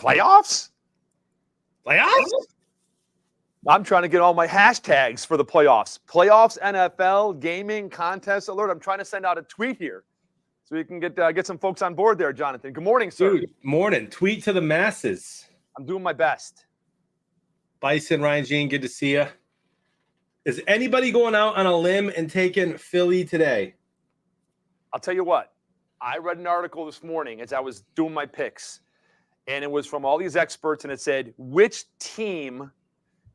Playoffs? Playoffs? I'm trying to get all my hashtags for the playoffs. Playoffs, NFL, gaming, contest alert. I'm trying to send out a tweet here so we can get some folks on board there, Jonathan. Good morning, sir. Dude, morning. Tweet to the masses. I'm doing my best. Bison, Ryan Jean, good to see you. Is anybody going out on a limb and taking Philly today? I'll tell you what. I read an article this morning as I was doing my picks, and it was from all these experts, and it said, which team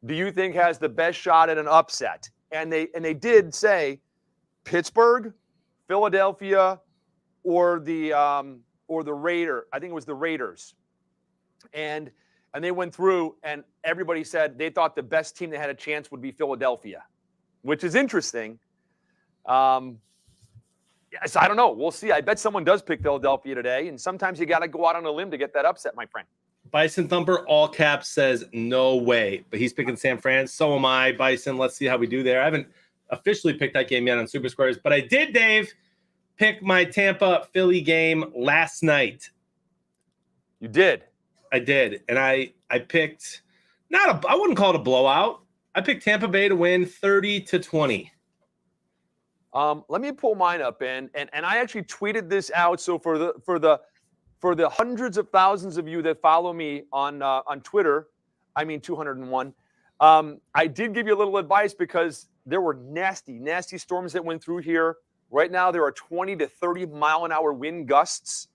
do you think has the best shot at an upset? And they did say Pittsburgh, Philadelphia, or the Raider. I think it was the Raiders. And they went through, and everybody said they thought the best team that had a chance would be Philadelphia, which is interesting. Yes, I don't know. We'll see. I bet someone does pick Philadelphia today, and sometimes you got to go out on a limb to get that upset, my friend. Bison Thumper, all caps, says no way, but he's picking San Fran. So am I, Bison. Let's see how we do there. I haven't officially picked that game yet on Super Squares, but I did, Dave, pick my Tampa-Philly game last night. You did? I did, and I picked I wouldn't call it a blowout. I picked Tampa Bay to win 30-20. Let me pull mine up, and I actually tweeted this out. So for the hundreds of thousands of you that follow me on Twitter, I mean 201. I did give you a little advice because there were nasty storms that went through here. Right now, there are 20 to 30 mile an hour wind gusts.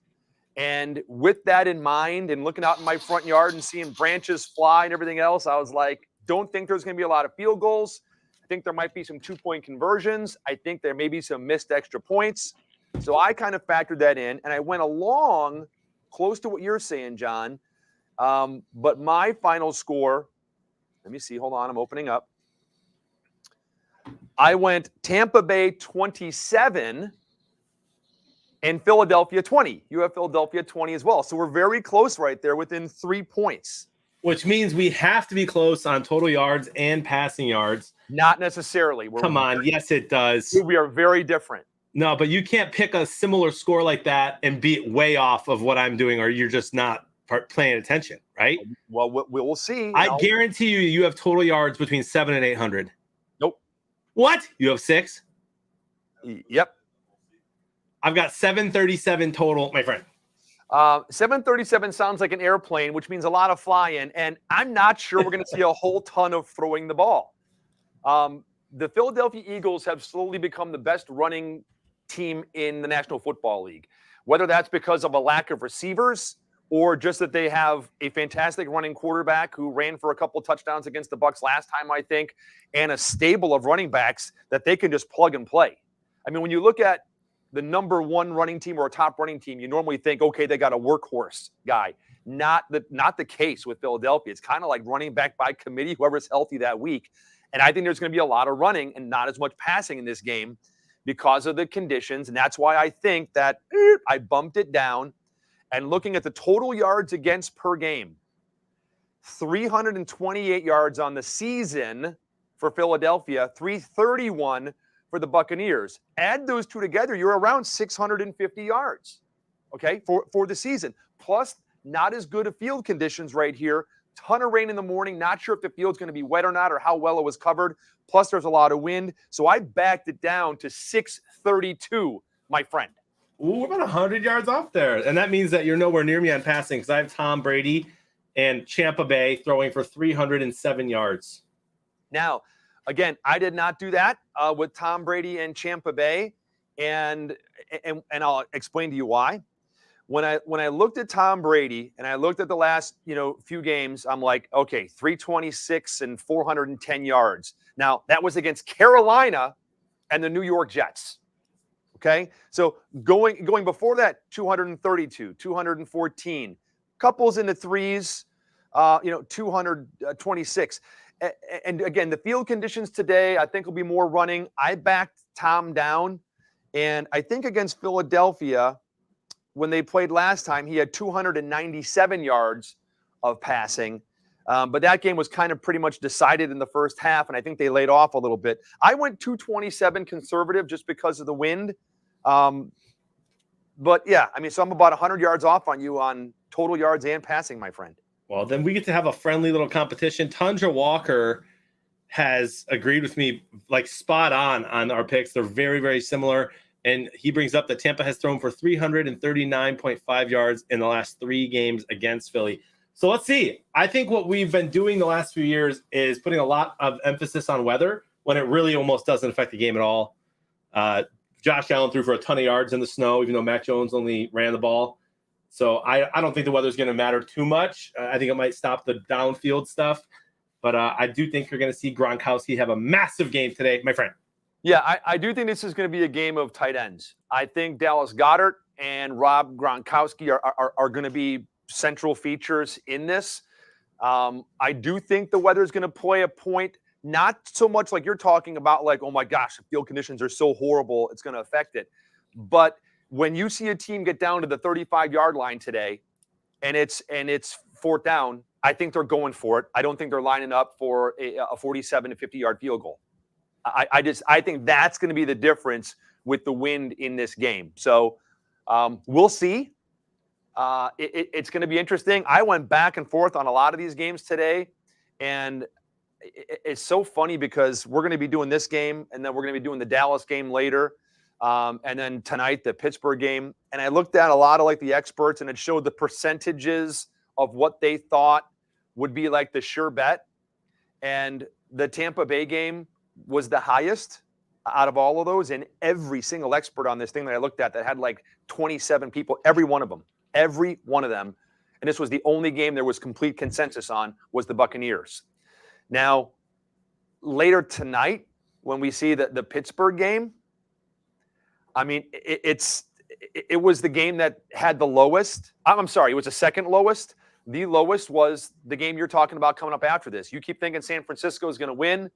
And with that in mind, and looking out in my front yard and seeing branches fly and everything else, I was like, don't think there's going to be a lot of field goals. I think there might be some 2-point conversions. I think there may be some missed extra points. So I kind of factored that in, and I went along close to what you're saying, John. But my final score, let me see. Hold on. I'm opening up. I went Tampa Bay 27 and Philadelphia 20. You have Philadelphia 20 as well. So we're very close right there within 3 points. Which means we have to be close on total yards and passing yards. Not necessarily. Come on. Yes, it does. We are very different. No, but you can't pick a similar score like that and be way off of what I'm doing, or you're just not paying attention, right? Well, we'll see. I guarantee you have total yards between 700 and 800. Nope. What? You have 6? Yep. I've got 737 total, my friend. 737 sounds like an airplane, which means a lot of flying, and I'm not sure we're going to see a whole ton of throwing the ball. The Philadelphia Eagles have slowly become the best running team in the National Football League, whether that's because of a lack of receivers or just that they have a fantastic running quarterback who ran for a couple touchdowns against the Bucs last time, I think, and a stable of running backs that they can just plug and play. I mean, when you look at the number one running team or a top running team, you normally think, okay, they got a workhorse guy. Not the case with Philadelphia. It's kind of like running back by committee, whoever's healthy that week. And I think there's going to be a lot of running and not as much passing in this game because of the conditions. And that's why I think that I bumped it down. And looking at the total yards against per game, 328 yards on the season for Philadelphia, 331 for the Buccaneers. Add those two together, you're around 650 yards, okay, for the season. Plus, not as good of field conditions right here. Ton of rain in the morning. Not sure if the field's going to be wet or not or how well it was covered. Plus, there's a lot of wind. So I backed it down to 632, my friend. Ooh, we're about 100 yards off there. And that means that you're nowhere near me on passing because I have Tom Brady and Tampa Bay throwing for 307 yards. Now, again, I did not do that with Tom Brady and Tampa Bay. And I'll explain to you why. When I looked at Tom Brady and I looked at the last, few games, I'm like, okay, 326 and 410 yards. Now, that was against Carolina and the New York Jets. Okay? So going before that, 232, 214, couples in the threes, 226. And again, the field conditions today, I think will be more running. I backed Tom down, and I think against Philadelphia, when they played last time, he had 297 yards of passing. But that game was kind of pretty much decided in the first half, and I think they laid off a little bit. I went 227 conservative just because of the wind. But, yeah, so I'm about 100 yards off on you on total yards and passing, my friend. Well, then we get to have a friendly little competition. Tundra Walker has agreed with me like spot on our picks. They're very, very similar. And he brings up that Tampa has thrown for 339.5 yards in the last 3 games against Philly. So let's see. I think what we've been doing the last few years is putting a lot of emphasis on weather when it really almost doesn't affect the game at all. Josh Allen threw for a ton of yards in the snow, even though Mac Jones only ran the ball. So I don't think the weather's going to matter too much. I think it might stop the downfield stuff. But I do think you're going to see Gronkowski have a massive game today, my friend. Yeah, I do think this is going to be a game of tight ends. I think Dallas Goedert and Rob Gronkowski are going to be central features in this. I do think the weather is going to play a point, not so much like you're talking about, like, oh my gosh, the field conditions are so horrible, it's going to affect it. But when you see a team get down to the 35-yard line today and it's 4th down, I think they're going for it. I don't think they're lining up for a 47 to 50-yard field goal. I think that's going to be the difference with the wind in this game. So we'll see. It's going to be interesting. I went back and forth on a lot of these games today, and it's so funny because we're going to be doing this game, and then we're going to be doing the Dallas game later, and then tonight the Pittsburgh game. And I looked at a lot of like the experts, and it showed the percentages of what they thought would be like the sure bet, and the Tampa Bay game was the highest out of all of those. And every single expert on this thing that I looked at that had like 27 people, every one of them, and this was the only game there was complete consensus on, was the Buccaneers. Now, later tonight, when we see the Pittsburgh game, I mean, it was the game that had the lowest. I'm sorry, it was the second lowest. The lowest was the game you're talking about coming up after this. You keep thinking San Francisco is going to win.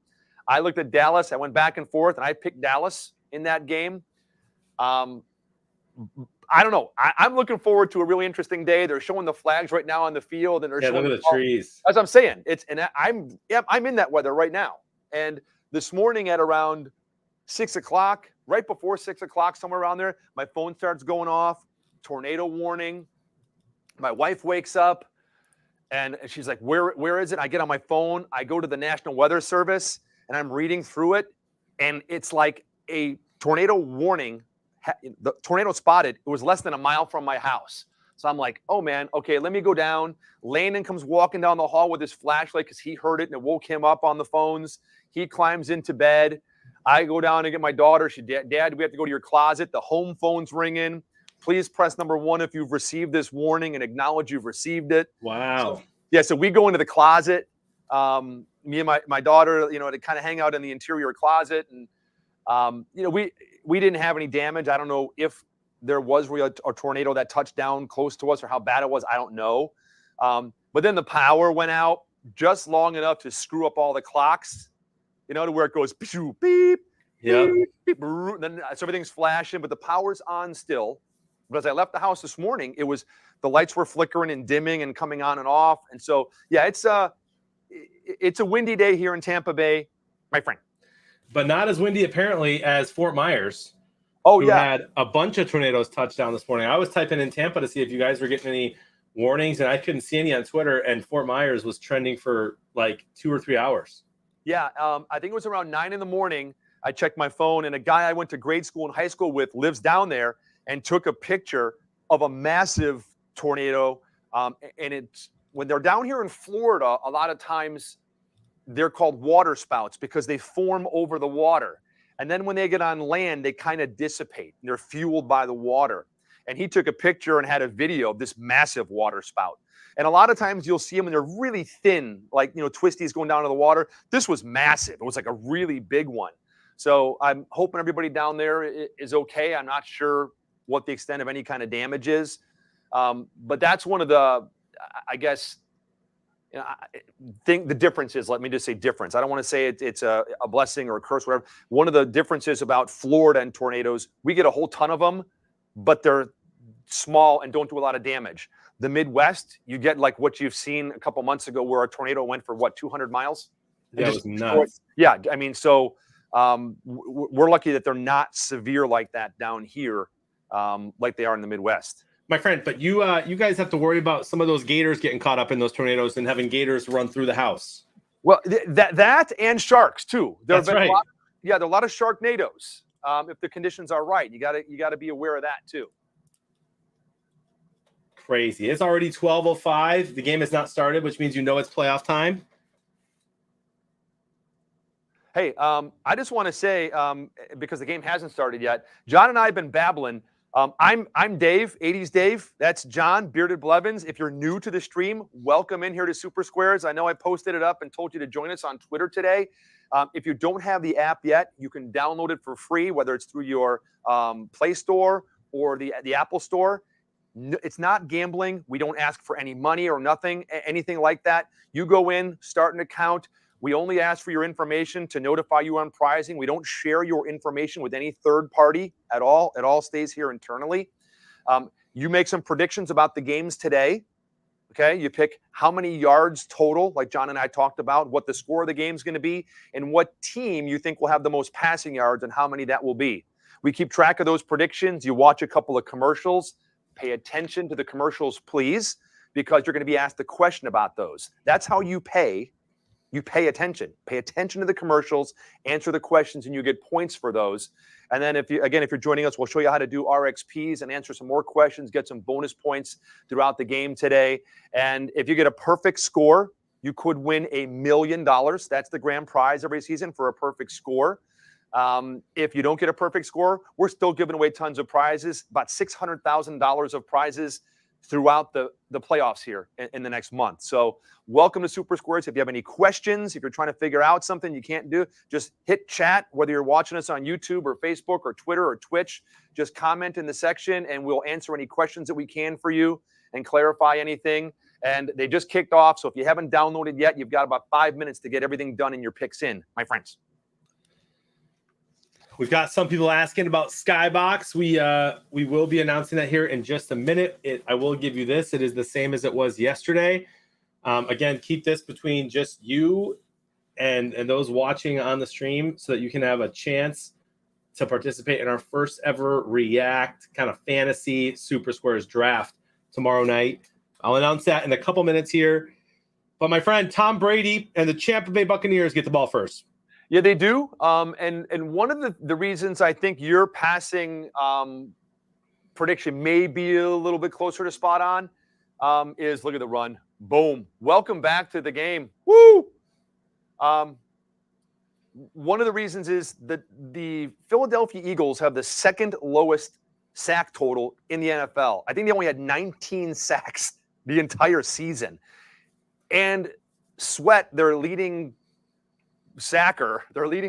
I looked at Dallas. I went back and forth, and I picked Dallas in that game. I don't know. I'm looking forward to a really interesting day. They're showing the flags right now on the field, and they're showing look at the trees. As I'm saying, I'm in that weather right now. And this morning at around 6 o'clock, right before 6 o'clock, somewhere around there, my phone starts going off. Tornado warning. My wife wakes up, and she's like, "Where is it?" I get on my phone. I go to the National Weather Service. And I'm reading through it, and it's like a tornado warning. The tornado spotted. It was less than a mile from my house. So I'm like, oh, man, okay, let me go down. Landon comes walking down the hall with his flashlight because he heard it, and it woke him up on the phones. He climbs into bed. I go down and get my daughter. Dad, we have to go to your closet. The home phone's ringing. Please press number 1 if you've received this warning and acknowledge you've received it. Wow. So we go into the closet. Me and my daughter, to kind of hang out in the interior closet. And, we didn't have any damage. I don't know if there was really a tornado that touched down close to us or how bad it was. I don't know. But then the power went out just long enough to screw up all the clocks, to where it goes beep, beep, yeah, beep, beep, and then so everything's flashing, but the power's on still. Because I left the house this morning, the lights were flickering and dimming and coming on and off. And so, yeah, it's a windy day here in Tampa Bay, my friend. But not as windy, apparently, as Fort Myers. Oh, who yeah. had a bunch of tornadoes touch down this morning. I was typing in Tampa to see if you guys were getting any warnings, and I couldn't see any on Twitter, and Fort Myers was trending for like 2 or 3 hours. Yeah, I think it was around 9 in the morning. I checked my phone, and a guy I went to grade school and high school with lives down there and took a picture of a massive tornado. And it's when they're down here in Florida, a lot of times they're called water spouts because they form over the water. And then when they get on land, they kind of dissipate. They're fueled by the water. And he took a picture and had a video of this massive water spout. And a lot of times you'll see them and they're really thin, like, twisties going down to the water. This was massive. It was like a really big one. So I'm hoping everybody down there is okay. I'm not sure what the extent of any kind of damage is. But that's one of the, I guess, I think the difference is, let me just say difference. I don't want to say it's a blessing or a curse, whatever. One of the differences about Florida and tornadoes, we get a whole ton of them, but they're small and don't do a lot of damage. The Midwest, you get like what you've seen a couple months ago where a tornado went for 200 miles? Yeah, it was nuts. Yeah, I mean, so we're lucky that they're not severe like that down here, like they are in the Midwest. My friend, but you guys have to worry about some of those gators getting caught up in those tornadoes and having gators run through the house. Well, that and sharks too. That's right. There are a lot of sharknadoes. If the conditions are right, you gotta be aware of that too. Crazy. It's already 12:05. The game has not started, which means it's playoff time. Hey, I just want to say, because the game hasn't started yet, John and I have been babbling. I'm Dave, 80s Dave. That's John, Bearded Blevins. If you're new to the stream, welcome in here to Super Squares. I know I posted it up and told you to join us on Twitter today. If you don't have the app yet, you can download it for free, whether it's through your Play Store or the Apple Store. It's not gambling. We don't ask for any money or anything like that. You go in, start an account. We only ask for your information to notify you on prizing. We don't share your information with any third party at all. It all stays here internally. You make some predictions about the games today. Okay, you pick how many yards total, like John and I talked about, what the score of the game is going to be, and what team you think will have the most passing yards and how many that will be. We keep track of those predictions. You watch a couple of commercials. Pay attention to the commercials, please, because you're going to be asked a question about those. That's how you pay. You pay attention. Pay attention to the commercials, answer the questions, and you get points for those. And then if you're joining us, we'll show you how to do RXPs and answer some more questions, get some bonus points throughout the game today. And if you get a perfect score, you could win $1 million. That's the grand prize every season for a perfect score. If you don't get a perfect score, we're still giving away tons of prizes, about $600,000 of prizes throughout the playoffs here in the next month. So welcome to Super Squares. If you have any questions, if you're trying to figure out something you can't do, just hit chat, whether you're watching us on YouTube or Facebook or Twitter or Twitch, just comment in the section and we'll answer any questions that we can for you and clarify anything. And they just kicked off. So if you haven't downloaded yet, you've got about 5 minutes to get everything done and your picks in, my friends. We've got some people asking about Skybox. We will be announcing that here in just a minute. I will give you this. It is the same as it was yesterday. Again, keep this between just you and those watching on the stream so that you can have a chance to participate in our first ever React kind of fantasy Super Squares draft tomorrow night. I'll announce that in a couple minutes here. But my friend, Tom Brady and the Tampa Bay Buccaneers get the ball first. Yeah, they do. And one of the reasons I think your passing prediction may be a little bit closer to spot on is look at the run. Boom. Welcome back to the game. Woo! One of the reasons is that the Philadelphia Eagles have the second lowest sack total in the NFL. I think they only had 19 sacks the entire season. And Sweat, their leading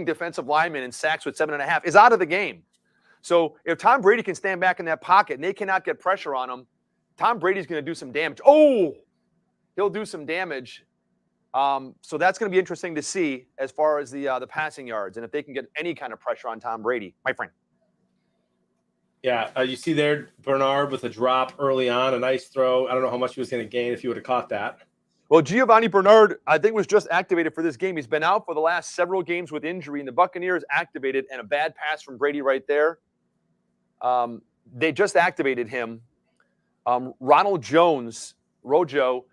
defensive lineman in sacks with 7.5, is out of the game. So if Tom Brady can stand back in that pocket and they cannot get pressure on him, Tom Brady's going to do some damage. Oh, he'll do some damage. So that's going to be interesting to see as far as the passing yards and if they can get any kind of pressure on Tom Brady, my friend. Yeah, you see there Bernard with a drop early on, a nice throw. I don't know how much he was going to gain if he would have caught that. Well, Giovanni Bernard, I think, was just activated for this game. He's been out for the last several games with injury, and the Buccaneers activated, and a bad pass from Brady right there. They just activated him. Ronald Jones, Rojo,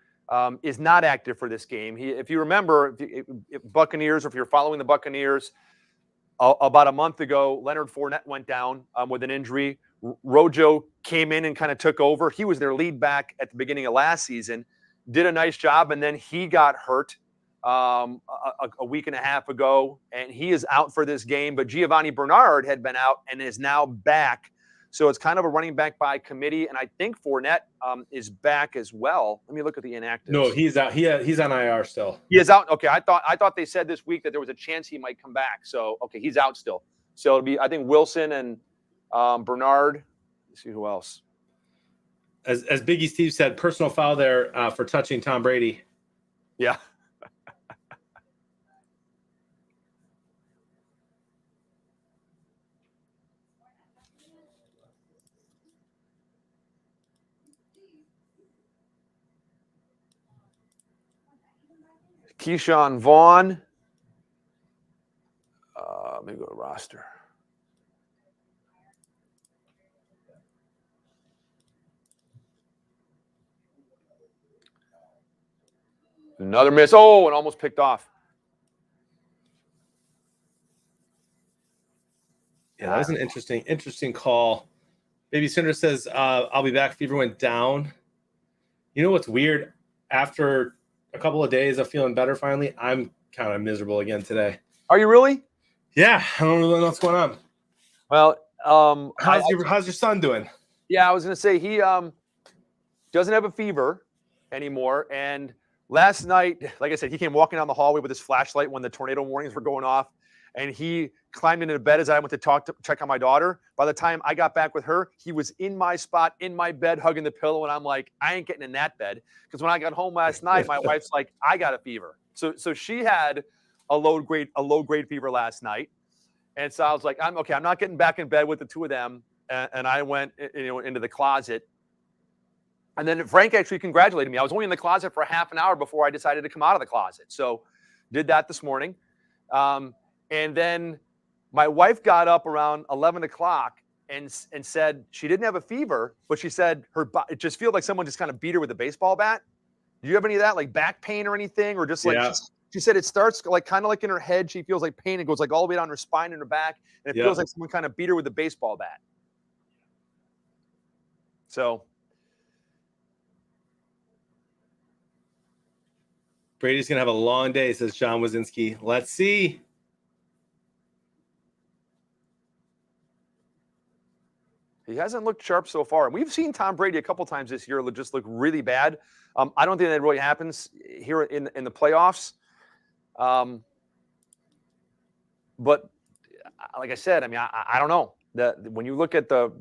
is not active for this game. If you remember, if Buccaneers, or if you're following the Buccaneers, about a month ago, Leonard Fournette went down with an injury. Rojo came in and kind of took over. He was their lead back at the beginning of last season. Did a nice job, and then he got hurt a week and a half ago, and he is out for this game. But Giovanni Bernard had been out and is now back. So it's kind of a running back by committee, and I think Fournette is back as well. Let me look at the inactives. No, he's out. He's on IR still. He is out. Okay, I thought they said this week that there was a chance he might come back. So okay, he's out still. So it'll be, I think, Wilson and Bernard. Let's see who else. As Biggie Steve said, personal foul there for touching Tom Brady. Yeah. Keyshawn Vaughn. Let me go to roster. Another miss. Oh, and almost picked off. Yeah, that was an interesting call. Baby Cinder says, I'll be back. Fever went down. You know what's weird? After a couple of days of feeling better finally, I'm kind of miserable again today. Are you really? Yeah, I don't really know what's going on. Well, how's your son doing? Yeah, I was going to say he doesn't have a fever anymore. And last night, like I said, he came walking down the hallway with his flashlight when the tornado warnings were going off. And he climbed into bed as I went to check on my daughter. By the time I got back with her, he was in my spot, in my bed, hugging the pillow. And I'm like, I ain't getting in that bed. Because when I got home last night, my wife's like, I got a fever. So she had a low grade fever last night. And so I was like, I'm not getting back in bed with the two of them. And I went into the closet. And then Frank actually congratulated me. I was only in the closet for half an hour before I decided to come out of the closet. So did that this morning. And then my wife got up around 11 o'clock and said she didn't have a fever, but she said it just feels like someone just kind of beat her with a baseball bat. Do you have any of that, like back pain or anything? Or just like, she said it starts like kind of like in her head. She feels like pain. It goes like all the way down her spine and her back. And it feels like someone kind of beat her with a baseball bat. So. Brady's going to have a long day, says John Wazinski. Let's see. He hasn't looked sharp so far. And we've seen Tom Brady a couple times this year just look really bad. I don't think that really happens here in the playoffs. But like I said, I mean, I don't know. When you look at the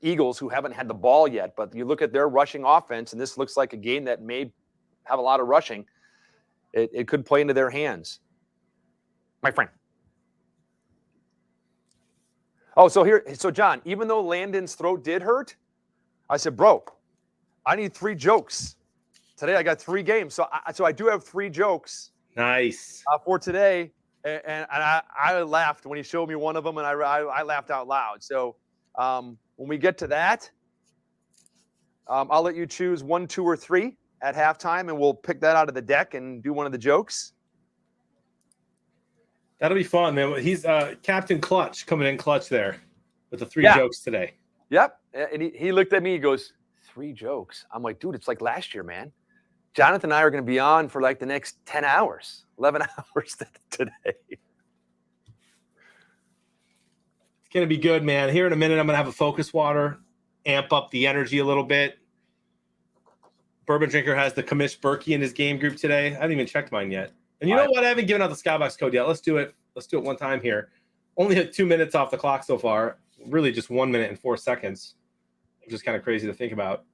Eagles, who haven't had the ball yet, but you look at their rushing offense, and this looks like a game that may have a lot of rushing, it could play into their hands. My friend. Oh, so John, even though Landon's throat did hurt, I said, bro, I need 3 jokes. Today I got 3 games. So I do have 3 jokes. Nice. For today. And I laughed when he showed me one of them, and I laughed out loud. So when we get to that, I'll let you choose 1, 2, or 3 at halftime, and we'll pick that out of the deck and do one of the jokes. That'll be fun, man. He's Captain Clutch coming in clutch there with the 3 jokes today. Yep. And he looked at me. He goes, 3 jokes. I'm like, dude, it's like last year, man. Jonathan and I are going to be on for like the next 10 hours, 11 hours today. It's going to be good, man. Here in a minute, I'm going to have a focus water, amp up the energy a little bit. Bourbon Drinker has the Kamish Berkey in his game group today. I haven't even checked mine yet. And you know what? I haven't given out the Skybox code yet. Let's do it. Let's do it one time here. Only hit 2 minutes off the clock so far. Really just 1 minute and 4 seconds. Which is kind of crazy to think about.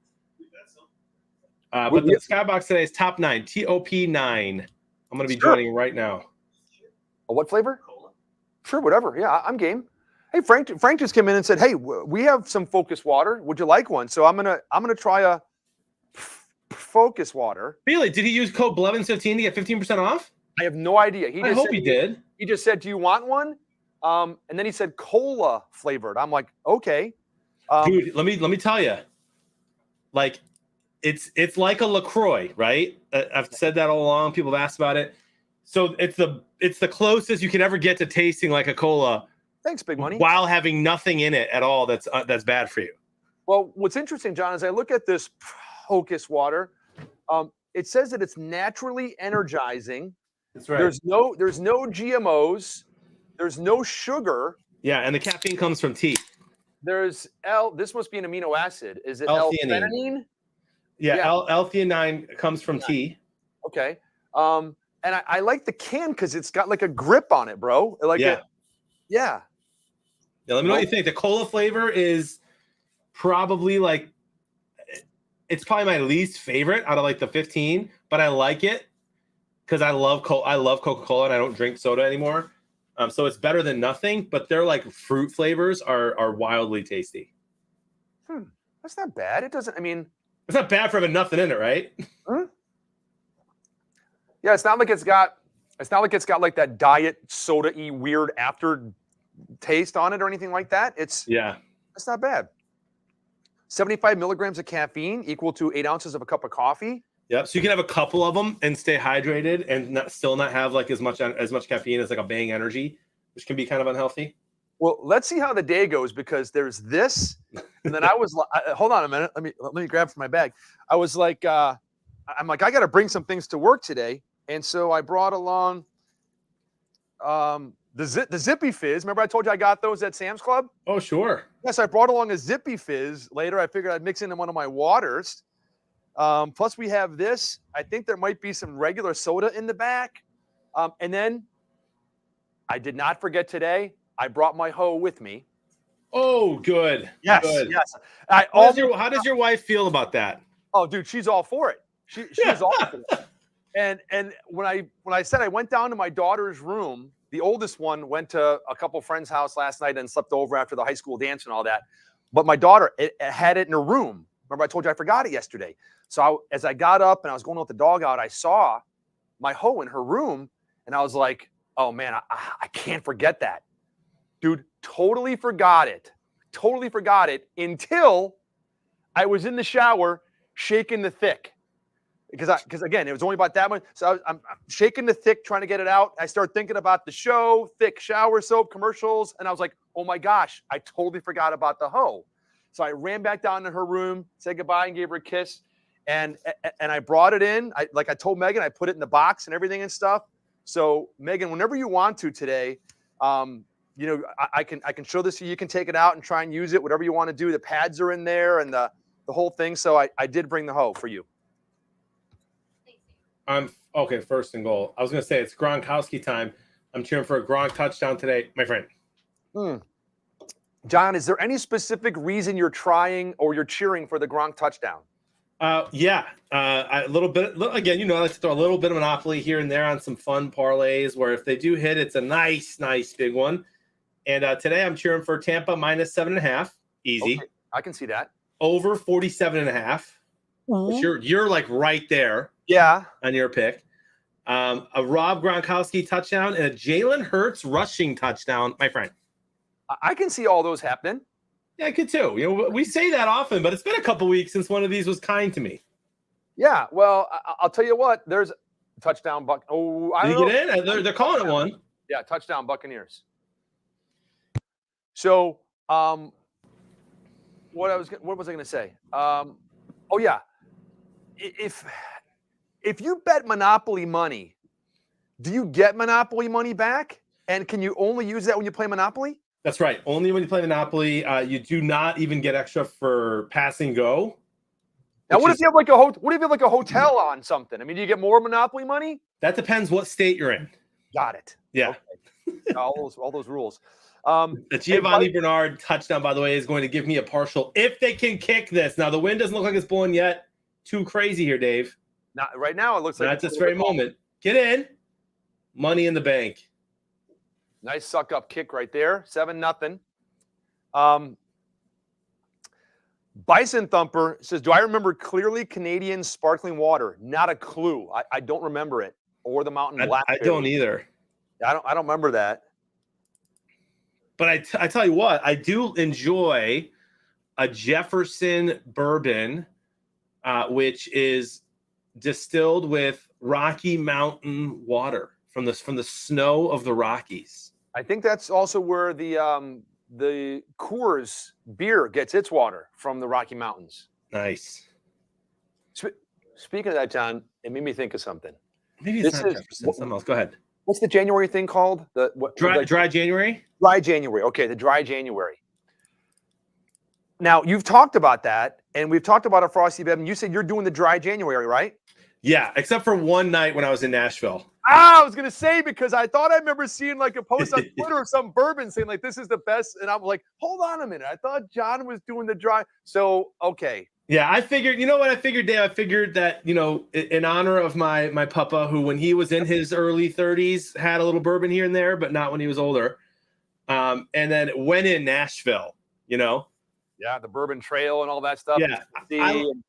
But the Skybox today is top 9, TOP9. I'm going to be joining right now. What flavor? Cola. Sure, whatever. Yeah, I'm game. Hey, Frank just came in and said, "Hey, we have some focus water. Would you like one?" So I'm gonna try a focus water. Really? Did he use code Blevins15 to get 15% off? I have no idea. I hope he did. He just said, "Do you want one?" And then he said cola flavored. I'm like, okay. Dude, let me tell you, like, it's like a LaCroix, right? I've said that all along. People have asked about it. So it's the closest you can ever get to tasting like a cola. Thanks, Big Money. While having nothing in it at all that's bad for you. Well, what's interesting, John, is I look at this focus water. It says that it's naturally energizing. That's right. There's no GMOs. There's no sugar. Yeah, and the caffeine comes from tea. There's this must be an amino acid. Is it L-theanine? Yeah, L-theanine comes from tea. Okay. And I like the can because it's got like a grip on it, bro. Yeah. Yeah, let me know what you think. The cola flavor is probably it's probably my least favorite out of like the 15, but I like it because I love Coca-Cola and I don't drink soda anymore. So it's better than nothing, but their like fruit flavors are wildly tasty. That's not bad. It's not bad for having nothing in it, right? Yeah, it's not like it's got like that diet soda-y weird after taste on it or anything like that. It's not bad. 75 milligrams of caffeine equal to 8 ounces of a cup of coffee. Yep. So you can have a couple of them and stay hydrated and still not have like as much caffeine as like a Bang Energy, which can be kind of unhealthy. Well, let's see how the day goes because there's this, and then I was like, hold on a minute, let me grab from my bag. I was like, I'm like, I got to bring some things to work today, and so I brought along the Zippy Fizz. Remember I told you I got those at Sam's Club? Oh, sure. Yes, I brought along a Zippy Fizz. Later, I figured I'd mix it in one of my waters. Plus, we have this. I think there might be some regular soda in the back. And then I did not forget today. I brought my hoe with me. Oh, good. Yes, Good. yes. How does your wife feel about that? Oh, dude, she's all for it. She's all for it. And when I said I went down to my daughter's room, the oldest one went to a couple friends' house last night and slept over after the high school dance and all that. But my daughter had it in her room. Remember, I told you I forgot it yesterday. So as I got up and I was going to let the dog out, I saw my hoe in her room, and I was like, "Oh man, I can't forget that, dude." Totally forgot it. Totally forgot it until I was in the shower shaking the thick. Because again, it was only about that much. So I'm shaking the thick, trying to get it out. I started thinking about the show, thick shower soap commercials, and I was like, "Oh my gosh, I totally forgot about the hoe." So I ran back down to her room, said goodbye, and gave her a kiss. And I brought it in. I told Megan, I put it in the box and everything and stuff. So Megan, whenever you want to today, I can show this to you. You can take it out and try and use it, whatever you want to do. The pads are in there and the whole thing. So I did bring the hoe for you. Okay. First and goal. I was going to say it's Gronkowski time. I'm cheering for a Gronk touchdown today, my friend. John, is there any specific reason you're trying or you're cheering for the Gronk touchdown? Yeah. A little bit. Again, I like to throw a little bit of Monopoly here and there on some fun parlays where if they do hit, it's a nice big one. And today I'm cheering for Tampa minus 7.5. Easy. Okay, I can see that. Over 47.5. You're like right there. Yeah. On your pick. A Rob Gronkowski touchdown and a Jalen Hurts rushing touchdown, my friend. I can see all those happening. Yeah, I could too. We say that often, but it's been a couple weeks since one of these was kind to me. Yeah. Well, I'll tell you what. There's a touchdown. Oh, I don't know. Get in? They're calling it one. Yeah, touchdown Buccaneers. So, what was I going to say? Oh yeah. If you bet Monopoly money, do you get Monopoly money back? And can you only use that when you play Monopoly? That's right. Only when you play Monopoly. You do not even get extra for pass and go. Now, what if you have like a hotel on something? I mean, do you get more Monopoly money? That depends what state you're in. Got it. Yeah. Okay. all those rules. The Giovanni Bernard touchdown, by the way, is going to give me a partial if they can kick this. Now, the wind doesn't look like it's blowing yet. Too crazy here, Dave. Not right now. It looks like not at this very moment. Get in. Money in the bank. Nice suck up kick right there. 7-0. Bison Thumper says, "Do I remember clearly Canadian sparkling water? Not a clue. I don't remember it. Or the Mountain Blackberry. I don't either. I don't remember that. But I tell you what, I do enjoy a Jefferson bourbon, which is distilled with Rocky Mountain water from the snow of the Rockies. I think that's also where the Coors beer gets its water, from the Rocky Mountains. Nice. Speaking of that, John, it made me think of something. Maybe it's not Jefferson. Something else. Go ahead. What's the January thing called? Dry January? Dry January. Okay, the dry January. Now, you've talked about that, and we've talked about it, Frosty Beb, and you said you're doing the dry January, right? Yeah, except for one night when I was in Nashville. I was going to say, because I thought I remember seeing like a post on Twitter of some bourbon saying like, this is the best. And I'm like, hold on a minute. I thought John was doing the dry. So, okay. Yeah, I figured, you know what I figured, Dave? I figured that, in honor of my papa, who when he was in his early 30s had a little bourbon here and there, but not when he was older. And then went in Nashville, Yeah, the Bourbon Trail and all that stuff. Yeah,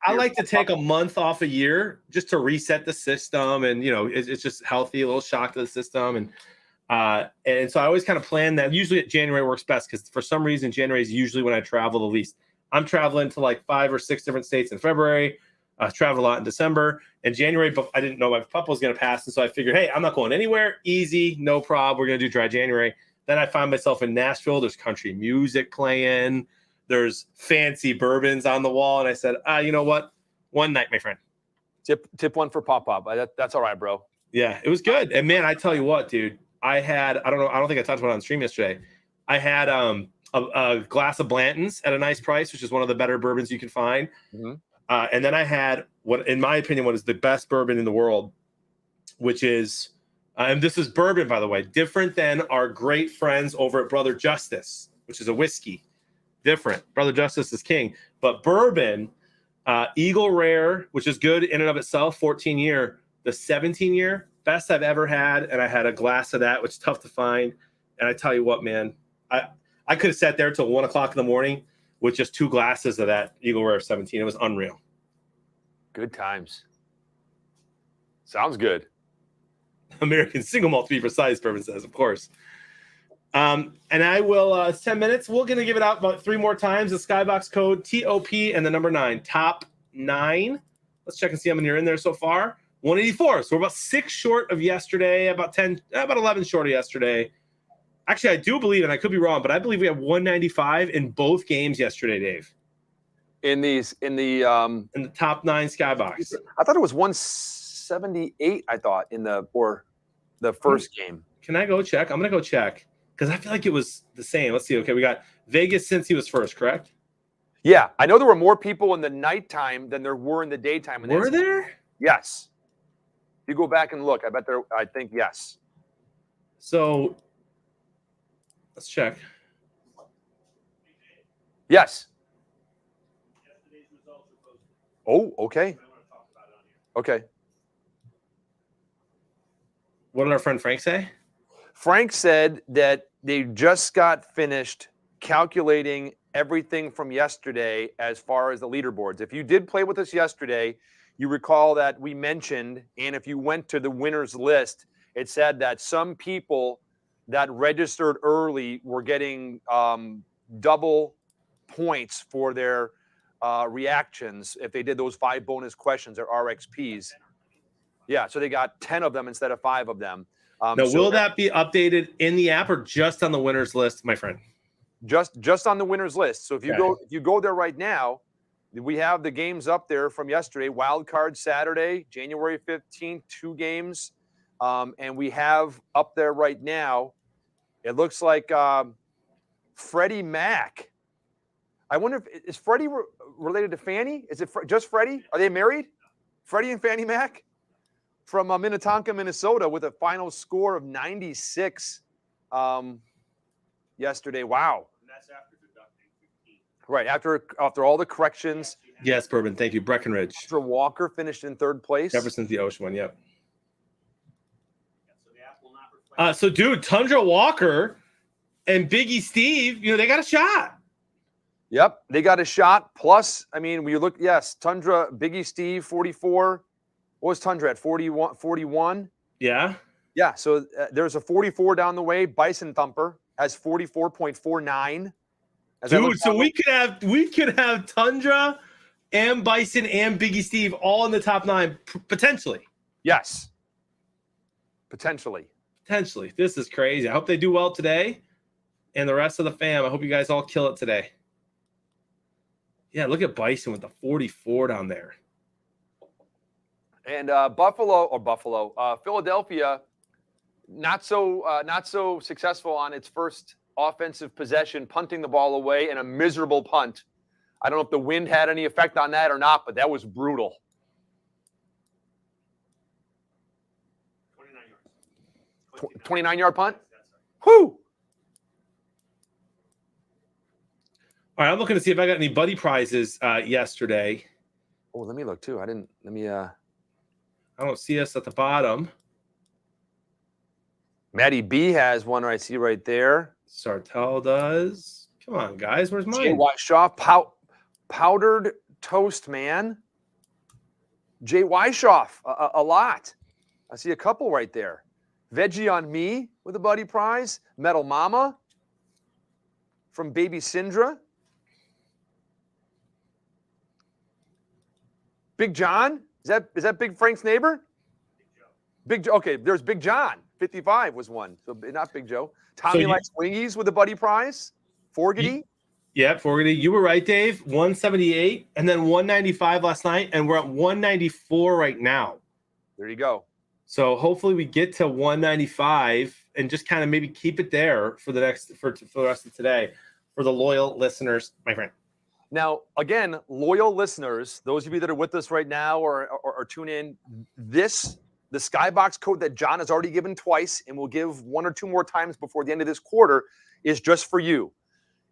I like to take a month off a year just to reset the system, and it's just healthy, a little shock to the system, and so I always kind of plan that. Usually, January works best because for some reason January is usually when I travel the least. I'm traveling to like 5 or 6 different states in February. Traveled a lot in December and January, but I didn't know my pup was going to pass. And so I figured, hey, I'm not going anywhere. Easy, no problem. We're going to do dry January. Then I find myself in Nashville. There's country music playing. There's fancy bourbons on the wall. And I said, you know what? One night, my friend. Tip one for Pop. That's all right, bro. Yeah, it was good. And man, I tell you what, dude, I don't think I talked about it on stream yesterday. I had a glass of Blanton's at a nice price, which is one of the better bourbons you can find. Mm-hmm. And then I had what, in my opinion, what is the best bourbon in the world, which is, and this is bourbon, by the way, different than our great friends over at Brother Justice, which is a whiskey. Different. Brother Justice is king. But bourbon, Eagle Rare, which is good in and of itself, 14-year. The 17-year, best I've ever had. And I had a glass of that, which is tough to find. And I tell you what, man, I could have sat there till 1 o'clock in the morning with just 2 glasses of that Eagle Rare 17. It was unreal. Good times. Sounds good. American single malt, to be precise, bourbon says, of course. And I will, it's 10 minutes. We're going to give it out about 3 more times. The Skybox code TOP and the number 9. Top 9. Let's check and see how many are in there so far. 184. So we're about 6 short of yesterday, about 11 short of yesterday. Actually, I do believe, and I could be wrong, but I believe we have 195 in both games yesterday, Dave. In the top 9 Skybox. I thought it was 178. I thought in the first game. Can I go check? I'm gonna go check because I feel like it was the same. Let's see. Okay, we got Vegas since he was first, correct? Yeah, I know there were more people in the nighttime than there were in the daytime. Were there? Yes. If you go back and look, I think yes. So let's check. Yes. Oh, okay. Okay. What did our friend Frank say? Frank said that they just got finished calculating everything from yesterday as far as the leaderboards. If you did play with us yesterday, you recall that we mentioned, and if you went to the winners list, it said that some people that registered early were getting double points for their reactions if they did those 5 bonus questions or RXPs. Yeah, so they got 10 of them instead of 5 of them. Now, will that be updated in the app or just on the winners list, my friend? Just on the winners list. So if you go there right now, we have the games up there from yesterday. Wild Card Saturday, January 15th, 2 games. And we have up there right now, it looks like Freddie Mac. I wonder if is Freddie related to Fannie? Is it just Freddie? Are they married? Freddie and Fannie Mac from Minnetonka, Minnesota, with a final score of 96 yesterday. Wow. And that's after deducting 15. Right, after all the corrections. Yes, Bourbon. Thank you. Breckenridge. After Walker finished in 3rd place. Jefferson's the Ocean one. Yep. So the app will not reflect. So, dude, Tundra Walker and Biggie Steve, they got a shot. Yep, they got a shot. Plus, I mean, when you look, yes, Tundra, Biggie Steve, 44. What was Tundra at? 41? Yeah. Yeah, so there's a 44 down the way. Bison Thumper has 44.49. Dude, so we could have Tundra and Bison and Biggie Steve all in the top 9, potentially. Yes. Potentially. This is crazy. I hope they do well today. And the rest of the fam, I hope you guys all kill it today. Yeah, look at Bison with the 44 down there. And Philadelphia, not so successful on its first offensive possession, punting the ball away in a miserable punt. I don't know if the wind had any effect on that or not, but that was brutal. 29 yards. 29-yard punt? That's right. Whoo! All right, I'm looking to see if I got any buddy prizes yesterday. Oh, let me look too. I don't see us at the bottom. Matty B has one I see right there. Sartell does. Come on, guys. Where's mine? Jay Weishoff, powdered toast man. Jay Weishoff, a lot. I see a couple right there. Veggie on me with a buddy prize. Metal Mama from Baby Syndra. Big John? Is that Big Frank's neighbor? Big Joe. Okay, there's Big John. 55 was one. So not Big Joe. Tommy likes wingies with a buddy prize. Forgety. Yeah, Fogarty. You were right, Dave. 178 and then 195 last night, and we're at 194 right now. There you go. So hopefully we get to 195 and just kind of maybe keep it there for the rest of today for the loyal listeners, my friend. Now, again, loyal listeners, those of you that are with us right now or tune in, the Skybox code that John has already given twice and will give one or two more times before the end of this quarter is just for you.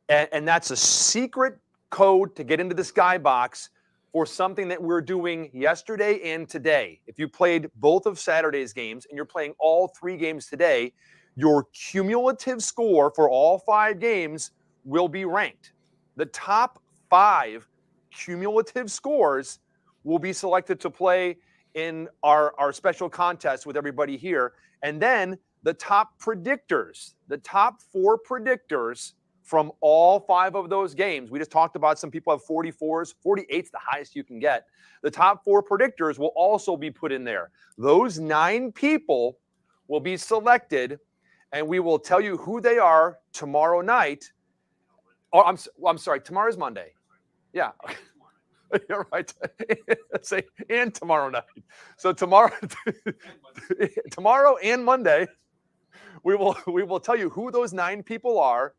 And that's a secret code to get into the Skybox for something that we're doing yesterday and today. If you played both of Saturday's games and you're playing all 3 games today, your cumulative score for all 5 games will be ranked. The top 5 cumulative scores will be selected to play in our special contest with everybody here. And then the top predictors, the top 4 predictors from all 5 of those games. We just talked about some people have 44s, 48's the highest you can get. The top 4 predictors will also be put in there. Those 9 people will be selected, and we will tell you who they are tomorrow night. Oh, I'm sorry. Tomorrow's Monday. Yeah. You're right. Say and tomorrow night. So tomorrow and Monday, we will tell you who those 9 people are.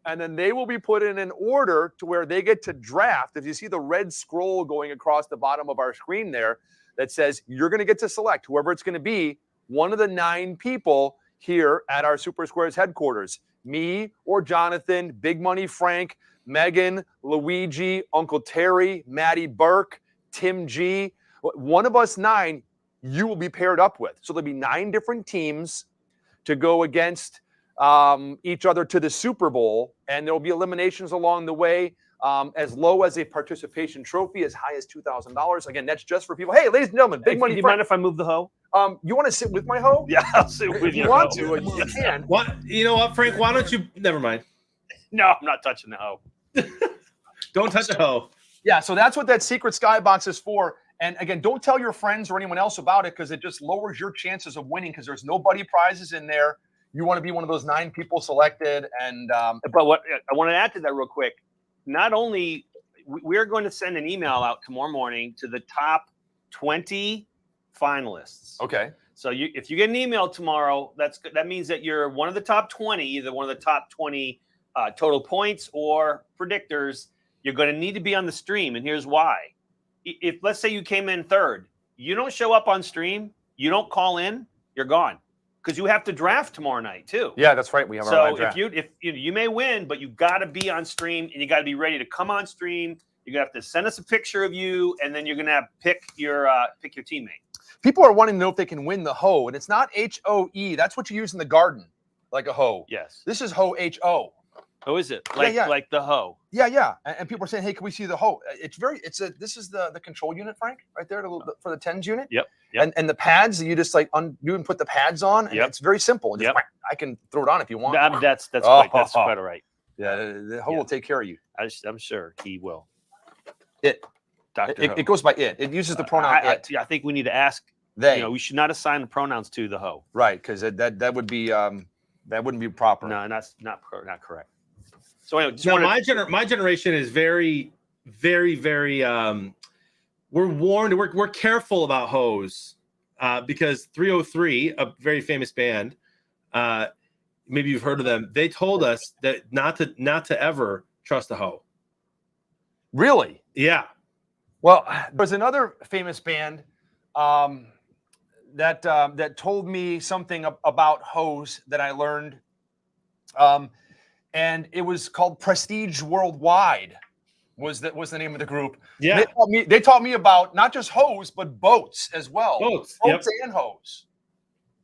And then they will be put in an order to where they get to draft. If you see the red scroll going across the bottom of our screen there that says you're going to get to select whoever it's going to be, one of the 9 people here at our Super Squares headquarters. Me or Jonathan, Big Money Frank, Megan, Luigi, Uncle Terry, Maddie Burke, Tim G. One of us 9 you will be paired up with. So there'll be 9 different teams to go against each other to the Super Bowl, and there will be eliminations along the way, as low as a participation trophy, as high as $2,000. Again, that's just for people. Hey, ladies and gentlemen, Big Money. Do you mind if I move the hoe? You want to sit with my hoe? Yeah, I'll sit with If you your want hoe. to, you can. What? You know what, Frank? Why don't you? Never mind. No, I'm not touching the hoe. Don't touch the hoe. Yeah, so that's what that secret skybox is for. And again, don't tell your friends or anyone else about it because it just lowers your chances of winning because there's no buddy prizes in there. You want to be one of those 9 people selected. And But what I want to add to that real quick, not only we're going to send an email out tomorrow morning to the top 20 finalists. okay. So if you get an email tomorrow, that means that you're one of the top 20, either one of the top 20 total points or predictors. You're going to need to be on the stream, and here's why. If let's say you came in 3rd, you don't show up on stream, you don't call in, you're gone. Because you have to draft tomorrow night too. Yeah, that's right. We have our live draft. if you may win, but you got to be on stream and you got to be ready to come on stream. You're gonna have to send us a picture of you, and then you're gonna have pick your teammate. People are wanting to know if they can win the hoe, and it's not HOE. That's what you use in the garden, like a hoe. Yes. This is hoe HO. Oh, is it like the hoe? Yeah. And people are saying, "Hey, can we see the hoe?" This is the control unit, Frank, right there for the tens unit. Yep. And the pads, you just like you can put the pads on, and it's very simple. Just, I can throw it on if you want. That's quite all right. Yeah, the hoe will take care of you. I'm sure he will. Dr. It goes by it. It uses the pronoun it. I think we need to ask. They. We should not assign the pronouns to the hoe. Right, because that would be that wouldn't be proper. No, that's not correct. So anyway, my generation is very, very, very. We're warned. We're careful about hoes because 303, a very famous band, maybe you've heard of them. They told us that not to ever trust a hoe. Really? Yeah. Well, there's another famous band that told me something about hoes that I learned, and it was called Prestige Worldwide. Was the name of the group? Yeah. They taught me about not just hoes but boats as well. Boats and hoes.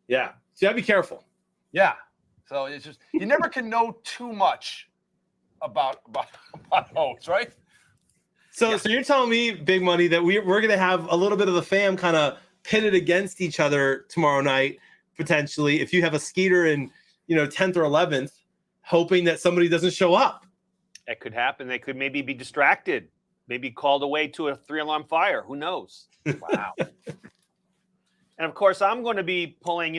Yeah. So you gotta be careful. Yeah. So it's just you never can know too much about hoes, right? So you're telling me, Big Money, that we're going to have a little bit of the fam kind of pitted against each other tomorrow night, potentially, if you have a Skeeter in, 10th or 11th, hoping that somebody doesn't show up. That could happen. They could maybe be distracted. maybe called away to a 3-alarm fire. Who knows? Wow. And of course, I'm going to be pulling.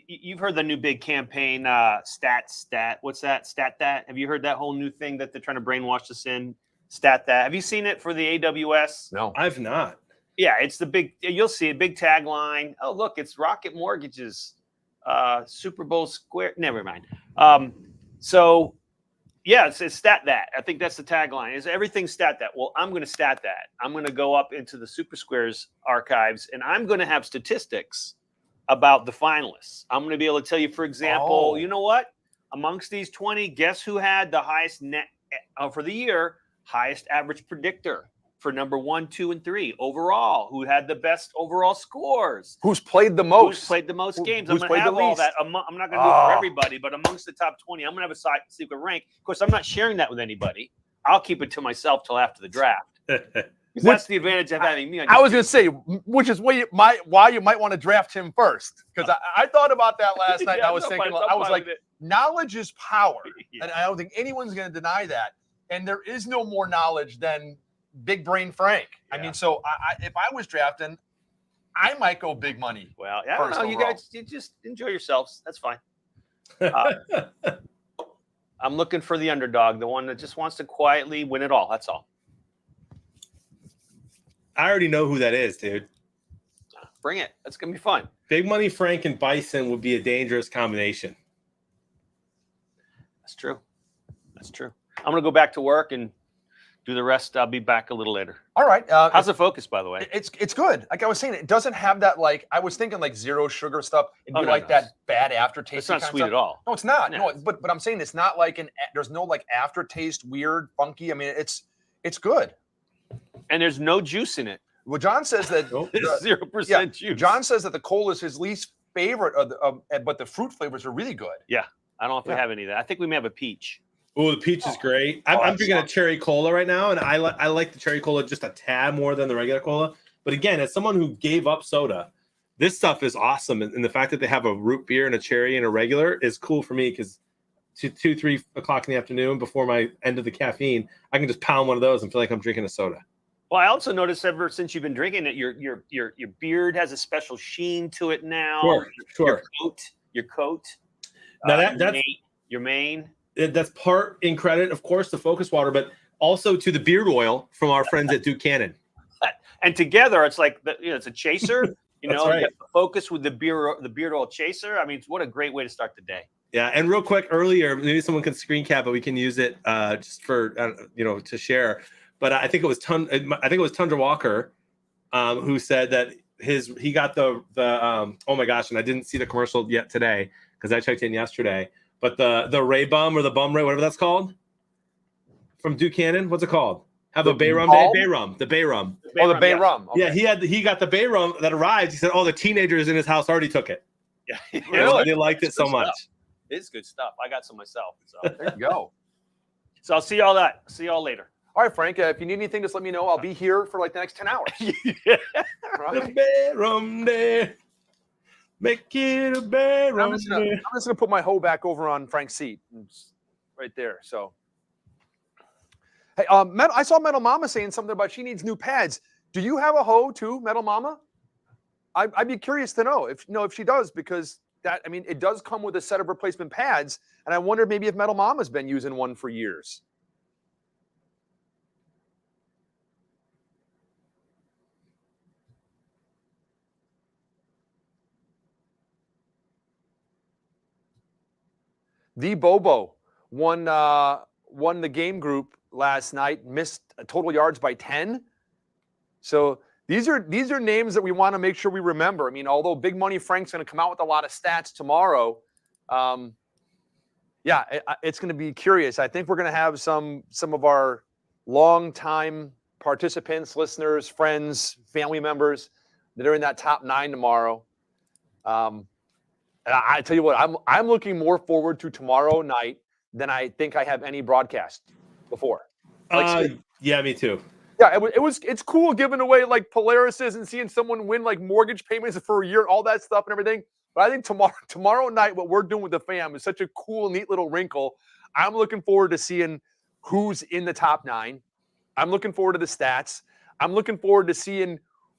You've heard the new big campaign, stat. What's that? Stat that. Have you heard that whole new thing that they're trying to brainwash us in? Stat that. Have you seen it for the AWS? No. I've not. Yeah, it's the big. You'll see a big tagline. Oh, look, it's Rocket Mortgages, Super Bowl square. Never mind. So, yeah, it's stat that. I think that's the tagline. Is everything stat that? Well, I'm going to stat that. I'm going to go up into the Super Squares archives, and I'm going to have statistics about the finalists. I'm going to be able to tell you, for example, you know what? Amongst these 20, guess who had the highest net for the year? Highest average predictor for number 1, 2, and 3 overall. Who had the best overall scores? Who's played the most? Who's played the most games? Who's I'm going played to the have all least? that. I'm not going to do it for everybody, but amongst the top 20, I'm going to have a secret rank. Of course, I'm not sharing that with anybody. I'll keep it to myself till after the draft. That's the advantage of having me on. I was going to say, which is why you might want to draft him first, because I thought about that last night. And I was thinking, I was like, knowledge is power, and I don't think anyone's going to deny that. And there is no more knowledge than Big Brain Frank. I mean, so if I was drafting, I might go big money. Well, I don't know. You guys, you just enjoy yourselves. That's fine. I'm looking for the underdog, the one that just wants to quietly win it all. That's all. I already know who that is, dude. Bring it. That's going to be fun. Big Money Frank and Bison would be a dangerous combination. That's true. That's true. I'm going to go back to work and do the rest. I'll be back a little later. All right. How's the focus, by the way? It's good. Like I was saying, it doesn't have that, like, I was thinking like zero sugar stuff. It'd be no. that bad aftertaste. It's not sweet at all. No, it's not. No. No, but I'm saying it's not like there's no like aftertaste, weird, funky. I mean, it's good. And there's no juice in it. Well, John says that 0% juice. John says that the cola is his least favorite, but the fruit flavors are really good. Yeah. I don't know if we have any of that. I think we may have a peach. Oh, the peach is great. I'm drinking a cherry cola right now, and I like the cherry cola just a tad more than the regular cola. But again, as someone who gave up soda, this stuff is awesome. And the fact that they have a root beer and a cherry and a regular is cool for me because 2-3 o'clock in the afternoon before my end of the caffeine, I can just pound one of those and feel like I'm drinking a soda. Well, I also noticed ever since you've been drinking it, your beard has a special sheen to it now. Sure. Your coat. Now that's your mane. That's part in credit, of course, to Focus Water, but also to the beard oil from our friends at Duke Cannon. And together, it's like it's a chaser. You That's know, right. you get the Focus with the beard oil chaser. I mean, what a great way to start the day. Yeah, and real quick earlier, maybe someone can screen cap, but we can use it just for to share. But I think it was Tundra Walker who said that he got the oh my gosh, and I didn't see the commercial yet today because I checked in yesterday. But the Ray Bum or the Bum Ray, whatever that's called, from Duke Cannon, what's it called? Have a Bay Rum Day? Bay Rum, the Bay Rum. Oh, the Bay Rum. Okay. Yeah, he got the Bay Rum that arrived. He said, "Oh, the teenagers in his house already took it. Yeah, Really? They liked it so much." It's good stuff. I got some myself. So There you go. So I'll see y'all later. All right, Frank. If you need anything, just let me know. I'll be here for like the next 10 hours. The Right? Bay Rum Day. Make it a Bay Rum I'm just Day. gonna put my hoe back over on Frank's seat, right there. So, hey, I saw Metal Mama saying something about she needs new pads. Do you have a hoe too, Metal Mama? I'd be curious to know if she does, because it does come with a set of replacement pads, and I wonder maybe if Metal Mama's been using one for years. The Bobo won the game group last night, missed total yards by 10. So these are names that we want to make sure we remember. I mean, although Big Money Frank's going to come out with a lot of stats tomorrow, it's going to be curious. I think we're going to have some of our longtime participants, listeners, friends, family members that are in that top 9 tomorrow. And I tell you what, I'm looking more forward to tomorrow night than I think I have any broadcast before. Yeah, me too. Yeah, it's cool giving away like Polarises and seeing someone win like mortgage payments for a year, all that stuff and everything. But I think tomorrow night, what we're doing with the fam is such a cool, neat little wrinkle. I'm looking forward to seeing who's in the top 9. I'm looking forward to the stats. I'm looking forward to seeing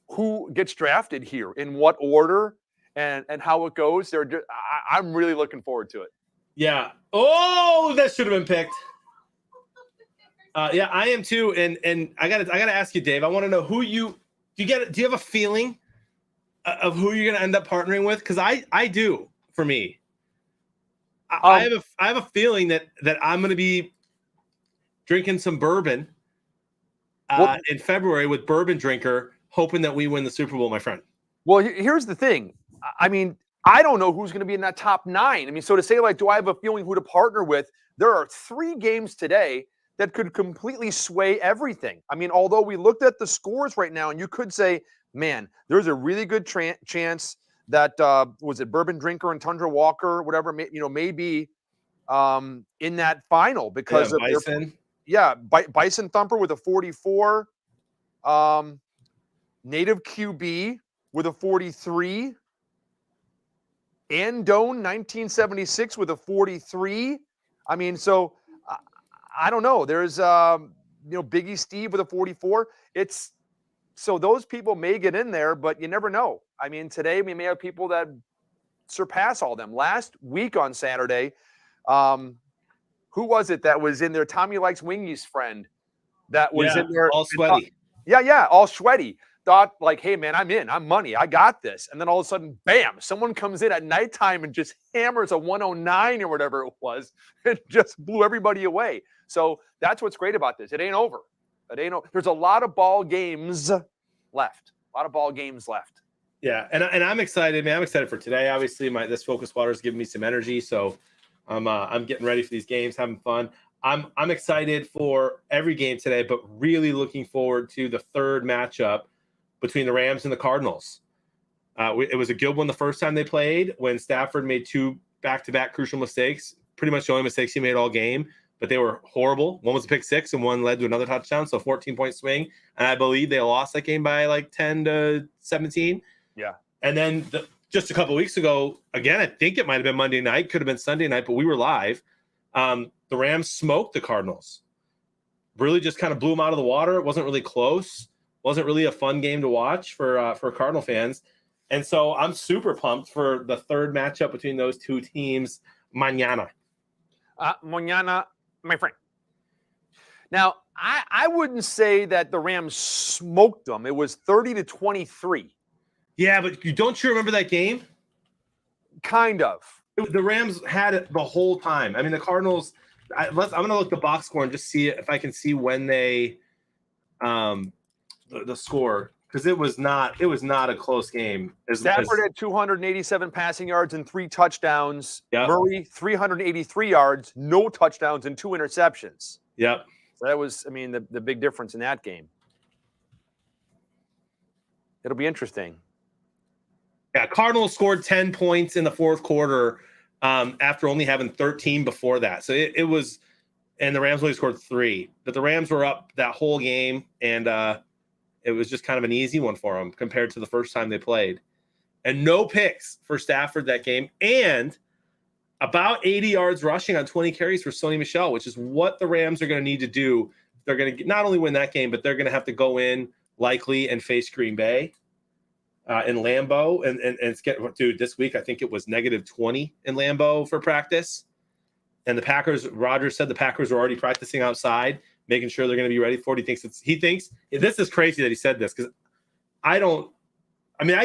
who gets drafted here, in what order, and how it goes. I'm really looking forward to it. Yeah. Oh, that should have been picked. Yeah, I am too. And I gotta ask you, Dave. I want to know who do you have a feeling of who you're gonna end up partnering with? Because I do. For me, I have a feeling that I'm gonna be drinking some bourbon in February with Bourbon Drinker, hoping that we win the Super Bowl, my friend. Well, here's the thing. I mean, I don't know who's going to be in that top 9. I mean, so to say, like, do I have a feeling who to partner with? There are 3 games today that could completely sway everything. I mean, although we looked at the scores right now, and you could say, man, there's a really good chance that was it Bourbon Drinker and Tundra Walker, whatever, may be in that final because of Bison. Bison Thumper with a 44, Native QB with a 43, Andone 1976 with a 43. I mean, so I don't know. There's Biggie Steve with a 44. So those people may get in there, but you never know. I mean, today we may have people that surpass all them. Last week on Saturday, who was it that was in there? Tommy Likes Wingy's friend that was in there. All sweaty. All sweaty. Thought like, hey, man, I'm money. I got this. And then all of a sudden, bam, someone comes in at nighttime and just hammers a 109 or whatever it was. It just blew everybody away. So that's what's great about this. It ain't over. There's a lot of ball games left. Yeah, and I'm excited, man. I'm excited for today. Obviously, this focus water is giving me some energy, so I'm getting ready for these games, having fun. I'm excited for every game today, but really looking forward to the third matchup between the Rams and the Cardinals. It was a good one the first time they played when Stafford made 2 back-to-back crucial mistakes, pretty much the only mistakes he made all game, but they were horrible. One was a pick 6 and one led to another touchdown, so 14-point swing. And I believe they lost that game by like 10-17. Yeah. And then just a couple of weeks ago, again, I think it might have been Monday night, could have been Sunday night, but we were live. The Rams smoked the Cardinals. Really just kind of blew them out of the water. It wasn't really close. Wasn't really a fun game to watch for Cardinal fans. And so I'm super pumped for the third matchup between those two teams mañana. Mañana, my friend. Now, I wouldn't say that the Rams smoked them. It was 30-23. Yeah, but don't you remember that game? Kind of. The Rams had it the whole time. I mean, the Cardinals. I'm going to look the box score and just see if I can see when they the score, because it was not a close game. Stafford had 287 passing yards and 3 touchdowns. Yep. Murray 383 yards, no touchdowns and 2 interceptions. Yep. So that was, I mean, the big difference in that game. It'll be interesting. Yeah, Cardinals scored 10 points in the fourth quarter after only having 13 before that. So it was, and the Rams only scored 3. But the Rams were up that whole game, and it was just kind of an easy one for them compared to the first time they played. And no picks for Stafford that game, and about 80 yards rushing on 20 carries for Sony Michel, which is what the Rams are going to need to do. They're going to not only win that game, but they're going to have to go in likely and face Green Bay in Lambeau. And it's dude, this week I think it was -20 in Lambeau for practice. And the Packers, Rodgers said the Packers were already practicing outside, making sure they're going to be ready for it. He thinks this is crazy that he said this, because I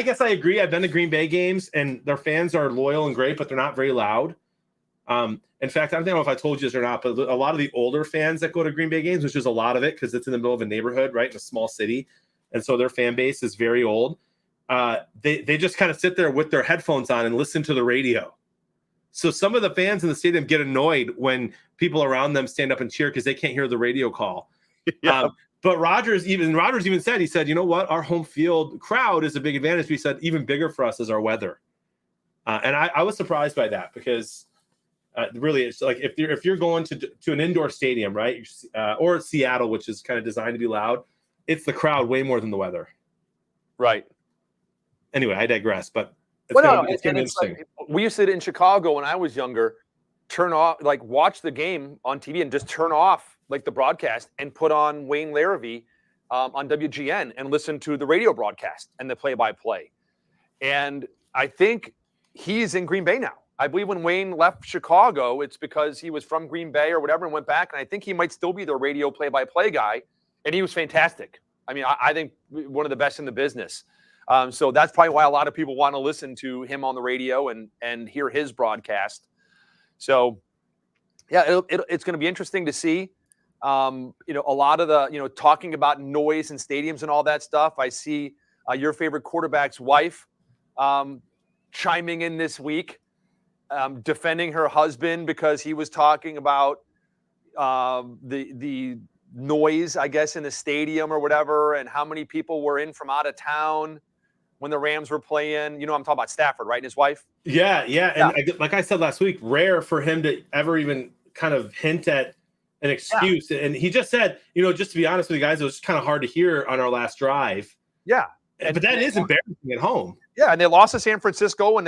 guess I agree. I've been to Green Bay games and their fans are loyal and great, but they're not very loud. In fact, I don't know if I told you this or not, but a lot of the older fans that go to Green Bay games, which is a lot of it because it's in the middle of a neighborhood, right, in a small city. And so their fan base is very old. They just kind of sit there with their headphones on and listen to the radio. So some of the fans in the stadium get annoyed when people around them stand up and cheer because they can't hear the radio call. Yeah. But Rodgers even said, he said, you know what, our home field crowd is a big advantage. He said, even bigger for us is our weather. And I was surprised by that because really it's like if you're going to an indoor stadium, right, or Seattle, which is kind of designed to be loud, it's the crowd way more than the weather. Right. Anyway, I digress, but it's interesting. Like, we used to sit in Chicago when I was younger, watch the game on TV and just turn off like the broadcast, and put on Wayne Larrivee on WGN and listen to the radio broadcast and the play-by-play. And I think he's in Green Bay now. I believe when Wayne left Chicago, it's because he was from Green Bay or whatever and went back. And I think he might still be the radio play-by-play guy. And he was fantastic. I mean, I think one of the best in the business. So that's probably why a lot of people want to listen to him on the radio and hear his broadcast. So, yeah, it's going to be interesting to see. A lot of the, talking about noise in stadiums and all that stuff. I see your favorite quarterback's wife chiming in this week, defending her husband because he was talking about the noise, I guess, in the stadium or whatever, and how many people were in from out of town when the Rams were playing. I'm talking about Stafford, right? And his wife? Yeah. And like I said last week, rare for him to ever even kind of hint at an excuse. Yeah. And he just said, just to be honest with you guys, it was kind of hard to hear on our last drive. Yeah. But that is embarrassing at home. Yeah, and they lost to San Francisco, and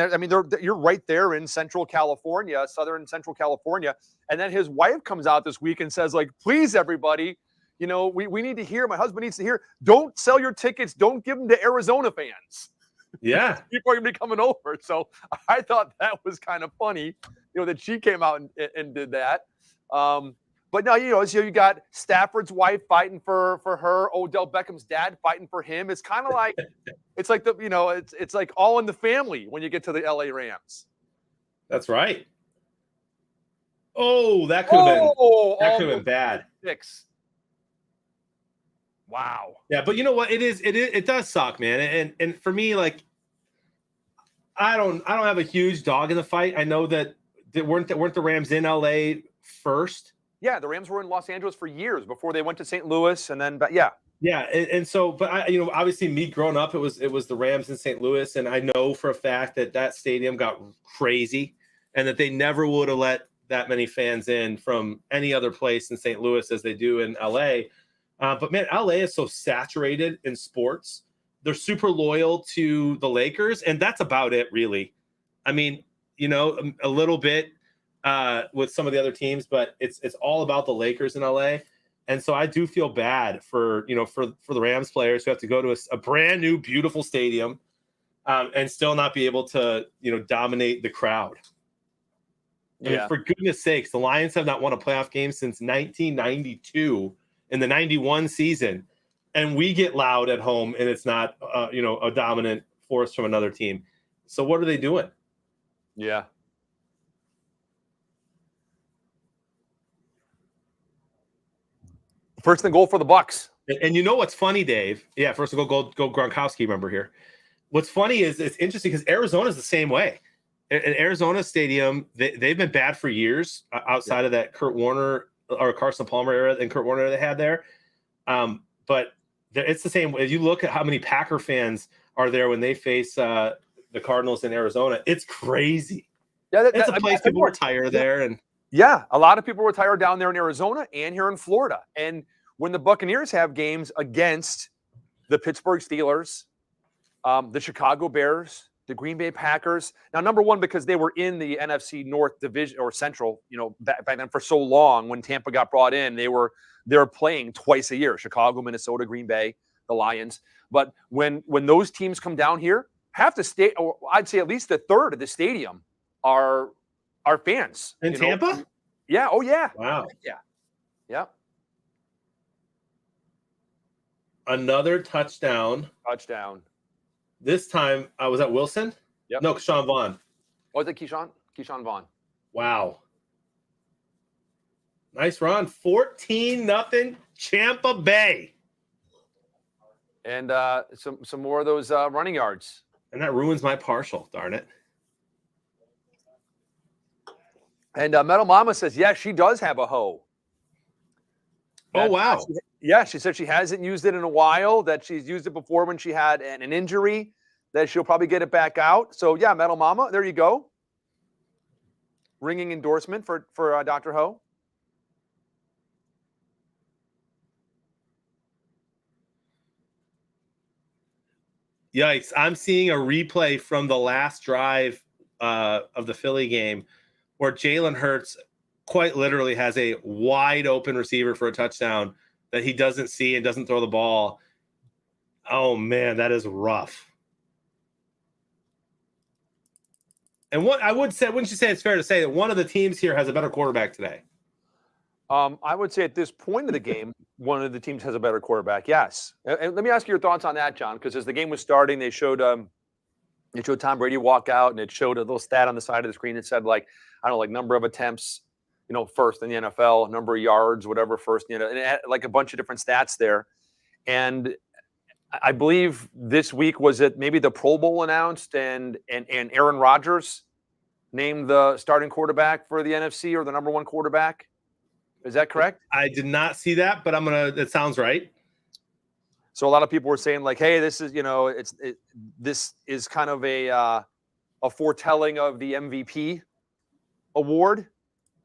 you're right there in Central California, Southern Central California, and then his wife comes out this week and says, like, please, everybody, we need to hear, my husband needs to hear, don't sell your tickets, don't give them to Arizona fans. Yeah. People are going to be coming over. So I thought that was kind of funny, that she came out and did that. But no, so you got Stafford's wife fighting for her, Odell Beckham's dad fighting for him. It's kind of like it's like it's like all in the family when you get to the LA Rams. That's right. Oh, that could have been bad. 6. Wow. Yeah, but you know what? It does suck, man. And for me, like, I don't have a huge dog in the fight. I know that weren't the Rams in LA first. Yeah, the Rams were in Los Angeles for years before they went to St. Louis, and then, but yeah. Yeah, and so, but obviously, me growing up, it was the Rams in St. Louis, and I know for a fact that stadium got crazy, and that they never would have let that many fans in from any other place in St. Louis as they do in LA. But man, LA is so saturated in sports. They're super loyal to the Lakers, and that's about it, really. I mean, a little bit with some of the other teams, but it's all about the Lakers in LA. And so I do feel bad for the Rams players who have to go to a brand new, beautiful stadium and still not be able to, dominate the crowd. I mean, for goodness sakes, the Lions have not won a playoff game since 1992 in the 91 season. And we get loud at home and it's not, a dominant force from another team. So what are they doing? Yeah. First and goal for the Bucs. And you know what's funny, Dave? Yeah, first of all, go Gronkowski, remember here. What's funny is it's interesting because Arizona's the same way. In Arizona Stadium, they've been bad for years outside of that Kurt Warner or Carson Palmer era and Kurt Warner they had there. But it's the same. If you look at how many Packer fans are there when they face the Cardinals in Arizona, it's crazy. Yeah, it's a place people retire there. And yeah, a lot of people retire down there in Arizona and here in Florida. And when the Buccaneers have games against the Pittsburgh Steelers, the Chicago Bears, the Green Bay Packers. Now, number one, because they were in the NFC North Division or Central, back then for so long when Tampa got brought in, they were playing twice a year, Chicago, Minnesota, Green Bay, the Lions. But when those teams come down here, half the state, or I'd say at least a third of the stadium are fans. In Tampa? Yeah. Oh, yeah. Wow. Yeah. Yeah. Another touchdown. This time, I was at Wilson. Yep. No, Keyshawn Vaughn. Was it Keyshawn? Keyshawn Vaughn. Wow. Nice run. 14-0 Tampa Bay. And some more of those running yards. And that ruins my partial, darn it. And Metal Mama says, yeah, she does have a hoe. Oh, wow. She said she hasn't used it in a while, that she's used it before when she had an injury, that she'll probably get it back out. So, yeah, Metal Mama, there you go. Ringing endorsement for Dr. Ho. Yikes. I'm seeing a replay from the last drive of the Philly game where Jalen Hurts quite literally has a wide open receiver for a touchdown that he doesn't see and doesn't throw the ball. Oh man, that is rough. And what I would say, wouldn't you say it's fair to say that one of the teams here has a better quarterback today? I would say at this point of the game, one of the teams has a better quarterback. Yes. And let me ask you your thoughts on that, John, because as the game was starting, they showed Tom Brady walk out, and it showed a little stat on the side of the screen that said, like, I don't know, like number of attempts, first in the NFL, number of yards, whatever, first, and it had like a bunch of different stats there. And I believe this week was it maybe the Pro Bowl announced and Aaron Rodgers named the starting quarterback for the NFC or the number one quarterback. Is that correct? I did not see that, but it sounds right. So a lot of people were saying like, hey, this is, this is kind of a foretelling of the MVP award,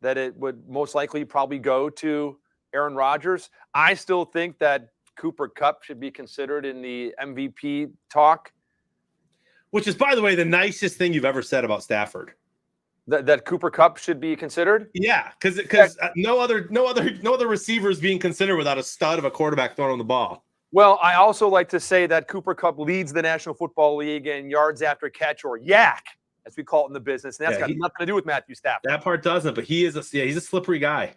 that it would most likely probably go to Aaron Rodgers. I still think that Cooper Kupp should be considered in the MVP talk. Which is, by the way, the nicest thing you've ever said about Stafford. That Cooper Kupp should be considered? Yeah, because no other receivers being considered without a stud of a quarterback throwing on the ball. Well, I also like to say that Cooper Kupp leads the National Football League in yards after catch, or YAC, as we call it in the business. And that's got nothing to do with Matthew Stafford. That part doesn't, but he's a slippery guy.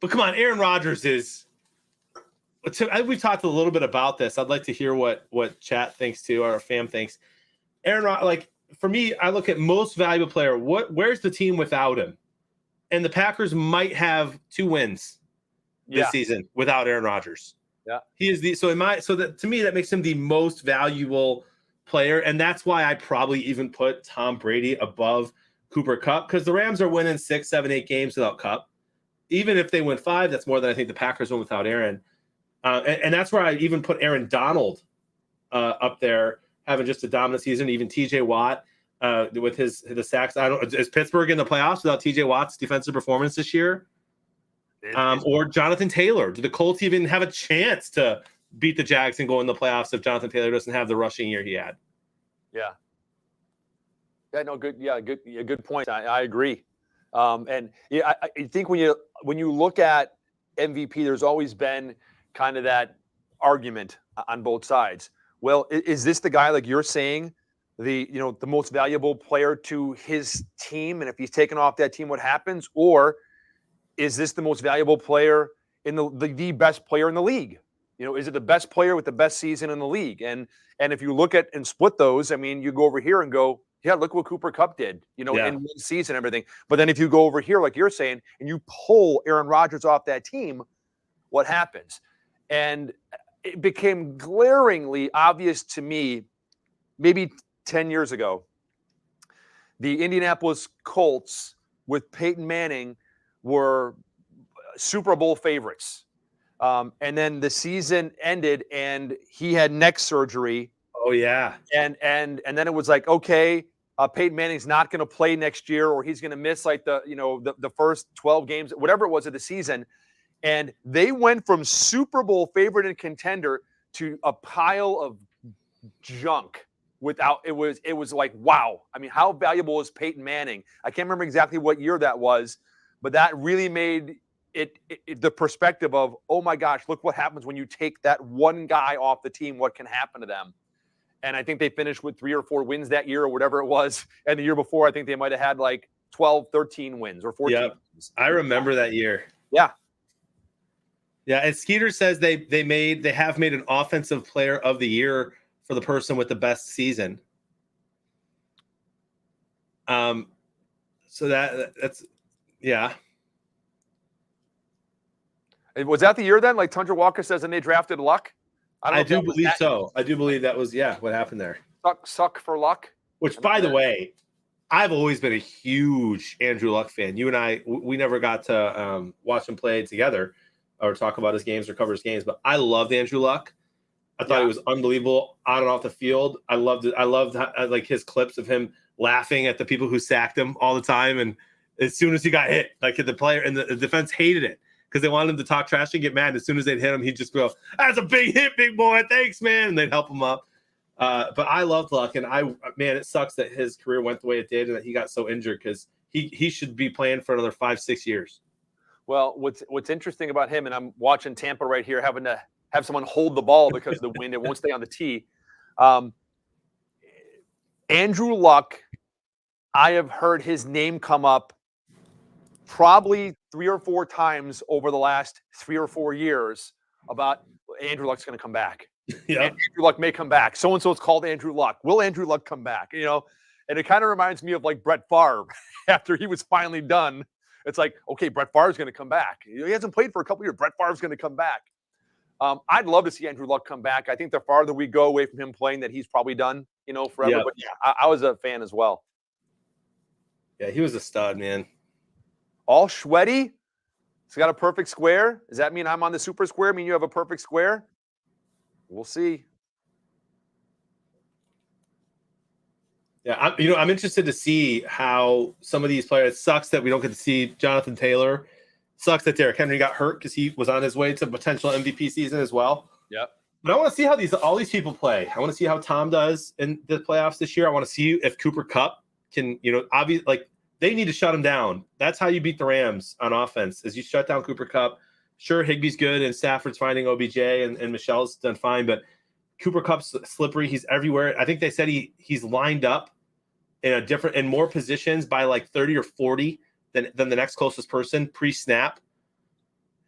But come on, Aaron Rodgers is. We've talked a little bit about this. I'd like to hear what chat thinks too, or fam thinks. Aaron Rodgers, like for me, I look at most valuable player. Where's the team without him? And the Packers might have 2 wins this season without Aaron Rodgers. Yeah, he is to me that makes him the most valuable player, and that's why I probably even put Tom Brady above Cooper Kupp, because the Rams are winning 6, 7, 8 games without Kupp. Even if they win 5, that's more than I think the Packers win without Aaron. And that's where I even put Aaron Donald up there, having just a dominant season. Even TJ Watt with the sacks. Is Pittsburgh in the playoffs without TJ Watt's defensive performance this year? Or Jonathan Taylor? Do the Colts even have a chance to beat the Jags and go in the playoffs if Jonathan Taylor doesn't have the rushing year he had? Yeah. Yeah. No. Good. Yeah. Good. Yeah, good point. I agree. And yeah, I think when you look at MVP, there's always been kind of that argument on both sides. Well, is this the guy, like you're saying, the most valuable player to his team, and if he's taken off that team, what happens? Or is this the most valuable player in the best player in the league? Is it the best player with the best season in the league? And if you look at and split those, I mean, you go over here and go, yeah, look what Cooper Kupp did, in one season and everything. But then if you go over here, like you're saying, and you pull Aaron Rodgers off that team, what happens? And it became glaringly obvious to me maybe 10 years ago. The Indianapolis Colts with Peyton Manning were Super Bowl favorites. And then the season ended and he had neck surgery. Oh, yeah. And then it was like, okay, Peyton Manning's not going to play next year, or he's going to miss like the first 12 games, whatever it was of the season. And they went from Super Bowl favorite and contender to a pile of junk. It was like, wow. I mean, how valuable is Peyton Manning? I can't remember exactly what year that was, but that really made it the perspective of, oh my gosh, look what happens when you take that one guy off the team, what can happen to them. And I think they finished with 3 or 4 wins that year or whatever it was. And the year before, I think they might have had like 12, 13 wins or 14 wins. I remember that year. Yeah. Yeah, and Skeeter says they have made an offensive player of the year for the person with the best season. So that's yeah. Was that the year then? Like Tundra Walker says, and they drafted Luck? I do believe so. I do believe that was what happened there. Suck for Luck. Which, by the way, I've always been a huge Andrew Luck fan. You and I, we never got to watch him play together or talk about his games or cover his games, but I loved Andrew Luck. I thought he was unbelievable on and off the field. I loved it. I loved like his clips of him laughing at the people who sacked him all the time. And as soon as he got hit, like the player and the defense hated it because they wanted him to talk trash and get mad. As soon as they'd hit him, he'd just go, "That's a big hit, big boy. Thanks, man." And they'd help him up. But I loved Luck, and man, it sucks that his career went the way it did and that he got so injured because he should be playing for another 5-6 years. Well, what's interesting about him, and I'm watching Tampa right here, having to have someone hold the ball because of the wind, it won't stay on the tee. Andrew Luck, I have heard his name come up probably 3 or 4 times over the last 3 or 4 years about Andrew Luck's going to come back. Yeah. Andrew Luck may come back. So-and-so is called Andrew Luck. Will Andrew Luck come back? And it kind of reminds me of like Brett Favre after he was finally done. It's like, okay, Brett Favre's going to come back. He hasn't played for a couple years. Brett Favre's going to come back. I'd love to see Andrew Luck come back. I think the farther we go away from him playing, that he's probably done, forever. Yeah. But yeah, I was a fan as well. Yeah, he was a stud, man. All Schweddy. He's got a perfect square. Does that mean I'm on the super square? Mean you have a perfect square? We'll see. Yeah, I'm interested to see how some of these players. It sucks that we don't get to see Jonathan Taylor. Sucks that Derrick Henry got hurt because he was on his way to potential MVP season as well. Yep. But I want to see how all these people play. I want to see how Tom does in the playoffs this year. I want to see if Cooper Kupp can, obviously, like they need to shut him down. That's how you beat the Rams on offense, is you shut down Cooper Kupp. Sure, Higbee's good and Stafford's finding OBJ and Michelle's done fine, but Cooper Kupp's slippery. He's everywhere. I think they said he's lined up in more positions by like 30 or 40 than the next closest person pre-snap.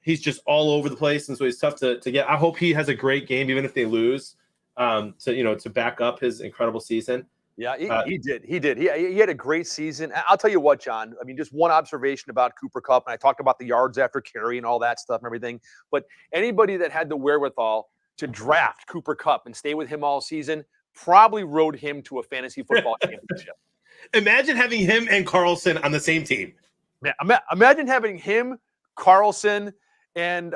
He's just all over the place, and so he's tough to get. I hope he has a great game, even if they lose, to back up his incredible season. Yeah, he did. He did. He had a great season. I'll tell you what, John. I mean, just one observation about Cooper Kupp, and I talked about the yards after carry and all that stuff and everything. But anybody that had the wherewithal to draft Cooper Kupp and stay with him all season probably rode him to a fantasy football championship. Imagine having him and Carlson on the same team. Man, imagine having him, Carlson, and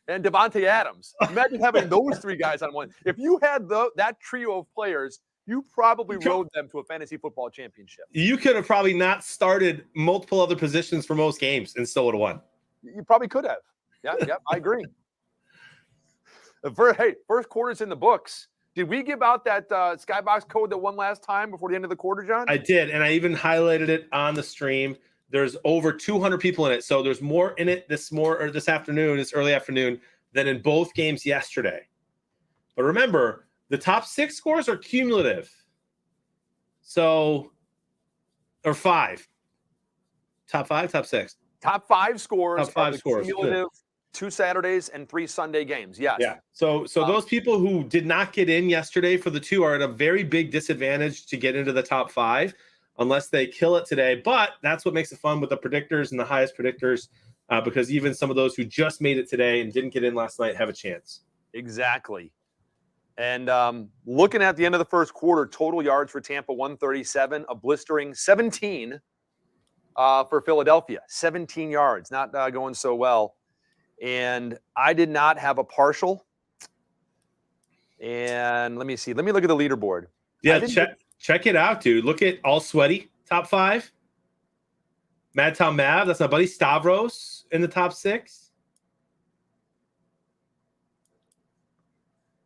Devontae Adams. Imagine having those 3 guys on one. If you had that trio of players, you probably rode them to a fantasy football championship. You could have probably not started multiple other positions for most games and still would have won. You probably could have. Yeah, I agree. First quarter's in the books. Did we give out that Skybox code that one last time before the end of the quarter, John? I did, and I even highlighted it on the stream. There's over 200 people in it, so there's more in it this early afternoon, than in both games yesterday. But remember, the top 6 scores are cumulative. So, or 5. Top 5, top 6. Top 5 scores. Top 5 scores. Cumulative 2 Saturdays and 3 Sunday games. Yes. Yeah. So those people who did not get in yesterday for the 2 are at a very big disadvantage to get into the top 5 unless they kill it today. But that's what makes it fun with the predictors and the highest predictors, because even some of those who just made it today and didn't get in last night have a chance. Exactly. And looking at the end of the first quarter, total yards for Tampa, 137, a blistering 17 for Philadelphia. 17 yards, not going so well. And I did not have a partial. And let me see. Let me look at the leaderboard. Yeah, check it out, dude. Look at All Sweaty, top 5. Madtown Mav, that's my buddy Stavros in the top 6.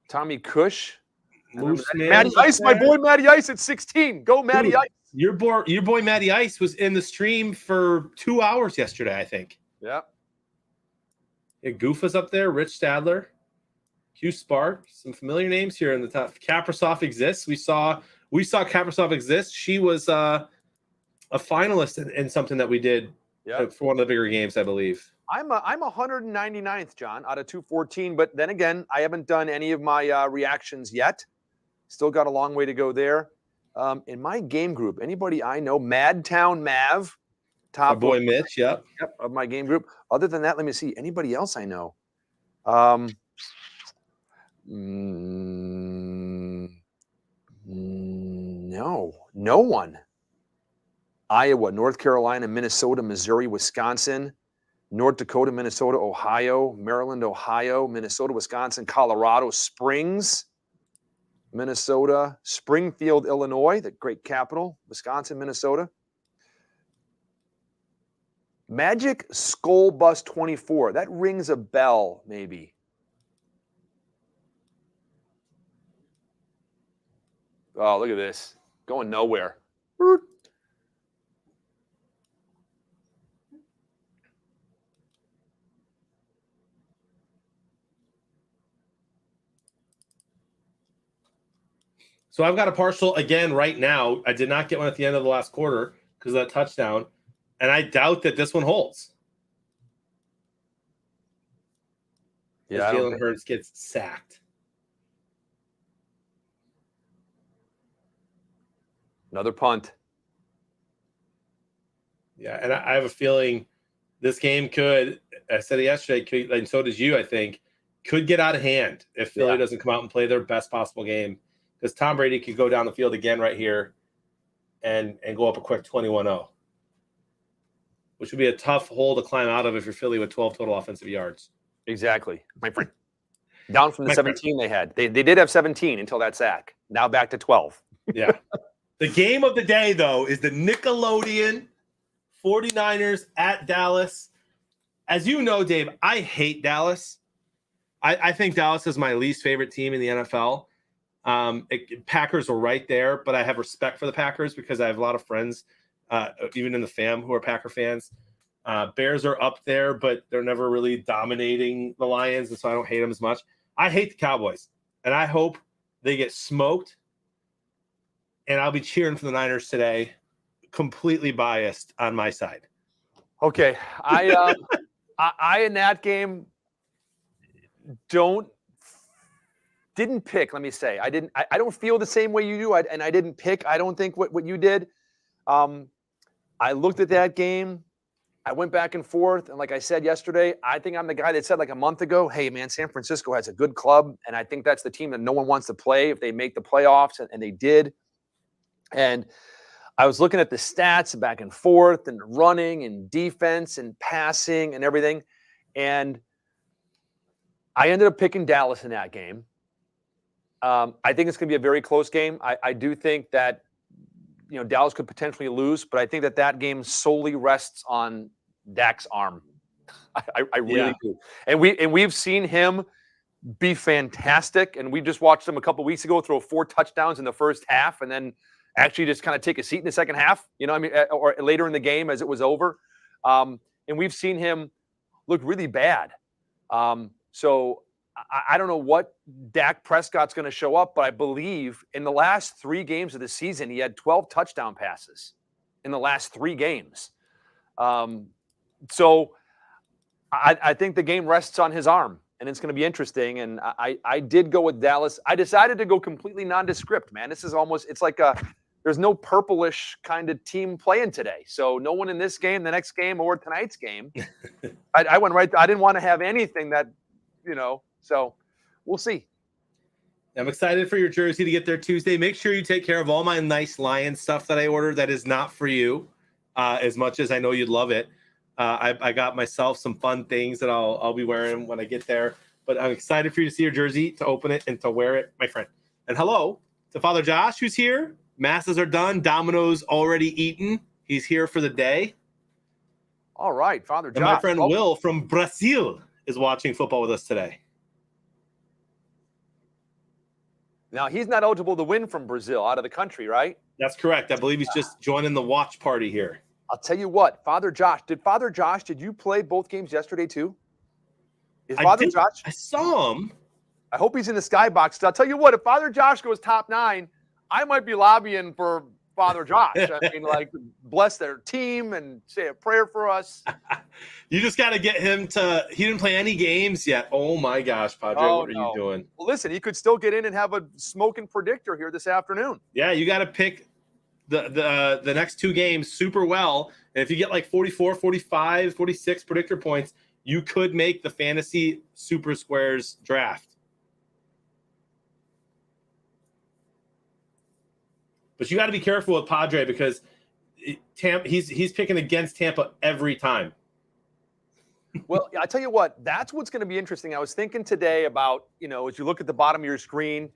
Tommy Cush. Mooseman, Matty Ice, my boy Matty Ice at 16. Go Matty Ice. Your boy Matty Ice was in the stream for 2 hours yesterday, I think. Yeah. Goofa's up there, Rich Stadler, Q Spark, some familiar names here in the top. Kaprasov exists. We saw Kaprasov exist. She was a finalist in something that we did for one of the bigger games, I believe. I'm 199th, John, out of 214. But then again, I haven't done any of my reactions yet. Still got a long way to go there. In my game group, anybody I know, Madtown Mav, top our boy Mitch, yep, of my game group. Other than that, let me see. Anybody else I know? No one. Iowa, North Carolina, Minnesota, Missouri, Wisconsin, North Dakota, Minnesota, Ohio, Maryland, Ohio, Minnesota, Wisconsin, Colorado Springs, Minnesota, Springfield, Illinois, the great capital, Wisconsin, Minnesota. Magic Skull Bus 24. That rings a bell, maybe. Oh, look at this. Going nowhere. So I've got a partial again right now. I did not get one at the end of the last quarter because of that touchdown, and I doubt that this one holds. Yeah, As Jalen Hurts gets sacked. Another punt. Yeah, and I have a feeling this game could, I said it yesterday, could, and so does you, I think, could get out of hand if Philly doesn't come out and play their best possible game. Because Tom Brady could go down the field again right here and go up a quick 21-0, which would be a tough hole to climb out of if you're Philly with 12 total offensive yards. Exactly, my friend. Down from the 17 they had. They did have 17 until that sack. Now back to 12. Yeah. The game of the day, though, is the Nickelodeon 49ers at Dallas. As you know, Dave, I hate Dallas. I think Dallas is my least favorite team in the NFL. Packers are right there, but I have respect for the Packers because I have a lot of friends, even in the fam, who are Packer fans. Bears are up there, but they're never really dominating the Lions, and so I don't hate them as much. I hate the Cowboys, and I hope they get smoked. And I'll be cheering for the Niners today, completely biased on my side. Okay, I in that game didn't pick. Let me say I didn't. I don't feel the same way you do, and I didn't pick. I don't think what you did. I looked at that game. I went back and forth, and like I said yesterday, I think I'm the guy that said like a month ago, hey, man, San Francisco has a good club, and I think that's the team that no one wants to play if they make the playoffs, and they did. And I was looking at the stats back and forth and running and defense and passing and everything, and I ended up picking Dallas in that game. I think it's going to be a very close game. I do think that Dallas could potentially lose, but I think that game solely rests on Dak's arm. I really do. And we've seen him be fantastic, and we just watched him a couple weeks ago throw 4 touchdowns in the first half, and then actually just kind of take a seat in the second half. Or later in the game as it was over. And we've seen him look really bad. So I don't know what Dak Prescott's going to show up, but I believe in the last 3 games of the season, he had 12 touchdown passes in the last 3 games. So I think the game rests on his arm, and it's going to be interesting. And I did go with Dallas. I decided to go completely nondescript, man. This is almost, it's like there's no purplish kind of team playing today. So no one in this game, the next game, or tonight's game. I went right. I didn't want to have anything that, so we'll see. I'm excited for your jersey to get there Tuesday. Make sure you take care of all my nice Lions stuff that I ordered that is not for you, as much as I know you'd love it. I got myself some fun things that I'll be wearing when I get there. But I'm excited for you to see your jersey, to open it, and to wear it, my friend. And hello to Father Josh, who's here. Masses are done. Domino's already eaten. He's here for the day. All right, Father Josh. And my friend Will from Brazil is watching football with us today. Now, he's not eligible to win from Brazil, out of the country, right? That's correct. I believe he's just joining the watch party here. I'll tell you what, Father Josh, did you play both games yesterday too? Josh? I saw him. I hope he's in the skybox. I'll tell you what, if Father Josh goes top 9, I might be lobbying for Father Josh. I mean, bless their team and say a prayer for us. You just got to get him to – he didn't play any games yet. Oh, my gosh, Padre, what are you doing? Well, listen, he could still get in and have a smoking predictor here this afternoon. Yeah, you got to pick the next 2 games super well. And if you get like 44, 45, 46 predictor points, you could make the Fantasy Super Squares draft. But you got to be careful with Padre because he's picking against Tampa every time. Well, I tell you what, that's what's going to be interesting. I was thinking today about, as you look at the bottom of your screen,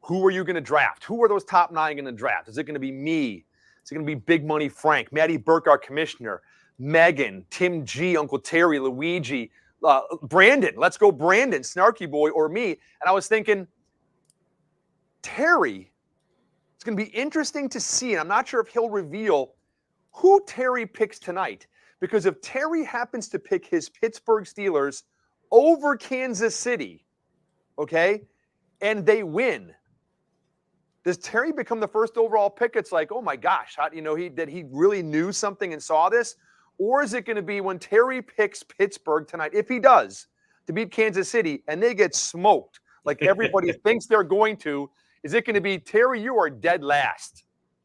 who are you going to draft? Who are those top 9 going to draft? Is it going to be me? Is it going to be Big Money Frank, Matty Burke, our commissioner, Megan, Tim G, Uncle Terry, Luigi, Brandon? Let's go, Brandon, Snarky Boy, or me. And I was thinking, Terry It's going to be interesting to see, and I'm not sure if he'll reveal who Terry picks tonight. Because if Terry happens to pick his Pittsburgh Steelers over Kansas City, okay, and they win, does Terry become the first overall pick? It's like, oh my gosh, how, that he really knew something and saw this? Or is it going to be when Terry picks Pittsburgh tonight, if he does, to beat Kansas City and they get smoked like everybody thinks they're going to? Is it going to be, Terry, you are dead last?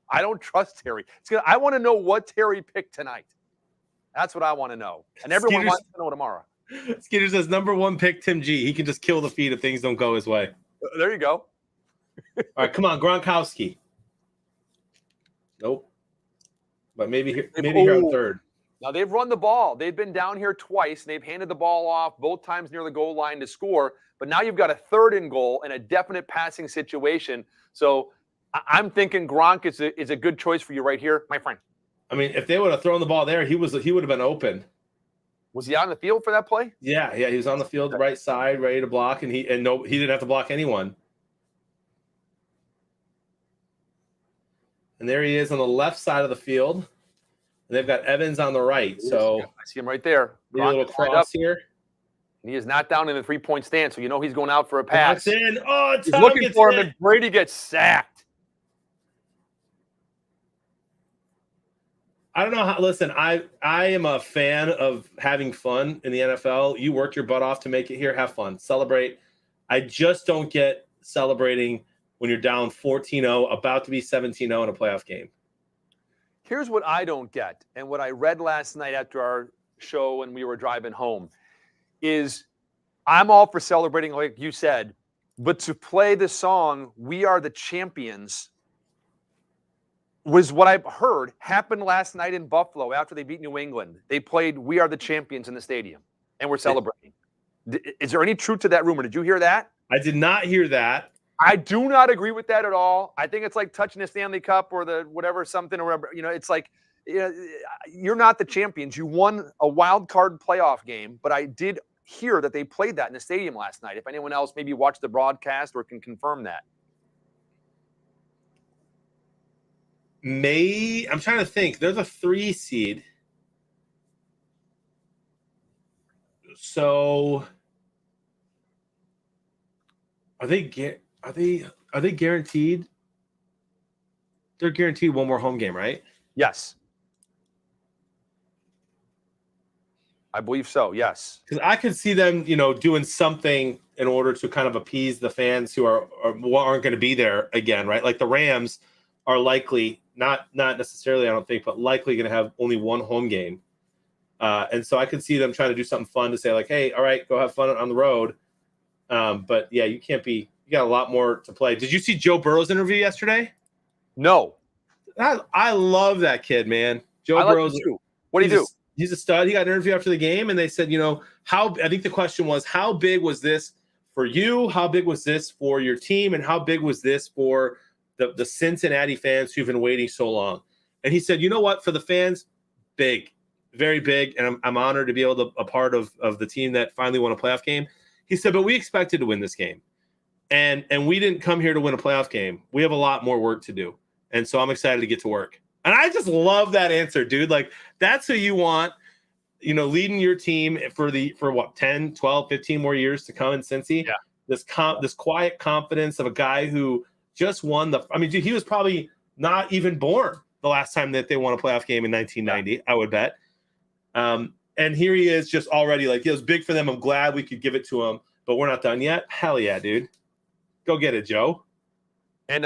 I don't trust Terry. I want to know what Terry picked tonight. That's what I want to know. And everyone wants to know tomorrow. Skeeter says, number 1 pick, Tim G. He can just kill the feed if things don't go his way. There you go. All right, come on, Gronkowski. Nope. But maybe here on third. Now, they've run the ball. They've been down here twice, and they've handed the ball off both times near the goal line to score. But now you've got a 3rd and goal and a definite passing situation. So I'm thinking Gronk is a good choice for you right here, my friend. I mean, if they would have thrown the ball there, he would have been open. Was he on the field for that play? Yeah, he was on the field, right side, ready to block, and he didn't have to block anyone. And there he is on the left side of the field. And they've got Evans on the right. So I see him right there. A little cross here. He is not down in the 3-point stance, so he's going out for a pass. That's in. Oh, he's looking for him, and Brady gets sacked. I don't know how. Listen, I am a fan of having fun in the NFL. You work your butt off to make it here. Have fun. Celebrate. I just don't get celebrating when you're down 14-0, about to be 17-0 in a playoff game. Here's what I don't get, and what I read last night after our show when we were driving home, is I'm all for celebrating, like you said, but to play the song, "We Are the Champions," was what I heard happened last night in Buffalo after they beat New England. They played "We Are the Champions" in the stadium, and we're celebrating. Is there any truth to that rumor? Did you hear that? I did not hear that. I do not agree with that at all. I think it's like touching the Stanley Cup or the whatever, something or whatever. It's like, you're not the champions. You won a wild card playoff game, but I did hear that they played that in the stadium last night. If anyone else maybe watched the broadcast or can confirm that. I'm trying to think. They're the 3 seed. So are they guaranteed? They're guaranteed one more home game, right? Yes. I believe so, yes. Because I could see them, doing something in order to kind of appease the fans who aren't going to be there again, right? Like the Rams are likely, not necessarily, I don't think, but likely going to have only one home game. And so I could see them trying to do something fun to say like, hey, all right, go have fun on the road. But yeah, you got a lot more to play. Did you see Joe Burrow's interview yesterday? No. I love that kid, man. Joe Burrow's. What do you do? He's a stud. He got an interview after the game, and they said, I think the question was, how big was this for you? How big was this for your team? And how big was this for the Cincinnati fans who've been waiting so long? And he said, you know what? For the fans, big, very big. And I'm honored to be able to a part of the team that finally won a playoff game. He said, but we expected to win this game. And we didn't come here to win a playoff game. We have a lot more work to do. And so I'm excited to get to work. And I just love that answer, dude. Like, that's who you want, leading your team for 10, 12, 15 more years to come in Cincy. Yeah. This quiet confidence of a guy who just won dude, he was probably not even born the last time that they won a playoff game in 1990, yeah. I would bet. And here he is just already like, it was big for them. I'm glad we could give it to him, but we're not done yet. Hell yeah, dude. Go get it, Joe. And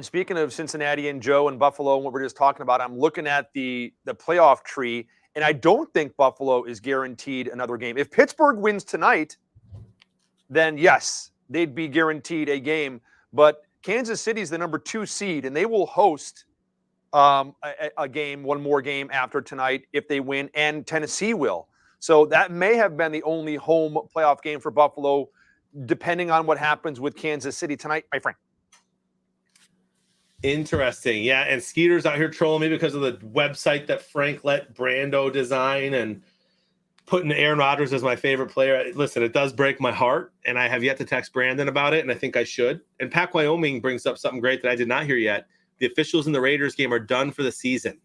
speaking of Cincinnati and Joe and Buffalo and what we're just talking about, I'm looking at the playoff tree, and I don't think Buffalo is guaranteed another game. If Pittsburgh wins tonight, then yes, they'd be guaranteed a game. But Kansas City is the number 2 seed, and they will host a game, one more game after tonight if they win, and Tennessee will. So that may have been the only home playoff game for Buffalo, depending on what happens with Kansas City tonight, my friend. Interesting. Yeah, and Skeeter's out here trolling me because of the website that Frank let Brando design. And putting Aaron Rodgers as my favorite player. Listen, it does break my heart, and I have yet to text Brandon about it, and I think I should. And Pac Wyoming brings up something great that I did not hear yet. The officials in the Raiders game are done for the season.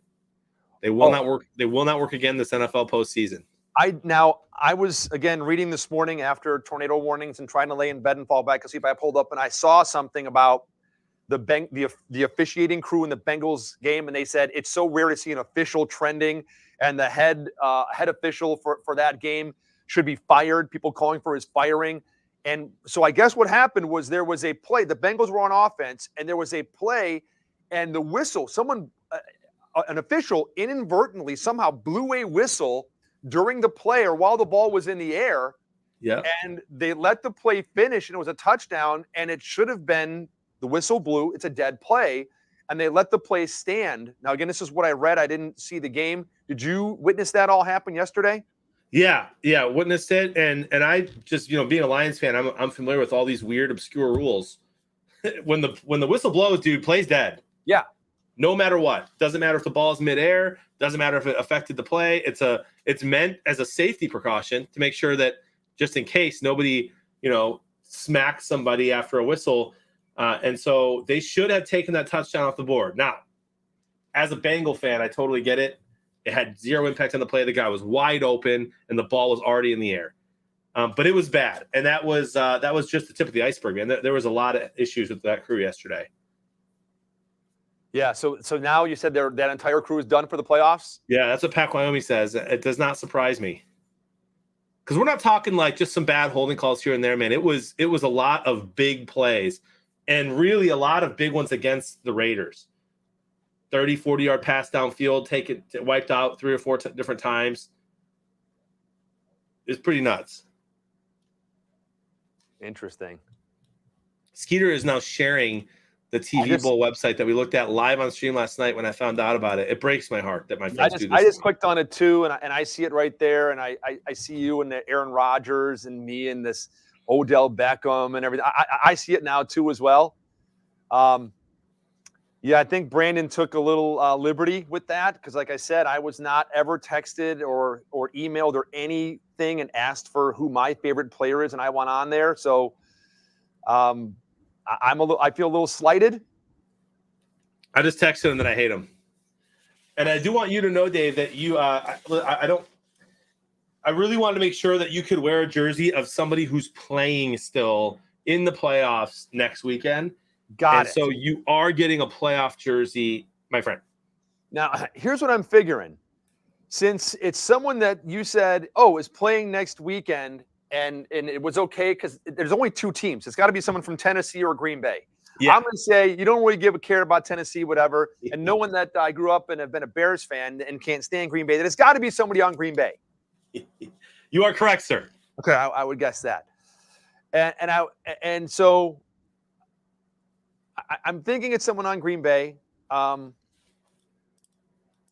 They will not work. They will not work again this NFL postseason. I was again reading this morning after tornado warnings and trying to lay in bed and fall back asleep. I pulled up and I saw something about the officiating crew in the Bengals game, and they said it's so rare to see an official trending, and the head official for that game should be fired. People calling for his firing. And so I guess what happened was there was a play. The Bengals were on offense, and there was a play, and the whistle, an official inadvertently somehow blew a whistle during the play or while the ball was in the air. Yeah. And they let the play finish, and it was a touchdown, and it should have been the whistle blew. It's a dead play, and they let the play stand. Now, again, this is what I read. I didn't see the game. Did you witness that all happen yesterday? Yeah, witnessed it, and I just, being a Lions fan, I'm familiar with all these weird, obscure rules. when the whistle blows, dude, play's dead. Yeah. No matter what. Doesn't matter if the ball is midair. Doesn't matter if it affected the play. It's meant as a safety precaution to make sure that just in case nobody, smacks somebody after a whistle. And so they should have taken that touchdown off the board. Now, as a Bengal fan, I totally get it. It had zero impact on the play. The guy was wide open, and the ball was already in the air. But it was bad, and that was just the tip of the iceberg, man. There was a lot of issues with that crew yesterday. Yeah, so now you said that entire crew is done for the playoffs? Yeah, that's what Pac Wyoming says. It does not surprise me. Because we're not talking like just some bad holding calls here and there, man. It was a lot of big plays, and really a lot of big ones against the Raiders. 30, 40-yard pass downfield, wiped out 3 or 4 different times. It's pretty nuts. Interesting. Skeeter is now sharing the TV Bowl website that we looked at live on stream last night when I found out about it. It breaks my heart that my friends do this. I just clicked on it too, and I see it right there, and I see you and the Aaron Rodgers and me and this Odell Beckham and everything. I see it now too as well. Yeah, I think Brandon took a little liberty with that because, like I said, I was not ever texted or emailed or anything and asked for who my favorite player is, and I went on there. So I feel a little slighted. I just texted him that I hate him, and I do want you to know, Dave, that you I really wanted to make sure that you could wear a jersey of somebody who's playing still in the playoffs next weekend. Got it. So you are getting a playoff jersey, my friend. Now, here's what I'm figuring. Since it's someone that you said, is playing next weekend, and it was okay because there's only 2 teams. It's got to be someone from Tennessee or Green Bay. Yeah. I'm going to say you don't really give a care about Tennessee, whatever. And knowing that I grew up and have been a Bears fan and can't stand Green Bay, that it's got to be somebody on Green Bay. You are correct, sir. Okay, I would guess that. And so I'm thinking it's someone on Green Bay. And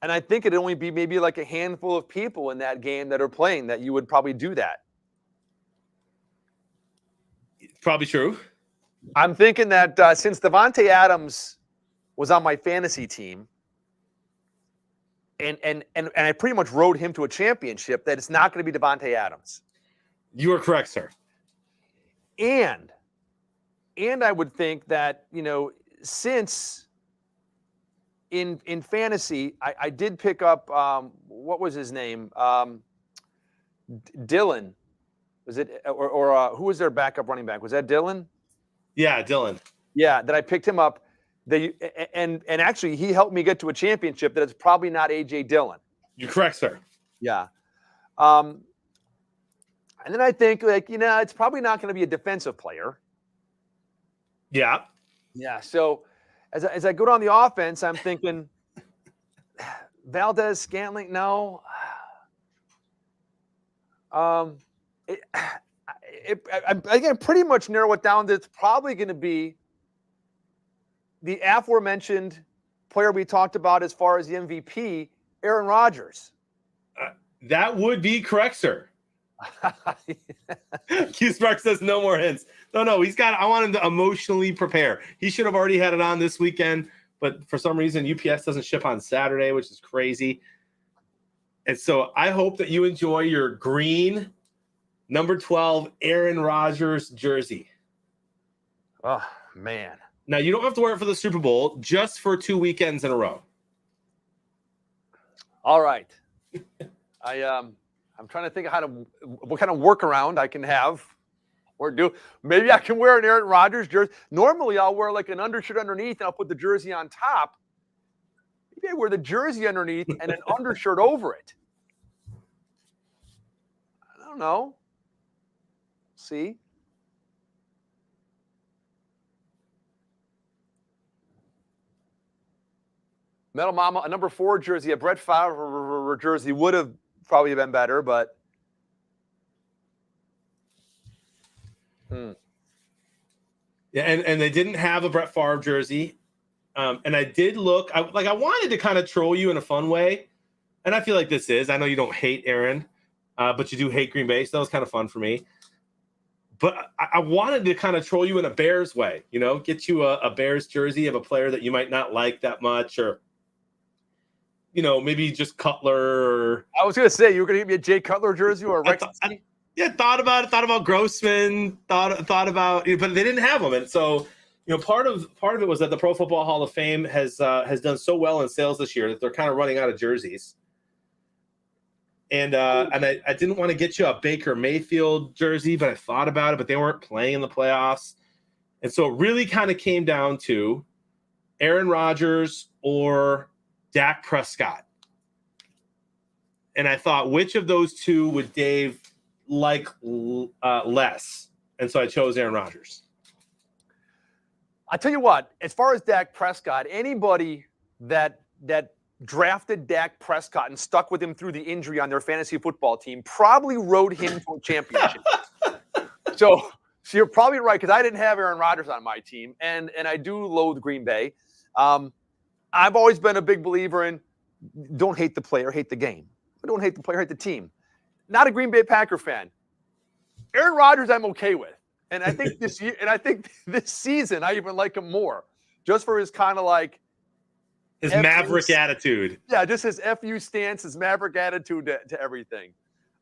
I think it'd only be maybe like a handful of people in that game that are playing that you would probably do that. Probably true. I'm thinking that since Davante Adams was on my fantasy team, and I pretty much rode him to a championship, that it's not going to be Davante Adams. You are correct, sir. And I would think that, since in fantasy, I did pick up, what was his name? Dylan. Was it, or who was their backup running back? Was that Dylan? Yeah, Dylan. Yeah, that I picked him up. And actually, he helped me get to a championship that it's probably not A.J. Dillon. You're correct, sir. Yeah. And then I think, it's probably not going to be a defensive player. Yeah. Yeah. So as I go down the offense, I'm thinking Valdez, Scantling, no. I can pretty much narrow it down that it's probably going to be the aforementioned player we talked about as far as the MVP, Aaron Rodgers. That would be correct, sir. Q Spark says no more hints. No, I want him to emotionally prepare. He should have already had it on this weekend, but for some reason UPS doesn't ship on Saturday, which is crazy. And so I hope that you enjoy your green number 12 Aaron Rodgers jersey. Oh, man. Now, you don't have to wear it for the Super Bowl, just for 2 weekends in a row. All right. I'm trying to think of what kind of workaround I can have or do. Maybe I can wear an Aaron Rodgers jersey. Normally, I'll wear like an undershirt underneath and I'll put the jersey on top. Maybe I wear the jersey underneath and an undershirt over it. I don't know. See? Metal Mama, a number 4 jersey, a Brett Favre jersey would have probably been better, but Yeah, and they didn't have a Brett Favre jersey. And I did look, I wanted to kind of troll you in a fun way. And I feel like this is. I know you don't hate Aaron, but you do hate Green Bay. So that was kind of fun for me. But I wanted to kind of troll you in a Bears way, get you a Bears jersey of a player that you might not like that much, or maybe just Cutler. Or I was going to say, you were going to give me a Jay Cutler jersey or a Rex. Thought about Grossman, thought about, but they didn't have them. And so, part of it was that the Pro Football Hall of Fame has done so well in sales this year that they're kind of running out of jerseys. And I didn't want to get you a Baker Mayfield jersey, but I thought about it, but they weren't playing in the playoffs. And so it really kind of came down to Aaron Rodgers or Dak Prescott. And I thought, which of those two would Dave like less? And so I chose Aaron Rodgers. I tell you what, as far as Dak Prescott, anybody that drafted Dak Prescott and stuck with him through the injury on their fantasy football team probably rode him to a championship. So you're probably right, because I didn't have Aaron Rodgers on my team, and I do loathe Green Bay. I've always been a big believer in don't hate the player, hate the game. Don't hate the player, hate the team. Not a Green Bay Packer fan. Aaron Rodgers, I'm okay with. And I think this year, and I think this season, I even like him more, just for his kind of like his maverick attitude. Yeah, just his FU stance, his maverick attitude to everything.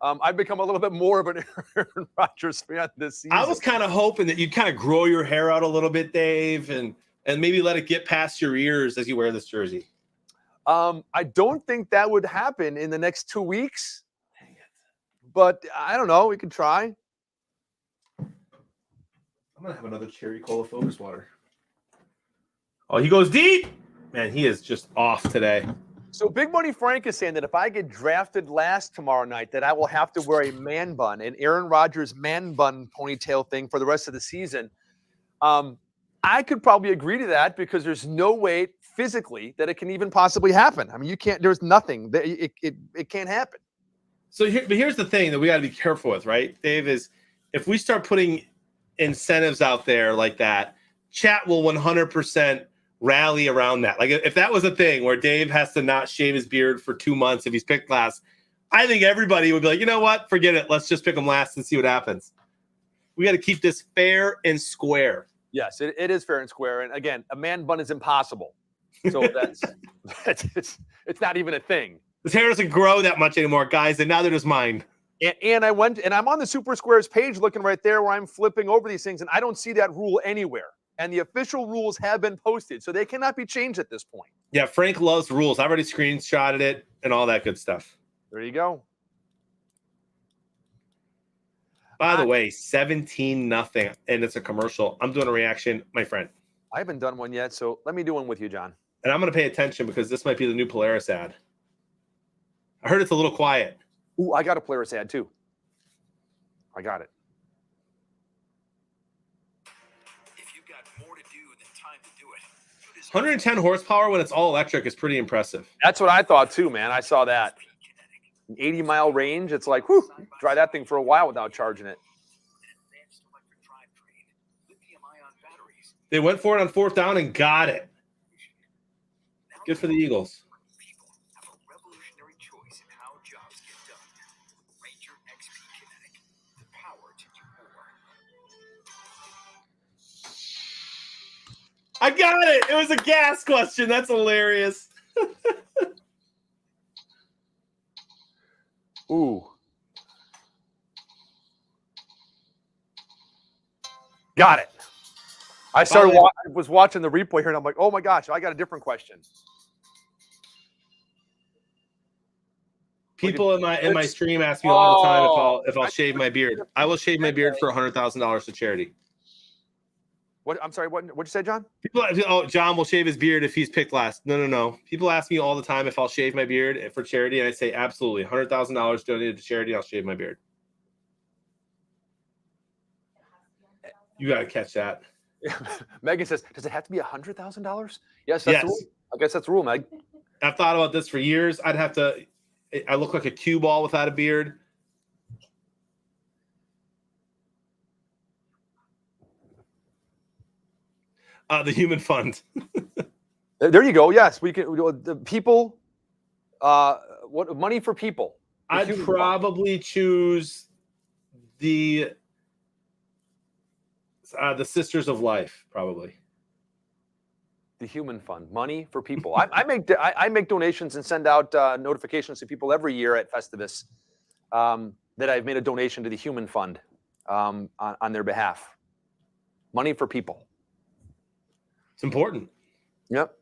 I've become a little bit more of an Aaron Rodgers fan this season. I was kind of hoping that you'd kind of grow your hair out a little bit, Dave, and maybe let it get past your ears as you wear this jersey. I don't think that would happen in the next 2 weeks. Dang it. But I don't know. We could try. I'm going to have another cherry cola focus water. Oh, he goes deep. Man, he is just off today. So Big Money Frank is saying that if I get drafted last tomorrow night, that I will have to wear a man bun, an Aaron Rodgers man bun ponytail thing for the rest of the season. I could probably agree to that, because there's no way physically that it can even possibly happen. I mean, you can't. There's nothing. It can't happen. So here's the thing that we got to be careful with, right, Dave? Is if we start putting incentives out there like that, chat will 100% rally around that. Like if that was a thing where Dave has to not shave his beard for 2 months if he's picked last, I think everybody would be like, you know what? Forget it. Let's just pick him last and see what happens. We got to keep this fair and square. Yes, it is fair and square. And again, a man bun is impossible. So it's not even a thing. His hair doesn't grow that much anymore, guys, and neither does mine. And I'm on the Super Squares page looking right there where I'm flipping over these things, and I don't see that rule anywhere. And the official rules have been posted, so they cannot be changed at this point. Yeah, Frank loves rules. I've already screenshotted it and all that good stuff. There you go. By the way, 17-0, and it's a commercial. I'm doing a reaction, my friend. I haven't done one yet, so let me do one with you, John. And I'm going to pay attention because this might be the new Polaris ad. I heard it's a little quiet. Ooh, I got a Polaris ad too. I got it. If you've got more to do than time to do it. 110 horsepower when it's all electric is pretty impressive. That's what I thought too, man. I saw that. An 80-mile range. It's like, whew, try that thing for a while without charging it. They went for it on 4th down and got it. Good for the Eagles. People have a revolutionary choice in how jobs get done. Ranger XP Kinetic, the power to do more. I got it. It was a gas question. That's hilarious. Ooh. Got it. I was watching the replay here, and I'm like, oh my gosh, I got a different question. People in my stream ask me all the time if I'll shave my beard. I will shave my beard for $100,000 to charity. What? I'm sorry. What'd you say, John? People, John will shave his beard if he's picked last. No. People ask me all the time if I'll shave my beard for charity, and I say absolutely. $100,000 donated to charity, I'll shave my beard. You got to catch that. Megan says, "Does it have to be $100,000?" Yes, that's the rule. I guess that's the rule, Meg. I've thought about this for years. I look like a cue ball without a beard. The Human Fund. There you go. Yes, we can. The people. What money for people? I'd probably choose the Sisters of Life, probably. The Human Fund, money for people. I make donations and send out notifications to people every year at Festivus that I've made a donation to the Human Fund on their behalf. Money for people. It's important. Yep.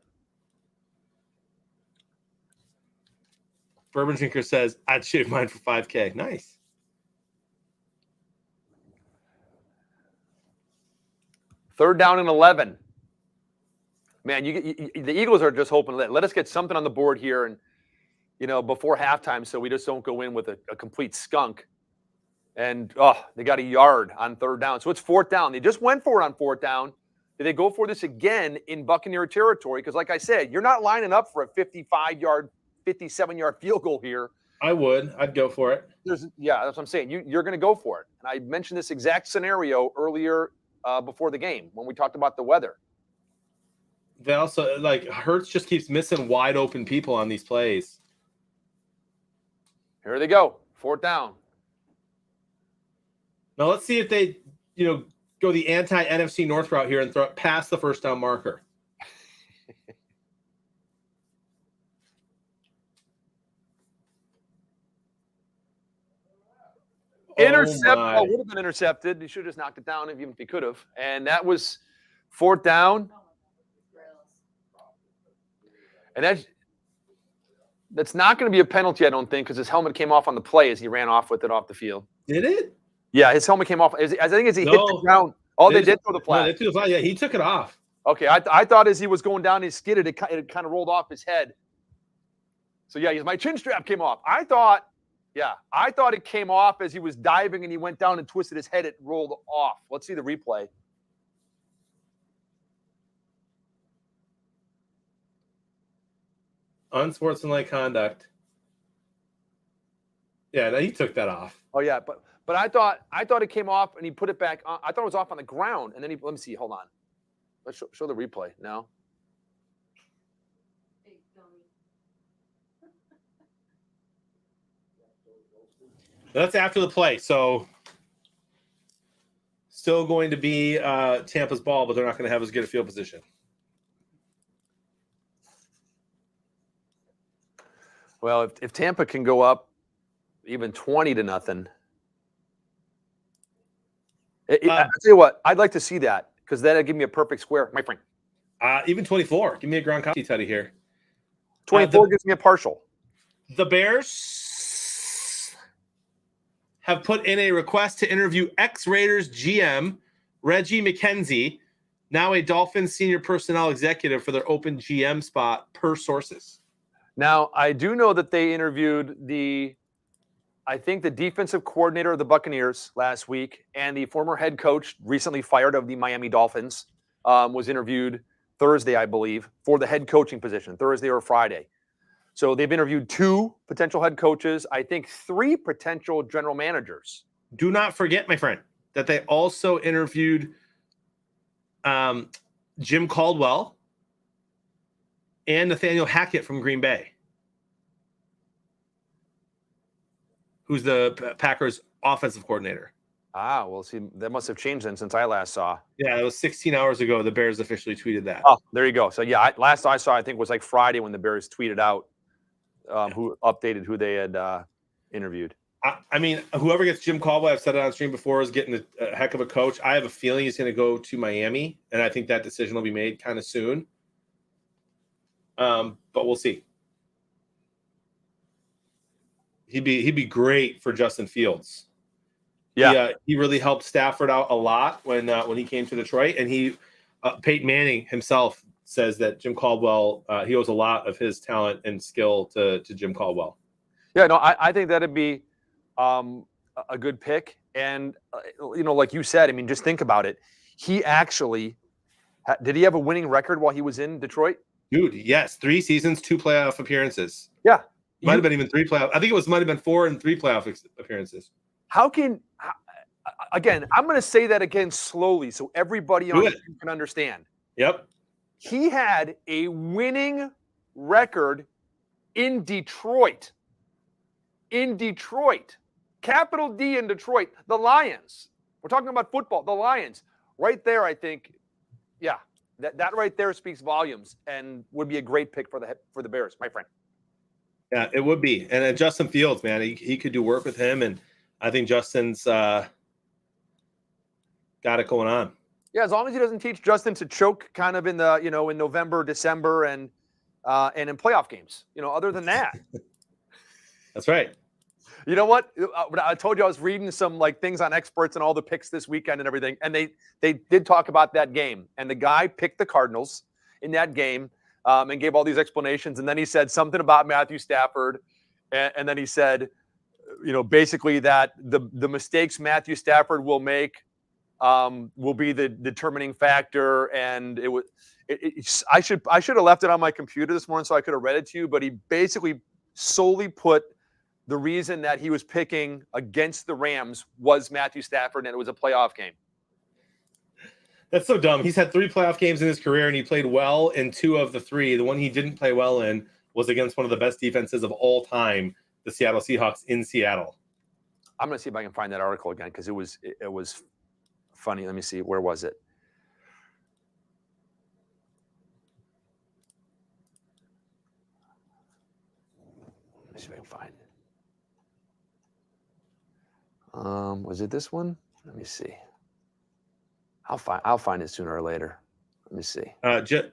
Bourbon Drinker says, I'd shave mine for $5,000. Nice. Third down and 11. Man, the Eagles are just hoping let us get something on the board here, and before halftime, so we just don't go in with a complete skunk. And they got a yard on third down, so it's fourth down. They just went for it on fourth down. Did they go for this again in Buccaneer territory? Because, like I said, you're not lining up for a 55-yard, 57-yard field goal here. I'd go for it. That's what I'm saying. You're going to go for it. And I mentioned this exact scenario earlier before the game when we talked about the weather. They also, Hurts just keeps missing wide open people on these plays. Here they go. Fourth down. Now let's see if they, go the anti-NFC North route here and throw it past the first down marker. Intercept. Would have been intercepted. He should have just knocked it down even if he could have. And that was fourth down. And that's not going to be a penalty, I don't think, because his helmet came off on the play as he ran off with it off the field. Did it? Yeah, his helmet came off. I think as he hit the ground. They did throw the flag. No, they threw the flag. Yeah, he took it off. Okay, I thought as he was going down, he skidded. It kind of rolled off his head. So, yeah, my chin strap came off. I thought it came off as he was diving and he went down and twisted his head. It rolled off. Let's see the replay. Unsportsmanlike conduct. Yeah, no, he took that off. Oh yeah, but I thought it came off and he put it back on. I thought it was off on the ground and then let me see. Hold on. Let's show the replay now. That's after the play, so still going to be Tampa's ball, but they're not going to have as good a field position. Well, if Tampa can go up even 20-0, I'll tell you what, I'd like to see that because that'd give me a perfect square, my friend. Even 24. Give me a Gronkowski tutty here. 24 gives me a partial. The Bears have put in a request to interview ex-Raiders GM Reggie McKenzie, now a Dolphins senior personnel executive, for their open GM spot, per sources. Now, I do know that they interviewed the defensive coordinator of the Buccaneers last week, and the former head coach recently fired of the Miami Dolphins was interviewed Thursday, I believe, for the head coaching position, Thursday or Friday. So they've interviewed 2 potential head coaches, I think 3 potential general managers. Do not forget, my friend, that they also interviewed Jim Caldwell and Nathaniel Hackett from Green Bay, who's the Packers offensive coordinator. Ah, well, see, that must have changed then since I last saw. Yeah, it was 16 hours ago. The Bears officially tweeted that. Oh, there you go. So, yeah, last I saw, I think, was like Friday when the Bears tweeted out who updated who they had interviewed. I mean, whoever gets Jim Caldwell, I've said it on stream before, is getting a heck of a coach. I have a feeling he's going to go to Miami, and I think that decision will be made kind of soon. But we'll see. He'd be great for Justin Fields. Yeah. He really helped Stafford out a lot when he came to Detroit, and Peyton Manning himself says that Jim Caldwell, he owes a lot of his talent and skill to Jim Caldwell. Yeah, no, I think that'd be a good pick. And, like you said, I mean, just think about it. He actually did he have a winning record while he was in Detroit? Dude, yes. 3 seasons, 2 playoff appearances. Yeah. Might have been even 3 playoff. I think it might have been 4 and 3 playoff appearances. Again, I'm going to say that again slowly so everybody on the team can understand. Yep. He had a winning record in Detroit. Capital D in Detroit. The Lions. We're talking about football. The Lions. Right there, I think, yeah, that right there speaks volumes and would be a great pick for the Bears, my friend. Yeah, it would be. And Justin Fields, man, he could do work with him, and I think Justin's got it going on. Yeah, as long as he doesn't teach Justin to choke kind of in the, in November, December, and in playoff games. Other than that. That's right. You know what? I told you I was reading some things on experts and all the picks this weekend and everything, and they did talk about that game. And the guy picked the Cardinals in that game and gave all these explanations. And then he said something about Matthew Stafford, and then he said, basically that the mistakes Matthew Stafford will make will be the determining factor. And I should have left it on my computer this morning so I could have read it to you. But he basically solely put the reason that he was picking against the Rams was Matthew Stafford, and it was a playoff game. That's so dumb. He's had 3 playoff games in his career, and he played well in 2 of the 3. The one he didn't play well in was against one of the best defenses of all time, the Seattle Seahawks in Seattle. I'm going to see if I can find that article again because it was funny. Let me see. Where was it? Let me see if I can find it. Was it this one? Let me see. I'll find it sooner or later. Let me see.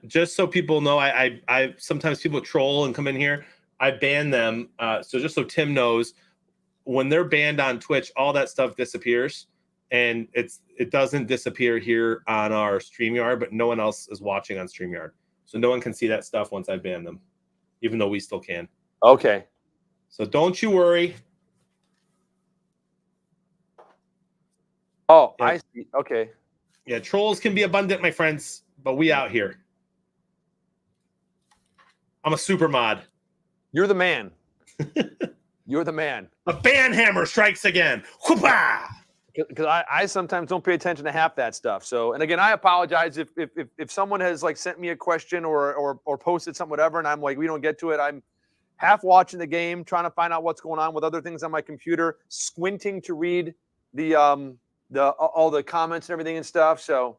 Just so people know, I sometimes people troll and come in here. I ban them. So just so Tim knows, when they're banned on Twitch, all that stuff disappears, and it doesn't disappear here on our StreamYard, but no one else is watching on StreamYard, so no one can see that stuff once I ban them, even though we still can. Okay. So don't you worry. Oh, Yeah. I see. Okay. Yeah, trolls can be abundant, my friends, but we out here. I'm a super mod. You're the man. You're the man. A ban hammer strikes again. Whoopah! Because I sometimes don't pay attention to half that stuff. So, and again, I apologize if someone has sent me a question or posted something, whatever, and I'm like, we don't get to it. I'm half watching the game, trying to find out what's going on with other things on my computer, squinting to read all the comments and everything and stuff. So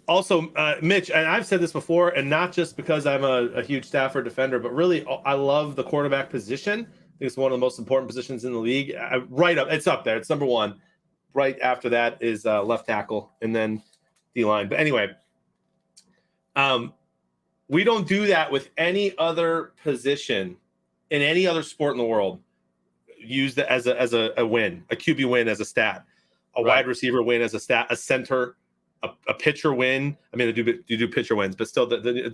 also, Mitch, and I've said this before, and not just because I'm a huge Stafford defender, but really I love the quarterback position. I think it's one of the most important positions in the league. Right up, it's up there. It's number 1. Right after that is left tackle, and then D-line. But anyway, we don't do that with any other position in any other sport in the world. Use that as a win, a QB win as a stat, a wide receiver win as a stat, a center, a pitcher win. I mean, they do pitcher wins, but still,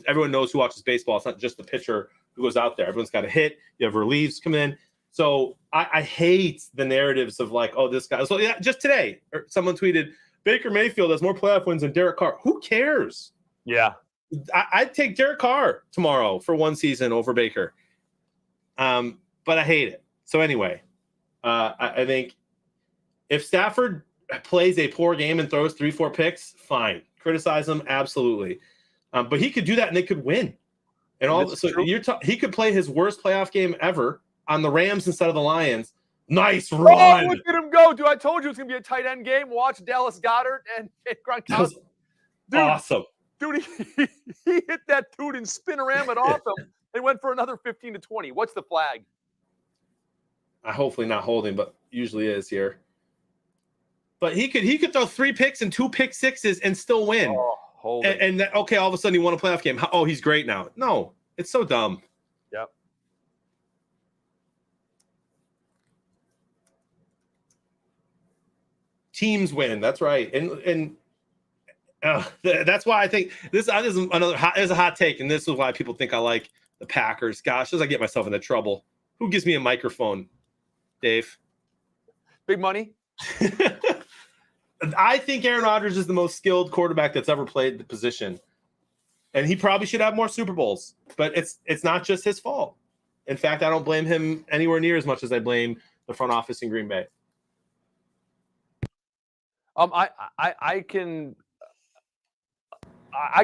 everyone knows who watches baseball. It's not just the pitcher who goes out there. Everyone's got a hit. You have relieves come in. So I hate the narratives of this guy. So yeah, just today, someone tweeted, Baker Mayfield has more playoff wins than Derek Carr. Who cares? yeah, I'd take Derek Carr tomorrow for 1 season over Baker. But I hate it. So anyway, I think if Stafford plays a poor game and throws 3-4 picks, fine. Criticize him, absolutely. But he could do that and they could win. And he could play his worst playoff game ever on the Rams instead of the Lions. Nice run. Oh, look at him go, dude! I told you it's gonna be a tight end game. Watch Dallas Goedert and Gronkowski. Awesome. Dude, he hit that dude and spinorama it off him and went for another 15 to 20. What's the flag? Hopefully not holding, but usually is here. But he could throw 3 picks and 2 pick sixes and still win. Oh, holding. And okay, all of a sudden he won a playoff game. Oh, he's great now. No, it's so dumb. Yep. Teams win. That's right. And that's why I think this is another is a hot take, and this is why people think I like the Packers. Gosh, as I get myself into trouble. Who gives me a microphone, Dave? Big money. I think Aaron Rodgers is the most skilled quarterback that's ever played the position, and he probably should have more Super Bowls. But it's not just his fault. In fact, I don't blame him anywhere near as much as I blame the front office in Green Bay. I can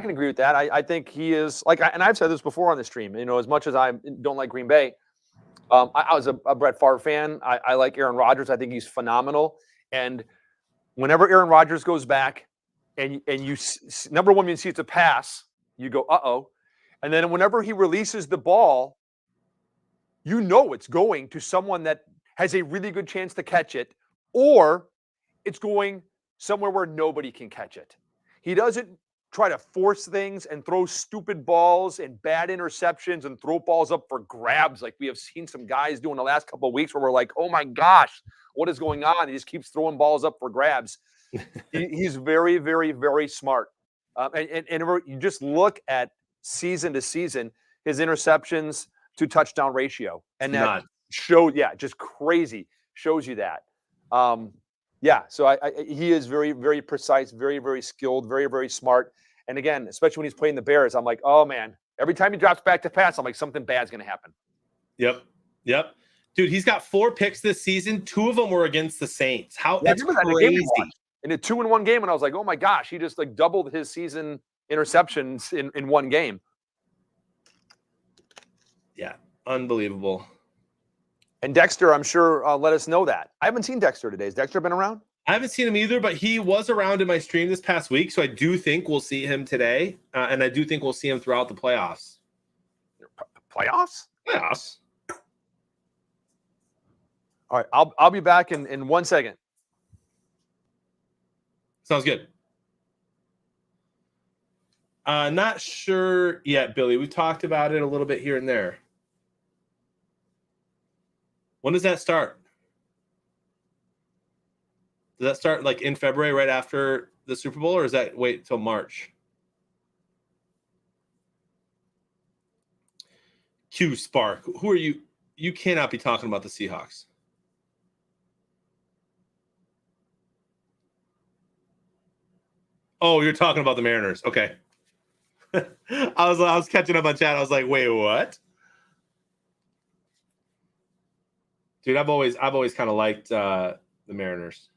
agree with that. I think he is and I've said this before on the stream. You know, as much as I don't like Green Bay, I was a Brett Favre fan. I like Aaron Rodgers. I think he's phenomenal. And whenever Aaron Rodgers goes back, and you number one, you see it's a pass, you go uh-oh, and then whenever he releases the ball, you know it's going to someone that has a really good chance to catch it, or it's going somewhere where nobody can catch it. He doesn't try to force things and throw stupid balls and bad interceptions and throw balls up for grabs like we have seen some guys do in the last couple of weeks where we're like, oh my gosh, what is going on? He just keeps throwing balls up for grabs. He's very, very, very smart. And you just look at season to season, his interceptions to touchdown ratio. And that just crazy. Shows you that. So he is very, very precise, very, very skilled, very, very smart. And again, especially when he's playing the Bears, I'm like, oh man, every time he drops back to pass, I'm like, something bad's going to happen. Yep. Dude, he's got 4 picks this season. 2 of them were against the Saints. That's crazy. In a 2-in-1 game, and I was like, oh my gosh, he just like doubled his season interceptions in one game. Yeah, unbelievable. And Dexter, I'm sure, let us know that. I haven't seen Dexter today. Has Dexter been around? I haven't seen him either, but he was around in my stream this past week, so I do think we'll see him today, and I do think we'll see him throughout the playoffs. Playoffs? Playoffs. All right, I'll be back in 1 second. Sounds good. Not sure yet, Billy. We talked about it a little bit here and there. When does that start? Does that start like in February, right after the Super Bowl, or does that wait till March? Q Spark. Who are you? You cannot be talking about the Seahawks. Oh, you're talking about the Mariners. Okay. I was catching up on chat. I was like, wait, what? Dude, I've always kind of liked the Mariners.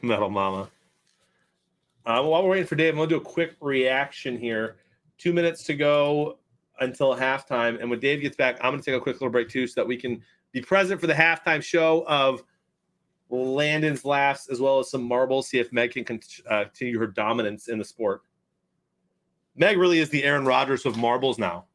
Metal Mama. While we're waiting for Dave, I'm going to do a quick reaction here. 2 minutes to go until halftime. And when Dave gets back, I'm going to take a quick little break too so that we can be present for the halftime show of Landon's laughs as well as some marbles. See if Meg can continue her dominance in the sport. Meg really is the Aaron Rodgers of marbles now.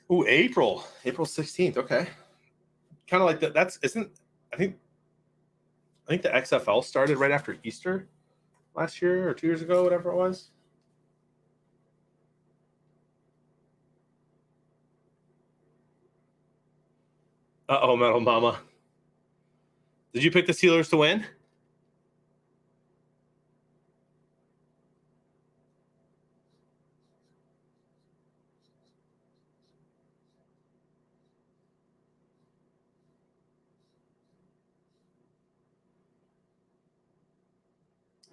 Ooh, April 16th. Okay. Kind of like that. I think the XFL started right after Easter last year or 2 years ago, whatever it was. Uh-oh, Metal Mama. Did you pick the Steelers to win?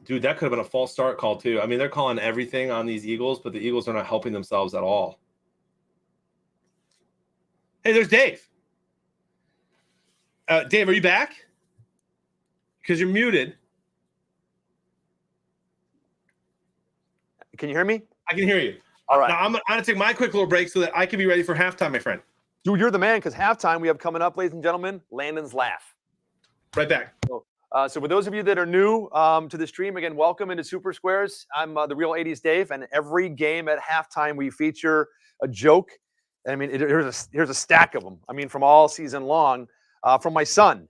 Dude, that could have been a false start call too. I mean, they're calling everything on these Eagles, but the Eagles are not helping themselves at all. Hey, there's Dave. Dave, are you back? Because you're muted. Can you hear me? I can hear you. All right. Now, I'm going to take my quick little break so that I can be ready for halftime, my friend. Dude, you're the man, because halftime we have coming up, ladies and gentlemen, Landon's Laugh. Right back. So for those of you that are new to the stream, again, welcome into Super Squares. I'm the real 80s Dave, and every game at halftime we feature a joke. I mean, here's a stack of them. I mean, from all season long. From my son,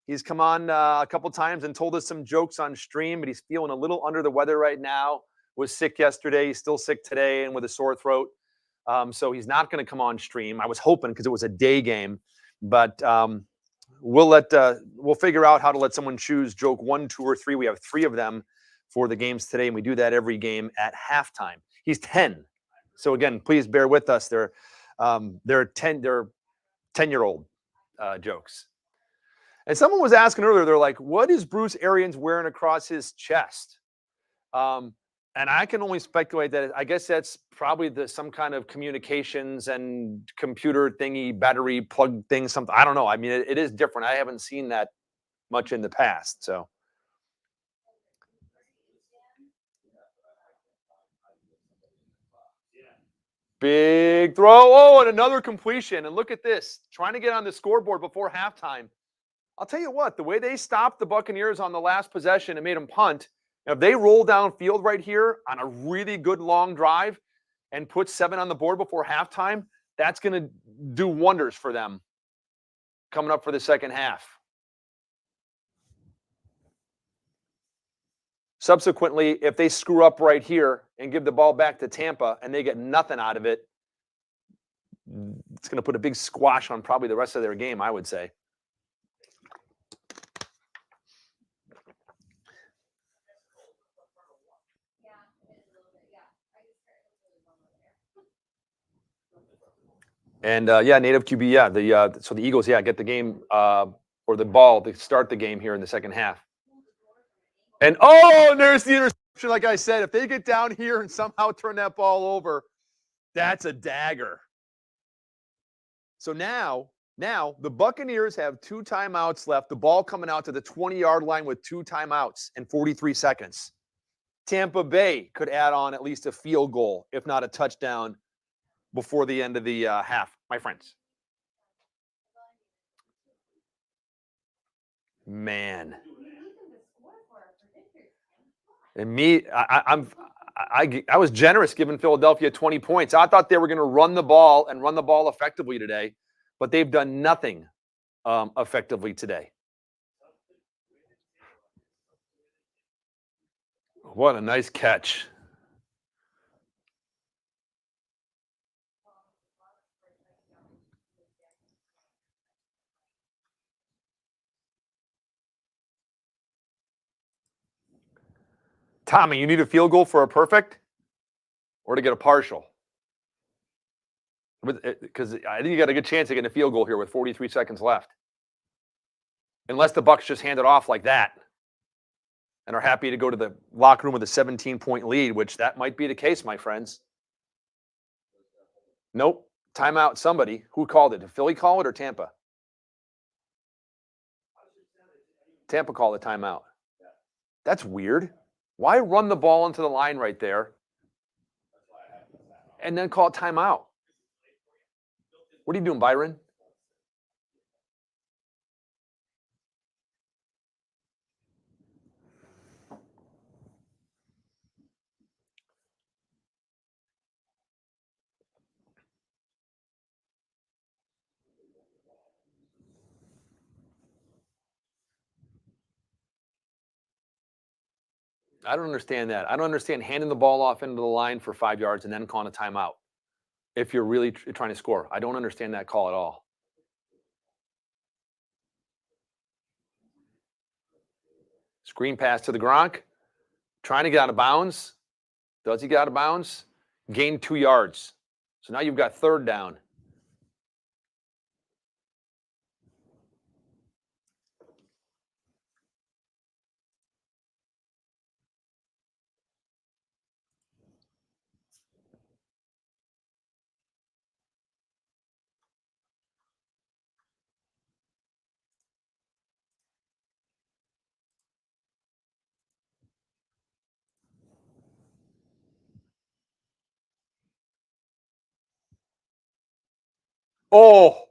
he's come on a couple times and told us some jokes on stream, but he's feeling a little under the weather right now. Was sick yesterday. He's still sick today and with a sore throat. So he's not going to come on stream. I was hoping because it was a day game, but we'll figure out how to let someone choose joke 1, 2, or 3. We have 3 of them for the games today, and we do that every game at halftime. He's 10, so again, please bear with us. They're 10-year-old jokes. And someone was asking earlier, they're like, "What is Bruce Arians wearing across his chest?" And I can only speculate that I guess that's probably some kind of communications and computer thingy, battery plug thing, something. I don't know. I mean, it is different. I haven't seen that much in the past. So big throw. Oh, and another completion. And look at this. Trying to get on the scoreboard before halftime. I'll tell you what, the way they stopped the Buccaneers on the last possession and made them punt, if they roll downfield right here on a really good long drive and put 7 on the board before halftime, that's going to do wonders for them coming up for the second half. Subsequently, if they screw up right here and give the ball back to Tampa and they get nothing out of it, it's going to put a big squash on probably the rest of their game, I would say. And native QB, so the Eagles, get the game or the ball to start the game here in the second half. And there's the interception. Like I said, if they get down here and somehow turn that ball over, that's a dagger. So now the Buccaneers have 2 timeouts left. The ball coming out to the 20-yard line with 2 timeouts and 43 seconds. Tampa Bay could add on at least a field goal, if not a touchdown, before the end of the half, my friends. Man. And me, I was generous giving Philadelphia 20 points. I thought they were going to run the ball and run the ball effectively today, but they've done nothing effectively today. What a nice catch. Tommy, you need a field goal for a perfect or to get a partial? Because I think you got a good chance of getting a field goal here with 43 seconds left. Unless the Bucs just hand it off like that and are happy to go to the locker room with a 17-point lead, which that might be the case, my friends. Nope. Timeout, somebody. Who called it? Did Philly call it or Tampa? Tampa called the timeout. That's weird. Why run the ball into the line right there and then call it timeout? What are you doing, Byron? I don't understand that. I don't understand handing the ball off into the line for 5 yards and then calling a timeout if you're really trying to score. I don't understand that call at all. Screen pass to the Gronk. Trying to get out of bounds. Does he get out of bounds? Gained 2 yards. So now you've got 3rd down. Oh.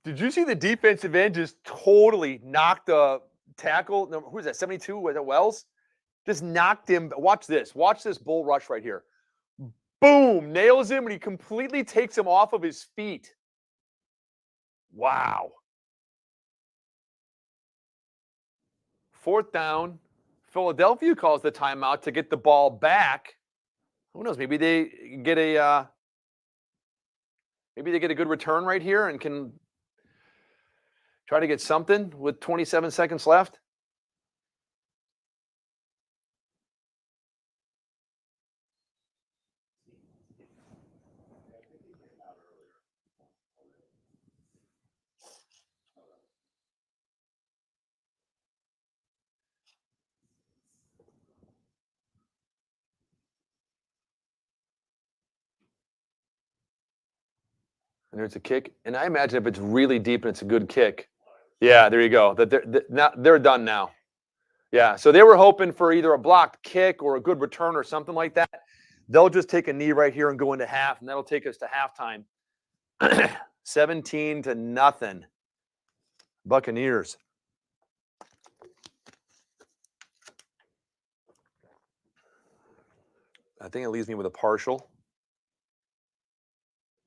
Did you see the defensive end just totally knocked a tackle? No, who is that? 72? Was it Wells? Just knocked him. Watch this. Watch this bull rush right here. Boom. Nails him, and he completely takes him off of his feet. Wow. 4th down. Philadelphia calls the timeout to get the ball back. Who knows? Maybe they get a good return right here and can try to get something with 27 seconds left. And there's a kick. And I imagine if it's really deep and it's a good kick. Yeah, there you go. They're done now. Yeah, so they were hoping for either a blocked kick or a good return or something like that. They'll just take a knee right here and go into half, and that'll take us to halftime. 17-0. Buccaneers. I think it leaves me with a partial.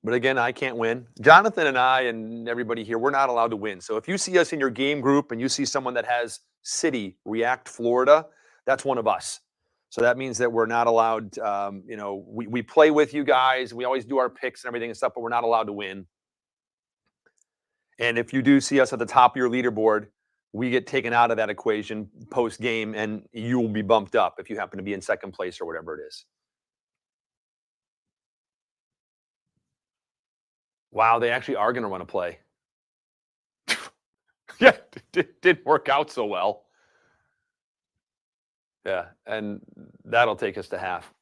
But again, I can't win. Jonathan and I and everybody here, we're not allowed to win. So if you see us in your game group and you see someone that has City, React, Florida, that's one of us. So that means that we're not allowed, we play with you guys. We always do our picks and everything and stuff, but we're not allowed to win. And if you do see us at the top of your leaderboard, we get taken out of that equation post-game, and you will be bumped up if you happen to be in second place or whatever it is. Wow, they actually are going to run a play. Yeah, it didn't work out so well. Yeah, and that'll take us to half.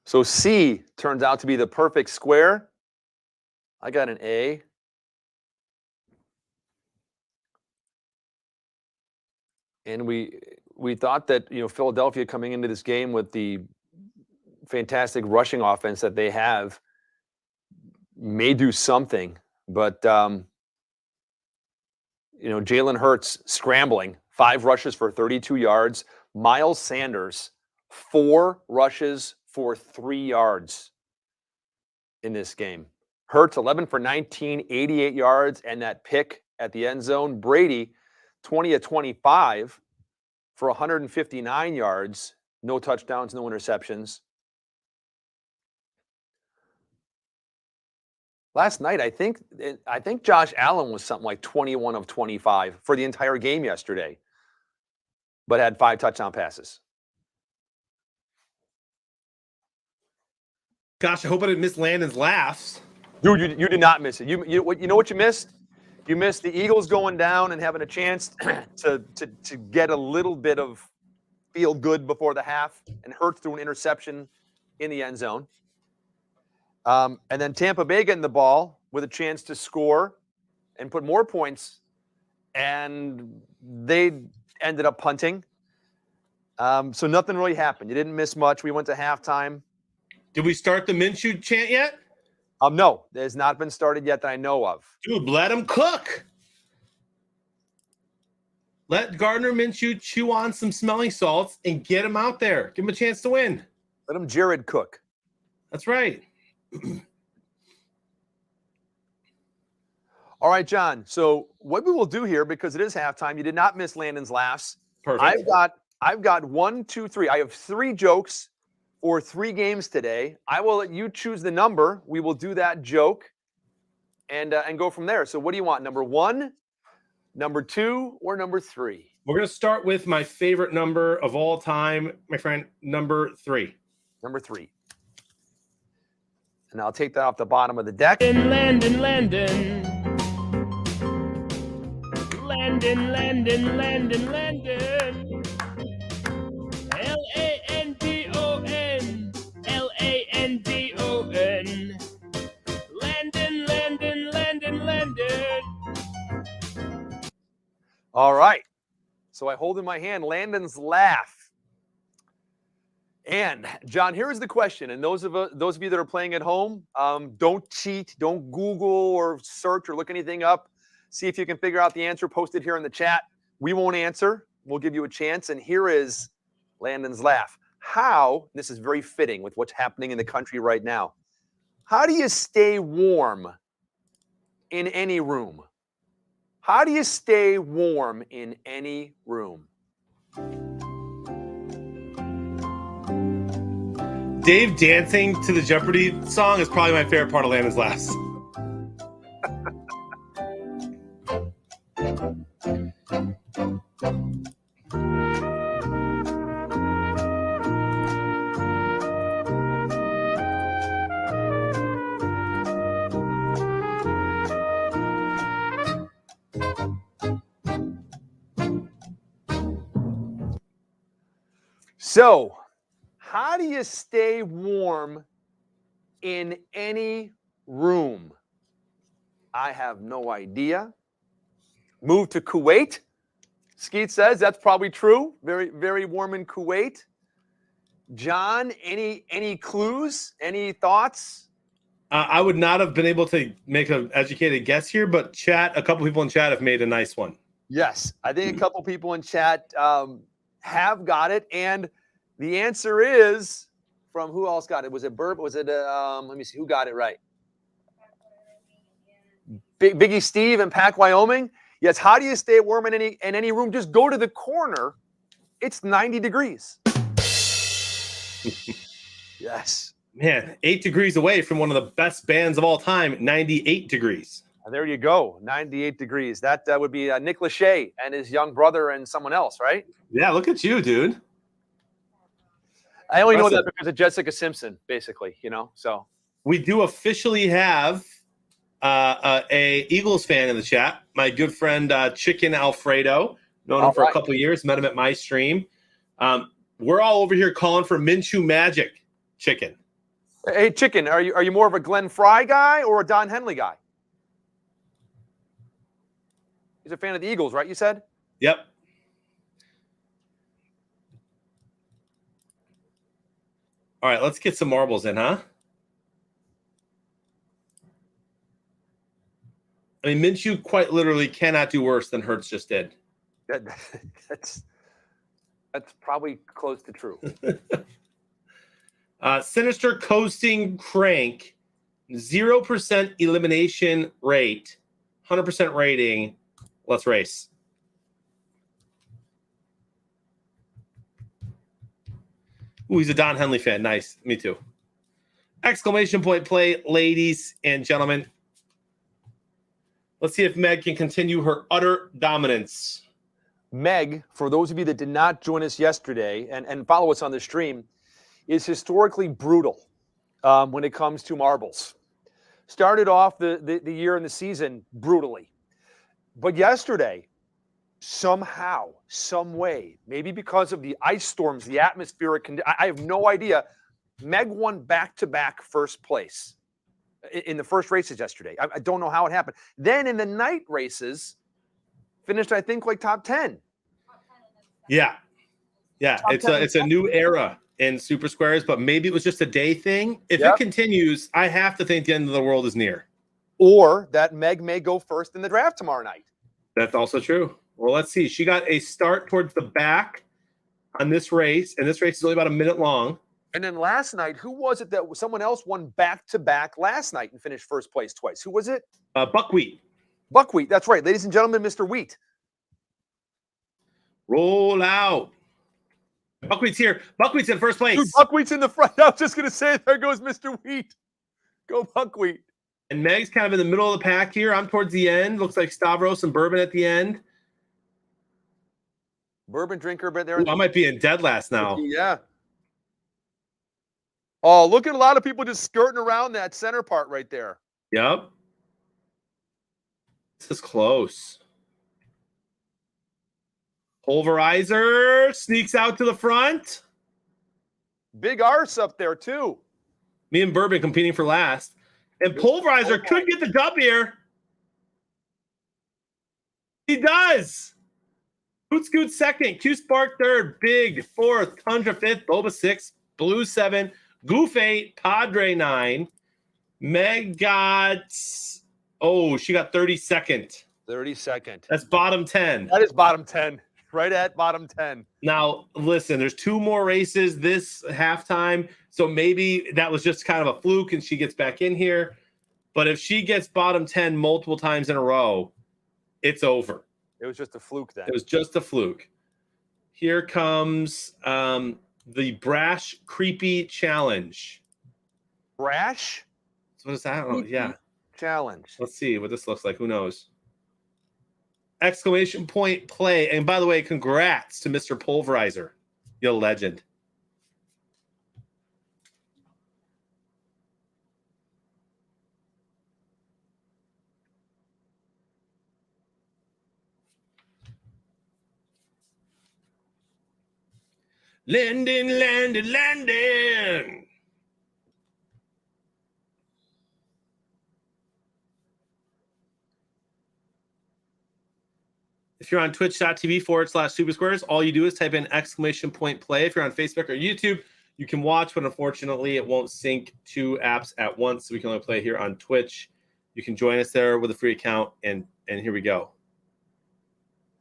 So C turns out to be the perfect square. I got an A. And we thought that, Philadelphia coming into this game with the fantastic rushing offense that they have may do something. But, Jalen Hurts scrambling, 5 rushes for 32 yards. Miles Sanders, 4 rushes for 3 yards in this game. Hurts 11 for 19, 88 yards, and that pick at the end zone. Brady 20 of 25 for 159 yards, no touchdowns, no interceptions. Last night, I think Josh Allen was something like 21 of 25 for the entire game yesterday, but had 5 touchdown passes. Gosh, I hope I didn't miss Landon's laughs. Dude, you did not miss it. You know what you missed? You missed the Eagles going down and having a chance to get a little bit of feel good before the half, and Hurts threw an interception in the end zone. And then Tampa Bay getting the ball with a chance to score and put more points, and they ended up punting. So nothing really happened. You didn't miss much. We went to halftime. Did we start the Minshew chant yet? No, it has not been started yet that I know of. Dude, let him cook. Let Gardner Minshew chew on some smelling salts and get him out there. Give him a chance to win. Let him Jared cook. That's right. All right, John. So what we will do here, because it is halftime, you did not miss Landon's laughs. Perfect. I've got 1, 2, 3. I have 3 jokes for 3 games today. I will let you choose the number. We will do that joke and go from there. So what do you want? Number 1, number 2, or number 3? We're going to start with my favorite number of all time, my friend, number 3. Number 3. And I'll take that off the bottom of the deck. Landon. Landon. Landon. by holding my hand. Landon's laugh. And John, here is the question. And those of you that are playing at home, don't cheat. Don't Google or search or look anything up. See if you can figure out the answer. Post it here in the chat. We won't answer. We'll give you a chance. And here is Landon's laugh. How, this is very fitting with what's happening in the country right now. How do you stay warm in any room? How do you stay warm in any room? Dave dancing to the Jeopardy song is probably my favorite part of Landon's Laughs. So, how do you stay warm in any room? I have no idea. Move to Kuwait? Skeet says that's probably true. Very, very warm in Kuwait. John, any clues? Any thoughts? I would not have been able to make an educated guess here, but a couple people in chat have made a nice one. Yes, I think a couple people in chat have got it, and the answer is from who else got it? Was it Burb? Was it? Let me see who got it right. Biggie Steve in Pack, Wyoming. Yes. How do you stay warm in any room? Just go to the corner. It's 90 degrees. Yes. Man, 8 degrees away from one of the best bands of all time, 98 degrees. There you go, 98 degrees. That would be Nick Lachey and his young brother and someone else, right? Yeah, look at you, dude. I only know that because of Jessica Simpson, basically, so. We do officially have a Eagles fan in the chat. My good friend Chicken Alfredo, known him for a couple of years, met him at my stream. We're all over here calling for Minshew Magic, Chicken. Hey, Chicken, are you more of a Glenn Fry guy or a Don Henley guy? He's a fan of the Eagles, right? You said? Yep. All right, let's get some marbles in, huh? I mean, Minshew quite literally cannot do worse than Hurts just did. That's probably close to true. Sinister Coasting Crank, 0% elimination rate, 100% rating. Let's race. Ooh, he's a Don Henley fan. Nice. Me too. Exclamation point play, ladies and gentlemen. Let's see if Meg can continue her utter dominance. Meg, for those of you that did not join us yesterday and follow us on the stream, is historically brutal when it comes to marbles. Started off the year and the season brutally. But yesterday, somehow, some way, maybe because of the ice storms, the atmospheric, I have no idea, Meg won back-to-back first place in the first races yesterday. I don't know how it happened. Then in the night races, finished, I think, like top 10. Yeah. Yeah, it's a new era in Super Squares, but maybe it was just a day thing. If it continues, I have to think the end of the world is near. Or that Meg may go first in the draft tomorrow night. That's also true. Well, let's see. She got a start towards the back on this race, and this race is only about a minute long. And then last night, who was it that someone else won back-to-back last night and finished first place twice? Who was it? Buckwheat. Buckwheat, that's right. Ladies and gentlemen, Mr. Wheat. Roll out. Buckwheat's here. Buckwheat's in first place. Dude, Buckwheat's in the front. I was just going to say, there goes Mr. Wheat. Go Buckwheat. And Meg's kind of in the middle of the pack here. I'm towards the end. Looks like Stavros and Bourbon at the end. Bourbon drinker, but there. Ooh, I might be in dead last now. Yeah. Oh, look at a lot of people just skirting around that center part right there. Yep. This is close. Pulverizer sneaks out to the front. Big arse up there, too. Me and Bourbon competing for last. And Pulverizer could get the dub here. He does. Boot Scoot second, Q Spark third, Big fourth, Tundra fifth, Boba sixth, Blue 7, Goof 8, Padre 9. Meg got, she got 32nd. 32nd. That's bottom 10. That is bottom 10. Right at bottom 10. Now, listen, there's 2 more races this halftime. So maybe that was just kind of a fluke and she gets back in here. But if she gets bottom 10 multiple times in a row, it's over. It was just a fluke then. It was just a fluke. Here comes the Brash Creepy Challenge. Brash So what is that? Oh, yeah. Challenge. Let's see what this looks like. Who knows? Exclamation point play. And by the way, congrats to Mr. Pulverizer. You're a legend. Landon. If you're on twitch.tv/Super Squares, all you do is type in exclamation point play. If you're on Facebook or YouTube, you can watch, but unfortunately it won't sync 2 apps at once. So we can only play here on Twitch. You can join us there with a free account, and here we go.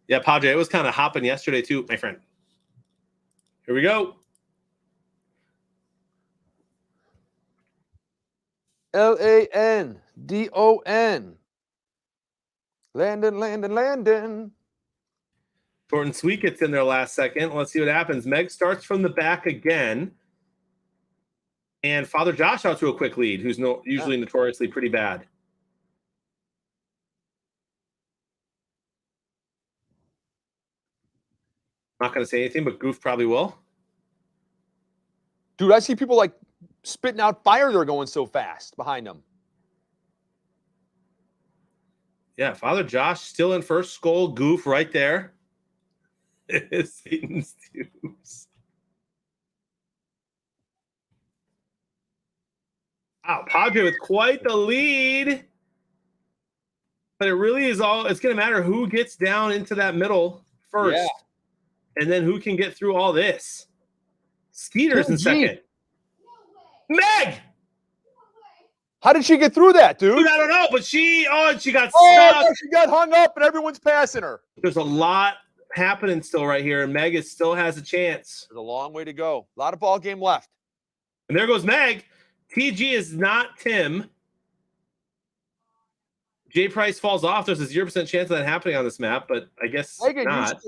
Yeah, Padre, it was kind of hopping yesterday too, my friend. Here we go. Landon. Landon. Short and sweet gets in there last second. Let's see what happens. Meg starts from the back again. And Father Josh out to a quick lead, who's usually notoriously pretty bad. Not going to say anything, but Goof probably will. Dude, I see people like spitting out fire. They're going so fast behind them. Yeah, Father Josh still in first. Skull Goof right there. Satan's Tubes. Wow, Padre with quite the lead. But it really is it's going to matter who gets down into that middle first. Yeah. And then who can get through all this. Skeeter's in second. Meg! How did she get through that, dude? Dude, I don't know, but she got stuck. No, she got hung up and everyone's passing her. There's a lot happening still right here, and Meg still has a chance. There's a long way to go. A lot of ball game left. And there goes Meg. TG is not Tim. J Price falls off. There's a 0% chance of that happening on this map, but I guess Megan, not.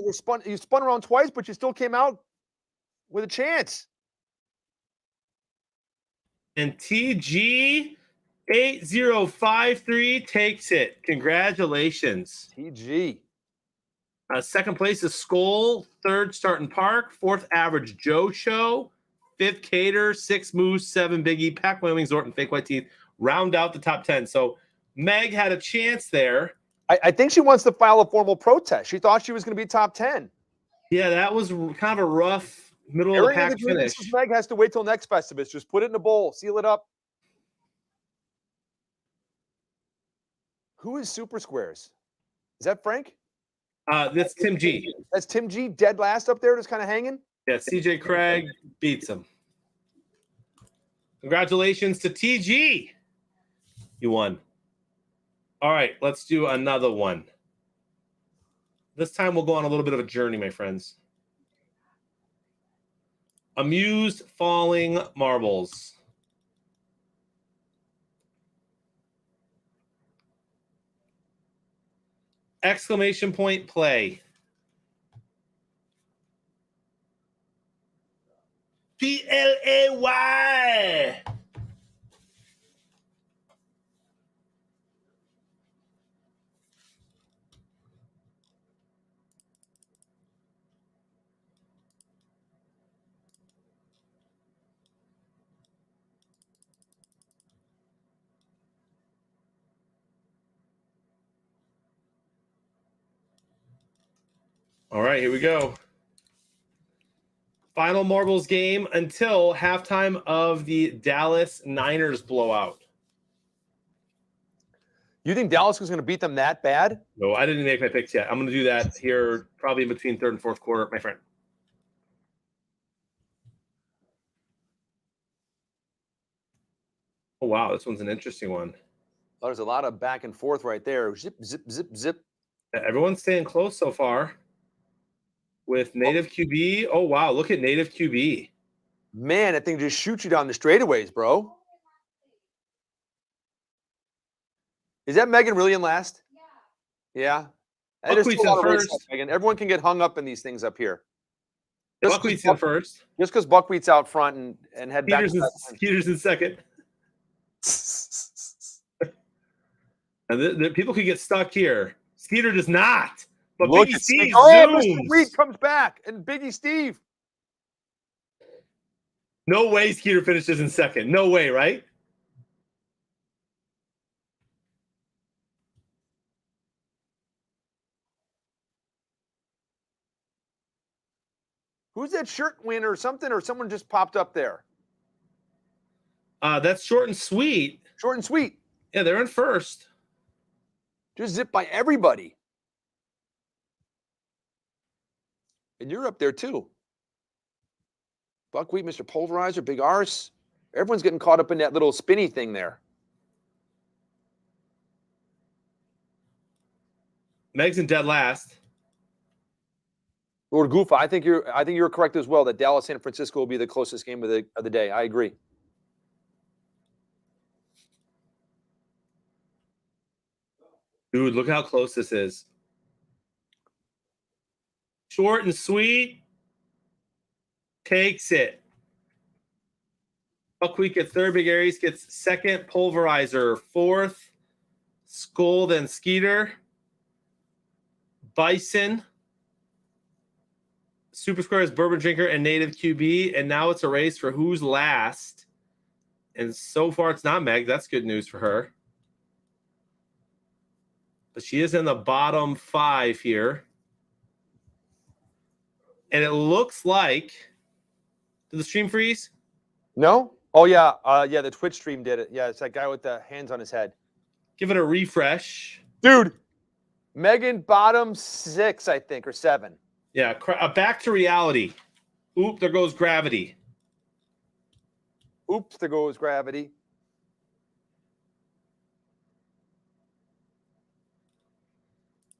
you spun around twice, but you still came out with a chance. And TG 8053 takes it. Congratulations. TG. Second place is Skull. Third, Starting Park. Fourth, Average Joe Show. Fifth, Cater. 6, Moose. 7, Biggie. Pack Wyoming, Zorton, Fake White Teeth. Round out the top 10. So Meg had a chance there. I think she wants to file a formal protest. She thought she was going to be top 10. Yeah, that was kind of a rough middle of the Airing pack the finish. grievances, Meg has to wait till next Festivus. Just put it in a bowl, seal it up. Who is Super Squares? Is that Frank? That's Tim G. That's Tim G, dead last up there, just kind of hanging. Yeah, CJ Craig beats him. Congratulations to TG. You won. All right, let's do another one. This time we'll go on a little bit of a journey, my friends. Amused falling marbles. Exclamation point play. PLAY. All right, here we go. Final marbles game until halftime of the Dallas Niners blowout. You think Dallas is going to beat them that bad? No, I didn't make my picks yet. I'm going to do that here probably in between third and fourth quarter, my friend. Oh, wow. This one's an interesting one. Oh, there's a lot of back and forth right there. Zip, zip, zip, zip. Everyone's staying close so far with native QB. Oh, wow. Look at native QB. Man, that thing just shoots you down the straightaways, bro. Is that Megan really in last? Yeah. That is Buckwheat's still a lot in of race first. left, Megan. Everyone can get hung up in these things up here. Buckwheat's in first. Just because Buckwheat's out front and head back. Skeeter's in second. And the people could get stuck here. Skeeter does not. But Look Biggie at Steve Oh, zooms. Mr. Wheat comes back and Biggie Steve. No way Skeeter finishes in second. No way, right? Who's that shirt winner or something? Or someone just popped up there? That's short and sweet. Short and sweet. Yeah, they're in first. Just zipped by everybody. And you're up there too. Buckwheat, Mr. Pulverizer, Big Arse. Everyone's getting caught up in that little spinny thing there. Meg's in dead last. Lord Goofa, I think you're correct as well that Dallas San Francisco will be the closest game of the day. I agree. Dude, look how close this is. Short and sweet. Takes it. Buckwheat gets third. Big Aries gets second. Pulverizer fourth. Skull, then Skeeter. Bison. Super Squares, Bourbon Drinker, and Native QB. And now it's a race for who's last. And so far it's not Meg. That's good news for her. But she is in the bottom 5 here. And it looks like, did the stream freeze? No? Oh yeah, yeah. The Twitch stream did it. Yeah, it's that guy with the hands on his head. Give it a refresh. Dude, Megan bottom 6, I think, or 7. Yeah, back to reality. Oop, there goes gravity. Oops, there goes gravity.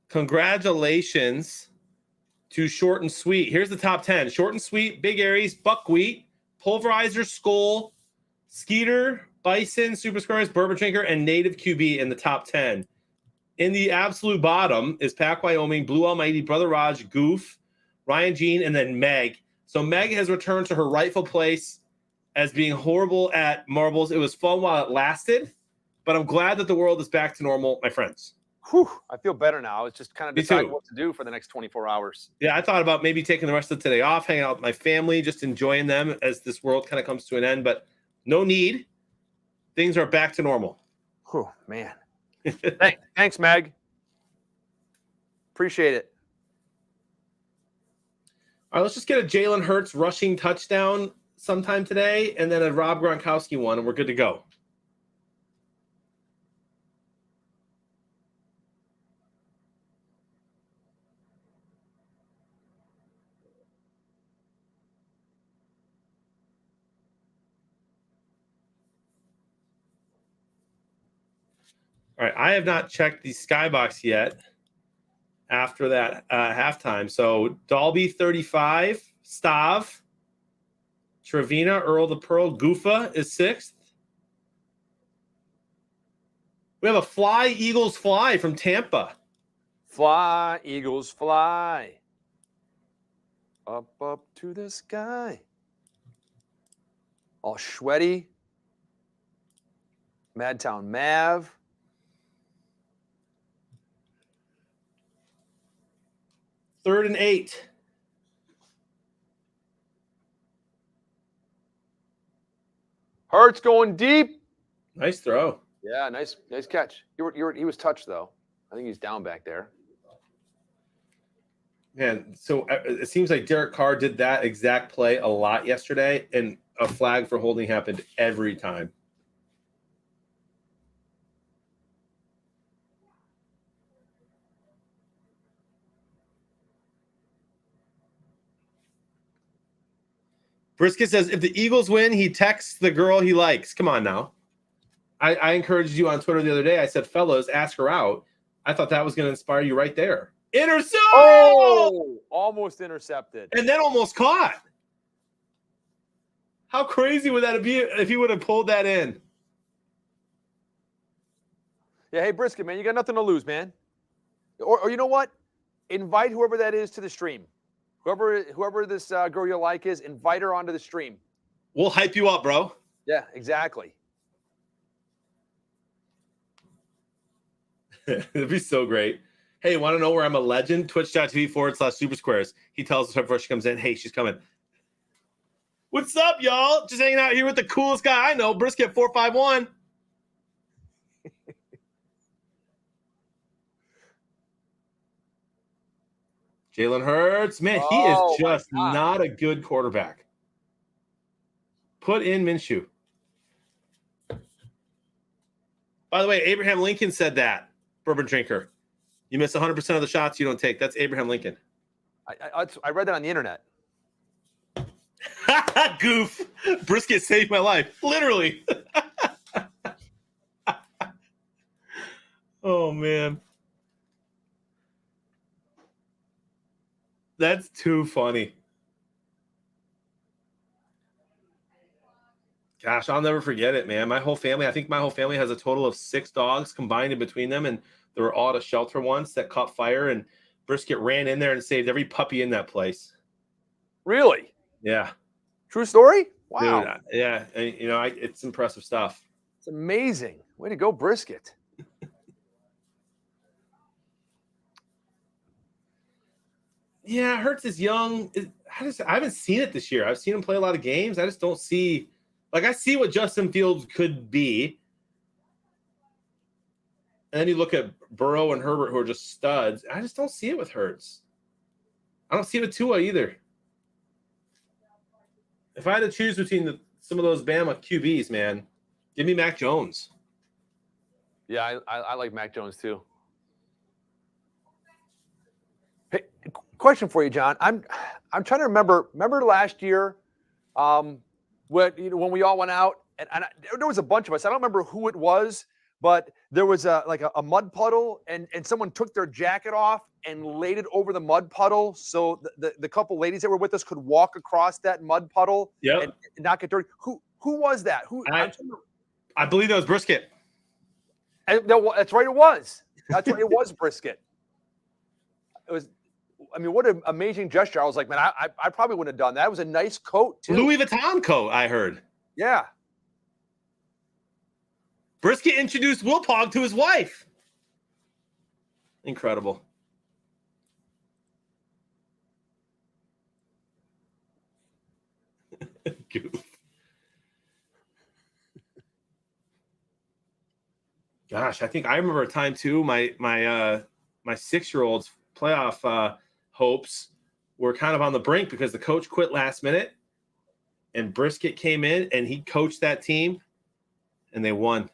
Congratulations to Short and Sweet. Here's the top 10. Short and Sweet, Big Aries, Buckwheat, Pulverizer, Skull, Skeeter, Bison, Super Squares, Bourbon Drinker, and Native QB in the top 10. In the absolute bottom is Pack Wyoming, Blue Almighty, Brother Raj, Goof, Ryan Jean, and then Meg. So Meg has returned to her rightful place as being horrible at marbles. It was fun while it lasted, but I'm glad that the world is back to normal, my friends. Whew, I feel better now. It's just kind of Me deciding too. what to do for the next 24 hours. Yeah, I thought about maybe taking the rest of today off, hanging out with my family, just enjoying them as this world kind of comes to an end, but no need. Things are back to normal. Whew, man. Thanks, Meg. Appreciate it. All right, let's just get a Jalen Hurts rushing touchdown sometime today, and then a Rob Gronkowski one, and we're good to go. All right, I have not checked the Skybox yet after that halftime. So Dalby 35, Stav, Trevina, Earl the Pearl, Goofa is 6th. We have a fly, Eagles fly from Tampa. Fly, Eagles, fly. Up, up to the sky. All sweaty. Madtown Mav. Third and 8. Hurts going deep. Nice throw. Yeah, nice catch. He was touched though. I think he's down back there. Man, so it seems like Derek Carr did that exact play a lot yesterday, and a flag for holding happened every time. Brisket says if the Eagles win, he texts the girl he likes. Come on now. I encouraged you on Twitter the other day. I said, fellas, ask her out. I thought that was going to inspire you right there. Intercept! Oh, almost intercepted. And then almost caught. How crazy would that be if he would have pulled that in? Yeah, hey, Brisket, man, you got nothing to lose, man. Or you know what? Invite whoever that is to the stream. Whoever this girl you like is, invite her onto the stream. We'll hype you up, bro. Yeah, exactly. It'd be so great. Hey, want to know where I'm a legend? Twitch.tv/Super Squares. He tells us right before she comes in, hey, she's coming. What's up, y'all? Just hanging out here with the coolest guy I know, Brisket 451. Jalen Hurts, man, he Oh, is my just God. not a good quarterback. Put in Minshew. By the way, Abraham Lincoln said that, bourbon drinker. You miss 100% of the shots you don't take. That's Abraham Lincoln. I read that on the internet. Goof. Brisket saved my life. Literally. Oh, man. That's too funny. Gosh, I'll never forget it, man. I think my whole family has a total of 6 dogs combined in between them, and they were all at a shelter once that caught fire, and Brisket ran in there and saved every puppy in that place. Really? Yeah. True story? Wow. Dude, yeah. And, it's impressive stuff. It's amazing. Way to go, Brisket. Yeah, Hurts is young. I haven't seen it this year. I've seen him play a lot of games. I just don't see – I see what Justin Fields could be. And then you look at Burrow and Herbert, who are just studs. I just don't see it with Hurts. I don't see it with Tua either. If I had to choose between some of those Bama QBs, man, give me Mac Jones. Yeah, I like Mac Jones too. Hey, question for you, John. I'm trying to remember. Remember last year, when we all went out, and there was a bunch of us. I don't remember who it was, but there was a mud puddle, and someone took their jacket off and laid it over the mud puddle, so the couple ladies that were with us could walk across that mud puddle and not get dirty. Who was that? I believe that was Brisket. No, that's right. It was. That's right. It was Brisket. It was. I mean, what an amazing gesture! I was like, man, I probably wouldn't have done that. It was a nice coat too. Louis Vuitton coat, I heard. Yeah. Brisket introduced Wilpog to his wife. Incredible. Goof. Gosh, I think I remember a time too. My 6-year-old's playoff hopes were kind of on the brink because the coach quit last minute, and Brisket came in and he coached that team, and they won.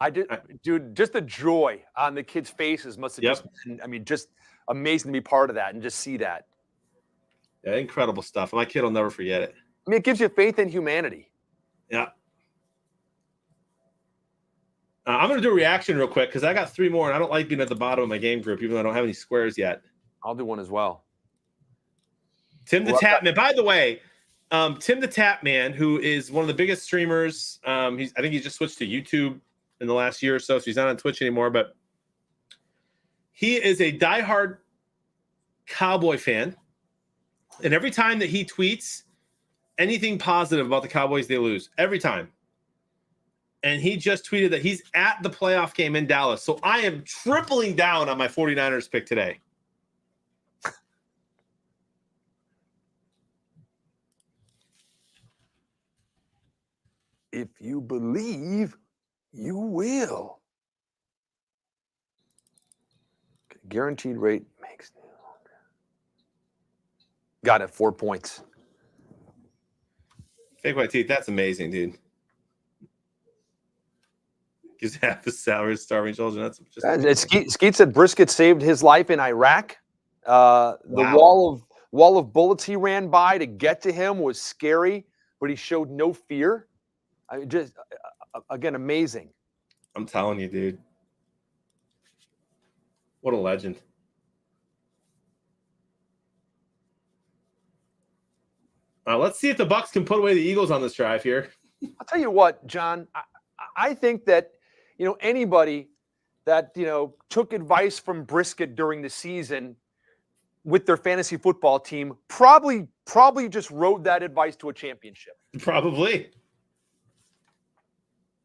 I did, dude. Just the joy on the kids' faces must have just been, I mean, just amazing to be part of that and just see that. Yeah, incredible stuff. My kid will never forget it. I mean, it gives you faith in humanity. Yeah. I'm going to do a reaction real quick because I got 3 more, and I don't like being at the bottom of my game group, even though I don't have any squares yet. I'll do one as well. Tim the Tapman. By the way, Tim the Tapman, who is one of the biggest streamers, I think he just switched to YouTube in the last year or so he's not on Twitch anymore, but he is a diehard Cowboy fan. And every time that he tweets anything positive about the Cowboys, they lose. Every time. And he just tweeted that he's at the playoff game in Dallas. So I am tripling down on my 49ers pick today. If you believe, you will. Guaranteed rate makes got it. 4 points. Fake white teeth. That's amazing, dude. Gives half his salary to starving children. That's just Skeet said Brisket saved his life in Iraq. The wall wall of bullets he ran by to get to him was scary, but he showed no fear. I just, again, amazing. I'm telling you, dude. What a legend. Let's see if the Bucs can put away the Eagles on this drive here. I'll tell you what, John, I think that, anybody that, took advice from Brisket during the season with their fantasy football team probably just rode that advice to a championship. Probably.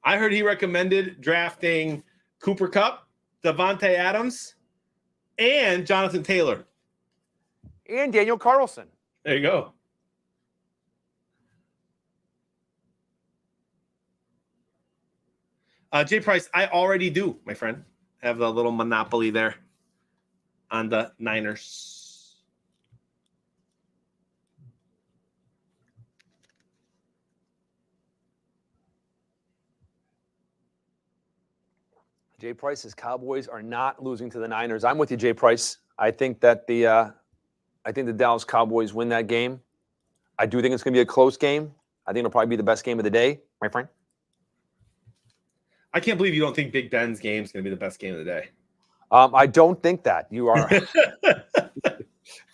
I heard he recommended drafting Cooper Kupp, Devontae Adams, and Jonathan Taylor. And Daniel Carlson. There you go. Jay Price, I already do, my friend. Have the little monopoly there on the Niners. Jay Price's Cowboys are not losing to the Niners. I'm with you, Jay Price. I think that the Dallas Cowboys win that game. I do think it's going to be a close game. I think it'll probably be the best game of the day, my friend. I can't believe you don't think Big Ben's game is going to be the best game of the day. I don't think that. You are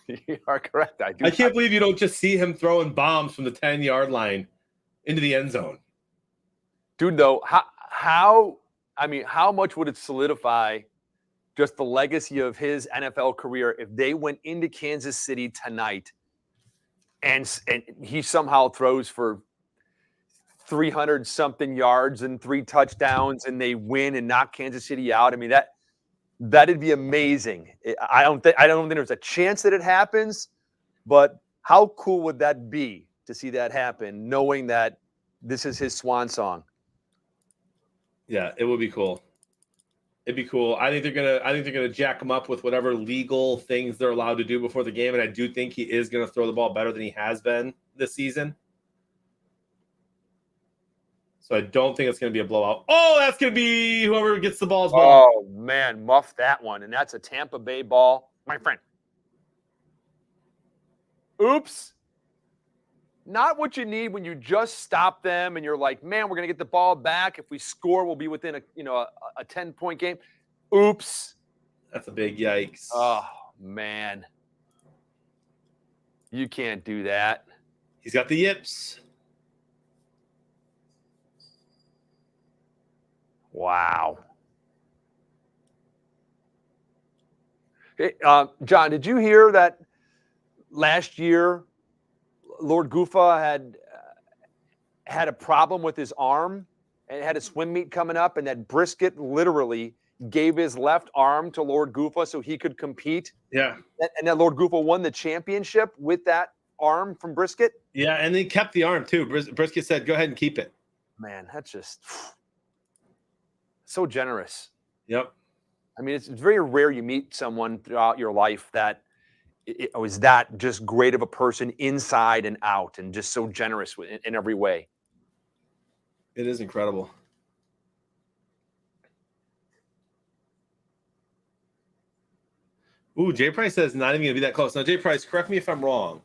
you are correct. I can't believe you don't just see him throwing bombs from the 10-yard line into the end zone. Dude, though, how much would it solidify just the legacy of his NFL career if they went into Kansas City tonight and he somehow throws for 300-something yards and 3 touchdowns and they win and knock Kansas City out? I mean, that'd be amazing. I don't think there's a chance that it happens, but how cool would that be to see that happen, knowing that this is his swan song? Yeah, it would be cool. It'd be cool. I think they're gonna jack him up with whatever legal things they're allowed to do before the game, and I do think he is gonna throw the ball better than he has been this season. So I don't think it's gonna be a blowout. Oh, that's gonna be whoever gets the ball's ball. Oh man, muff that one, and that's a Tampa Bay ball, my friend. Oops. Not what you need when you just stop them and you're like, man, we're going to get the ball back. If we score, we'll be within a 10-point game. Oops. That's a big yikes. Oh, man. You can't do that. He's got the yips. Wow. Hey, John, did you hear that last year Lord Gufa had a problem with his arm and had a swim meet coming up, and that Brisket literally gave his left arm to Lord Gufa so he could compete? Yeah. And that Lord Gufa won the championship with that arm from Brisket? Yeah, and they kept the arm too. Brisket said, go ahead and keep it. Man, that's just so generous. Yep. I mean, it's very rare you meet someone throughout your life that was that just great of a person inside and out and just so generous in every way. It is incredible. Ooh, Jay Price says not even going to be that close. Now, Jay Price, correct me if I'm wrong.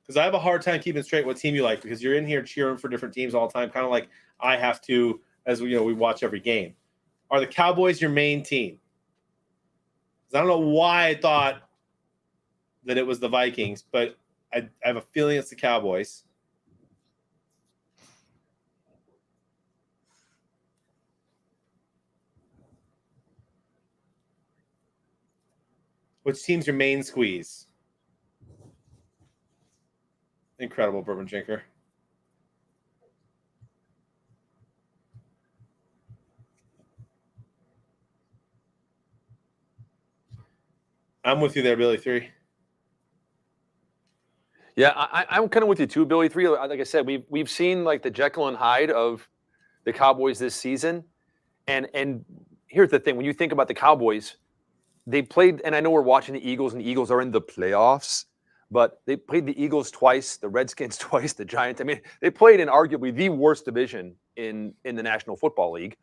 Because I have a hard time keeping straight what team you like, because you're in here cheering for different teams all the time, kind of like I have to, as we watch every game. Are the Cowboys your main team? I don't know why I thought that it was the Vikings, but I have a feeling it's the Cowboys. Which team's your main squeeze? Incredible bourbon drinker. I'm with you there, Billy 3. Yeah, I'm kind of with you too, Billy 3. Like I said, we've seen like the Jekyll and Hyde of the Cowboys this season. And here's the thing. When you think about the Cowboys, they played, and I know we're watching the Eagles, and the Eagles are in the playoffs, but they played the Eagles twice, the Redskins twice, the Giants. I mean, they played in arguably the worst division in the National Football League,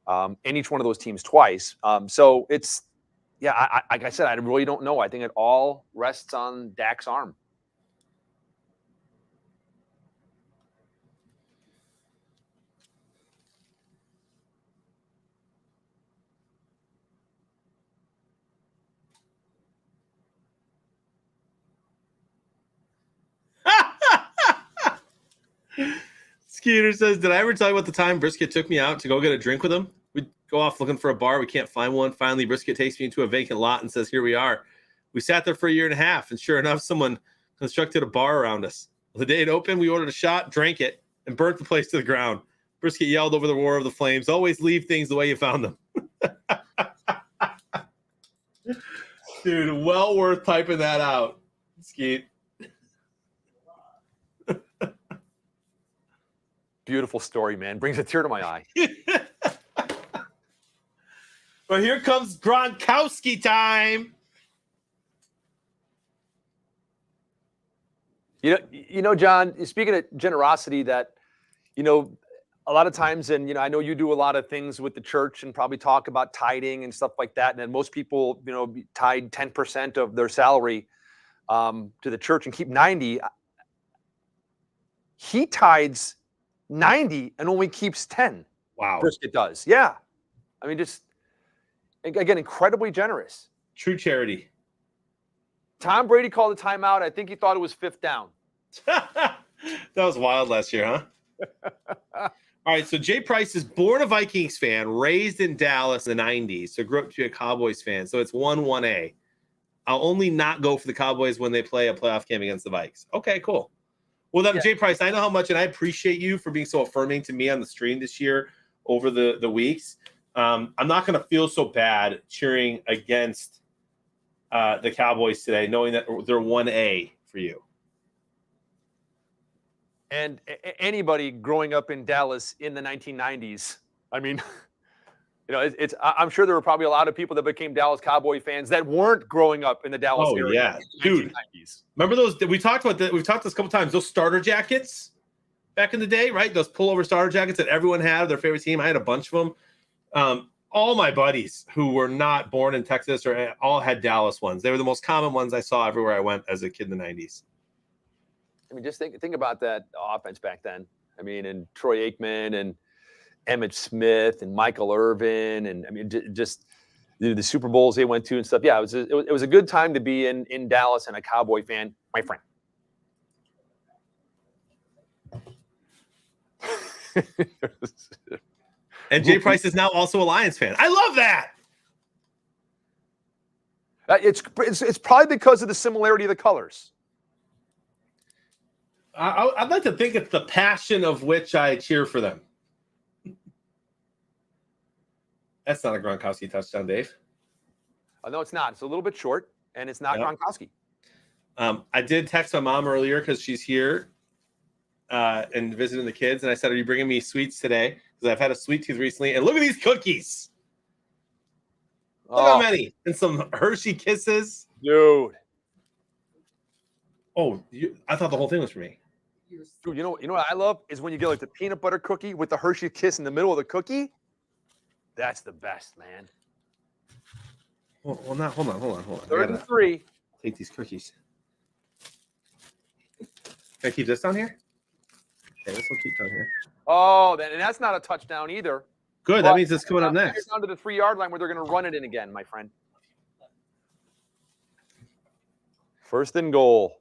and each one of those teams twice. So it's yeah, like I said, I really don't know. I think it all rests on Dak's arm. Skeeter says, did I ever tell you about the time Brisket took me out to go get a drink with him? We'd go off looking for a bar. We can't find one. Finally, Brisket takes me into a vacant lot and says, here we are. We sat there for a year and a half, and sure enough, someone constructed a bar around us. The day it opened, we ordered a shot, drank it, and burnt the place to the ground. Brisket yelled over the roar of the flames, always leave things the way you found them. Dude, well worth typing that out, Skeet. Beautiful story, man. Brings a tear to my eye. Well, here comes Gronkowski time. You know, John, speaking of generosity, that, you know, a lot of times, and, you know, I know you do a lot of things with the church and probably talk about tithing and stuff like that. And then most people, you know, tithe 10% of their salary to the church and keep 90. He tithes 90 and only keeps 10. Wow. Brisket does. Yeah. I mean, just, again, incredibly generous. True charity. Tom Brady called a timeout. I think he thought it was 5th down. That was wild last year, huh? All right, so Jay Price is born a Vikings fan, raised in Dallas in the 90s, so grew up to be a Cowboys fan. So it's 1-1A. I'll only not go for the Cowboys when they play a playoff game against the Vikes. Okay, cool. Well, then, yeah. Jay Price, I know how much, and I appreciate you for being so affirming to me on the stream this year over the weeks. I'm not going to feel so bad cheering against the Cowboys today, knowing that they're 1A for you. And anybody growing up in Dallas in the 1990s, I mean, you know, I'm sure there were probably a lot of people that became Dallas Cowboy fans that weren't growing up in the Dallas area. Yeah, in the dude. 1990s. Remember those? We talked about that. We've talked this a couple times. Those starter jackets back in the day, right? Those pullover starter jackets that everyone had, their favorite team. I had a bunch of them. All my buddies who were not born in Texas or all had Dallas ones. They were the most common ones I saw everywhere I went as a kid in the 90s. I mean, just think about that offense back then. I mean, and Troy Aikman and Emmitt Smith and Michael Irvin, and I mean, just the Super Bowls they went to and stuff. Yeah, it was a good time to be in Dallas and a Cowboy fan, my friend. And Jay Price is now also a Lions fan. I love that. It's probably because of the similarity of the colors. I'd like to think it's the passion of which I cheer for them. That's not a Gronkowski touchdown, Dave. No, it's not. It's a little bit short, and it's not Gronkowski. I did text my mom earlier because she's here and visiting the kids, and I said, are you bringing me sweets today? Because I've had a sweet tooth recently, and look at these cookies. Look how many. And some Hershey Kisses. Dude. Oh, I thought the whole thing was for me. Dude, you know what I love is when you get like the peanut butter cookie with the Hershey Kiss in the middle of the cookie. That's the best, man. Well, now hold on. 3rd and 3. Take these cookies. Can I keep this down here? Okay, this will keep down here. Oh, and that's not a touchdown either. Good. That means it's coming up next. Down to the 3-yard line where they're going to run it in again, my friend. 1st and goal.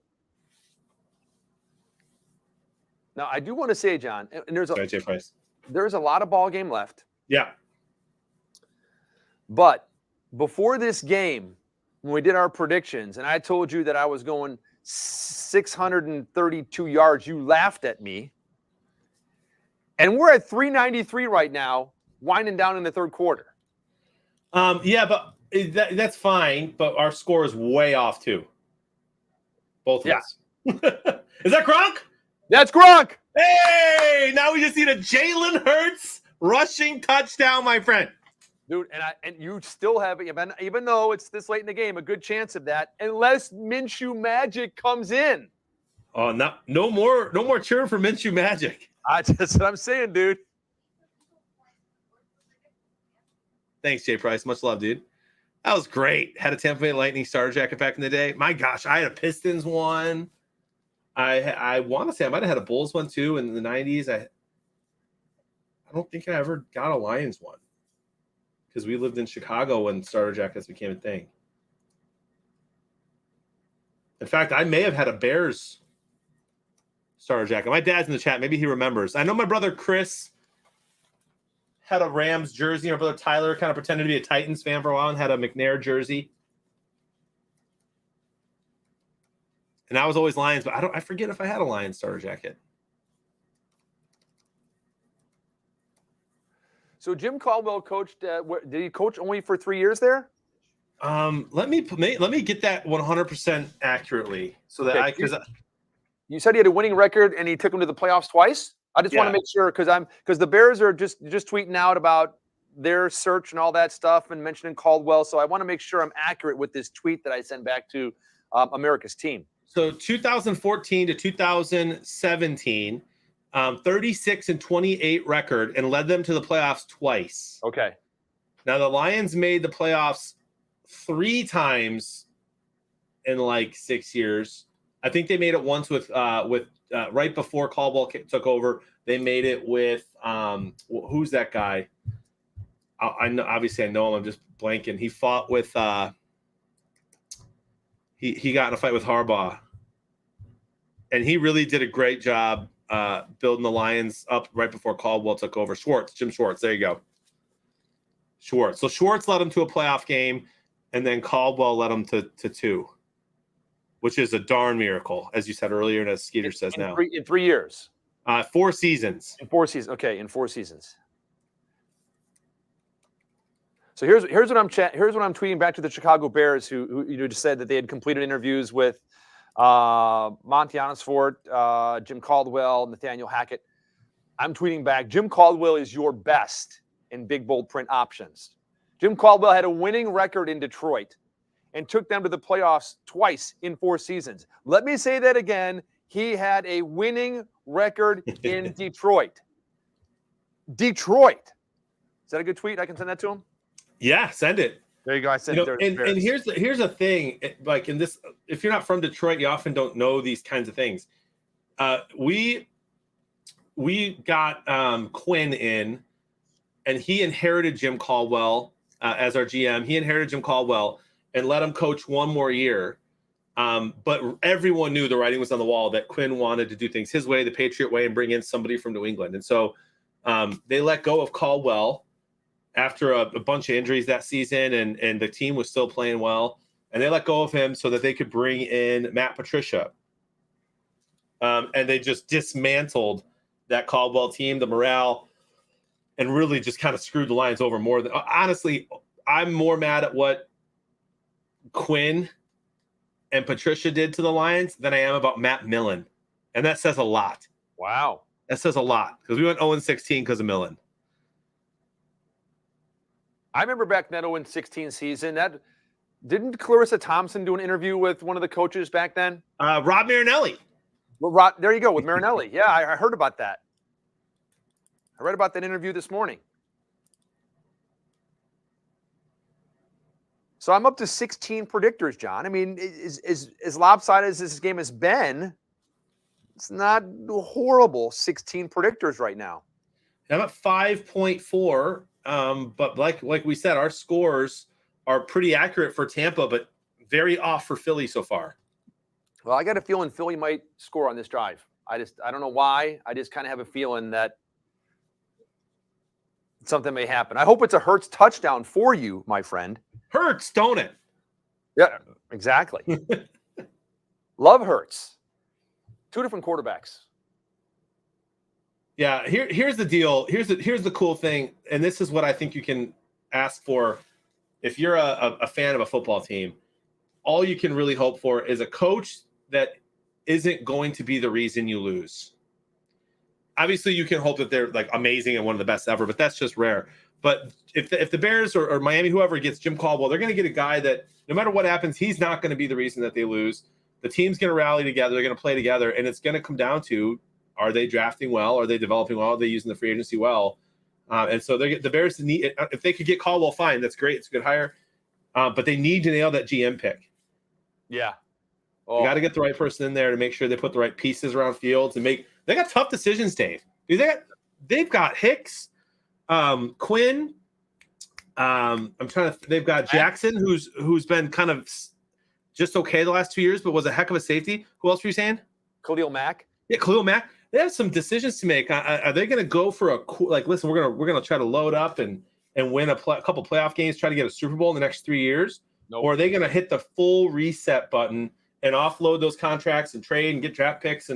Now, I do want to say, John, and there's a lot of ball game left. Yeah. But before this game, when we did our predictions, and I told you that I was going 632 yards, you laughed at me. And we're at 393 right now, winding down in the 3rd quarter. Yeah, but that's fine. But our score is way off too. Both of us. Is that Gronk? That's Gronk. Hey, now we just need a Jalen Hurts rushing touchdown, my friend. Dude, and you still have, even though it's this late in the game, a good chance of that, unless Minshew Magic comes in. Oh, no more cheering for Minshew Magic. That's what I'm saying, dude. Thanks, Jay Price. Much love, dude. That was great. Had a Tampa Bay Lightning starter jacket back in the day. My gosh, I had a Pistons one. I want to say I might have had a Bulls one too in the 90s. I don't think I ever got a Lions one because we lived in Chicago when starter jackets became a thing. In fact, I may have had a Bears starter jacket. My dad's in the chat. Maybe he remembers. I know my brother Chris had a Rams jersey. My brother Tyler kind of pretended to be a Titans fan for a while and had a McNair jersey. And I was always Lions, but I forget if I had a Lions starter jacket. So Jim Caldwell coached. Did he coach only for 3 years there? Let me get that 100% accurately so that Okay. You said he had a winning record and he took him to the playoffs twice. I just want to make sure because the Bears are just tweeting out about their search and all that stuff and mentioning Caldwell. So I want to make sure I'm accurate with this tweet that I sent back to America's team. So 2014 to 2017, 36-28 record and led them to the playoffs twice. Okay. Now the Lions made the playoffs 3 times in like 6 years. I think they made it once with right before Caldwell took over. They made it with who's that guy? I know, obviously I know him. I'm just blanking. He fought with he got in a fight with Harbaugh, and he really did a great job building the Lions up right before Caldwell took over. Jim Schwartz. There you go. Schwartz. So Schwartz led him to a playoff game, and then Caldwell led him to 2, which is a darn miracle, as you said earlier, and as Skeeter says now. In 3 years. 4 seasons. In 4 seasons. Okay, in 4 seasons. So here's what I'm tweeting back to the Chicago Bears, who just said that they had completed interviews with Monty Osfort, Jim Caldwell, Nathaniel Hackett. I'm tweeting back, Jim Caldwell is your best in big bold print options. Jim Caldwell had a winning record in Detroit and took them to the playoffs twice in 4 seasons. Let me say that again. He had a winning record in Detroit. Detroit. Is that a good tweet? I can send that to him? Yeah, send it. There you go. I sent it. And here's the thing. Like in this, if you're not from Detroit, you often don't know these kinds of things. We got Quinn in, and he inherited Jim Caldwell as our GM. He inherited Jim Caldwell and let him coach 1 more year. But everyone knew the writing was on the wall that Quinn wanted to do things his way, the Patriot way, and bring in somebody from New England. And so they let go of Caldwell after a bunch of injuries that season, and the team was still playing well. And they let go of him so that they could bring in Matt Patricia. And they just dismantled that Caldwell team, the morale, and really just kind of screwed the Lions over more than – honestly, I'm more mad at what Quinn and Patricia did to the Lions than I am about Matt Millen. And that says a lot. Wow. That says a lot because we went 0-16 because of Millen. I remember back in that 0-16 season, didn't Clarissa Thompson do an interview with one of the coaches back then? Rob Marinelli. Well, there you go, with Marinelli. Yeah, I heard about that. I read about that interview this morning. So I'm up to 16 predictors, John. I mean, as lopsided as this game has been, it's not horrible 16 predictors right now. I'm at 5.4. But like we said, our scores are pretty accurate for Tampa, but very off for Philly so far. Well, I got a feeling Philly might score on this drive. I don't know why. I just kind of have a feeling that something may happen. I hope it's a Hurts touchdown for you, my friend. Hurts, don't it? Yeah, exactly. Love Hurts. 2 different quarterbacks. Yeah, here's the deal. Here's the cool thing, and this is what I think you can ask for if you're a fan of a football team. All you can really hope for is a coach that isn't going to be the reason you lose. Obviously, you can hope that they're like amazing and one of the best ever, but that's just rare. But if the Bears or Miami, whoever gets Jim Caldwell, they're going to get a guy that no matter what happens, he's not going to be the reason that they lose. The team's going to rally together. They're going to play together, and it's going to come down to, are they drafting well? Are they developing well? Are they using the free agency well? And so the Bears need, if they could get Caldwell, fine. That's great. It's a good hire. but they need to nail that GM pick. Yeah. You Oh, got to get the right person in there to make sure they put the right pieces around Fields and make. They got tough decisions, Dave. Dude, they've got Hicks, Quinn. They've got Jackson, who's been kind of just okay the last 2 years, but was a heck of a safety. Who else were you saying? Khalil Mack. Yeah, Khalil Mack. They have some decisions to make. Are they going to go for listen, we're gonna try to load up and win a couple playoff games, try to get a Super Bowl in the next 3 years? Nope. Or are they going to hit the full reset button and offload those contracts and trade and get draft picks?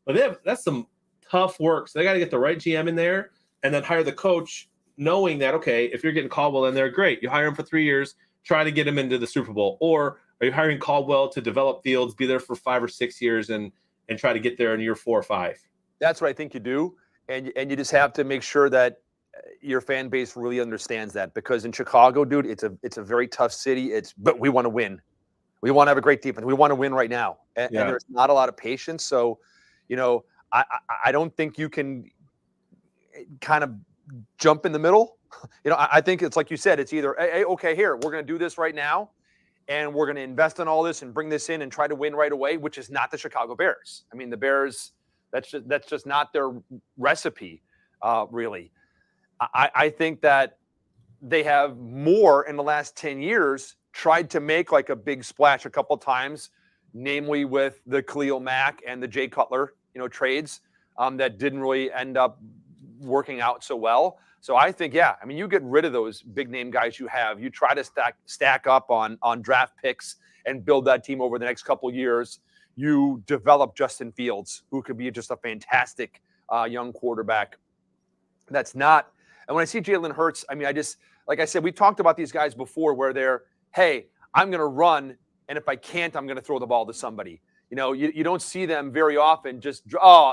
That's some tough work. So they got to get the right GM in there and then hire the coach, knowing that, okay, if you're getting Caldwell in there, great. You hire him for 3 years, try to get him into the Super Bowl. Or are you hiring Caldwell to develop Fields, be there for 5 or 6 years and try to get there in year 4 or 5? That's what I think you do. And you just have to make sure that your fan base really understands that, because in Chicago, dude, it's a very tough city. But we want to win. We want to have a great defense. We want to win right now. And there's not a lot of patience. So, I don't think you can kind of jump in the middle. I think it's like you said, it's either, hey, okay, here, we're going to do this right now, and we're going to invest in all this and bring this in and try to win right away, which is not the Chicago Bears. I mean, the Bears, that's just not their recipe, really. I think that they have more in the last 10 years tried to make like a big splash a couple times, namely with the Khalil Mack and the Jay Cutler, trades that didn't really end up working out so well. So I think, you get rid of those big name guys you have. You try to stack up on draft picks and build that team over the next couple of years. You develop Justin Fields, who could be just a fantastic young quarterback. That's not. And when I see Jalen Hurts, like I said, we talked about these guys before where they're, hey, I'm going to run, and if I can't, I'm going to throw the ball to somebody. You don't see them very often just,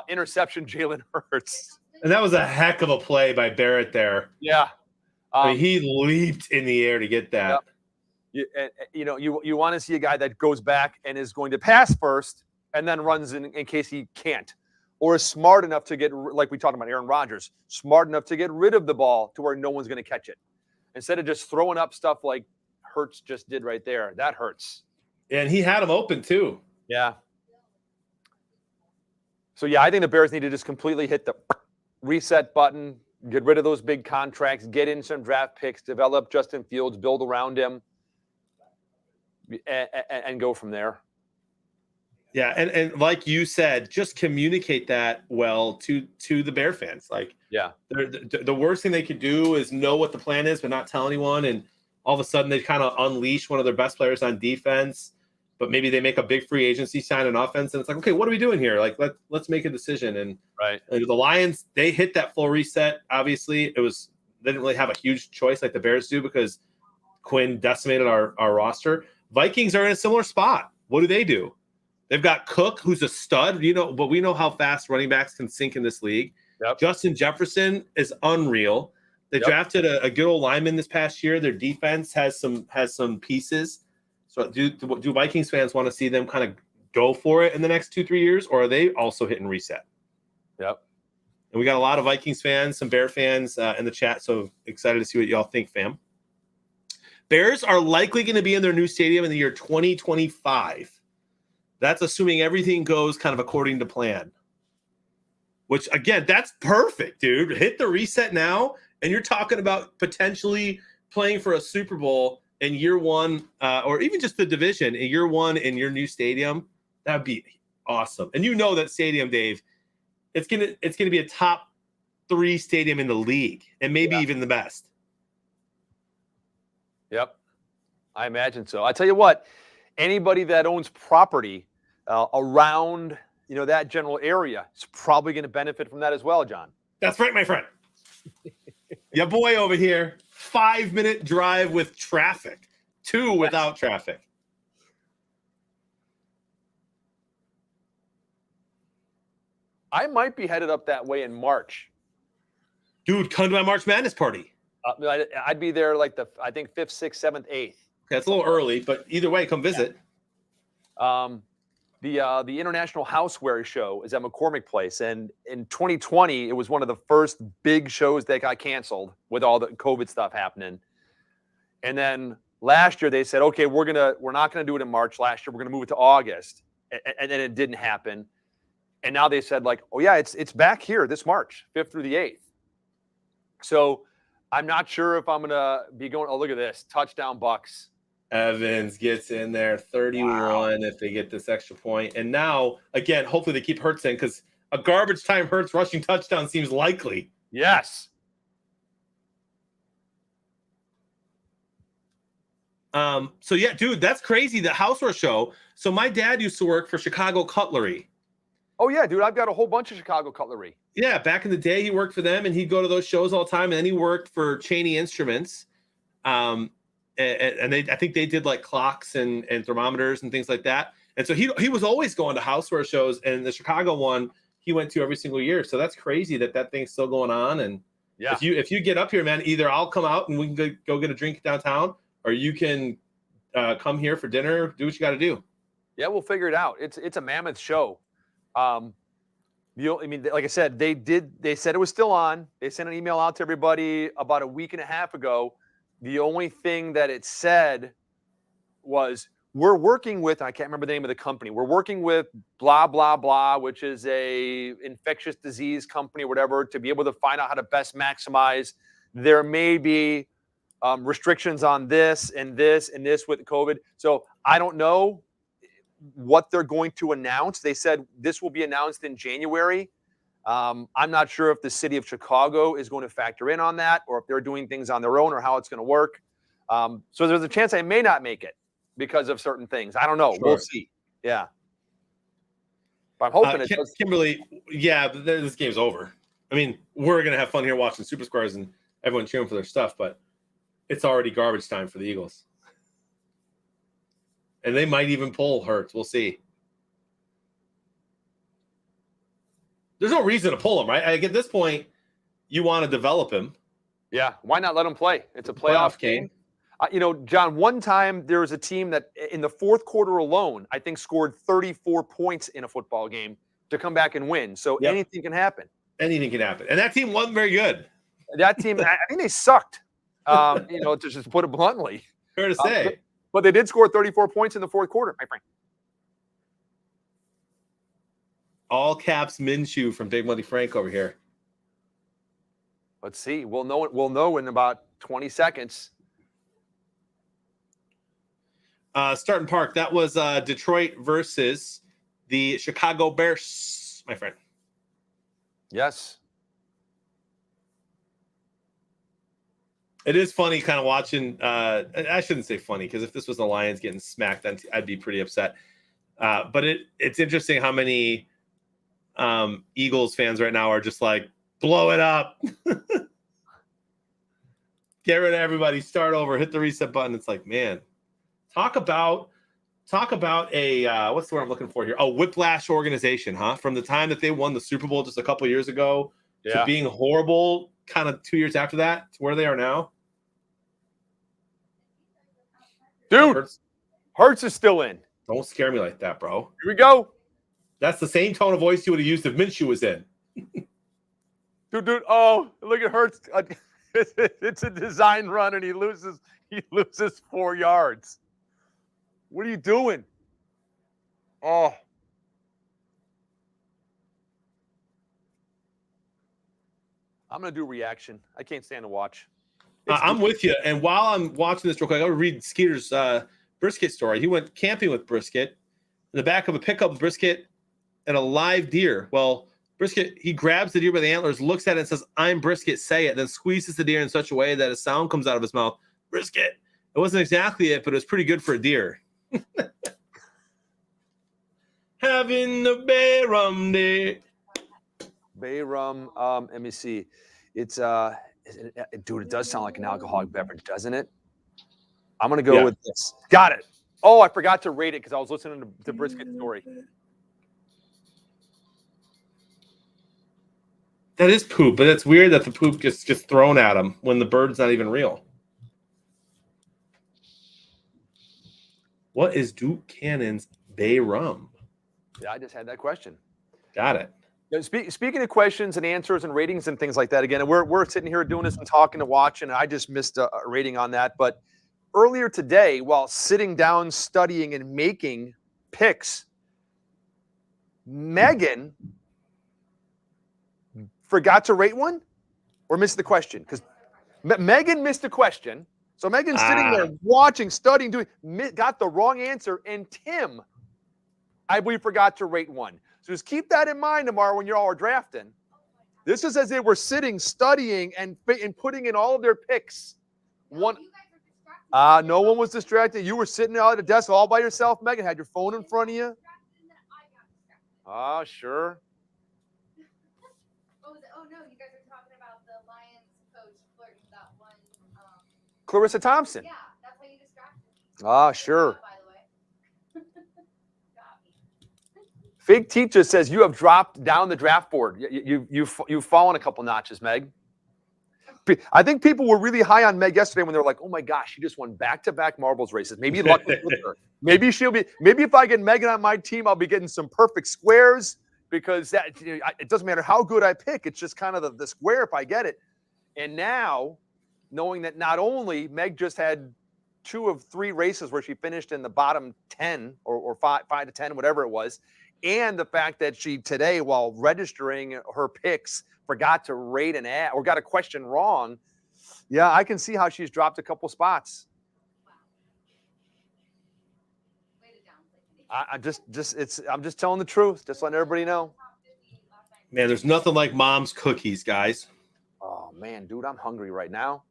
interception Jalen Hurts. And that was a heck of a play by Barrett there. Yeah. He leaped in the air to get that. Yep. You want to see a guy that goes back and is going to pass first and then runs in case he can't. Or is smart enough to get, like we talked about Aaron Rodgers, smart enough to get rid of the ball to where no one's going to catch it. Instead of just throwing up stuff like Hurts just did right there. That hurts. And he had him open too. Yeah. So, I think the Bears need to just completely hit the reset button, get rid of those big contracts, get in some draft picks, develop Justin Fields, build around him, and go from there. Yeah, and like you said, just communicate that well to the Bear fans. Like, the worst thing they could do is know what the plan is, but not tell anyone. And all of a sudden, they kind of unleash one of their best players on defense, but maybe they make a big free agency sign on offense, and it's like, okay, what are we doing here? Like, let's make a decision. And the Lions, they hit that full reset. Obviously, they didn't really have a huge choice like the Bears do because Quinn decimated our roster. Vikings are in a similar spot. What do? They've got Cook, who's a stud, but we know how fast running backs can sink in this league. Yep. Justin Jefferson is unreal. They drafted a good old lineman this past year. Their defense has some pieces. So do Vikings fans want to see them kind of go for it in the next 2-3 years, or are they also hitting reset? Yep. And we got a lot of Vikings fans, some Bear fans in the chat, so excited to see what y'all think, fam. Bears are likely going to be in their new stadium in the year 2025. That's assuming everything goes kind of according to plan. Which, again, that's perfect, dude. Hit the reset now, and you're talking about potentially playing for a Super Bowl in year one, or even just the division in year one in your new stadium. That'd be awesome. And that stadium, Dave, it's gonna be a top 3 stadium in the league, and maybe even the best. Yep, I imagine so. I tell you what, anybody that owns property around that general area is probably going to benefit from that as well, John. That's right, my friend. Your boy over here, 5-minute drive with traffic, 2 without traffic. I might be headed up that way in March. Dude, come to my March Madness party. I'd be there like I think 5th, 6th, 7th, 8th. Okay, it's a little early, but either way, come visit. The International Houseware Show is at McCormick Place, and in 2020, it was one of the first big shows that got canceled with all the COVID stuff happening. And then Last year they said, okay, we're not gonna do it in March. Last year we're gonna move it to August, and then it didn't happen. And now they said like, oh yeah, it's back here this March, 5th through the 8th. So I'm not sure if I'm gonna be going. Oh, look at this touchdown Bucks. Evans gets in there, 31 if they get this extra point. And now, again, hopefully they keep Hurts in because a garbage time Hurts rushing touchdown seems likely. Yes. So yeah, dude, that's crazy. The Houseware show. So my dad used to work for Chicago Cutlery. Oh yeah, dude, I've got a whole bunch of Chicago Cutlery. Yeah, back in the day, he worked for them, and he'd go to those shows all the time. And then he worked for Cheney Instruments, and I think they did like clocks and thermometers and things like that. And so he was always going to Houseware shows, and the Chicago one he went to every single year. So that's crazy that thing's still going on. And Yeah. if you get up here, man, either I'll come out and we can go get a drink downtown, or you can come here for dinner. Do what you got to do. Yeah, we'll figure it out. It's a mammoth show. I mean, like I said, they said it was still on. They sent an email out to everybody about a week and a half ago. The only thing that it said was, we're working with, I can't remember the name of the company. We're working with blah, blah, blah, which is a infectious disease company or whatever, to be able to find out how to best maximize. There may be restrictions on this and this and this with COVID. So I don't know what they're going to announce. They said this will be announced in January. I'm not sure if the city of Chicago is going to factor in on that, or if they're doing things on their own, or how it's going to work. So there's a chance I may not make it because of certain things. I don't know. Sure. We'll see. Yeah. But I'm hoping it does. Kimberly, yeah, but this game's over. I mean, we're going to have fun here watching Super Squares and everyone cheering for their stuff, but it's already garbage time for the Eagles. And they might even pull Hurts. We'll see. There's no reason to pull him, right? Like at this point, you want to develop him. Yeah. Why not let him play? It's a playoff game. John, one time there was a team that in the fourth quarter alone, I think scored 34 points in a football game to come back and win. So anything can happen. Anything can happen. And that team wasn't very good. That team, I think they sucked, to just put it bluntly. Fair to say. But they did score 34 points in the fourth quarter, my friend. All caps Minshew from Big Money Frank over here. Let's see. We'll know in about 20 seconds. Starting Park, that was Detroit versus the Chicago Bears, my friend. Yes. It is funny kind of watching. I shouldn't say funny, because if this was the Lions getting smacked, then I'd be pretty upset. But it's interesting how many Eagles fans right now are just like, blow it up. Get rid of everybody, start over, hit the reset button. It's like, man, talk about a what's the word I'm looking for here? A whiplash organization, huh? From the time that they won the Super Bowl just a couple of years ago to being horrible kind of 2 years after that to where they are now. Dude, Hurts is still in. Don't scare me like that, bro. Here we go. That's the same tone of voice you would have used if Minshew was in. Dude. Oh, look at Hurts. It's a design run, and he loses 4 yards. What are you doing? Oh. I'm going to do a reaction. I can't stand to watch. I'm with you. And while I'm watching this real quick, I'll read Skeeter's brisket story. He went camping with Brisket in the back of a pickup with Brisket and a live deer. Well, Brisket, he grabs the deer by the antlers, looks at it and says, "I'm Brisket, say it," then squeezes the deer in such a way that a sound comes out of his mouth. Brisket. It wasn't exactly it, but it was pretty good for a deer. Having the Bay Rum day. Bay rum. Let me see. It's dude, it does sound like an alcoholic beverage, doesn't it? I'm gonna go with this. Got it. Oh, I forgot to rate it because I was listening to Brisket's story. That is poop, but it's weird that the poop gets thrown at him when the bird's not even real. What is Duke Cannon's Bay Rum? Yeah, I just had that question. Got it. Now, speaking of questions and answers and ratings and things like that, again, we're sitting here doing this and talking and watching, and I just missed a rating on that. But earlier today, while sitting down, studying, and making picks, Megan forgot to rate one or missed the question? Because Megan missed the question. So Megan's sitting there watching, studying, got the wrong answer. And Tim, I believe, forgot to rate one. So just keep that in mind tomorrow when you all are drafting. This is as they were sitting, studying, and putting in all of their picks. No one was distracted. You were sitting out at the desk all by yourself, Megan. Had your phone in front of you. Oh, sure. Oh no, you guys are talking about the Lions coach flirting with that one. Clarissa Thompson. Yeah, that's how you distracted me. Ah, sure. By the way. Got me. Fake Teacher says you have dropped down the draft board. You've fallen a couple notches, Meg. I think people were really high on Meg yesterday when they were like, "Oh my gosh, she just won back-to-back marbles races. Maybe luck with her. Maybe if I get Megan on my team, I'll be getting some perfect squares because it doesn't matter how good I pick. It's just kind of the square if I get it." And now, knowing that not only Meg just had 2 of 3 races where she finished in the bottom 10 or 5 to 10, whatever it was, and the fact that she today, while registering her picks, forgot to rate an ad or got a question wrong. Yeah, I can see how she's dropped a couple spots. I'm just telling the truth, just letting everybody know. Man, there's nothing like mom's cookies, guys. Oh man, dude, I'm hungry right now.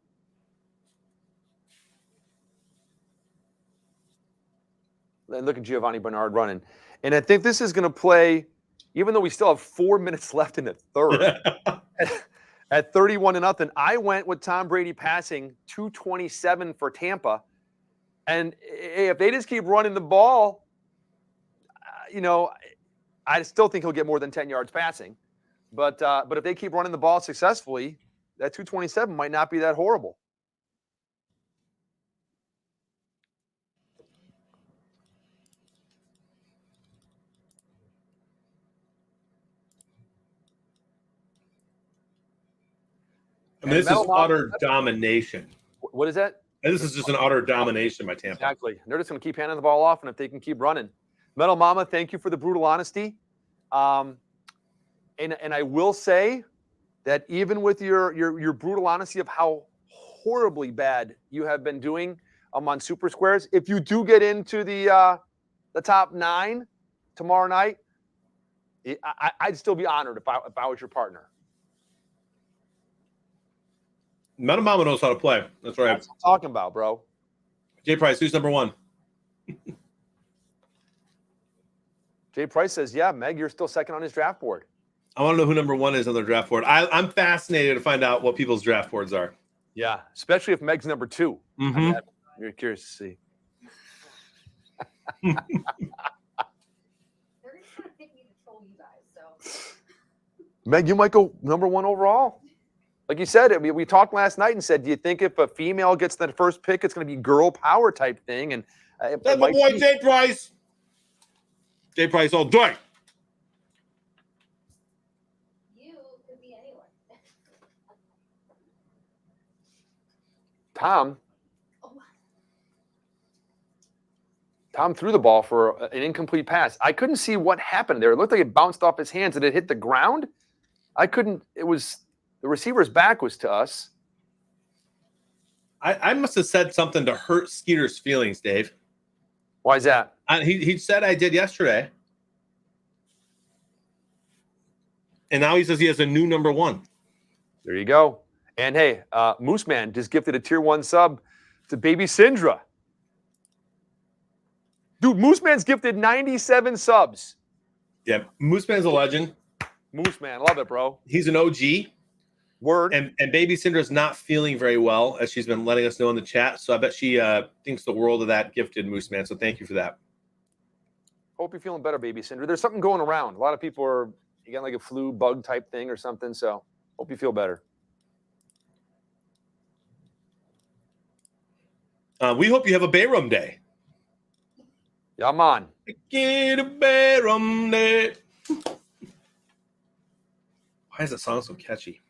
And look at Giovanni Bernard running. And I think this is going to play, even though we still have 4 minutes left in the third, at 31-0. I went with Tom Brady passing 227 for Tampa. And if they just keep running the ball, I still think he'll get more than 10 yards passing. But if they keep running the ball successfully, that 227 might not be that horrible. I mean, this is utter domination. What is that? And this is just an utter domination by Tampa. Exactly. They're just going to keep handing the ball off, and if they can keep running. Metal Mama, thank you for the brutal honesty. And I will say that even with your brutal honesty of how horribly bad you have been doing on Super Squares, if you do get into the top 9 tomorrow night, I'd still be honored if I was your partner. Metal Mama knows how to play. That's right. That's what I'm talking about, bro. Jay Price, who's number 1? Jay Price says, yeah, Meg, you're still second on his draft board. I want to know who number 1 is on their draft board. I'm fascinated to find out what people's draft boards are. Yeah, especially if Meg's number 2. Mm-hmm. You're curious to see. They're just trying to pick me to troll you guys. So. Meg, you might go number 1 overall. Like you said, we talked last night and said, do you think if a female gets the first pick, it's going to be girl power type thing? And that's my boy, Jay Price. Jay Price all day. You could be anyone. Tom threw the ball for an incomplete pass. I couldn't see what happened there. It looked like it bounced off his hands and it hit the ground. The receiver's back was to us. I must have said something to hurt Skeeter's feelings, Dave. Why is that? He said I did yesterday. And now he says he has a new number 1. There you go. And hey, Moose Man just gifted a tier 1 sub to Baby Syndra. Dude, Moose Man's gifted 97 subs. Yeah, Moose Man's a legend. Moose Man, love it, bro. He's an OG. Word. And Baby Cinder's not feeling very well, as she's been letting us know in the chat. So I bet she thinks the world of that gifted Moose Man. So thank you for that. Hope you're feeling better, Baby Cinder. There's something going around. A lot of people are getting like a flu bug type thing or something. So hope you feel better. We hope you have a Bayram day. Yeah, I'm on. Get a Bayram day. Why is that song so catchy?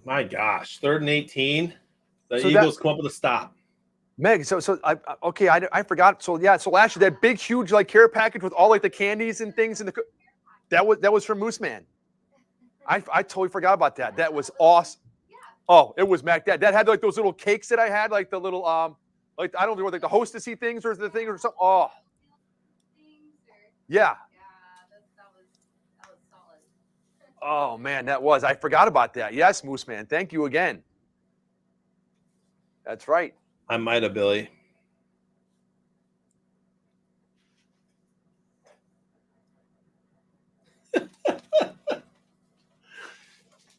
My gosh, 3rd and 18. The So Eagles come up with a stop. Meg, I forgot. So yeah, so last year that big, huge like care package with all like the candies and things and that was from Moose Man. I totally forgot about that. That was awesome. Oh, it was Mac. That had like those little cakes that I had, like the little like I don't know what like the hostessy things or the thing or something. Oh, yeah. That was solid. Oh man, that was. I forgot about that. Yes, Moose Man. Thank you again. That's right. I might have, Billy.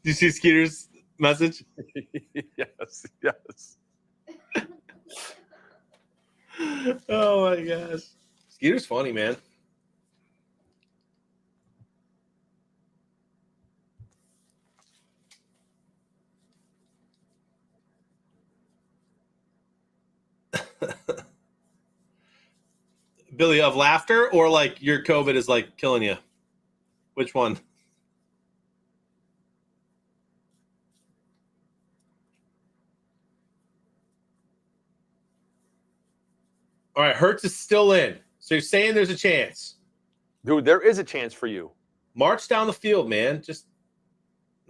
Do you see Skeeter's message? Yes. Oh my gosh. Skeeter's funny, man. Billy, of laughter or like your COVID is like killing you? Which one? All right, Hurts is still in. So you're saying there's a chance. Dude, there is a chance for you. March down the field, man. Just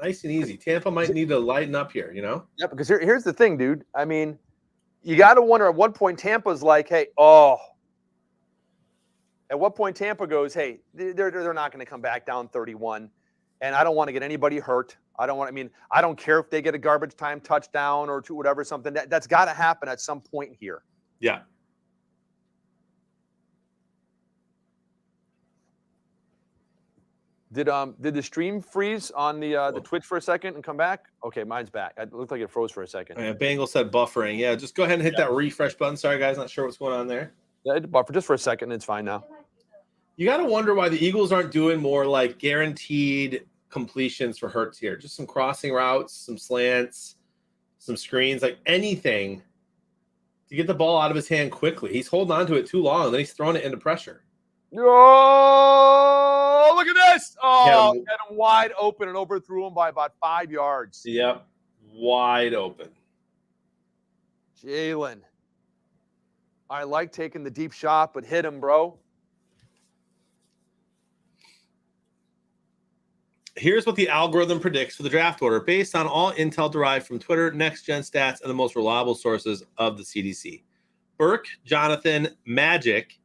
nice and easy. Tampa might need to lighten up here, you know? Yeah, because here's the thing, dude. I mean, you got to wonder at what point Tampa's like, hey, at what point Tampa goes, hey, they're not going to come back down 31, and I don't want to get anybody hurt. I don't care if they get a garbage time touchdown or two, whatever, something. That's got to happen at some point here. Yeah. Did the stream freeze on the Twitch for a second and come back? Okay, mine's back. It looked like it froze for a second. Bengal said buffering. Yeah, just go ahead and hit that refresh button. Sorry, guys, not sure what's going on there. Yeah, it buffered just for a second. It's fine now. You got to wonder why the Eagles aren't doing more like guaranteed completions for Hurts here. Just some crossing routes, some slants, some screens, like anything to get the ball out of his hand quickly. He's holding on to it too long, and then he's throwing it into pressure. Oh, look at this. Oh, Yeah. had him wide open and overthrew him by about 5 yards. Yep, wide open. Jalen. I like taking the deep shot, but hit him, bro. Here's what the algorithm predicts for the draft order based on all intel derived from Twitter, Next Gen Stats, and the most reliable sources of the CDC. Burke, Jonathan, Magic,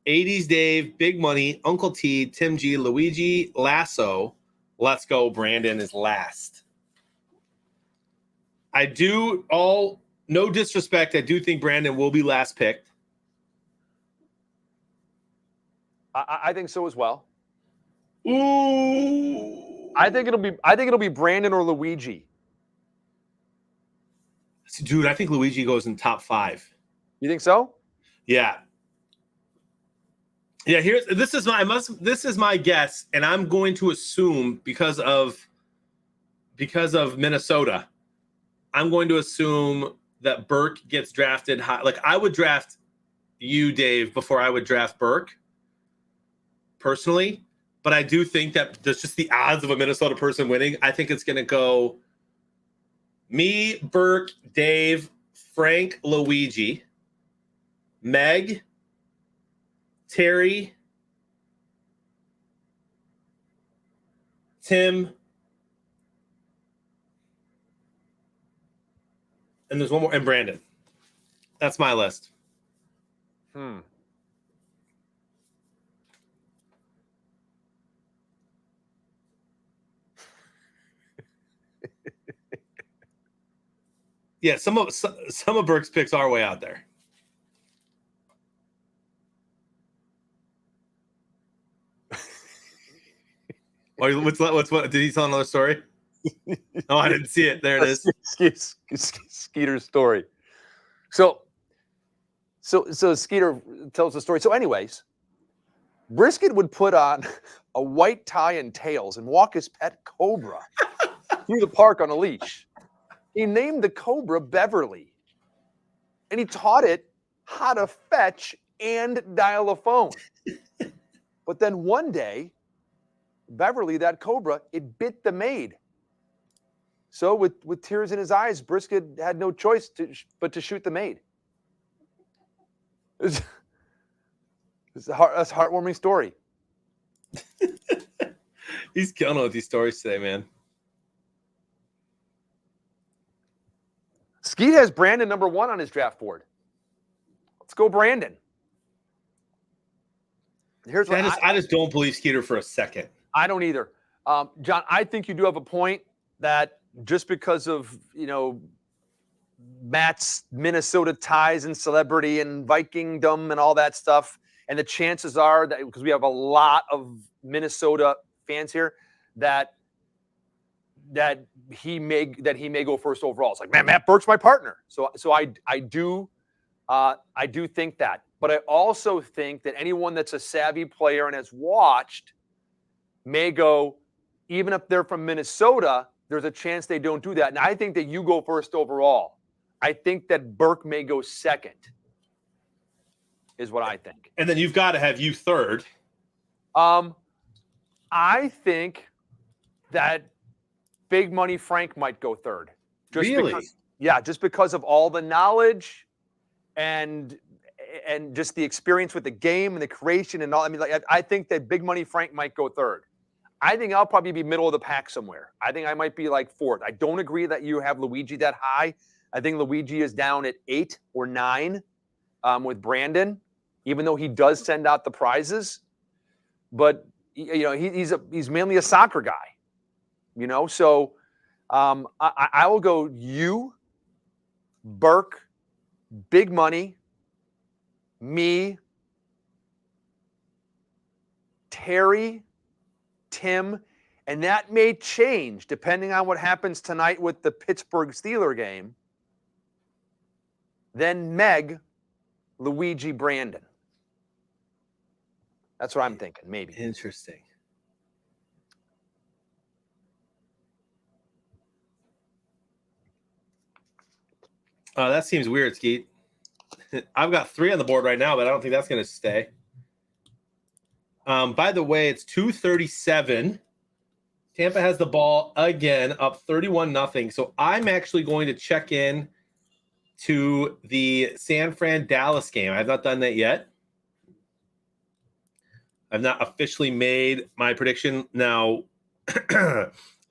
80s Dave, Big Money, Uncle T, Tim G, Luigi, Lasso. Let's go. Brandon is last. No disrespect, I do think Brandon will be last picked. I think so as well. Ooh. I think it'll be Brandon or Luigi. Dude, I think Luigi goes in top 5. You think so? Yeah. Yeah, this is my guess, and I'm going to assume because of Minnesota, I'm going to assume that Burke gets drafted high. Like I would draft you, Dave, before I would draft Burke, personally. But I do think that there's just the odds of a Minnesota person winning. I think it's going to go me, Burke, Dave, Frank, Luigi, Meg, Terry, Tim, and there's one more, and Brandon. That's my list. Yeah, some of Burke's picks are way out there. Oh, what? Did he tell another story? Oh, I didn't see it. There it is. Skeeter's story. So Skeeter tells the story. So, anyways, Brisket would put on a white tie and tails and walk his pet cobra through the park on a leash. He named the cobra Beverly, and he taught it how to fetch and dial a phone. But then one day, Beverly, that cobra, it bit the maid. So with tears in his eyes, Brisket had no choice but to shoot the maid. It's that's a heartwarming story. He's killing it with these stories today, man. Skeet has Brandon number 1 on his draft board. Let's go, Brandon. Here's what I just don't believe Skeeter for a second. I don't either. John, I think you do have a point that just because of, Matt's Minnesota ties and celebrity and Vikingdom and all that stuff, and the chances are that because we have a lot of Minnesota fans here, that he may go first overall. It's like, man, Matt Burke's my partner. So I do think that. But I also think that anyone that's a savvy player and has watched may go, even if they're from Minnesota, there's a chance they don't do that. And I think that you go first overall. I think that Burke may go second, is what I think. And then you've got to have you third. I think that Big Money Frank might go third. Really? Just because of all the knowledge and just the experience with the game and the creation and all. I mean, I think that Big Money Frank might go third. I think I'll probably be middle of the pack somewhere. I think I might be like fourth. I don't agree that you have Luigi that high. I think Luigi is down at 8 or 9 with Brandon, even though he does send out the prizes. But he's mainly a soccer guy, So I will go you, Burke, Big Money, me, Terry, Tim, and that may change depending on what happens tonight with the Pittsburgh Steelers game. Then Meg, Luigi, Brandon. That's what I'm thinking, maybe. Interesting. That seems weird, Skeet. I've got 3 on the board right now, but I don't think that's going to stay. By the way, it's 2:37. Tampa has the ball again, up 31-0. So I'm actually going to check in to the San Fran Dallas game. I have not done that yet. I've not officially made my prediction. Now,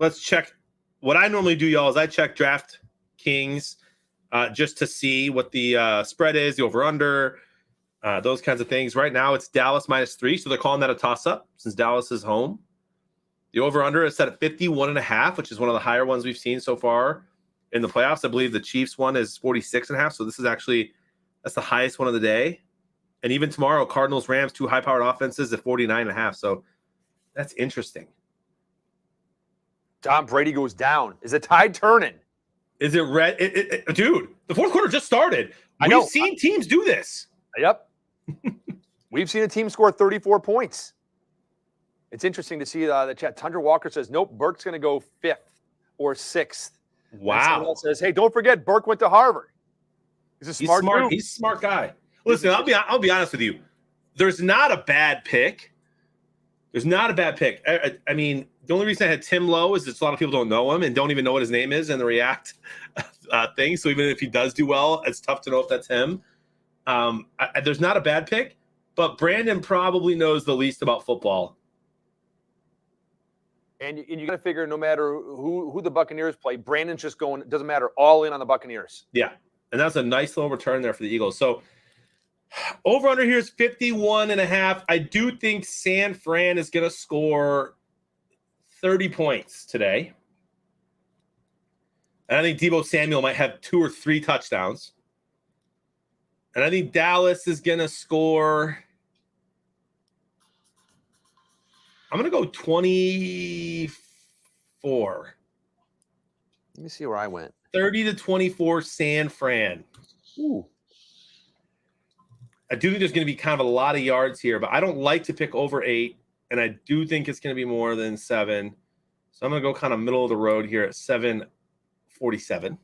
let's check. What I normally do, y'all, is I check DraftKings just to see what the spread is, the over-under, those kinds of things. Right now, it's Dallas -3, so they're calling that a toss-up since Dallas is home. The over-under is set at 51.5, which is one of the higher ones we've seen so far in the playoffs. I believe the Chiefs one is 46.5, so this is actually that's the highest one of the day. And even tomorrow, Cardinals, Rams, 2 high-powered offenses at 49.5. So that's interesting. Tom Brady goes down. Is the tide turning? Is it red? Dude, the fourth quarter just started. We've seen teams do this. Yep. We've seen a team score 34 points. It's interesting to see the chat. Tundra Walker says, nope, Burke's going to go 5th or 6th. Wow. Someone else says, hey, don't forget, Burke went to Harvard. He's a smart dude. He's a smart guy. Listen, I'll be honest with you. There's not a bad pick. I mean, the only reason I had Tim Lowe is that a lot of people don't know him and don't even know what his name is in the React thing. So even if he does do well, it's tough to know if that's him. There's not a bad pick, but Brandon probably knows the least about football. And you got to figure no matter who the Buccaneers play, Brandon's just going, it doesn't matter, all in on the Buccaneers. Yeah, and that's a nice little return there for the Eagles. So over under here is 51.5. I do think San Fran is going to score 30 points today. And I think Deebo Samuel might have 2 or 3 touchdowns. And I think Dallas is going to score, I'm going to go 24. Let me see where I went. 30-24 San Fran. Ooh. I do think there's going to be kind of a lot of yards here, but I don't like to pick over 8, and I do think it's going to be more than 7. So I'm going to go kind of middle of the road here at 7:47.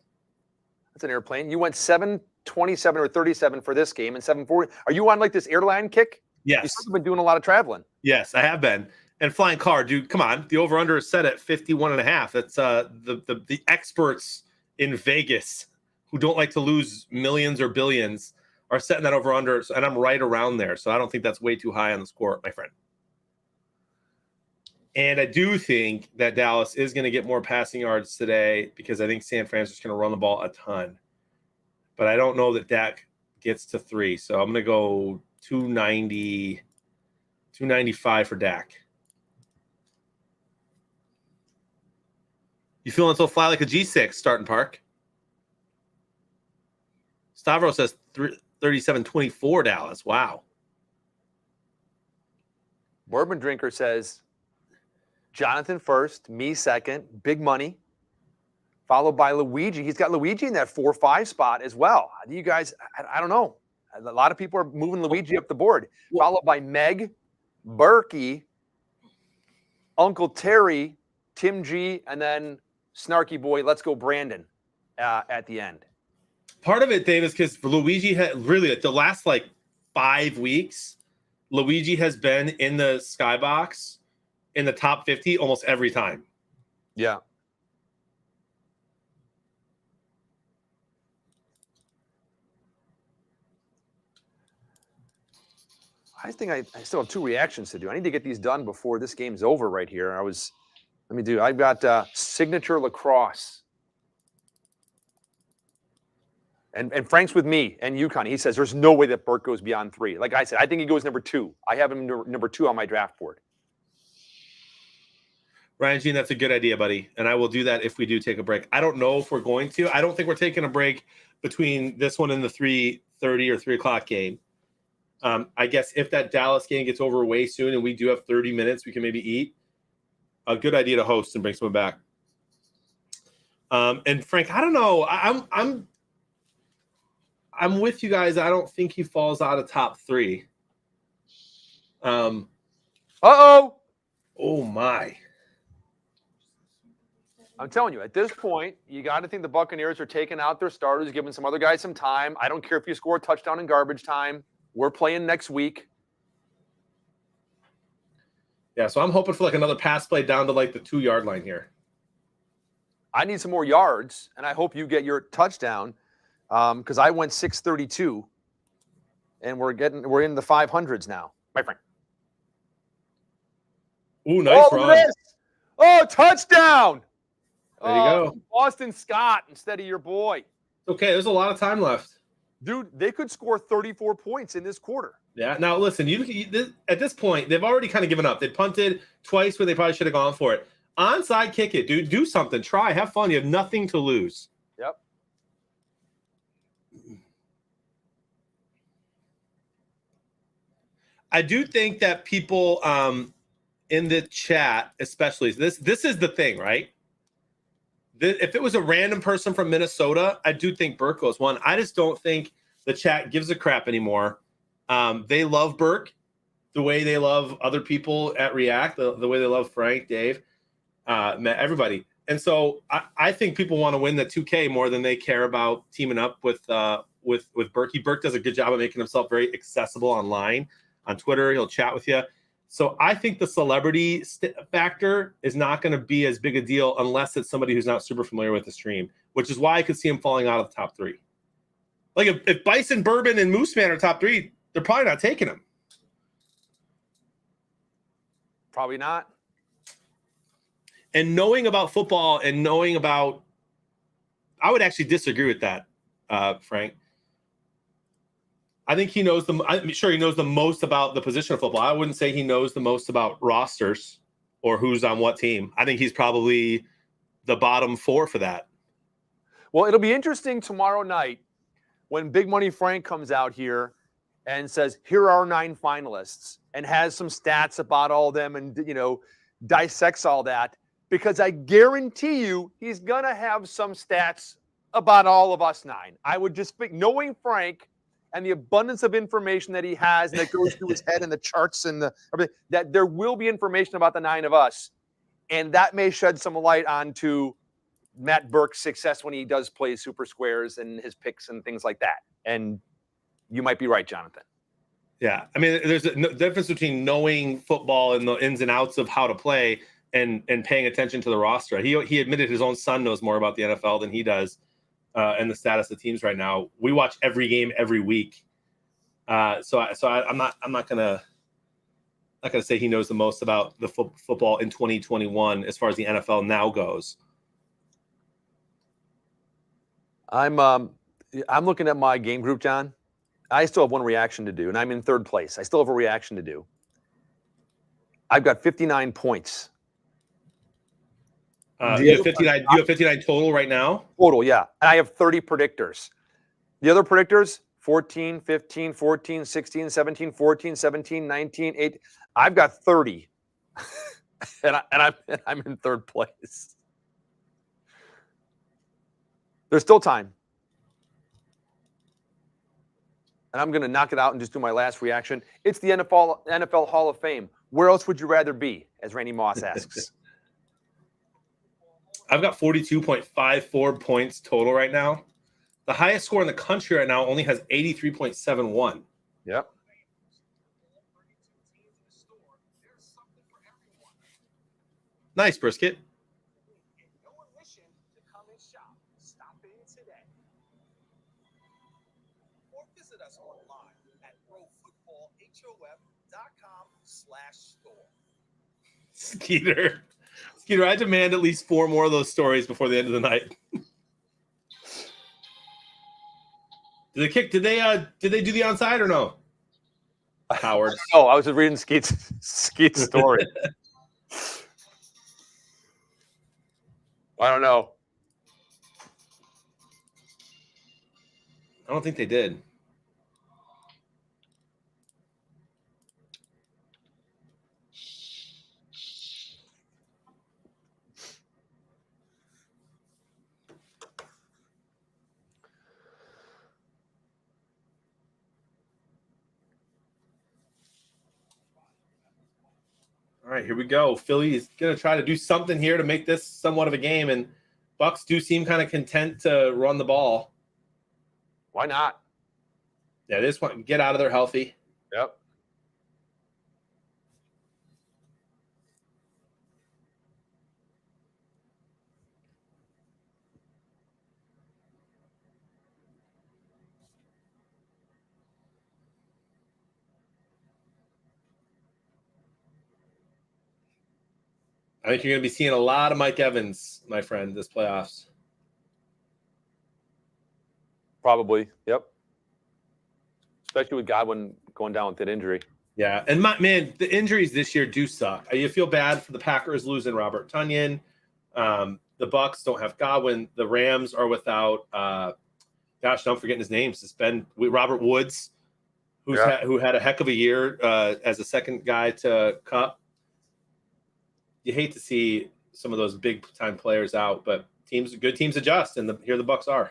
That's an airplane. You went 7:27 or 37 for this game and 7:40. Are you on like this airline kick? Yes. You've been doing a lot of traveling. Yes, I have been. And flying car, dude, come on. The over-under is set at 51.5. That's the experts in Vegas who don't like to lose millions or billions are setting that over-under, and I'm right around there. So I don't think that's way too high on the score, my friend. And I do think that Dallas is going to get more passing yards today because I think San Francisco is going to run the ball a ton. But I don't know that Dak gets to 3. So I'm going to go 290, 295 for Dak. You feeling so fly like a G6 starting Park? Stavros says 37-24 Dallas. Wow. Bourbon Drinker says Jonathan first, me second, big money, followed by Luigi. He's got Luigi in that 4-5 spot as well. You guys, I don't know. A lot of people are moving Luigi up the board, followed by Meg, Berkey, Uncle Terry, Tim G, and then Snarky Boy, let's go Brandon at the end. Part of it, Dave, is because Luigi had really the last 5 weeks, Luigi has been in the skybox in the top 50 almost every time. Yeah. I think I still have 2 reactions to do. I need to get these done before this game's over right here. I've got Signature Lacrosse. And Frank's with me and UConn. He says there's no way that Burke goes beyond 3. Like I said, I think he goes number 2. I have him number 2 on my draft board. Ryan Gene, that's a good idea, buddy. And I will do that if we do take a break. I don't know if we're going to. I don't think we're taking a break between this one and the 3:30 or 3 o'clock game. I guess if that Dallas game gets over way soon and we do have 30 minutes, we can maybe eat. A good idea to host and bring someone back. And Frank, I don't know. I'm with you guys. I don't think he falls out of top 3. Uh-oh. Oh my. I'm telling you, at this point, you got to think the Buccaneers are taking out their starters, giving some other guys some time. I don't care if you score a touchdown in garbage time. We're playing next week. Yeah, so I'm hoping for another pass play down to the 2-yard line here. I need some more yards, and I hope you get your touchdown because I went 632, and we're in the 500s now, my friend. Ooh, nice run. Oh, touchdown! There you go. Boston Scott instead of your boy. Okay, there's a lot of time left. Dude, they could score 34 points in this quarter. Yeah. Now, listen, at this point, they've already kind of given up. They punted twice where they probably should have gone for it. Onside kick it, dude. Do something. Try. Have fun. You have nothing to lose. Yep. I do think that people in the chat, especially, this is the thing, right? If it was a random person from Minnesota, I do think Burke goes 1. I just don't think the chat gives a crap anymore. They love Burke the way they love other people at React, the way they love Frank, Dave, everybody. And so I think people want to win the 2K more than they care about teaming up with Berkey. Burke does a good job of making himself very accessible online. On Twitter, he'll chat with you. So I think the celebrity factor is not going to be as big a deal unless it's somebody who's not super familiar with the stream, which is why I could see him falling out of the top 3. If Bison, Bourbon, and Moose Man are top 3, they're probably not taking him. Probably not. And knowing about football and knowing about – I would actually disagree with that, Frank. I think he knows I'm sure he knows the most about the position of football. I wouldn't say he knows the most about rosters or who's on what team. I think he's probably the bottom 4 for that. Well, it'll be interesting tomorrow night when Big Money Frank comes out here and says, here are our 9 finalists and has some stats about all of them and, dissects all that, because I guarantee you he's going to have some stats about all of us 9. I would just think, knowing Frank and the abundance of information that he has and that goes through his head and the charts and everything, that there will be information about the 9 of us. And that may shed some light onto Matt Burke's success when he does play Super Squares and his picks and things like that. And you might be right, Jonathan. Yeah, I mean, there's a difference between knowing football and the ins and outs of how to play and paying attention to the roster. He admitted his own son knows more about the NFL than he does, and the status of teams right now. We watch every game every week, so I'm not gonna say he knows the most about the football in 2021 as far as the NFL now goes. I'm looking at my game group, John. I still have one reaction to do, and I'm in third place. I still have a reaction to do. I've got 59 points. You have 59. You have 59 total right now. Total, yeah. And I have 30 predictors. The other predictors, 14, 15, 14, 16, 17, 14, 17, 19, 8. I've got 30. and I'm in third place. There's still time. And I'm going to knock it out and just do my last reaction. It's the NFL Hall of Fame. Where else would you rather be, as Randy Moss asks? I've got 42.54 points total right now. The highest score in the country right now only has 83.71. Yep. Nice, Brisket. Skeeter, I demand at least 4 more of those stories before the end of the night. Did they do the onside or no? Howard. Oh, I was just reading Skeet's story. I don't know. I don't think they did. All right, here we go. Philly is going to try to do something here to make this somewhat of a game, and Bucs do seem kind of content to run the ball. Why not? Yeah, they just want to get out of there healthy. Yep. I think you're going to be seeing a lot of Mike Evans, my friend, this playoffs. Probably. Yep. Especially with Godwin going down with that injury. Yeah, and the injuries this year do suck. You feel bad for the Packers losing Robert Tonyan. The Bucs don't have Godwin. The Rams are without. Gosh, I'm forgetting his name. Robert Woods, who had a heck of a year as a second guy to Kupp. You hate to see some of those big time players out, but good teams adjust, and here the Bucs are.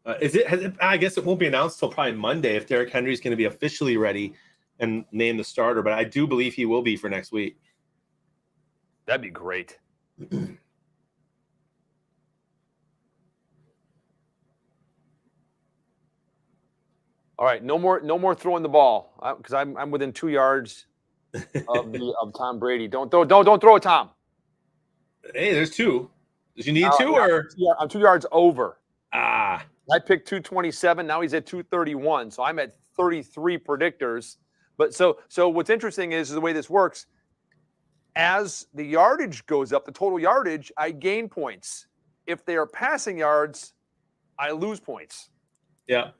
I guess it won't be announced till probably Monday if Derrick Henry is going to be officially ready and named the starter, but I do believe he will be for next week. That'd be great. All right, no more throwing the ball because I'm within 2 yards of Tom Brady. Don't throw it, Tom. Hey, there's 2. Did you need 2 or? Yeah, I'm 2 yards over. Ah. I picked 227. Now he's at 231. So I'm at 33 predictors. But so what's interesting is the way this works. As the yardage goes up, the total yardage, I gain points. If they are passing yards, I lose points. Yeah.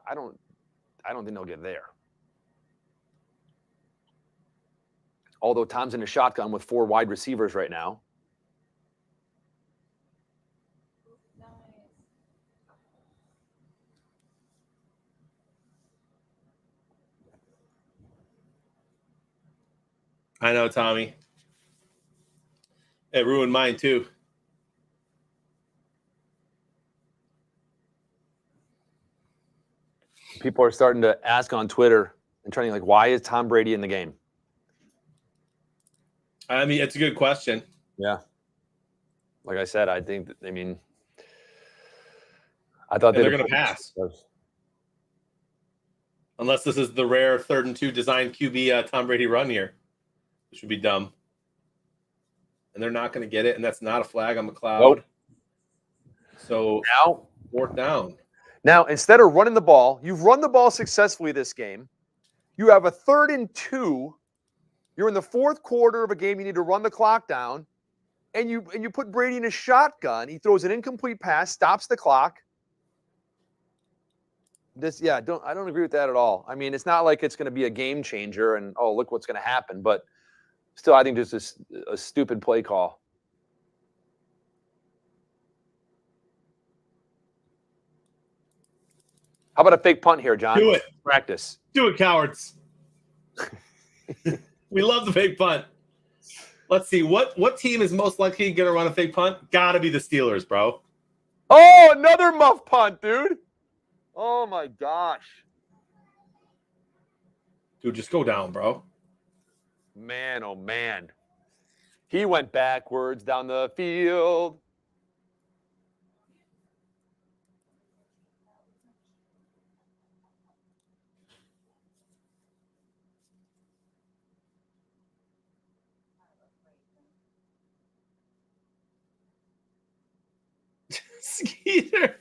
I don't think they'll get there. Although Tom's in a shotgun with 4 wide receivers right now. I know, Tommy. It ruined mine too. People are starting to ask on Twitter and trying to why is Tom Brady in the game? I mean, it's a good question. Yeah. Like I said, I think. I thought And they're going to pass. Unless this is the rare 3rd and 2 design QB Tom Brady run here, which would be dumb. And they're not going to get it, and that's not a flag on McLeod. Nope. So Now, 4th down. Now, instead of running the ball, you've run the ball successfully this game. You have a 3rd and 2. You're in the 4th quarter of a game. You need to run the clock down, and you put Brady in a shotgun. He throws an incomplete pass, stops the clock. I don't agree with that at all. I mean, it's not like it's going to be a game changer, and oh, look what's going to happen. But still, I think this is a stupid play call. How about a fake punt here, John? Do it. Practice. Do it, cowards. We love the fake punt. Let's see. What team is most likely going to run a fake punt? Got to be the Steelers, bro. Oh, another muff punt, dude. Oh, my gosh. Dude, just go down, bro. Man, oh, man. He went backwards down the field. Skeeter.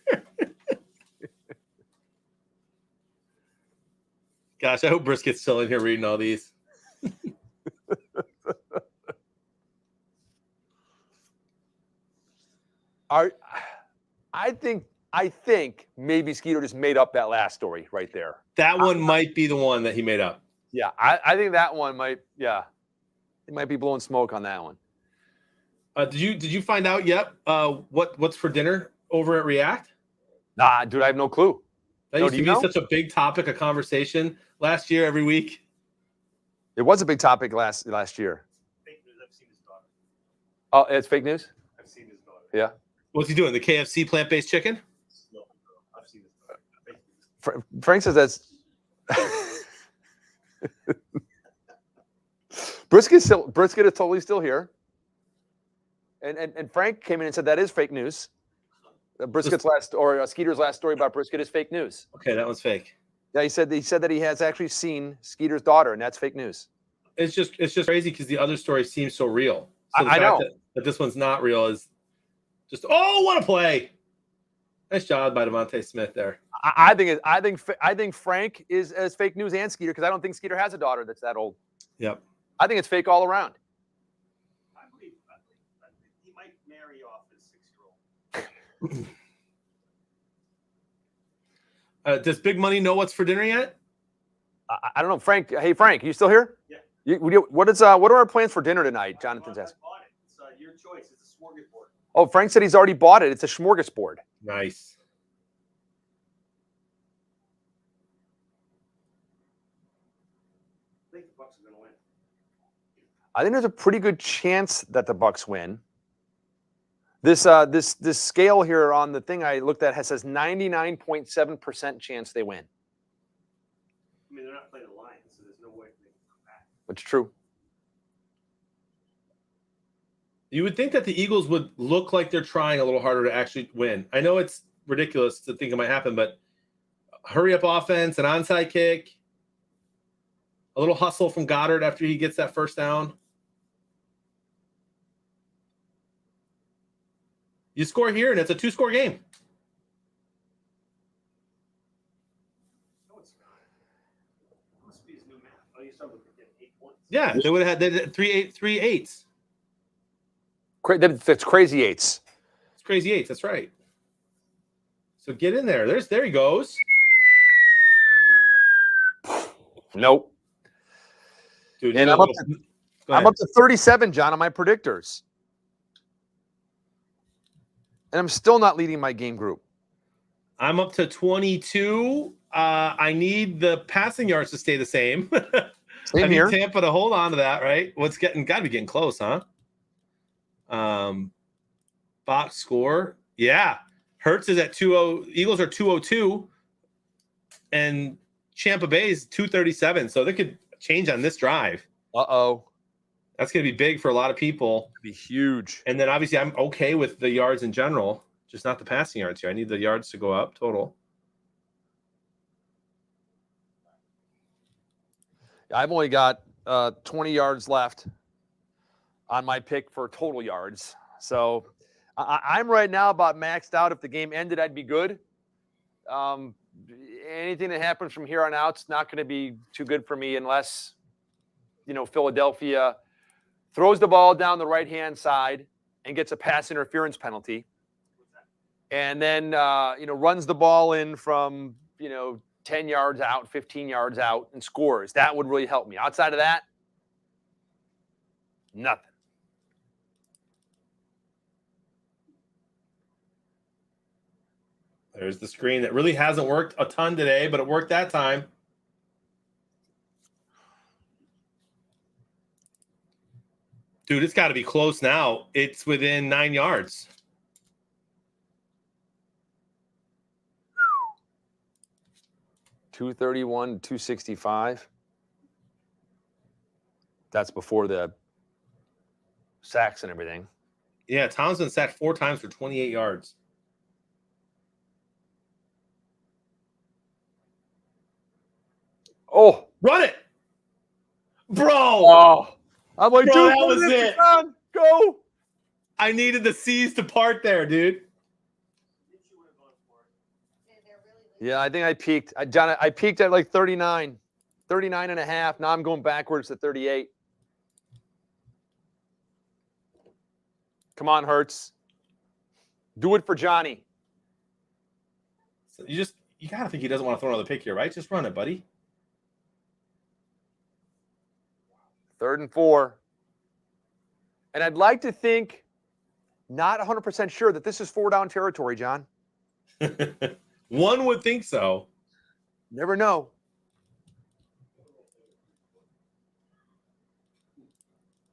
Gosh, I hope Brisket's still in here reading all these. I think maybe Skeeter just made up that last story right there. That one might be the one that he made up. Yeah, I think that one might. Yeah, he might be blowing smoke on that one. Did you find out yet? What's for dinner over at React? Nah, dude, I have no clue. That used to be such a big topic of conversation last year, every week. It was a big topic last year. Fake news. I've seen his daughter. Oh, it's fake news? I've seen his daughter. Yeah. What's he doing? The KFC plant-based chicken? No, I've seen his daughter. Fake news. Frank says that's Brisket is totally still here. And Frank came in and said that is fake news. Brisket's Skeeter's last story about Brisket is fake news. Okay, that one's fake. Yeah, he said that he has actually seen Skeeter's daughter, and that's fake news. It's just crazy because the other story seems so real. So the I know that this one's not real is just what a play! Nice job by Devontae Smith there. I think Frank is as fake news and Skeeter because I don't think Skeeter has a daughter that's that old. Yep. I think it's fake all around. I believe he might marry off his 6-year-old. Does Big Money know what's for dinner yet? I don't know, Frank. Hey, Frank, you still here? Yeah. What are our plans for dinner tonight? Jonathan's asking. I bought it. It's your choice. It's a smorgasbord. Oh, Frank said he's already bought it. It's a smorgasbord. Nice. I think the Bucks are going to win. I think there's a pretty good chance that the Bucks win. This scale here on the thing I looked at says 99.7% chance they win. I mean, they're not playing the Lions, so there's no way they can come back. Which is true. You would think that the Eagles would look like they're trying a little harder to actually win. I know it's ridiculous to think it might happen, but hurry up offense, an onside kick, a little hustle from Goddard after he gets that first down. You score here, and it's a 2-score game. No, it's not. It must be his new math. Oh, you started with 8 points. Yeah, they would have had 3 eights. That's crazy eights. It's crazy eights. That's right. So get in there. There he goes. Nope. Dude, And I'm up to 37, John, on my predictors. And I'm still not leading my game group. I'm up to 22. I need the passing yards to stay the same. Same I need here. Tampa to hold on to that, right? Got to be getting close, huh? Box score. Yeah. Hurts is at 2-0. Eagles are 202. And Tampa Bay is 237. So they could change on this drive. Uh-oh. That's going to be big for a lot of people. It'd be huge. And then obviously I'm okay with the yards in general, just not the passing yards here. I need the yards to go up total. I've only got 20 yards left on my pick for total yards. So I'm right now about maxed out. If the game ended, I'd be good. Anything that happens from here on out is not going to be too good for me unless, Philadelphia throws the ball down the right-hand side and gets a pass interference penalty. And then, runs the ball in from, 10 yards out, 15 yards out, and scores. That would really help me. Outside of that, nothing. There's the screen that really hasn't worked a ton today, but it worked that time. Dude, it's got to be close now. It's within 9 yards. $231, $265. That's before the sacks and everything. Yeah, Tom's been sacked 4 times for 28 yards. Oh, Run it, bro! oh! I'm like, Bro, dude, that go was this, it. John. Go! I needed the C's to part there, dude. Yeah, I think I peaked. John, I peaked at like 39 and a half. Now I'm going backwards to 38. Come on, Hurts. Do it for Johnny. So you gotta think he doesn't want to throw another pick here, right? Just run it, buddy. 3rd and 4. And I'd like to think, not 100% sure that this is 4-down territory, John. One would think so. Never know.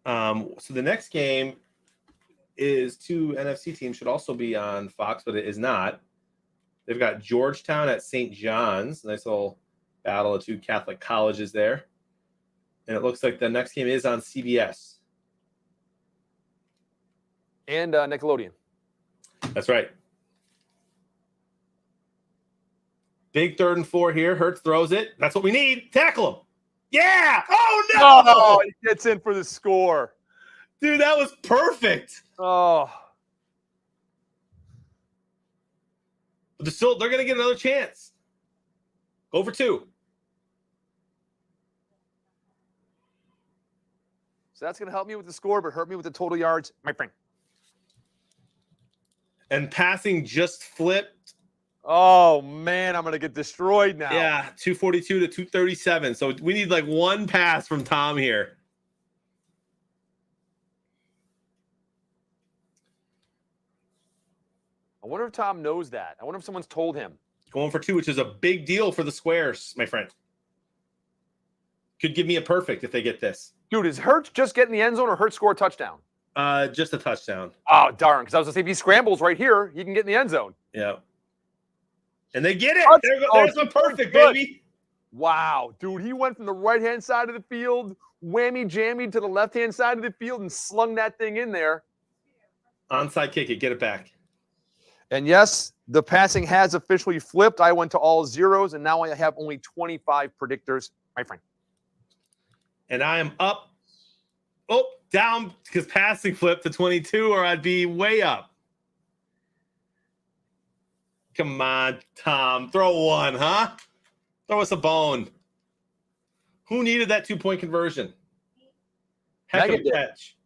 So the next game is 2 NFC teams, should also be on Fox, but it is not. They've got Georgetown at St. John's. Nice little battle of 2 Catholic colleges there. And it looks like the next game is on CBS. And Nickelodeon. That's right. Big 3rd and 4 here. Hurts throws it. That's what we need. Tackle him. Yeah. Oh, no. Oh, he gets in for the score. Dude, that was perfect. Oh. But they're going to get another chance. Go for 2. So that's going to help me with the score, but hurt me with the total yards, my friend. And passing just flipped. Oh, man, I'm going to get destroyed now. Yeah, 242 to 237. So we need like one pass from Tom here. I wonder if Tom knows that. I wonder if someone's told him. Going for 2, which is a big deal for the Squares, my friend. Could give me a perfect if they get this. Dude, is Hurts just get in the end zone or Hurts score a touchdown? Just a touchdown. Oh, darn. Because I was going to say, if he scrambles right here, he can get in the end zone. Yeah. And they get it. There's my perfect, good. baby. Wow. Dude, he went from the right-hand side of the field, whammy-jammy to the left-hand side of the field and slung that thing in there. Onside kick it. Get it back. And yes, the passing has officially flipped. I went to all zeros, and now I have only 25 predictors, my friend. And I am up. Oh, down because passing flipped to 22, or I'd be way up. Come on, Tom. Throw one, huh? Throw us a bone. Who needed that 2-point conversion? Heck of a catch.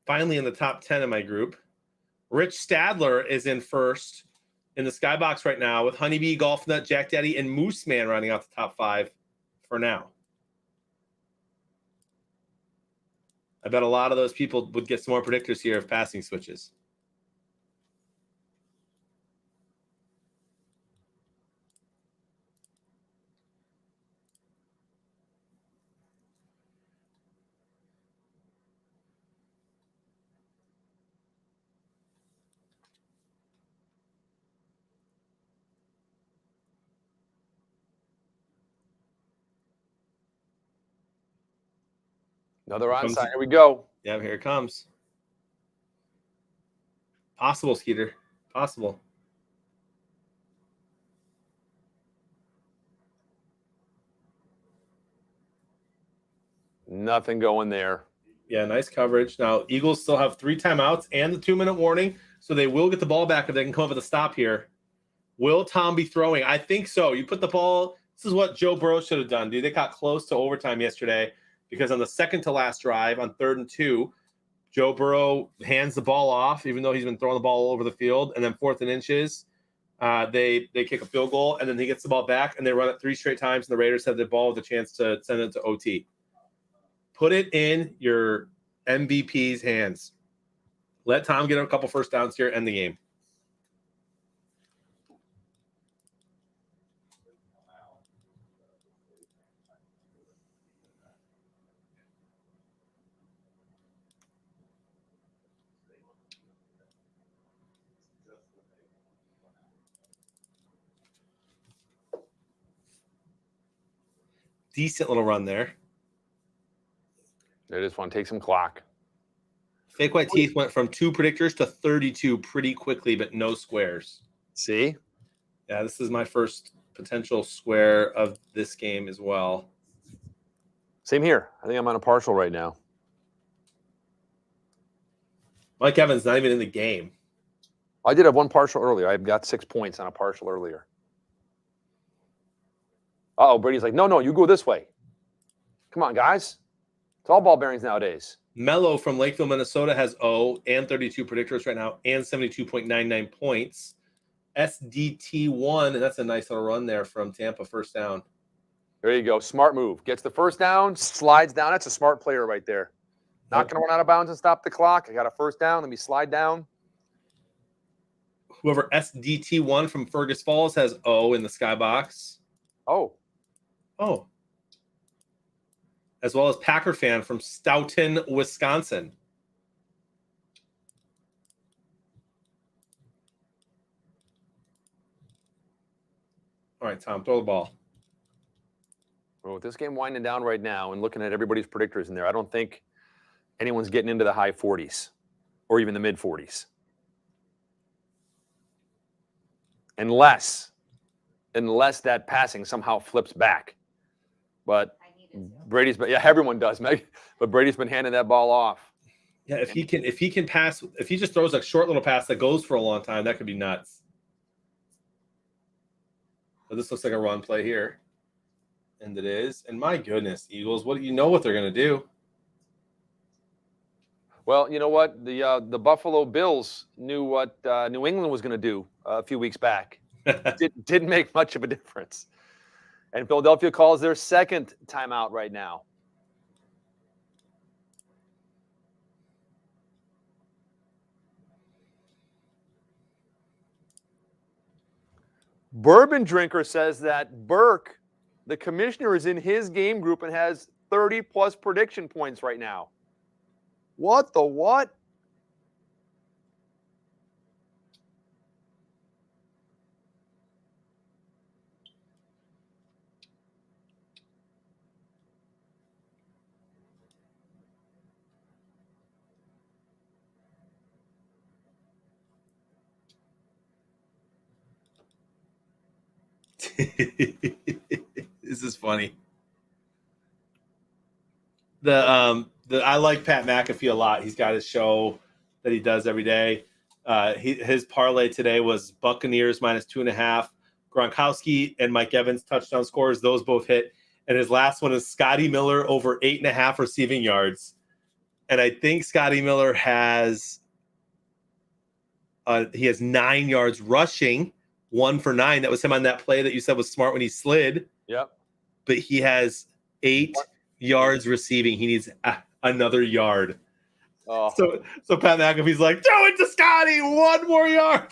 Finally in the top 10 of my group. Rich Stadler is in first in the Skybox right now with Honeybee, Golf Nut, Jack Daddy, and Moose Man rounding out the top 5 for now. I bet a lot of those people would get some more predictors here of passing switches. Another Comes- onside. Here we go. Yeah, here it comes. Possible, Skeeter. Possible. Nothing going there. Yeah, nice coverage. Now, Eagles still have 3 timeouts and the 2-minute warning, so they will get the ball back if they can come up with a stop here. Will Tom be throwing? I think so. You put the ball. This is what Joe Burrow should have done, dude. They got close to overtime yesterday because on the second to last drive on 3rd and 2, Joe Burrow hands the ball off, even though he's been throwing the ball all over the field. And then 4th and inches, they kick a field goal, and then he gets the ball back, and they run it 3 straight times, and the Raiders have the ball with a chance to send it to OT. Put it in your MVP's hands. Let Tom get a couple first downs here, end the game. Decent little run there. They just want to take some clock. Fake White Teeth went from 2 predictors to 32 pretty quickly, but no squares. See? Yeah, this is my first potential square of this game as well. Same here. I think I'm on a partial right now. Mike Evans not even in the game. I did have one partial earlier. I got 6 points on a partial earlier. Uh-oh, Brady's like, no, you go this way. Come on, guys. It's all ball bearings nowadays. Mello from Lakeville, Minnesota has 0 and 32 predictors right now and 72.99 points. SDT1, and that's a nice little run there from Tampa, first down. There you go. Smart move. Gets the first down, slides down. That's a smart player right there. Not going to run out of bounds and stop the clock. I got a first down. Let me slide down. Whoever SDT1 from Fergus Falls has 0 in the skybox. Oh, As well as Packer fan from Stoughton, Wisconsin. All right, Tom, throw the ball. well, with this game winding down right now and looking at everybody's predictors in there, I don't think anyone's getting into the high 40s or even the mid 40s. Unless that passing somehow flips back. But Brady's been, yeah, everyone does, Meg. But Brady's been handing that ball off. Yeah, if he can pass, if he just throws a short little pass that goes for a long time, that could be nuts. But this looks like a run play here. And it is. And my goodness, Eagles, what do you know what they're gonna do? Well, you know what? The Buffalo Bills knew what New England was going to do a few weeks back. Didn't make much of a difference. And Philadelphia calls their second timeout right now. Bourbon Drinker says that Burke, the commissioner, is in his game group and has 30-plus prediction points right now. What the what? This is funny. I like Pat McAfee a lot. He's got his show that he does every day. His parlay today was Buccaneers -2.5. Gronkowski and Mike Evans touchdown scores. Those both hit. And his last one is Scotty Miller over 8.5 receiving yards. And I think Scotty Miller has 9 yards rushing, 1 for 9. That was him on that play that you said was smart when he slid. Yep. But he has 8 yards receiving. He needs another yard. Oh. So Pat McAfee's like, throw it to Scotty, 1 more yard.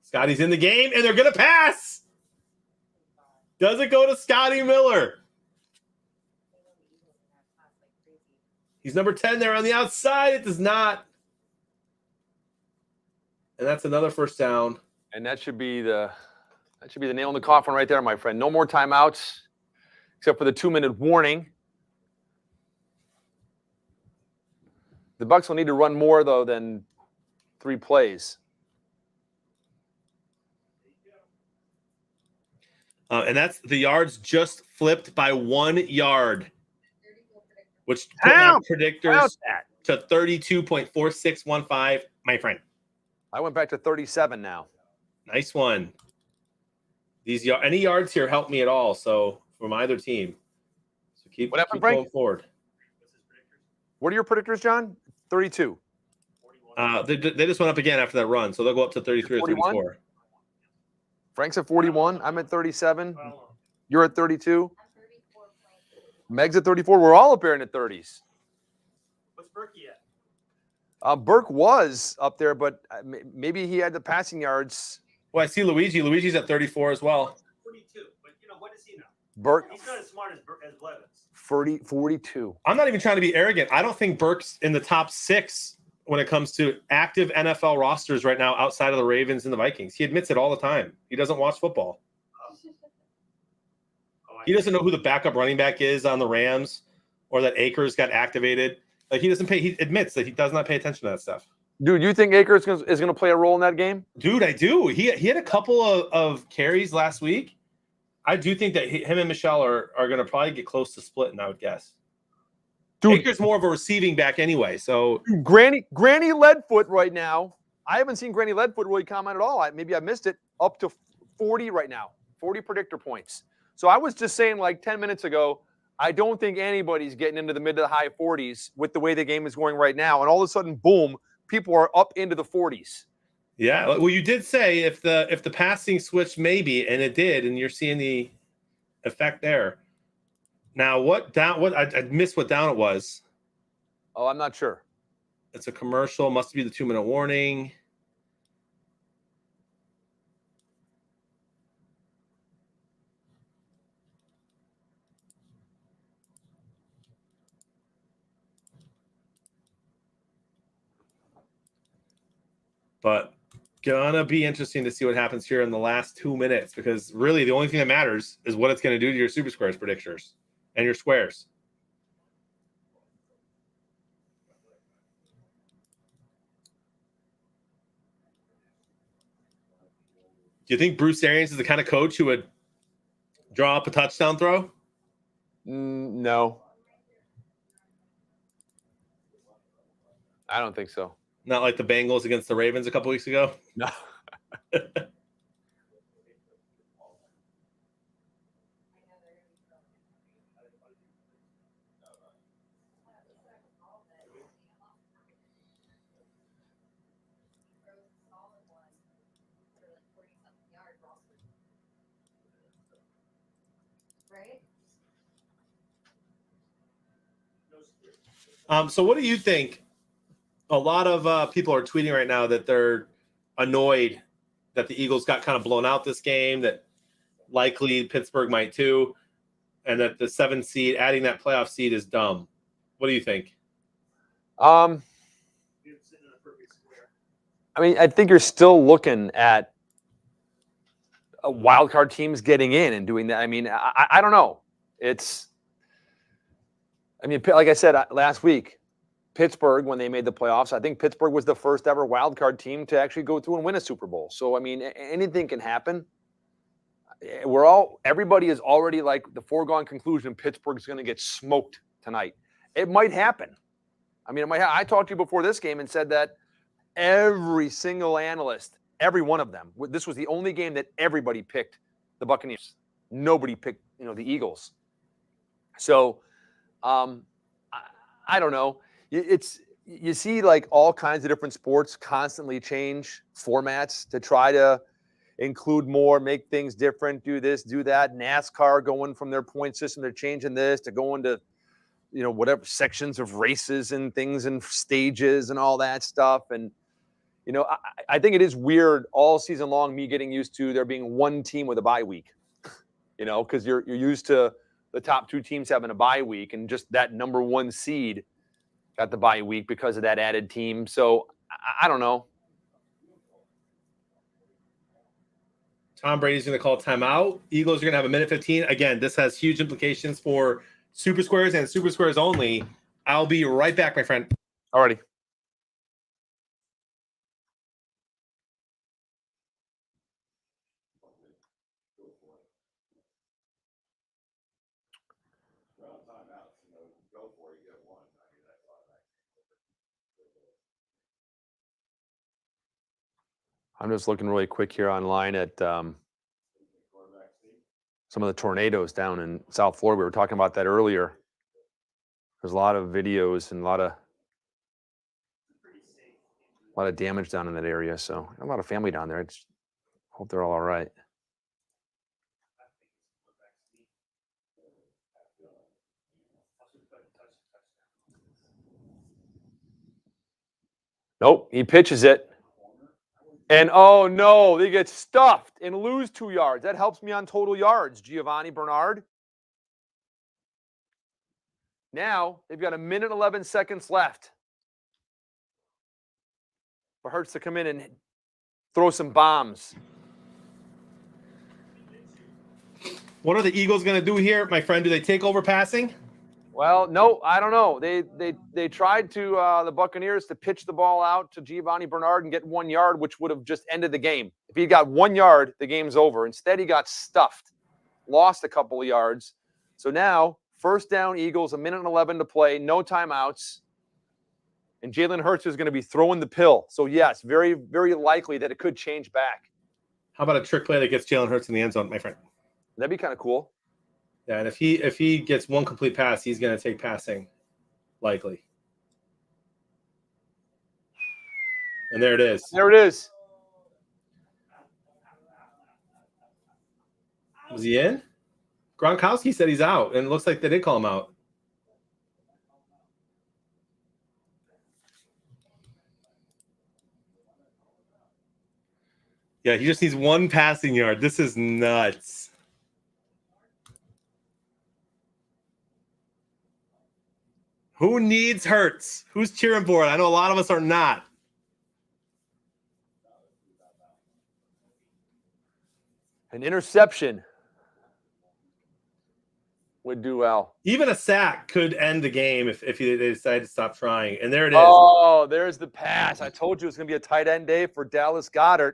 Scotty's in the game, and they're going to pass. Does it go to Scotty Miller? He's number 10 there on the outside. It does not. And that's another first down. And that should be the That should be the nail in the coffin right there, my friend. No more timeouts, except for the 2-minute warning. The Bucs will need to run more, though, than 3 plays. And that's the yards just flipped by 1 yard, which put How? our predictors How's that? to 32.4615, my friend. I went back to 37 now. Nice one. Any yards here help me at all, so from either team. So keep What happened, Frank? going forward. What are your predictors, John? 32. They just went up again after that run, so they'll go up to 33 or 41? 34. Frank's at 41. I'm at 37. You're at 32. I'm 34.8. Meg's at 34. We're all up there in the 30s. What's Berkey at? Burke was up there, but maybe he had the passing yards. Well, I see Luigi. Luigi's at 34 as well. 42. But, what is he now? Burke, He's not as smart as Blevins. 42. I'm not even trying to be arrogant. I don't think Burke's in the top 6 when it comes to active NFL rosters right now outside of the Ravens and the Vikings. He admits it all the time. He doesn't watch football. He doesn't know who the backup running back is on the Rams or that Akers got activated. Like, he admits that he does not pay attention to that stuff. Dude, you think Akers is going to play a role in that game? Dude, I do. He had a couple of carries last week. I do think that him and Michelle are going to probably get close to splitting, I would guess. Dude, Akers more of a receiving back anyway, so Granny Leadfoot right now. I haven't seen Granny Leadfoot really comment at all. Maybe I missed it. Up to 40 right now. 40 predictor points. So I was just saying like 10 minutes ago, I don't think anybody's getting into the mid to the high 40s with the way the game is going right now. And all of a sudden, boom, people are up into the 40s. yeah. Well, you did say if the passing switched, maybe, and it did, and you're seeing the effect there. Now, I missed what down it was. Oh, I'm not sure. It's a commercial. Must be the 2-minute warning. But gonna be interesting to see what happens here in the last 2 minutes, because really the only thing that matters is what it's going to do to your Super Squares predictors and your squares. Do you think Bruce Arians is the kind of coach who would draw up a touchdown throw? No. I don't think so. Not like the Bengals against the Ravens a couple weeks ago? No. Right? So what do you think? A lot of people are tweeting right now that they're annoyed that the Eagles got kind of blown out this game, that likely Pittsburgh might too, and that the 7th seed, adding that playoff seed, is dumb. What do you think? I mean, I think you're still looking at wild card teams getting in and doing that. I mean, I don't know. Like I said last week, Pittsburgh, when they made the playoffs, I think Pittsburgh was the first ever wild card team to actually go through and win a Super Bowl. So, I mean, anything can happen. Everybody is already like the foregone conclusion Pittsburgh's going to get smoked tonight. It might happen. I mean, I talked to you before this game and said that every single analyst, every one of them, this was the only game that everybody picked the Buccaneers. Nobody picked, the Eagles. So, I don't know. You see like all kinds of different sports constantly change formats to try to include more, make things different, do this, do that. NASCAR going from their point system, they're changing this to going to, whatever sections of races and things and stages and all that stuff. And, I think it is weird all season long, me getting used to there being one team with a bye week, because you're used to the top 2 teams having a bye week, and just that number 1 seed got the bye week because of that added team. So I don't know. Tom Brady's going to call timeout. Eagles are going to have a minute 15. Again, this has huge implications for Super Squares and Super Squares only. I'll be right back, my friend. Alrighty. I'm just looking really quick here online at some of the tornadoes down in South Florida. We were talking about that earlier. There's a lot of videos and a lot of damage down in that area. So a lot of family down there. I just hope they're all right. Nope, he pitches it. And oh no, they get stuffed and lose 2 yards. That helps me on total yards, Giovanni Bernard. Now they've got 1 minute and 11 seconds left for Hurts to come in and throw some bombs. What are the Eagles going to do here, my friend? Do they take over passing? Well, no, I don't know. They tried to the Buccaneers to pitch the ball out to Giovanni Bernard and get 1 yard, which would have just ended the game. If he got 1 yard, the game's over. Instead, he got stuffed, lost a couple of yards. So now, first down, Eagles, 1 minute and 11 to play, no timeouts. And Jalen Hurts is going to be throwing the pill. So, yes, very, very likely that it could change back. How about a trick play that gets Jalen Hurts in the end zone, my friend? That'd be kind of cool. Yeah, and if he gets one complete pass, he's going to take passing, likely. And there it is. There it is. Was he in? Gronkowski said he's out, and it looks like they did call him out. Yeah, he just needs one passing yard. This is nuts. Who needs Hurts? Who's cheering for it? I know a lot of us are not. An interception would do well. Even a sack could end the game if they decide to stop trying. And there it is. Oh, there's the pass. I told you it was going to be a tight end day for Dallas Goedert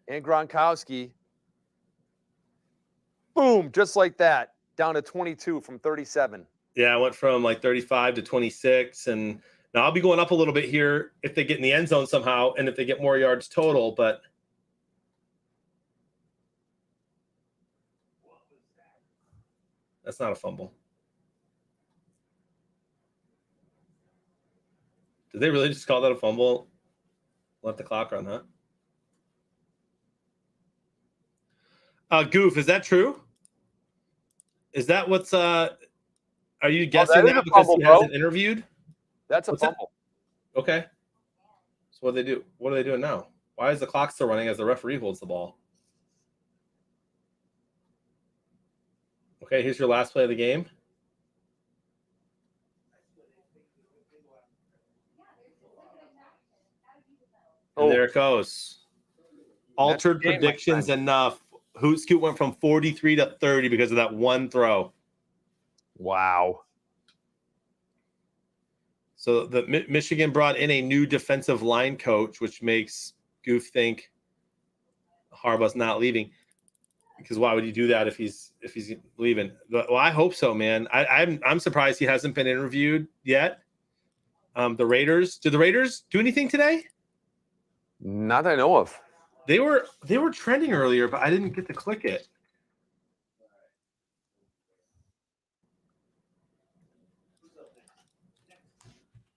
and Gronkowski. Boom, just like that, down to 22 from 37. Yeah, I went from like 35 to 26. And now I'll be going up a little bit here if they get in the end zone somehow and if they get more yards total. But that's not a fumble. Did they really just call that a fumble? Let the clock run, huh? Goof, is that true? Is that what's are you guessing that because fumble, he hasn't interviewed? That's a What's that? fumble. Okay. So what do they do? What are they doing now? Why is the clock still running as the referee holds the ball? Okay, here's your last play of the game. And there it goes. Altered the game, my predictions friend. enough. Scoot went from 43 to 30 because of that one throw. Wow. So the Michigan brought in a new defensive line coach, which makes Goof think Harbaugh's not leaving. Because why would you do that if he's leaving? Well, I hope so, man. I'm surprised he hasn't been interviewed yet. The Raiders. Did the Raiders do anything today? Not that I know of. They were trending earlier, but I didn't get to click it.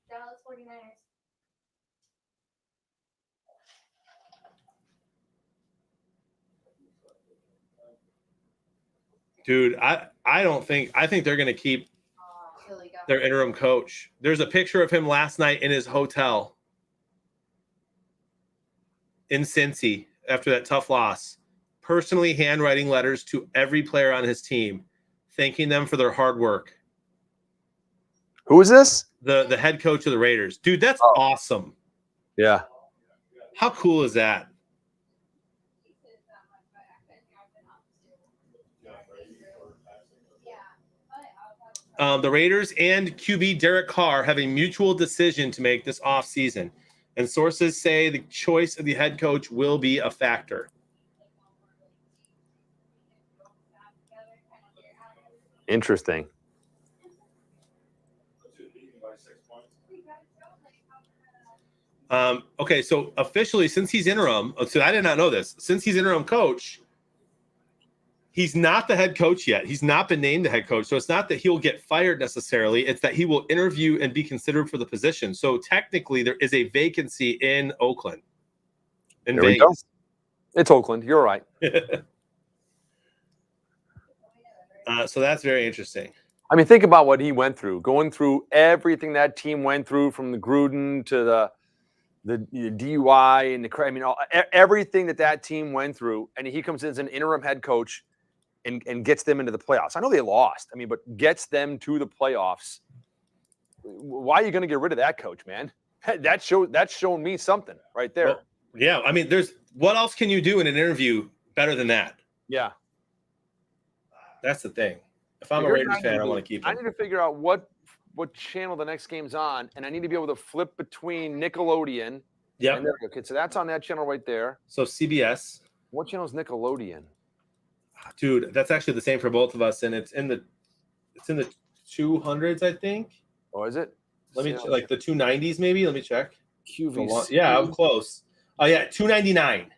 Dallas 49ers. Dude, I think they're going to keep Here we go. their interim coach. There's a picture of him last night in his hotel in Cincy after that tough loss, personally handwriting letters to every player on his team, thanking them for their hard work. Who is this? The head coach of the Raiders. Dude, that's awesome. Yeah. How cool is that? The Raiders and QB Derek Carr have a mutual decision to make this offseason, and sources say the choice of the head coach will be a factor. Interesting. Okay, so officially, since he's interim, so I did not know this. Since he's interim coach, he's not the head coach yet. He's not been named the head coach. So it's not that he'll get fired necessarily. It's that he will interview and be considered for the position. So technically, there is a vacancy in Oakland. In There we go. Vegas. It's Oakland. You're right. So that's very interesting. I mean, think about what he went through, going through everything that team went through, from the Gruden to the DUI and everything that team went through. And he comes in as an interim head coach and gets them into the playoffs. I know they lost, but gets them to the playoffs. Why are you going to get rid of that coach, man? That's showing me something right there. Well, yeah, I mean, what else can you do in an interview better than that? Yeah. That's the thing. If I'm a Raiders fan, I want to keep him. I need to figure out what channel the next game's on, and I need to be able to flip between Nickelodeon. Yeah. Okay, so that's on that channel right there. So CBS. What channel is Nickelodeon? Dude, that's actually the same for both of us, and it's in the 200s, I think. Oh, is it? Let me like the 290s, maybe. Let me check. QVC. Yeah, I'm close. Oh yeah, 299.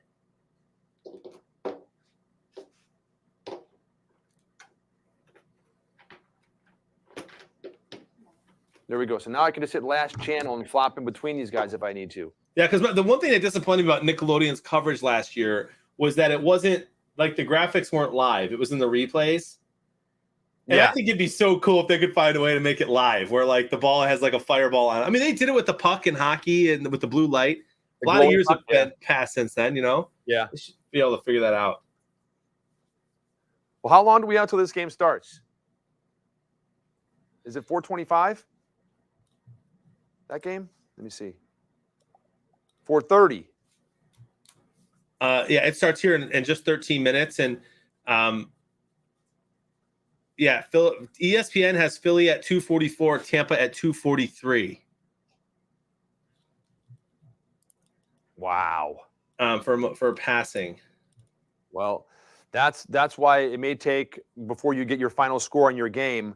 There we go. So now I can just hit last channel and flop in between these guys if I need to. Yeah, because the one thing that disappointed me about Nickelodeon's coverage last year was that it wasn't like the graphics weren't live. It was in the replays. And I think it'd be so cool if they could find a way to make it live, where like the ball has like a fireball on it. I mean, they did it with the puck in hockey and with the blue light. A lot of years have been passed since then, Yeah. They should be able to figure that out. Well, how long do we have till this game starts? Is it 4:25? That game? Let me see. 4:30. Yeah, it starts here in just 13 minutes. And ESPN has Philly at 2:44, Tampa at 2:43. Wow. For passing. Well, that's why it may take, before you get your final score on your game,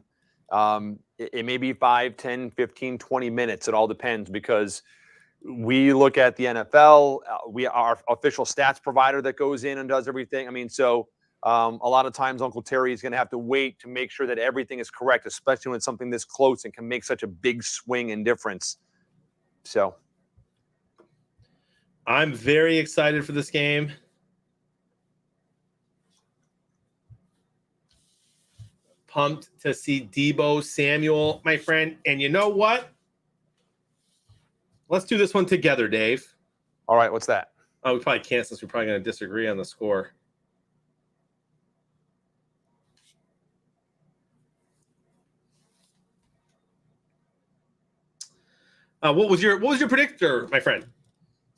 it may be 5, 10, 15, 20 minutes. It all depends, because we look at the NFL. We are our official stats provider that goes in and does everything. A lot of times Uncle Terry is going to have to wait to make sure that everything is correct, especially when it's something this close and can make such a big swing and difference. So I'm very excited for this game. Pumped to see Deebo Samuel, my friend. And you know what? Let's do this one together, Dave. all right, what's that? Oh, we probably can't, since we're probably going to disagree on the score. What was your predictor, my friend?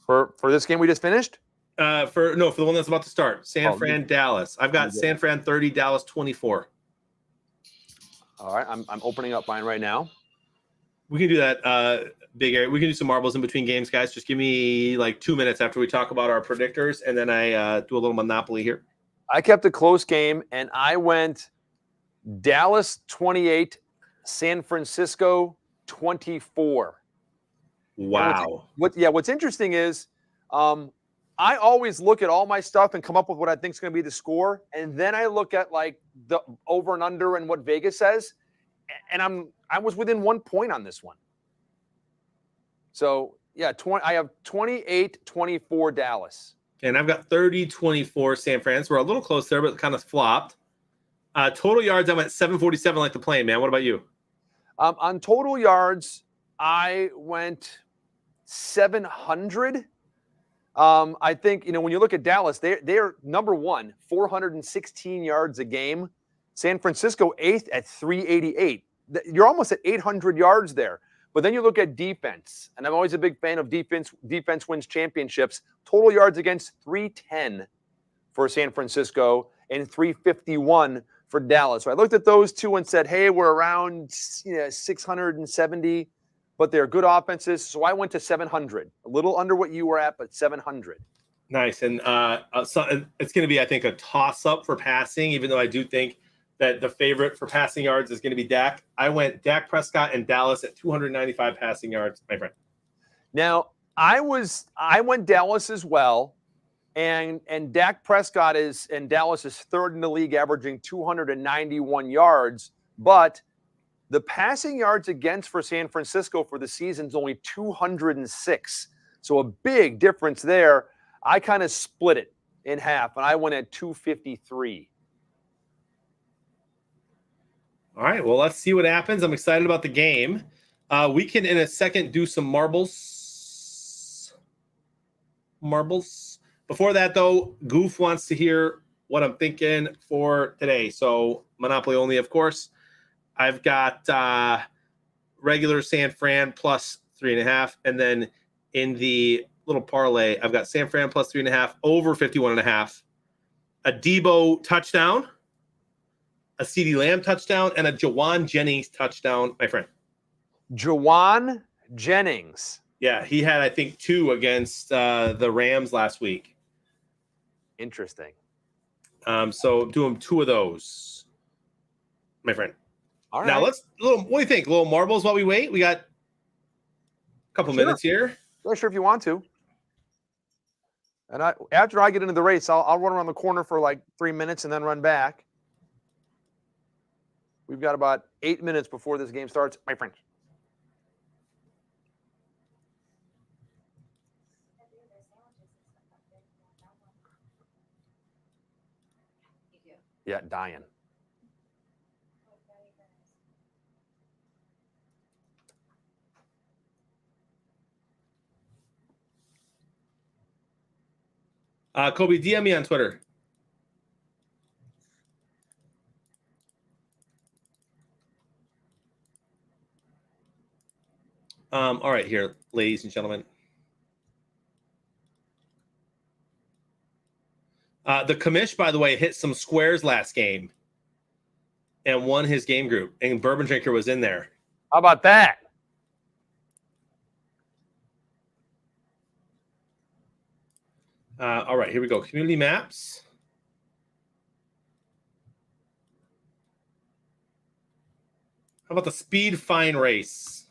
For this game we just finished? For the one that's about to start. San Fran, Dallas. I've got San Fran 30, Dallas 24. All right, I'm opening up mine right now. We can do that, Big Area. We can do some marbles in between games, guys. Just give me like 2 minutes after we talk about our predictors, and then I do a little Monopoly here. I kept a close game, and I went Dallas 28, San Francisco 24. Wow. What's interesting is I always look at all my stuff and come up with what I think is going to be the score, and then I look at like the over and under and what Vegas says, and I was within 1 point on this one. So yeah, I have 28-24 Dallas. And I've got 30-24 San Fran. So we're a little close there, but kind of flopped. Total yards, I went 747 like the plane, man. What about you? On total yards, I went 700. I think, when you look at Dallas, they're number one, 416 yards a game. San Francisco, 8th at 388. You're almost at 800 yards there. But then you look at defense, and I'm always a big fan of defense. Defense wins championships. Total yards against, 310 for San Francisco and 351 for Dallas. So I looked at those two and said, hey, we're around 670, but they're good offenses. So I went to 700, a little under what you were at, but 700. Nice. And so it's going to be, I think, a toss-up for passing, even though I do think that the favorite for passing yards is going to be Dak. I went Dak Prescott and Dallas at 295 passing yards, my friend. Now, I went Dallas as well, and Dak Prescott and Dallas is third in the league, averaging 291 yards, but the passing yards against for San Francisco for the season is only 206. So a big difference there. I kind of split it in half, and I went at 253. All right, well, let's see what happens. I'm excited about the game. We can, in a second, do some marbles. Before that, though, Goof wants to hear what I'm thinking for today. So Monopoly only, of course. I've got regular San Fran plus 3.5, and then in the little parlay, I've got San Fran plus 3.5 over 51.5, a Debo touchdown, a CeeDee Lamb touchdown, and a Jawan Jennings touchdown, my friend. Jawan Jennings. Yeah, he had, I think, 2 against the Rams last week. Interesting. So do him 2 of those, my friend. All right. Now what do you think? A little marbles while we wait? We got a couple minutes here. Not sure if you want to. And after I get into the race, I'll run around the corner for like 3 minutes and then run back. We've got about 8 minutes before this game starts, my friend. Yeah, dying. Kobe, DM me on Twitter. All right, here, ladies and gentlemen. The commish, by the way, hit some squares last game and won his game group, and Bourbon Drinker was in there. How about that? All right, here we go. Community maps. How about the Speed Fine Race?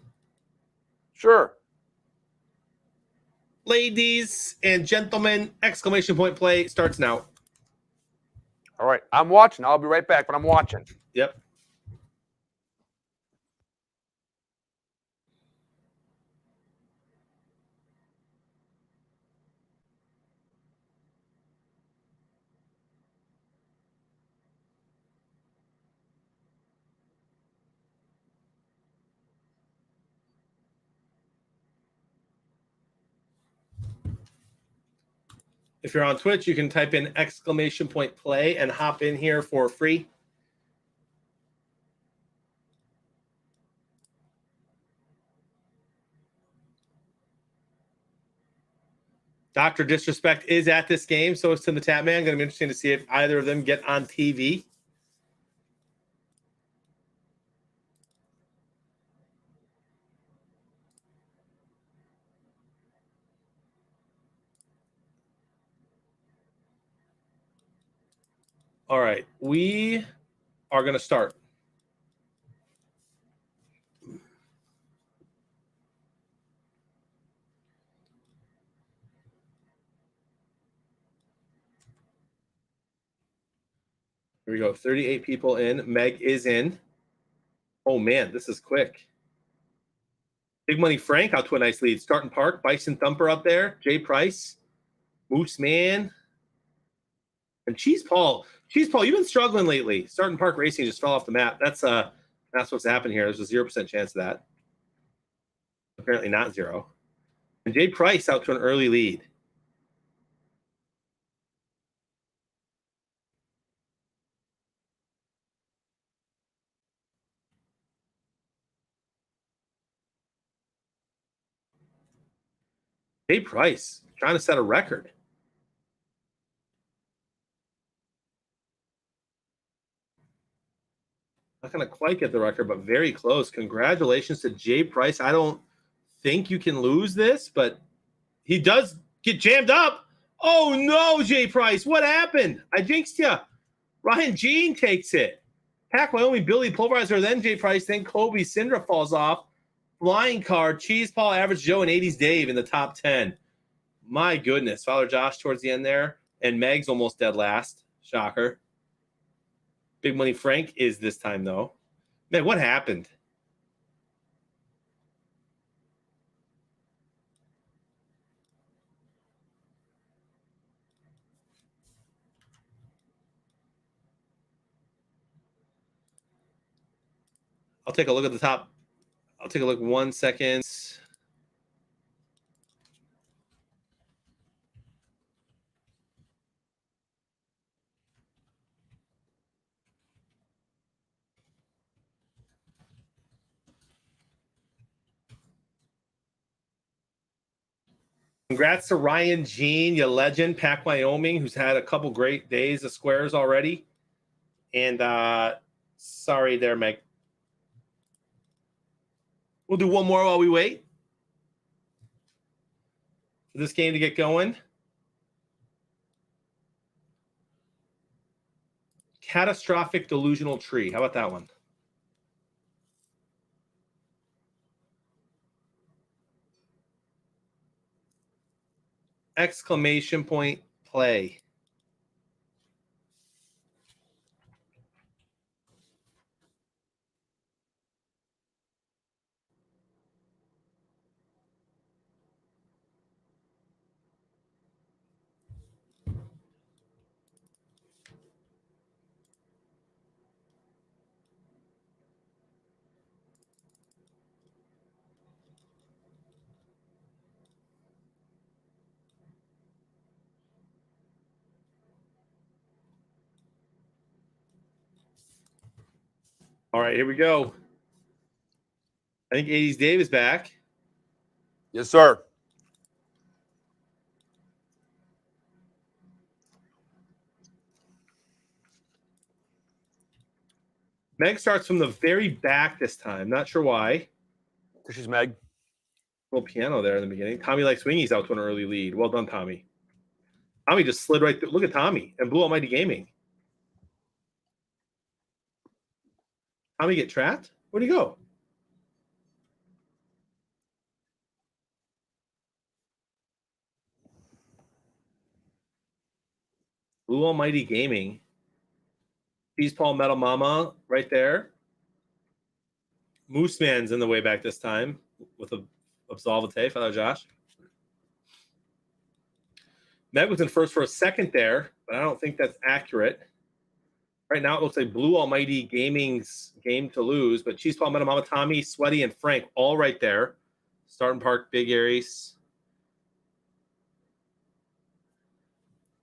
Sure. Ladies and gentlemen, exclamation point play starts now. All right. I'm watching. I'll be right back, but I'm watching. Yep. If you're on Twitch, you can type in exclamation point play and hop in here for free. Dr. Disrespect is at this game, so is Tim the Tap Man. Going to be interesting to see if either of them get on TV. All right, we are going to start. Here we go. 38 people in. Meg is in. Oh, man, this is quick. Big Money Frank out to a nice lead. Starting Park, Bison Thumper up there. Jay Price, Moose Man, and Cheese Paul. Cheese Paul, you've been struggling lately. Starting Park Racing just fell off the map. That's what's happened here. There's a 0% chance of that. Apparently not 0. And Jay Price out to an early lead. Jay Price trying to set a record. Not going to quite get the record, but very close. Congratulations to Jay Price. I don't think you can lose this, but he does get jammed up. Oh, no, Jay Price. What happened? I jinxed you. Ryan Jean takes it. Pack Wyoming, Billy Pulverizer, then Jay Price, then Kobe. Syndra falls off. Flying card, Cheese Paul, Average Joe, and 80s Dave in the top 10. My goodness. Father Josh towards the end there. And Meg's almost dead last. Shocker. Big Money Frank is this time, though. Man, what happened? I'll take a look at the top. I'll take a look 1 second. Congrats to Ryan Jean, you legend, Pack Wyoming, who's had a couple great days of squares already. And sorry there, Meg. We'll do one more while we wait for this game to get going. Catastrophic Delusional Tree. How about that one? Exclamation point play. All right, here we go. I think 80s Dave is back. Yes, sir. Meg starts from the very back this time. Not sure why. Because she's Meg. Little piano there in the beginning. Tommy likes swingies out to an early lead. Well done, Tommy. Tommy just slid right through. Look at Tommy and Blue Almighty Gaming. Tommy get trapped? Where'd he go? Blue Almighty Gaming. Cheese Paul Metal Mama right there. Moose Man's in the way back this time with a Absolvate, Father Josh. Meg was in first for a second there, but I don't think that's accurate. Right now, it looks like Blue Almighty Gaming's game to lose, but Cheese Paul, Metal Mama, Tommy, Sweaty, and Frank all right there. Starting Park, Big Aries.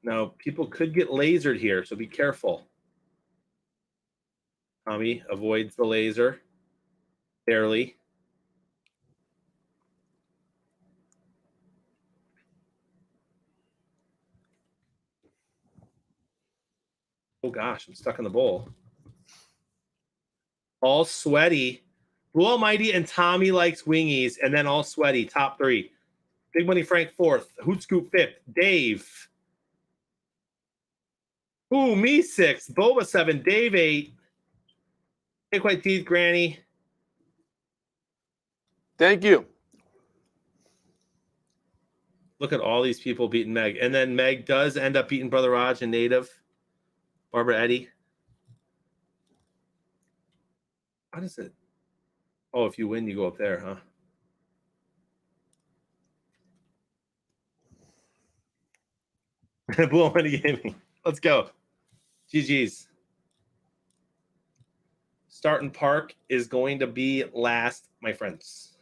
Now, people could get lasered here, so be careful. Tommy avoids the laser. Barely. Oh, gosh, I'm stuck in the bowl. All Sweaty. Blue Almighty and Tommy likes wingies, and then all Sweaty, top three. Big Money Frank fourth. Hoot Scoop fifth. Dave. Ooh, me sixth. Boba 7. Dave 8. Take White Teeth, Granny. Thank you. Look at all these people beating Meg. And then Meg does end up beating Brother Raj and Native. Barbara Eddie. How does it? Oh, if you win, you go up there, huh? Blue Money Gaming. Let's go. GG's. Starting Park is going to be last, my friends.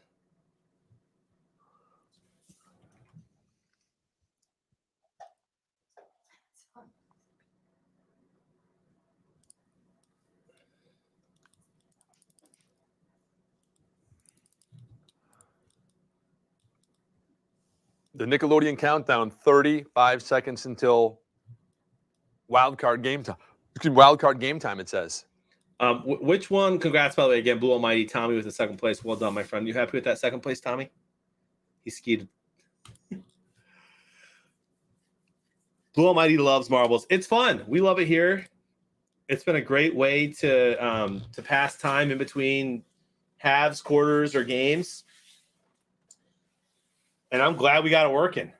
The Nickelodeon countdown, 35 seconds until wild card game time. Wild card game time, it says. Which one? Congrats, by the way, again, Blue Almighty. Tommy with the second place. Well done, my friend. You happy with that second place, Tommy? He skied. Blue Almighty loves marbles. It's fun. We love it here. It's been a great way to pass time in between halves, quarters, or games. And I'm glad we got it working.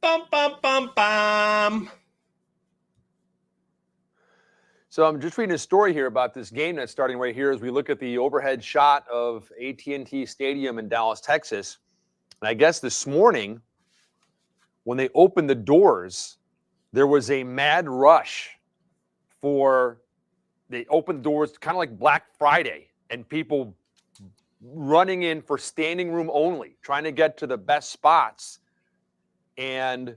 Bum, bum, bum, bum. So I'm just reading a story here about this game that's starting right here as we look at the overhead shot of AT&T Stadium in Dallas, Texas. And I guess this morning, when they opened the doors, there was a mad rush they opened doors kind of like Black Friday, and people running in for standing room only, trying to get to the best spots. And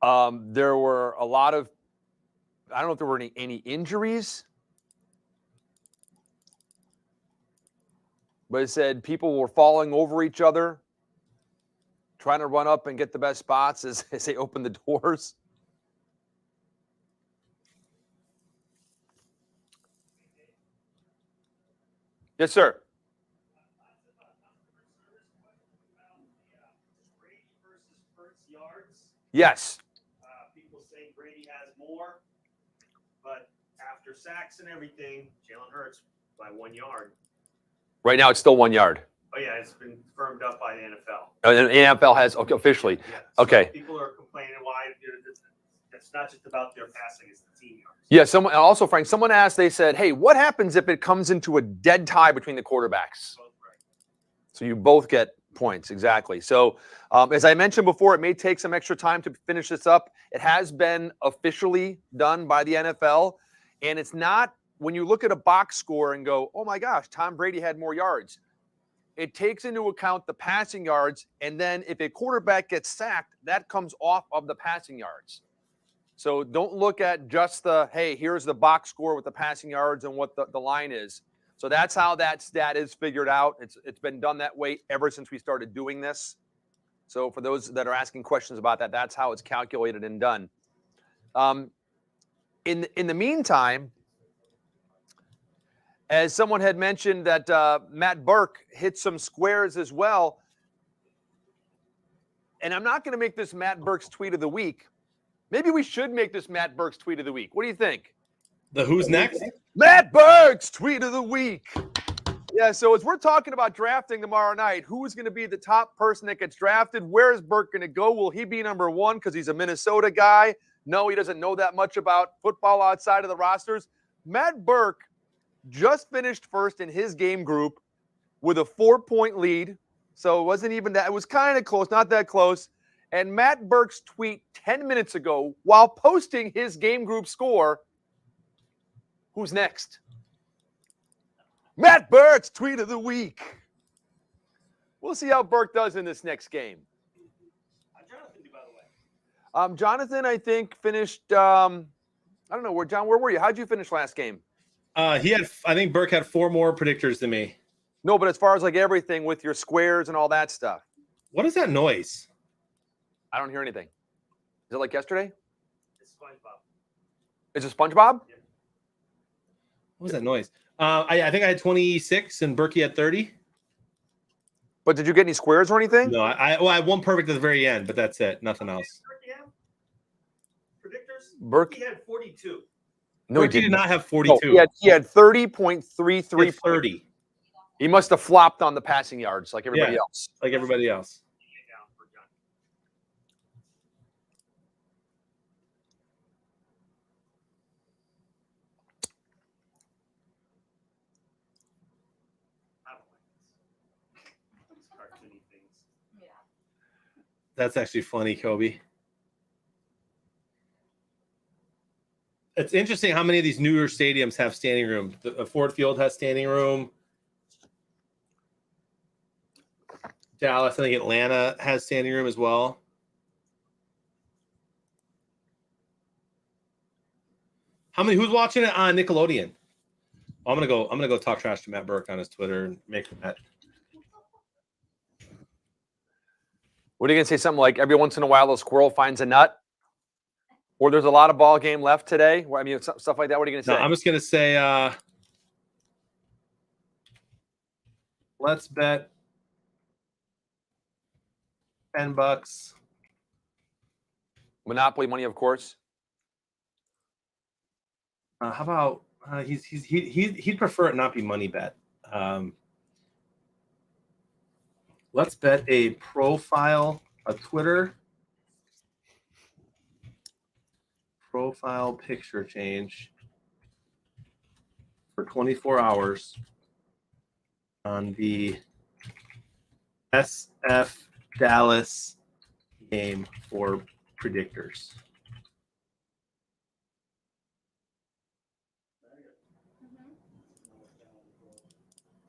there were a lot of, I don't know if there were any injuries, but it said people were falling over each other, trying to run up and get the best spots as they open the doors. Yes, sir. Yes. People say Brady has more, but after sacks and everything, Jalen Hurts by 1 yard. Right now, it's still 1 yard. Oh yeah, it's been firmed up by the NFL. And the NFL has officially. Yeah, so Okay. People are complaining why it's not just about their passing; it's the team yards. Yeah. Someone also, Frank. Someone asked. They said, "Hey, what happens if it comes into a dead tie between the quarterbacks?" Both right. So you both get points. Exactly. So as I mentioned before, it may take some extra time to finish this up. It has been officially done by the NFL, and it's not when you look at a box score and go, "Oh my gosh, Tom Brady had more yards." It takes into account the passing yards, and then if a quarterback gets sacked, that comes off of the passing yards. So don't look at just hey, here's the box score with the passing yards and what the line is. So that's how that stat is figured out. It's been done that way ever since we started doing this. So for those that are asking questions about that, that's how it's calculated and done. In the meantime, as someone had mentioned that Matt Burke hit some squares as well. And I'm not going to make this Matt Burke's tweet of the week. Maybe we should make this Matt Burke's tweet of the week. What do you think? The who's next? Matt Burke's tweet of the week. Yeah, so as we're talking about drafting tomorrow night, who's going to be the top person that gets drafted? Where is Burke going to go? Will he be number one because he's a Minnesota guy? No, he doesn't know that much about football outside of the rosters. Matt Burke just finished first in his game group with a 4-point lead. So it wasn't even that. It was kind of close, not that close. And Matt Burke's tweet 10 minutes ago, while posting his game group score, who's next? Matt Burke's tweet of the week. We'll see how Burke does in this next game. Jonathan, by the way. Jonathan, I think, finished, I don't know, John, where were you? How'd you finish last game? I think Burke had 4 more predictors than me. No, but as far as like everything with your squares and all that stuff. What is that noise? I don't hear anything. Is it like yesterday? It's SpongeBob. Is it SpongeBob? Yeah. What was that noise? I think I had 26 and Berkey had 30. But did you get any squares or anything? No, I had one perfect at the very end, but that's it. Nothing else. Predictors? Burke He had 42. No, Berkey did not have 42. No, he had 30.33. He had 30, He must have flopped on the passing yards like everybody Yeah. else. like everybody else. Down for John. I don't like this. These cartoony things. Yeah. That's actually funny, Kobe. It's interesting how many of these newer stadiums have standing room. The Ford Field has standing room. Dallas, I think Atlanta has standing room as well. Who's watching it on Nickelodeon? I'm gonna go talk trash to Matt Burke on his Twitter and make that. What are you gonna say? Something like every once in a while a squirrel finds a nut, or there's a lot of ball game left today. I mean, stuff like that. What are you gonna No, say? I'm just gonna say let's bet $10. Monopoly money, of course. How about he'd prefer it not be money bet. Let's bet a profile, a Twitter profile picture change for 24 hours on the SF Dallas game for predictors.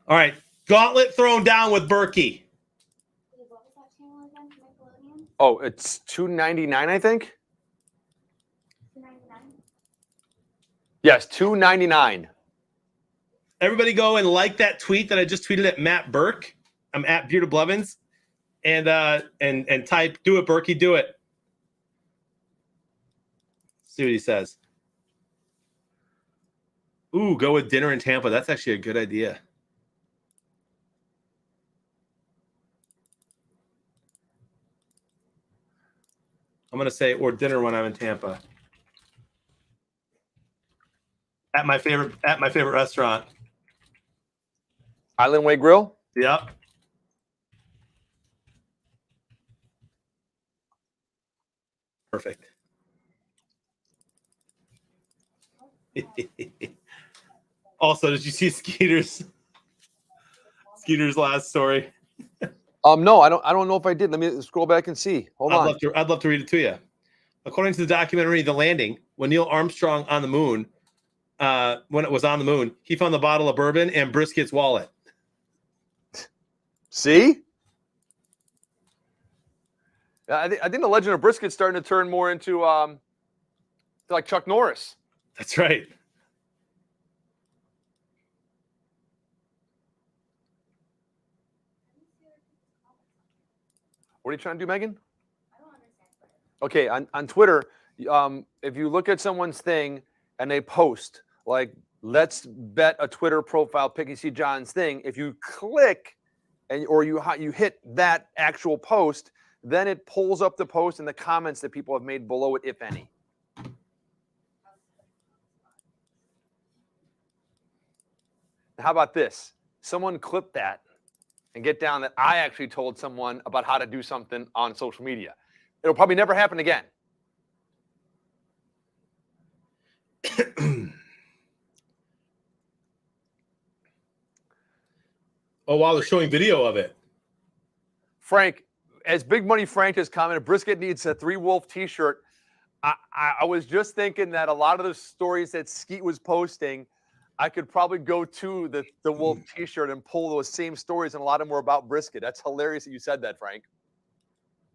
All right, gauntlet thrown down with Berkey. What was that channel again? Nickelodeon? Oh, it's $2.99, I think. $2.99? Yes, $2.99. Everybody go and like that tweet that I just tweeted at Matt Burke. I'm at Beard of Blevins. And type, do it, Berkey, do it. See what he says. Ooh, go with dinner in Tampa. That's actually a good idea. I'm gonna say or dinner when I'm in Tampa. At my favorite restaurant. Island Way Grill. Yep. Perfect. Also, did you see Skeeter's last story? No, I don't know if I did. Let me scroll back and see. Hold on. I'd love to read it to you. According to the documentary The Landing, when Neil Armstrong on the moon, when it was on the moon, he found the bottle of bourbon and Brisket's wallet. See? I think the legend of Brisket's starting to turn more into like Chuck Norris. That's right. What are you trying to do, Megan? I don't understand Twitter. Okay, on Twitter, if you look at someone's thing and they post like, let's bet a Twitter profile, Picky C. John's thing, if you click or you hit that actual post, then it pulls up the post and the comments that people have made below it, if any. How about this? Someone clip that and get down that I actually told someone about how to do something on social media. It'll probably never happen again. Oh, wow, they're showing video of it. Frank, as Big Money Frank has commented, Brisket needs a 3 Wolf t-shirt. I was just thinking that a lot of the stories that Skeet was posting, I could probably go to the Wolf t-shirt and pull those same stories, and a lot of them were about Brisket. That's hilarious that you said that, Frank.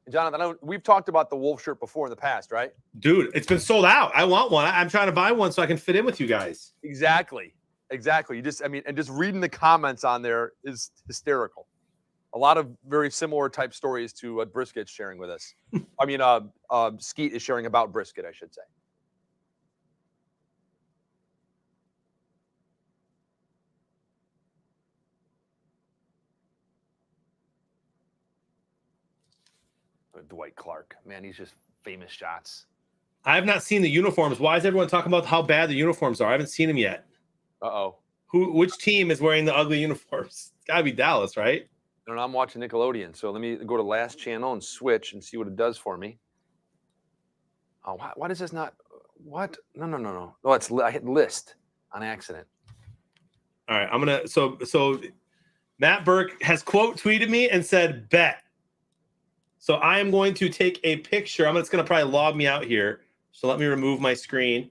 And Jonathan, we've talked about the Wolf shirt before in the past, right? Dude, it's been sold out. I want one. I'm trying to buy one so I can fit in with you guys. Exactly. You just, and just reading the comments on there is hysterical. A lot of very similar type stories to what Brisket's sharing with us. I mean, Skeet is sharing about Brisket, I should say. Dwight Clark, man, he's just famous shots. I have not seen the uniforms. Why is everyone talking about how bad the uniforms are? I haven't seen them yet. Uh-oh. Which team is wearing the ugly uniforms? It's got to be Dallas, right? And I'm watching Nickelodeon, so let me go to last channel and switch and see what it does for me. Oh, why does this not? What? No. No, I hit list on accident. All right, I'm gonna. So Matt Burke has quote tweeted me and said bet. So I am going to take a picture. It's gonna probably log me out here. So let me remove my screen.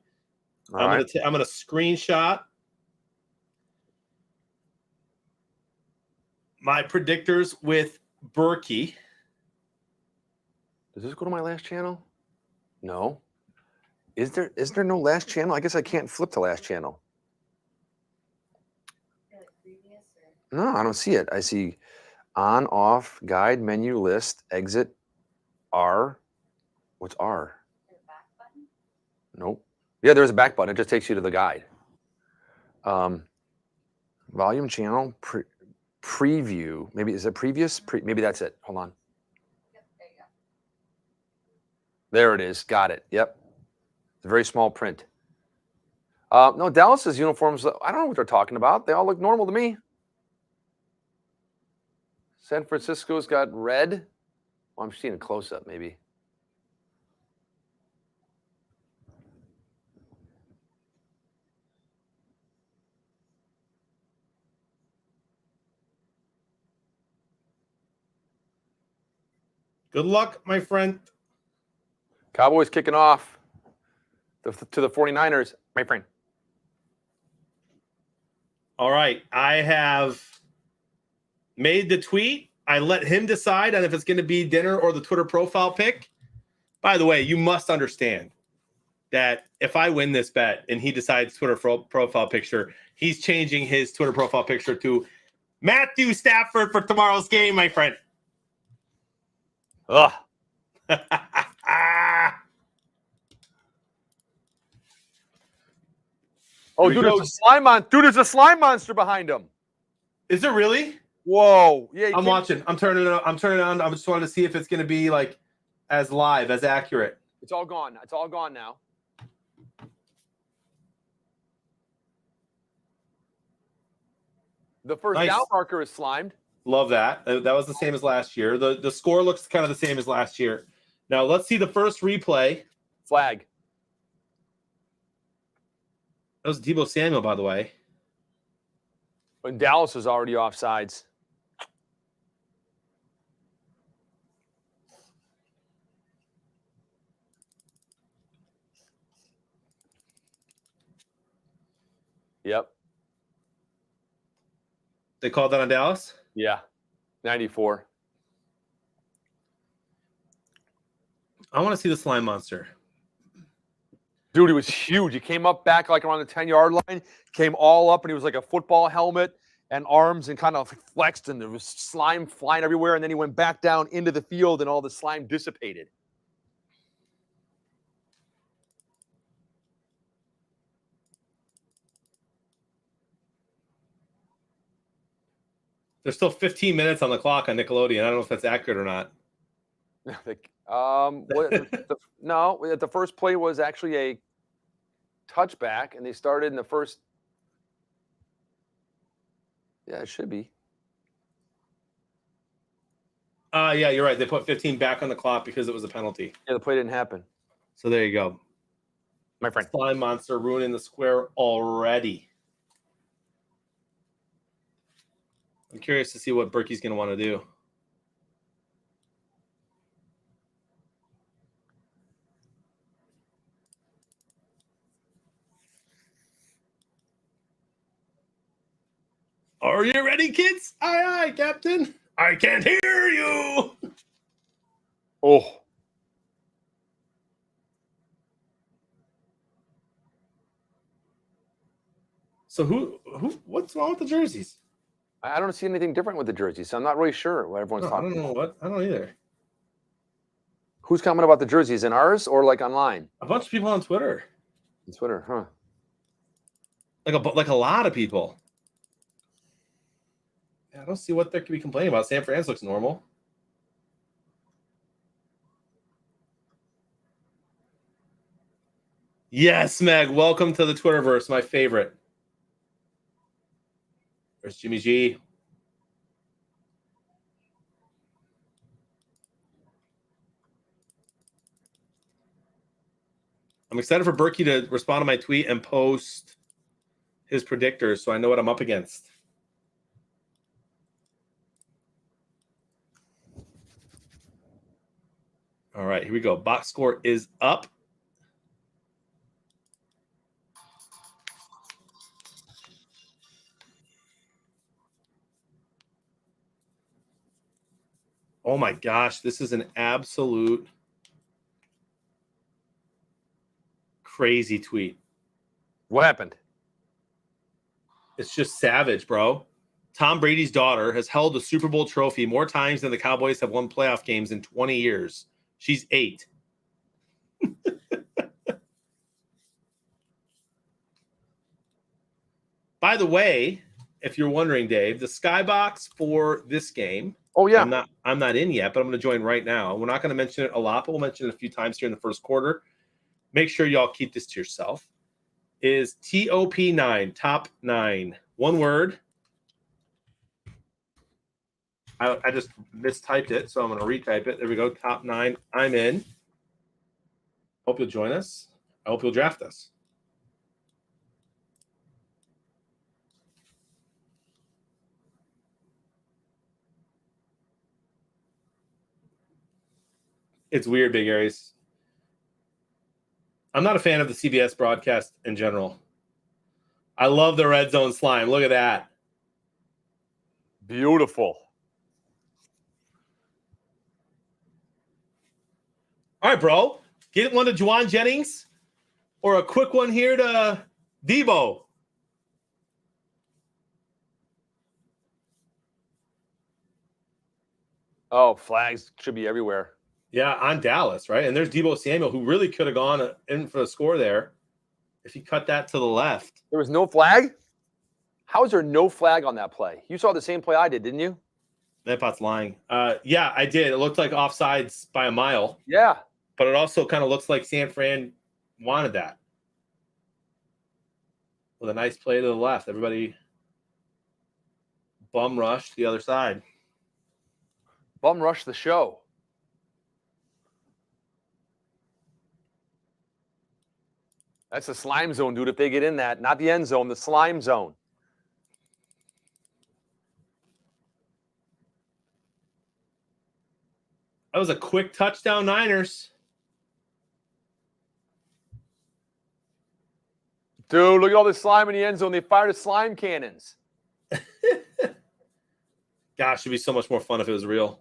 I'm gonna screenshot my predictors with Berkey. Does this go to my last channel? No. Is there no last channel? I guess I can't flip to last channel. No, I don't see it. I see on, off, guide, menu, list, exit, R. What's R? Your back button? Nope. Yeah, there's a back button. It just takes you to the guide. Volume channel preview. Maybe is it previous? Maybe that's it. Hold on. Yep, there you go. There it is. Got it. Yep. It's a very small print. No, Dallas's uniforms, I don't know what they're talking about. They all look normal to me. San Francisco's got red. Well, I'm seeing a close-up, maybe. Good luck, my friend. Cowboys kicking off to the 49ers, my friend. All right. I have made the tweet. I let him decide on if it's going to be dinner or the Twitter profile pick. By the way, you must understand that if I win this bet and he decides Twitter profile picture, he's changing his Twitter profile picture to Matthew Stafford for tomorrow's game, my friend. Ugh. Oh, Here we dude, go. there's a slime there's a slime monster behind him. Is it really? Whoa. Yeah, I'm watching. I'm turning it on. I just wanted to see if it's going to be like as live, as accurate. It's all gone. It's all gone now. The first Nice. down marker is slimed. Love that. That was the same as last year. The score looks kind of the same as last year. Now let's see the first replay. Flag. That was Deebo Samuel, by the way. When Dallas is already offsides. Yep. They called that on Dallas? Yeah. 94. I want to see the slime monster. Dude, he was huge. He came up back like around the 10-yard line, came all up, and he was like a football helmet and arms and kind of flexed, and there was slime flying everywhere. And then he went back down into the field, and all the slime dissipated. There's still 15 minutes on the clock on Nickelodeon. I don't know if that's accurate or not. No, the first play was actually a touchback, and they started in the first. Yeah, it should be. Yeah, you're right. They put 15 back on the clock because it was a penalty. Yeah, the play didn't happen. So there you go. My friend. Slime monster ruining the square already. I'm curious to see what Berkey's going to want to do. Are you ready, kids? Aye, aye, Captain. I can't hear you. Oh. So what's wrong with the jerseys? I don't see anything different with the jerseys, so I'm not really sure what everyone's I talking don't know about. what. I don't either. Who's commenting about the jerseys in ours or like online? A bunch of people on Twitter. On Twitter, huh? Like a lot of people. Yeah, I don't see what there could be complaining about. San Francisco looks normal. Yes, Meg. Welcome to the Twitterverse, my favorite. There's Jimmy G. I'm excited for Berkey to respond to my tweet and post his predictors so I know what I'm up against. All right, here we go. Box score is up. Oh my gosh, this is an absolute crazy tweet. What happened? It's just savage, bro. Tom Brady's daughter has held the Super Bowl trophy more times than the Cowboys have won playoff games in 20 years. She's 8. By the way, if you're wondering, Dave, the skybox for this game. Oh yeah. I'm not in yet, but I'm going to join right now. We're not going to mention it a lot, but we'll mention it a few times here in the first quarter. Make sure y'all keep this to yourself. Is TOP9, top 9. One word. I just mistyped it, so I'm going to retype it. There we go. Top 9. I'm in. Hope you'll join us. I hope you'll draft us. It's weird, Big Aries. I'm not a fan of the CBS broadcast in general. I love the red zone slime. Look at that. Beautiful. All right, bro. Get one to Juwan Jennings or a quick one here to Debo. Oh, flags should be everywhere. Yeah, on Dallas, right? And there's Debo Samuel, who really could have gone in for the score there if he cut that to the left. There was no flag? How is there no flag on that play? You saw the same play I did, didn't you? That pot's lying. Yeah, I did. It looked like offsides by a mile. Yeah. But it also kind of looks like San Fran wanted that. With a nice play to the left. Everybody bum rush to the other side. Bum rush the show. That's the slime zone, dude. If they get in that, not the end zone, the slime zone. That was a quick touchdown, Niners. Dude, look at all this slime in the end zone. They fired the slime cannons. Gosh, it'd be so much more fun if it was real.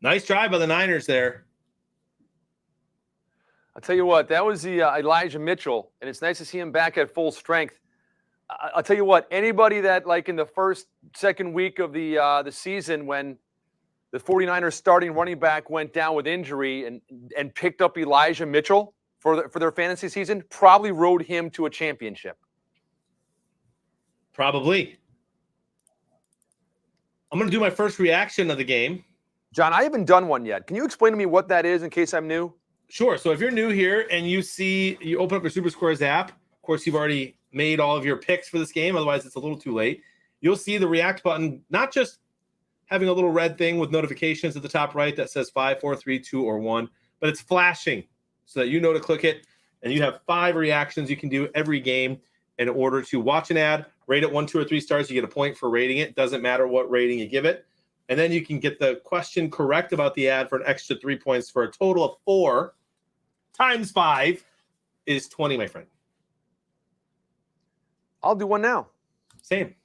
Nice drive by the Niners there. I'll tell you what, that was the Elijah Mitchell, and it's nice to see him back at full strength. I'll tell you what, anybody that, like in the first, second week of the season when the 49ers starting running back went down with injury and picked up Elijah Mitchell for their fantasy season, probably rode him to a championship. Probably. I'm going to do my first reaction of the game. John, I haven't done one yet. Can you explain to me what that is in case I'm new? Sure. So if you're new here and you open up your Super Squares app, of course, you've already made all of your picks for this game. Otherwise, it's a little too late. You'll see the react button, not just having a little red thing with notifications at the top right that says 5, 4, 3, 2, or 1, but it's flashing so that you know to click it. And you have 5 reactions you can do every game in order to watch an ad, rate it 1, 2, or 3 stars. You get a point for rating it. Doesn't matter what rating you give it. And then you can get the question correct about the ad for an extra 3 points for a total of 4 times 5 is 20, my friend. I'll do one now. Same.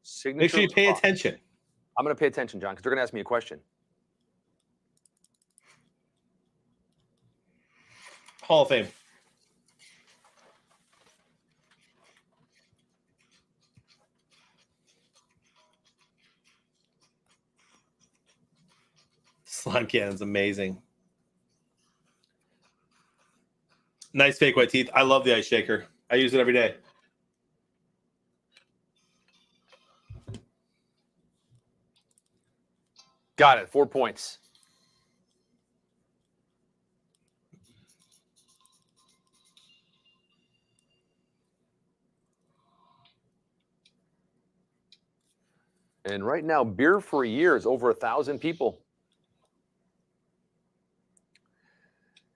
Signature Make sure you pay clause. attention. I'm going to pay attention, John, because they're going to ask me a question. Hall of Fame. Slime cannon's amazing. Nice fake white teeth. I love the ice shaker. I use it every day. Got it. 4 points. And right now, Beer for a Year is over 1,000 people.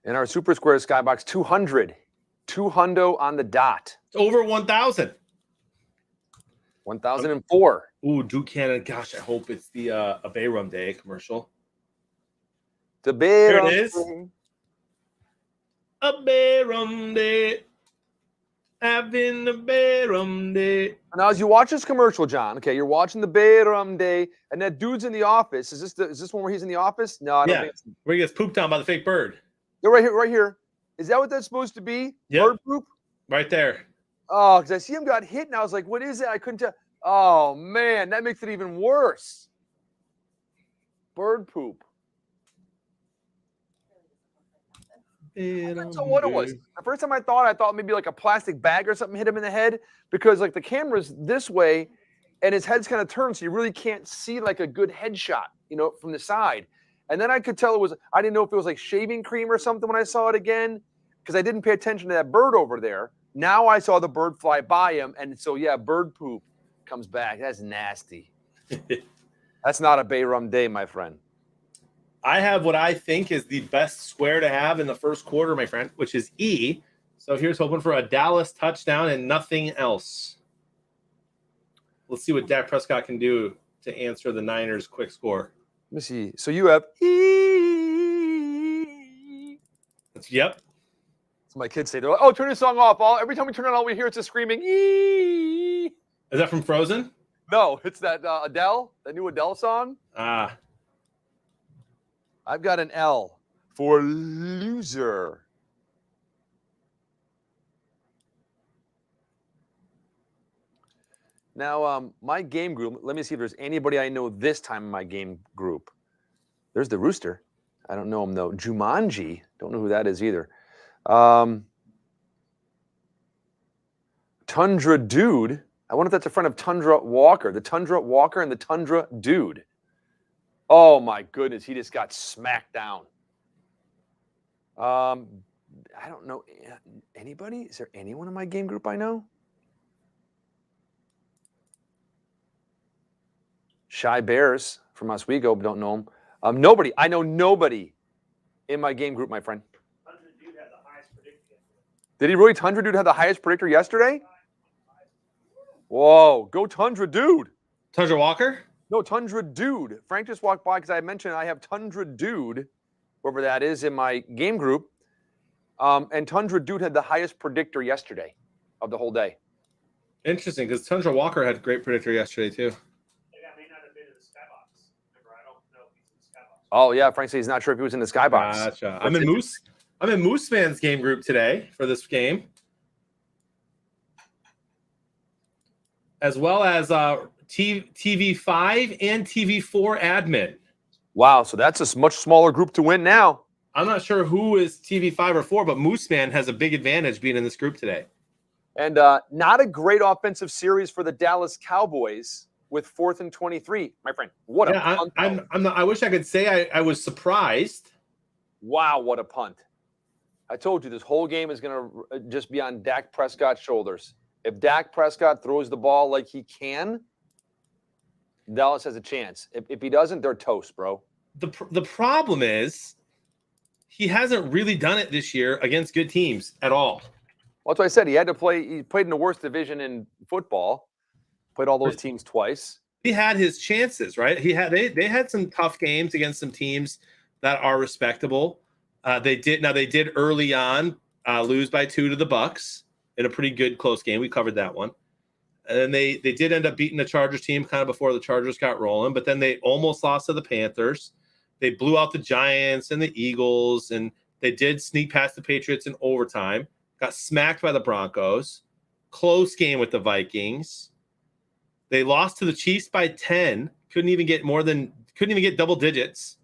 In our Super Square Skybox, 200 on the dot. It's over 1,000. 1,004. Ooh, Duke Cannon. Gosh, I hope it's the a Bayrum Day commercial. The beer. Here it is. A Bayrum Day. Having a Bayram Day. Now, as you watch this commercial, John, okay, you're watching the Bayram Day, and that dude's in the office. Is this one where he's in the office? No, I don't Yeah, think it's. where he gets pooped on by the fake bird. They're right here, right here. Is that what that's supposed to be? Yep. Bird poop? Right there. Oh, because I see him got hit, and I was like, what is that? I couldn't tell. Oh, man, that makes it even worse. Bird poop. That's what it was. The first time I thought maybe like a plastic bag or something hit him in the head because like the camera's this way and his head's kind of turned, so you really can't see like a good headshot, from the side. And then I could tell I didn't know if it was like shaving cream or something when I saw it again because I didn't pay attention to that bird over there. Now I saw the bird fly by him, and so yeah, bird poop comes back. That's nasty. That's not a Bayram Day, my friend. I have what I think is the best square to have in the first quarter, my friend, which is E. So here's hoping for a Dallas touchdown and nothing else. Let's see what Dak Prescott can do to answer the Niners' quick score. Let me see. So you have E. Yep. That's what my kids say. They're like, oh, turn this song off. Every time we turn it on, all we hear is a screaming E. Is that from Frozen? No, it's that Adele, that new Adele song. Ah. I've got an L for loser. Now, my game group, let me see if there's anybody I know this time in my game group. There's the Rooster. I don't know him, though. Jumanji. Don't know who that is either. Tundra Dude. I wonder if that's a friend of Tundra Walker. The Tundra Walker and the Tundra Dude. Oh, my goodness. He just got smacked down. I don't know anybody. Is there anyone in my game group I know? Shy Bears from Oswego, but don't know him. Nobody. I know nobody in my game group, my friend. Did he really? Tundra Dude had the highest predictor yesterday? Whoa. Go Tundra Dude. Tundra Walker? No, Tundra Dude. Frank just walked by because I mentioned I have Tundra Dude, whoever that is, in my game group. And Tundra Dude had the highest predictor yesterday of the whole day. Interesting, because Tundra Walker had a great predictor yesterday, too. Oh, yeah. Frank said he's not sure if he was in the skybox. Gotcha. I'm in Moose Man's game group today for this game. As well as TV5 and TV4 admin. Wow, so that's a much smaller group to win now. I'm not sure who is TV5 or 4, but Moose Man has a big advantage being in this group today. And not a great offensive series for the Dallas Cowboys with 4th and 23, my friend. What a punt. I wish I could say I was surprised. Wow, what a punt. I told you this whole game is going to just be on Dak Prescott's shoulders. If Dak Prescott throws the ball like he can, Dallas has a chance. If he doesn't, they're toast, bro. The problem is he hasn't really done it this year against good teams at all. Well, that's what I said. He had to play. He played in the worst division in football. Played all those teams twice. He had his chances, right? They had some tough games against some teams that are respectable. They did early on lose by 2 to the Bucs in a pretty good close game. We covered that one. And then they did end up beating the Chargers team kind of before the Chargers got rolling, but then they almost lost to the Panthers. They blew out the Giants and the Eagles, and they did sneak past the Patriots in overtime, got smacked by the Broncos, close game with the Vikings. They lost to the Chiefs by 10, couldn't even get double digits.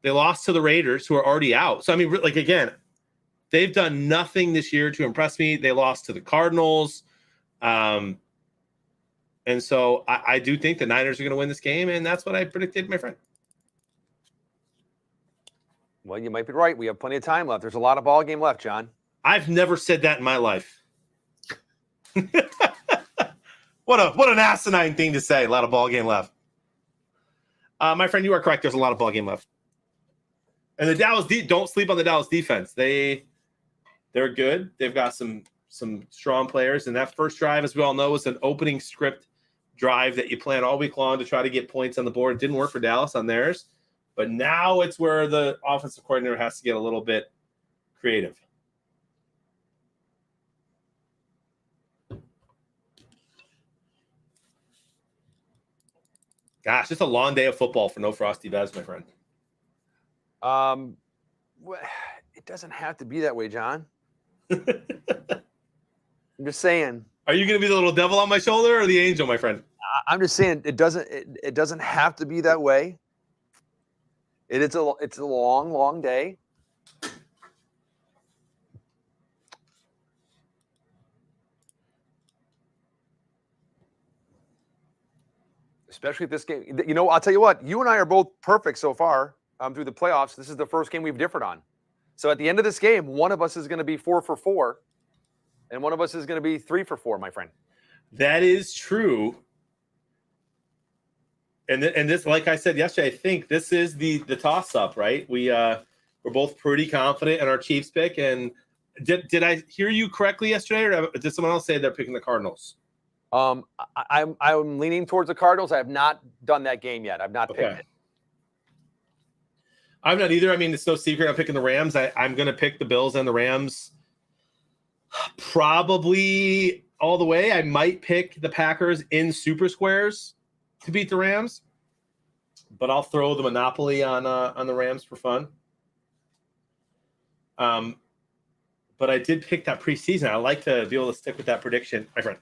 They lost to the Raiders, who are already out. So, I mean, like, again, they've done nothing this year to impress me. They lost to the Cardinals. And so I do think the Niners are going to win this game, and that's what I predicted, my friend. Well, you might be right. We have plenty of time left. There's a lot of ball game left, John. I've never said that in my life. What an asinine thing to say. A lot of ball game left. My friend, you are correct. There's a lot of ball game left. And the Dallas don't sleep on the Dallas defense. They're good. They've got some strong players. And that first drive, as we all know, was an opening script drive that you plan all week long to try to get points on the board. It didn't work for Dallas on theirs. But now it's where the offensive coordinator has to get a little bit creative. Gosh, it's a long day of football for no Frosty Bevs, my friend. It doesn't have to be that way, John. I'm just saying. Are you going to be the little devil on my shoulder or the angel, my friend? I'm just saying it doesn't have to be that way. It's a long day. Especially this game. You know, I'll tell you what, you and I are both perfect so far through the playoffs. This is the first game we've differed on. So at the end of this game, one of us is going to be 4 for 4, and one of us is going to be 3 for 4, my friend. That is true. And this, like I said yesterday, I think this is the toss-up, right? We're both pretty confident in our Chiefs pick. And did I hear you correctly yesterday, or did someone else say they're picking the Cardinals? I'm leaning towards the Cardinals. I have not done that game yet. I've not picked it. I'm not either. I mean, it's no secret I'm picking the Rams. I'm going to pick the Bills and the Rams probably all the way. I might pick the Packers in super squares to beat the Rams, but I'll throw the monopoly on the Rams for fun. But I did pick that preseason. I like to be able to stick with that prediction, my friend.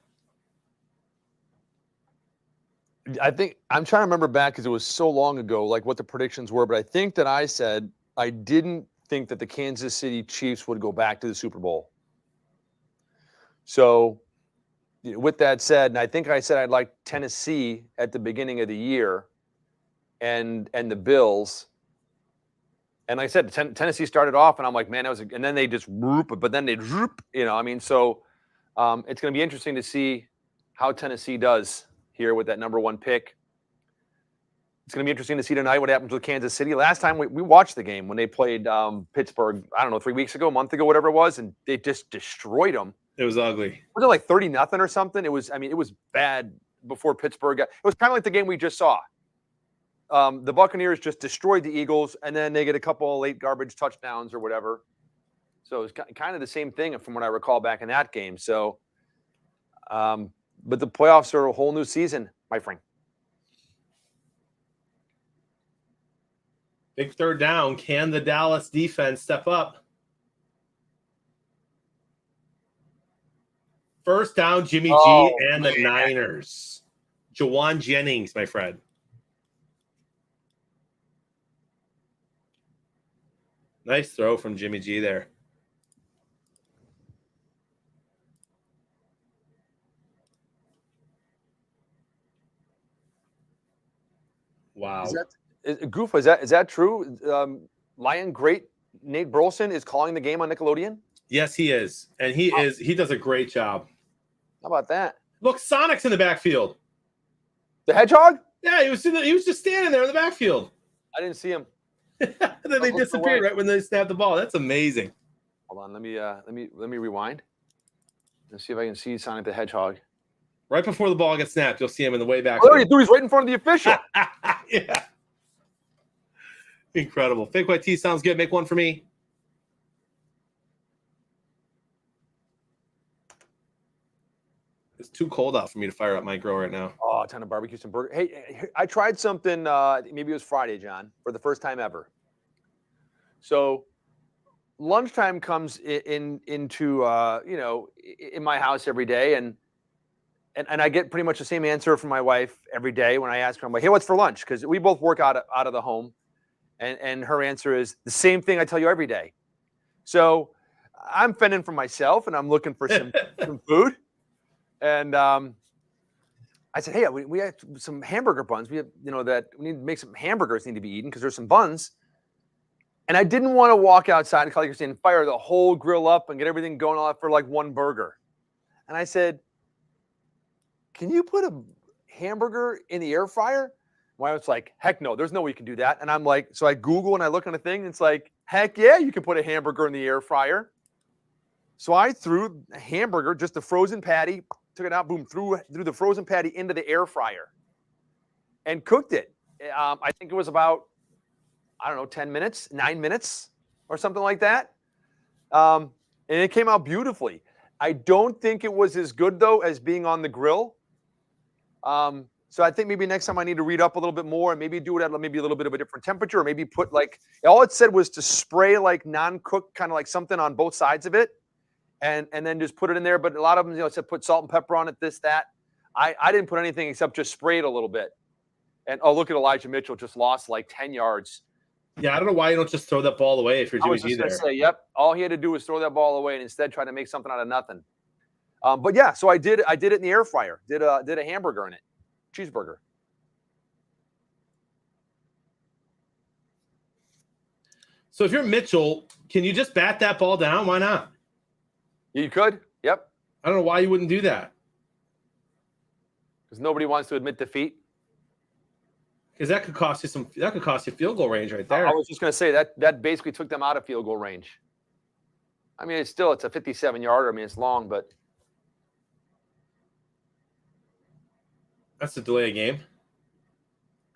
I think I'm trying to remember back because it was so long ago, like what the predictions were. But I think that I said I didn't think that the Kansas City Chiefs would go back to the Super Bowl. So, with that said, and I think I said I'd like Tennessee at the beginning of the year, and the Bills. And like I said, Tennessee started off, and I'm like, man, that was, and then they just whoop, but then they whoop, I mean, so it's going to be interesting to see how Tennessee does here with that number 1 pick. It's going to be interesting to see tonight what happens with Kansas City. Last time we watched the game when they played Pittsburgh, I don't know, 3 weeks ago, a month ago, whatever it was, and they just destroyed them. It was ugly. Was it like 30-0 or something? It was bad before Pittsburgh. It was kind of like the game we just saw. The Buccaneers just destroyed the Eagles, and then they get a couple of late garbage touchdowns or whatever. So it's kind of the same thing from what I recall back in that game. So, but the playoffs are a whole new season, my friend. Big third down. Can the Dallas defense step up? First down, Jimmy G and the Niners. Jawan Jennings, my friend. Nice throw from Jimmy G there. Wow. Is that true? Lion great Nate Burleson is calling the game on Nickelodeon? Yes, he is. And he does a great job. How about that? Look, Sonic's in the backfield. The Hedgehog? Yeah, he was just standing there in the backfield. I didn't see him. And then they disappeared right when they snapped the ball. That's amazing. Hold on, let me rewind. Let's see if I can see Sonic the Hedgehog. Right before the ball gets snapped, you'll see him in the way back. Oh, he's right in front of the official. Yeah. Incredible. Fake white tee sounds good. Make one for me. It's too cold out for me to fire up my grill right now. Oh, a ton of barbecue, some burger. Hey, I tried something, maybe it was Friday, John, for the first time ever. So lunchtime comes into in my house every day, and I get pretty much the same answer from my wife every day when I ask her. I'm like, hey, what's for lunch? Because we both work out of the home, and her answer is the same thing I tell you every day. So I'm fending for myself, and I'm looking for some food. And I said, hey, we have some hamburger buns. We have, that we need to make some hamburgers need to be eaten because there's some buns. And I didn't want to walk outside and, like you're saying, fire the whole grill up and get everything going all for like one burger. And I said, can you put a hamburger in the air fryer? My wife's like, heck no, there's no way you can do that. And I'm like, so I Google and I look on the thing and it's like, heck yeah, you can put a hamburger in the air fryer. So I threw a hamburger, just a frozen patty, took it out, boom, threw the frozen patty into the air fryer and cooked it. I think it was about, 10 minutes, 9 minutes or something like that. And it came out beautifully. I don't think it was as good, though, as being on the grill. So I think maybe next time I need to read up a little bit more and maybe do it at maybe a little bit of a different temperature, or maybe put like, all it said was to spray like non-cooked, kind of like something on both sides of it, and then just put it in there. But a lot of them, it said put salt and pepper on it, this, that. I didn't put anything except just spray it a little bit. And look at Elijah Mitchell, just lost like 10 yards. Yeah, I don't know why you don't just throw that ball away if you're I was Jimmy G just going there. to say, yep. All he had to do was throw that ball away and instead try to make something out of nothing. But yeah, so I did it in the air fryer. Did a hamburger in it, cheeseburger. So if you're Mitchell, can you just bat that ball down? Why not? You could, yep. I don't know why you wouldn't do that. Because nobody wants to admit defeat. Because that could cost you that could cost you field goal range right there. I was just going to say that basically took them out of field goal range. I mean, it's a 57-yarder. I mean, it's long, but That's the delay of game.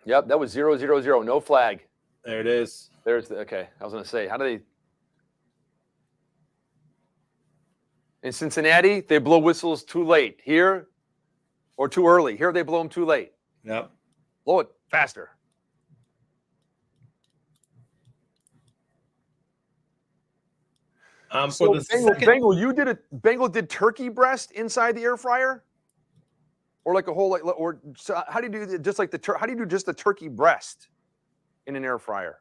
yep, that was 0-0-0, no flag. There it is. There's the okay. I was going to say, how do they? In Cincinnati, they blow whistles too late. Here, or too early. Here, they blow them too late. Yep. Blow it faster. For So the second, Bengal did turkey breast inside the air fryer, or like a whole or so how do you do just like how do you do just the turkey breast in an air fryer?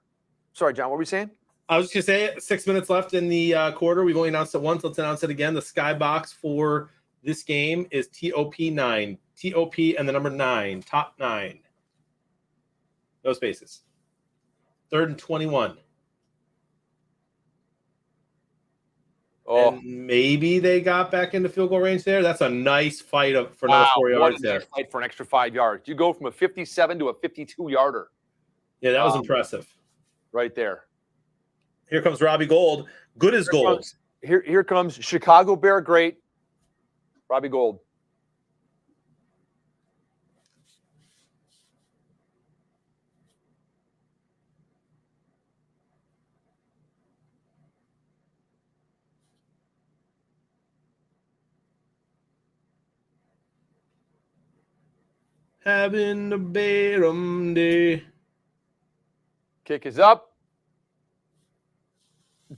Sorry, John, what were we saying? I was just gonna say 6 minutes left in the quarter. We've only announced it once. Let's announce it again. The skybox for this game is TOP9. TOP and the number 9. Top 9. No spaces. 3rd and 21. Oh, And maybe they got back into field goal range there. That's a nice fight for another 4 what yards a there. nice fight for an extra 5 yards. You go from a 57 to a 52-yarder Yeah, that was impressive. right there. Here comes Robbie Gould. Good as gold. Here comes Chicago Bear great Robbie Gould. Having a better day. Kick is up.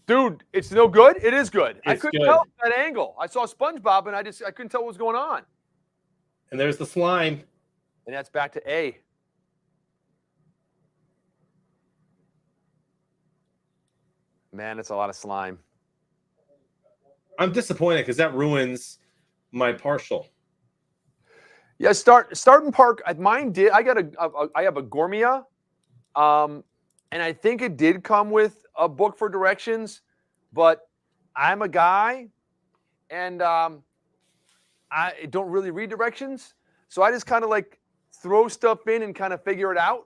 Dude, it's no good. It is good. I It's couldn't good. tell that angle. I saw SpongeBob and I couldn't tell what was going on. And there's the slime. And that's back to A. Man, it's a lot of slime. I'm disappointed because that ruins my partial. Yeah, Starting Park. Mine did. I have a Gourmia, and I think it did come with a book for directions. But I'm a guy, and I don't really read directions, so I just kind of like throw stuff in and kind of figure it out.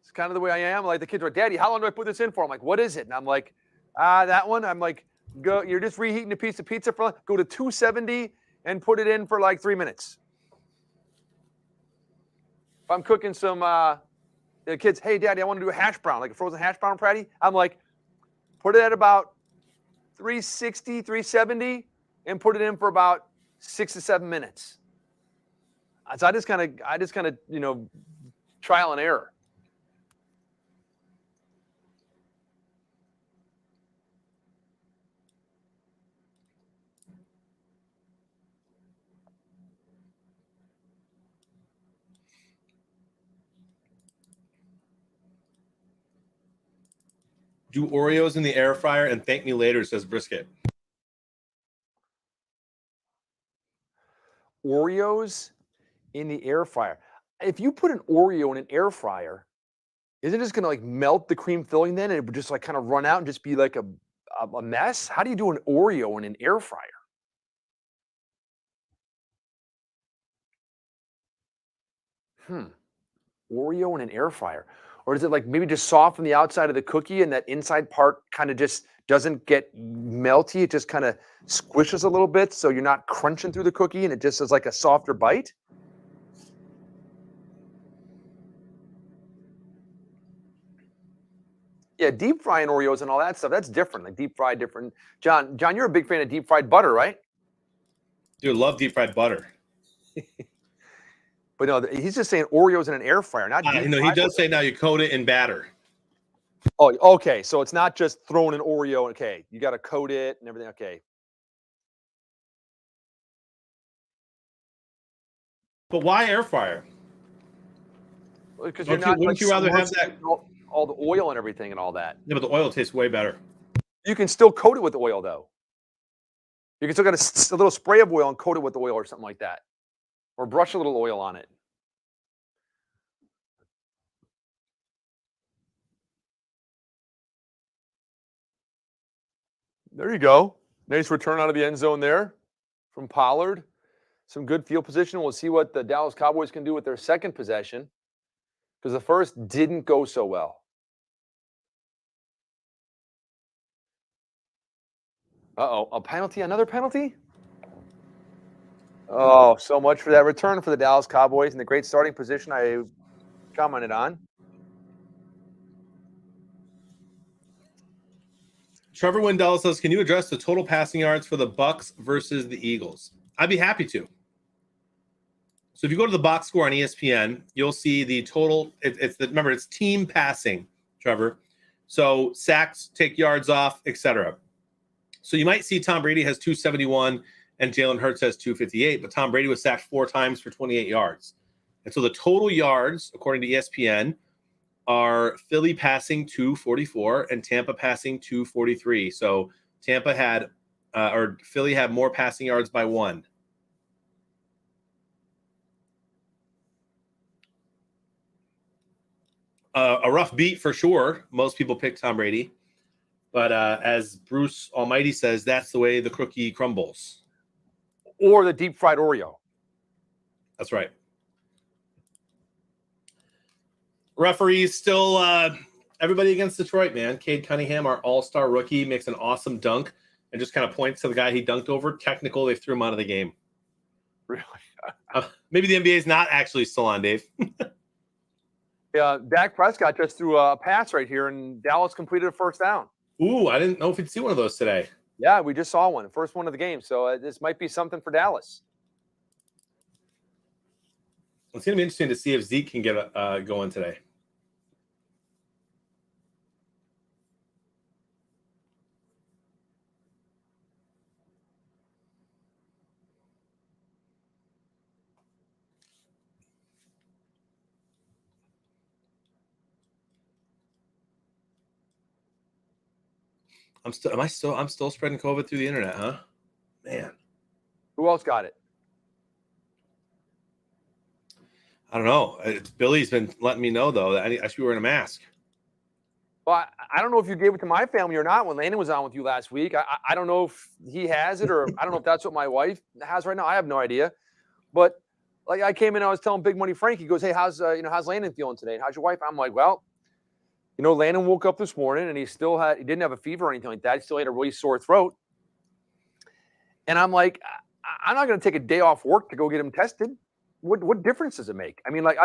It's kind of the way I am. Like the kids are, Daddy, how long do I put this in for? I'm like, what is it? And I'm like, that one. I'm like, go. You're just reheating a piece of pizza for. Go to 270 and put it in for like 3 minutes. If I'm cooking some, the kids, hey, Daddy, I want to do a hash brown, like a frozen hash brown patty. I'm like, put it at about 360, 370, and put it in for about 6 to 7 minutes. So I just kind of, trial and error. Do Oreos in the air fryer and thank me later, says Brisket. Oreos in the air fryer. If you put an Oreo in an air fryer, isn't it just going to like melt the cream filling then and it would just like kind of run out and just be like a mess? How do you do an Oreo in an air fryer? Oreo in an air fryer. Or is it like maybe just soft from the outside of the cookie and that inside part kind of just doesn't get melty? It just kind of squishes a little bit so you're not crunching through the cookie and it just is like a softer bite? Yeah, deep frying Oreos and all that stuff, that's different. Like deep fried different. John, you're a big fan of deep fried butter, right? Dude, love deep fried butter. But no, he's just saying Oreos in an air fryer, not deep He fried does Oreos. say now you coat it in batter. Oh, okay. So it's not just throwing an Oreo. Okay, you got to coat it and everything. Okay. But why air fryer? Because you're Don't you- not wouldn't you rather have submerging all the oil and everything and all that. Yeah, but the oil tastes way better. You can still coat it with oil though. You can still get a little spray of oil and coat it with oil or something like that, or brush a little oil on it. There you go. Nice return out of the end zone there from Pollard. Some good field position. We'll see what the Dallas Cowboys can do with their second possession, because the first didn't go so well. Uh-oh, a penalty, another penalty? Oh, so much for that return for the Dallas Cowboys and the great starting position I commented on. Trevor Wendell says, can you address the total passing yards for the Bucks versus the Eagles? I'd be happy to. So if you go to the box score on ESPN, you'll see the total. Remember, it's team passing, Trevor. So sacks, take yards off, etc. So you might see Tom Brady has 271 and Jalen Hurts has 258, but Tom Brady was sacked 4 times for 28 yards. And so the total yards, according to ESPN, are Philly passing 244 and Tampa passing 243. So Tampa had, or Philly had more passing yards by 1. A rough beat for sure. Most people picked Tom Brady. But as Bruce Almighty says, that's the way the cookie crumbles. Or the deep fried Oreo. That's right. Referees still everybody against Detroit, man. Cade Cunningham, our all-star rookie, makes an awesome dunk and just kind of points to the guy he dunked over. Technical, they threw him out of the game. Really? Maybe the NBA is not actually still on, Dave. Yeah, Dak Prescott just threw a pass right here, and Dallas completed a first down. Ooh, I didn't know if we'd see one of those today. Yeah, we just saw one, the first one of the game. So this might be something for Dallas. It's going to be interesting to see if Zeke can get going today. I'm still spreading COVID through the internet, huh? Man. Who else got it? I don't know. Billy's been letting me know, though, that I should be wearing a mask. Well, I don't know if you gave it to my family or not when Landon was on with you last week. I don't know if he has it, or I don't know if that's what my wife has right now. I have no idea. But like, I came in, I was telling Big Money Frank, he goes, hey, how's Landon feeling today? How's your wife? I'm like, well, Landon woke up this morning and he didn't have a fever or anything like that. He still had a really sore throat. And I'm like, I'm not going to take a day off work to go get him tested. What difference does it make? I mean, like,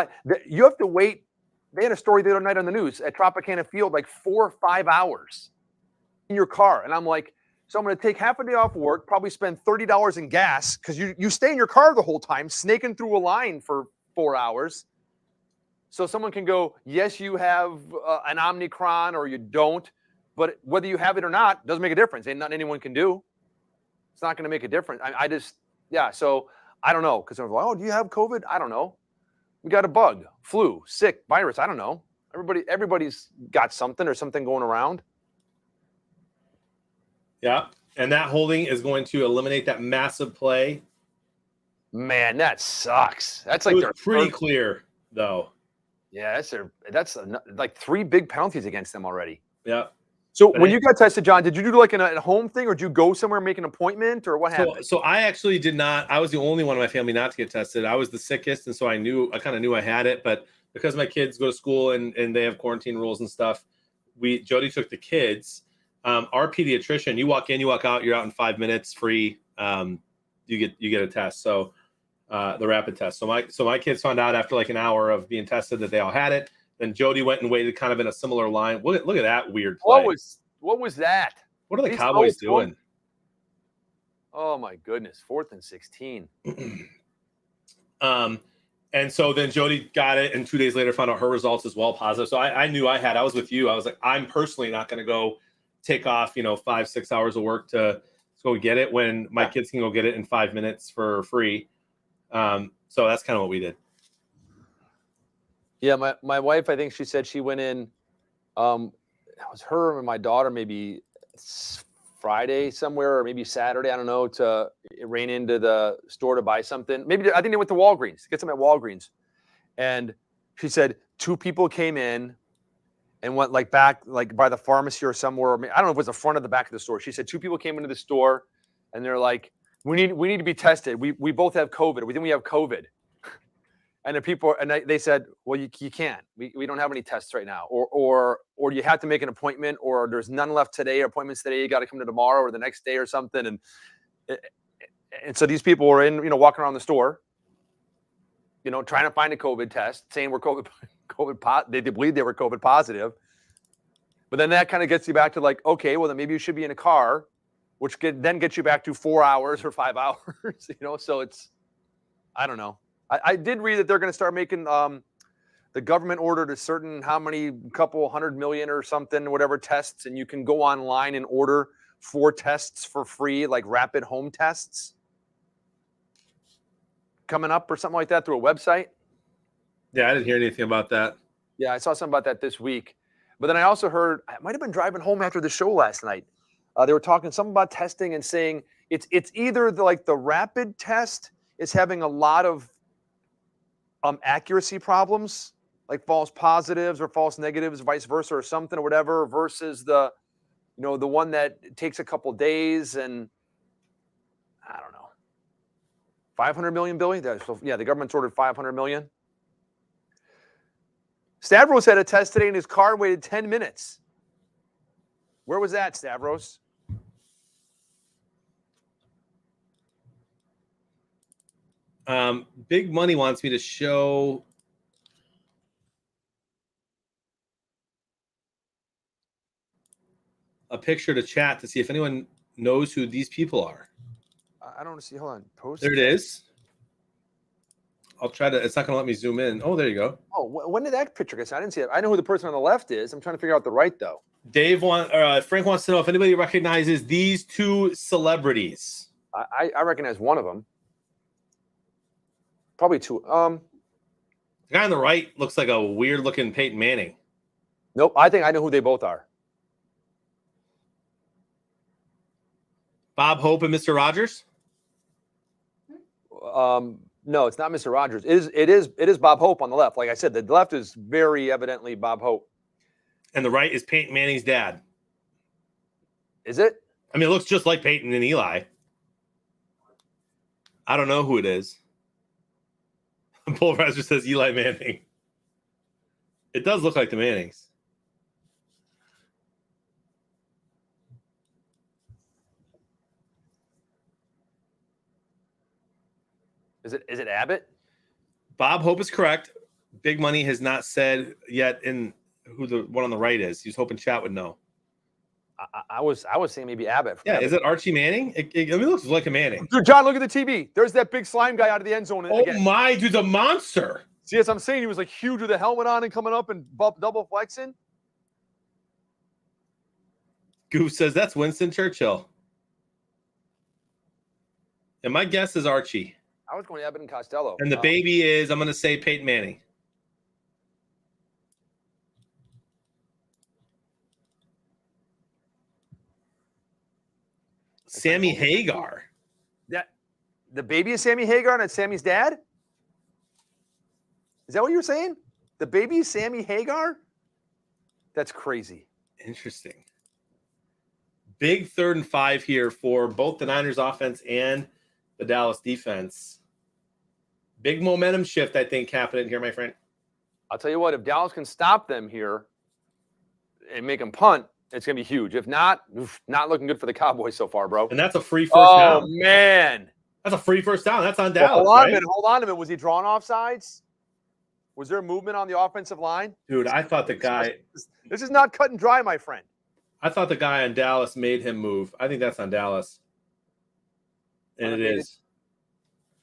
you have to wait. They had a story the other night on the news at Tropicana Field, like 4 or 5 hours in your car. And I'm like, so I'm going to take half a day off work, probably spend $30 in gas, because you stay in your car the whole time, snaking through a line for 4 hours. So someone can go, yes, you have an Omicron or you don't, but whether you have it or not doesn't make a difference. Ain't nothing anyone can do. It's not going to make a difference. So I don't know, because they're like, oh, do you have COVID? I don't know. We got a bug, flu, sick, virus. I don't know. Everybody's got something or something going around. Yeah, and that holding is going to eliminate that massive play. Man, that sucks. That's like they're pretty clear, though. Yeah, that's like 3 big penalties against them already. Yeah. So when you got tested, John, did you do like a home thing, or did you go somewhere and make an appointment, or what happened? So I actually did not. I was the only one in my family not to get tested. I was the sickest, and so I kind of knew I had it. But because my kids go to school and they have quarantine rules and stuff, Jody took the kids. Our pediatrician, you walk in, you walk out, you're out in 5 minutes, free. You get a test. So the rapid test. So my kids found out after like an hour of being tested that they all had it. Then Jody went and waited kind of in a similar line. Look at that weird play. What was that? What are the Cowboys doing? Oh my goodness, 4th and 16. And so then Jody got it, and 2 days later found out her results as well positive. So I knew I was with you. I was like, I'm personally not going to go take off, 5-6 hours of work to go get it when my kids can go get it in 5 minutes for free. So that's kind of what we did. Yeah, my wife, I think she said she went in. It was her and my daughter maybe Friday somewhere or maybe Saturday. I don't know. It ran into the store to buy something. Maybe I think they went to Walgreens. Get some at Walgreens, and she said 2 people came in and went like back like by the pharmacy or somewhere. I don't know if it was the front or the back of the store. She said 2 people came into the store and they're like, we need to be tested. We both have COVID. We think we have COVID. And the people, and they said, well, you can't. We don't have any tests right now, or you have to make an appointment, or there's none left today. Or appointments today, you got to come to tomorrow or the next day or something. And so these people were in, walking around the store, trying to find a COVID test, saying we're COVID they believe they were COVID positive. But then that kind of gets you back to like, okay, well then maybe you should be in a car, which could then get you back to 4 hours or 5 hours. So it's, I don't know. I did read that they're going to start making the government ordered a certain how many couple 100 million or something, whatever tests, and you can go online and order 4 tests for free, like rapid home tests coming up or something like that through a website. Yeah, I didn't hear anything about that. Yeah, I saw something about that this week. But then I also heard, I might have been driving home after the show last night. They were talking something about testing and saying it's either the rapid test is having a lot of accuracy problems, like false positives or false negatives, vice versa, or something or whatever, versus the one that takes a couple days and I don't know, 500 million billion. So yeah, the government's ordered 500 million. Stavros had a test today in his car and waited 10 minutes. Where was that, Stavros? Big Money wants me to show a picture to chat to see if anyone knows who these people are. I don't see. Hold on. Post. There it is. I'll try to. It's not going to let me zoom in. Oh, there you go. Oh, when did that picture get sent? I didn't see it. I know who the person on the left is. I'm trying to figure out the right though. Frank wants to know if anybody recognizes these 2 celebrities. I recognize one of them. Probably 2. The guy on the right looks like a weird looking Peyton Manning. Nope. I think I know who they both are. Bob Hope and Mr. Rogers. No, it's not Mr. Rogers. It is Bob Hope on the left. Like I said, the left is very evidently Bob Hope. And the right is Peyton Manning's dad. Is it? I mean, it looks just like Peyton and Eli. I don't know who it is. Polarizer says Eli Manning. It does look like the Mannings. Is it Abbott? Bob Hope is correct. Big Money has not said yet in who the one on the right is. He's hoping chat would know. I was saying maybe Abbott. Yeah, Abbott. is it Archie Manning? It looks like a Manning. Dude, John, look at the TV. There's that big slime guy out of the end zone. Oh again. my, dude's a monster. See, as I'm saying, he was like huge with a helmet on and coming up and double flexing. Goof says that's Winston Churchill. And my guess is Archie. I was going to Abbott and Costello. And the baby is, I'm going to say Peyton Manning. Sammy Hagar. That the baby is Sammy Hagar and it's Sammy's dad? Is that what you're saying? The baby is Sammy Hagar? That's crazy. Interesting. Big 3rd and 5 here for both the Niners offense and the Dallas defense. Big momentum shift, I think, happening here, my friend. I'll tell you what, if Dallas can stop them here and make them punt, it's going to be huge. If not, not looking good for the Cowboys so far, bro. And that's a free first down. Oh, man. That's a free first down. That's on Dallas, Hold on right? a minute. Hold on a minute. Was he drawn offsides? Was there movement on the offensive line? Dude, I thought the guy – This is not cut and dry, my friend. I thought the guy on Dallas made him move. I think that's on Dallas. And it is.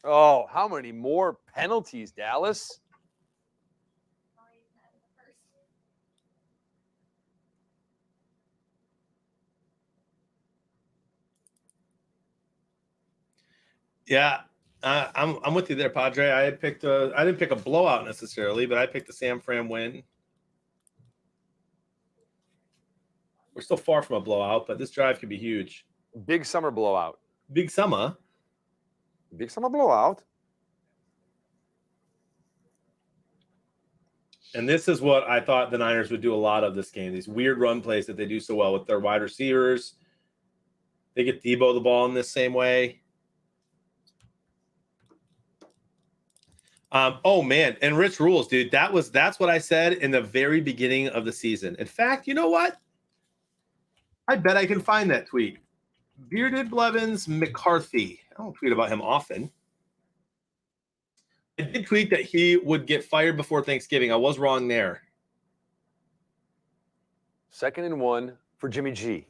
Oh, how many more penalties, Dallas? Oh, he's not in the first. Yeah, I'm with you there, Padre. I didn't pick a blowout necessarily, but I picked the San Fran win. We're still far from a blowout, but this drive could be huge. Big summer blowout. Big summer. Big summer blowout. And this is what I thought the Niners would do a lot of this game. These weird run plays that they do so well with their wide receivers. They get Debo the ball in this same way. Oh man, and Rich Rules, dude. That's what I said in the very beginning of the season. In fact, you know what? I bet I can find that tweet. Bearded Blevins McCarthy. I don't tweet about him often. I did tweet that he would get fired before Thanksgiving. I was wrong there. 2nd and 1 for Jimmy G.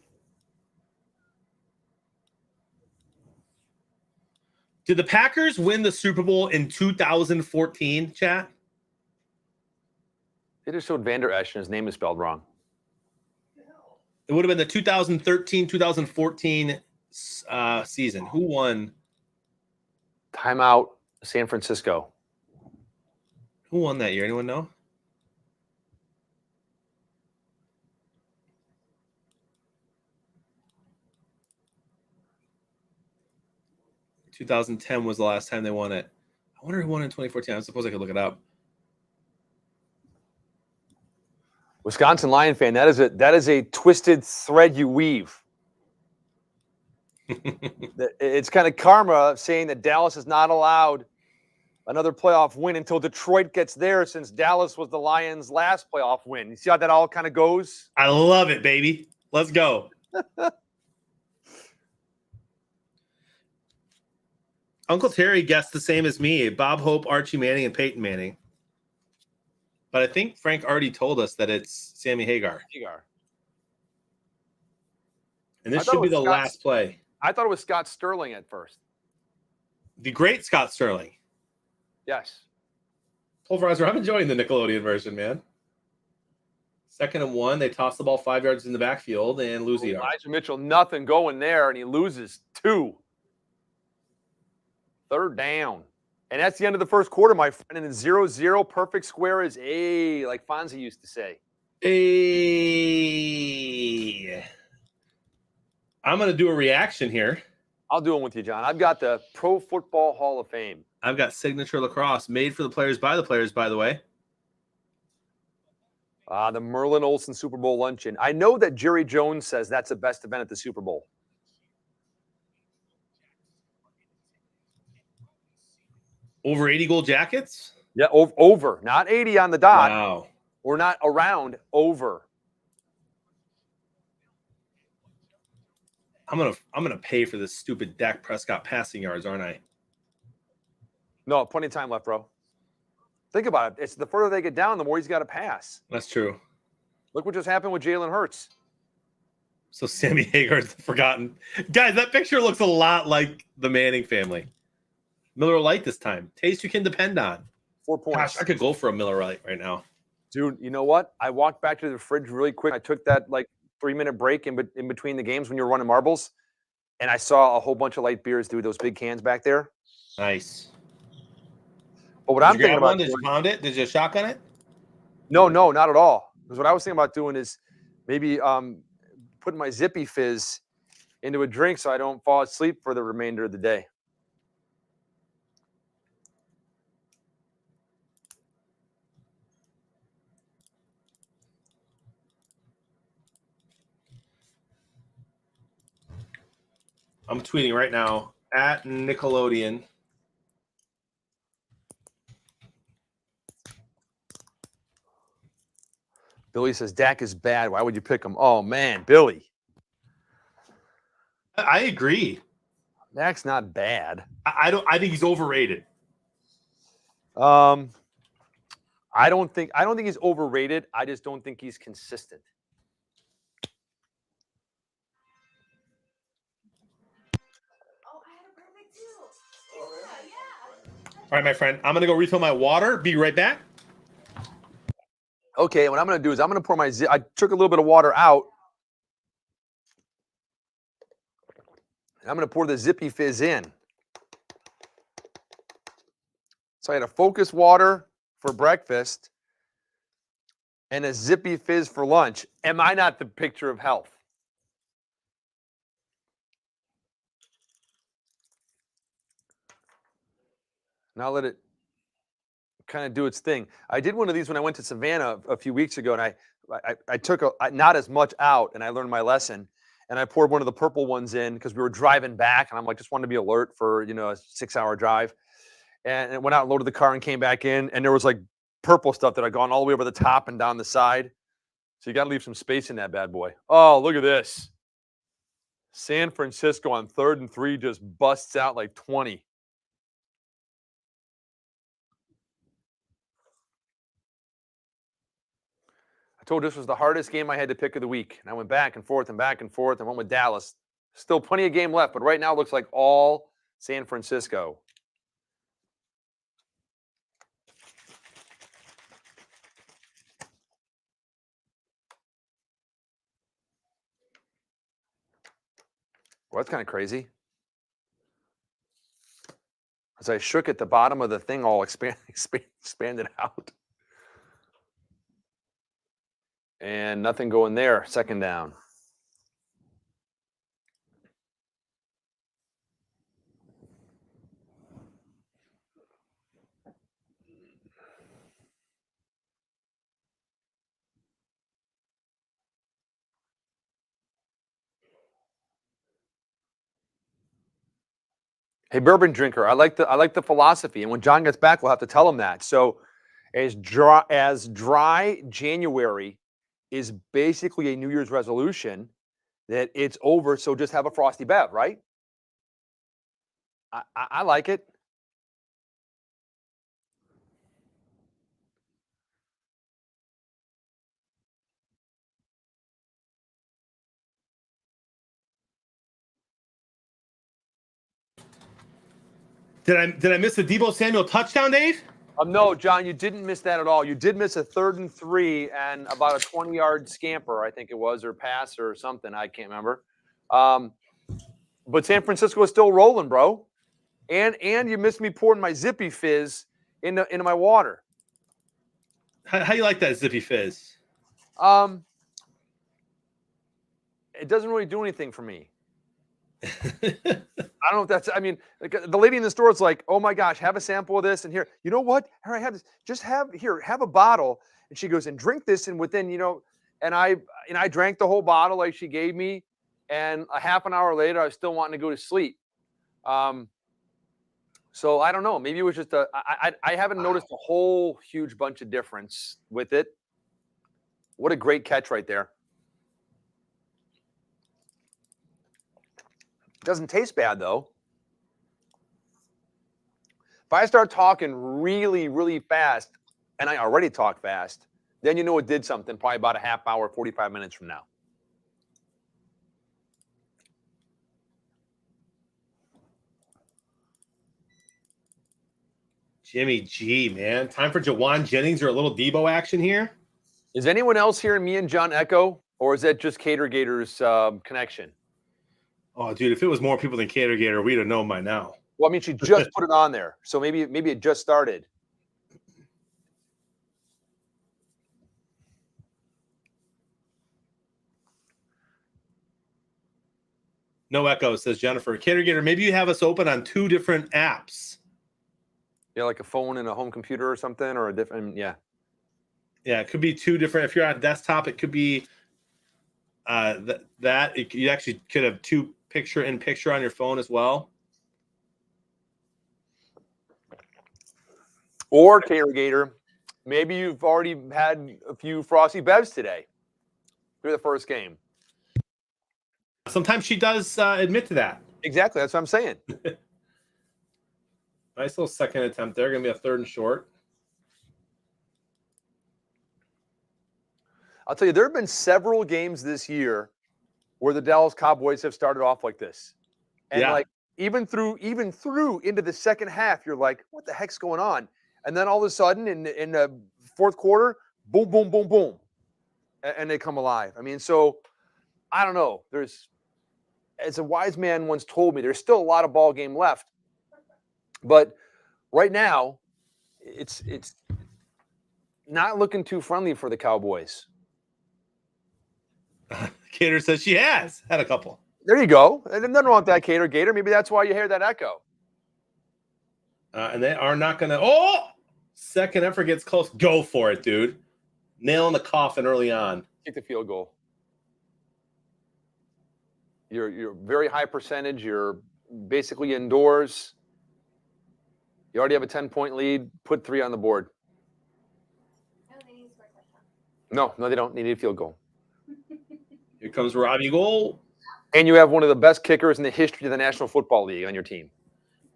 Did the Packers win the Super Bowl in 2014, chat? They just showed Vander Esch, and his name is spelled wrong. It would have been the 2013-2014 season. Who won? Timeout, San Francisco. Who won that year? Anyone know? (2010) was the last time they won it. I wonder who won in 2014. I suppose I could look it up. Wisconsin Lion fan, that is a twisted thread you weave. It's kind of karma saying that Dallas is not allowed another playoff win until Detroit gets there, since Dallas was the Lions' last playoff win. You see how that all kind of goes? I love it, baby. Let's go. Uncle Terry guessed the same as me. Bob Hope, Archie Manning, and Peyton Manning. But I think Frank already told us that it's Sammy Hagar. And this should be the last play. I thought it was Scott Sterling at first. The great Scott Sterling. Yes. Pulverizer, I'm enjoying the Nickelodeon version, man. 2nd and 1. They toss the ball 5 yards in the backfield and lose a yard. Elijah Mitchell, nothing going there, and he loses 2. 3rd down. And that's the end of the first quarter, my friend. And 0-0, perfect square is A, like Fonzie used to say. Hey. I'm going to do a reaction here. I'll do it with you, John. I've got the Pro Football Hall of Fame. I've got Signature Lacrosse, made for the players, by the players, by the way. The Merlin Olsen Super Bowl luncheon. I know that Jerry Jones says that's the best event at the Super Bowl. Over 80 gold jackets? Yeah, over. Not 80 on the dot. Wow. Or not around, over. I'm gonna pay for this stupid Dak Prescott passing yards, aren't I? No, plenty of time left, bro. Think about it. It's the further they get down, the more he's got to pass. That's true. Look what just happened with Jalen Hurts. So Sammy Hagar's forgotten. Guys, that picture looks a lot like the Manning family. Miller Lite this time. Taste you can depend on. 4 points. Gosh, I could go for a Miller Lite right now. Dude, you know what? I walked back to the fridge really quick. I took that 3-minute break in between the games when you were running marbles, and I saw a whole bunch of light beers, dude. Those big cans back there. Nice. But what I'm thinking about, did you pound it? Did you shotgun it? No, not at all. Because what I was thinking about doing is maybe putting my Zippy Fizz into a drink so I don't fall asleep for the remainder of the day. I'm tweeting right now at Nickelodeon. Billy says Dak is bad. Why would you pick him? Oh man, Billy. I agree. Dak's not bad. I think he's overrated. I don't think he's overrated. I just don't think he's consistent. Oh, I had a perfect too. Yeah. All right, my friend. I'm gonna go refill my water. Be right back. Okay, what I'm going to do is I'm going to pour I took a little bit of water out. And I'm going to pour the Zippy Fizz in. So I had a Focus water for breakfast and a Zippy Fizz for lunch. Am I not the picture of health? Now let it kind of do its thing. I did one of these when I went to Savannah a few weeks ago, and I took not as much out, and I learned my lesson. And I poured one of the purple ones in because we were driving back, and I'm like, just wanted to be alert for a 6-hour drive. And it went out and loaded the car and came back in, and there was like purple stuff that had gone all the way over the top and down the side. So you got to leave some space in that bad boy. Oh, look at this. San Francisco on 3rd and 3 just busts out like 20. I told you this was the hardest game I had to pick of the week. And I went back and forth and back and forth and went with Dallas. Still plenty of game left, but right now it looks like all San Francisco. Well, that's kind of crazy. As I shook at the bottom of the thing, all expanded out. And nothing going there. Second down. Hey, bourbon drinker, I like the philosophy, and when John gets back, we'll have to tell him that. So, as dry January is basically a New Year's resolution that it's over. So just have a frosty bev, right? I like it. Did I miss the Deebo Samuel touchdown, Dave? No, John, you didn't miss that at all. You did miss a 3rd and 3 and about a 20-yard scamper, I think it was, or pass or something. I can't remember. But San Francisco is still rolling, bro. And you missed me pouring my Zippy Fizz into my water. How you like that Zippy Fizz? It doesn't really do anything for me. I don't know if that's, I mean, like the lady in the store is like, oh my gosh, have a sample of this. And here, you know what? Here, I have this. Just have a bottle. And she goes, and drink this. And within, and I drank the whole bottle like she gave me. And a half an hour later, I was still wanting to go to sleep. So I don't know. Maybe it was just I haven't noticed a whole huge bunch of difference with it. What a great catch right there. Doesn't taste bad, though. If I start talking really, really fast, and I already talk fast, then you know it did something probably about a half hour, 45 minutes from now. Jimmy G, man. Time for Jawan Jennings or a little Deebo action here? Is anyone else hearing me and John echo, or is that just Cater Gator's connection? Oh, dude, if it was more people than Cater Gator, we'd have known by now. Well, I mean, she just put it on there, so maybe it just started. No echo, says Jennifer. Cater Gator, maybe you have us open on 2 different apps. Yeah, like a phone and a home computer or something, or a different, yeah. Yeah, it could be 2 different. If you're on desktop, it could be you actually could have 2 picture-in-picture on your phone as well. Or Cater Gator, maybe you've already had a few Frosty Bevs today through the first game. Sometimes she does admit to that. Exactly, that's what I'm saying. Nice little second attempt there. Going to be a 3rd and short. I'll tell you, there have been several games this year where the Dallas Cowboys have started off like this. And Yeah. like even through into the second half, you're like, what the heck's going on? And then all of a sudden, in the fourth quarter, boom, boom, boom, boom, and they come alive. I mean, so I don't know. There's, as a wise man once told me, there's still a lot of ball game left, but right now, it's not looking too friendly for the Cowboys. Cater says she has had a couple. There you go. And nothing wrong with that, Gator. Maybe that's why you hear that echo. And they are not going to. Oh, second effort gets close. Go for it, dude. Nail in the coffin early on. Kick the field goal. You're very high percentage. You're basically indoors. You already have a 10-point lead. Put 3 on the board. No, they need to score a touchdown. No, they don't. They need a field goal. Here comes Robbie Gould. And you have one of the best kickers in the history of the National Football League on your team.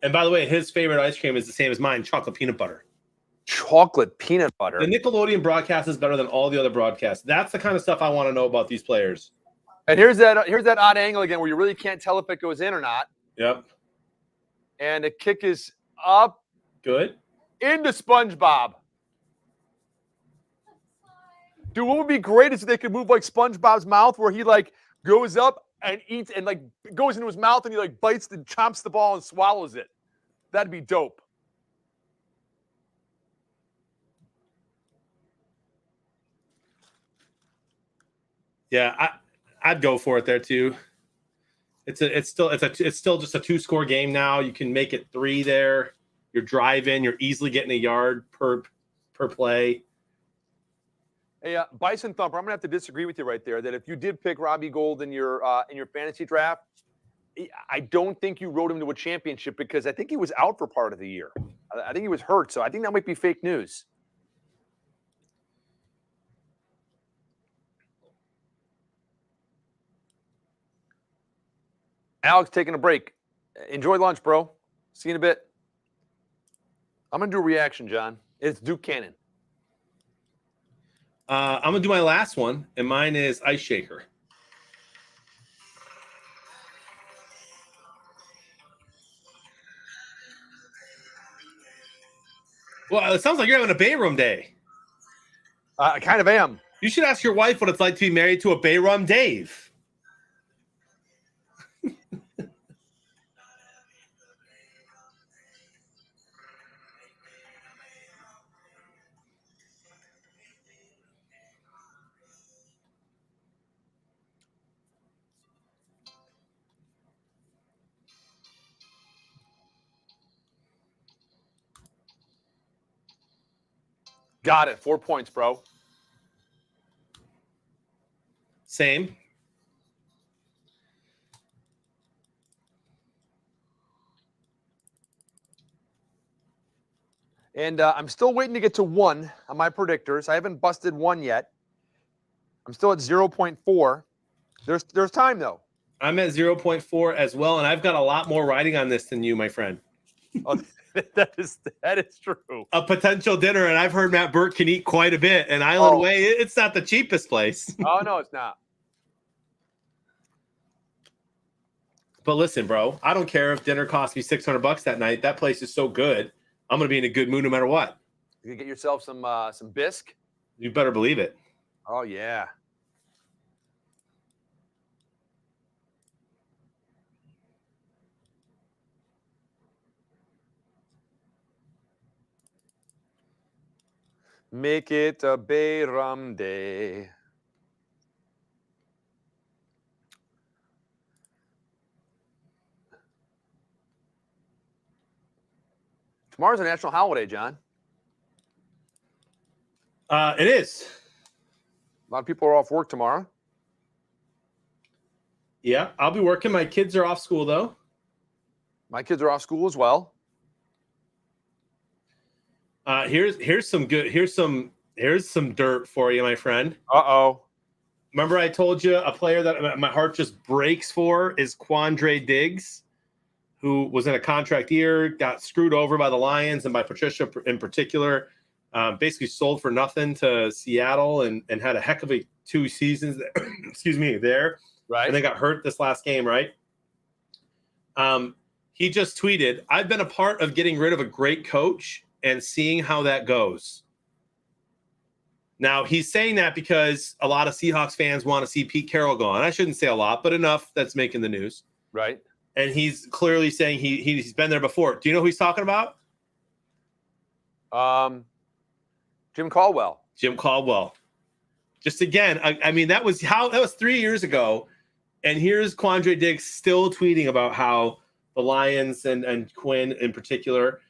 And by the way, his favorite ice cream is the same as mine, chocolate peanut butter. Chocolate peanut butter. The Nickelodeon broadcast is better than all the other broadcasts. That's the kind of stuff I want to know about these players. And here's that odd angle again where you really can't tell if it goes in or not. Yep. And the kick is up Good. into SpongeBob. Dude, what would be great is if they could move like SpongeBob's mouth where he like goes up and eats and like goes into his mouth and he like bites and chomps the ball and swallows it. That'd be dope. Yeah, I'd go for it there too. It's still just a 2-score game now. You can make it 3 there. You're driving. You're easily getting a yard per play. Hey, Bison Thumper, I'm gonna have to disagree with you right there. That if you did pick Robbie Gould in your fantasy draft, I don't think you rode him to a championship because I think he was out for part of the year. I think he was hurt, so I think that might be fake news. Alex taking a break. Enjoy lunch, bro. See you in a bit. I'm gonna do a reaction, John. It's Duke Cannon. I'm gonna do my last one, and mine is Ice Shaker. Well, it sounds like you're having a Bay Rum day. I kind of am. You should ask your wife what it's like to be married to a Bay Rum Dave. Got it. 4 points, bro. Same. And I'm still waiting to get to 1 on my predictors. I haven't busted 1 yet. I'm still at 0.4. There's time, though. I'm at 0.4 as well, and I've got a lot more riding on this than you, my friend. Oh, that is true. A potential dinner, and I've heard Matt Burke can eat quite a bit. And Island Way, it's not the cheapest place. Oh, no, it's not. But listen, bro, I don't care if dinner costs me $600 that night. That place is so good. I'm going to be in a good mood no matter what. You can get yourself some bisque. You better believe it. Oh, yeah. Make it a Bay Rum day. Tomorrow's a national holiday, John. It is. A lot of people are off work tomorrow. Yeah, I'll be working. My kids are off school, though. My kids are off school as well. Here's some dirt for you, my friend. Uh-oh. Remember I told you a player that my heart just breaks for is Quandre Diggs, who was in a contract year, got screwed over by the Lions and by Patricia in particular, basically sold for nothing to Seattle and had a heck of a 2 seasons there, there. Right. And they got hurt this last game, right? He just tweeted, "I've been a part of getting rid of a great coach and seeing how that goes." Now, he's saying that because a lot of Seahawks fans want to see Pete Carroll gone. I shouldn't say a lot, but enough that's making the news. Right. And he's clearly saying he's been there before. Do you know who he's talking about? Jim Caldwell. Jim Caldwell. Just again, I mean, that was 3 years ago. And here's Quandre Diggs still tweeting about how the Lions and Quinn in particular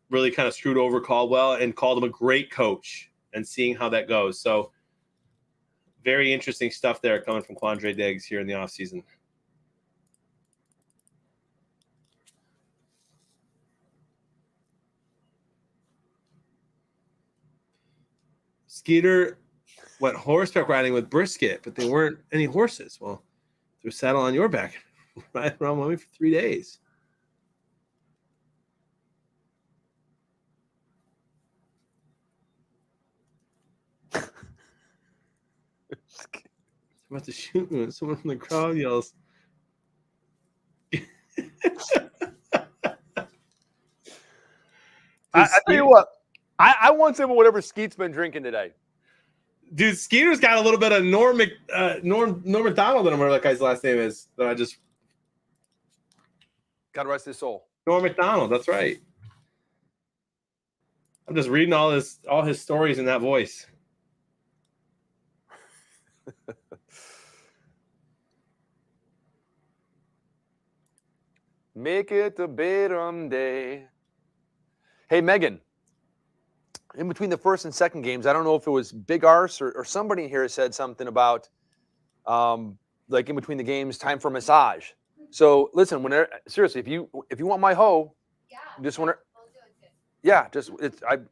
really kind of screwed over Caldwell and called him a great coach, and seeing how that goes. So very interesting stuff there coming from Quandre Diggs here in the offseason. Skeeter went horseback riding with Brisket, but there weren't any horses. Well, threw a saddle on your back, ride around with me for 3 days. About to shoot me when someone from the crowd yells. I tell you what, I want some of whatever Skeet's been drinking today. Dude, Skeeter's got a little bit of Norm McDonald in him, whatever that guy's last name is. That I just God rest his soul. Norm McDonald, that's right. I'm just reading all his stories in that voice. Make it a Bedlam day. Hey, Megan, in between the first and second games, I don't know if it was Big Arse or somebody here said something about, like in between the games, time for massage. So listen, seriously, if you want my hoe, Yeah. just want to, We'll do it. yeah,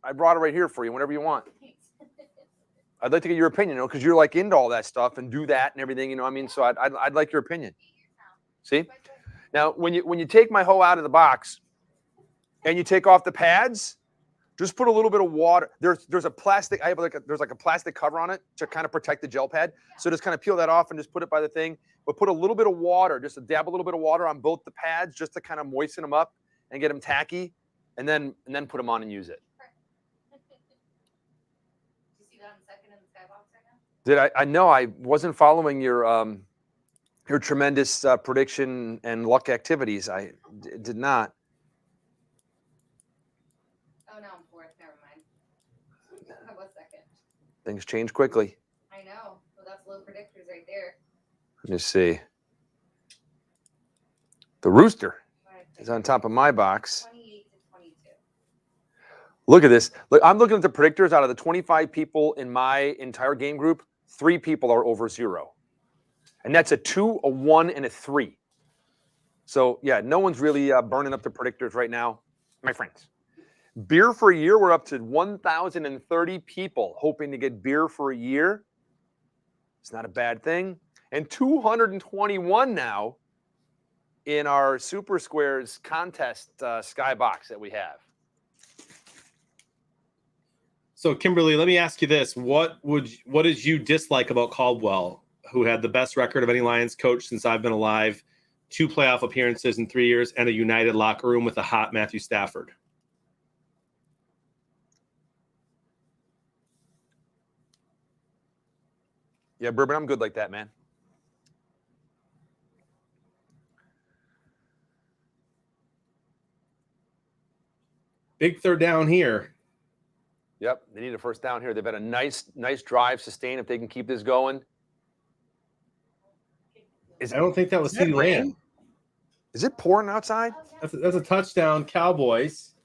I brought it right here for you, whenever you want. Thanks. I'd like to get your opinion, because you're like into all that stuff and do that and everything, I mean, so I'd like your opinion. See? Now, when you take my hoe out of the box and you take off the pads, just put a little bit of water. There's a plastic. There's like a plastic cover on it to kind of protect the gel pad. So just kind of peel that off and just put it by the thing. But put a little bit of water, just to dab a little bit of water on both the pads, just to kind of moisten them up and get them tacky, and then put them on and use it. Did you see that on the second in the skybox right now? Did I know I wasn't following your tremendous prediction and luck activities. I did not. Oh no, I'm fourth. Never mind. I was second. Things change quickly. I know. Well, that's low predictors right there. Let me see. The Rooster Five, is on top of my box. 28 to 22. Look at this. Look, I'm looking at the predictors. Out of the 25 people in my entire game group, 3 people are over 0. And that's a 2, a 1, and a 3. So, yeah, no one's really burning up the predictors right now, my friends. Beer for a year, we're up to 1,030 people hoping to get beer for a year. It's not a bad thing. And 221 now in our Super Squares contest skybox that we have. So, Kimberly, let me ask you this: what did you dislike about Caldwell, who had the best record of any Lions coach since I've been alive, 2 playoff appearances in 3 years, and a united locker room with a hot Matthew Stafford? Yeah, Bourbon, I'm good like that, man. Big third down here. Yep, they need a first down here. They've had a nice drive sustained if they can keep this going. I don't think that was CeeDee Lamb. Is it pouring outside? That's a touchdown, Cowboys.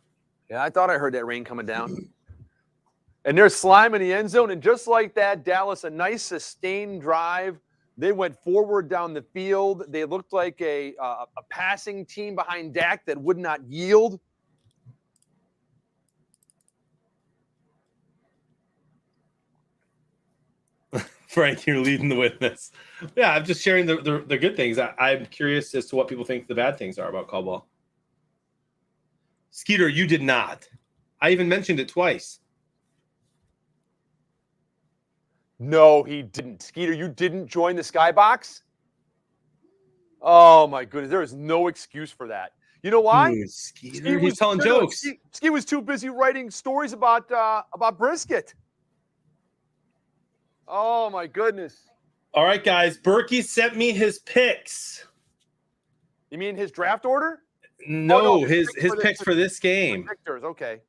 Yeah, I thought I heard that rain coming down. And there's slime in the end zone. And just like that, Dallas, a nice sustained drive. They went forward down the field. They looked like a passing team behind Dak that would not yield. Frank, you're leading the witness. Yeah, I'm just sharing the good things. I'm curious as to what people think the bad things are about Caldwell. Skeeter, you did not. I even mentioned it twice. No, he didn't. Skeeter, you didn't join the skybox? Oh, my goodness. There is no excuse for that. You know why? Skeeter, he's telling no, jokes. Ski was too busy writing stories about brisket. Oh my goodness! All right, guys. Berkey sent me his picks. You mean his draft order? No, no, his picks for this game. Victor's okay.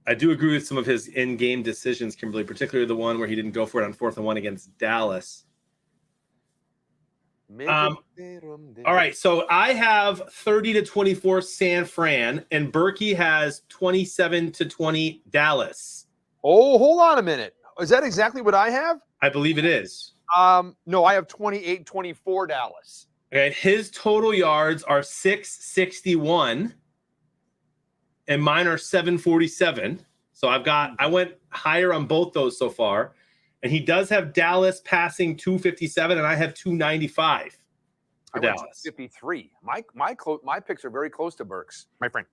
I do agree with some of his in-game decisions, Kimberly, particularly the one where he didn't go for it on 4th and 1 against Dallas. All right, so I have 30-24 San Fran, and Berkey has 27-20 Dallas. Oh, hold on a minute. Is that exactly what I have? I believe it is. No, I have 28-24 Dallas. Okay, his total yards are 661, and mine are 747. So I went higher on both those so far. And he does have Dallas passing 257, and I have 295 for Dallas. 53. My picks are very close to Burke's, my friend.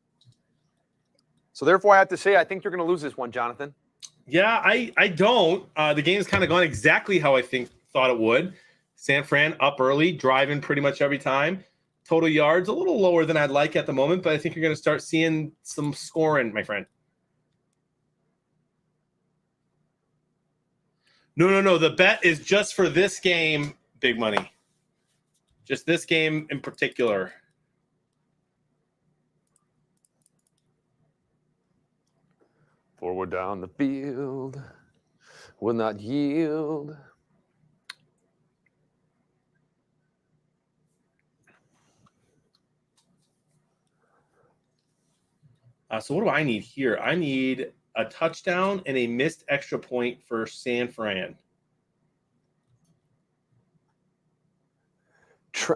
So therefore, I have to say, I think you're going to lose this one, Jonathan. Yeah, I don't. The game's kind of gone exactly how I thought it would. San Fran up early, driving pretty much every time. Total yards a little lower than I'd like at the moment, but I think you're going to start seeing some scoring, my friend. No. The bet is just for this game, big money. Just this game in particular. Forward down the field, will not yield. So what do I need here? I need a touchdown and a missed extra point for San Fran.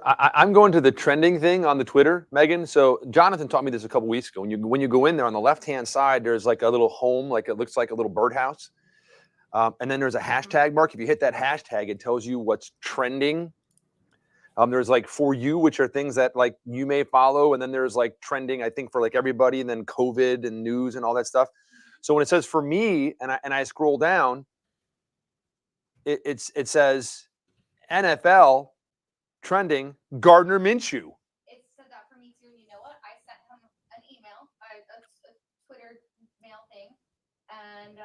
I'm going to the trending thing on the Twitter, Megan. So Jonathan taught me this a couple weeks ago. When you go in there on the left-hand side, there's like a little home, like it looks like a little birdhouse. And then there's a hashtag mark. If you hit that hashtag, it tells you what's trending. There's like For You, which are things that like you may follow. And then there's like trending, I think, for like everybody, and then COVID and news and all that stuff. So when it says for me, and I scroll down, it says NFL trending Gardner Minshew. It said that for me too. And you know what? I sent him an email, a Twitter mail thing. And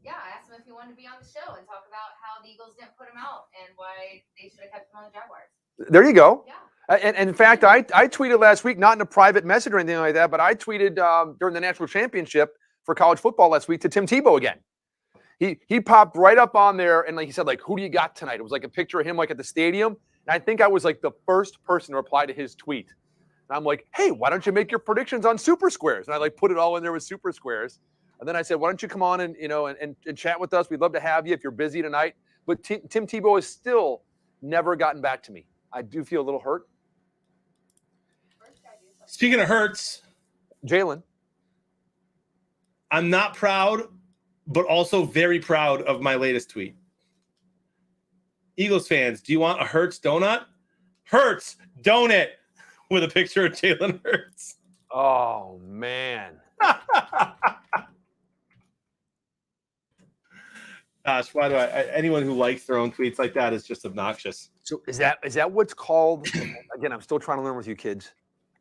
yeah, I asked him if he wanted to be on the show and talk about how the Eagles didn't put him out and why they should have kept him on the Jaguars. There you go. Yeah. And in fact, I tweeted last week, not in a private message or anything like that, but I tweeted during the national championship for college football last week to Tim Tebow again. He popped right up on there and like he said, like, who do you got tonight? It was like a picture of him like at the stadium. And I think I was like the first person to reply to his tweet. And I'm like, hey, why don't you make your predictions on Super Squares? And I like put it all in there with Super Squares. And then I said, why don't you come on and and chat with us? We'd love to have you if you're busy tonight. But Tim Tebow has still never gotten back to me. I do feel a little hurt. Speaking of hurts, Jalen. I'm not proud, but also very proud of my latest tweet. Eagles fans, do you want a Hurts donut? Hurts donut with a picture of Jalen Hurts. Oh, man. Gosh, why do anyone who likes their own tweets like that is just obnoxious. So is that what's called, again, I'm still trying to learn with you kids,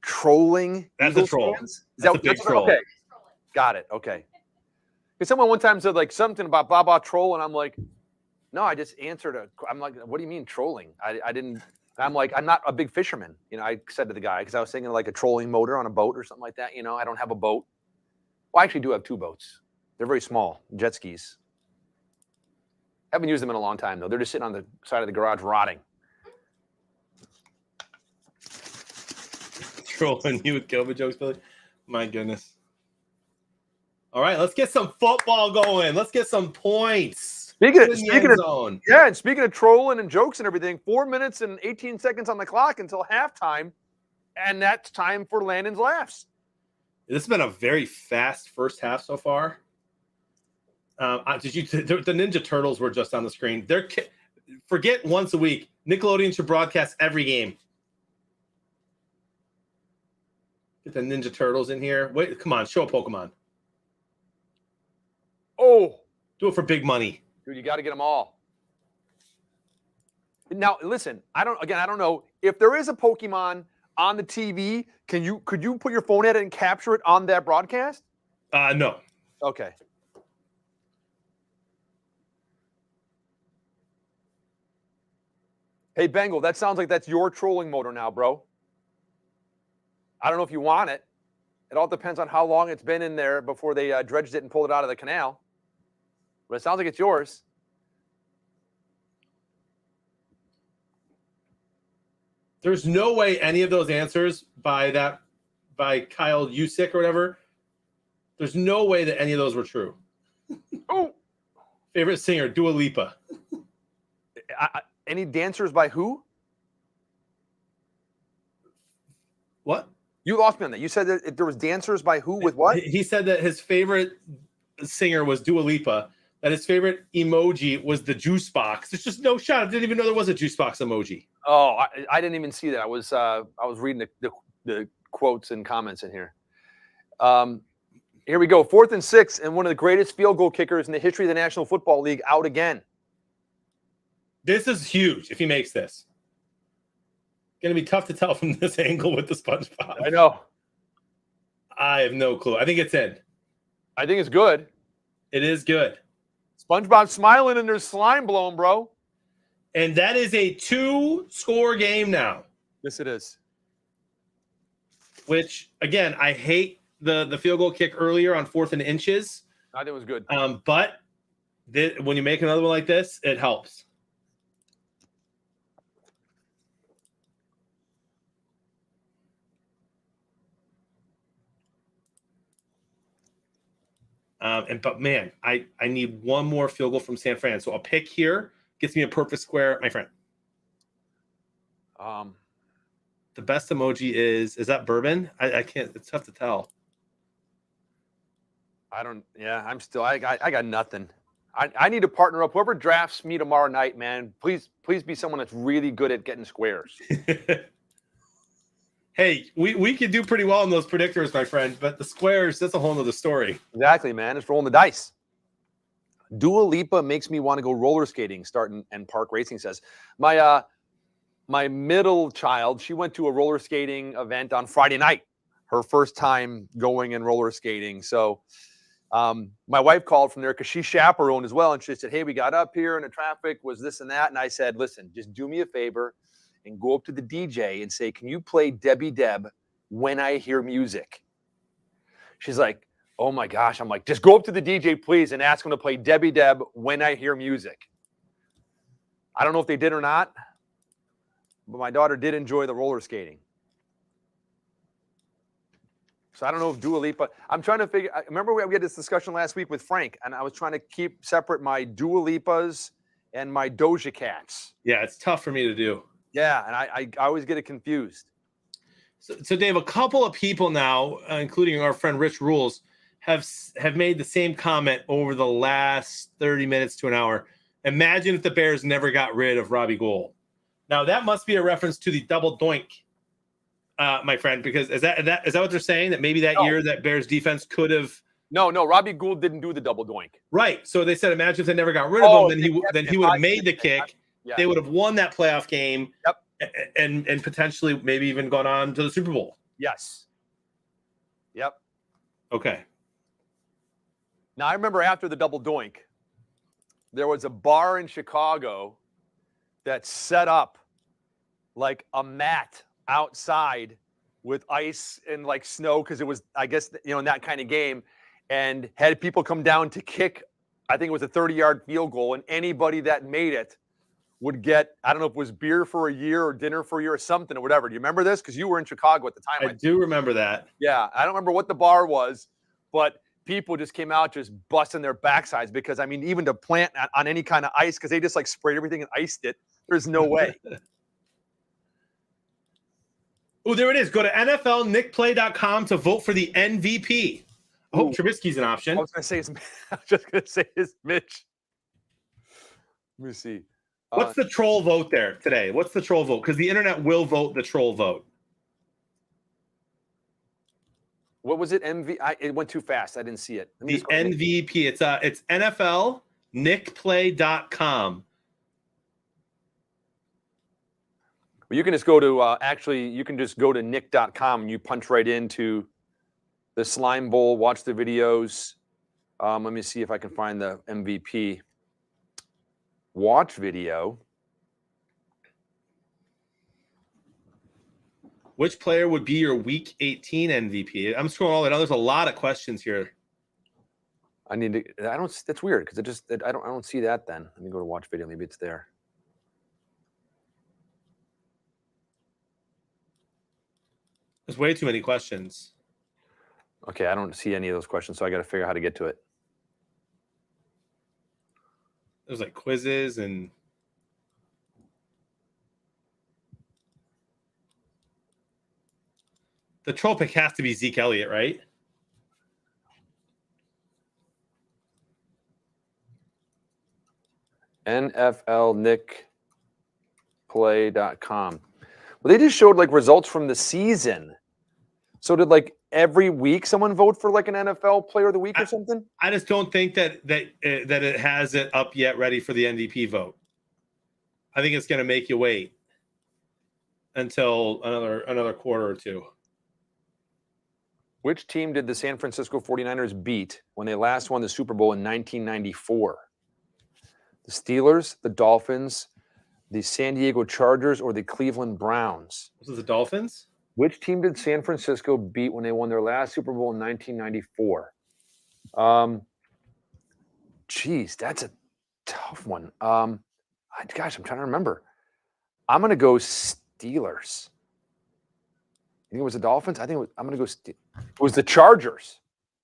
trolling? That's Eagles a troll. fans? That's a big troll. Okay, got it. Okay. Because someone one time said like something about blah, blah, troll, and I'm like, no, I just answered I'm like, what do you mean trolling? I didn't, I'm like, I'm not a big fisherman. I said to the guy, because I was thinking like a trolling motor on a boat or something like that. I don't have a boat. Well, I actually do have 2 boats. They're very small, jet skis. Haven't used them in a long time, though. They're just sitting on the side of the garage rotting. Trolling you with COVID jokes, Billy. My goodness. All right, let's get some football going. Let's get some points. Speaking In the end of zone. yeah, and speaking of trolling and jokes and everything, 4 minutes and 18 seconds on the clock until halftime, and that's time for Landon's laughs. This has been a very fast first half so far. The Ninja Turtles were just on the screen. Forget once a week. Nickelodeon should broadcast every game. Get the Ninja Turtles in here. Wait, come on, show a Pokemon. Oh, Do it for big money. dude, you got to get them all. Now, listen, I don't know if there is a Pokemon on the TV, could you put your phone at it and capture it on that broadcast? No. Okay. Hey, Bengal, that sounds like that's your trolling motor now, bro. I don't know if you want it. It all depends on how long it's been in there before they dredged it and pulled it out of the canal. But it sounds like it's yours. There's no way any of those answers by Kyle Usick or whatever. There's no way that any of those were true. Oh, Favorite singer, Dua Lipa. any dancers by who? What? You lost me on that. You said that there was dancers by who with what? He said that his favorite singer was Dua Lipa, that his favorite emoji was the juice box. There's just no shot. I didn't even know there was a juice box emoji. Oh, I didn't even see that. I was reading the quotes and comments in here. Here we go. 4th and 6, and one of the greatest field goal kickers in the history of the National Football League out again. This is huge if he makes this. Going to be tough to tell from this angle with the SpongeBob. I know. I have no clue. I think it's in. I think it's good. It is good. SpongeBob smiling and there's slime blowing, bro. And that is a 2-score game now. Yes, it is. Which, again, I hate the field goal kick earlier on 4th and inches. I think it was good. But when you make another one like this, it helps. But man, I need one more field goal from San Fran. So a pick here gets me a perfect square, my friend. The best emoji is that bourbon? I can't. It's tough to tell. I got nothing. I need to partner up. Whoever drafts me tomorrow night, man, please be someone that's really good at getting squares. Hey, we could do pretty well in those predictors, my friend, but the squares, that's a whole nother story. Exactly, man. It's rolling the dice. Dua Lipa makes me want to go roller skating, starting and park racing says. My middle child, she went to a roller skating event on Friday night. Her first time going and roller skating. So my wife called from there because she chaperoned as well. And she said, hey, we got up here and the traffic was this and that. And I said, listen, just do me a favor and go up to the DJ and say, can you play Debbie Deb when I hear music? She's like, oh my gosh. I'm like, just go up to the DJ, please, and ask him to play Debbie Deb when I hear music. I don't know if they did or not, but my daughter did enjoy the roller skating. So I don't know if Dua Lipa, I'm trying to figure, I remember we had this discussion last week with Frank, and I was trying to keep separate my Dua Lipas and my Doja Cats. Yeah, it's tough for me to do. Yeah, and I always get it confused. So Dave, a couple of people now, including our friend Rich Rules, have made the same comment over the last 30 minutes to an hour. Imagine if the Bears never got rid of Robbie Gould. Now, that must be a reference to the double doink, my friend, because is that what they're saying? That maybe that year that Bears defense could have. No, Robbie Gould didn't do the double doink. Right. So they said, imagine if they never got rid of him, then he would have made the kick. Yeah. They would have won that playoff game. Yep. And potentially maybe even gone on to the Super Bowl. Yes. Yep. Okay. Now, I remember after the double doink, there was a bar in Chicago that set up like a mat outside with ice and like snow because it was, I guess, in that kind of game, and had people come down to kick, I think it was a 30-yard field goal, and anybody that made it would get, I don't know if it was beer for a year or dinner for a year or something or whatever. Do you remember this? Because you were in Chicago at the time. I do remember that. Yeah, I don't remember what the bar was, but people just came out just busting their backsides because, I mean, even to plant on any kind of ice, because they just like sprayed everything and iced it. There's no way. Oh, there it is. Go to NFLNickPlay.com to vote for the MVP. I hope Trubisky's an option. I was just going to say it's Mitch. Let me see. What's the troll vote there today? What's the troll vote? Because the internet will vote the troll vote. What was it? It went too fast. I didn't see it. The MVP. It's NFLNickPlay.com. Well, you can just go to actually, you can just go to nick.com and you punch right into the Slime Bowl, watch the videos. Let me see if I can find the MVP watch video. Which player would be your Week 18 MVP? I'm scrolling all that. There's a lot of questions here. I need to. I don't. That's weird because I don't see that. Then let me go to watch video. Maybe it's there. There's way too many questions. Okay, I don't see any of those questions, so I got to figure out how to get to it. There's like quizzes and the troll pick has to be Zeke Elliott, right? NFLNickPlay.com. Well, they just showed like results from the season. So did like every week someone vote for like an NFL Player of the Week or something? I just don't think that it has it up yet ready for the MVP vote. I think it's going to make you wait until another quarter or two. Which team did the San Francisco 49ers beat when they last won the Super Bowl in 1994? The Steelers, the Dolphins, the San Diego Chargers, or the Cleveland Browns? Was it the Dolphins? Which team did San Francisco beat when they won their last Super Bowl in 1994? Geez, that's a tough one. Gosh, I'm trying to remember. I'm going to go Steelers. You think it was the Dolphins? I'm going to go it was the Chargers.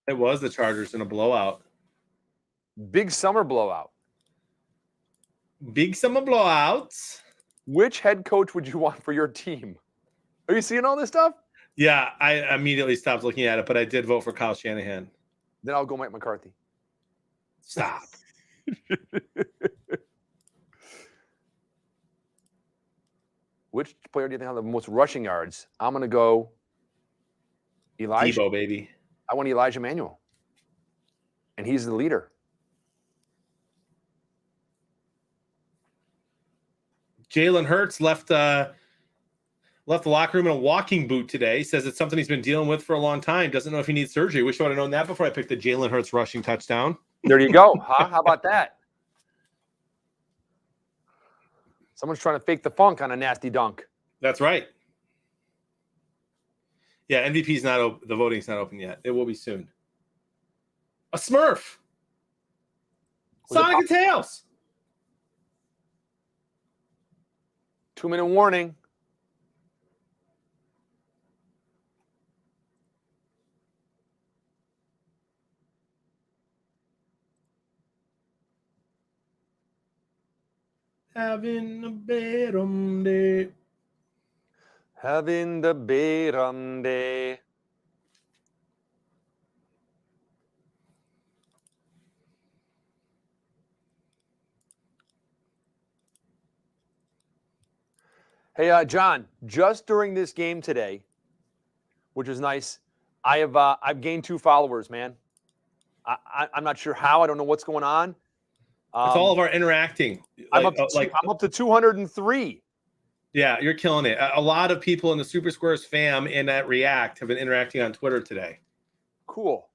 It was the Chargers in a blowout. Big summer blowout. Big summer blowouts. Which head coach would you want for your team? Are you seeing all this stuff? Yeah, I immediately stopped looking at it, but I did vote for Kyle Shanahan. Then I'll go Mike McCarthy. Stop. Which player do you think has the most rushing yards? I'm going to go Elijah. Debo, baby. I want Elijah Manuel. And he's the leader. Jalen Hurts left the locker room in a walking boot today. He says it's something he's been dealing with for a long time. Doesn't know if he needs surgery. Wish I would have known that before I picked the Jalen Hurts rushing touchdown. There you go. Huh? How about that? Someone's trying to fake the funk on a nasty dunk. That's right. Yeah, MVP's not open. The voting's not open yet. It will be soon. A Smurf. Sonic and Tails. 2-minute warning. Having a bedroom day. Having the bedroom day. Hey, John, just during this game today, which is nice, I've gained 2 followers, man. I'm not sure how. I don't know what's going on. It's all of our interacting. I'm up to 203. Yeah, you're killing it. A lot of people in the Super Squares fam and at React have been interacting on Twitter today. Cool.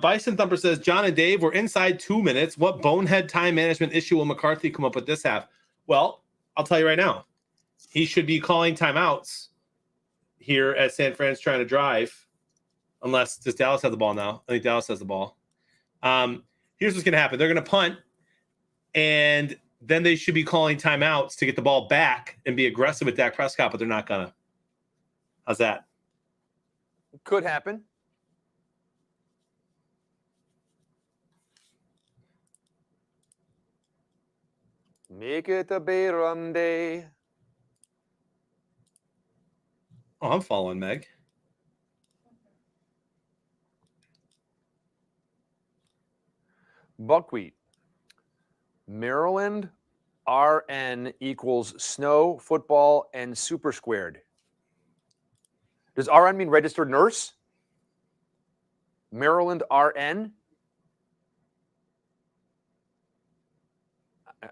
Bison Thumper says, John and Dave, we're inside 2 minutes. What bonehead time management issue will McCarthy come up with this half? Well, I'll tell you right now. He should be calling timeouts here as San Fran's trying to drive. Unless, does Dallas have the ball now? I think Dallas has the ball. Here's what's going to happen. They're going to punt, and then they should be calling timeouts to get the ball back and be aggressive with Dak Prescott, but they're not going to. How's that? Could happen. Make it a bedroom day. Oh, I'm following Meg. Buckwheat. Maryland RN equals snow, football, and super squared. Does RN mean registered nurse? Maryland RN?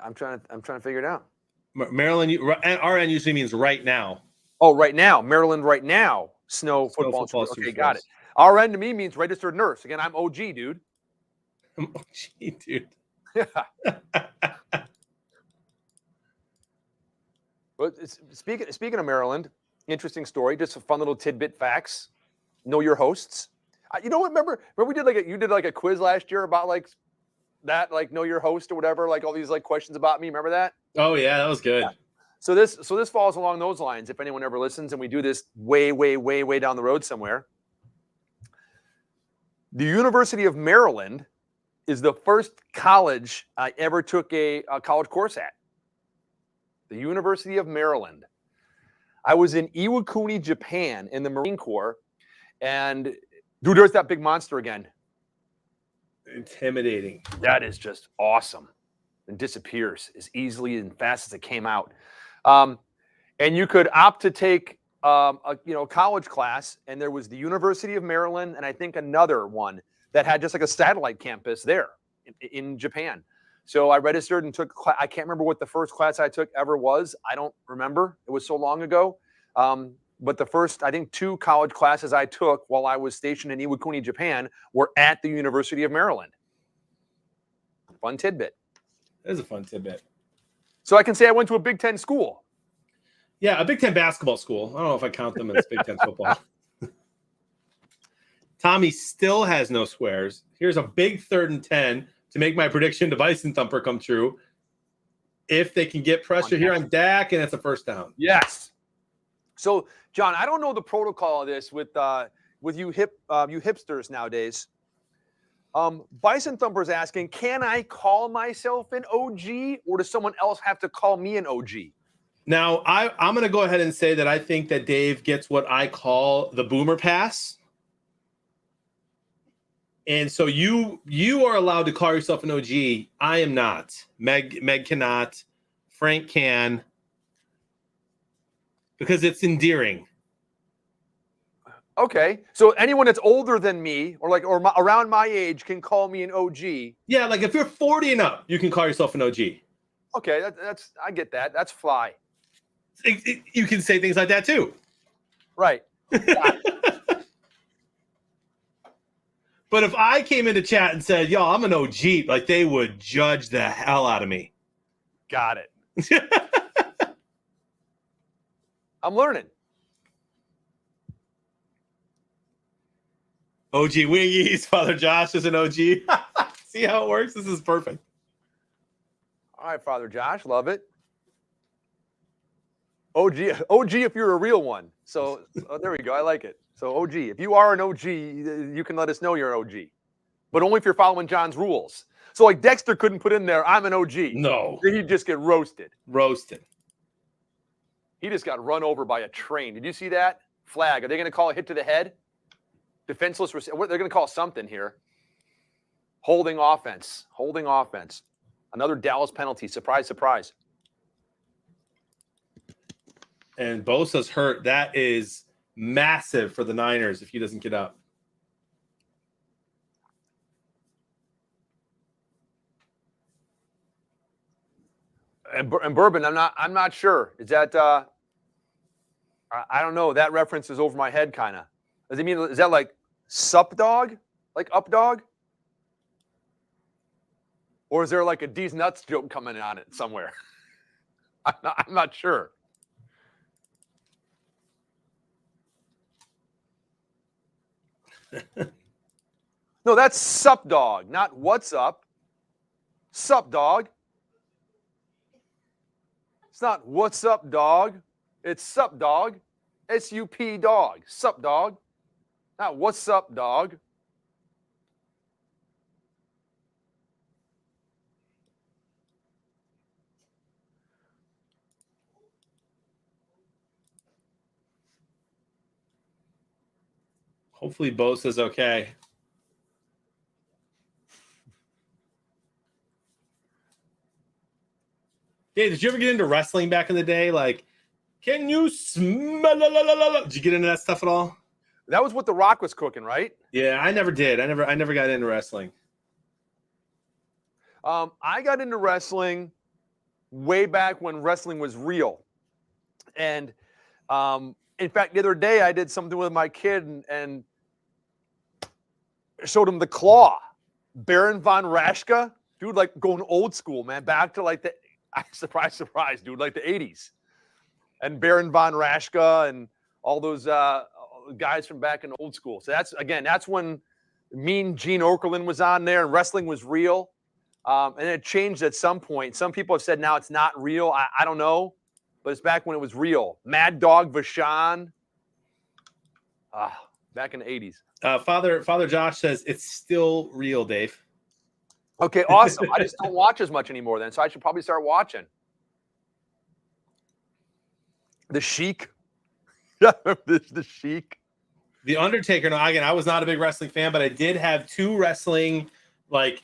I'm trying to figure it out. Maryland, RN usually means right now. Oh, right now, Maryland, right now, snow football. Okay, got it. RN to me means registered nurse. Again, I'm OG, dude. I'm OG, dude. Yeah. But speaking of Maryland, interesting story. Just a fun little tidbit facts. Know your hosts. You know what? Remember we did you did like a quiz last year about like that, like know your host or whatever, like all these like questions about me. Remember that? Oh yeah, that was good. Yeah. So this falls along those lines. If anyone ever listens, and we do this way down the road somewhere. The University of Maryland is the first college I ever took a college course at. The University of Maryland. I was in Iwakuni, Japan, in the Marine Corps, and dude, there's that big monster again. Intimidating. That is just awesome, and disappears as easily and fast as it came out. And you could opt to take a college class, and there was the University of Maryland, and I think another one that had just like a satellite campus there in Japan. So I registered and took. I can't remember what the first class I took ever was. I don't remember. It was so long ago. But the first, I think, 2 college classes I took while I was stationed in Iwakuni, Japan, were at the University of Maryland. Fun tidbit. That is a fun tidbit. So I can say I went to a Big Ten school. Yeah, a Big Ten basketball school. I don't know if I count them as Big Ten football. Tommy still has no squares. Here's a big 3rd and 10 to make my prediction to Bison Thumper come true. If they can get pressure here on Dak, and it's a first down. Yes. So, John, I don't know the protocol of this with you hipsters nowadays. Bison Thumper's asking, can I call myself an OG, or does someone else have to call me an OG? Now, I'm going to go ahead and say that I think that Dave gets what I call the boomer pass. And so you are allowed to call yourself an OG. I am not. Meg cannot. Frank can. Because it's endearing. Okay. So anyone that's older than me or around my age can call me an OG. Yeah, like if you're 40 and up, you can call yourself an OG. Okay, that's I get that. That's fly. You can say things like that too. Right. But if I came into chat and said, yo, I'm an OG, like they would judge the hell out of me. Got it. I'm learning. OG Wingies, Father Josh is an OG. See how it works? This is perfect. All right, Father Josh, love it. OG if you're a real one. So there we go. I like it. So OG, if you are an OG, you can let us know you're an OG. But only if you're following John's rules. So like Dexter couldn't put in there, I'm an OG. No. He'd just get roasted. Roasted. He just got run over by a train. Did you see that? Flag. Are they going to call a hit to the head? Defenseless. They're going to call something here. Holding offense. Holding offense. Another Dallas penalty. Surprise, surprise. And Bosa's hurt. That is massive for the Niners if he doesn't get up. And Bourbon, I'm not sure. Is that I don't know. That reference is over my head, kind of. Does it mean, is that like sup dog, like up dog, or is there like a D's nuts joke coming on it somewhere? I'm not sure. No, that's sup dog, not what's up. Sup dog. It's not what's up dog. It's sup dog. S-U-P dog. Sup dog. Not what's up dog. Hopefully Bosa's okay. Dave, did you ever get into wrestling back in the day? Like, can you smell? Did you get into that stuff at all? That was what The Rock was cooking, right? Yeah, I never did. I never got into wrestling. I got into wrestling way back when wrestling was real. And in fact, the other day I did something with my kid and showed him the Claw. Baron von Raschke, dude, like going old school, man, back to like the surprise, dude, like the 80s. And Baron von Raschke and all those guys from back in old school. So that's when Mean Gene Okerlund was on there and wrestling was real. And it changed at some point. Some people have said now it's not real. I don't know, but it's back when it was real. Mad Dog Vachon. Back in the 80s. Father Josh says it's still real, Dave. Okay, awesome. I just don't watch as much anymore then, so I should probably start watching. The Sheik. Yeah, the Sheik. The Undertaker. Now, again, I was not a big wrestling fan, but I did have 2 wrestling like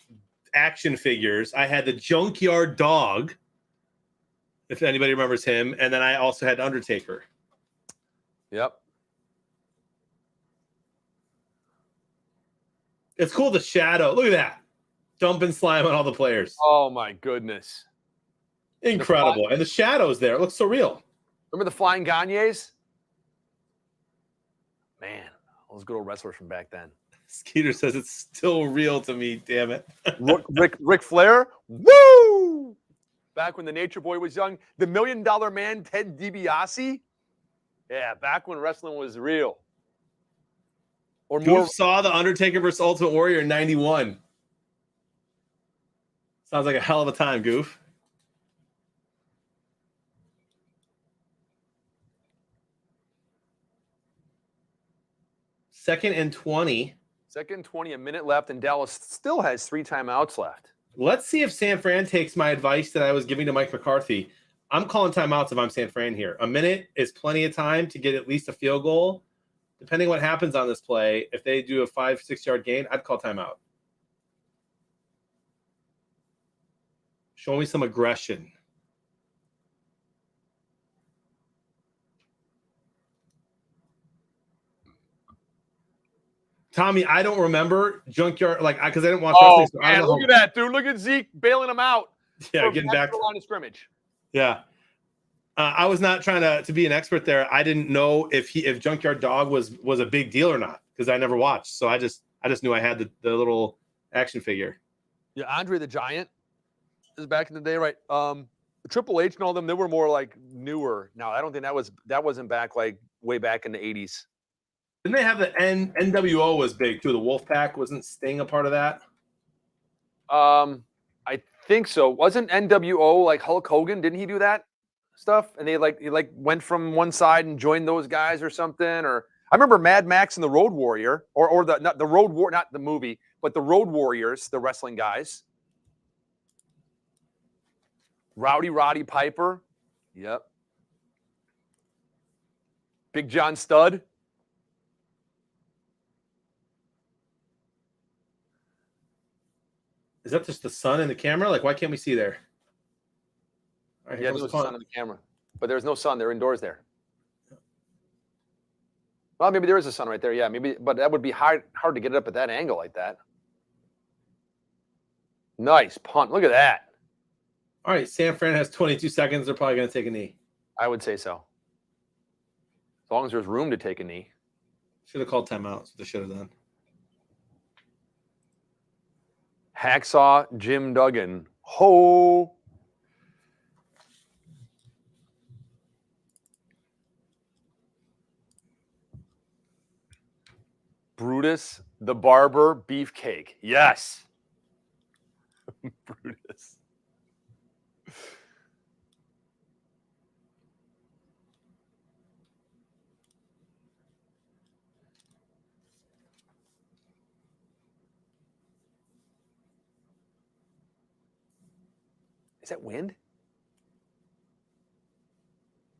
action figures. I had the Junkyard Dog, if anybody remembers him, and then I also had Undertaker. Yep. It's cool. The Shadow. Look at that. Dumping slime on all the players. Oh my goodness. Incredible. And the Shadow's there. It looks so real. Remember the Flying Gagnes? Man, those good old wrestlers from back then. Skeeter says it's still real to me, damn it. Ric Flair? Woo! Back when the Nature Boy was young. The $1 Million Man, Ted DiBiase? Yeah, back when wrestling was real. Or more. Goof saw the Undertaker versus Ultimate Warrior in 91. Sounds like a hell of a time, Goof. Second and 20. Second and 20, a minute left, and Dallas still has 3 timeouts left. Let's see if San Fran takes my advice that I was giving to Mike McCarthy. I'm calling timeouts if I'm San Fran here. A minute is plenty of time to get at least a field goal. Depending what happens on this play, if they do a 5-6 yard gain, I'd call timeout. Show me some aggression. Tommy, I don't remember Junkyard, because I didn't watch wrestling. So Man, look at that, dude. Look at Zeke bailing him out. Yeah, getting back to the line of scrimmage. Yeah. I was not trying to be an expert there. I didn't know if Junkyard Dog was a big deal or not because I never watched. So I just knew I had the little action figure. Yeah, Andre the Giant is back in the day, right? Triple H and all them, they were more like newer. Now I don't think that wasn't back like way back in the 80s. Didn't they have the NWO was big too? The Wolfpack, wasn't Sting a part of that? I think so. Wasn't NWO like Hulk Hogan? Didn't he do that stuff? And he went from one side and joined those guys or something. Or I remember Mad Max and the Road Warrior, or not the movie, but the Road Warriors, the wrestling guys. Roddy Piper. Yep. Big John Studd. Is that just the sun in the camera? Like, why can't we see there? All right, Yeah, there's sun in the camera, but there's no sun. They're indoors there. Well, maybe there is a sun right there. Yeah, maybe, but that would be hard to get it up at that angle like that. Nice punt. Look at that. All right, San Fran has 22 seconds. They're probably going to take a knee. I would say so. As long as there's room to take a knee. Should have called timeout. That's what they should have done. Hacksaw Jim Duggan. Ho! Brutus the Barber Beefcake. Yes. Brutus. Is that wind?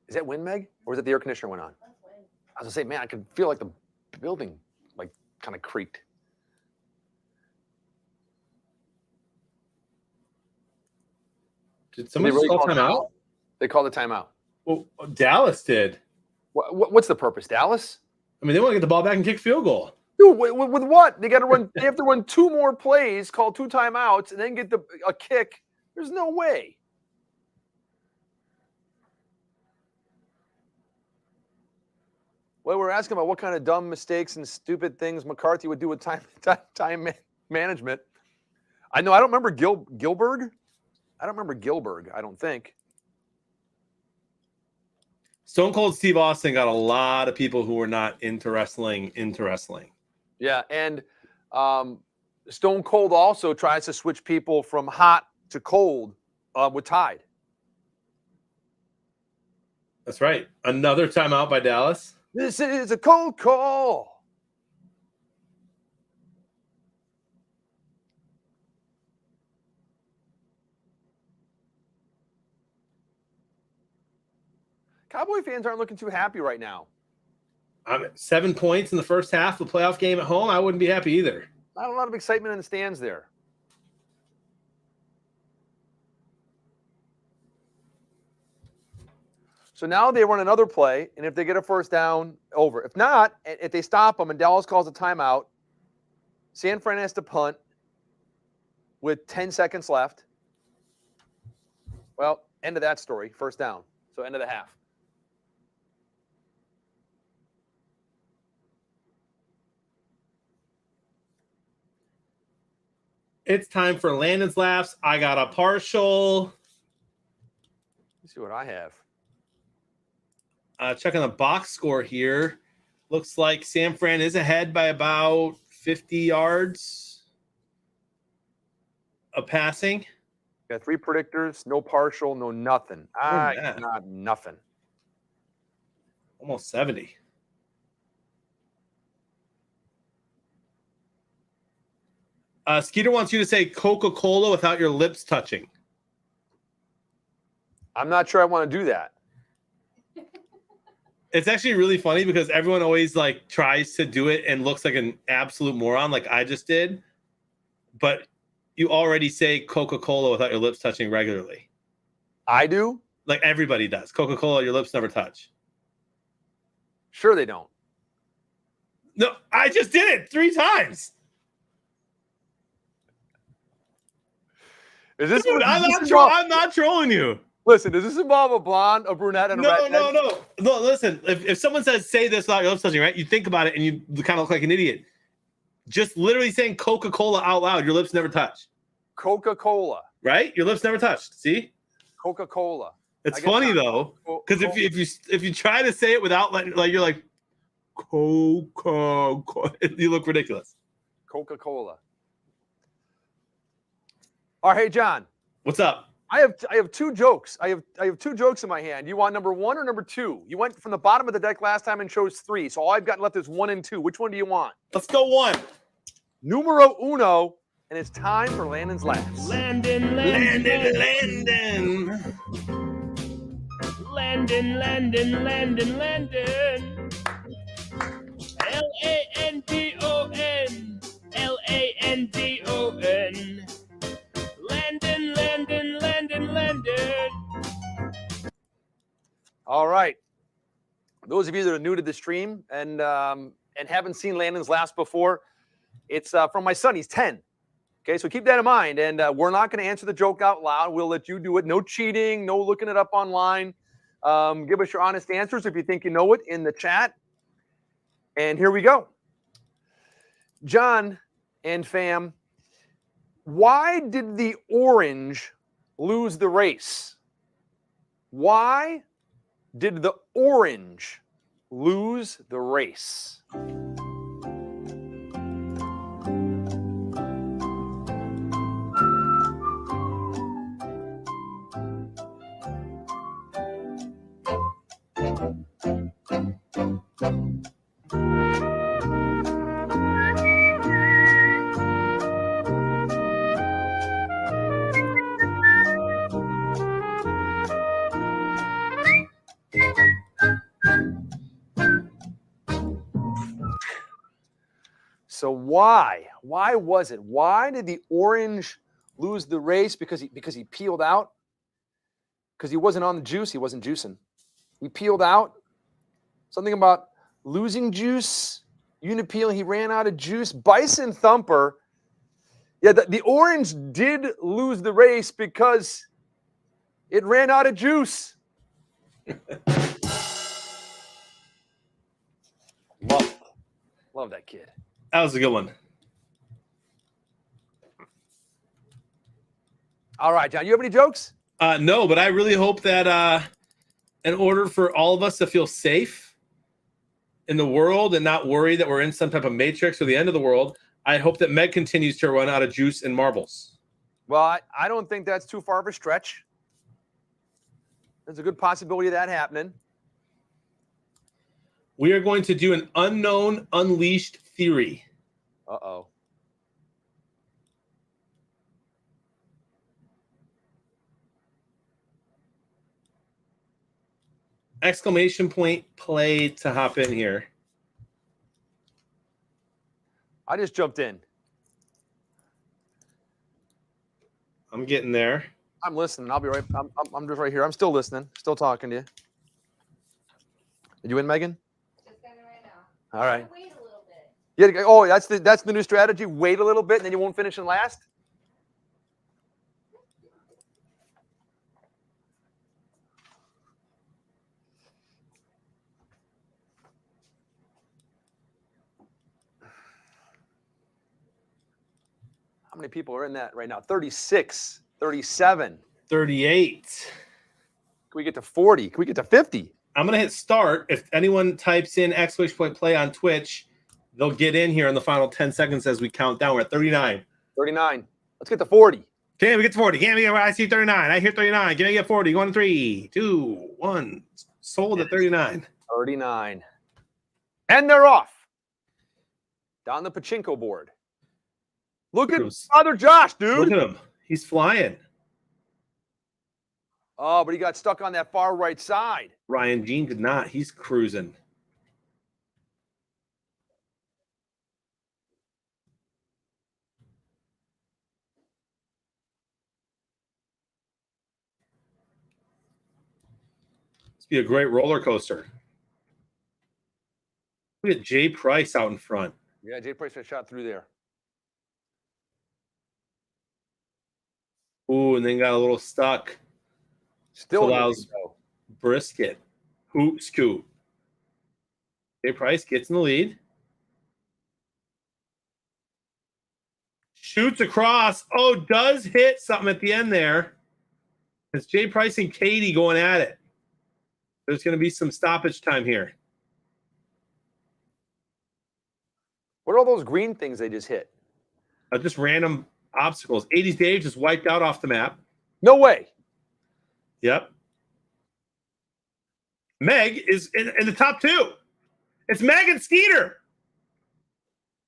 Is that wind, Meg? Or is it the air conditioner went on? That's wind. I was gonna say, man, I could feel like the building like kind of creaked. Did someone really call call timeout? They called the timeout. Well, Dallas did. What's the purpose, Dallas? I mean, they want to get the ball back and kick field goal. Dude, with what? They got to run. They have to run 2 more plays, call 2 timeouts, and then get a kick. There's no way. Well, we're asking about what kind of dumb mistakes and stupid things McCarthy would do with time management. I know. I don't remember Gilbert. I don't remember Gilbert. I don't think. Stone Cold Steve Austin got a lot of people who were not into wrestling. Yeah, and Stone Cold also tries to switch people from hot to cold with Tide. That's right. Another timeout by Dallas. This is a cold call. Cowboy fans aren't looking too happy right now. I'm at 7 points in the first half of the playoff game at home. I wouldn't be happy either. Not a lot of excitement in the stands there. So now they run another play, and if they get a first down, over. If not, if they stop them and Dallas calls a timeout, San Fran has to punt with 10 seconds left. Well, end of that story. First down. So end of the half. It's time for Landon's laughs. I got a partial. Let's see what I have. Checking the box score here. Looks like San Fran is ahead by about 50 yards of passing. Got 3 predictors, no partial, no nothing. I that? got nothing. Almost 70. Skeeter wants you to say Coca-Cola without your lips touching. I'm not sure I want to do that. It's actually really funny because everyone always like tries to do it and looks like an absolute moron like I just did. But you already say Coca-Cola without your lips touching regularly. I do? Like everybody does. Coca-Cola, your lips never touch. Sure they don't. No, I just did it 3 times. Is this? Dude, I'm not trolling you. Listen, does this involve a blonde, a brunette, and a redhead? No. Listen, if someone says say this without your lips touching, right? You think about it and you kind of look like an idiot. Just literally saying Coca-Cola out loud, your lips never touch. Coca-Cola. Right? Your lips never touched. See? Coca-Cola. It's funny though, because if you try to say it without like you're like Coca-Cola, you look ridiculous. Coca-Cola. All right, hey John. What's up? I have 2 jokes. I have 2 jokes in my hand. You want number 1 or number 2? You went from the bottom of the deck last time and chose 3. So all I've got left is 1 and 2. Which one do you want? Let's go 1. Numero uno, and it's time for Landon's laughs. Landon. Landon. All right. Those of you that are new to the stream and haven't seen Landon's laughs before, it's from my son. He's 10. Okay, so keep that in mind. And we're not going to answer the joke out loud. We'll let you do it. No cheating. No looking it up online. Give us your honest answers if you think you know it in the chat. And here we go. John and fam, why did the orange lose the race? Why did the orange lose the race? So why was it? Why did the orange lose the race? Because he peeled out? Because he wasn't on the juice. He wasn't juicing. He peeled out. Something about losing juice. Unipeel. He ran out of juice. Bison Thumper. Yeah, the orange did lose the race because it ran out of juice. Love that kid. That was a good one. All right, John, you have any jokes? No, but I really hope that in order for all of us to feel safe in the world and not worry that we're in some type of matrix or the end of the world, I hope that Meg continues to run out of juice and marbles. Well, I don't think that's too far of a stretch. There's a good possibility of that happening. We are going to do an unknown unleashed theory. Uh-oh. Exclamation point play to hop in here. I just jumped in. I'm getting there. I'm listening. I'll be right. I'm just right here. I'm still listening. Still talking to you. Are you in, Megan? Just got it right now. All right. Wait a little bit. Yeah. Oh, that's the new strategy. Wait a little bit, and then you won't finish in last. How many people are in that right now? 36, 37. 38. Can we get to 40? Can we get to 50? I'm going to hit start. If anyone types in exclamation point play on Twitch, they'll get in here in the final 10 seconds as we count down. We're at 39. 39. Let's get to 40. Can we get to 40? Can we? I see 39. I hear 39. Can I get 40? Going to 3, 2, 1. Sold at 39. 39. And they're off. Down the pachinko board. Look at Father Josh, dude. Look at him. He's flying. Oh, but he got stuck on that far right side. Ryan Jean did not. He's cruising. This be a great roller coaster. Look at Jay Price out in front. Yeah, Jay Price got shot through there. Ooh, and then got a little stuck. Still allows Brisket. Hoop scoop. Jay Price gets in the lead. Shoots across. Oh, does hit something at the end there. It's Jay Price and Katie going at it. There's going to be some stoppage time here. What are all those green things they just hit? Just random obstacles. 80s Dave just wiped out off the map. No way. Yep. Meg is in the top two. It's Meg and Skeeter.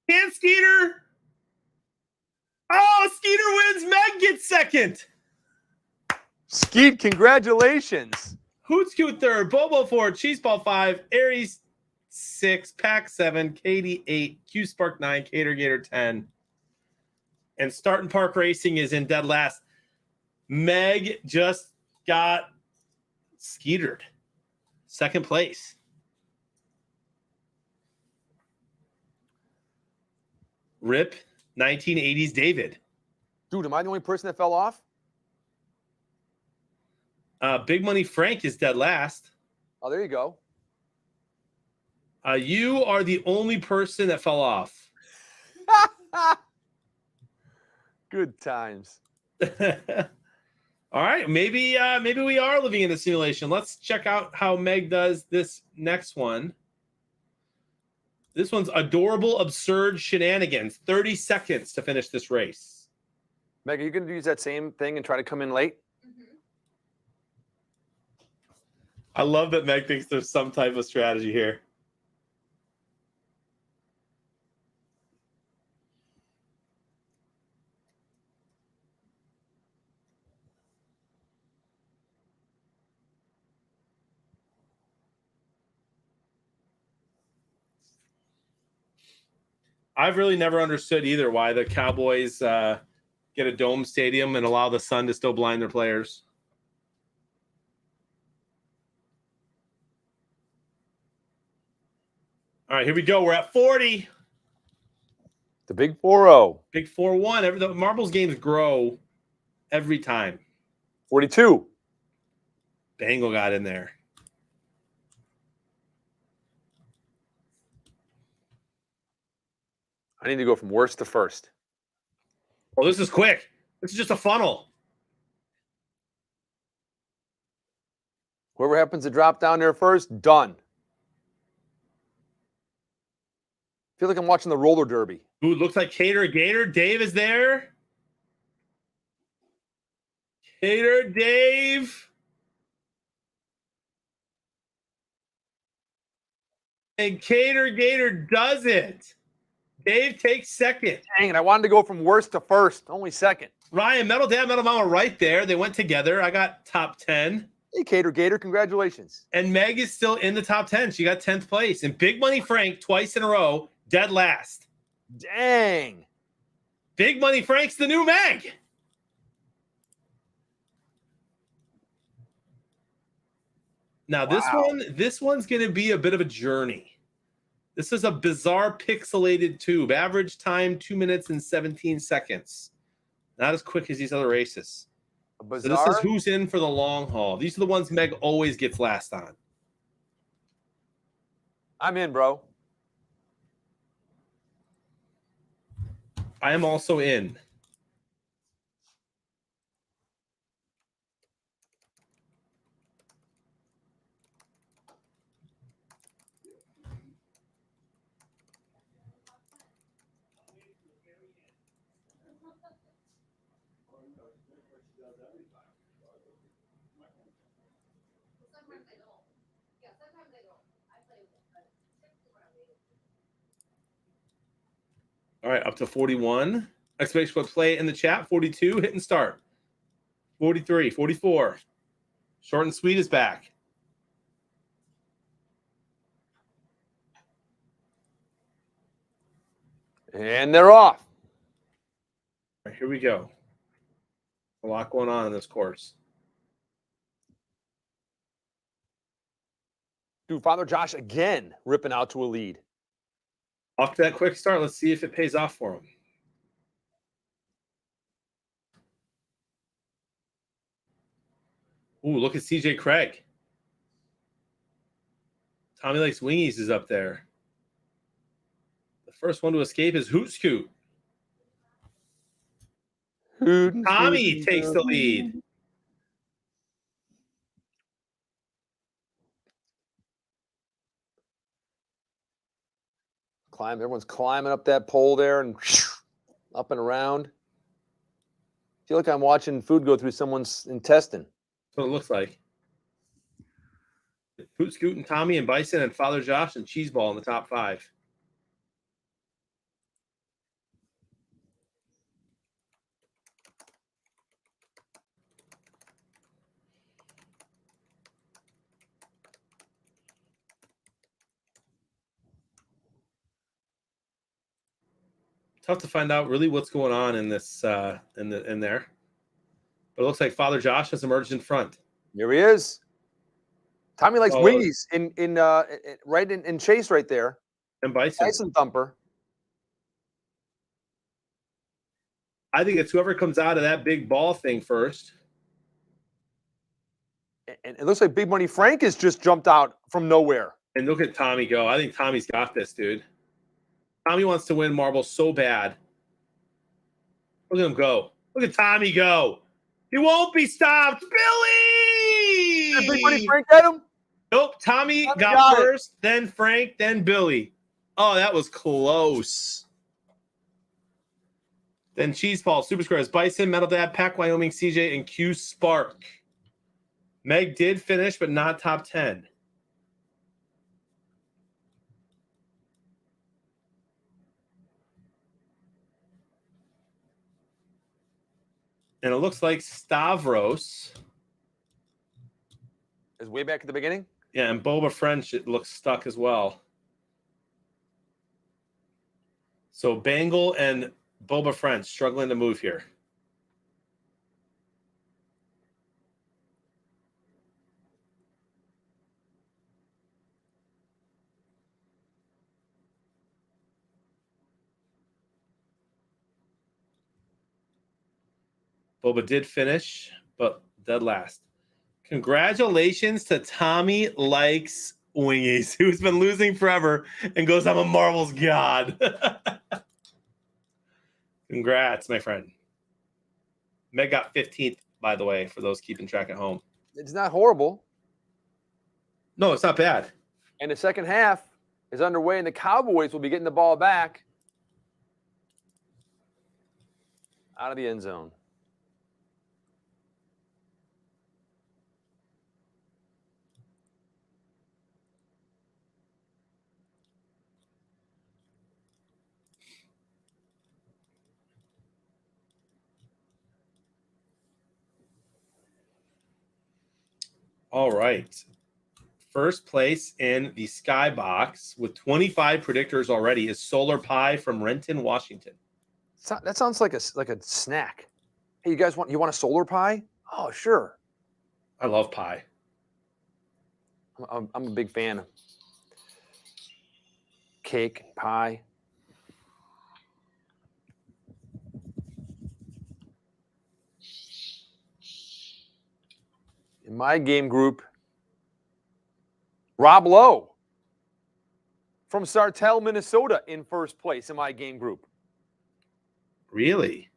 Can Skeeter? Oh, Skeeter wins. Meg gets second. Skeet, congratulations. Hoot Scoot third. Bobo 4. Cheeseball 5. Aries 6. Pack 7. Katie 8. Q Spark 9. Cater Gator 10. And Starting Park Racing is in dead last. Meg just got skeetered. Second place. Rip 1980s David. Dude, am I the only person that fell off? Big Money Frank is dead last. Oh, there you go. You are the only person that fell off. Good times. All right, maybe we are living in a simulation. Let's check out how Meg does this next one. This one's adorable, absurd shenanigans. 30 seconds to finish this race. Meg, are you going to use that same thing and try to come in late? I love that Meg thinks there's some type of strategy here. I've really never understood either why the Cowboys get a dome stadium and allow the sun to still blind their players. All right, here we go. We're at 40. The big 4-0. Big 4-1. The marbles games grow every time. 42. Bangle got in there. I need to go from worst to first. Oh, this is quick. This is just a funnel. Whoever happens to drop down there first, done. Feel like I'm watching the roller derby. Ooh, looks like Cater Gator. Dave is there. Cater Dave. And Cater Gator does it. Dave takes second. Dang it, I wanted to go from worst to first. Only second. Ryan, Metal Dad, Metal Mama right there. They went together. I got top 10. Hey, Cater Gator, congratulations. And Meg is still in the top 10. She got 10th place. And Big Money Frank, twice in a row, dead last. Dang. Big Money Frank's the new Meg. Now, this one's going to be a bit of a journey. This is a bizarre pixelated tube. Average time, 2 minutes and 17 seconds. Not as quick as these other races. So this is who's in for the long haul. These are the ones Meg always gets last on. I'm in, bro. I am also in. Sometimes I don't. Yeah, sometimes I don't. I play with it, but typically when I'm waiting. All right, up to 41. Exclamation point play in the chat. 42, hit and start. 43, 44. Short and sweet is back. And they're off. All right, here we go. A lot going on in this course. Dude, Father Josh again ripping out to a lead. Off to that quick start. Let's see if it pays off for him. Ooh, look at CJ Craig. Tommy Likes Wingies is up there. The first one to escape is Hoot Scoot. Tommy takes the lead. Everyone's climbing up that pole there and up and around. Feel like I'm watching food go through someone's intestine. That's what it looks like. Hoot Scoot and Tommy and Bison and Father Josh and Cheeseball in the top 5. Tough to find out really what's going on in this in there. But it looks like Father Josh has emerged in front. Here he is. Tommy Likes Wingies in chase right there. And Bison. Bison Thumper. I think it's whoever comes out of that big ball thing first. And it looks like Big Money Frank has just jumped out from nowhere. And look at Tommy go. I think Tommy's got this, dude. Tommy wants to win marbles so bad. Look at him go. Look at Tommy go. He won't be stopped. Billy! Did Big Money Frank get him? Nope. Tommy got first, then Frank, then Billy. Oh, that was close. Then Cheeseball, Super Squares, Bison, Metal Dad, Pack Wyoming, CJ, and Q Spark. Meg did finish, but not top 10. And it looks like Stavros is way back at the beginning. Yeah, and Boba French, it looks stuck as well. So Bangle and Boba French struggling to move here. Boba did finish, but dead last. Congratulations to Tommy Likes Wingies, who's been losing forever and goes, I'm a marbles god. Congrats, my friend. Meg got 15th, by the way, for those keeping track at home. It's not horrible. No, it's not bad. And the second half is underway, and the Cowboys will be getting the ball back out of the end zone. All right. First place in the Skybox with 25 predictors already is Solar Pie from Renton, Washington. That sounds like a snack. Hey, you guys want a solar pie? Oh, sure. I love pie. I'm a big fan of cake, pie. In my game group, Rob Lowe from Sartell, Minnesota, in first place in my game group. Really?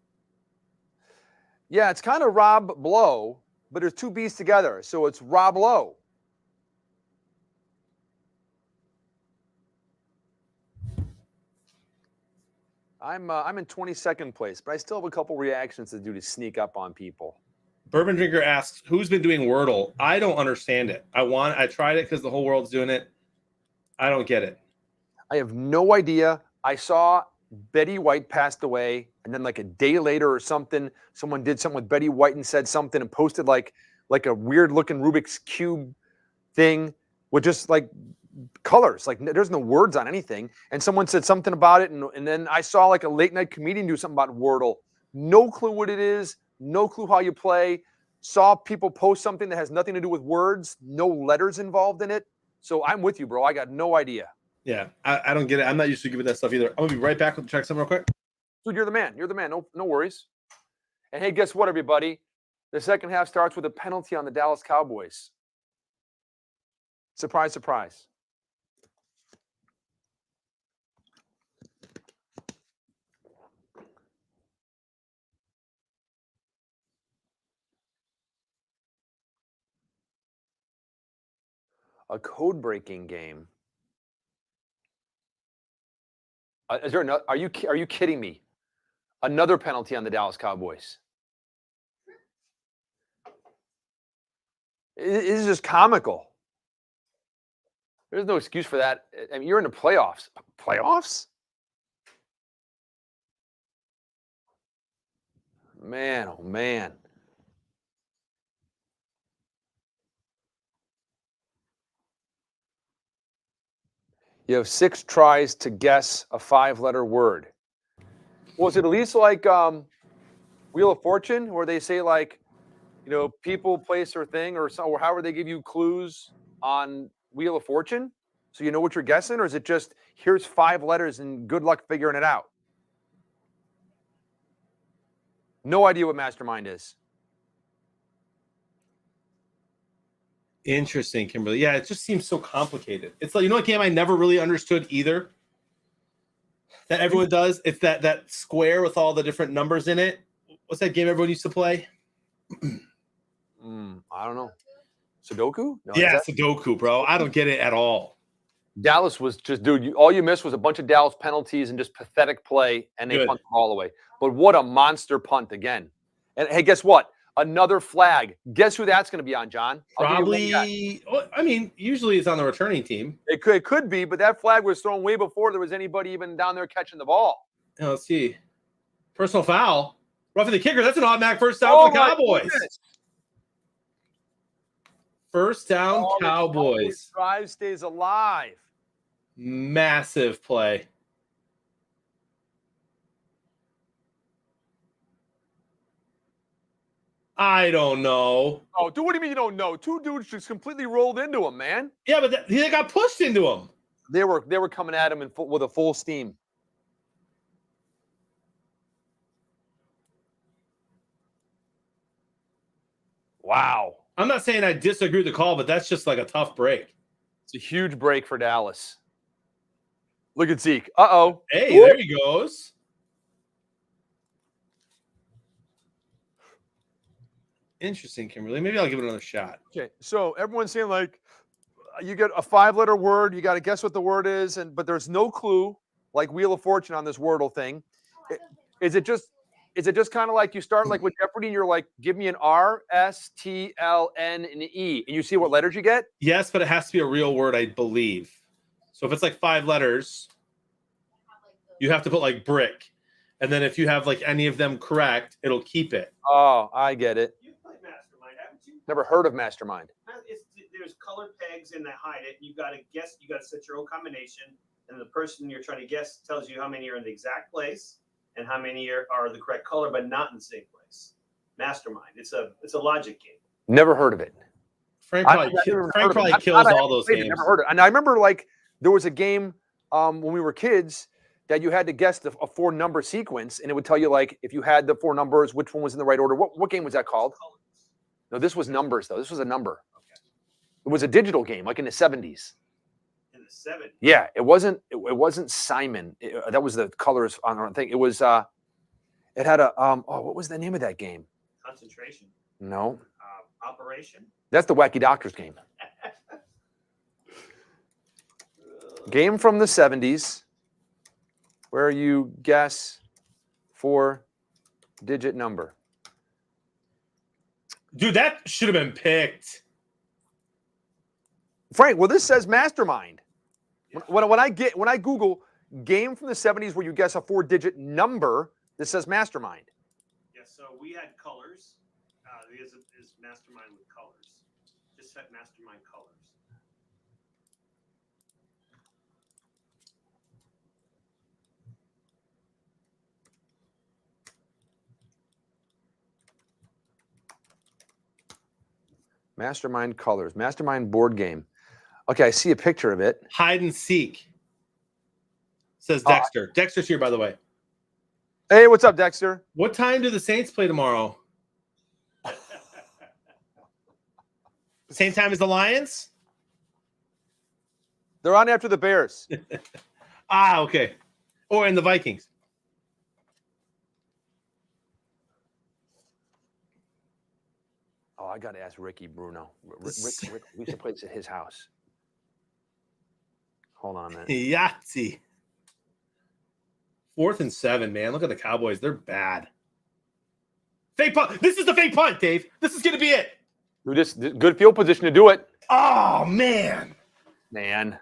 Yeah, it's kind of Rob Blow, but there's two B's together, so it's Rob Lowe. I'm in 22nd place, but I still have a couple reactions to do to sneak up on people. Bourbon Drinker asks, who's been doing Wordle? I don't understand it. I tried it because the whole world's doing it. I don't get it. I have no idea. I saw Betty White passed away, and then like a day later or something, someone did something with Betty White and said something and posted like a weird looking Rubik's Cube thing with just like colors. Like there's no words on anything. And someone said something about it, and then I saw like a late night comedian do something about Wordle. No clue what it is. No clue how you play. Saw people post something that has nothing to do with words, no letters involved in it. So I'm with you, bro. I got no idea. Yeah, I don't get it. I'm not used to giving that stuff either. I'm going to be right back with the check some real quick. Dude, you're the man. You're the man. No worries. And hey, guess what, everybody? The second half starts with a penalty on the Dallas Cowboys. Surprise, surprise. A code-breaking game. Is there another? Are you kidding me? Another penalty on the Dallas Cowboys. It is just comical. There's no excuse for that. I mean, you're in the playoffs. Playoffs? Man, oh man. You have 6 tries to guess a 5-letter word. Was it at least like Wheel of Fortune, where they say like, you know, people, place, or thing, or however they give you clues on Wheel of Fortune, so you know what you're guessing, or is it just here's 5 letters and good luck figuring it out? No idea what Mastermind is. Interesting, Kimberly. Yeah, it just seems so complicated. It's like, you know, a game I never really understood either that everyone does. It's that square with all the different numbers in it. What's that game everyone used to play? I don't know. Sudoku? No, yeah, Sudoku, bro. I don't get it at all. Dallas was just, dude, all you missed was a bunch of Dallas penalties and just pathetic play, and they punt the ball away. But what a monster punt again. And hey, guess what? Another flag. Guess who that's going to be on, John? Probably. I mean, usually it's on the returning team. It could be, but that flag was thrown way before there was anybody even down there catching the ball. Yeah, let's see. Personal foul. Roughing the kicker. That's an automatic first down for the Cowboys. Goodness. First down, Cowboys. Drive stays alive. Massive play. I don't know. Oh, dude, what do you mean you don't know? 2 dudes just completely rolled into him, man. Yeah, but they got pushed into him. They were coming at him with a full steam. Wow. I'm not saying I disagree with the call, but that's just like a tough break. It's a huge break for Dallas. Look at Zeke. Uh-oh. Hey, there he goes. Interesting, Kimberly. Maybe I'll give it another shot. Okay, so everyone's saying like you get a 5-letter word, you got to guess what the word is, but there's no clue, like Wheel of Fortune on this Wordle thing. Is it just kind of like you start like with Jeopardy and you're like, give me an R, S, T, L, N, and E, and you see what letters you get? Yes, but it has to be a real word, I believe. So if it's like 5 letters, you have to put like brick. And then if you have like any of them correct, it'll keep it. Oh, I get it. You've played Mastermind, haven't you? Never heard of Mastermind. There's colored pegs and they hide it. You got to guess. You got to set your own combination, and the person you're trying to guess tells you how many are in the exact place and how many are the correct color, but not in the same place. Mastermind. It's a logic game. Never heard of it. Frank probably kills all those games. Never heard of it. And I remember like there was a game when we were kids that you had to guess a 4-number sequence, and it would tell you like if you had the 4 numbers, which one was in the right order. What game was that called? No, this was numbers though. This was a number. Okay. It was a digital game, like in the 70s. In the 70s. Yeah, it wasn't. It wasn't Simon. That was the colors on the thing. It was. It had a. what was the name of that game? Concentration. No, Operation. that's the Wacky Doctors game. Game from the 70s, where you guess 4-digit number. Dude, that should have been picked. Frank, well, this says Mastermind. When I Google game from the 70s where you guess a 4-digit number, this says Mastermind. Yes. So we had colors. Is Mastermind with colors? Just set Mastermind colors. Mastermind colors. Mastermind board game. Okay, I see a picture of it. Hide and seek. Says Dexter. Dexter's here, by the way. Hey, what's up, Dexter? What time do the Saints play tomorrow? Same time as the Lions? They're on after the Bears. Okay. Or in the Vikings. Oh, I got to ask Ricky Bruno. Rick, we used to play this at his house. Hold on a minute. Yahtzee. 4th and 7, man. Look at the Cowboys. They're bad. Fake punt. This is the fake punt, Dave. This is going to be it. Dude, this good field position to do it. Oh, man. Man.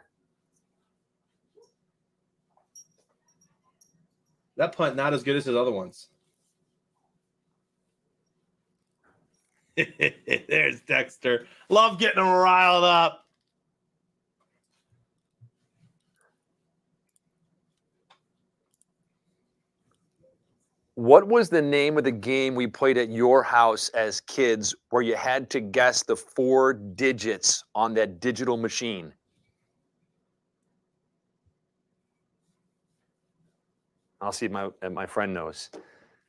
That punt not as good as his other ones. There's Dexter. Love getting him riled up. What was the name of the game we played at your house as kids where you had to guess the 4 digits on that digital machine? I'll see if my friend knows.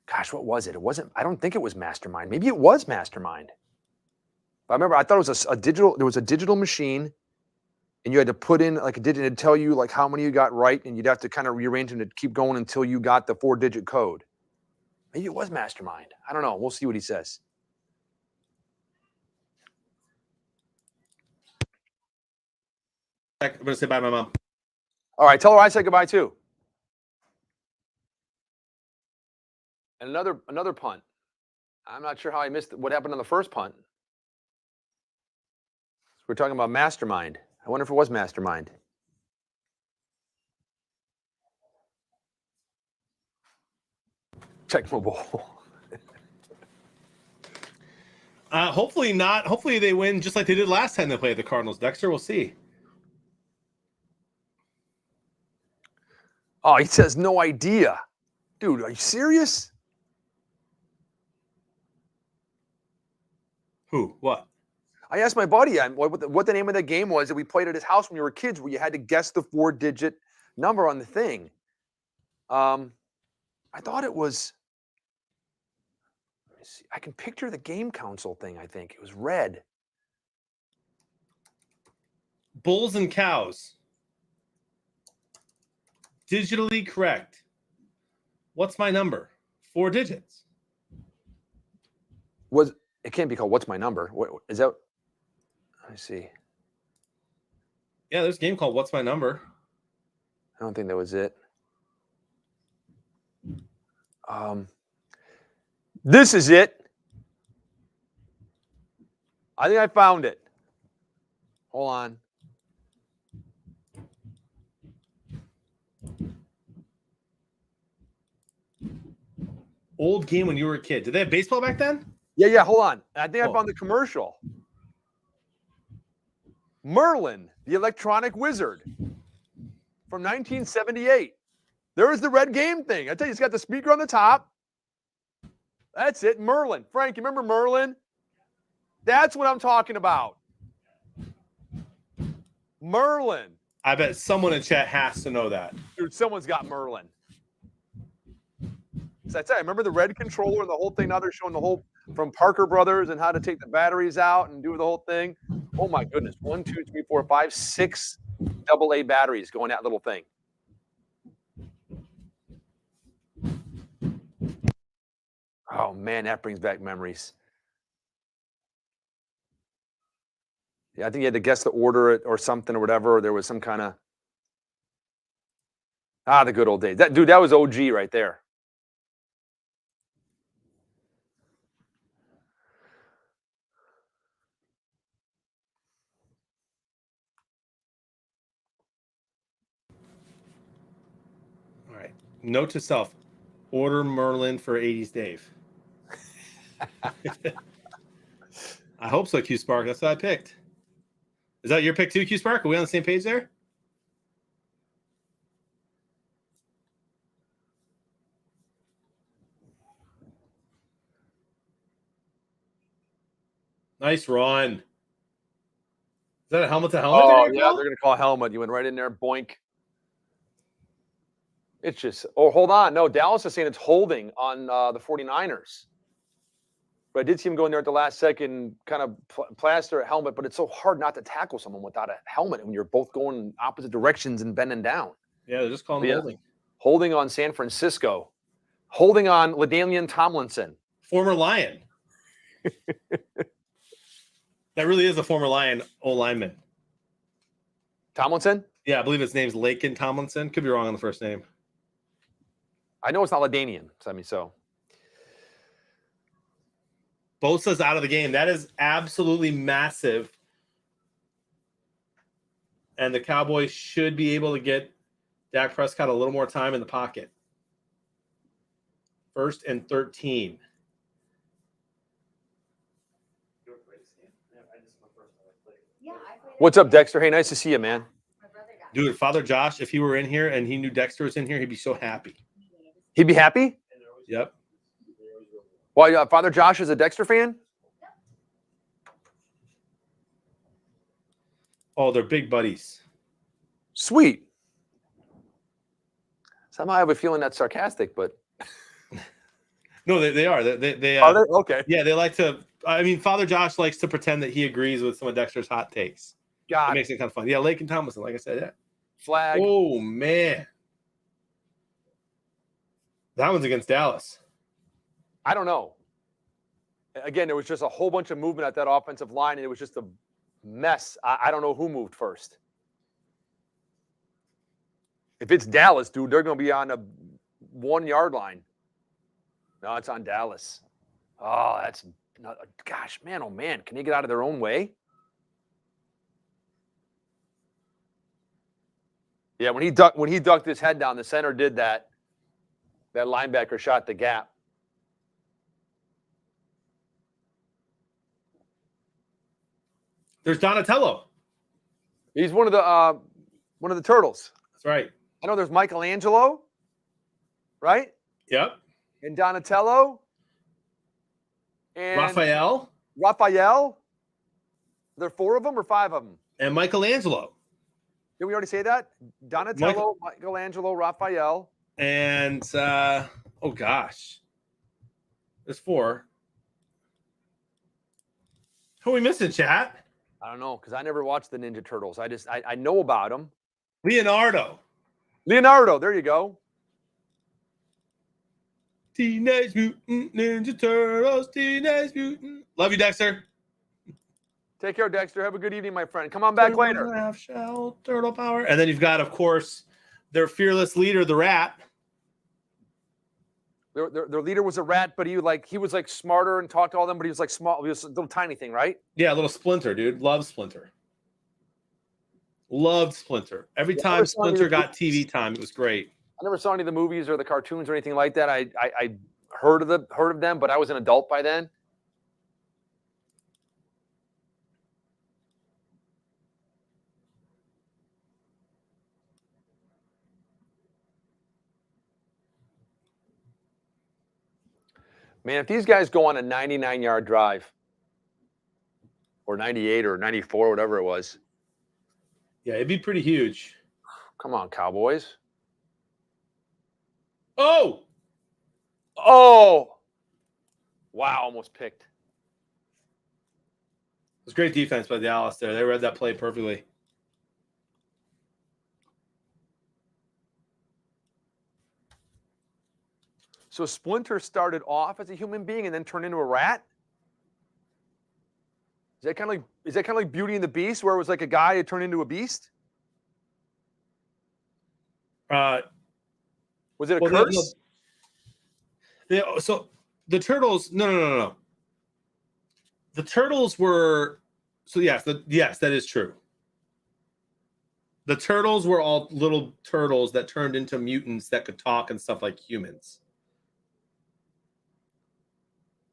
Gosh, what was it? It wasn't. I don't think it was Mastermind. Maybe it was Mastermind. But I remember I thought it was a digital. There was a digital machine, and you had to put in like a digit and tell you like how many you got right, and you'd have to kind of rearrange them to keep going until you got the 4-digit code. Maybe it was Mastermind. I don't know. We'll see what he says. I'm going to say bye to my mom. All right, tell her I said goodbye too. And another punt. I'm not sure how I missed what happened on the first punt. We're talking about Mastermind. I wonder if it was Mastermind. Tecmo Bowl. Hopefully not. Hopefully they win just like they did last time they played the Cardinals. Dexter, we'll see. Oh, he says no idea. Dude, are you serious? Who? What? I asked my buddy what the name of that game was that we played at his house when we were kids where you had to guess the 4-digit number on the thing. I thought it was, let me see, I can picture the game console thing, I think. It was red. Bulls and cows. Digitally correct. What's my number? 4 digits. It can't be called What's My Number? What is that? Let me see. Yeah, there's a game called What's My Number. I don't think that was it. This is it. I think I found it. Hold on. Old game when you were a kid. Did they have baseball back then? Yeah, hold on. I think I Oh. found the commercial. Merlin, the Electronic Wizard from 1978. There was the red game thing. I tell you, it's got the speaker on the top. That's it, Merlin. Frank, you remember Merlin? That's what I'm talking about. Merlin. I bet someone in chat has to know that. Dude, someone's got Merlin. So I remember the red controller and the whole thing. Now they're showing the whole from Parker Brothers and how to take the batteries out and do the whole thing. Oh my goodness. 1, 2, 3, 4, 5, 6 AA batteries going that little thing. Oh man, that brings back memories. Yeah, I think you had to guess the order or something or whatever. Or there was some kind of the good old days. That was OG right there. All right. Note to self: order Merlin for 80s Dave. I hope so, Q Spark. That's what I picked. Is that your pick too, Q Spark? Are we on the same page there? Nice run. Is that a helmet to helmet? Oh, they're yeah, call? they're going to call helmet. You went right in there, boink. It's just, hold on. No, Dallas is saying it's holding on the 49ers. But I did see him go in there at the last second, kind of plaster a helmet, but it's so hard not to tackle someone without a helmet when you're both going in opposite directions and bending down. Yeah, they're just calling him holding. Holding on San Francisco. Holding on LaDainian Tomlinson. Former Lion. That really is a former Lion O-lineman. Tomlinson? Yeah, I believe his name's Laken Tomlinson. Could be wrong on the first name. I know it's not LaDainian. So. Bosa's out of the game. That is absolutely massive. And the Cowboys should be able to get Dak Prescott a little more time in the pocket. 1st and 13. What's up, Dexter? Hey, nice to see you, man. Dude, Father Josh, if he were in here and he knew Dexter was in here, he'd be so happy. He'd be happy? Yep. Why, Father Josh is a Dexter fan? Oh, they're big buddies. Sweet. Somehow I have a feeling that's sarcastic, but No, they are. They are they? Okay. Yeah, they like to. I mean, Father Josh likes to pretend that he agrees with some of Dexter's hot takes. It God, makes it kind of fun. Yeah, Laken Tomlinson, like I said. Yeah. flag. Oh man, that one's against Dallas. I don't know. Again, there was just a whole bunch of movement at that offensive line, and it was just a mess. I don't know who moved first. If it's Dallas, dude, they're going to be on the 1 yard line. No, it's on Dallas. Oh, that's not, gosh, man, oh man, can they get out of their own way? Yeah, when he ducked his head down, the center did that. That linebacker shot the gap. There's Donatello. He's one of the turtles. That's right. I know there's Michelangelo, right? Yep. And Donatello. And Raphael Raphael. Are there 4 of them or 5 of them? and Michelangelo. Did we already say that? Donatello, Michelangelo, Raphael. And oh gosh, there's 4. Who are we missing, chat? I don't know, because I never watched the Ninja Turtles. I know about them. Leonardo. Leonardo, there you go. Teenage Mutant Ninja Turtles. Teenage Mutant. Love you, Dexter. Take care, Dexter. Have a good evening, my friend. Come on back Turtle later. Half shell, turtle power. And then you've got, of course, their fearless leader, the rat. Their leader was a rat, but he was smarter and talked to all them, but he was like small. He was a little tiny thing, right? Yeah, little Splinter, dude. Love Splinter. Loved Splinter. Every time Splinter got TV time, it was great. I never saw any of the movies or the cartoons or anything like that. I heard of them, but I was an adult by then. Man, if these guys go on a 99-yard drive, or 98 or 94, whatever it was, Yeah, it'd be pretty huge. come on, Cowboys. Oh! Oh! Wow, almost picked. It was great defense by Dallas there. They read that play perfectly. So Splinter started off as a human being and then turned into a rat? Is that kind of like Beauty and the Beast, where it was like a guy who turned into a beast? Was it a curse? So the turtles, no. The turtles were, so yes, that is true. The turtles were all little turtles that turned into mutants that could talk and stuff like humans.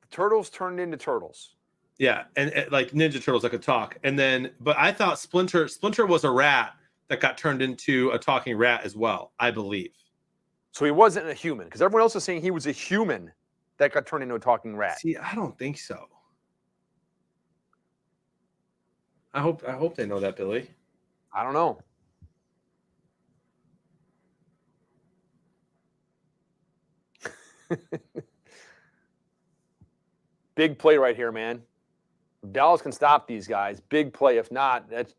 The turtles turned into turtles. Yeah, and like Ninja Turtles that could talk. And then, but I thought Splinter was a rat that got turned into a talking rat as well, I believe. So he wasn't a human, because everyone else is saying he was a human that got turned into a talking rat. See, I don't think so. I hope they know that, Billy. I don't know. Big play right here, man. If Dallas can stop these guys, big play. If not, that's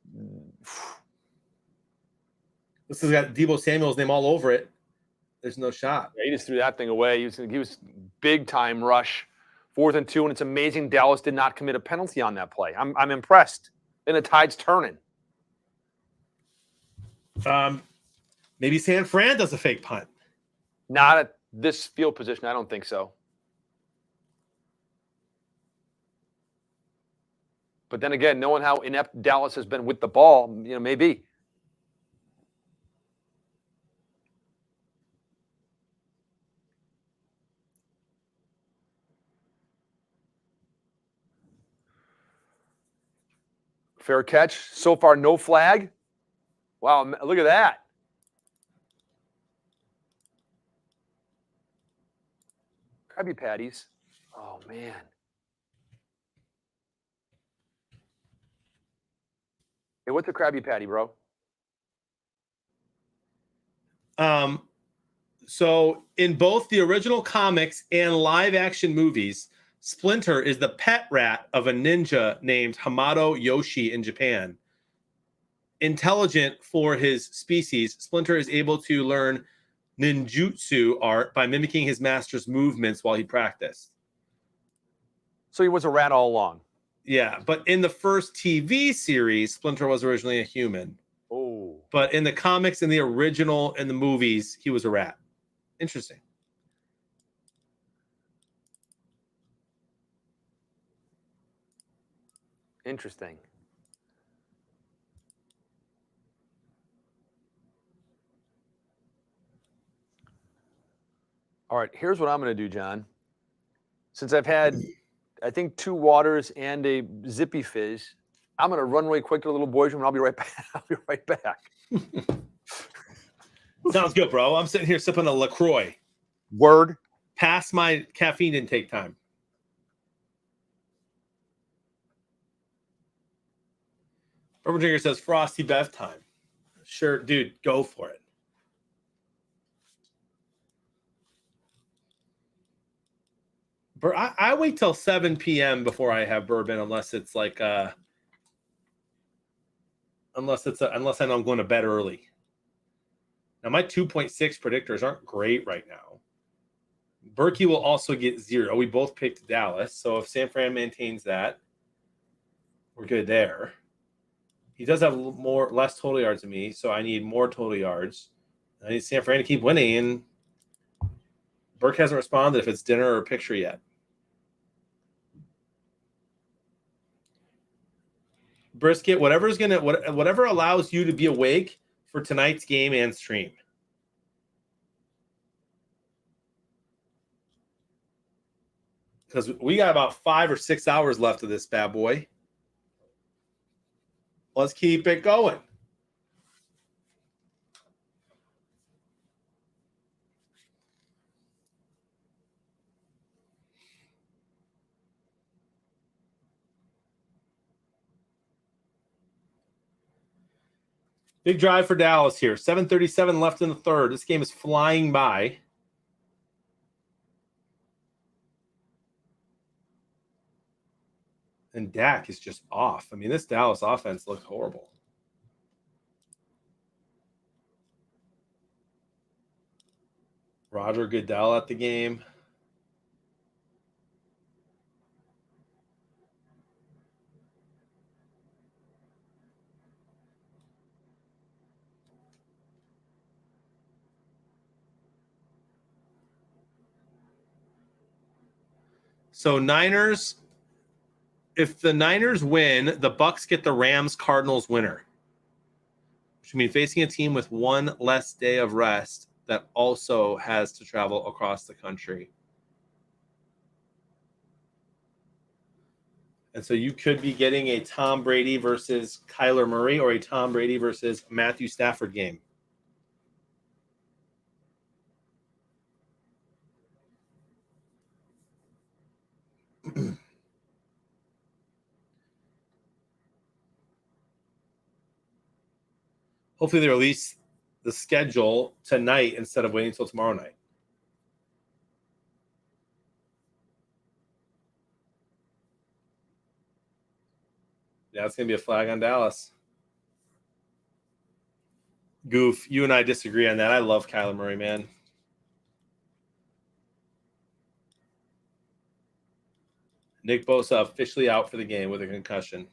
This has got Deebo Samuel's name all over it. There's no shot. he just threw that thing away. He was big time rush, 4th and 2, and it's amazing Dallas did not commit a penalty on that play. I'm impressed. And the tide's turning. Maybe San Fran does a fake punt. Not at this field position. I don't think so. But then again, knowing how inept Dallas has been with the ball, maybe. Fair catch. So far, no flag. Wow, look at that. Krabby Patties. Oh, man. Hey, what's a Krabby Patty, bro? So in both the original comics and live action movies, Splinter is the pet rat of a ninja named Hamato Yoshi in Japan. Intelligent for his species, Splinter is able to learn ninjutsu art by mimicking his master's movements while he practiced. So he was a rat all along. Yeah, but in the first TV series, Splinter was originally a human. Oh. But in the comics and the original and the movies, he was a rat. Interesting. Interesting. All right, here's what I'm going to do, John. Since I've had, I think, 2 waters and a Zippy Fizz, I'm going to run really quick to the little boys' room, and I'll be right back. I'll be right back. Sounds good, bro. I'm sitting here sipping a LaCroix. Word. Past my caffeine intake time. Bourbon Drinker says Frosty Bev time. Sure, dude, go for it. I wait till 7 p.m. before I have bourbon, unless it's like unless I know I'm going to bed early. Now my 2.6 predictors aren't great right now, Berkey will also get 0. We both picked Dallas. So if San Fran maintains that, we're good there. He does have less total yards than me, so I need more total yards. I need San Fran to keep winning, and Burke hasn't responded if it's dinner or picture yet. Brisket, whatever allows you to be awake for tonight's game and stream. Because we got about 5 or 6 hours left of this bad boy. Let's keep it going. Big drive for Dallas here. 7:37 left in the third. This game is flying by. And Dak is just off. I mean, this Dallas offense looked horrible. Roger Goodell at the game. So Niners, if the Niners win, the Bucks get the Rams-Cardinals winner, which means facing a team with one less day of rest that also has to travel across the country. And so you could be getting a Tom Brady versus Kyler Murray or a Tom Brady versus Matthew Stafford game. Hopefully they release the schedule tonight instead of waiting until tomorrow night. Yeah, it's going to be a flag on Dallas. Goof, you and I disagree on that. I love Kyler Murray, man. Nick Bosa officially out for the game with a concussion.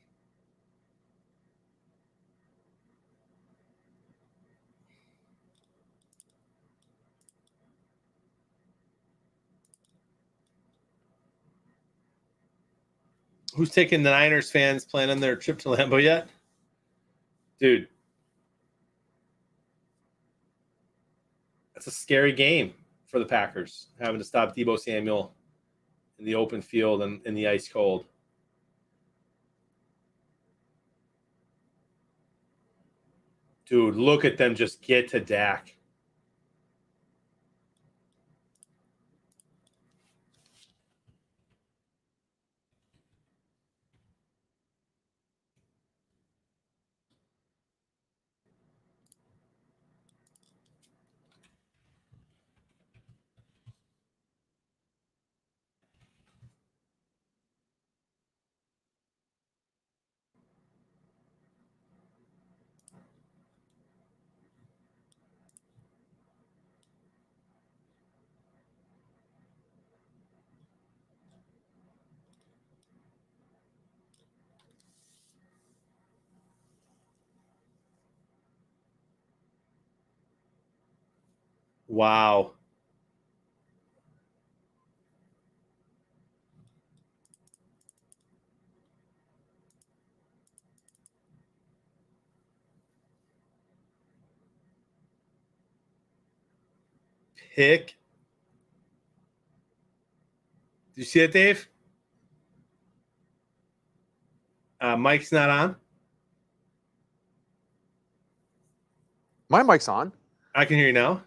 Who's taking the Niners fans planning their trip to Lambeau yet? Dude. That's a scary game for the Packers, having to stop Deebo Samuel in the open field and in the ice cold. Dude, look at them just get to Dak. Wow. Pick. Did you see it, Dave? Mike's not on. My mic's on. I can hear you now.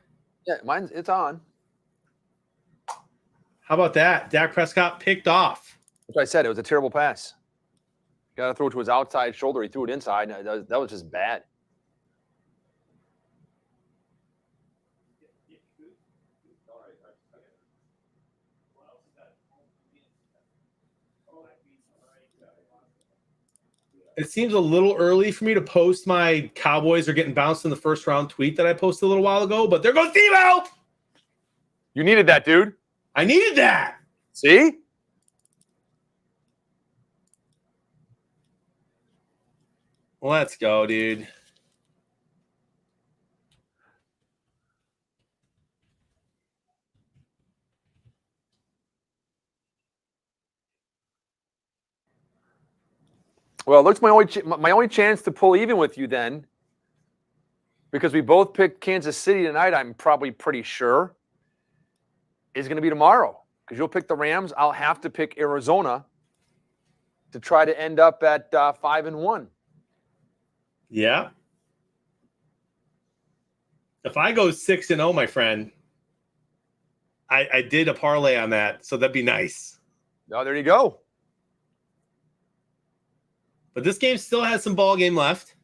Yeah, it's on. How about that? Dak Prescott picked off. That's what I said. It was a terrible pass. Got to throw it to his outside shoulder. He threw it inside. That was just bad. It seems a little early for me to post my Cowboys are getting bounced in the first round tweet that I posted a little while ago, but there goes Deebo! You needed that, dude. I needed that. See? Let's go, dude. Well, it looks my only chance to pull even with you then, because we both picked Kansas City tonight, I'm probably pretty sure, is going to be tomorrow. Because you'll pick the Rams. I'll have to pick Arizona to try to end up at 5-1. Yeah. If I go 6-0, my friend, I did a parlay on that, so that'd be nice. Oh, there you go. But this game still has some ball game left.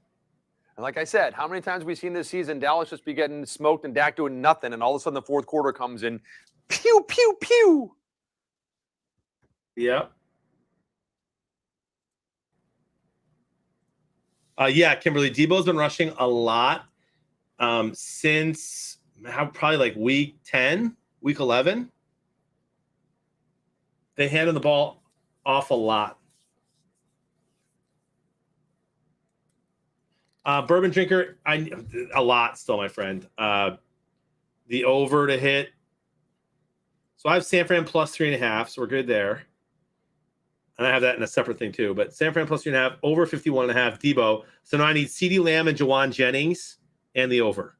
And like I said, how many times have we seen this season Dallas just be getting smoked and Dak doing nothing, and all of a sudden the fourth quarter comes in, pew, pew, pew. Yep. Yeah, Kimberly, Debo's been rushing a lot since probably like week 10, week 11. They handed the ball off a lot. Bourbon drinker, a lot still, my friend. The over to hit. So I have San Fran plus 3.5, so we're good there. And I have that in a separate thing too. But San Fran plus 3.5, over 51.5, Debo. So now I need CeeDee Lamb and Jawan Jennings and the over.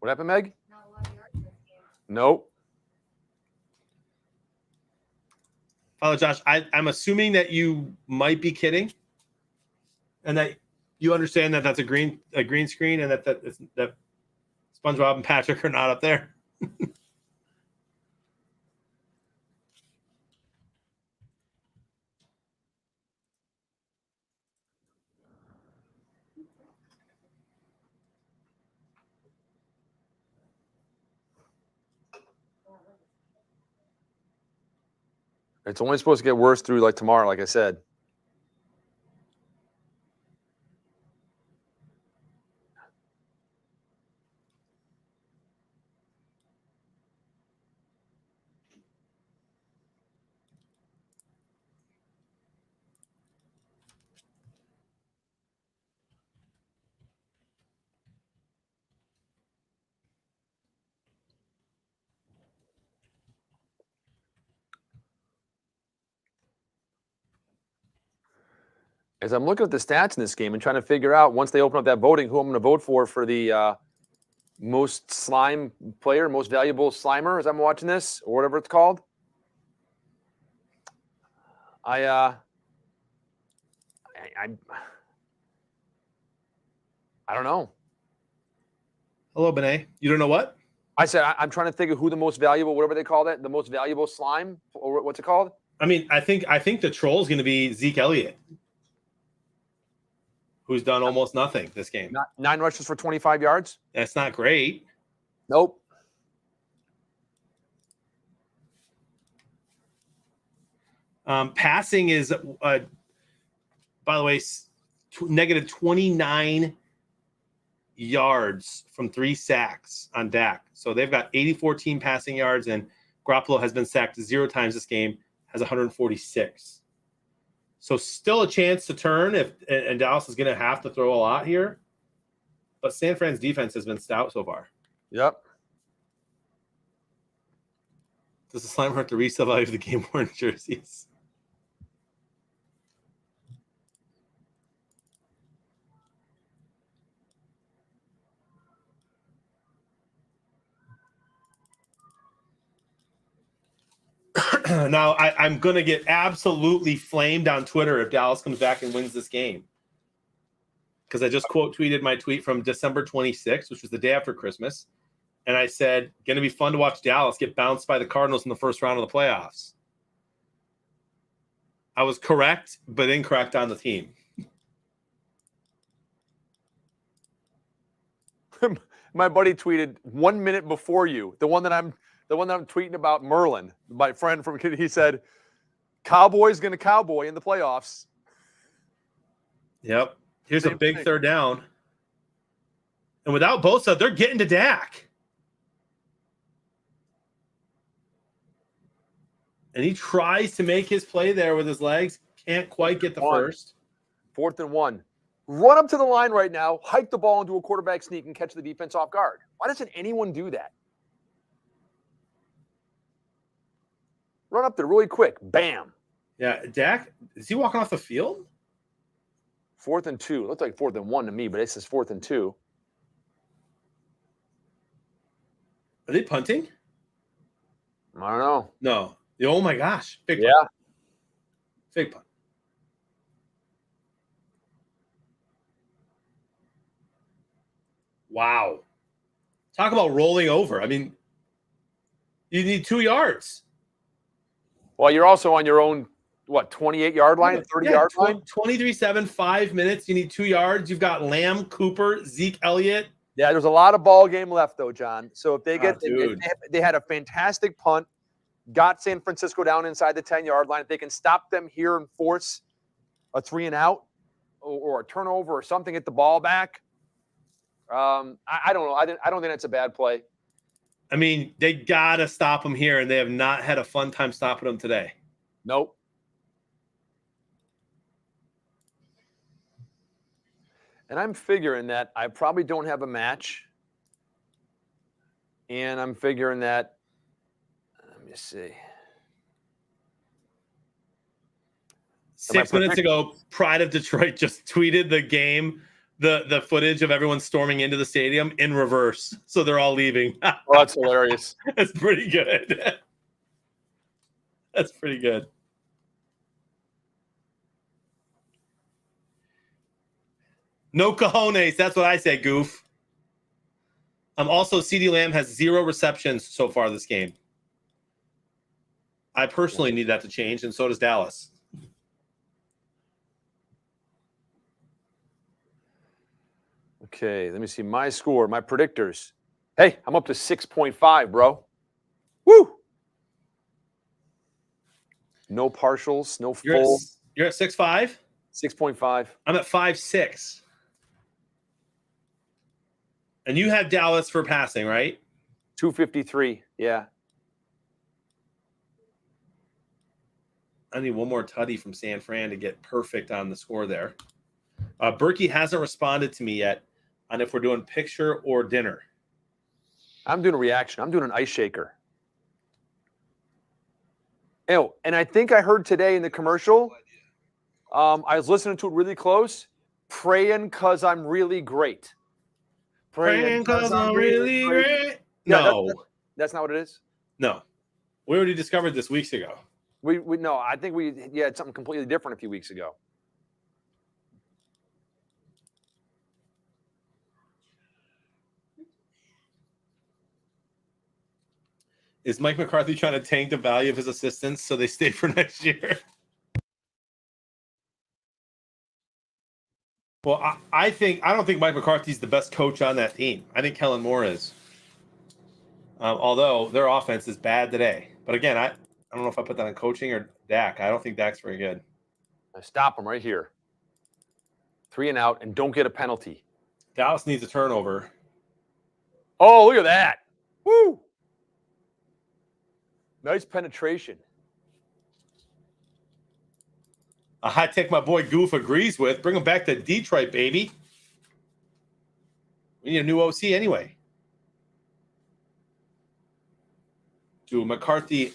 What happened, Meg? Not a lot of yards this game. Nope. Father Josh, I'm assuming that you might be kidding, and that you understand that that's a green screen, and that SpongeBob and Patrick are not up there. It's only supposed to get worse through like tomorrow, like I said. As I'm looking at the stats in this game and trying to figure out, once they open up that voting, who I'm going to vote for the most slime player, most valuable slimer, as I'm watching this, or whatever it's called. I don't know. Hello, Benet. You don't know what? I said I'm trying to think of who the most valuable, whatever they call that, the most valuable slime, or what's it called? I mean, I think the troll is going to be Zeke Elliott, who's done almost nothing this game. 9 rushes for 25 yards. That's not great. Nope. Passing is, by the way, negative 29 yards from 3 sacks on Dak. So they've got 84 team passing yards, and Garoppolo has been sacked 0 times this game, has 146. So still a chance to turn and Dallas is going to have to throw a lot here. But San Fran's defense has been stout so far. Yep. Does the slime hurt the resale value of the game worn jerseys? Now, I'm going to get absolutely flamed on Twitter if Dallas comes back and wins this game. Because I just quote tweeted my tweet from December 26th, which was the day after Christmas. And I said, going to be fun to watch Dallas get bounced by the Cardinals in the first round of the playoffs. I was correct, but incorrect on the team. My buddy tweeted 1 minute before you, the one that I'm tweeting about, Merlin, my friend from, he said, Cowboys going to cowboy in the playoffs. Yep. Here's a Same big thing. third down. And without Bosa, they're getting to Dak. And he tries to make his play there with his legs. Can't quite get the first. 4th and 1. Run up to the line right now, hike the ball into a quarterback sneak, and catch the defense off guard. Why doesn't anyone do that? Run up there really quick. Bam. Yeah, Dak, is he walking off the field? 4th and 2. It looked like 4th and 1 to me, but it says 4th and 2. Are they punting? I don't know. No. Oh my gosh. Big Yeah. punt. Big punt. Wow. Talk about rolling over. I mean, you need 2 yards. Well, you're also on your own, 28-yard line, 30-yard line? 23-7, 5 minutes. You need 2 yards. You've got Lamb, Cooper, Zeke Elliott. Yeah, there's a lot of ball game left, though, John. So if they get dude. they had a fantastic punt, got San Francisco down inside the 10-yard line. If they can stop them here and force a 3 and out or a turnover or something, get the ball back. I don't know. I don't think that's a bad play. I mean, they got to stop them here, and they have not had a fun time stopping them today. Nope. And I'm figuring that I probably don't have a match. And I'm figuring that, let me see. 6 minutes ago, Pride of Detroit just tweeted the game, the footage of everyone storming into the stadium in reverse. So they're all leaving. Oh, that's hilarious. That's pretty good. That's pretty good. No cojones. That's what I said, goof. Also, CeeDee Lamb has 0 receptions so far this game. I personally need that to change, and so does Dallas. Okay, let me see my score, my predictors. Hey, I'm up to 6.5, bro. Woo! No partials, no full. You're at 6.5? 6.5. I'm at 5.6. And you have Dallas for passing, right? 253, yeah. I need one more tutty from San Fran to get perfect on the score there. Berkey hasn't responded to me yet on if we're doing picture or dinner. I'm doing a reaction. I'm doing an ice shaker. Oh, and I think I heard today in the commercial, I was listening to it really close, praying because I'm really great. Praying because I'm really great. Yeah, No. that's not what it is? No. We already discovered this weeks ago. We no, I think we had something completely different a few weeks ago. Is Mike McCarthy trying to tank the value of his assistants so they stay for next year? Well, I don't think Mike McCarthy's the best coach on that team. I think Kellen Moore is. Although their offense is bad today. But again, I don't know if I put that on coaching or Dak. I don't think Dak's very good. Now stop him right here. 3 and out, and don't get a penalty. Dallas needs a turnover. Oh, look at that. Woo! Nice penetration. A hot take my boy Goof agrees with. Bring him back to Detroit, baby. We need a new OC anyway. Dude, McCarthy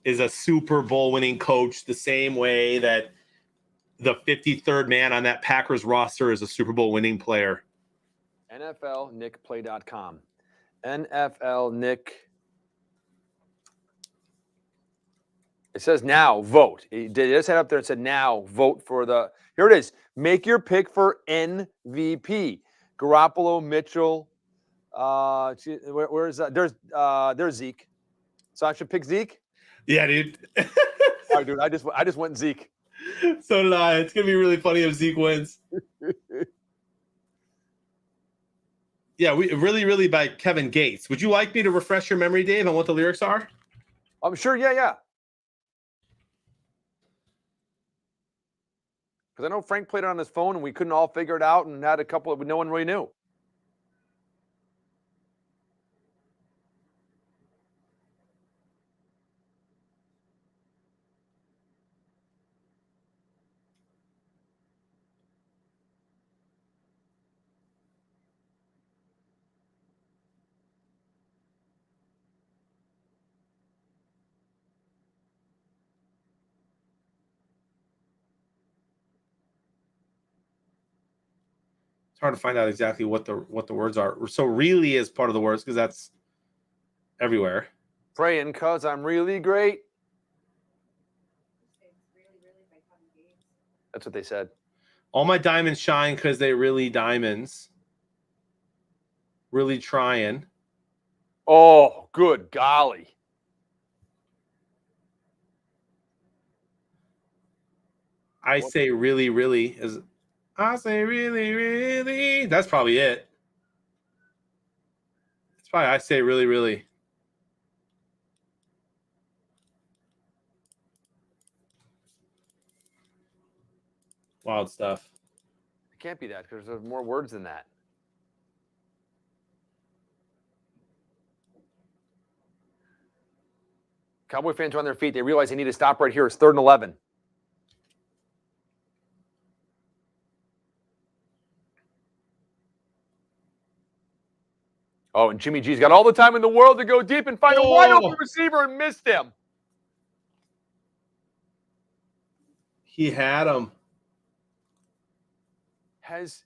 is a Super Bowl winning coach the same way that the 53rd man on that Packers roster is a Super Bowl winning player. NFLNickPlay.com. NFLNick. It says now vote. It just had up there and said now vote for the. Here it is. Make your pick for MVP. Garoppolo, Mitchell. Where is that? There's Zeke. So I should pick Zeke. Yeah, dude. All right, dude. I just went Zeke. So did I. It's gonna be really funny if Zeke wins. Yeah, we really by Kevin Gates. Would you like me to refresh your memory, Dave, on what the lyrics are? I'm sure. Yeah. Because I know Frank played it on his phone and we couldn't all figure it out and had a couple of no one really knew. It's hard to find out exactly what the words are. So really is part of the words because that's everywhere. Praying because I'm really great. That's what they said. All my diamonds shine because they really diamonds. Really trying. Oh, good golly. I say really, really is. I say really, really. That's probably it. It's probably I say really, really. Wild stuff. It can't be that because there's more words than that. Cowboy fans are on their feet. They realize they need to stop right here. It's 3rd and 11. Oh, and Jimmy G's got all the time in the world to go deep and find a wide open receiver and missed him. He had him. Has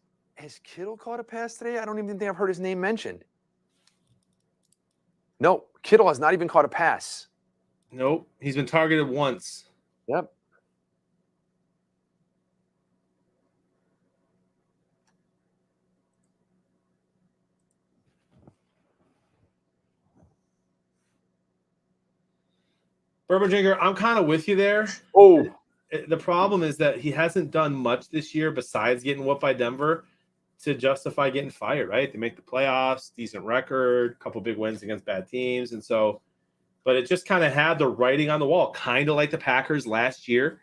Kittle caught a pass today? I don't even think I've heard his name mentioned. No, Kittle has not even caught a pass. Nope. He's been targeted once. Yep. Bourbon Drinker, I'm kind of with you there. Oh, The problem is that he hasn't done much this year besides getting whooped by Denver to justify getting fired, right? They make the playoffs, decent record, a couple big wins against bad teams. And so, but it just kind of had the writing on the wall, kind of like the Packers last year.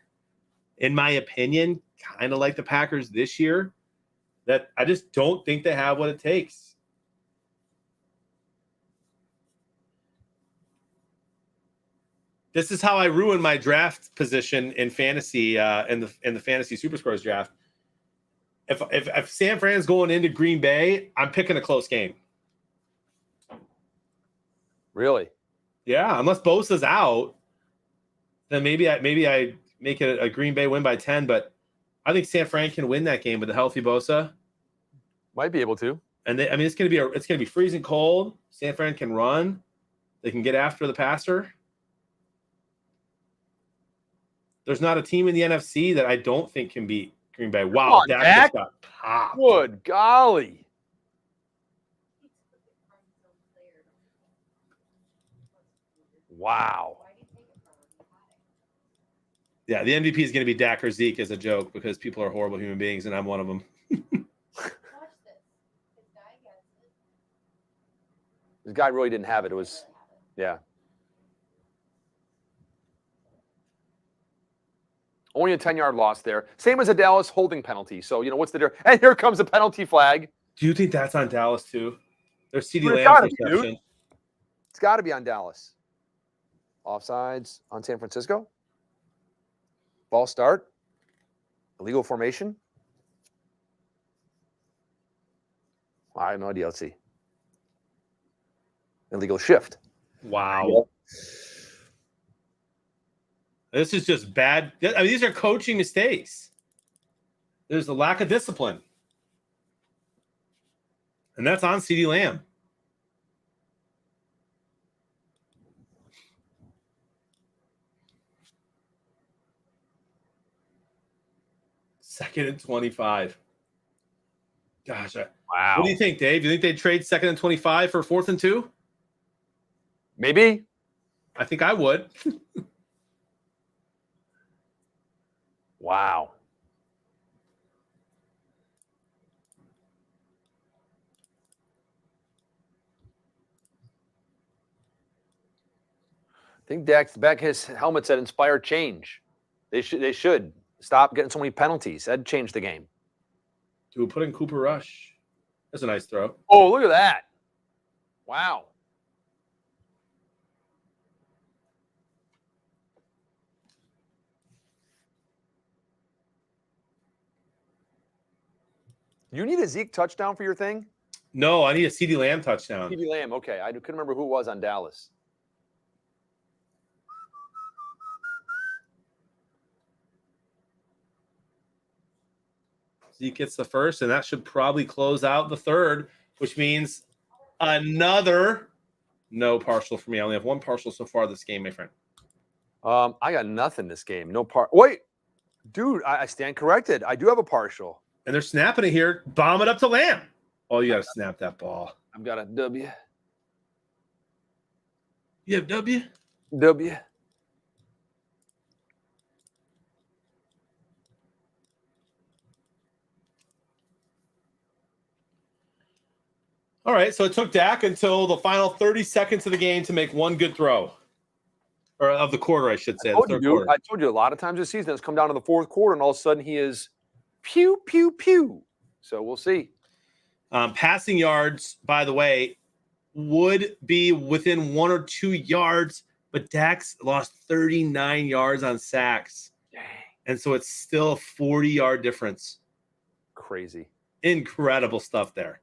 In my opinion, kind of like the Packers this year, that I just don't think they have what it takes. This is how I ruin my draft position in fantasy, in the fantasy super scores draft. If San Fran's going into Green Bay, I'm picking a close game. really? Yeah, unless Bosa's out, then maybe I make it a Green Bay win by 10. But I think San Fran can win that game with a healthy Bosa. Might be able to. And it's gonna be freezing cold. San Fran can run. They can get after the passer. There's not a team in the NFC that I don't think can beat Green Bay. Wow, on, Dak Dak. just got popped. Good golly. Wow. Yeah, the MVP is going to be Dak or Zeke as a joke because people are horrible human beings, and I'm one of them. This guy really didn't have it. It was, yeah. Only a 10-yard loss there. Same as a Dallas holding penalty. So, what's the difference? And here comes a penalty flag. Do you think that's on Dallas too? There's CeeDee It's Lamb's gotta be, reception. dude. It's got to be on Dallas. Offsides on San Francisco. Ball start. Illegal formation. I have no idea. Let's see. Illegal shift. Wow. This is just bad. I mean, these are coaching mistakes. There's a lack of discipline. And that's on CeeDee Lamb. Second and 25. Gosh. Wow. What do you think, Dave? Do you think they'd trade second and 25 for 4th and 2? Maybe. I think I would. Wow. I think Dak's back his helmet said inspire change. They should. stop getting so many penalties. That'd change the game. Dude, put in Cooper Rush. That's a nice throw. Oh, look at that. Wow. You need a Zeke touchdown for your thing? No, I need a CeeDee Lamb touchdown. CeeDee Lamb. Okay. I couldn't remember who it was on Dallas. Zeke gets the first, and that should probably close out the third, which means another no partial for me. I only have one partial so far this game, my friend. I got nothing this game. No part. Wait, dude, I stand corrected. I do have a partial. And they're snapping it here. Bomb it up to Lamb. Oh, you got to snap that ball. I've got a W. You have W? W. All right, so it took Dak until the final 30 seconds of the game to make one good throw. Or of the quarter, I should say. I told you a lot of times this season it's come down to the fourth quarter, and all of a sudden he is pew, pew, pew. So we'll see. Passing yards, by the way, would be within 1 or 2 yards, but Dak's lost 39 yards on sacks. Dang. And so it's still a 40-yard difference. Crazy. Incredible stuff there.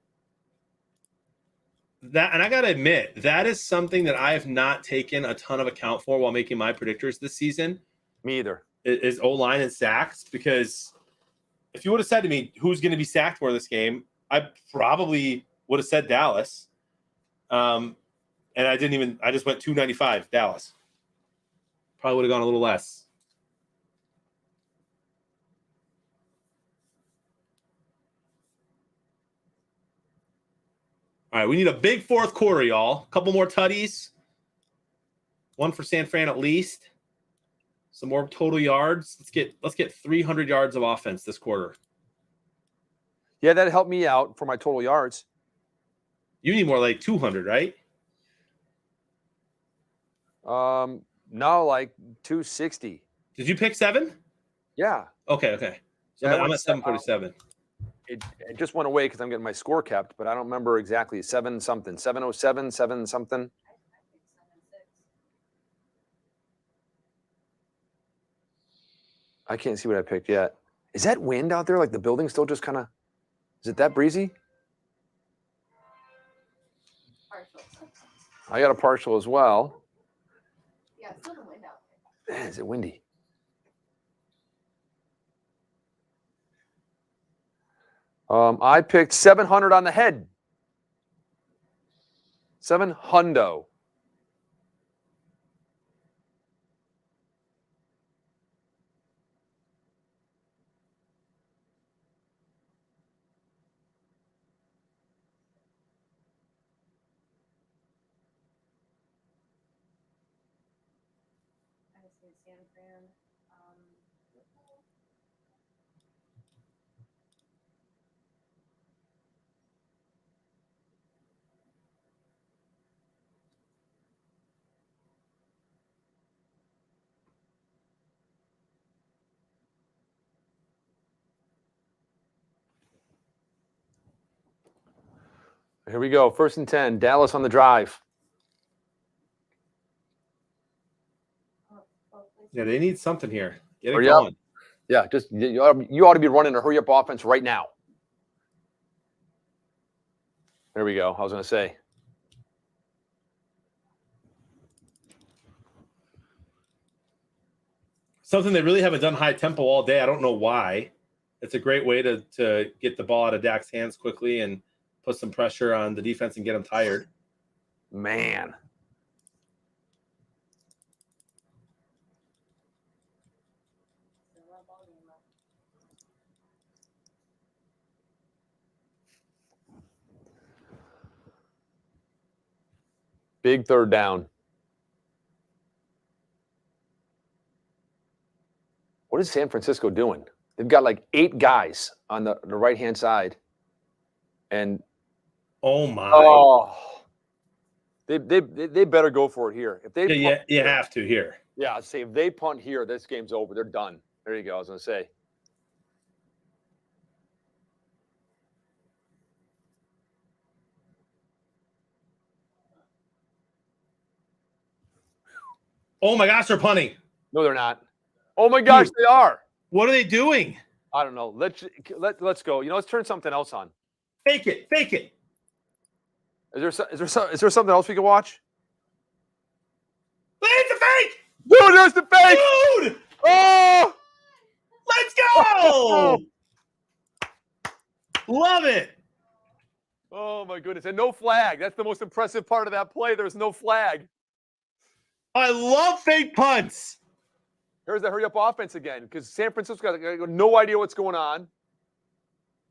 And I got to admit, that is something that I have not taken a ton of account for while making my predictors this season. Me either. Is O-line and sacks, because if you would have said to me who's going to be sacked more this game, I probably would have said Dallas. And I just went 295 Dallas. Probably would have gone a little less. All right, we need a big fourth quarter, y'all. A couple more tutties. One for San Fran at least. Some more total yards. Let's get 300 yards of offense this quarter. Yeah, that helped me out for my total yards. You need more like 200, right? No, like 260. Did you pick 7? Yeah. Okay. So Yeah, I'm at 747. It just went away because I'm getting my score kept, but I don't remember exactly. 7 something, 707, 7 something. I can't see what I picked yet. Is that wind out there? Like the building still just kind of, is it that breezy? Partial. I got a partial as well. Yeah, it's still the wind out there. Man, is it windy? I picked 700 on the head. 700. I see San Fran. Here we go. 1st and 10. Dallas on the drive. Yeah, they need something here. Get it Hurry up. going. Yeah, just you ought to be running a hurry up offense right now. There we go. I was going to say. Something they really haven't done high tempo all day. I don't know why. It's a great way to get the ball out of Dak's hands quickly and put some pressure on the defense and get them tired. Man. Big 3rd down. What is San Francisco doing? They've got like 8 guys on the right-hand side. And Oh my! they better go for it here. If they You have to here. yeah, say if they punt here, this game's over. They're done. There you go. I was going to say. Oh my gosh, they're punting. No, they're not. Oh my gosh, Dude. they are. What are they doing? I don't know. Let's go. Let's turn something else on. Fake it. Fake it. Is there something else we can watch? It's a fake. Dude, there's the fake. Dude, Oh, let's go. Love it. oh my goodness, and no flag. That's the most impressive part of that play. There's no flag. I love fake punts. Here's the hurry up offense again because San Francisco got no idea what's going on.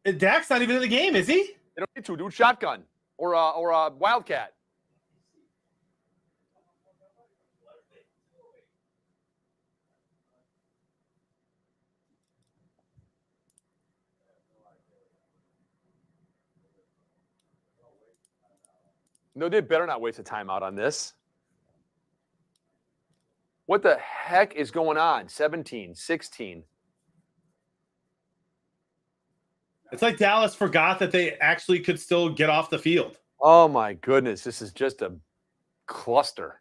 And Dak's not even in the game, is he? They don't need to, dude. Shotgun or a wildcat. No, they better not waste a timeout on this. What the heck is going on? 17, 16. It's like Dallas forgot that they actually could still get off the field. Oh my goodness, this is just a cluster.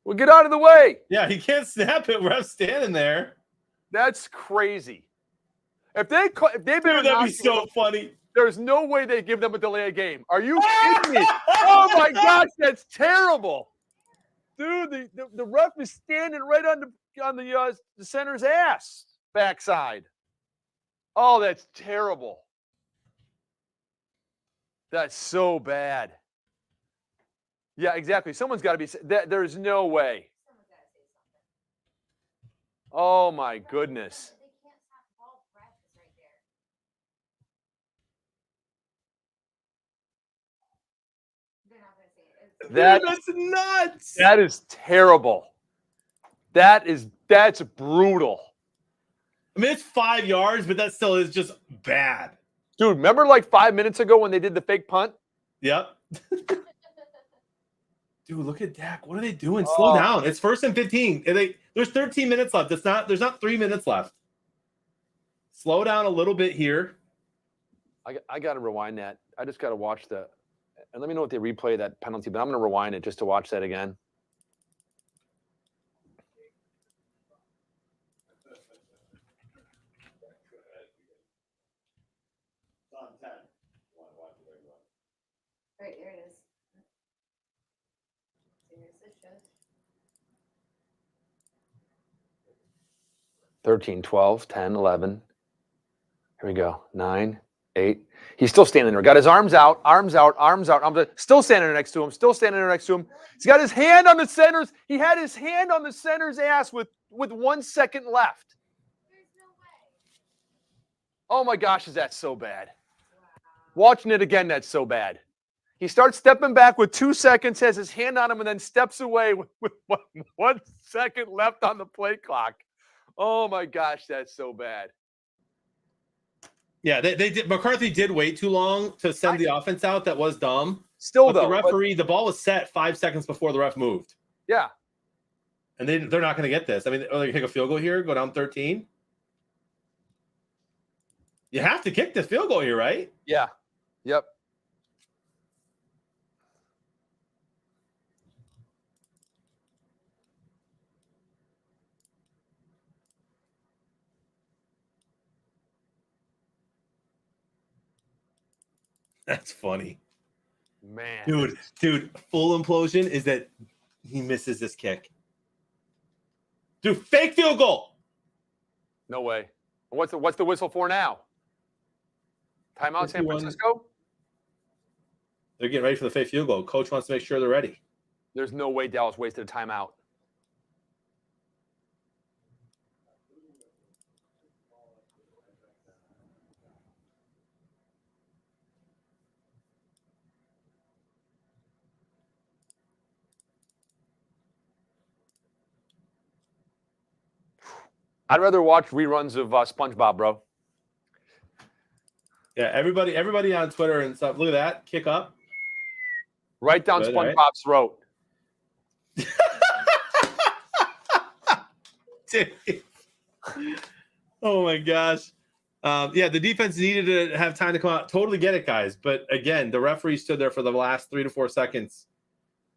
Well, get out of the way. Yeah, he can't snap it. Ref standing there. That's crazy. If they Dude, that'd be so funny. there's no way they give them a delay of game. Are you kidding me? Oh my gosh, that's terrible, dude. The ref is standing right on the center's ass backside. Oh, that's terrible. That's so bad. Yeah, exactly. Someone's got to be. There's no way. Oh my goodness. They can't stop the ball practice right there. They're not going to say it. That- Dude, that's nuts. That is terrible. That's brutal. I mean, it's 5 yards, but that still is just bad. Dude, remember like 5 minutes ago when they did the fake punt? Yep. Dude, look at Dak. What are they doing? Slow down. It's 1st and 15. There's 13 minutes left. There's not 3 minutes left. Slow down a little bit here. I got to rewind that. I just got to watch and let me know if they replay that penalty, but I'm going to rewind it just to watch that again. Right, there it is. Here's the show. 13, 12, 10, 11. Here we go. 9, 8. He's still standing there. Got his arms out, arms out, arms out. Still standing there next to him. Still standing there next to him. He's got his hand on the center's. He had his hand on the center's ass with 1 second left. There's no way. Oh my gosh, is that so bad? Watching it again, that's so bad. He starts stepping back with 2 seconds, has his hand on him, and then steps away with 1 second left on the play clock. Oh my gosh, that's so bad. Yeah, they did. McCarthy did wait too long to send the offense out. That was dumb. Still But though, the referee, the ball was set 5 seconds before the ref moved. yeah. And they're not going to get this. I mean, are they going to kick a field goal here, go down 13? You have to kick this field goal here, right? Yeah. Yep. That's funny. Man. Dude, full implosion is that he misses this kick. Dude, fake field goal. No way. What's the whistle for now? Timeout, San 51. Francisco? They're getting ready for the fake field goal. Coach wants to make sure they're ready. There's no way Dallas wasted a timeout. I'd rather watch reruns of SpongeBob, bro. Yeah, everybody on Twitter and stuff. Look at that. Kick up. Right down Good, right? SpongeBob's throat. Oh my gosh. Yeah, the defense needed to have time to come out. Totally get it, guys. But again, the referee stood there for the last 3 to 4 seconds,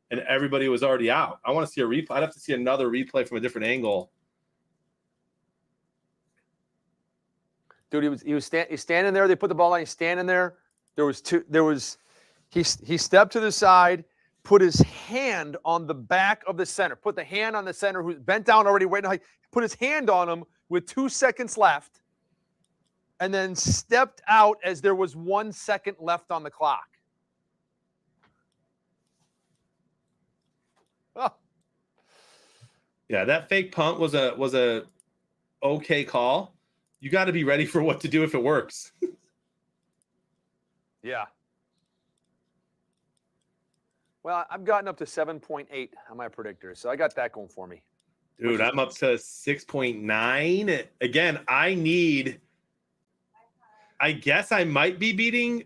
and everybody was already out. I want to see a replay. I'd have to see another replay from a different angle. Dude, he's standing there. They put the ball on. He's standing there. He stepped to the side, put his hand on the back of the center, put the hand on the center who's bent down already waiting. Put his hand on him with 2 seconds left, and then stepped out as there was 1 second left on the clock. Oh. Yeah, that fake punt was a okay call. You got to be ready for what to do if it works. Yeah. Well, I've gotten up to 7.8 on my predictors, so I got that going for me. Dude, I'm up to 6.9. Again, I guess I might be beating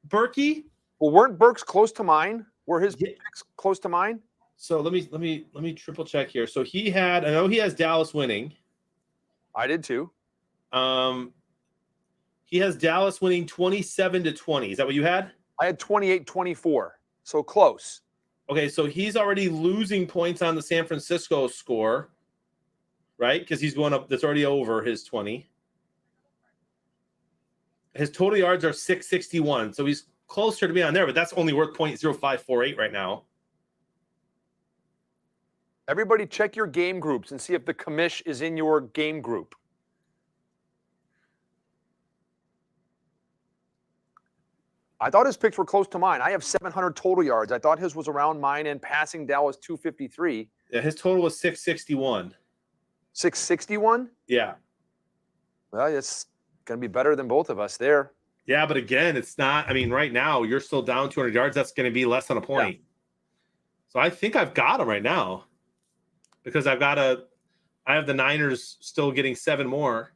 Berkey. Well, weren't Burks close to mine? Were his picks close to mine? So let me triple check here. So I know he has Dallas winning. I did too. He has Dallas winning 27-20. Is that what you had? I had 28-24. So close. Okay, so he's already losing points on the San Francisco score, right? Because he's going up. That's already over his 20. His total yards are 661, so he's closer to be on there, but that's only worth 0.0548 right now. Everybody check your game groups and see if the commish is in your game group. I thought his picks were close to mine. I have 700 total yards. I thought his was around mine, and passing Dallas 253. Yeah, his total was 661. 661? Yeah. Well, it's going to be better than both of us there. Yeah, but again, it's not. I mean, right now, you're still down 200 yards. That's going to be less than a point. Yeah. So I think I've got him right now because I have the Niners still getting 7 more.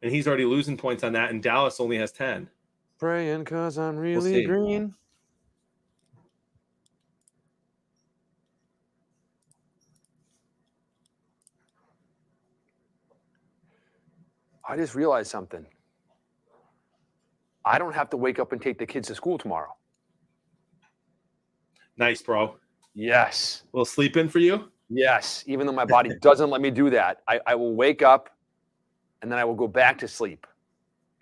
And he's already losing points on that, and Dallas only has 10. Praying because I'm really green. I just realized something. I don't have to wake up and take the kids to school tomorrow. Nice, bro. Yes. A little sleep in for you? Yes. Even though my body doesn't let me do that, I will wake up and then I will go back to sleep.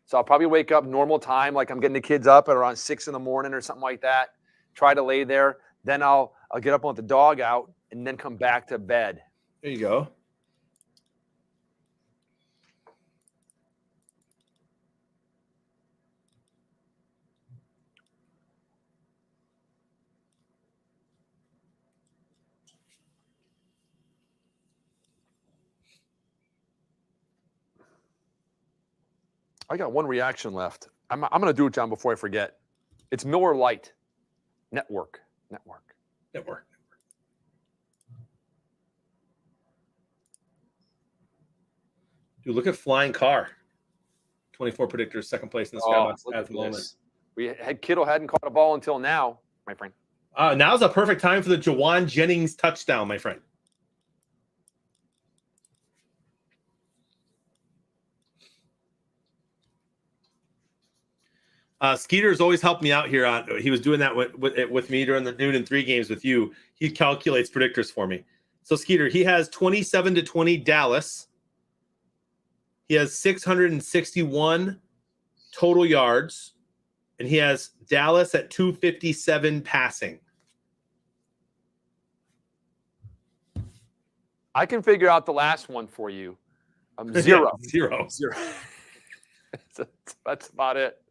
So I'll probably wake up normal time, like I'm getting the kids up at around 6 in the morning or something like that. Try to lay there. Then I'll get up and let the dog out and then come back to bed. There you go. I got one reaction left. I'm going to do it, John, before I forget. It's Miller Lite. Network. Dude, look at Flying Car. 24 predictors, second place in the Skybox at the moment. Kittle hadn't caught a ball until now, my friend. Now's a perfect time for the Jawan Jennings touchdown, my friend. Skeeter's always helped me out here. He was doing that with me during the noon and 3 games with you. He calculates predictors for me. So Skeeter, he has 27-20 Dallas. He has 661 total yards, and he has Dallas at 257 passing. I can figure out the last one for you. 0. Zero. That's about it.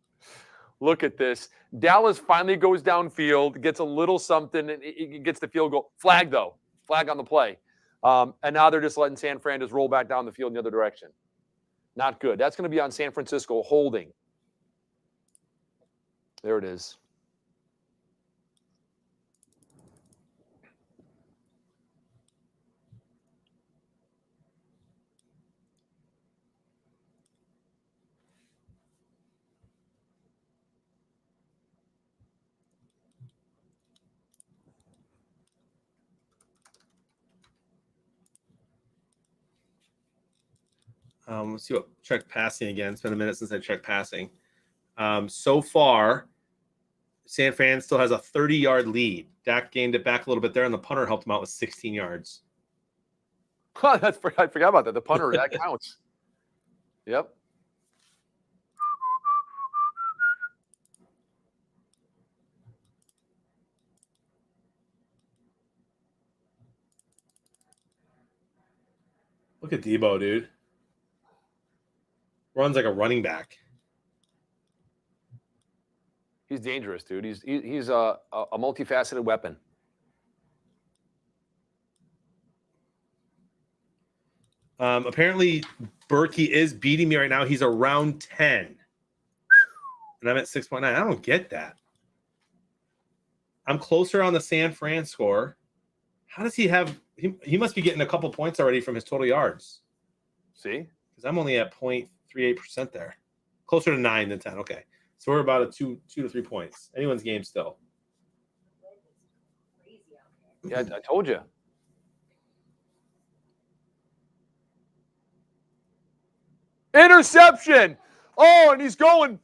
Look at this. Dallas finally goes downfield, gets a little something, and it gets the field goal. Flag, though. Flag on the play. And now they're just letting San Fran just roll back down the field in the other direction. Not good. That's going to be on San Francisco holding. There it is. Let's see what check passing again. It's been a minute since I checked passing. So far, San Fran still has a 30-yard lead. Dak gained it back a little bit there, and the punter helped him out with 16 yards. I forgot about that. The punter, that counts. Yep. Look at Debo, dude. Runs like a running back. He's dangerous, dude. He's a multifaceted weapon. Apparently, Berkey is beating me right now. He's around 10. And I'm at 6.9. I don't get that. I'm closer on the San Fran score. How does he have – he must be getting a couple points already from his total yards. See? Because I'm only at 0.38% there. Closer to 9 than 10. Okay. So we're about a 2 to 3 points. Anyone's game still. Yeah, I told you. Interception. Oh, and he's going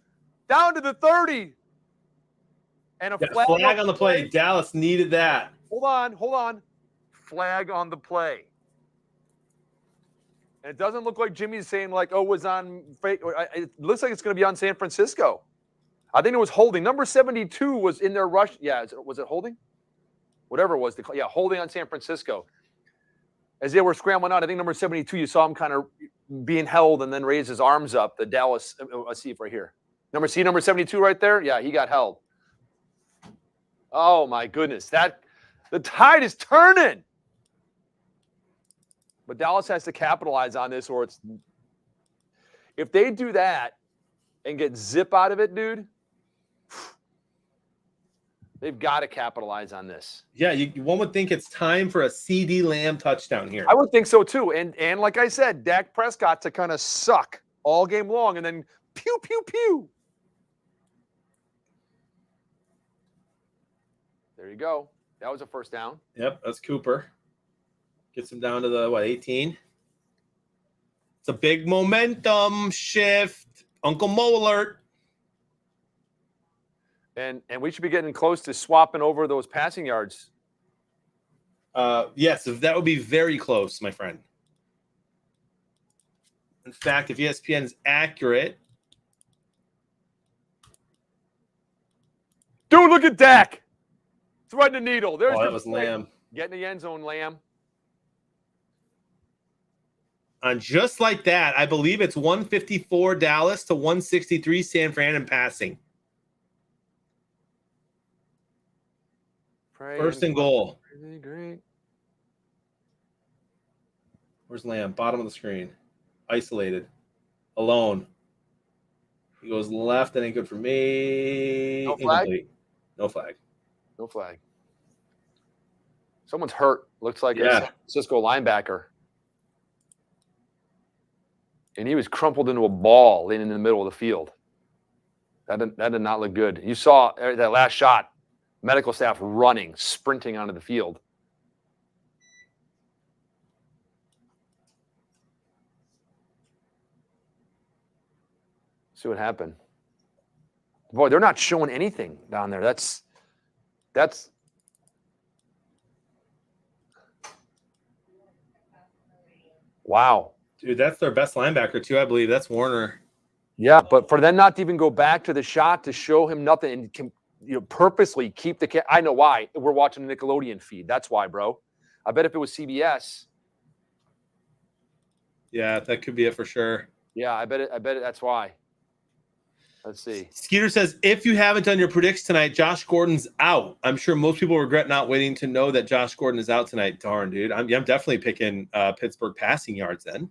down to the 30. And a flag on the play. Dallas needed that. Hold on. Flag on the play. And it doesn't look like Jimmy's saying like, oh, it was on fake. It looks like it's going to be on San Francisco. I think it was holding. Number 72 was in their rush. Yeah, was it holding? Whatever it was. Yeah, holding on San Francisco. As they were scrambling out, I think number 72, you saw him kind of being held and then raise his arms up. The Dallas, let's see if right here. Number 72 right there? Yeah, he got held. Oh, my goodness. The tide is turning. But Dallas has to capitalize on this, or if they do that and get zip out of it, dude, they've got to capitalize on this. Yeah, one would think it's time for a CD Lamb touchdown here. I would think so too. And like I said, Dak Prescott to kind of suck all game long and then pew, pew, pew. There you go. That was a first down. Yep, that's Cooper. Gets him down to the, 18? It's a big momentum shift. Uncle Mo alert. And we should be getting close to swapping over those passing yards. Yes, that would be very close, my friend. In fact, if ESPN is accurate. Dude, look at Dak. Threading the needle. There's that was Lamb. Get in the end zone, Lamb. And just like that, I believe it's 154 Dallas to 163 San Fran in passing. First and goal. Great. Where's Lamb? Bottom of the screen. Isolated. Alone. He goes left. That ain't good for me. No flag? Incomplete. No flag. No flag. Someone's hurt. Looks like a San Francisco linebacker. And he was crumpled into a ball laying in the middle of the field. That did not look good. You saw that last shot. Medical staff running, sprinting onto the field. See what happened. Boy, they're not showing anything down there. That's wow. Dude, that's their best linebacker, too, I believe. That's Warner. Yeah, but for them not to even go back to the shot to show him nothing and purposely keep the – I know why. We're watching the Nickelodeon feed. That's why, bro. I bet if it was CBS. Yeah, that could be it for sure. Yeah, I bet that's why. Let's see. Skeeter says, if you haven't done your predicts tonight, Josh Gordon's out. I'm sure most people regret not waiting to know that Josh Gordon is out tonight. Darn, dude. I'm definitely picking Pittsburgh passing yards then.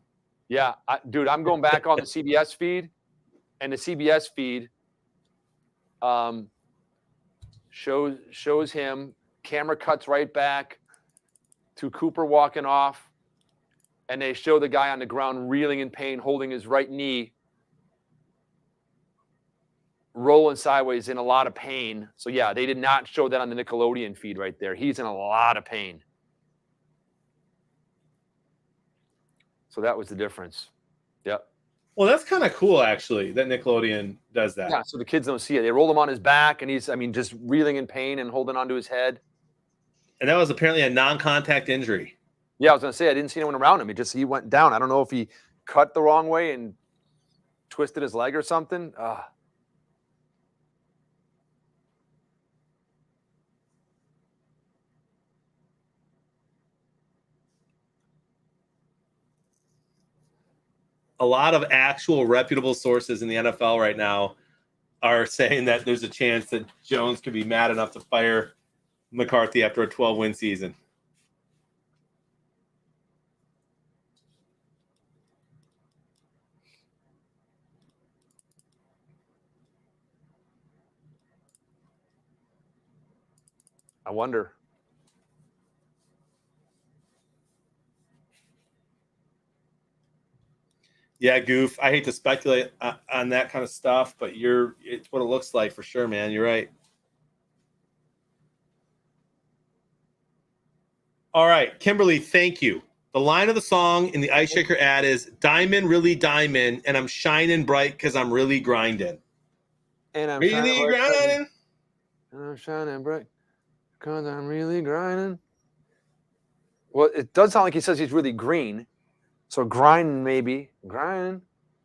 Yeah, dude, I'm going back on the CBS feed, and the CBS feed shows him. Camera cuts right back to Cooper walking off, and they show the guy on the ground reeling in pain, holding his right knee, rolling sideways in a lot of pain. So, yeah, they did not show that on the Nickelodeon feed right there. He's in a lot of pain. So that was the difference. Yep. Well, that's kind of cool, actually, that Nickelodeon does that. Yeah, so the kids don't see it. They roll him on his back, and he's, I mean, just reeling in pain and holding onto his head. And that was apparently a non-contact injury. Yeah, I was gonna say I didn't see anyone around him. He went down. I don't know if he cut the wrong way and twisted his leg or something. A lot of actual reputable sources in the NFL right now are saying that there's a chance that Jones could be mad enough to fire McCarthy after a 12-win season. I wonder. Yeah, Goof. I hate to speculate on that kind of stuff, but it's what it looks like for sure, man. You're right. All right, Kimberly, thank you. The line of the song in the Ice Shaker ad is "Diamond, really diamond, and I'm shining bright because I'm really grinding." And I'm Really grinding. And I'm shining bright because I'm really grinding. Well, it does sound like he says he's really green. So grinding, maybe. Grinding.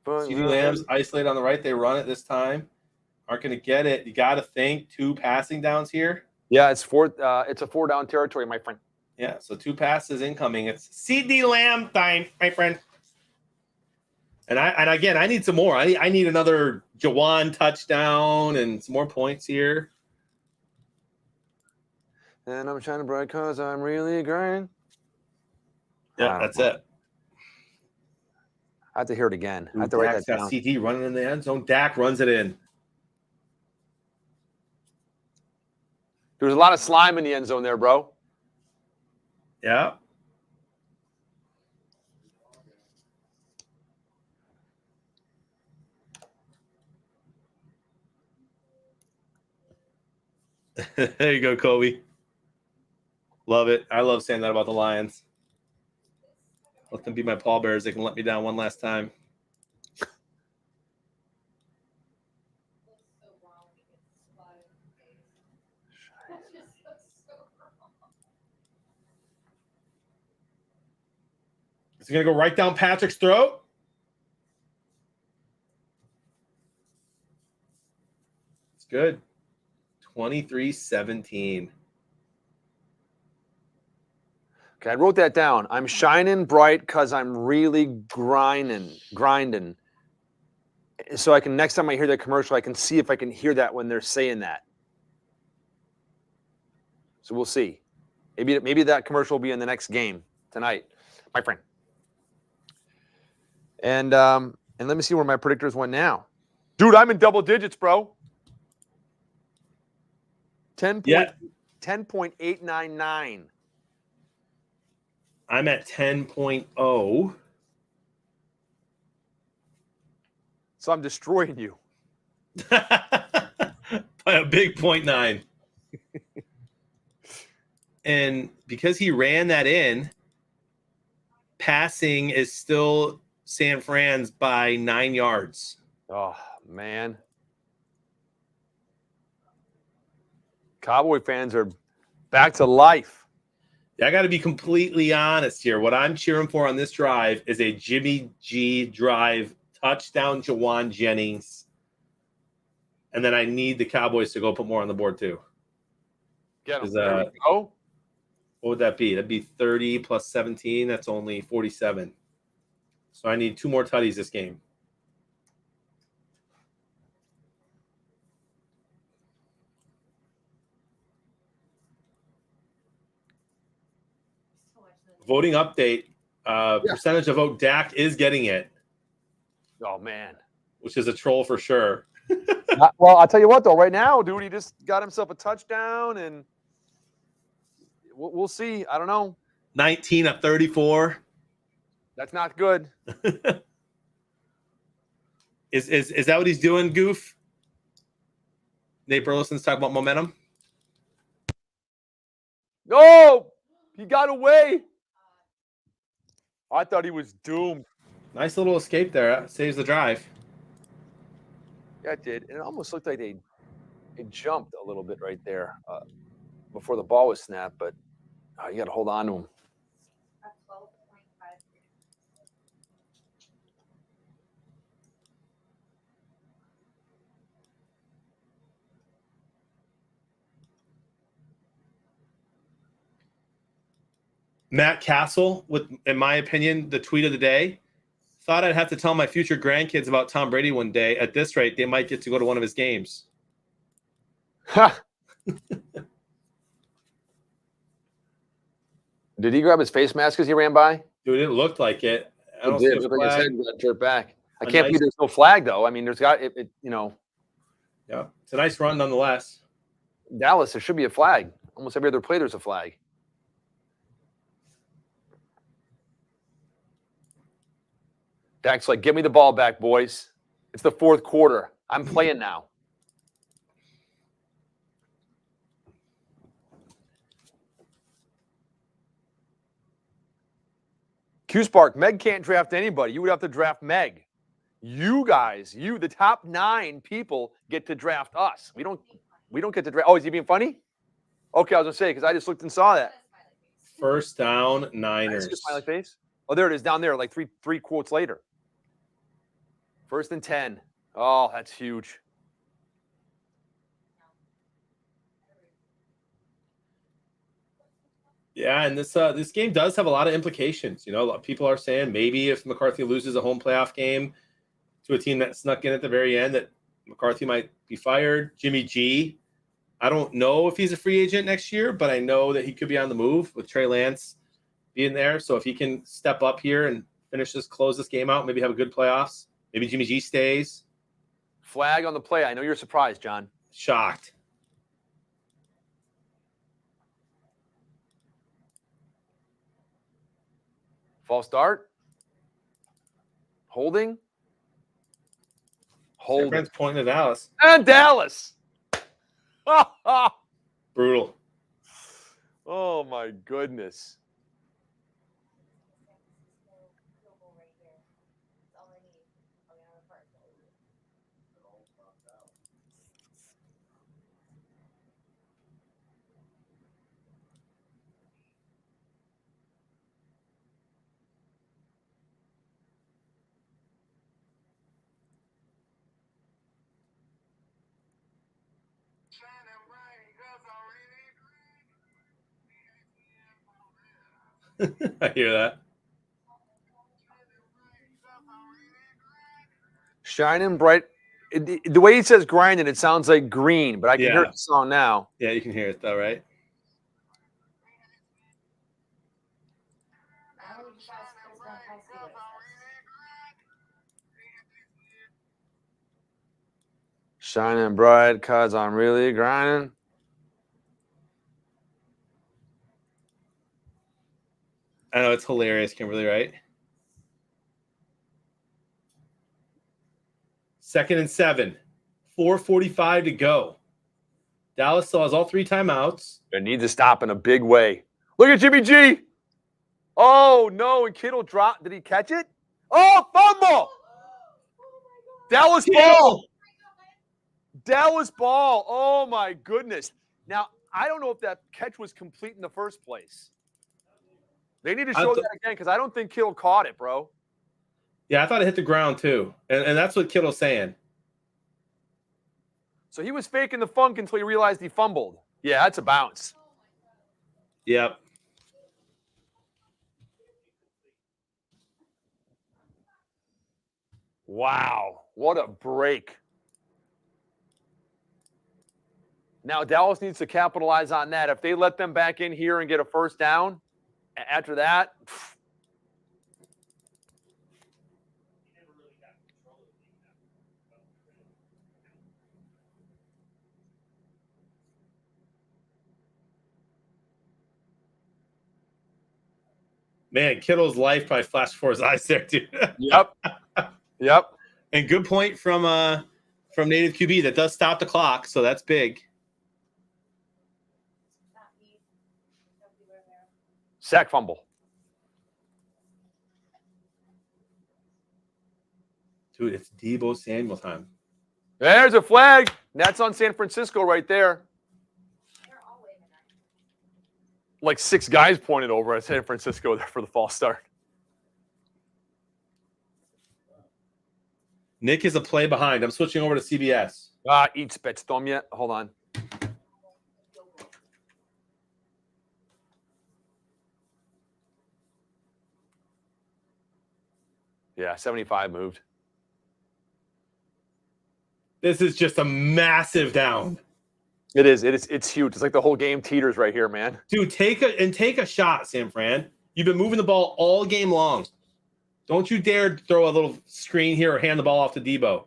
CeeDee Lamb's isolated on the right. They run it this time. Aren't going to get it. You got to think 2 passing downs here. Yeah, it's a 4-down territory, my friend. Yeah, so 2 passes incoming. It's CeeDee Lamb time, my friend. And again, I need some more. I need another Jawan touchdown and some more points here. And I'm shining bright because I'm really grinding. Yeah, that's it. I have to hear it again. I have to Dak's write that got down. CD running in the end zone. Dak runs it in. There was a lot of slime in the end zone there, bro. Yeah. There you go, Kobe. Love it. I love saying that about the Lions. Let them be my pallbearers. They can let me down one last time. Is he going to go right down Patrick's throat? It's good. 23-17. Okay, I wrote that down. I'm shining bright because I'm really grinding. So I can, next time I hear that commercial, I can see if I can hear that when they're saying that. So we'll see. Maybe that commercial will be in the next game tonight, my friend. And let me see where my predictors went now. Dude, I'm in double digits, bro. 10.899. I'm at 10.0. So I'm destroying you. By a big 0.9. And because he ran that in, passing is still San Fran's by 9 yards. Oh, man. Cowboy fans are back to life. I got to be completely honest here. What I'm cheering for on this drive is a Jimmy G drive, touchdown Jawan Jennings. And then I need the Cowboys to go put more on the board too. Get him. There we go. What would that be? That'd be 30 plus 17. That's only 47. So I need 2 more tutties this game. Voting update. Percentage of vote Dak is getting it. Oh, man. Which is a troll for sure. Well, I'll tell you what, though. Right now, dude, he just got himself a touchdown, and we'll see. I don't know. 19 of 34. That's not good. Is that what he's doing, Goof? Nate Burleson's talking about momentum. No, he got away. I thought he was doomed. Nice little escape there. Saves the drive. Yeah, it did. And it almost looked like they jumped a little bit right there before the ball was snapped, but you got to hold on to him. At 12:25. Matt Castle, with, in my opinion, the tweet of the day. Thought I'd have to tell my future grandkids about Tom Brady one day. At this rate, they might get to go to one of his games. Ha! Did he grab his face mask as he ran by? Dude, it looked like it. I It don't did. see a Looked like his flag. head got jerked back. I A can't nice- believe there's no flag though. I mean, there's got it. You know, Yeah, it's a nice run nonetheless. Dallas, there should be a flag. Almost every other play, there's a flag. Dak's like, give me the ball back, boys. It's the fourth quarter. I'm playing now. Q-Spark, Meg can't draft anybody. You would have to draft Meg. You guys, the top 9 people get to draft us. We don't get to draft. Oh, is he being funny? Okay, I was gonna say because I just looked and saw that. First down, I see Niners. the smiley face. Oh, there it is down there, like three quotes later. 1st and 10. Oh, that's huge. Yeah, and this game does have a lot of implications. You know, a lot of people are saying maybe if McCarthy loses a home playoff game to a team that snuck in at the very end, that McCarthy might be fired. Jimmy G, I don't know if he's a free agent next year, but I know that he could be on the move with Trey Lance being there. So if he can step up here and close this game out, maybe have a good playoffs. Maybe Jimmy G stays. Flag on the play. I know you're surprised, John. Shocked. False start. Holding. San Holding. Fran's pointing to Dallas. And Dallas. Brutal. Oh my goodness. I hear that. Shining bright. The way he says grinding, it sounds like green, but I can hear Yeah. the song now. Yeah, you can hear it though, right? Shining bright, cause I'm really grinding. I know it's hilarious, Kimberly, right? 2nd and 7. 4:45 to go. Dallas still has all 3 timeouts. It needs to stop in a big way. Look at Jimmy G. Oh no, and Kittle dropped. Did he catch it? Oh, fumble! Dallas ball. Dallas ball. Oh my goodness. Now, I don't know if that catch was complete in the first place. They need to show that again because I don't think Kittle caught it, bro. Yeah, I thought it hit the ground too. And that's what Kittle's saying. So he was faking the funk until he realized he fumbled. Yeah, that's a bounce. Yep. Wow, what a break. Now, Dallas needs to capitalize on that. If they let them back in here and get a first down, after that, Man, Kittle's life probably flashed before his eyes there, too. Yep. Yep. And good point from native QB. That does stop the clock, so that's big. Sack fumble. Dude, it's Debo Samuel time. There's a flag. That's on San Francisco right there. They're all waving at you. Like 6 guys pointed over at San Francisco there for the false start. Nick is a play behind. I'm switching over to CBS. Eat Spetstomia. Hold on. Yeah, 75 moved. This is just a massive down. It is. It's huge. It's like the whole game teeters right here, man. Dude, take a shot, San Fran. You've been moving the ball all game long. Don't you dare throw a little screen here or hand the ball off to Debo.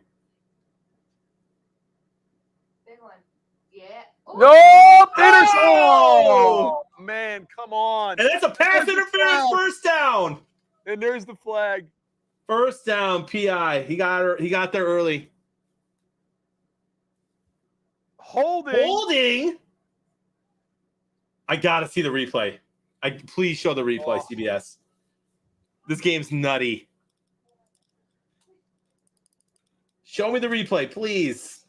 Big one. Yeah. Nope. Oh, man, come on. And that's a pass There's the interference flag. first down. And there's the flag. First down, PI. He got there early. Holding. I gotta see the replay. Please show the replay, Oh. CBS. This game's nutty. Show me the replay, please.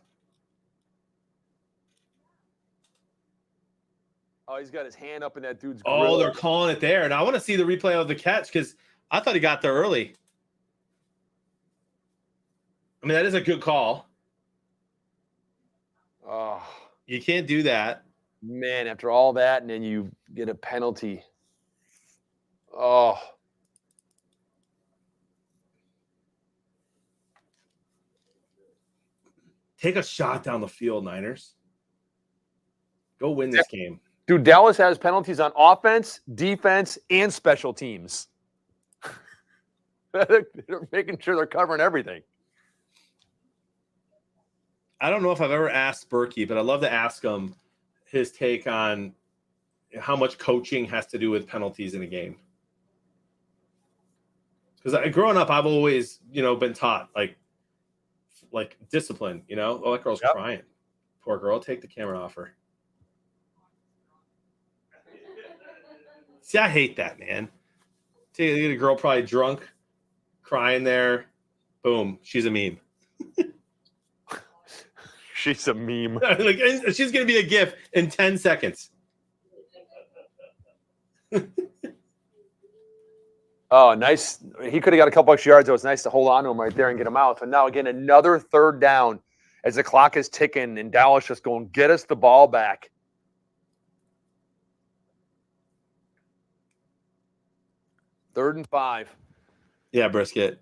Oh, he's got his hand up in that dude's Oh, grill. they're calling it there. And I want to see the replay of the catch because I thought he got there early. I mean, that is a good call. Oh, You can't do that. man, after all that, and then you get a penalty. Oh. Take a shot down the field, Niners. Go win this game. Dude, Dallas has penalties on offense, defense, and special teams. They're making sure they're covering everything. I don't know if I've ever asked Berkey, but I'd love to ask him his take on how much coaching has to do with penalties in a game. Because growing up, I've always, been taught like discipline. Oh, that girl's crying. Poor girl. Take the camera off her. See, I hate that, man. You get a girl probably drunk, crying there. Boom, she's a meme. She's a meme. And she's gonna be a GIF in 10 seconds. Oh, nice. He could have got a couple extra yards. It was nice to hold on to him right there and get him out. But now, again, another third down as the clock is ticking, and Dallas just going, get us the ball back. Third and 5. Yeah, Brisket.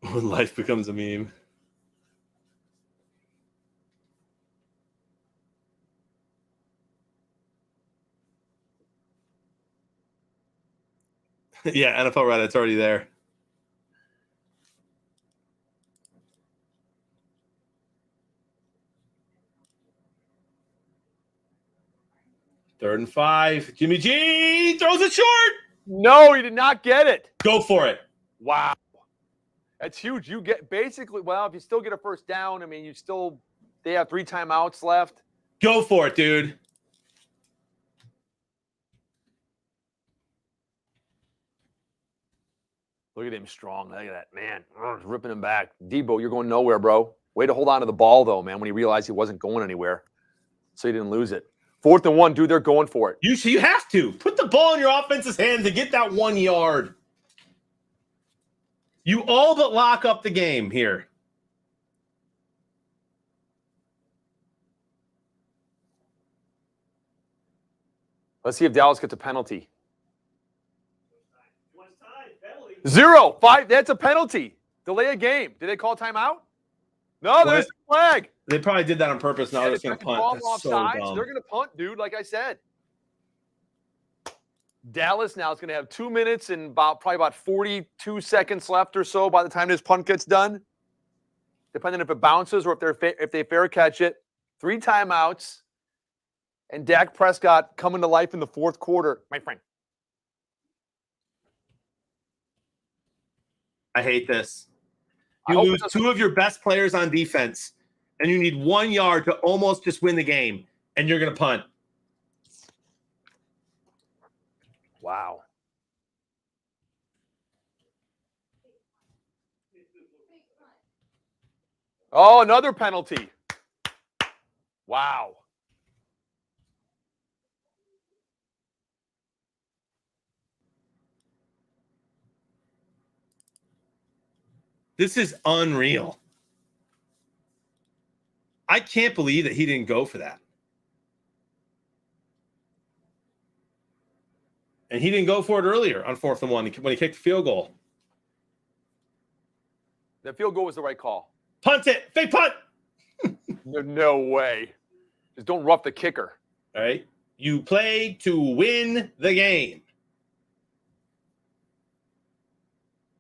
When life becomes a meme. Yeah, NFL Reddit's already there. Third and 5. Jimmy G throws it short. No, he did not get it. Go for it. Wow. That's huge. You get basically, well, if you still get a first down, I mean, they have 3 timeouts left. Go for it, dude. Look at him strong. Look at that, man. Ripping him back. Debo, you're going nowhere, bro. Way to hold on to the ball, though, man, when he realized he wasn't going anywhere. So he didn't lose it. 4th and 1, dude, they're going for it. You have to. Put the ball in your offense's hands to get that 1 yard. You all but lock up the game here. Let's see if Dallas gets a penalty. 0, 5. That's a penalty. Delay a game. Did they call timeout? No, there's the flag. They probably did that on purpose. Now they're just going to punt. That's so Offsides. dumb. They're going to punt, dude, like I said. Dallas now is going to have 2 minutes and probably about 42 seconds left or so by the time this punt gets done, depending if it bounces or if they fair catch it. 3 timeouts, and Dak Prescott coming to life in the 4th quarter, my friend. I hate this. I You hope it lose doesn't- 2 of your best players on defense, and you need 1 yard to almost just win the game, and you're going to punt. Wow. Oh, another penalty. Wow. This is unreal. I can't believe that he didn't go for that. And he didn't go for it earlier on 4th and 1 when he kicked the field goal. The field goal was the right call. Punt it. Fake punt. No way. Just don't rough the kicker. All right. You play to win the game.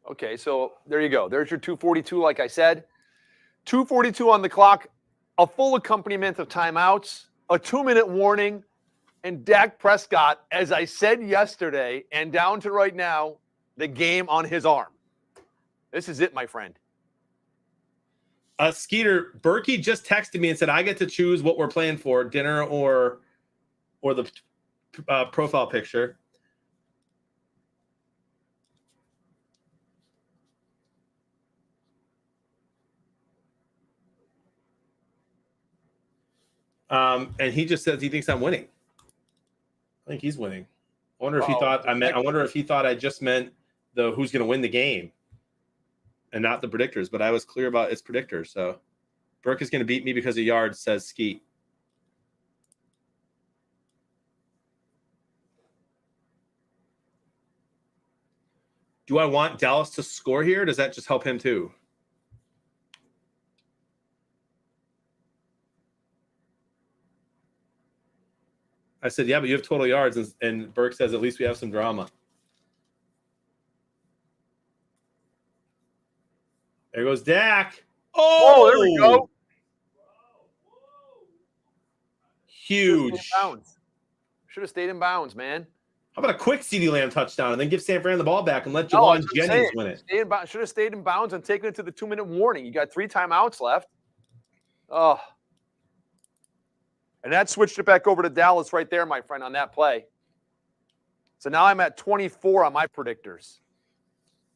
Okay, so there you go. There's your 2:42, like I said. 2:42 on the clock, a full accompaniment of timeouts, a 2-minute warning, and Dak Prescott, as I said yesterday and down to right now, the game on his arm. This is it, my friend. Skeeter, Berkey just texted me and said, I get to choose what we're playing for, dinner or the profile picture. And he just says he thinks I'm winning. I think he's winning. I wonder if he thought I just meant the who's going to win the game and not the predictors, but I was clear about its predictors. So Burke is going to beat me because of yards, says Skeet. Do I want Dallas to score here? Or does that just help him too? I said, yeah, but you have total yards. And Burke says, at least we have some drama. There goes Dak. Oh, there we go. Huge. Should have stayed in bounds, man. How about a quick CeeDee Lamb touchdown and then give San Fran the ball back and let Javon Jennings win it? Should have stayed in bounds and taken it to the 2-minute warning. You got 3 timeouts left. Oh. And that switched it back over to Dallas right there, my friend, on that play. So now I'm at 24 on my predictors.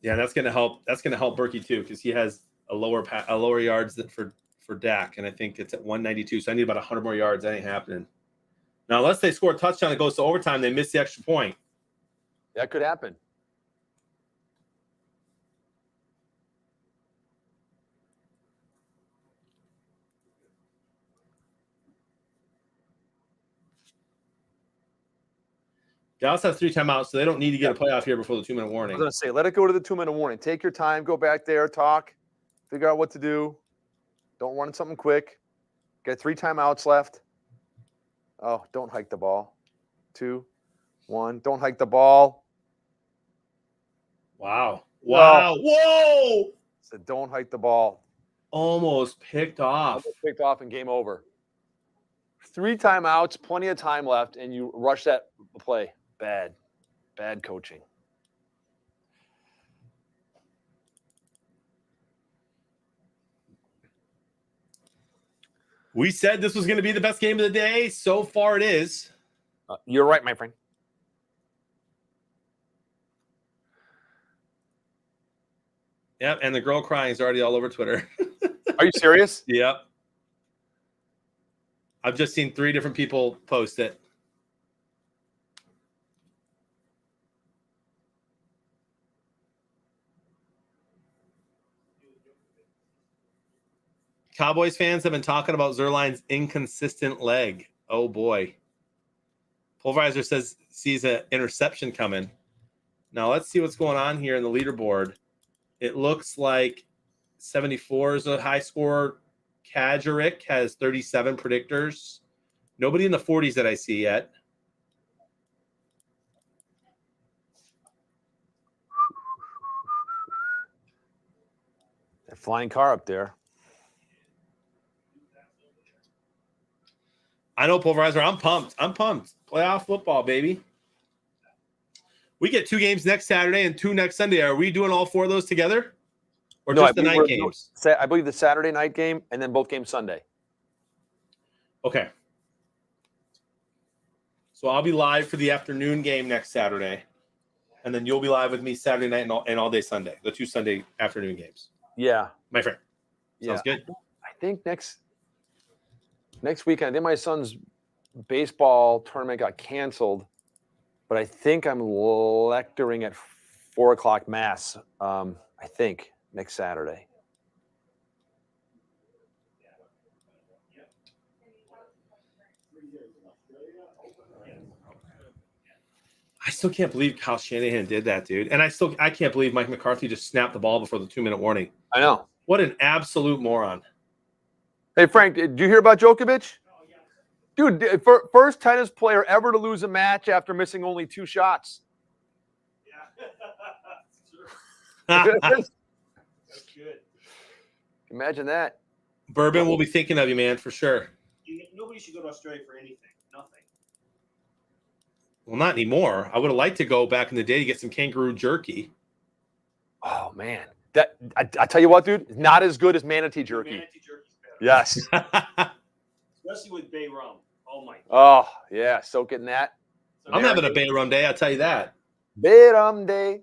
Yeah, that's going to help. That's going to help Berkey too because he has a lower yards than for Dak, and I think it's at 192. So I need about 100 more yards. That ain't happening. Now, unless they score a touchdown that goes to overtime, they miss the extra point. That could happen. Dallas has 3 timeouts, so they don't need to get a playoff here before the 2-minute I warning. was going to say, let it go to the 2-minute warning. Take your time, go back there, talk, figure out what to do. Don't run something quick. Got 3 timeouts left. Oh, don't hike the ball. 2, 1. Don't hike the ball. Wow. Whoa. So don't hike the ball. Almost picked off. Picked off and game over. 3 timeouts, plenty of time left, and you rush that play. Bad coaching. We said this was going to be the best game of the day. So far it is. You're right, my friend. Yep, and the girl crying is already all over Twitter. Are you serious? Yep. I've just seen 3 different people post it. Cowboys fans have been talking about Zuerlein's inconsistent leg. Oh, boy. Pulverizer says sees an interception coming. Now, let's see what's going on here in the leaderboard. It looks like 74 is a high score. Kajaric has 37 predictors. Nobody in the 40s that I see yet. That flying car up there. I know, Pulverizer. I'm pumped. Playoff football, baby. We get 2 games next Saturday and 2 next Sunday. Are we doing all 4 of those together? Or No, just the night games? I believe the Saturday night game and then both games Sunday. Okay. So I'll be live for the afternoon game next Saturday. And then you'll be live with me Saturday night and all day Sunday. The 2 Sunday afternoon games. Yeah. my friend. Yeah. Sounds good. I think next weekend, I think my son's baseball tournament got canceled, but I think I'm lecturing at 4:00 mass. I think next Saturday. I still can't believe Kyle Shanahan did that, dude. And I can't believe Mike McCarthy just snapped the ball before the 2-minute warning. I know. What an absolute moron. Hey, Frank, did you hear about Djokovic? Dude, first tennis player ever to lose a match after missing only 2 shots. That's good. Imagine that. Bourbon will be thinking of you, man, for sure. Nobody should go to Australia for anything. Nothing. Well, not anymore. I would have liked to go back in the day to get some kangaroo jerky. Oh, man. That I tell you what, dude, not as good as manatee jerky. Manatee jerky's better. Yes. Especially with bay rum. Oh my. Oh, yeah. Soak it in that. I'm having a Bay Rum day, I'll tell you that. Bayram Day.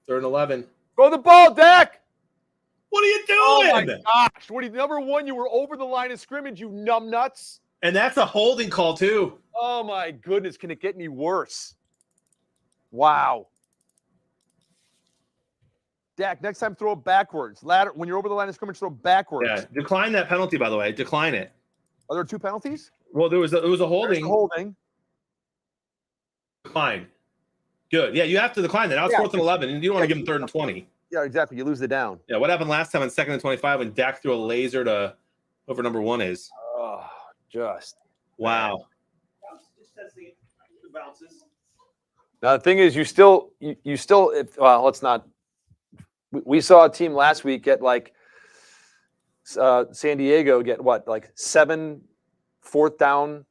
Third and 11. Throw the ball, Dak. What are you doing? Oh, my gosh. Number one, you were over the line of scrimmage, you numbnuts. And that's a holding call, too. Oh, my goodness. Can it get any worse? Wow. Dak, next time throw it backwards. When you're over the line of scrimmage, throw it backwards. Yeah, decline that penalty, by the way. Decline it. Are there 2 penalties? Well, it was a There's holding. the holding. Decline. Good. Yeah, you have to decline that. Now it's 4th and 11, and you don't want to give them 3rd and 20. Yeah, exactly. You lose the down. Yeah, what happened last time on 2nd and 25 when Dak threw a laser to whoever number 1 is? Oh, just. Wow. Just as the bounces. Now, the thing is, you still, let's not. We saw a team last week get like San Diego get what, like 7 4th down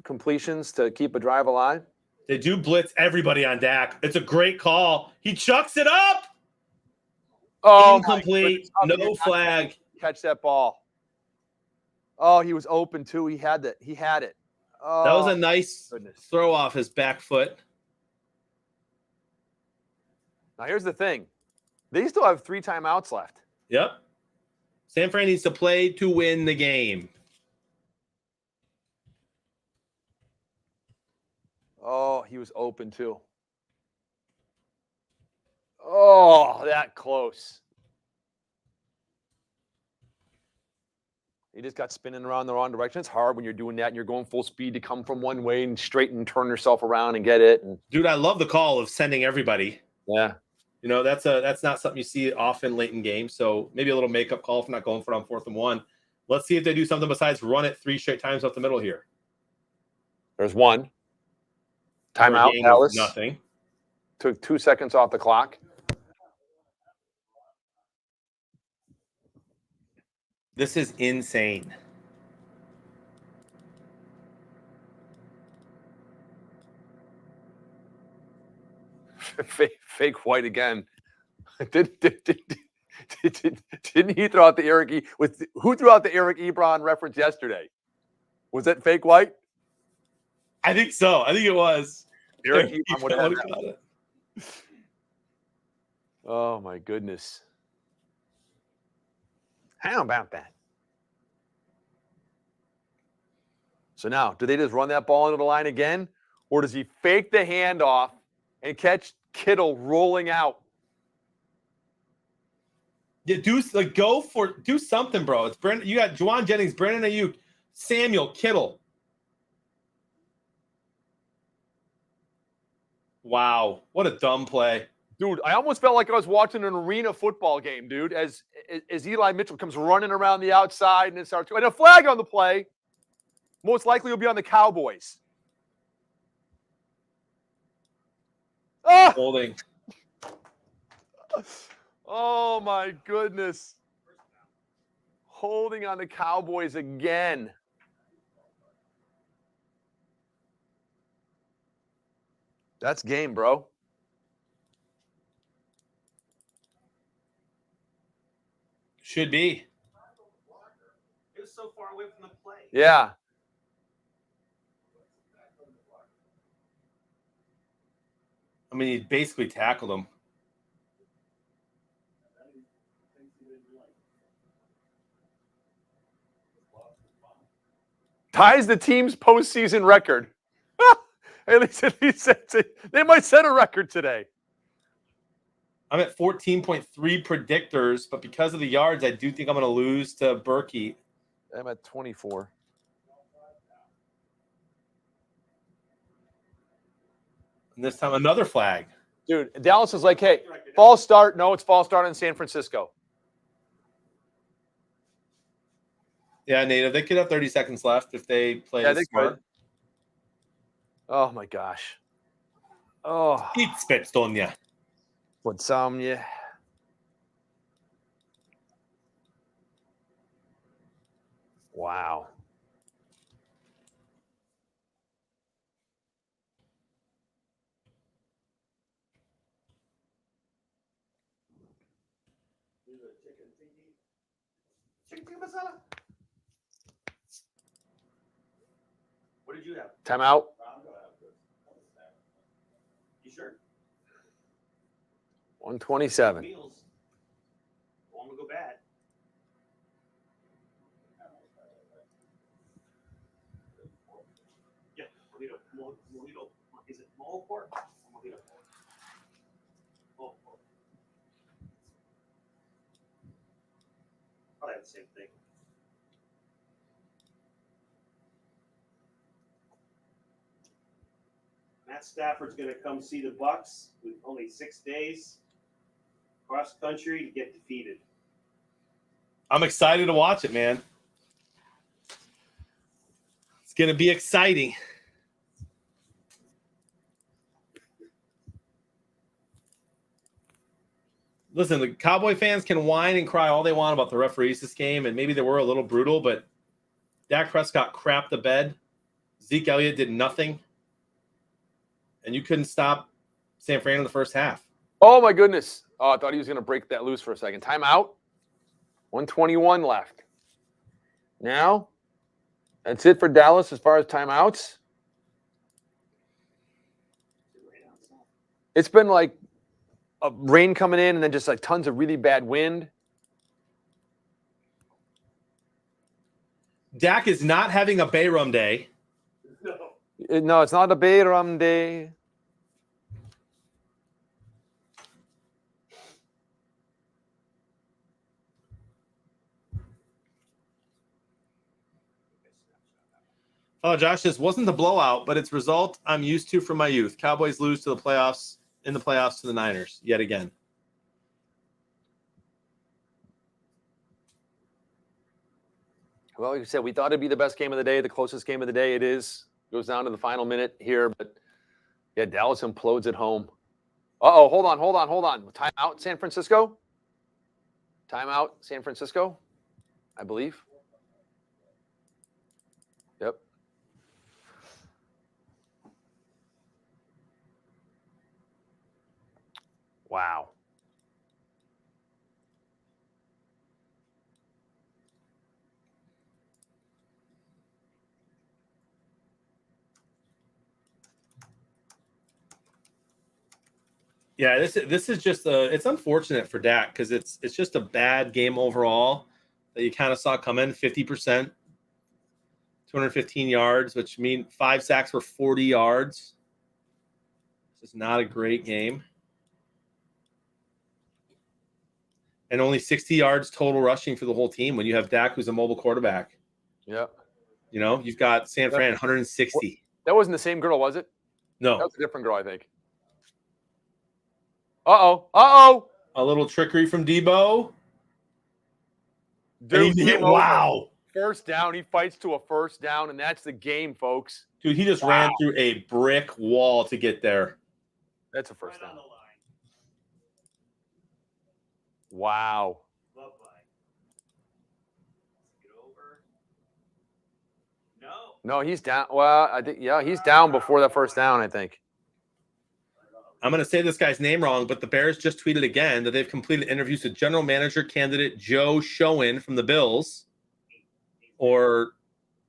completions to keep a drive alive. They do blitz everybody on Dak. It's a great call. He chucks it up. Oh, Incomplete. No flag. Catch that ball. Oh, he was open too. He had it. Oh, That was a nice goodness. throw off his back foot. Now here's the thing. They still have 3 timeouts left. Yep. San Fran needs to play to win the game. Oh, he was open too. Oh, that close. He just got spinning around the wrong direction. It's hard when you're doing that and you're going full speed to come from one way and straight and turn yourself around and get it. And Dude, I love the call of sending everybody. yeah. You know, that's not something you see often late in games. So maybe a little makeup call for not going for it on 4th and 1. Let's see if they do something besides run it 3 straight times up the middle here. There's one. Timeout, Game of Dallas. Nothing. Took 2 seconds off the clock. This is insane. Fake White again. Didn't he throw out the Eric who threw out the Eric Ebron reference yesterday? Was that Fake White? I think so. I think it was. Eric Ebron would have that. Oh my goodness. How about that? So now, do they just run that ball into the line again? Or does he fake the handoff and catch Kittle rolling out? Yeah, do something, bro. It's Brandon. You got Juwan Jennings, Brandon Ayuk, Samuel, Kittle. Wow, what a dumb play. Dude, I almost felt like I was watching an arena football game, dude, as Eli Mitchell comes running around the outside and it starts and a flag on the play. Most likely will be on the Cowboys. Ah! Holding. Oh my goodness. Holding on the Cowboys again. That's game, bro. Should be. It was so far away from the play. Yeah. I mean, he basically tackled him. Ties the team's postseason record. At least they might set a record today. I'm at 14.3 predictors, but because of the yards, I do think I'm going to lose to Berkey. I'm at 24. And this time, another flag. Dude, Dallas is like, hey, false start. No, it's false start in San Francisco. Yeah, Native. They could have 30 seconds left if they play Yeah, this they smart. could. Oh, my gosh. Oh, Eat Spetstonia. what's yeah. Wow. What did you have? Timeout. You sure? 127. Meals. Don't want to go bad. Yeah, mojito. Is it mole pork or mojito? Mole pork. Probably have the same thing. Matt Stafford's going to come see the Bucks with only 6 days cross country to get defeated. I'm excited to watch it, man. It's going to be exciting. Listen, the Cowboy fans can whine and cry all they want about the referees this game, and maybe they were a little brutal, but Dak Prescott crapped the bed. Zeke Elliott did nothing. And you couldn't stop San Fran in the first half. Oh, my goodness. Oh, I thought he was going to break that loose for a second. Timeout. 121 left. Now, that's it for Dallas as far as timeouts. It's been like a rain coming in and then just like tons of really bad wind. Dak is not having a Bayram day. No, it's not a Bayram day. Oh, Josh, this wasn't the blowout, but it's result I'm used to from my youth. Cowboys lose to the playoffs in the playoffs to the Niners yet again. Well, like you said, we thought it'd be the best game of the day, the closest game of the day. It is. Goes down to the final minute here, but yeah, Dallas implodes at home. Uh-oh, hold on. Timeout, San Francisco. Timeout, San Francisco, I believe. Yep. Wow. Yeah, this is just it's unfortunate for Dak because it's just a bad game overall that you kind of saw come in 50%, 215 yards, which mean 5 sacks for 40 yards. It's just not a great game. And only 60 yards total rushing for the whole team when you have Dak, who's a mobile quarterback. Yep. You know, you've got San Fran 160. That wasn't the same girl, was it? That No, was a different girl, I think. Uh-oh. a little trickery from Debo. Dude, game over. Wow. First down. He fights to a first down, and that's the game, folks. Dude, he just ran through a brick wall to get there. That's a first down. Wow. No, he's down. Well, I think, yeah, he's down before that first down, I think. I'm going to say this guy's name wrong, but the Bears just tweeted again that they've completed interviews with general manager candidate Joe Schoen from the Bills. Or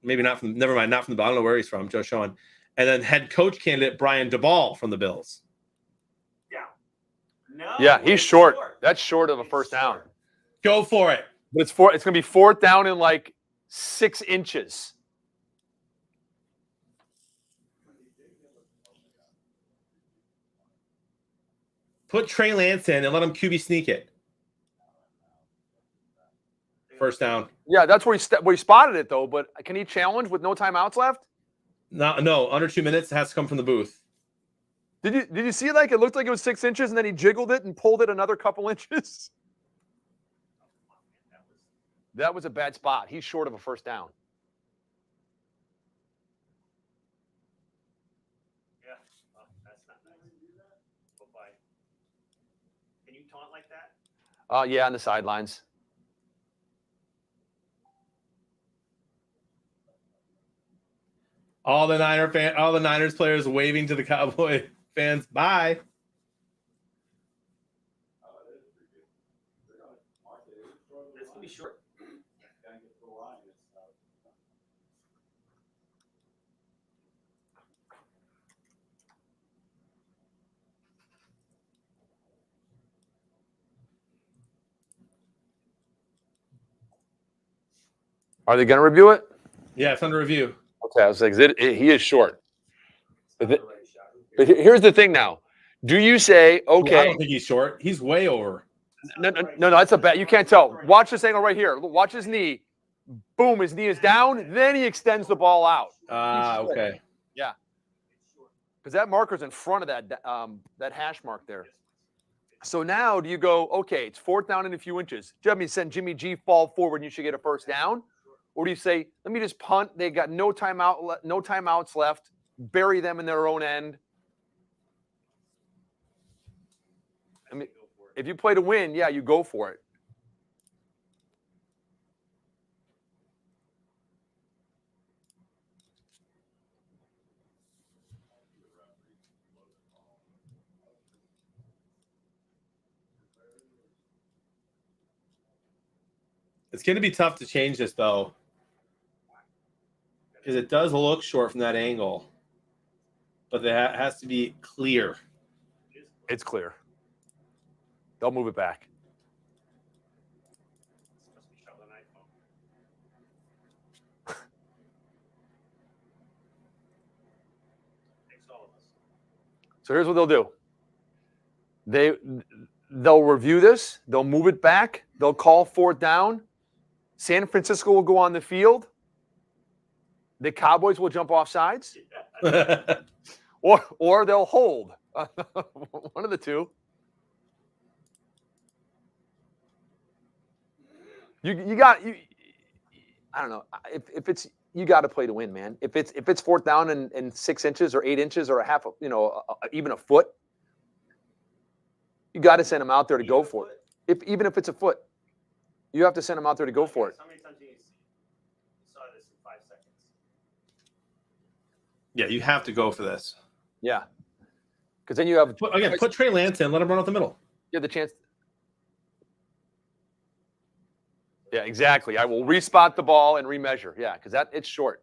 maybe not from, never mind, not from the, I don't know where he's from, Joe Schoen. And then head coach candidate Brian Daboll from the Bills. No. Yeah, he's it's short. That's short of a It's first down. short. Go for it. But it's going to be 4th down in like 6 inches. Put Trey Lance in and let him QB sneak it. First down. Yeah, that's where he spotted it though. But can he challenge with no timeouts left? No, under 2 minutes. It has to come from the booth. Did you see like it looked like it was 6 inches and then he jiggled it and pulled it another couple inches? That was a bad spot. He's short of a first down. Yeah. Oh, that's not nice. Bye-bye. Can you taunt like that? Yeah, on the sidelines. All the Niners players waving to the Cowboy fans. Bye. It's gonna be short. Are they going to review it? Yeah, it's under review. Okay, I was like, he is short. But here's the thing now. Do you say, Ooh, I okay, don't think he's short. He's way over. no, that's a bad. You can't tell. Watch this angle right here. Watch his knee. Boom, his knee is down. Then he extends the ball out. Okay. Because that marker's in front of that hash mark there. So now do you go, okay, it's 4th down in a few inches. Do you have me send Jimmy G fall forward and you should get a first down? Or do you say, let me just punt. They got no timeouts left. Bury them in their own end. I mean, if you play to win, yeah, you go for it. It's going to be tough to change this, though, because it does look short from that angle. But it has to be clear. It's clear. They'll move it back. So here's what they'll do. They'll review this. They'll move it back. They'll call 4th down. San Francisco will go on the field. The Cowboys will jump off sides, or they'll hold. One of the two. I don't know if it's you got to play to win, man. If it's 4th down and 6 inches or 8 inches or a half, even a foot, you got to send them out there to go for it. Even if it's a foot, you have to send them out there to go for it. How many times you saw this in 5 seconds? Yeah, you have to go for this. Yeah, because then you have put Trey Lance in, let him run up the middle. You have the chance. Yeah, exactly. I will respot the ball and remeasure. Yeah, because it's short.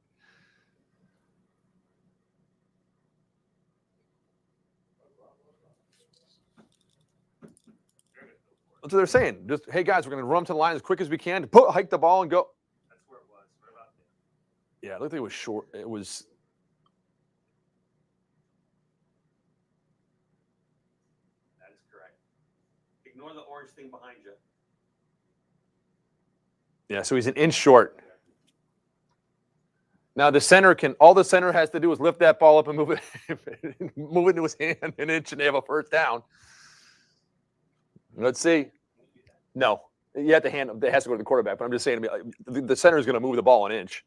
That's what they're saying. Just, hey, guys, we're going to run to the line as quick as we can. Hike the ball and go. That's where it was. What about that? Yeah, it looked like it was short. It was. That is correct. Ignore the orange thing behind you. Yeah, so he's an inch short. Now all the center has to do is lift that ball up and move it, move it into his hand an inch, and they have a first down. Let's see. No, you have to hand. It has to go to the quarterback. But I'm just saying, the center is going to move the ball an inch.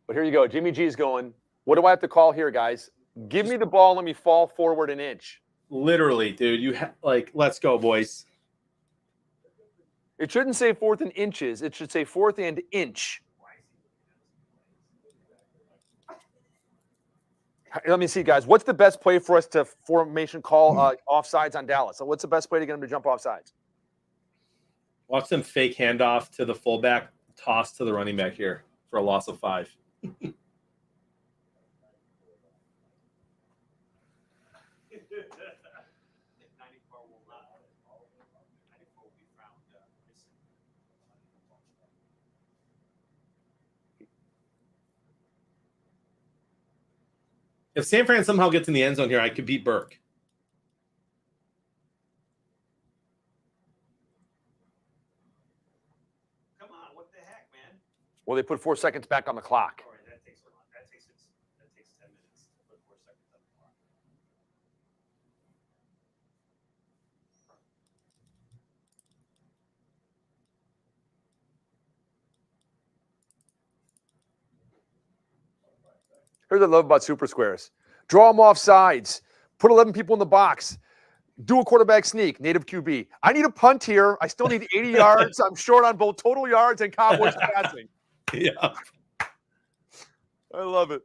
But here you go. Jimmy G is going. What do I have to call here, guys? Give me the ball. Let me fall forward an inch. Literally, dude. Let's go, boys. It shouldn't say 4th and inches. It should say 4th and inch. Let me see, guys. What's the best play for us to formation call offsides on Dallas? So what's the best way to get them to jump offsides? Watch them fake handoff to the fullback, toss to the running back here for a loss of 5. If San Fran somehow gets in the end zone here, I could beat Burke. Come on, what the heck, man? Well, they put 4 seconds back on the clock. All right, that takes 10 minutes to put 4 seconds on the clock. Here's what I love about Super Squares. Draw them off sides. Put 11 people in the box. Do a quarterback sneak, native QB. I need a punt here. I still need 80 yards. I'm short on both total yards and Cowboys passing. Yeah. I love it.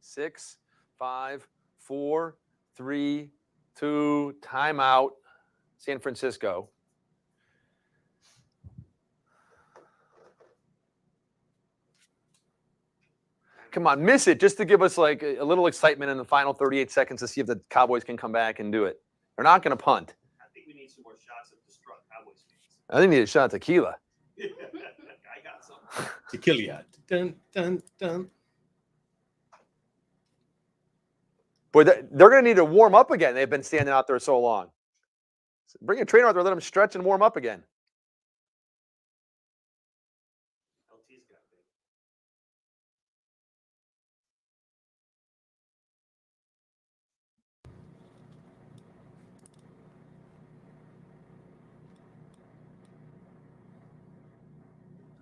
Six, 5, 4, 3, 2, timeout. San Francisco. Come on, miss it just to give us like a little excitement in the final 38 seconds to see if the Cowboys can come back and do it. They're not going to punt. I think we need some more shots of distraught Cowboys fans. I think they need a shot of tequila. I got some. Tequila. Dun, dun, dun. But they're going to need to warm up again. They've been standing out there so long. Bring a trainer out there, let them stretch and warm up again. LT's got big.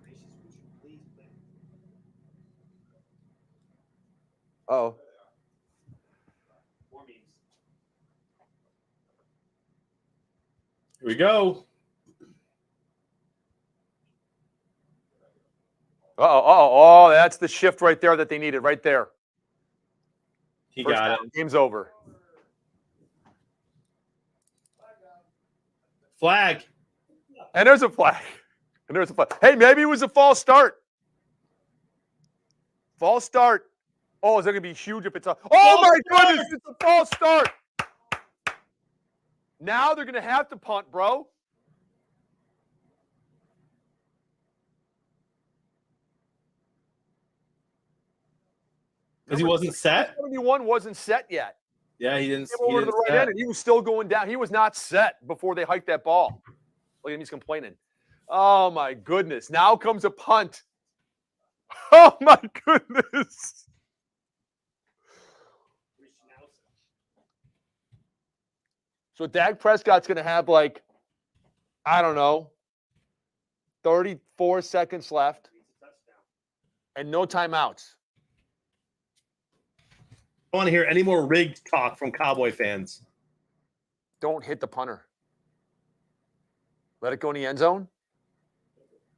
Gracious, would you please play? Oh, More memes. Here we go. Oh, that's the shift right there that they needed right there. He First got down, it. Game's over. Flag. And there's a flag. And there's a flag. Hey, maybe it was a false start. False start. Oh, is that going to be huge if it's a... Oh, my goodness, it's a false start. Now they're going to have to punt, bro. Because he wasn't set? 71 wasn't set yet. Yeah, he didn't. Came over to the right end, and he was still going down. He was not set before they hiked that ball. Look at him, he's complaining. Oh, my goodness. Now comes a punt. Oh, my goodness. So Dak Prescott's going to have like, I don't know, 34 seconds left and no timeouts. I don't want to hear any more rigged talk from Cowboy fans. Don't hit the punter. Let it go in the end zone.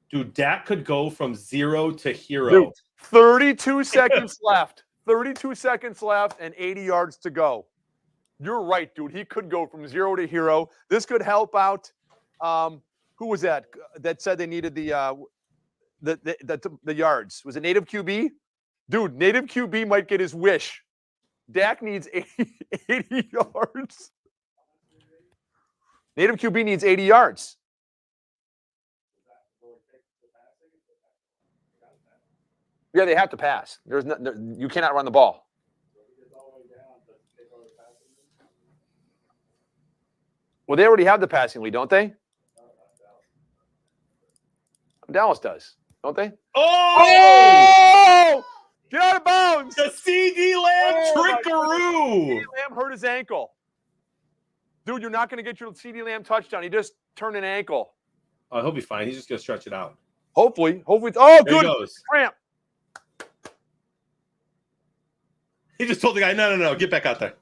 Dude, Dak could go from 0 to hero. Dude, 32 seconds left. 32 seconds left and 80 yards to go. You're right, dude. He could go from 0 to hero. This could help out. Who was that that said they needed the yards? Was it native QB? Dude, native QB might get his wish. Dak needs 80 yards. Native QB needs 80 yards. Yeah, they have to pass. There's no, you cannot run the ball. Well, they already have the passing lead, don't they? Dallas does, don't they? Oh! Get out of bounds! The CD Lamb Oh, my trickaroo! CeeDee Lamb hurt his ankle. Dude, you're not going to get your CeeDee Lamb touchdown. He just turned an ankle. Oh, he'll be fine. He's just going to stretch it out. Hopefully. Oh, There good. he goes. Cramp. He just told the guy, no, get back out there.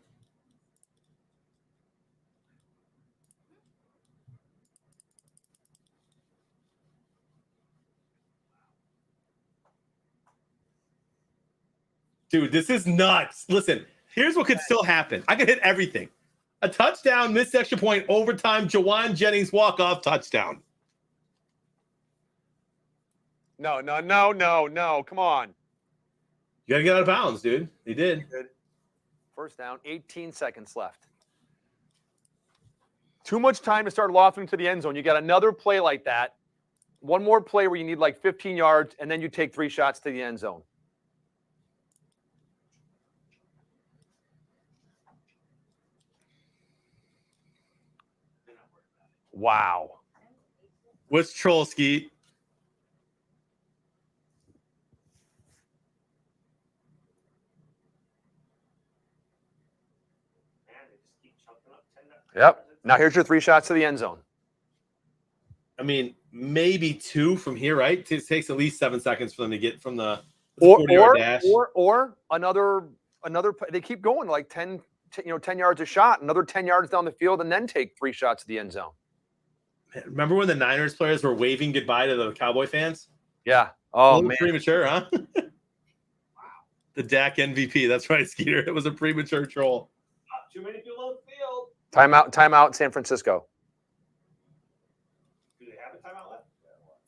Dude, this is nuts. Listen, here's what could still happen. I could hit everything. A touchdown, missed extra point, overtime, Jawan Jennings walk-off touchdown. No. Come on. You got to get out of bounds, dude. He did. First down, 18 seconds left. Too much time to start lofting to the end zone. You got another play like that. One more play where you need like 15 yards, and then you take 3 shots to the end zone. Wow. What's Trolsky? Yep. Now here's your 3 shots to the end zone. I mean, maybe 2 from here, right? It takes at least 7 seconds for them to get from the Or 40-yard dash. or another they keep going like 10 yards a shot, another 10 yards down the field, and then take 3 shots to the end zone. Remember when the Niners players were waving goodbye to the Cowboy fans? Yeah. A Oh little man. premature, huh? The Dak MVP. That's right, Skeeter. It was a premature troll. Not too many people on the field. Timeout, San Francisco. Do they have a timeout left?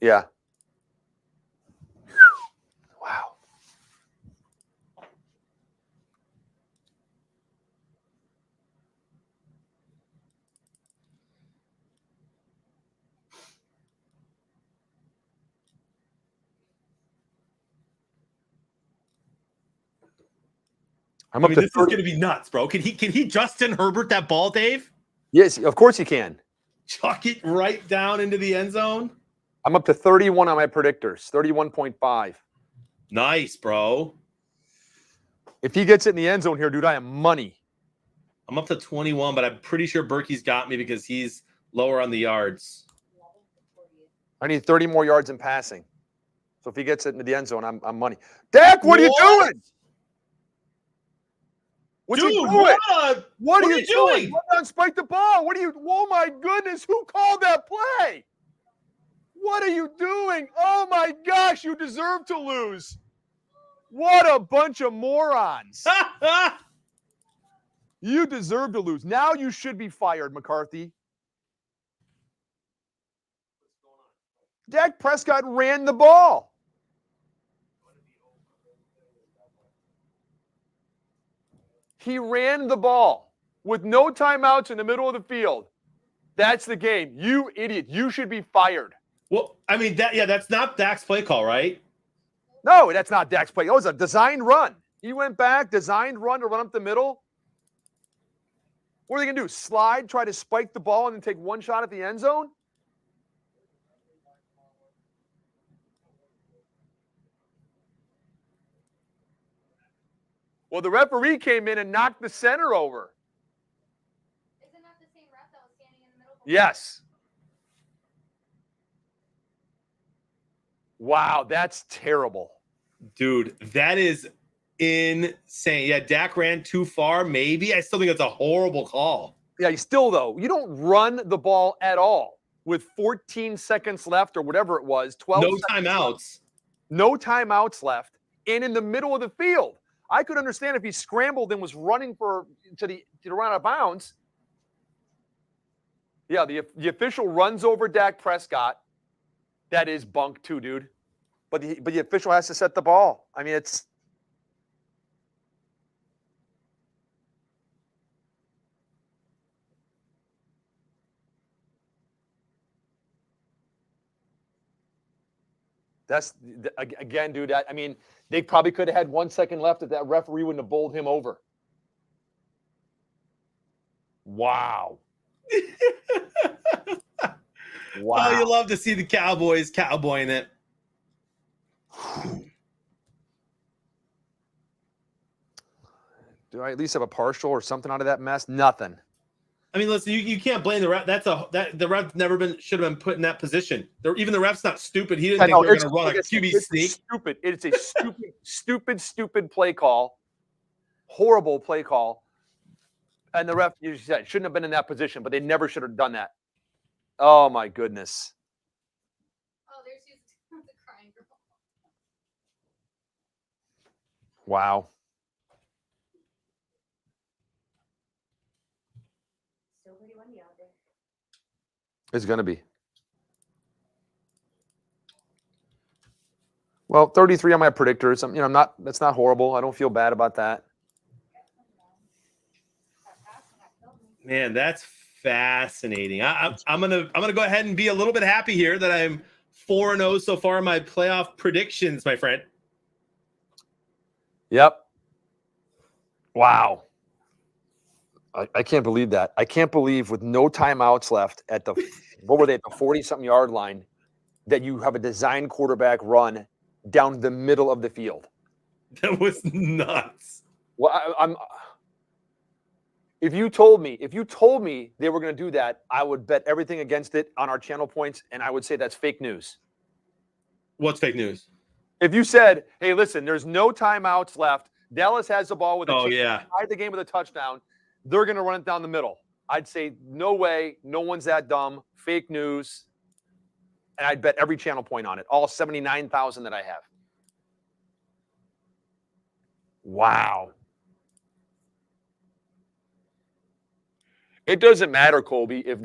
Yeah. Wow. I'm I up mean, to this is 30. going to be nuts, bro. Can he Justin Herbert that ball, Dave? Yes, of course he can. Chuck it right down into the end zone. I'm up to 31 on my predictors, 31.5. Nice, bro. If he gets it in the end zone here, dude, I am money. I'm up to 21, but I'm pretty sure Berkey's got me because he's lower on the yards. I need 30 more yards in passing. So if he gets it into the end zone, I'm money. Dak, what are you doing? What's Dude, he doing? what are are you you doing? Run down, spike the ball. What are you? Oh my goodness! Who called that play? What are you doing? Oh my gosh! You deserve to lose. What a bunch of morons! You deserve to lose. Now you should be fired, McCarthy. Dak Prescott ran the ball. He ran the ball with no timeouts in the middle of the field. That's the game. You idiot. You should be fired. Well, I mean, that's not Dak's play call, right? No, that's not Dak's play. It was a designed run. He went back, designed run to run up the middle. What are they going to do? Slide, try to spike the ball, and then take 1 shot at the end zone? Well, the referee came in and knocked the center over. Isn't that the same ref that was standing in the middle? Yes. Wow, that's terrible. Dude, that is insane. Yeah, Dak ran too far, maybe. I still think it's a horrible call. Yeah, you still, though, you don't run the ball at all with 14 seconds left or whatever it was, 12 No seconds timeouts. left. No timeouts left, and in the middle of the field. I could understand if he scrambled and was running to run out of bounds. Yeah, the official runs over Dak Prescott. That is bunk too, dude. But the official has to set the ball. I mean, it's again, dude. I mean, they probably could have had 1 second left if that referee wouldn't have bowled him over. Wow. Wow. Oh, you love to see the Cowboys cowboying it. Do I at least have a partial or something out of that mess? Nothing. I mean, listen, you can't blame the ref. The ref should have been put in that position. Even the ref's not stupid. He didn't think they were going to run a QB sneak. Stupid. It's a stupid play call. Horrible play call. And the ref, you said, shouldn't have been in that position, but they never should have done that. Oh my goodness. Oh, there's the crying girl. Wow. Still pretty windy out there. It's going to be. Well, 33 on my predictors. That's not horrible. I don't feel bad about that. Man, that's Fascinating. I'm gonna go ahead and be a little bit happy here that I'm 4-0 so far in my playoff predictions, my friend. Yep. Wow. I can't believe that. I can't believe with no timeouts left at the what were they at the 40-something yard line that you have a design quarterback run down the middle of the field. That was nuts. Well, I'm. If you told me they were going to do that, I would bet everything against it on our channel points, and I would say that's fake news. What's fake news? If you said, "Hey, listen, there's no timeouts left. Dallas has the ball with a chance to tie the game with a touchdown. They're going to run it down the middle." I'd say, "No way. No one's that dumb. Fake news." And I'd bet every channel point on it, all 79,000 that I have. Wow. It doesn't matter, Colby, if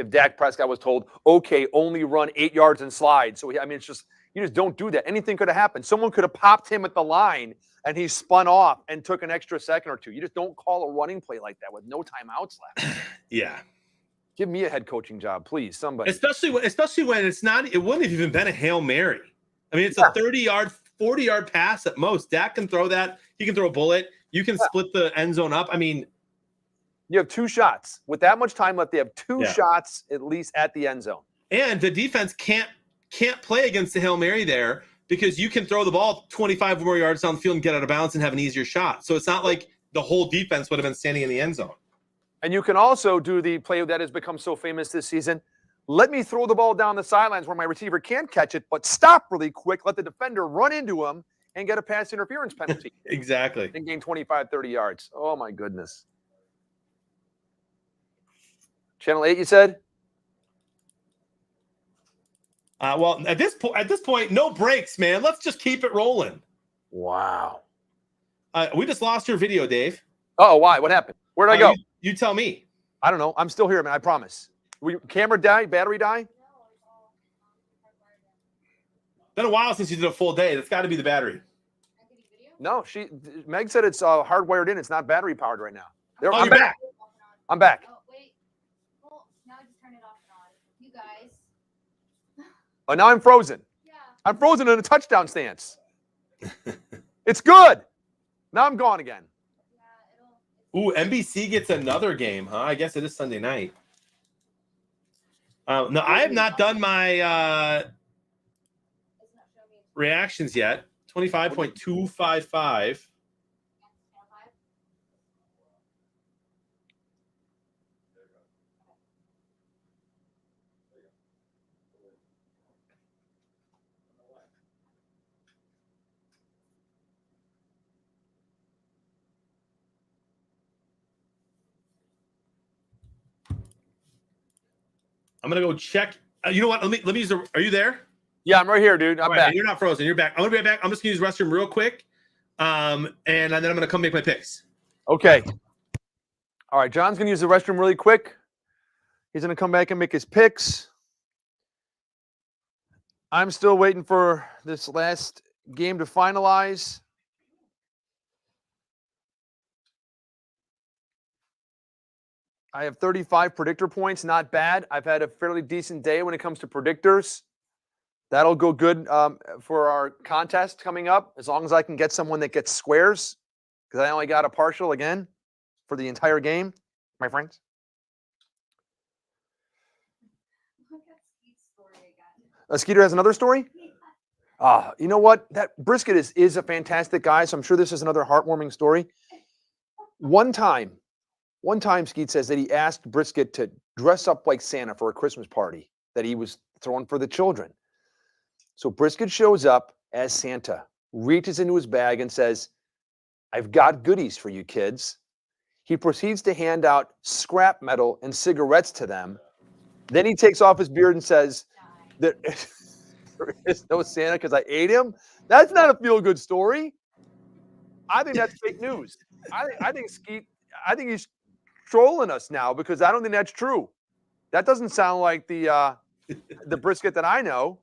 Dak Prescott was told, okay, only run 8 yards and slide. So, I mean, it's just, you just don't do that. Anything could have happened. Someone could have popped him at the line and he spun off and took an extra second or two. You just don't call a running play like that with no timeouts left. Yeah. Give me a head coaching job, please, somebody. Especially when it's not, it wouldn't have even been a Hail Mary. I mean, it's a 30-yard, 40-yard pass at most. Dak can throw that. He can throw a bullet. You can split the end zone up. I mean, you have 2 shots. With that much time left, they have 2 shots at least at the end zone. And the defense can't play against the Hail Mary there because you can throw the ball 25 or more yards down the field and get out of bounds and have an easier shot. So it's not like the whole defense would have been standing in the end zone. And you can also do the play that has become so famous this season. Let me throw the ball down the sidelines where my receiver can't catch it, but stop really quick, let the defender run into him and get a pass interference penalty. Exactly. And gain 25, 30 yards. Oh, my goodness. Channel 8, you said? Well, at this point, no breaks, man. Let's just keep it rolling. Wow. We just lost your video, Dave. Oh, why? What happened? Where did I go? You tell me. I don't know. I'm still here, man. I promise. Camera die? Battery die? Been a while since you did a full day. That's got to be the battery. No, Meg said it's hardwired in. It's not battery powered right now. Oh, you're back. I'm back. Oh, wait. Well, now I just turn it off and on. You guys. Oh, now I'm frozen. Yeah. I'm frozen in a touchdown stance. It's good. Now I'm gone again. Ooh, NBC gets another game, huh? I guess it is Sunday night. No, I have not done my reactions yet. 25.255. I'm gonna go check. You know what? Let me use the. Are you there? Yeah, I'm right here, dude. I'm back. You're not frozen. You're back. I'm gonna be back. I'm just gonna use the restroom real quick, and then I'm gonna come make my picks. Okay. All right, John's gonna use the restroom really quick. He's gonna come back and make his picks. I'm still waiting for this last game to finalize. I have 35 predictor points. Not bad. I've had a fairly decent day when it comes to predictors. That'll go good for our contest coming up, as long as I can get someone that gets squares, because I only got a partial again for the entire game, my friends. Look at Skeet's story again. Skeeter has another story? You know what? That Brisket is a fantastic guy, so I'm sure this is another heartwarming story. One time, Skeet says that he asked Brisket to dress up like Santa for a Christmas party that he was throwing for the children. So Brisket shows up as Santa, reaches into his bag and says, "I've got goodies for you kids." He proceeds to hand out scrap metal and cigarettes to them. Then he takes off his beard and says, "There is no Santa because I ate him." That's not a feel-good story. I think that's fake news. I think he's trolling us now, because I don't think that's true. That doesn't sound like the Brisket that I know.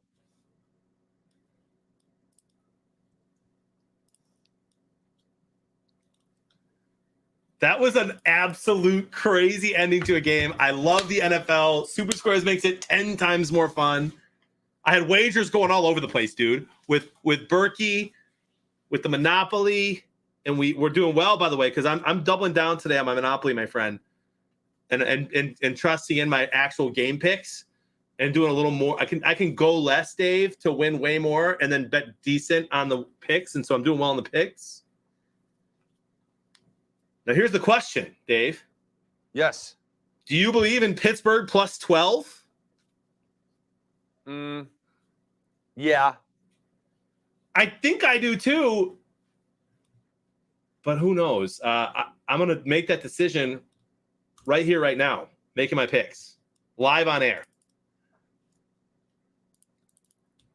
That was an absolute crazy ending to a game. I love the NFL. Super Squares makes it 10 times more fun. I had wagers going all over the place, dude. With Berkey, with the Monopoly, and we're doing well, by the way, because I'm doubling down today on my Monopoly, my friend, and trusting in my actual game picks and doing a little more. I can go less, Dave, to win way more, and then bet decent on the picks, and so I'm doing well on the picks. Now, here's the question, Dave. Yes. Do you believe in Pittsburgh plus 12? Yeah. I think I do too, but who knows? I'm going to make that decision right here, right now, making my picks live on air.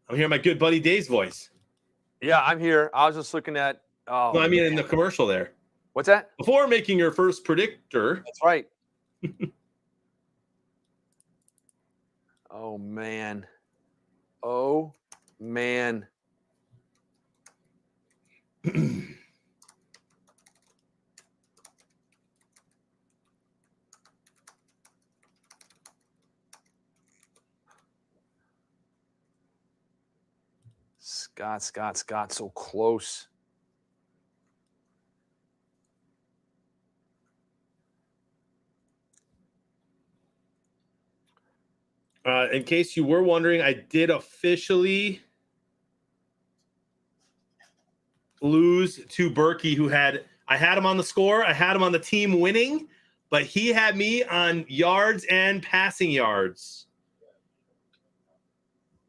I'm hearing my good buddy Dave's voice. Yeah, I'm here. I was just looking at. Oh, No, I mean in the commercial there. what's that? Before making your first predictor. That's right. Oh man. Oh man. Scott, so close. In case you were wondering, I did officially lose to Berkey, I had him on the score. I had him on the team winning, but he had me on yards and passing yards.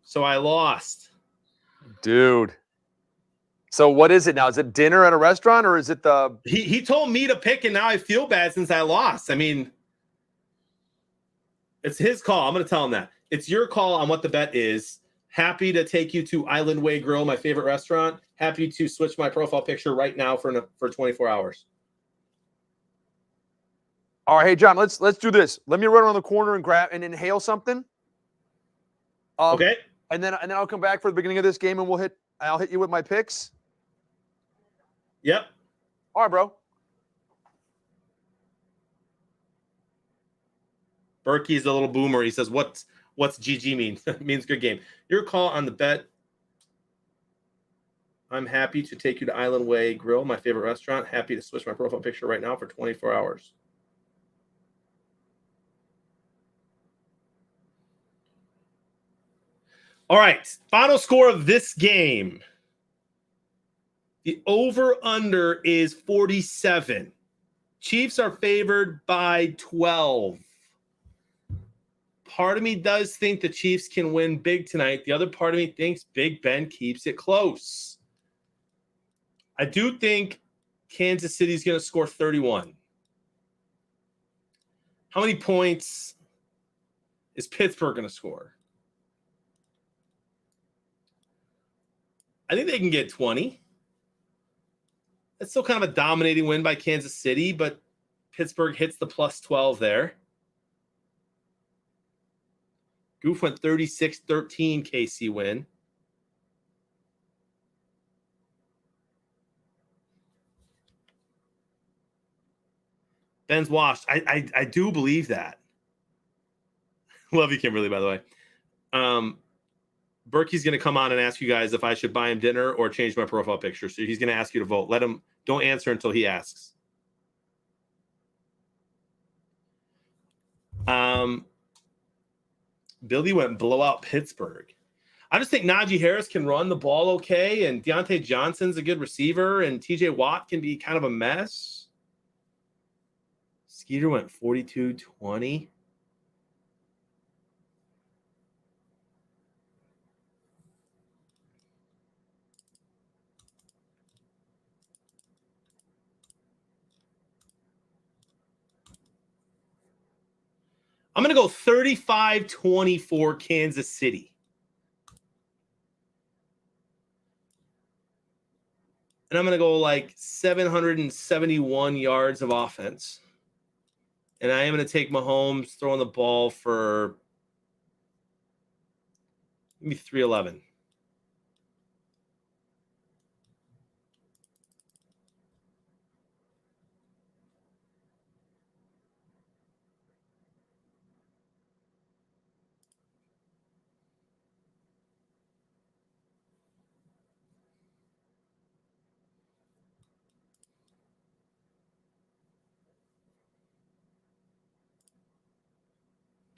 So I lost. Dude. So what is it now? Is it dinner at a restaurant or is it the He told me to pick, and now I feel bad since I lost. I mean, it's his call. I'm going to tell him that. It's your call on what the bet is. Happy to take you to Island Way Grill, my favorite restaurant. Happy to switch my profile picture right now for 24 hours. All right, hey John, let's do this. Let me run around the corner and grab and inhale something. Okay. And then I'll come back for the beginning of this game and I'll hit you with my picks. Yep. All right, bro. Berkey's a little boomer. He says, what's GG mean? It means good game. Your call on the bet. I'm happy to take you to Island Way Grill, my favorite restaurant. Happy to switch my profile picture right now for 24 hours. All right. Final score of this game. The over-under is 47. Chiefs are favored by 12. Part of me does think the Chiefs can win big tonight. The other part of me thinks Big Ben keeps it close. I do think Kansas City is going to score 31. How many points is Pittsburgh going to score? I think they can get 20. That's still kind of a dominating win by Kansas City, but Pittsburgh hits the plus 12 there. Goof went 36-13 KC win. Ben's washed. I do believe that. Love you, Kimberly, by the way. Berkey's going to come on and ask you guys if I should buy him dinner or change my profile picture. So he's going to ask you to vote. Don't answer until he asks. Billy went blowout Pittsburgh. I just think Najee Harris can run the ball okay, and Deontay Johnson's a good receiver, and TJ Watt can be kind of a mess. Skeeter went 42-20. I'm going to go 35-24 Kansas City. And I'm going to go like 771 yards of offense. And I am going to take Mahomes throwing the ball for maybe 311.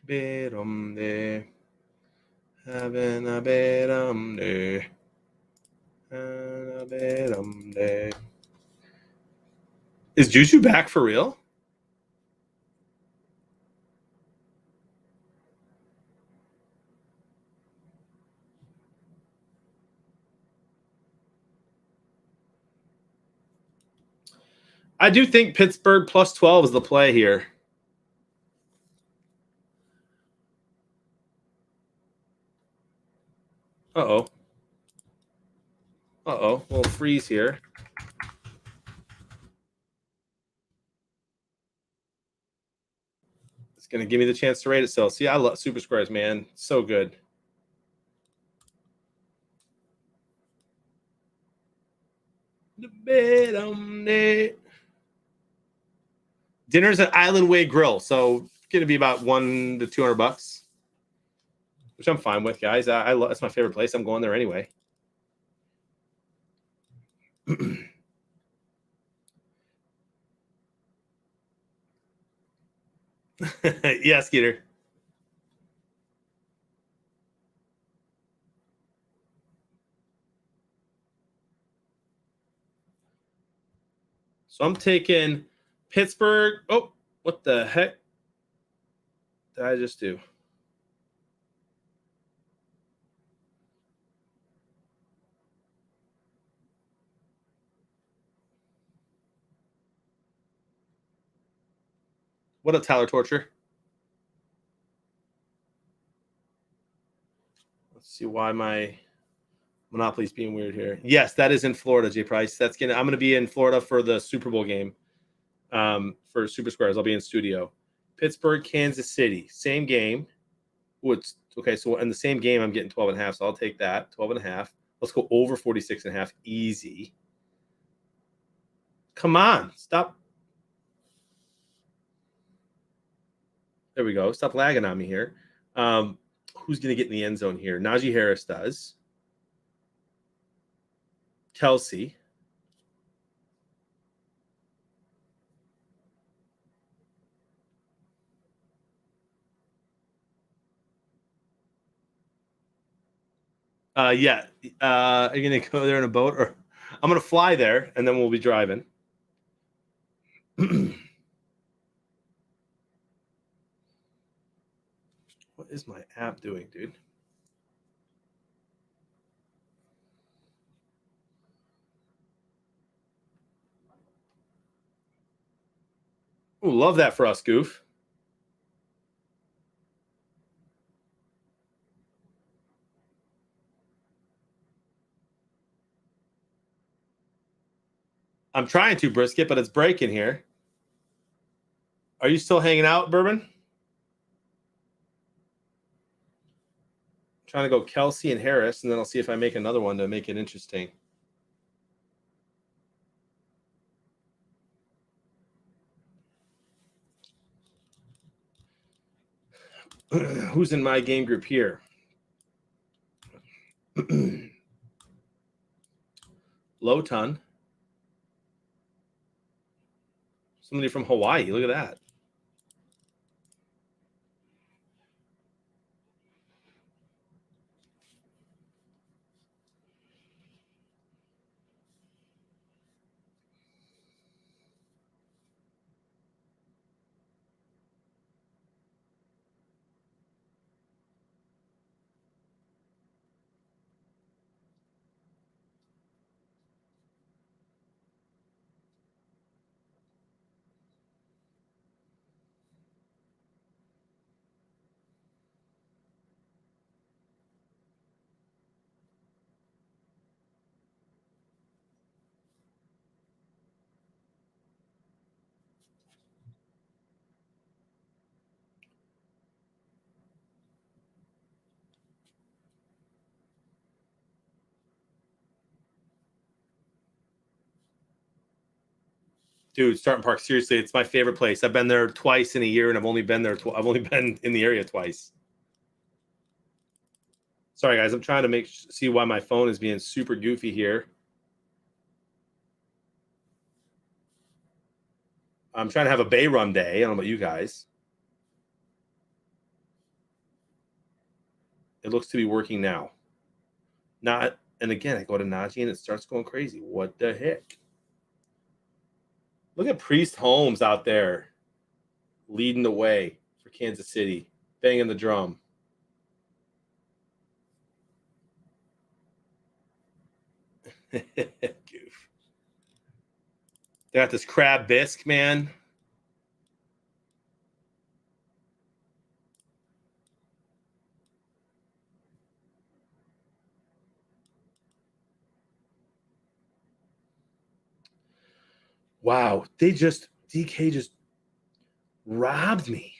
Day. Having a day. Day. Is Juju back for real? I do think Pittsburgh plus 12 is the play here. Uh-oh. Uh-oh. A little freeze here. It's going to give me the chance to rate it still. See, I love Super Squares, man. So good. Dinner's at Island Way Grill, so it's going to be about $100 to $200, which I'm fine with, guys. I love. It's my favorite place. I'm going there anyway. Yeah, Skeeter. So I'm taking Pittsburgh. Oh, what the heck did I just do? What a Tyler Torture. Let's see why my Monopoly's being weird here. Yes, that is in Florida, J Price. I'm gonna be in Florida for the Super Bowl game. For Super Squares, I'll be in studio. Pittsburgh, Kansas City, same game. What's okay? So in the same game, I'm getting 12.5. So I'll take that 12.5. Let's go over 46.5. Easy. Come on, stop. There we go. Stop lagging on me here. Who's gonna get in the end zone here? Najee Harris does. Kelsey. Yeah. Are you gonna go there in a boat, or I'm gonna fly there and then we'll be driving? What is my app doing, dude? Ooh, love that for us, Goof. I'm trying to, Brisket, but it's breaking here. Are you still hanging out, Bourbon? Trying to go Kelsey and Harris, and then I'll see if I make another one to make it interesting. Who's in my game group here? Loton. Somebody from Hawaii. Look at that. Dude, Starting Park, seriously, it's my favorite place. I've been there twice in a year, and I've only been there. I've only been in the area twice. Sorry, guys. I'm trying to see why my phone is being super goofy here. I'm trying to have a Bay Rum day. I don't know about you guys. It looks to be working now. Not, and again, I go to Najee and it starts going crazy. What the heck? Look at Priest Holmes out there leading the way for Kansas City, banging the drum. Goof. They got this crab bisque, man. Wow, DK just robbed me.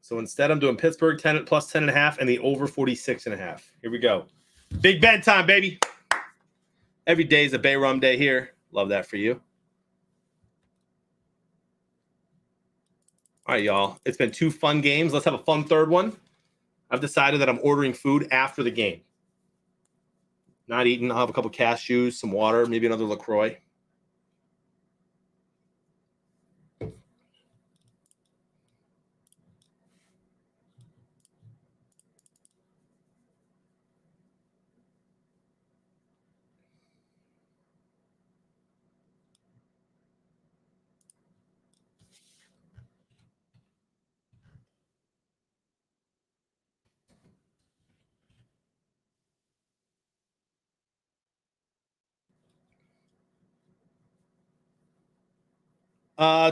So instead, I'm doing Pittsburgh 10 plus 10.5 and the over 46.5. Here we go. Big Ben time, baby. Every day is a Bay Rum day here. Love that for you. All right, y'all. It's been 2 fun games. Let's have a fun third one. I've decided that I'm ordering food after the game. Not eating. I'll have a couple cashews, some water, maybe another LaCroix.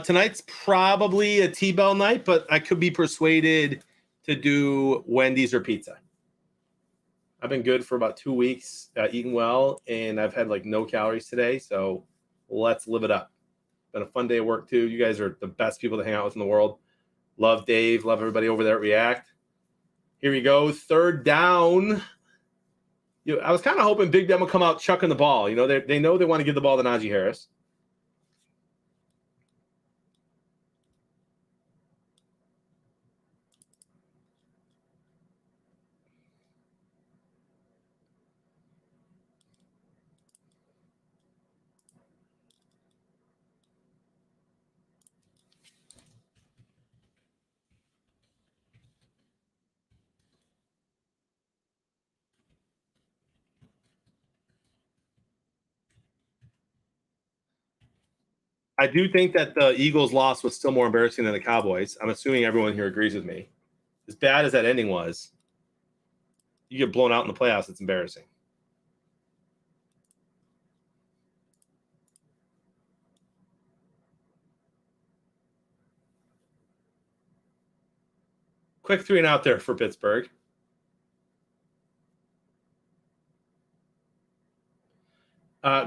Tonight's probably a T-Bell night, but I could be persuaded to do Wendy's or pizza. I've been good for about 2 weeks, eating well, and I've had like no calories today, so let's live it up. Been a fun day of work too. You guys are the best people to hang out with in the world. Love Dave, love everybody over there at React. Here we go, third down. I was kind of hoping Big Ben would come out chucking the ball. You know, they know they want to give the ball to Najee Harris. I do think that the Eagles' loss was still more embarrassing than the Cowboys. I'm assuming everyone here agrees with me. As bad as that ending was, you get blown out in the playoffs, it's embarrassing. Quick 3 and out there for Pittsburgh.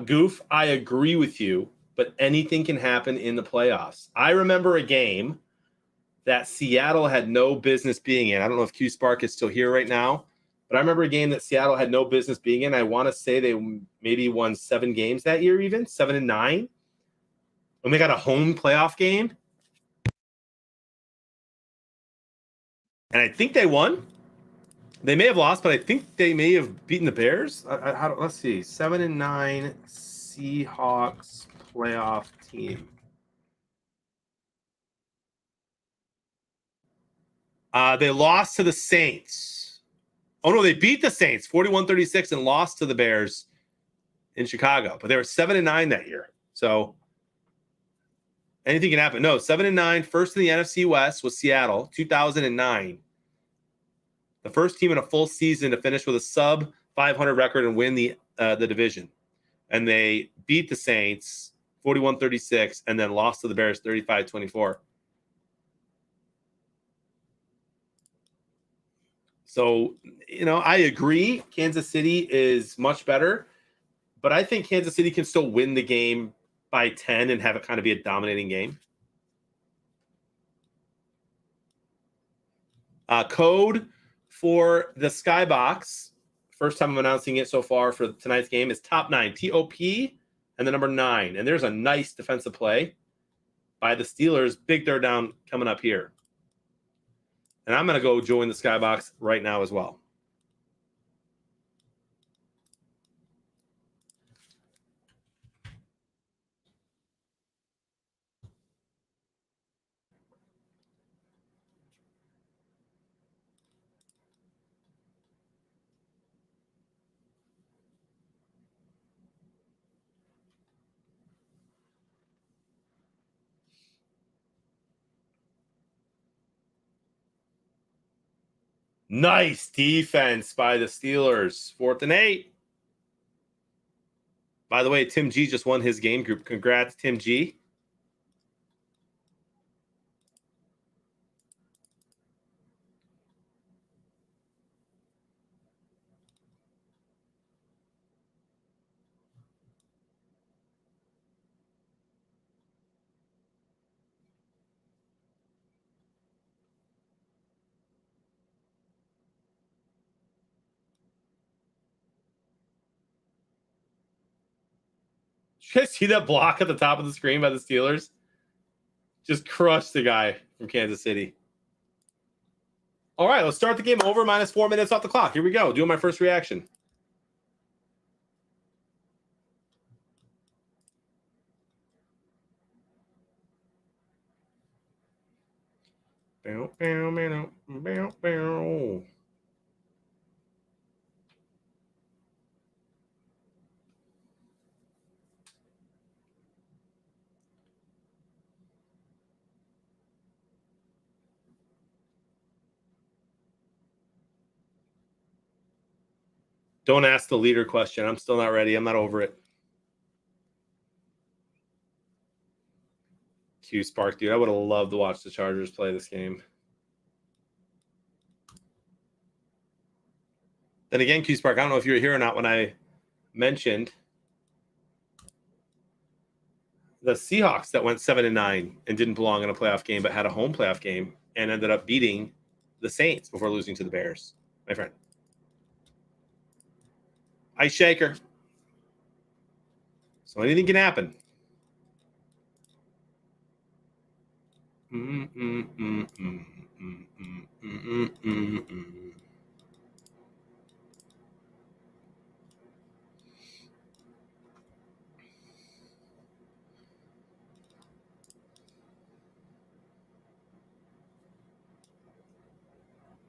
Goof, I agree with you, but anything can happen in the playoffs. I remember a game that Seattle had no business being in. I don't know if Q Spark is still here right now, but I remember a game that Seattle had no business being in. I want to say they maybe won 7 games that year, even 7 and 9. And they got a home playoff game. And I think they won. They may have lost, but I think they may have beaten the Bears. Let's see. 7 and 9 Seahawks playoff team. They lost to the Saints. Oh, no, they beat the Saints 41-36 and lost to the Bears in Chicago. But they were 7 and 9 that year. So anything can happen. No, 7 and 9. First in the NFC West was Seattle, 2009. The first team in a full season to finish with a sub 500 record and win the division. And they beat the Saints 41-36 and then lost to the Bears 35-24. So, you know, I agree. Kansas City is much better, but I think Kansas City can still win the game by 10 and have it kind of be a dominating game. Code for the Skybox, first time I'm announcing it so far for tonight's game, is top 9. TOP and the number 9. And there's a nice defensive play by the Steelers. Big third down coming up here. And I'm going to go join the Skybox right now as well. Nice defense by the Steelers. 4th and 8. By the way, Tim G just won his game group. Congrats, Tim G. Did you guys see that block at the top of the screen by the Steelers? Just crushed the guy from Kansas City. All right, let's start the game over. Minus 4 minutes off the clock. Here we go. Doing my first reaction. Bow, bow, bow, bow, bow. Don't ask the leader question. I'm still not ready. I'm not over it. Q Spark, dude. I would have loved to watch the Chargers play this game. Then again, Q Spark, I don't know if you were here or not when I mentioned the Seahawks that went 7-9 and didn't belong in a playoff game, but had a home playoff game and ended up beating the Saints before losing to the Bears, my friend. Ice shaker. So anything can happen.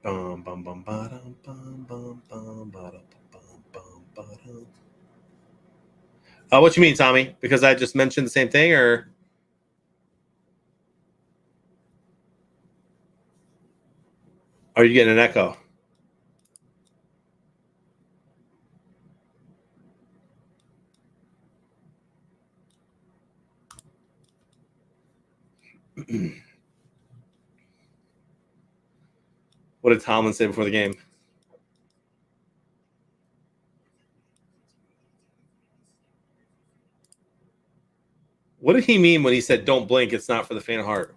Bum bum bum ba-dum, bum bum bum ba-dum, bum bum ba-dum. What you mean, Tommy? Because I just mentioned the same thing, or are you getting an echo? What did Tomlin say before the game? What did he mean when he said, "Don't blink, it's not for the faint of heart"?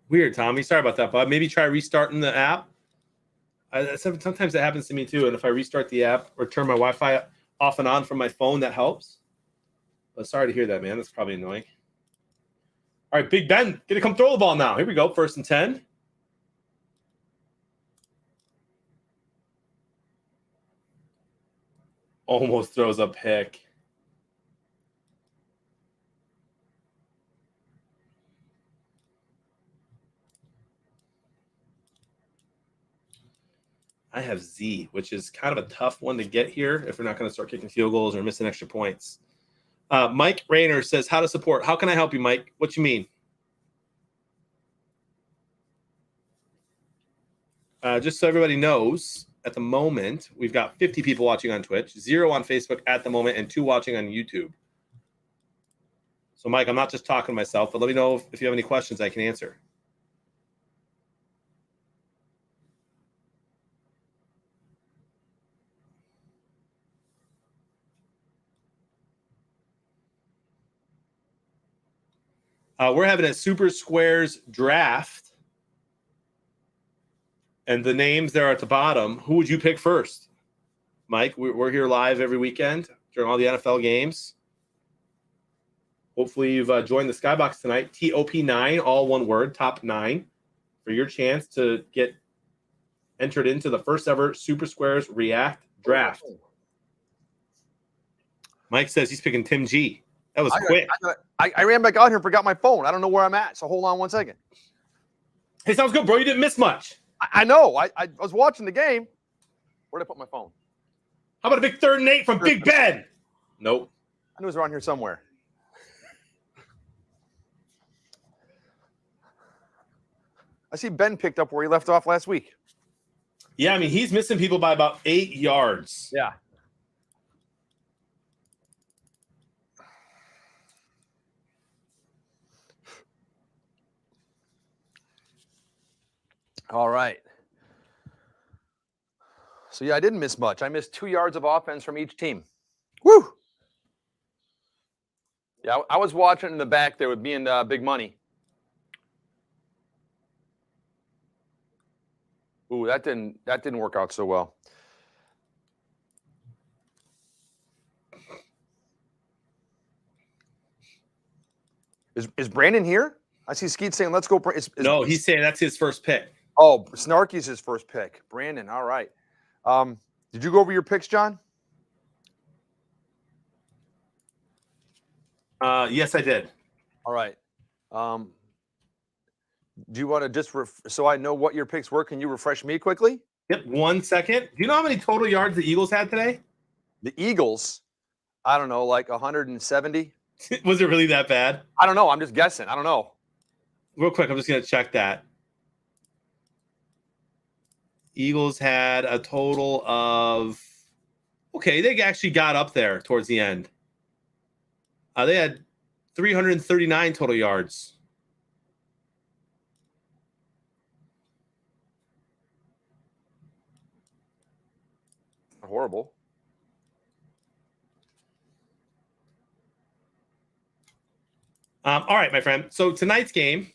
Weird, Tommy. Sorry about that, bud. Maybe try restarting the app. Sometimes that happens to me too. And if I restart the app or turn my Wi-Fi off and on from my phone, that helps. But sorry to hear that, man. That's probably annoying. All right, Big Ben, get to come throw the ball now. Here we go. 1st and 10. Almost throws a pick. I have Z, which is kind of a tough one to get here if we're not going to start kicking field goals or missing extra points. Mike Rayner says, how to support. How can I help you, Mike? What you mean? Just so everybody knows, at the moment, we've got 50 people watching on Twitch, 0 on Facebook at the moment, and 2 watching on YouTube. So, Mike, I'm not just talking to myself, but let me know if you have any questions I can answer. We're having a Super Squares draft. And the names there at the bottom, who would you pick first? Mike, we're here live every weekend during all the NFL games. Hopefully you've joined the Skybox tonight. TOP9, all one word, top 9, for your chance to get entered into the first ever Super Squares React draft. Mike says he's picking Tim G. That was quick. I ran back out here and forgot my phone. I don't know where I'm at, so hold on one second. Hey, sounds good, bro. You didn't miss much. I know. I was watching the game. Where'd I put my phone? How about a big 3rd and 8 from Big Ben? Nope. I knew it was around here somewhere. I see Ben picked up where he left off last week. Yeah, I mean, he's missing people by about 8 yards. Yeah. All right. So, yeah, I didn't miss much. I missed 2 yards of offense from each team. Woo! Yeah, I was watching in the back there with me and Big Money. Ooh, that didn't work out so well. Is Brandon here? I see Skeet saying, "Let's go." No, he's saying that's his first pick. Oh, Snarky's his first pick. Brandon, all right. Did you go over your picks, John? Yes, I did. All right. Do you want to just so I know what your picks were? Can you refresh me quickly? Yep, 1 second. Do you know how many total yards the Eagles had today? The Eagles, I don't know, like 170. Was it really that bad? I don't know. I'm just guessing. I don't know. Real quick, I'm just going to check that. Eagles had a total of, okay, they actually got up there towards the end. They had 339 total yards. Horrible. All right, my friend. So tonight's game,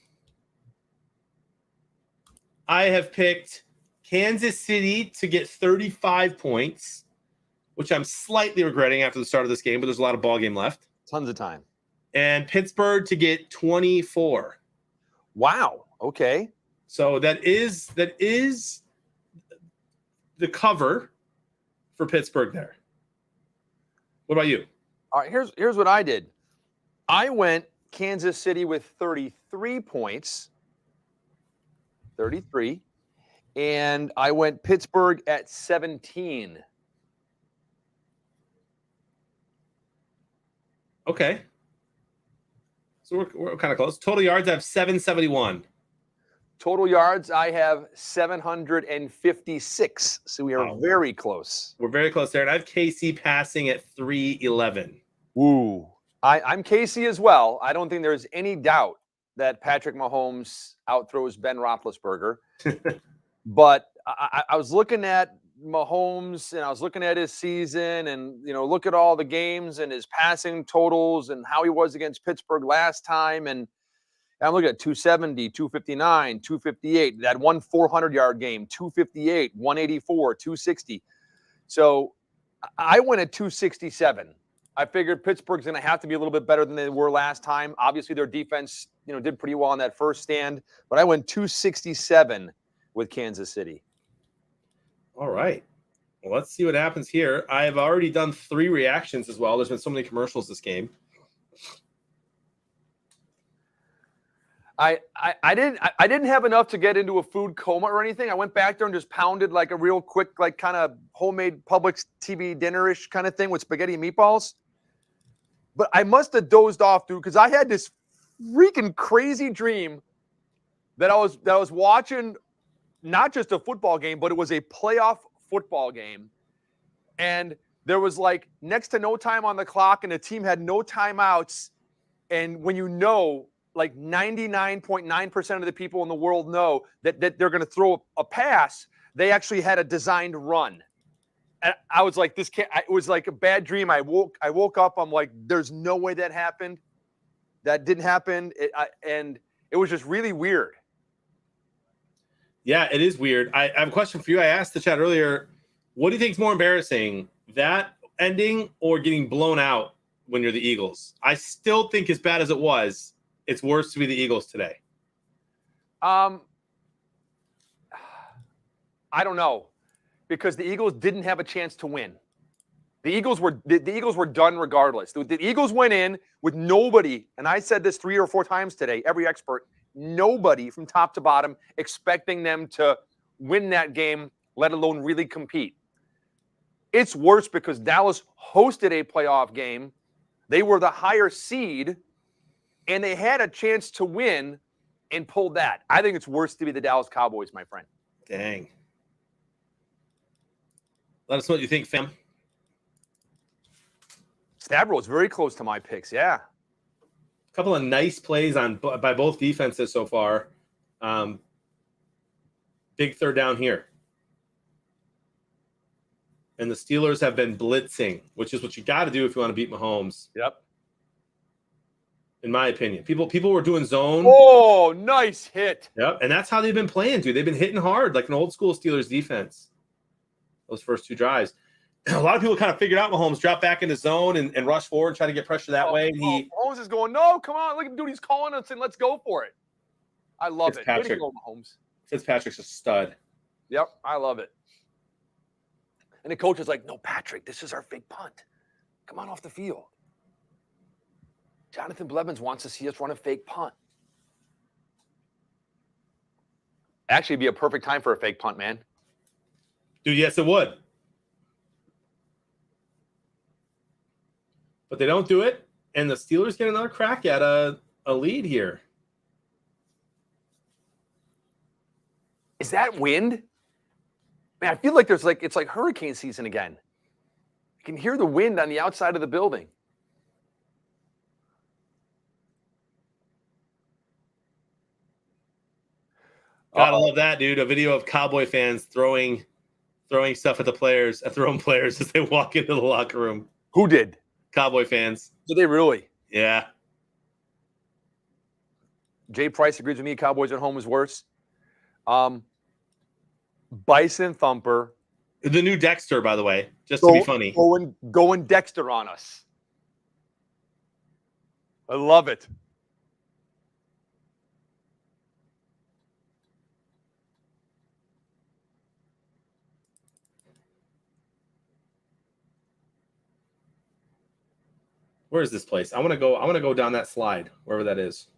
I have picked Kansas City to get 35 points, which I'm slightly regretting after the start of this game, but there's a lot of ball game left. Tons of time. And Pittsburgh to get 24. Wow. Okay. So that is the cover for Pittsburgh there. What about you? All right. Here's what I did. I went Kansas City with 33 points. 33. And I went Pittsburgh at 17. Okay. So we're kind of close. Total yards, I have 771. Total yards, I have 756. So we are very close. We're very close there. And I have KC passing at 311. Woo. I'm Casey as well. I don't think there's any doubt that Patrick Mahomes outthrows Ben Roethlisberger. But I was looking at Mahomes and I was looking at his season and, look at all the games and his passing totals and how he was against Pittsburgh last time. And I'm looking at 270, 259, 258, that 400-yard game, 258, 184, 260. So I went at 267. I figured Pittsburgh's going to have to be a little bit better than they were last time. Obviously, their defense, did pretty well on that first stand. But I went 267 with Kansas City. All right. Well, let's see what happens here. I have already done 3 reactions as well. There's been so many commercials this game. I didn't have enough to get into a food coma or anything. I went back there and just pounded like a real quick, like kind of homemade Publix TV dinner-ish kind of thing with spaghetti and meatballs. But I must have dozed off, dude, because I had this freaking crazy dream that I was watching not just a football game, but it was a playoff football game, and there was like next to no time on the clock, and the team had no timeouts. And when you know, like 99.9% of the people in the world know that they're going to throw a pass, they actually had a designed run. And I was like, this can't. It was like a bad dream. I woke up. I'm like, there's no way that happened. That didn't happen. And it was just really weird. Yeah, it is weird. I have a question for you. I asked the chat earlier, what do you think is more embarrassing, that ending or getting blown out when you're the Eagles? I still think, as bad as it was, it's worse to be the Eagles today. I don't know, because the Eagles didn't have a chance to win. The Eagles were done regardless. The Eagles went in with nobody, and I said this 3 or 4 times today, every expert, nobody from top to bottom expecting them to win that game, let alone really compete. It's worse because Dallas hosted a playoff game. They were the higher seed, and they had a chance to win and pulled that. I think it's worse to be the Dallas Cowboys, my friend. Dang. Let us know what you think, fam. Stavro is very close to my picks, yeah. A couple of nice plays by both defenses so far. Big third down here. And the Steelers have been blitzing, which is what you got to do if you want to beat Mahomes. Yep. In my opinion. People were doing zone. Oh, nice hit. Yep. And that's how they've been playing, dude. They've been hitting hard like an old school Steelers defense. Those first 2 drives. A lot of people kind of figured out Mahomes, drop back into zone and rush forward and try to get pressure that way. And Mahomes is going, no, come on. Look at the dude. He's calling us and let's go for it. I love it. Way to go, Mahomes. Fitzpatrick's a stud. Yep, I love it. And the coach is like, no, Patrick, this is our fake punt. Come on off the field. Jonathan Blevins wants to see us run a fake punt. Actually, it'd be a perfect time for a fake punt, man. Dude, yes, it would. But they don't do it, and the Steelers get another crack at a lead here. Is that wind? Man, I feel like it's like hurricane season again. You can hear the wind on the outside of the building. Gotta love that, dude. A video of Cowboy fans throwing stuff at the players, at their own players as they walk into the locker room. Who did? Cowboy fans. Did they really? Yeah. Jay Price agrees with me. Cowboys at home is worse. Bison Thumper. The new Dexter, by the way, just to be funny. Going Dexter on us. I love it. Where is this place? I want to go down that slide, wherever that is.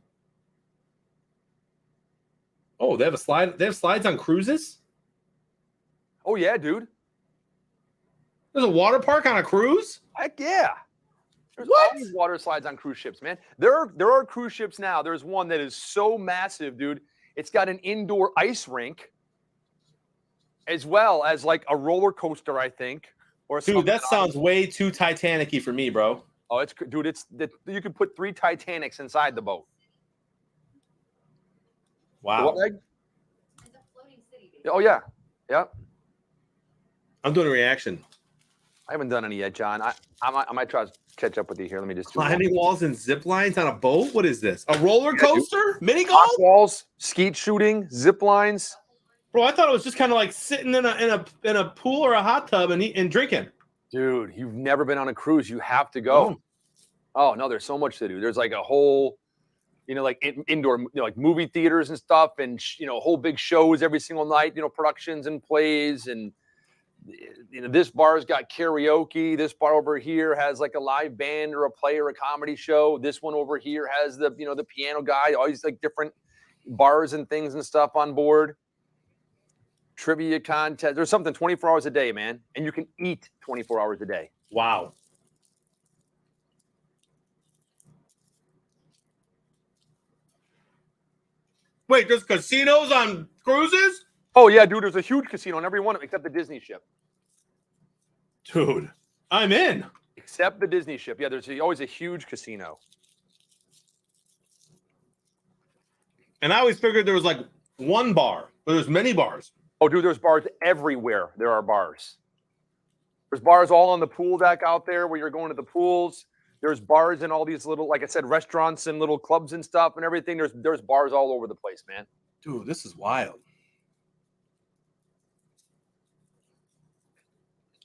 Oh, they have a slide. They have slides on cruises? Oh yeah, dude. There's a water park on a cruise? Heck yeah. There's What? always water slides on cruise ships, man. There are cruise ships now. There's one that is so massive, dude. It's got an indoor ice rink, as well as like a roller coaster, I think. Or Dude, that sounds way too Titanic-y for me, bro. Oh, you could put 3 Titanics inside the boat. Wow. What, Meg? It's a floating city. Oh yeah, yeah. I'm doing a reaction. I haven't done any yet, John. I might try to catch up with you here. Let me just do one. Climbing walls and zip lines on a boat? What is this? A roller coaster? Mini golf? Hot walls, skeet shooting, zip lines. Bro, I thought it was just kind of like sitting in a pool or a hot tub and drinking. Dude, you've never been on a cruise. You have to go. Oh no, there's so much to do. There's like a whole, like indoor, like movie theaters and stuff, and whole big shows every single night. Productions and plays, and this bar's got karaoke. This bar over here has like a live band or a play or a comedy show. This one over here has the the piano guy. All these like different bars and things and stuff on board. Trivia contest. There's something 24 hours a day, man. And you can eat 24 hours a day. Wow. Wait, there's casinos on cruises? Oh, yeah, dude. There's a huge casino on every one of them except the Disney ship. Dude, I'm in. Except the Disney ship. Yeah, there's always a huge casino. And I always figured there was like one bar, but there's many bars. Oh, dude, there's bars everywhere. There are bars. There's bars all on the pool deck out there where you're going to the pools. There's bars in all these little, like I said, restaurants and little clubs and stuff and everything. There's bars all over the place, man. Dude, this is wild.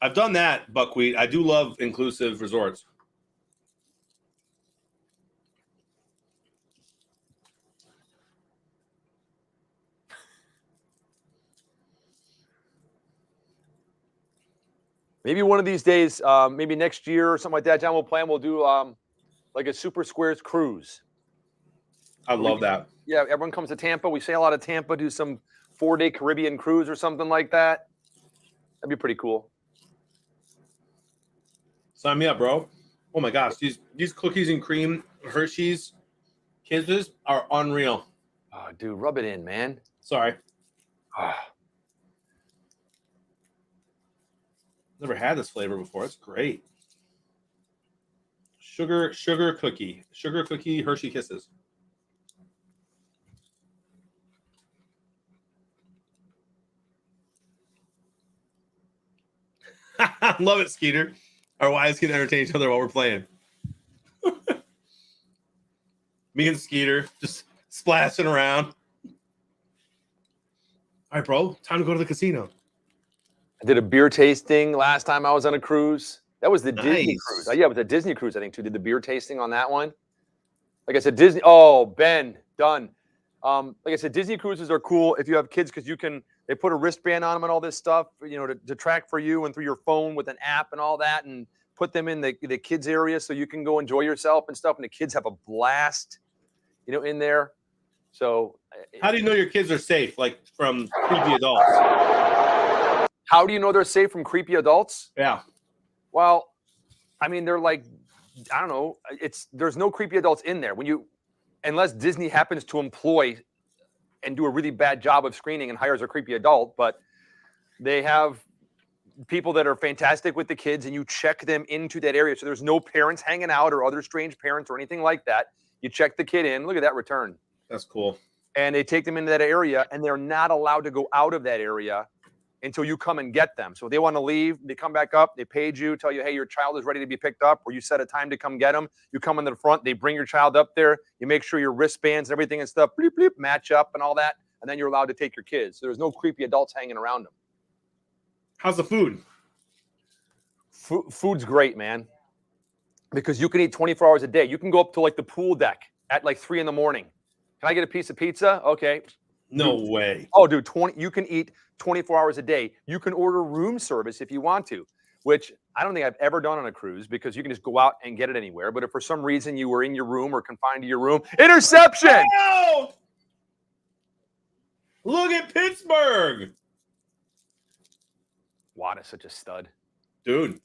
I've done that, Buckwheat. I do love inclusive resorts. Maybe one of these days, maybe next year or something like that, John, we'll do like a Super Squares cruise. I love that. Yeah, everyone comes to Tampa. We sail out of Tampa, do some 4-day Caribbean cruise or something like that. That'd be pretty cool. Sign me up, bro. Oh my gosh, these cookies and cream Hershey's Kisses are unreal. Oh, dude, rub it in, man. Sorry. Ah. Never had this flavor before. It's great. Sugar cookie Hershey Kisses. Love it, Skeeter. Our wives can entertain each other while we're playing. Me and Skeeter just splashing around. All right, bro. Time to go to the casino. I did a beer tasting last time I was on a cruise. That was the Disney Nice. cruise. Yeah, it was a Disney cruise, I think, too. Did the beer tasting on that one. Like I said, Disney. Oh, Ben, done. Like I said, Disney cruises are cool if you have kids because they put a wristband on them and all this stuff, to track for you and through your phone with an app and all that, and put them in the kids area so you can go enjoy yourself and stuff. And the kids have a blast, in there. So, How do you know your kids are safe, like from creepy adults? how do you know they're safe from creepy adults? Yeah. Well, I mean, they're like, I don't know. There's no creepy adults in there unless Disney happens to employ and do a really bad job of screening and hires a creepy adult. But they have people that are fantastic with the kids, and you check them into that area. So there's no parents hanging out or other strange parents or anything like that. You check the kid in. Look at that return. That's cool. And they take them into that area, and they're not allowed to go out of that area until you come and get them. So if they want to leave, they come back up, they paid you, tell you, hey, your child is ready to be picked up, or you set a time to come get them. You come in the front, they bring your child up there, you make sure your wristbands and everything and stuff, bleep, bleep, match up and all that, and then you're allowed to take your kids. So there's no creepy adults hanging around them. How's the food? Food's great, man, because you can eat 24 hours a day. You can go up to like the pool deck at like 3 a.m. Can I get a piece of pizza? Okay. No way. Oh, dude, you can eat 24 hours a day. You can order room service if you want to, which I don't think I've ever done on a cruise because you can just go out and get it anywhere. But if for some reason you were in your room or confined to your room, interception! Oh! Look at Pittsburgh. Watt is such a stud. Dude,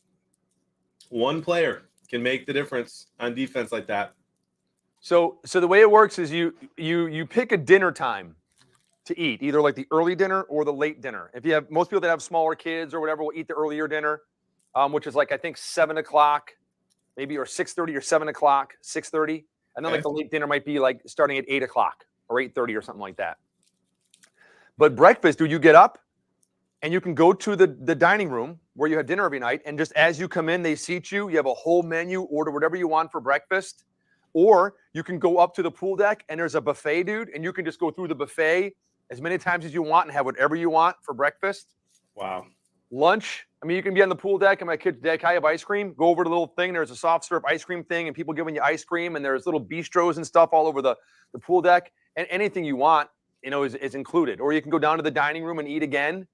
one player can make the difference on defense like that. So the way it works is you pick a dinner time to eat, either like the early dinner or the late dinner. If you have most people that have smaller kids or whatever will eat the earlier dinner, which is like I think 7 o'clock, maybe, or 6:30 or 7 o'clock, 6:30, and then like the late dinner might be like starting at 8 o'clock or 8:30 or something like that. But breakfast, dude, you get up and you can go to the dining room where you have dinner every night, and just as you come in, they seat you. You have a whole menu, order whatever you want for breakfast. Or you can go up to the pool deck and there's a buffet, dude, and you can just go through the buffet as many times as you want and have whatever you want for breakfast. Wow. Lunch, I mean, you can be on the pool deck and my kids, Dad, can I have ice cream? Go over to the little thing. There's a soft serve ice cream thing and people giving you ice cream, and there's little bistros and stuff all over the pool deck, and anything you want, is included. Or you can go down to the dining room and eat again.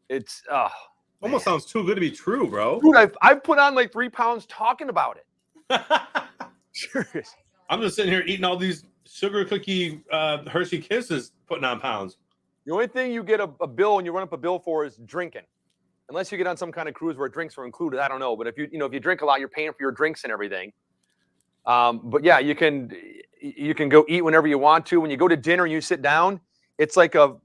It's Almost sounds too good to be true, bro. dude, I've put on like 3 pounds talking about it. Serious. I'm just sitting here eating all these sugar cookie Hershey Kisses, putting on pounds. The only thing you get a bill and you run up a bill for is drinking, unless you get on some kind of cruise where drinks are included. I don't know, but if you drink a lot, you're paying for your drinks and everything. But yeah, you can go eat whenever you want to. When you go to dinner, you sit down. It's like a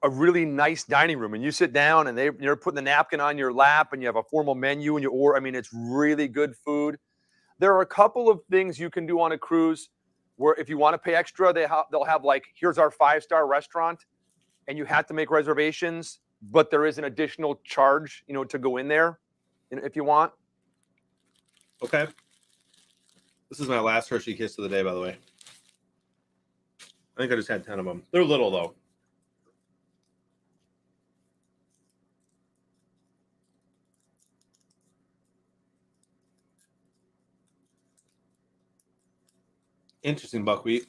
a really nice dining room, and you sit down and you're putting the napkin on your lap, and you have a formal menu, and you order. I mean, it's really good food. There are a couple of things you can do on a cruise where if you want to pay extra, they'll have like, here's our 5-star restaurant, and you have to make reservations, but there is an additional charge, to go in there if you want. Okay. This is my last Hershey Kiss of the day, by the way. I think I just had 10 of them. They're little, though. Interesting, Buckwheat.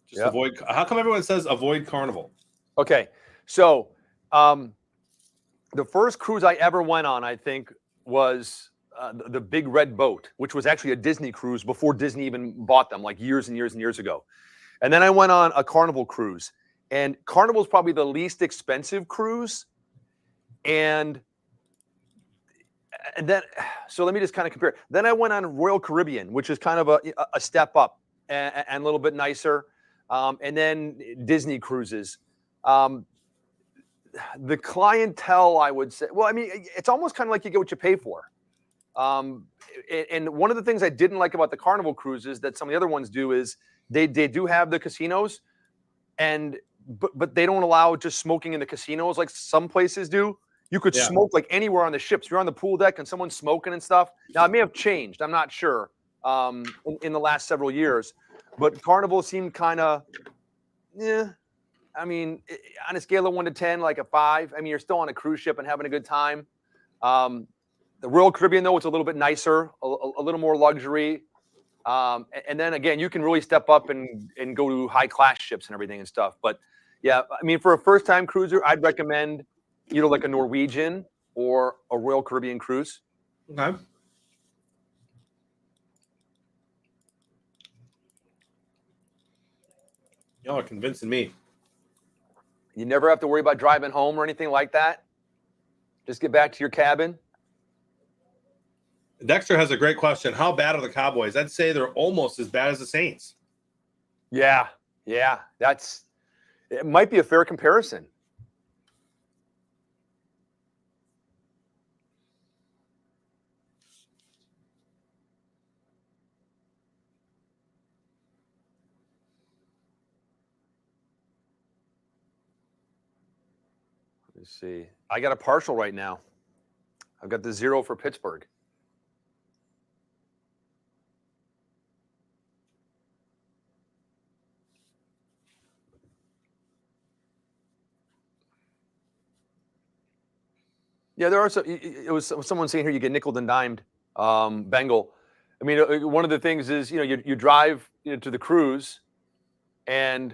Just Yep. avoid. How come everyone says avoid Carnival? Okay, so the first cruise I ever went on, I think, was the Big Red Boat, which was actually a Disney cruise before Disney even bought them, like years and years and years ago. And then I went on a Carnival cruise, and Carnival is probably the least expensive cruise. And then, so let me just kind of compare. Then I went on Royal Caribbean, which is kind of a step up and a little bit nicer. And then Disney cruises. The clientele, I would say, well, I mean, it's almost kind of like you get what you pay for. And one of the things I didn't like about the Carnival cruises that some of the other ones do is they do have the casinos, but they don't allow just smoking in the casinos like some places do. You could smoke like anywhere on the ships. You're on the pool deck and someone's smoking and stuff. Now, it may have changed. I'm not sure in the last several years. But Carnival seemed kind of, I mean, on a scale of 1 to 10, like a 5. I mean, you're still on a cruise ship and having a good time. The Royal Caribbean, though, it's a little bit nicer, a little more luxury. And then, again, you can really step up and go to high-class ships and everything and stuff. But, yeah, I mean, for a first-time cruiser, I'd recommend either like a Norwegian or a Royal Caribbean cruise. Okay. Y'all are convincing me. You never have to worry about driving home or anything like that. Just get back to your cabin. Dexter has a great question. How bad are the Cowboys? I'd say they're almost as bad as the Saints. Yeah. It might be a fair comparison. Let's see. I got a partial right now. I've got the 0 for Pittsburgh. Yeah, there are some. It was someone saying here you get nickeled and dimed, Bengal. I mean, one of the things is you drive to the cruise, and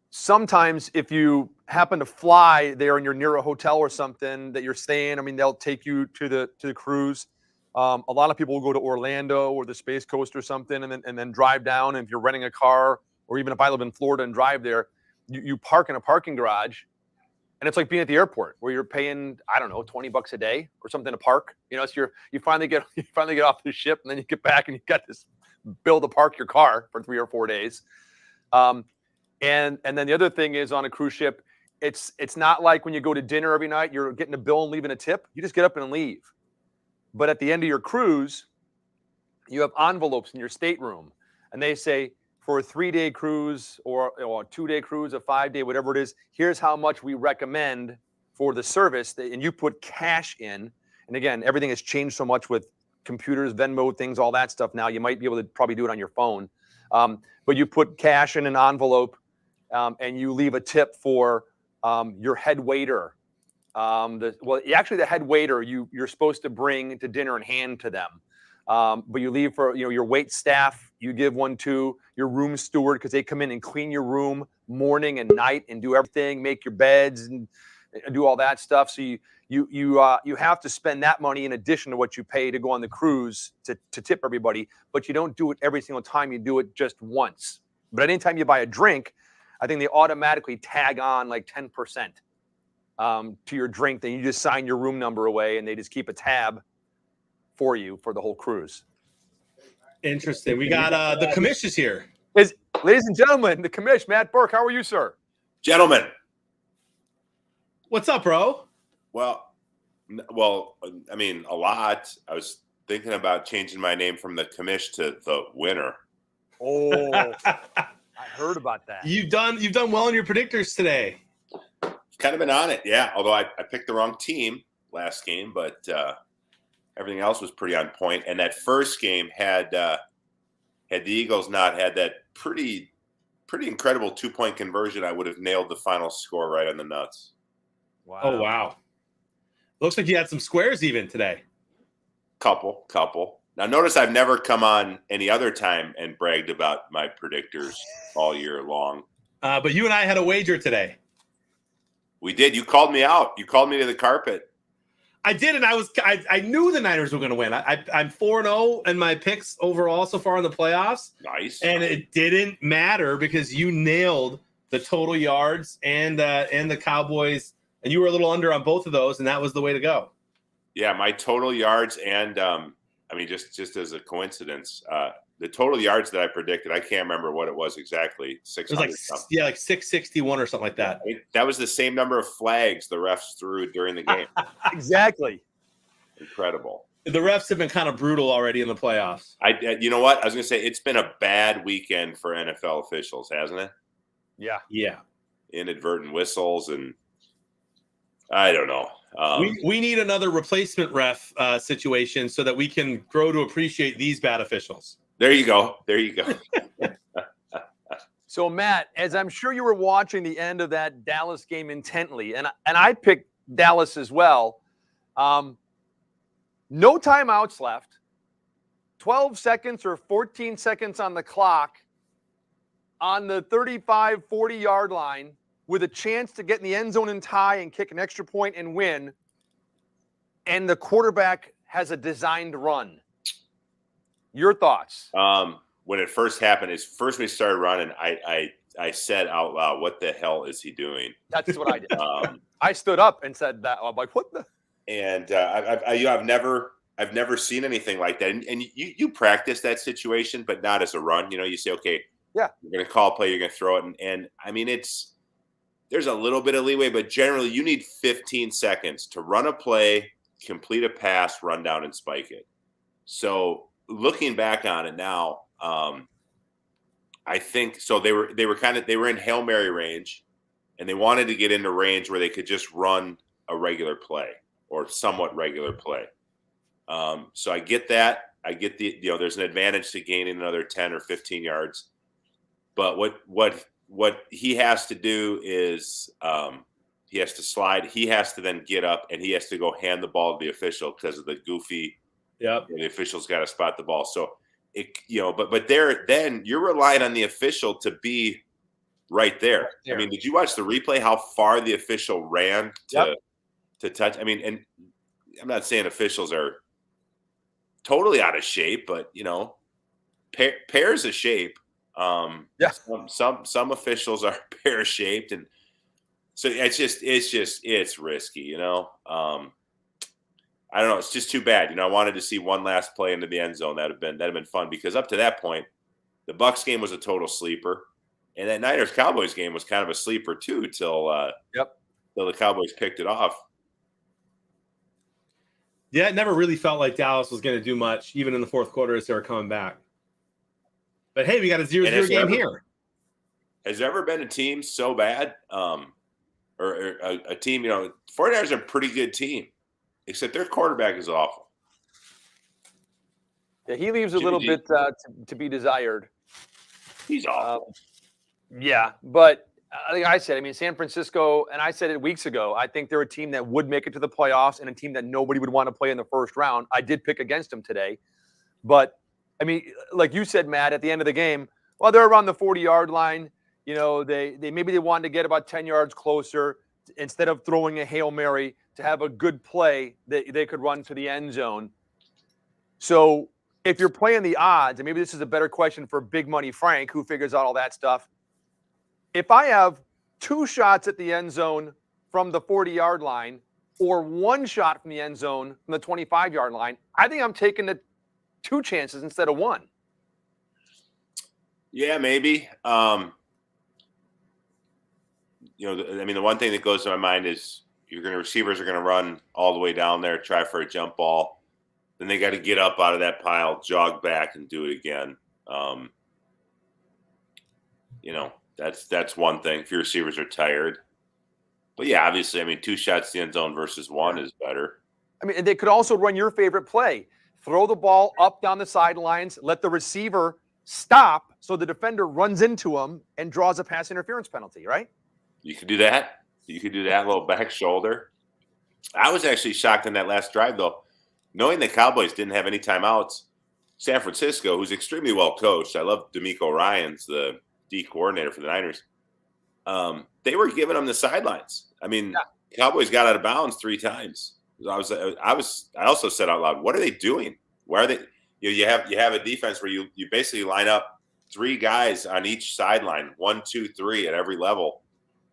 sometimes if you happen to fly there and you're near a hotel or something that you're staying, I mean, they'll take you to the cruise. A lot of people will go to Orlando or the Space Coast or something, and then drive down. And if you're renting a car, or even if I live in Florida and drive there, you park in a parking garage. And it's like being at the airport where you're paying, I don't know, $20 a day or something to park. So you finally get off the ship, and then you get back and you got this bill to park your car for 3 or 4 days. And then the other thing is on a cruise ship, it's not like when you go to dinner every night, you're getting a bill and leaving a tip. You just get up and leave. But at the end of your cruise, you have envelopes in your stateroom, and they say, for a 3-day cruise or a 2-day cruise, a 5-day, whatever it is, here's how much we recommend for the service. And you put cash in. And again, everything has changed so much with computers, Venmo, things, all that stuff now. You might be able to probably do it on your phone. But you put cash in an envelope, and you leave a tip for your head waiter. Actually, the head waiter you're supposed to bring to dinner and hand to them. But you leave for your wait staff. You give one to your room steward because they come in and clean your room morning and night and do everything, make your beds and do all that stuff. So you have to spend that money in addition to what you pay to go on the cruise to tip everybody. But you don't do it every single time. You do it just once. But anytime you buy a drink, I think they automatically tag on like 10% to your drink. Then you just sign your room number away, and they just keep a tab for you for the whole cruise. Interesting. We got the commish is here. Ladies and gentlemen, the commish, Matt Burke. How are you, sir? Gentlemen, What's up, bro? Well, I mean, a lot. I was thinking about changing my name from the commish to the winner. Oh, I heard about that. You've done well in your predictors today. Kind of been on it, yeah. Although I picked the wrong team last game, but everything else was pretty on point. And that first game had the Eagles not had that pretty incredible 2-point conversion, I would have nailed the final score right on the nuts. Wow. Oh wow. Looks like you had some squares even today. Couple. Now notice I've never come on any other time and bragged about my predictors all year long. But you and I had a wager today. We did. You called me out. You called me to the carpet. I did, and I knew the Niners were going to win. I'm 4-0 in my picks overall so far in the playoffs. Nice. And it didn't matter because you nailed the total yards and the Cowboys, and you were a little under on both of those, and that was the way to go. Yeah, my total yards and I mean, just as a coincidence, the total yards that I predicted, I can't remember what it was exactly. 600 It was like 661 or something like that. That was the same number of flags the refs threw during the game. Exactly. Incredible. The refs have been kind of brutal already in the playoffs. You know what? I was going to say it's been a bad weekend for NFL officials, hasn't it? Yeah. Yeah. Inadvertent whistles and I don't know. We need another replacement ref situation so that we can grow to appreciate these bad officials. There you go. So Matt, as I'm sure you were watching the end of that Dallas game intently, and I picked Dallas as well. No timeouts left. 12 seconds or 14 seconds on the clock on the 35, 40-yard line with a chance to get in the end zone and tie and kick an extra point and win. And the quarterback has a designed run. Your thoughts? When it first happened, when we started running, I said out loud, "What the hell is he doing?" That's what I did. I stood up and said that. I'm like, "What the?" And I've never seen anything like that. And you practice that situation, but not as a run. You know, you say, "Okay, yeah, you're going to call a play, you're going to throw it," and I mean, there's a little bit of leeway, but generally, you need 15 seconds to run a play, complete a pass, run down, and spike it. So looking back on it now. I think so. They were in Hail Mary range, and they wanted to get into range where they could just run a regular play or somewhat regular play. So I get that. I get there's an advantage to gaining another 10 or 15 yards. But what he has to do is he has to slide. He has to then get up and he has to go hand the ball to the official because of the goofy. Yep. The official's got to spot the ball. So. But then you're relying on the official to be right there. I mean, did you watch the replay? How far the official ran to touch? I mean, and I'm not saying officials are totally out of shape, but pairs of shape. Some officials are pear shaped, and so it's risky. I don't know. It's just too bad. I wanted to see one last play into the end zone. That'd have been fun because up to that point, the Bucs game was a total sleeper, and that Niners Cowboys game was kind of a sleeper too till the Cowboys picked it off. Yeah, it never really felt like Dallas was going to do much, even in the fourth quarter as they were coming back. But hey, we got a 0-0 game here. Has there ever been a team so bad, or a team? 49ers are a pretty good team. Except their quarterback is awful. Yeah, he leaves a little bit to be desired. He's awful. Yeah, but like I said, I mean, San Francisco, and I said it weeks ago, I think they're a team that would make it to the playoffs and a team that nobody would want to play in the first round. I did pick against them today. But, I mean, like you said, Matt, at the end of the game, well, they're around the 40-yard line. They wanted to get about 10 yards closer instead of throwing a Hail Mary to have a good play that they could run to the end zone. So if you're playing the odds, and maybe this is a better question for Big Money Frank, who figures out all that stuff. If I have 2 shots at the end zone from the 40-yard line or 1 shot from the end zone from the 25-yard line, I think I'm taking the 2 chances instead of 1. Yeah, maybe. The one thing that goes to my mind is receivers are going to run all the way down there, try for a jump ball. Then they got to get up out of that pile, jog back, and do it again. That's one thing if your receivers are tired. But yeah, obviously, I mean, 2 shots to the end zone versus 1 is better. I mean, and they could also run your favorite play. Throw the ball up down the sidelines, let the receiver stop so the defender runs into him and draws a pass interference penalty, right? You could do that. You could do that little back shoulder. I was actually shocked in that last drive, though. Knowing the Cowboys didn't have any timeouts, San Francisco, who's extremely well coached, I love DeMeco Ryans, the D coordinator for the Niners, they were giving them the sidelines. I mean, Cowboys got out of bounds 3 times. I also said out loud, what are they doing? Why are they? You have a defense where you basically line up 3 guys on each sideline, 1, 2, 3 at every level,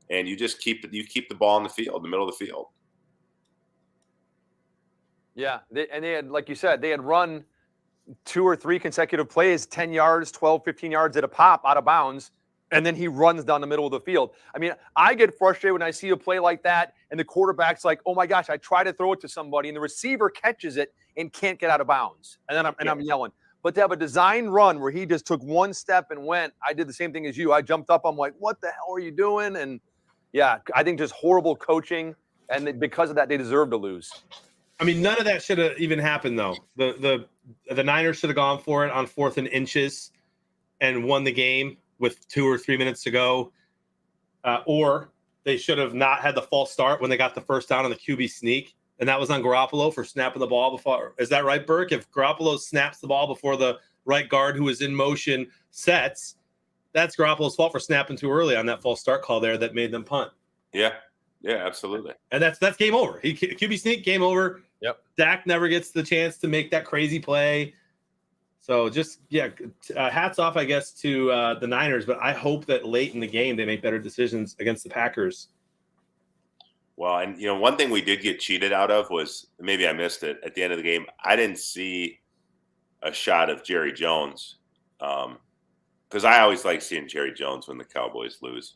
and you just keep the ball in the field, the middle of the field. Yeah, they had, like you said, they had run 2 or 3 consecutive plays, 10 yards, 12, 15 yards at a pop out of bounds, and then he runs down the middle of the field. I mean, I get frustrated when I see a play like that, and the quarterback's like, oh my gosh, I try to throw it to somebody, and the receiver catches it and can't get out of bounds. And then I'm yelling. But to have a design run where he just took 1 step and went, I did the same thing as you. I jumped up, I'm like, what the hell are you doing? And yeah, I think just horrible coaching, and because of that, they deserve to lose. I mean, none of that should have even happened, though. The Niners should have gone for it on 4th and inches and won the game with 2 or 3 minutes to go. Or they should have not had the false start when they got the first down on the QB sneak. And that was on Garoppolo for snapping the ball before. Is that right, Burke? If Garoppolo snaps the ball before the right guard who is in motion sets, that's Garoppolo's fault for snapping too early on that false start call there that made them punt. Yeah. Yeah, absolutely. And that's game over. QB sneak, game over. Yep. Dak never gets the chance to make that crazy play. So just, hats off, I guess, to the Niners. But I hope that late in the game they make better decisions against the Packers. Well, and, one thing we did get cheated out of was, maybe I missed it, at the end of the game, I didn't see a shot of Jerry Jones. Because I always like seeing Jerry Jones when the Cowboys lose.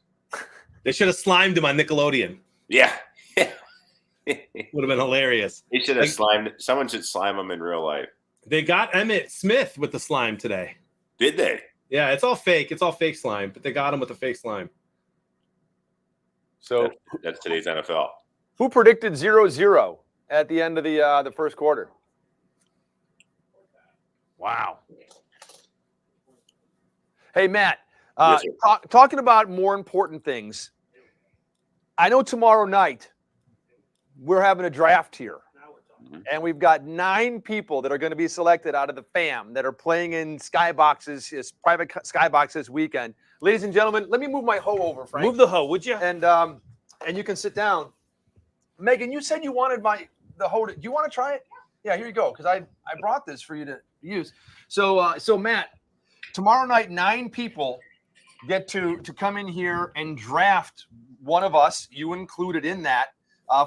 They should have slimed him on Nickelodeon. Yeah. Would have been hilarious. He should have slimed. Someone should slime him in real life. They got Emmitt Smith with the slime today. Did they? Yeah, it's all fake. It's all fake slime, but they got him with the fake slime. So that's today's NFL. who predicted 0-0 at the end of the first quarter? Wow. Hey, Matt, Yes, sir. talking about more important things. I know tomorrow night we're having a draft here. And we've got 9 people that are going to be selected out of the fam that are playing in skyboxes, private skybox this weekend. Ladies and gentlemen, let me move my hoe over, Frank. Move the hoe, would you? And you can sit down. Megan, you said you wanted the hoe. Do you want to try it? Yeah, here you go. Because I brought this for you to use. So Matt, tomorrow night 9 people get to come in here and draft one of us, you included in that,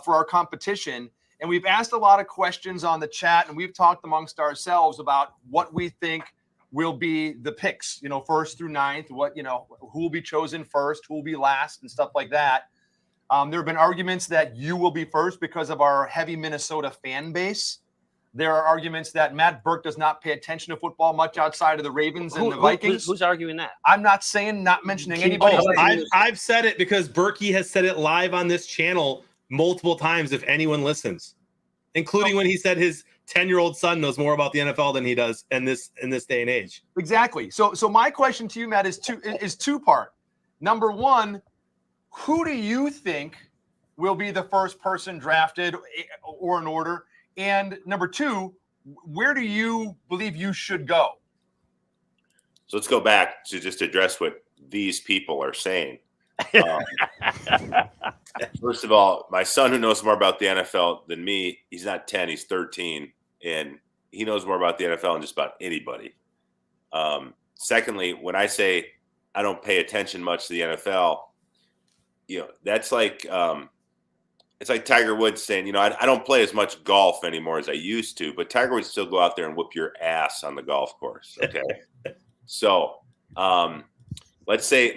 for our competition. And we've asked a lot of questions on the chat, and we've talked amongst ourselves about what we think will be the picks, 1st through 9th, who will be chosen first, who will be last, and stuff like that. There have been arguments that you will be first because of our heavy Minnesota fan base. There are arguments that Matt Burke does not pay attention to football much outside of the Ravens and the Vikings. Who's arguing that? I'm not mentioning anybody. I've said it because Berkey has said it live on this channel multiple times if anyone listens, including when he said his 10-year-old son knows more about the NFL than he does in this day and age. Exactly. So my question to you, Matt, is two-part. Number one, who do you think will be the first person drafted or in order? And number two, where do you believe you should go? So let's go back to just address what these people are saying. First of all, my son, who knows more about the NFL than me, he's not 10, he's 13, and he knows more about the NFL than just about anybody. Secondly, when I say I don't pay attention much to the NFL, that's like it's like Tiger Woods saying, I don't play as much golf anymore as I used to, but Tiger would still go out there and whoop your ass on the golf course. Okay, so let's kind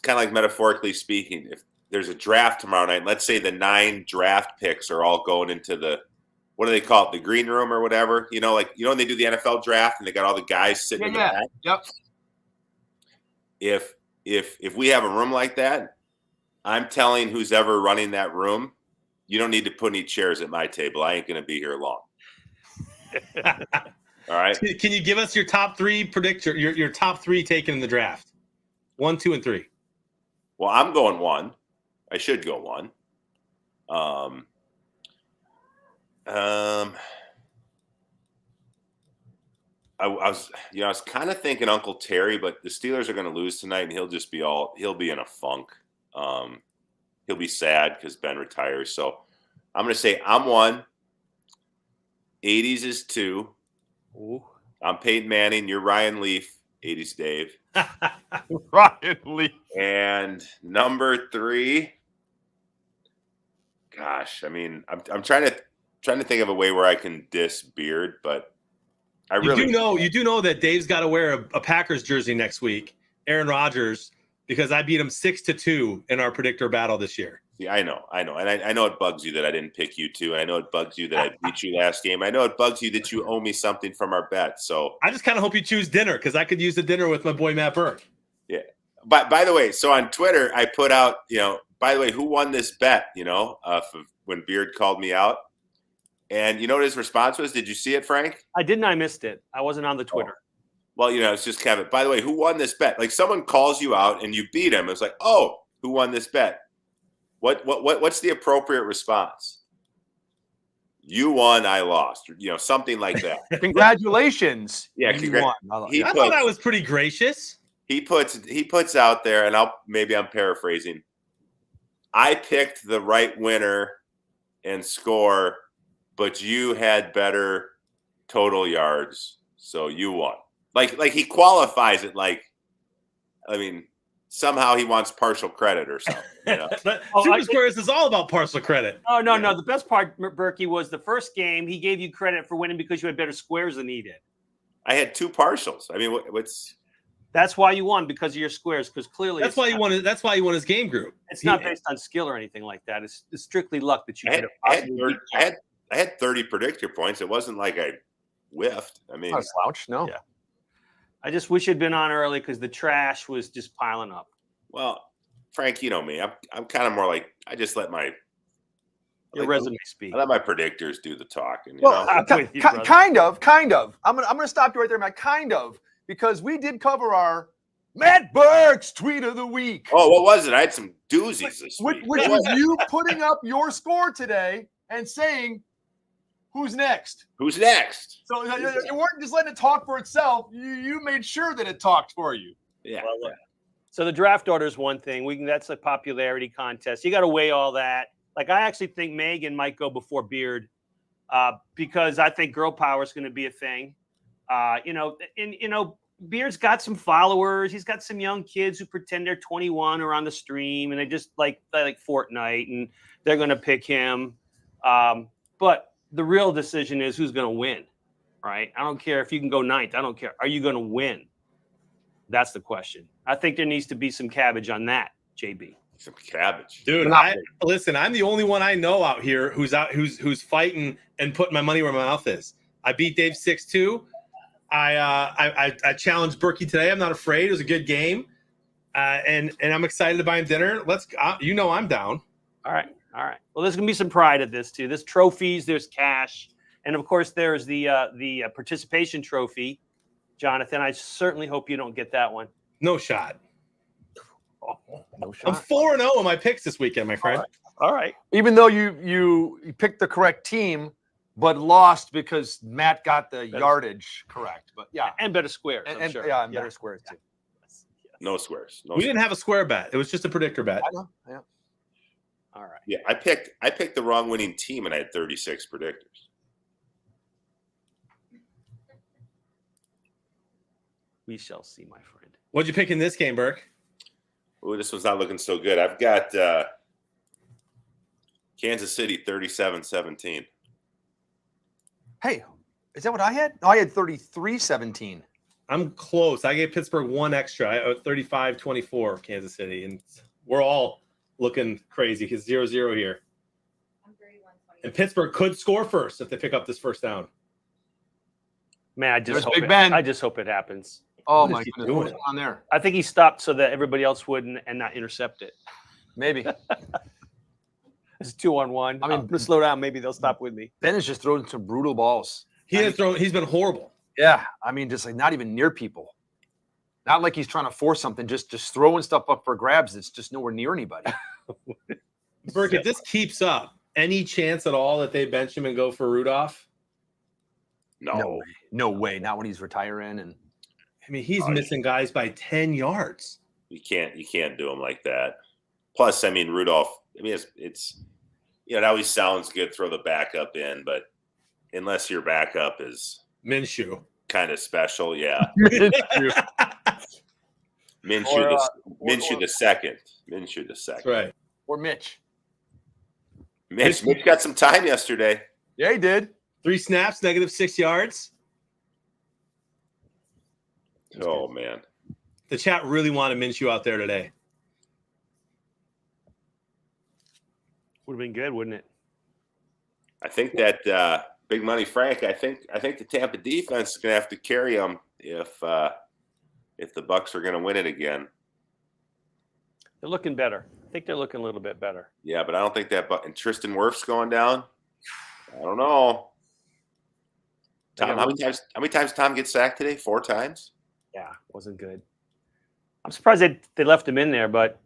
of like metaphorically speaking, there's a draft tomorrow night. Let's say the 9 draft picks are all going into the, what do they call it, the green room or whatever? Like when they do the NFL draft and they got all the guys sitting in the back. Yep. If we have a room like that, I'm telling who's ever running that room, you don't need to put any chairs at my table. I ain't going to be here long. All right. Can you give us your top 3 predictor, your top 3 taken in the draft? 1, 2, and 3. Well, I'm going 1. I should go 1. I was kind of thinking Uncle Terry, but the Steelers are going to lose tonight, and he'll be in a funk. He'll be sad because Ben retires. So I'm going to say I'm 1. 80s is 2. Ooh. I'm Peyton Manning. You're Ryan Leaf. 80s Dave. Ryan Lee. And number 3. Gosh, I mean, I'm trying to think of a way where I can diss Beard, but I really you do know that Dave's got to wear a Packers jersey next week, Aaron Rodgers, because I beat him 6-2 in our predictor battle this year. Yeah, I know, and I know it bugs you that I didn't pick you too, and I know it bugs you that I beat you last game. I know it bugs you that you owe me something from our bet. So I just kind of hope you choose dinner because I could use the dinner with my boy Matt Burke. Yeah, but by the way, so on Twitter I put out, by the way, who won this bet? When Beard called me out, and you know what his response was? Did you see it, Frank? I didn't. I missed it. I wasn't on the Twitter. Well, it's just Kevin. By the way, who won this bet? Like someone calls you out and you beat him. It's like, oh, who won this bet? What's the appropriate response? You won, I lost. Something like that. Congratulations. Yeah, you won. I thought I was pretty gracious. He puts out there, and I'm paraphrasing. I picked the right winner and score, but you had better total yards, so you won. Like he qualifies it somehow he wants partial credit or something. But Super Squares is all about partial credit. Oh, no. The best part, Berkey, was the first game. He gave you credit for winning because you had better squares than he did. I had 2 partials. I mean, what's? That's why you won, because of your squares. Because clearly, that's why you won. That's why you won his game group. It's not based on skill or anything like that. It's strictly luck that you I had 30 predictor points. It wasn't like I whiffed. I mean, not a slouch. No. Yeah. I just wish you'd been on early because the trash was just piling up. Well, Frank, you know me. I'm kind of more like I just let my resume speak. I let my predictors do the talking. Kind of. I'm gonna stop you right there, Matt. Kind of, because we did cover our Matt Burke's tweet of the week. Oh, what was it? I had some doozies this week. Which was you putting up your score today and saying, "Who's next? Who's next?" So you weren't just letting it talk for itself. You made sure that it talked for you. Yeah. So the draft order is one thing. That's a popularity contest. You got to weigh all that. Like, I actually think Megan might go before Beard because I think girl power is going to be a thing. Beard's got some followers. He's got some young kids who pretend they're 21 or on the stream, and they just like Fortnite, and they're going to pick him. But the real decision is who's going to win, right? I don't care if you can go 9th. I don't care. Are you going to win? That's the question. I think there needs to be some cabbage on that, JB. Some cabbage, dude. Listen, I'm the only one I know out here who's fighting and putting my money where my mouth is. I beat Dave 6-2. I challenged Berkey today. I'm not afraid. It was a good game, and I'm excited to buy him dinner. I'm down. All right. Well, there's gonna be some pride at this too. There's trophies, there's cash, and of course there's the participation trophy. Jonathan, I certainly hope you don't get that one. No shot. No shot. I'm 4-0 in my picks this weekend, my friend. All right. Even though you picked the correct team, but lost because Matt got the yardage correct. But yeah, and better squares. And sure. better squares too. Yes. No squares. We didn't have a square bet. It was just a predictor bet. I know. Yeah. All right. Yeah, I picked the wrong winning team, and I had 36 predictors. We shall see, my friend. What'd you pick in this game, Burke? Oh, this one's not looking so good. I've got Kansas City 37-17. Hey, is that what I had? No, I had 33-17. I'm close. I gave Pittsburgh 1 extra. I 35-24 Kansas City, and we're all looking crazy. He's 0-0 here. I'm 31-20. And Pittsburgh could score first if they pick up this first down. Man, I just There's hope Big it, Ben. I just hope it happens. Oh What is my he goodness, doing? what's going on there? I think he stopped so that everybody else wouldn't and not intercept it. Maybe It's 2-on-1. I mean- I'm gonna slow down. Maybe they'll stop with me. Ben is just throwing some brutal balls. He's been horrible. Yeah, I mean, just like not even near people. Not like he's trying to force something. Just throwing stuff up for grabs. That's just nowhere near anybody. Burke, if this keeps up, any chance at all that they bench him and go for Rudolph? No. No way. Not when he's retiring. And I mean, he's missing guys by 10 yards. You can't do him like that. Plus, I mean, Rudolph, I mean, it's it always sounds good, throw the backup in, but unless your backup is Minshew. kind of special, yeah. Minshew the second. Minshew the That's second. right. or Mitch. Mitch got some time yesterday. Yeah, he did. 3 snaps, -6 yards. Oh man. The chat really wanted Minshew out there today. Would have been good, wouldn't it? I think that Big Money Frank, I think the Tampa defense is gonna have to carry them if the Bucks are gonna win it again. They're looking better. I think they're looking a little bit better. Yeah, but I don't think that. And Tristan Wirf's going down. I don't know. Tom, how many times Tom gets sacked today? 4 times. Yeah, wasn't good. I'm surprised they left him in there, but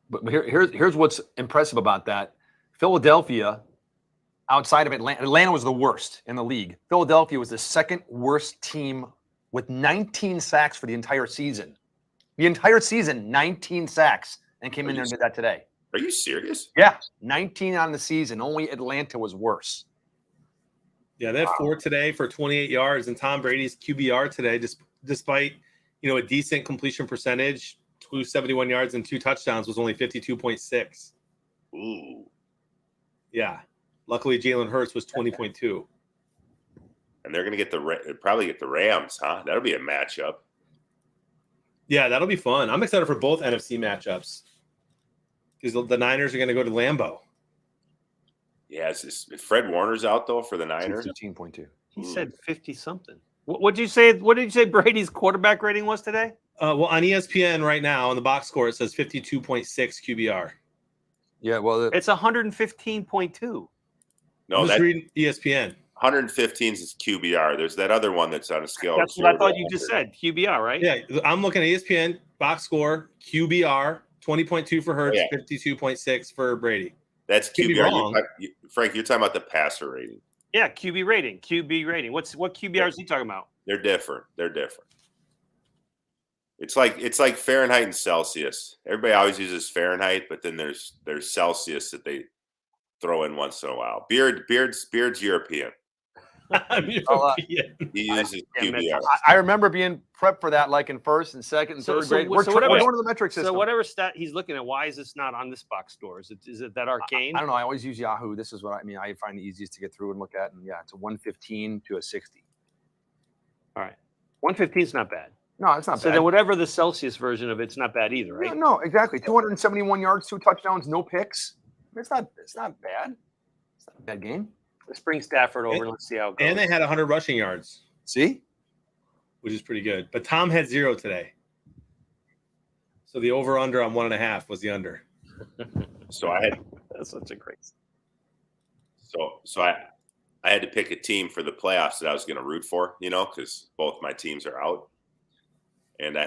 But here's what's impressive about that. Philadelphia, outside of Atlanta was the worst in the league. Philadelphia was the second worst team with 19 sacks for the entire season. The entire season, 19 sacks, and came in there and did that today. Are you serious? Yeah, 19 on the season. Only Atlanta was worse. Yeah, they had 4 today for 28 yards, and Tom Brady's QBR today, despite a decent completion percentage, 271 yards and 2 touchdowns, was only 52.6. Ooh. Yeah, luckily Jalen Hurts was 20.2. And they're going to probably get the Rams, huh? That'll be a matchup. Yeah, that'll be fun. I'm excited for both NFC matchups because the Niners are going to go to Lambeau. Yeah, is Fred Warner's out though for the Niners? 15.2. he said 50 something. What did you say? What did you say Brady's quarterback rating was today? Well, on ESPN right now on the box score it says 52.6 QBR. Yeah, well, It's 115.2. No, I'm just that reading ESPN. 115 is QBR. There's that other one that's on a scale. That's what I thought you just said. QBR, right? Yeah, I'm looking at ESPN box score QBR 20.2 for Hurts, Yeah. 52.6 for Brady. That's Could be QBR. wrong. Frank, you're talking about the passer rating. Yeah, QB rating. QB rating. What QBR is he talking about? They're different. It's like Fahrenheit and Celsius. Everybody always uses Fahrenheit, but then there's Celsius that they throw in once in a while. Beard's European. I'm Oh, European. He uses Yeah, man. QBR. I remember being prepped for that, like in first and second and third grade. We're whatever- going to the metric system. So whatever stat he's looking at, why is this not on this box score? Is it that arcane? I don't know. I always use Yahoo. This is what I mean. I find the easiest to get through and look at. And yeah, it's a 115 to a 60. All right, 115 is not bad. No, it's not So bad. then whatever the Celsius version of it's not bad either, right? No, exactly. 271 yards, 2 touchdowns, no picks. It's not bad. It's not a bad game. Let's bring Stafford over and let's see how it goes. And they had 100 rushing yards, See? which is pretty good. But Tom had 0 today. So the over-under on 1.5 was the under. So I had That's such a great. so I had to pick a team for the playoffs that I was going to root for, because both my teams are out, and I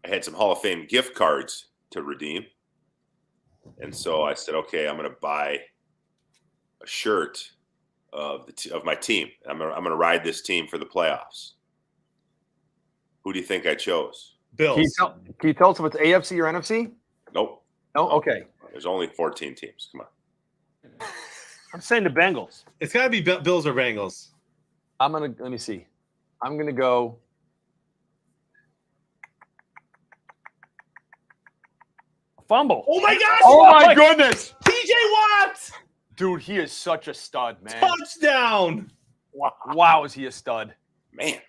had some Hall of Fame gift cards to redeem, and so I said, okay, I'm going to buy a shirt of my team. I'm gonna ride this team for the playoffs. Who do you think I chose? Bills. Can you tell us if it's AFC or NFC? Nope. No? Okay. There's only 14 teams. Come on. I'm saying the Bengals. It's got to be Bills or Bengals. Let me see. I'm going to go. Fumble. Oh my gosh! Oh my goodness. TJ Watt! Dude, he is such a stud, man. Touchdown! Wow, is he a stud. Man,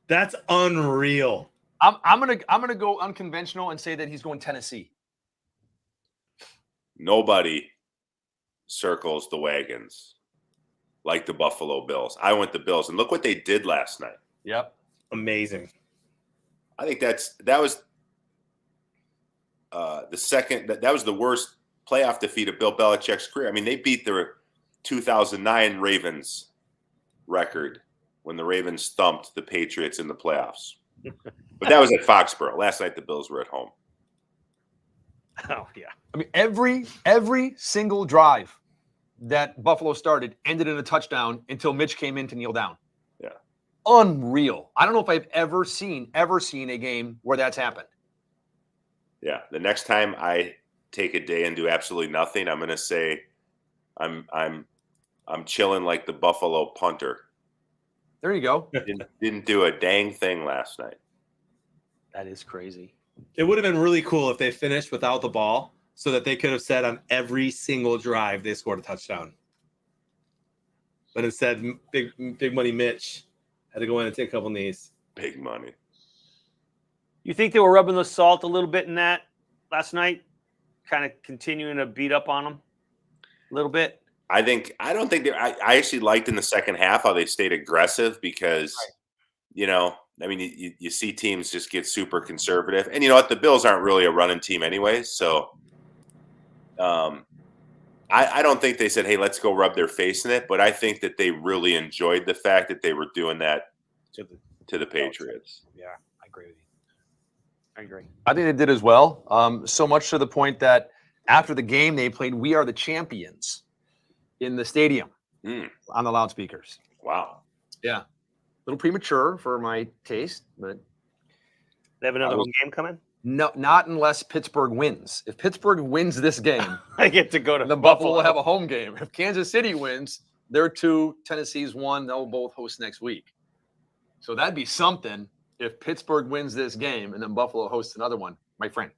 That's unreal. I'm gonna go unconventional and say that he's going Tennessee. nobody circles the wagons like the Buffalo Bills. I went the Bills, and look what they did last night. Yep. Amazing. I think that was the second. That was the worst playoff defeat of Bill Belichick's career. I mean, they beat the 2009 Ravens record when the Ravens thumped the Patriots in the playoffs. But that was at Foxborough. Last night the Bills were at home. Oh yeah. I mean, every single drive that Buffalo started ended in a touchdown until Mitch came in to kneel down. Yeah. Unreal. I don't know if I've ever seen a game where that's happened. Yeah. The next time I take a day and do absolutely nothing, I'm going to say I'm chilling like the Buffalo punter. There you go. Didn't do a dang thing last night. That is crazy. It would have been really cool if they finished without the ball so that they could have said on every single drive they scored a touchdown. But instead, big money Mitch had to go in and take a couple knees. Big money. You think they were rubbing the salt a little bit in that last night? Kind of continuing to beat up on them a little bit? I don't think I actually liked in the second half how they stayed aggressive because, I mean, you see teams just get super conservative. And you know what? The Bills aren't really a running team anyway. So I don't think they said, hey, let's go rub their face in it. But I think that they really enjoyed the fact that they were doing that to the Patriots. Yeah, I agree with you. I agree. I think they did as well. So much to the point that after the game, they played "We Are the Champions" in the stadium on the loudspeakers. Wow. Yeah. A little premature for my taste, but They have another home game coming? no, not unless Pittsburgh wins. If Pittsburgh wins this game, I get to go to the Buffalo will have a home game. If Kansas City wins, they're 2, Tennessee's 1. They'll both host next week. So that'd be something if Pittsburgh wins this game and then Buffalo hosts another one, my friend.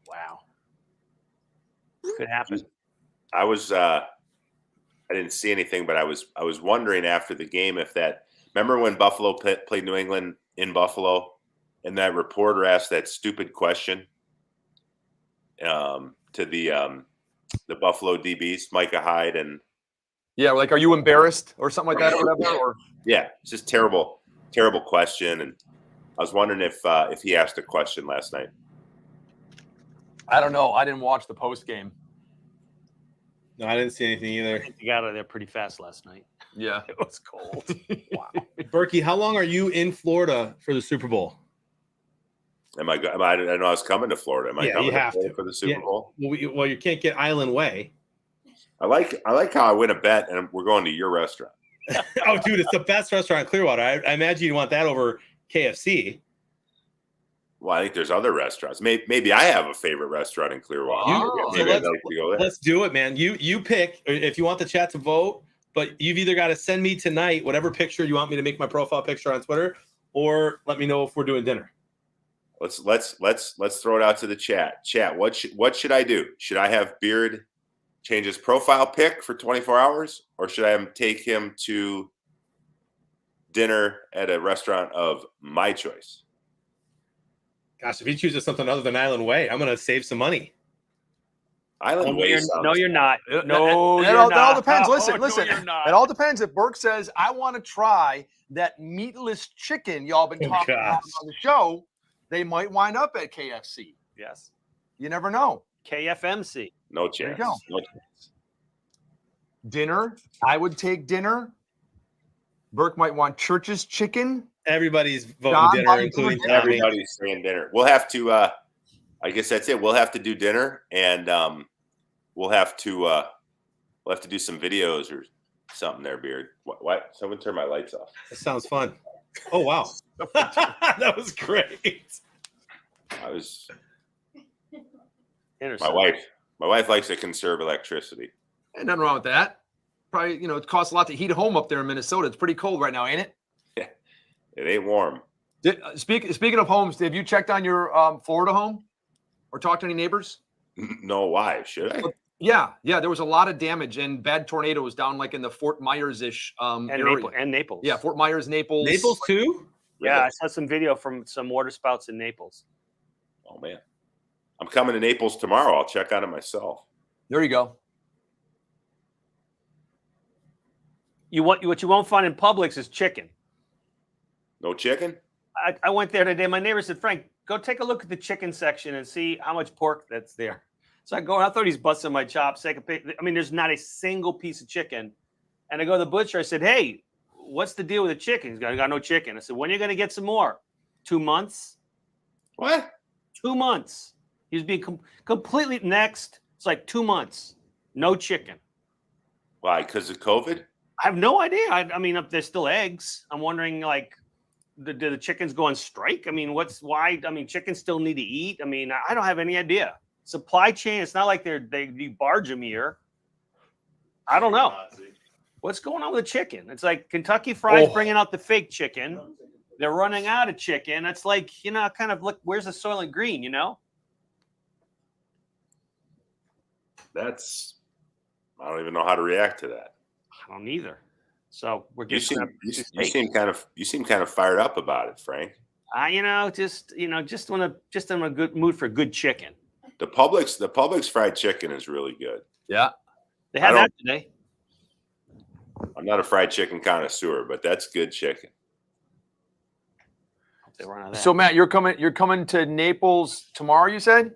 Wow. Could happen. I didn't see anything, but I was wondering after the game if that. Remember when Buffalo played New England in Buffalo, and that reporter asked that stupid question to the Buffalo DBs, Micah Hyde, and Yeah, like, are you embarrassed or something like that or whatever? Or yeah, it's just terrible question. And I was wondering if he asked a question last night. I don't know. I didn't watch the post game. No, I didn't see anything either. You got out of there pretty fast last night. Yeah. It was cold. Wow. Berkey, how long are you in Florida for the Super Bowl? I know I was coming to Florida. Am I Yeah, coming you to have Florida to. for the Super Yeah. Bowl? Well, you can't get Island Way. I like how I win a bet and we're going to your restaurant. Oh, dude, it's the best restaurant in Clearwater. I imagine you want that over KFC. Well, I think there's other restaurants. Maybe I have a favorite restaurant in Clearwater. Oh, Maybe so I'd like to go there. Let's do it, man. You pick if you want the chat to vote, but you've either got to send me tonight whatever picture you want me to make my profile picture on Twitter, or let me know if we're doing dinner. Let's throw it out to the chat. Chat, what should I do? Should I have Beard change his profile pic for 24 hours, or should I take him to dinner at a restaurant of my choice? Gosh, if he chooses something other than Island Way, I'm gonna save some money. Island Way sounds. No, you're not. No, That you're all not. depends. Oh, Listen. no, you're not. It all depends. If Burke says, I want to try that meatless chicken y'all been talking about on the show, they might wind up at KFC. Yes. You never know. KFMC. No There you chance. go. No chance. Dinner. I would take dinner. Burke might want Church's chicken. Everybody's voting Don, dinner, Bobby, including dinner. Tommy. Everybody's saying dinner. We'll have to. I guess that's it. We'll have to do dinner, and we'll have to do some videos or something there, Beard. What? Someone turn my lights off. That sounds fun. Oh wow, that was great. I was. Interesting. My wife likes to conserve electricity. Ain't nothing wrong with that. Probably, it costs a lot to heat a home up there in Minnesota. It's pretty cold right now, ain't it? It ain't warm. Speaking of homes, have you checked on your Florida home or talked to any neighbors? No, why should I? Yeah. There was a lot of damage and bad tornadoes down like in the Fort Myers-ish area. Naples. Yeah, Fort Myers, Naples. Naples too. Yeah, I saw some video from some water spouts in Naples. Oh man, I'm coming to Naples tomorrow. I'll check on it myself. There you go. What you won't find in Publix is chicken. No chicken? I went there today. My neighbor said, Frank, go take a look at the chicken section and see how much pork that's there. So I go, I thought he's busting my chops. I mean, there's not a single piece of chicken. And I go to the butcher. I said, hey, what's the deal with the chicken? He's got no chicken. I said, when are you going to get some more? 2 months? What? 2 months. He's being completely next. It's like 2 months. No chicken. Why? Because of COVID? I have no idea. I mean, if there's still eggs, I'm wondering, like, do the chickens go on strike? I mean, why? I mean, chickens still need to eat. I mean, I don't have any idea. Supply chain. It's not like they barge them here. I don't know. What's going on with the chicken? It's like Kentucky Fried bringing out the fake chicken. They're running out of chicken. It's like, kind of look, where's the Soylent Green, I don't even know how to react to that. I don't either. So we're You getting seem kind of fired up about it, Frank. just in a good mood for good chicken. The Publix fried chicken is really good. Yeah. They had that today. I'm not a fried chicken connoisseur, but that's good chicken. They run out of that. So Matt, you're coming to Naples tomorrow, you said?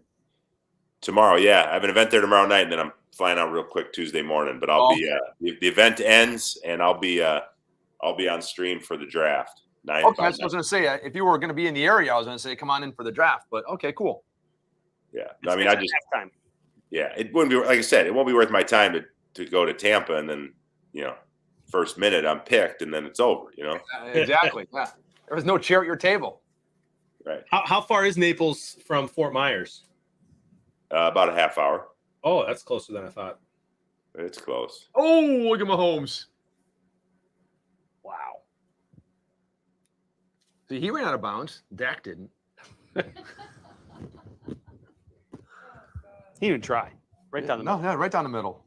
Tomorrow, yeah. I have an event there tomorrow night, and then I'm flying out real quick Tuesday morning. But I'll be the event ends, and I'll be on stream for the draft. Okay, that's what I was going to say. If you were going to be in the area, I was going to say come on in for the draft. But okay, cool. Yeah, I mean, halftime. Yeah, it wouldn't be, like I said, it won't be worth my time to go to Tampa and then first minute I'm picked and then it's over. Exactly. Yeah, there was no chair at your table. Right. How far is Naples from Fort Myers? About a half hour. Oh, that's closer than I thought. It's close. Oh, look at Mahomes. Wow. See, he ran out of bounds. Dak didn't. He didn't try. Right down the middle. No, yeah, right down the middle.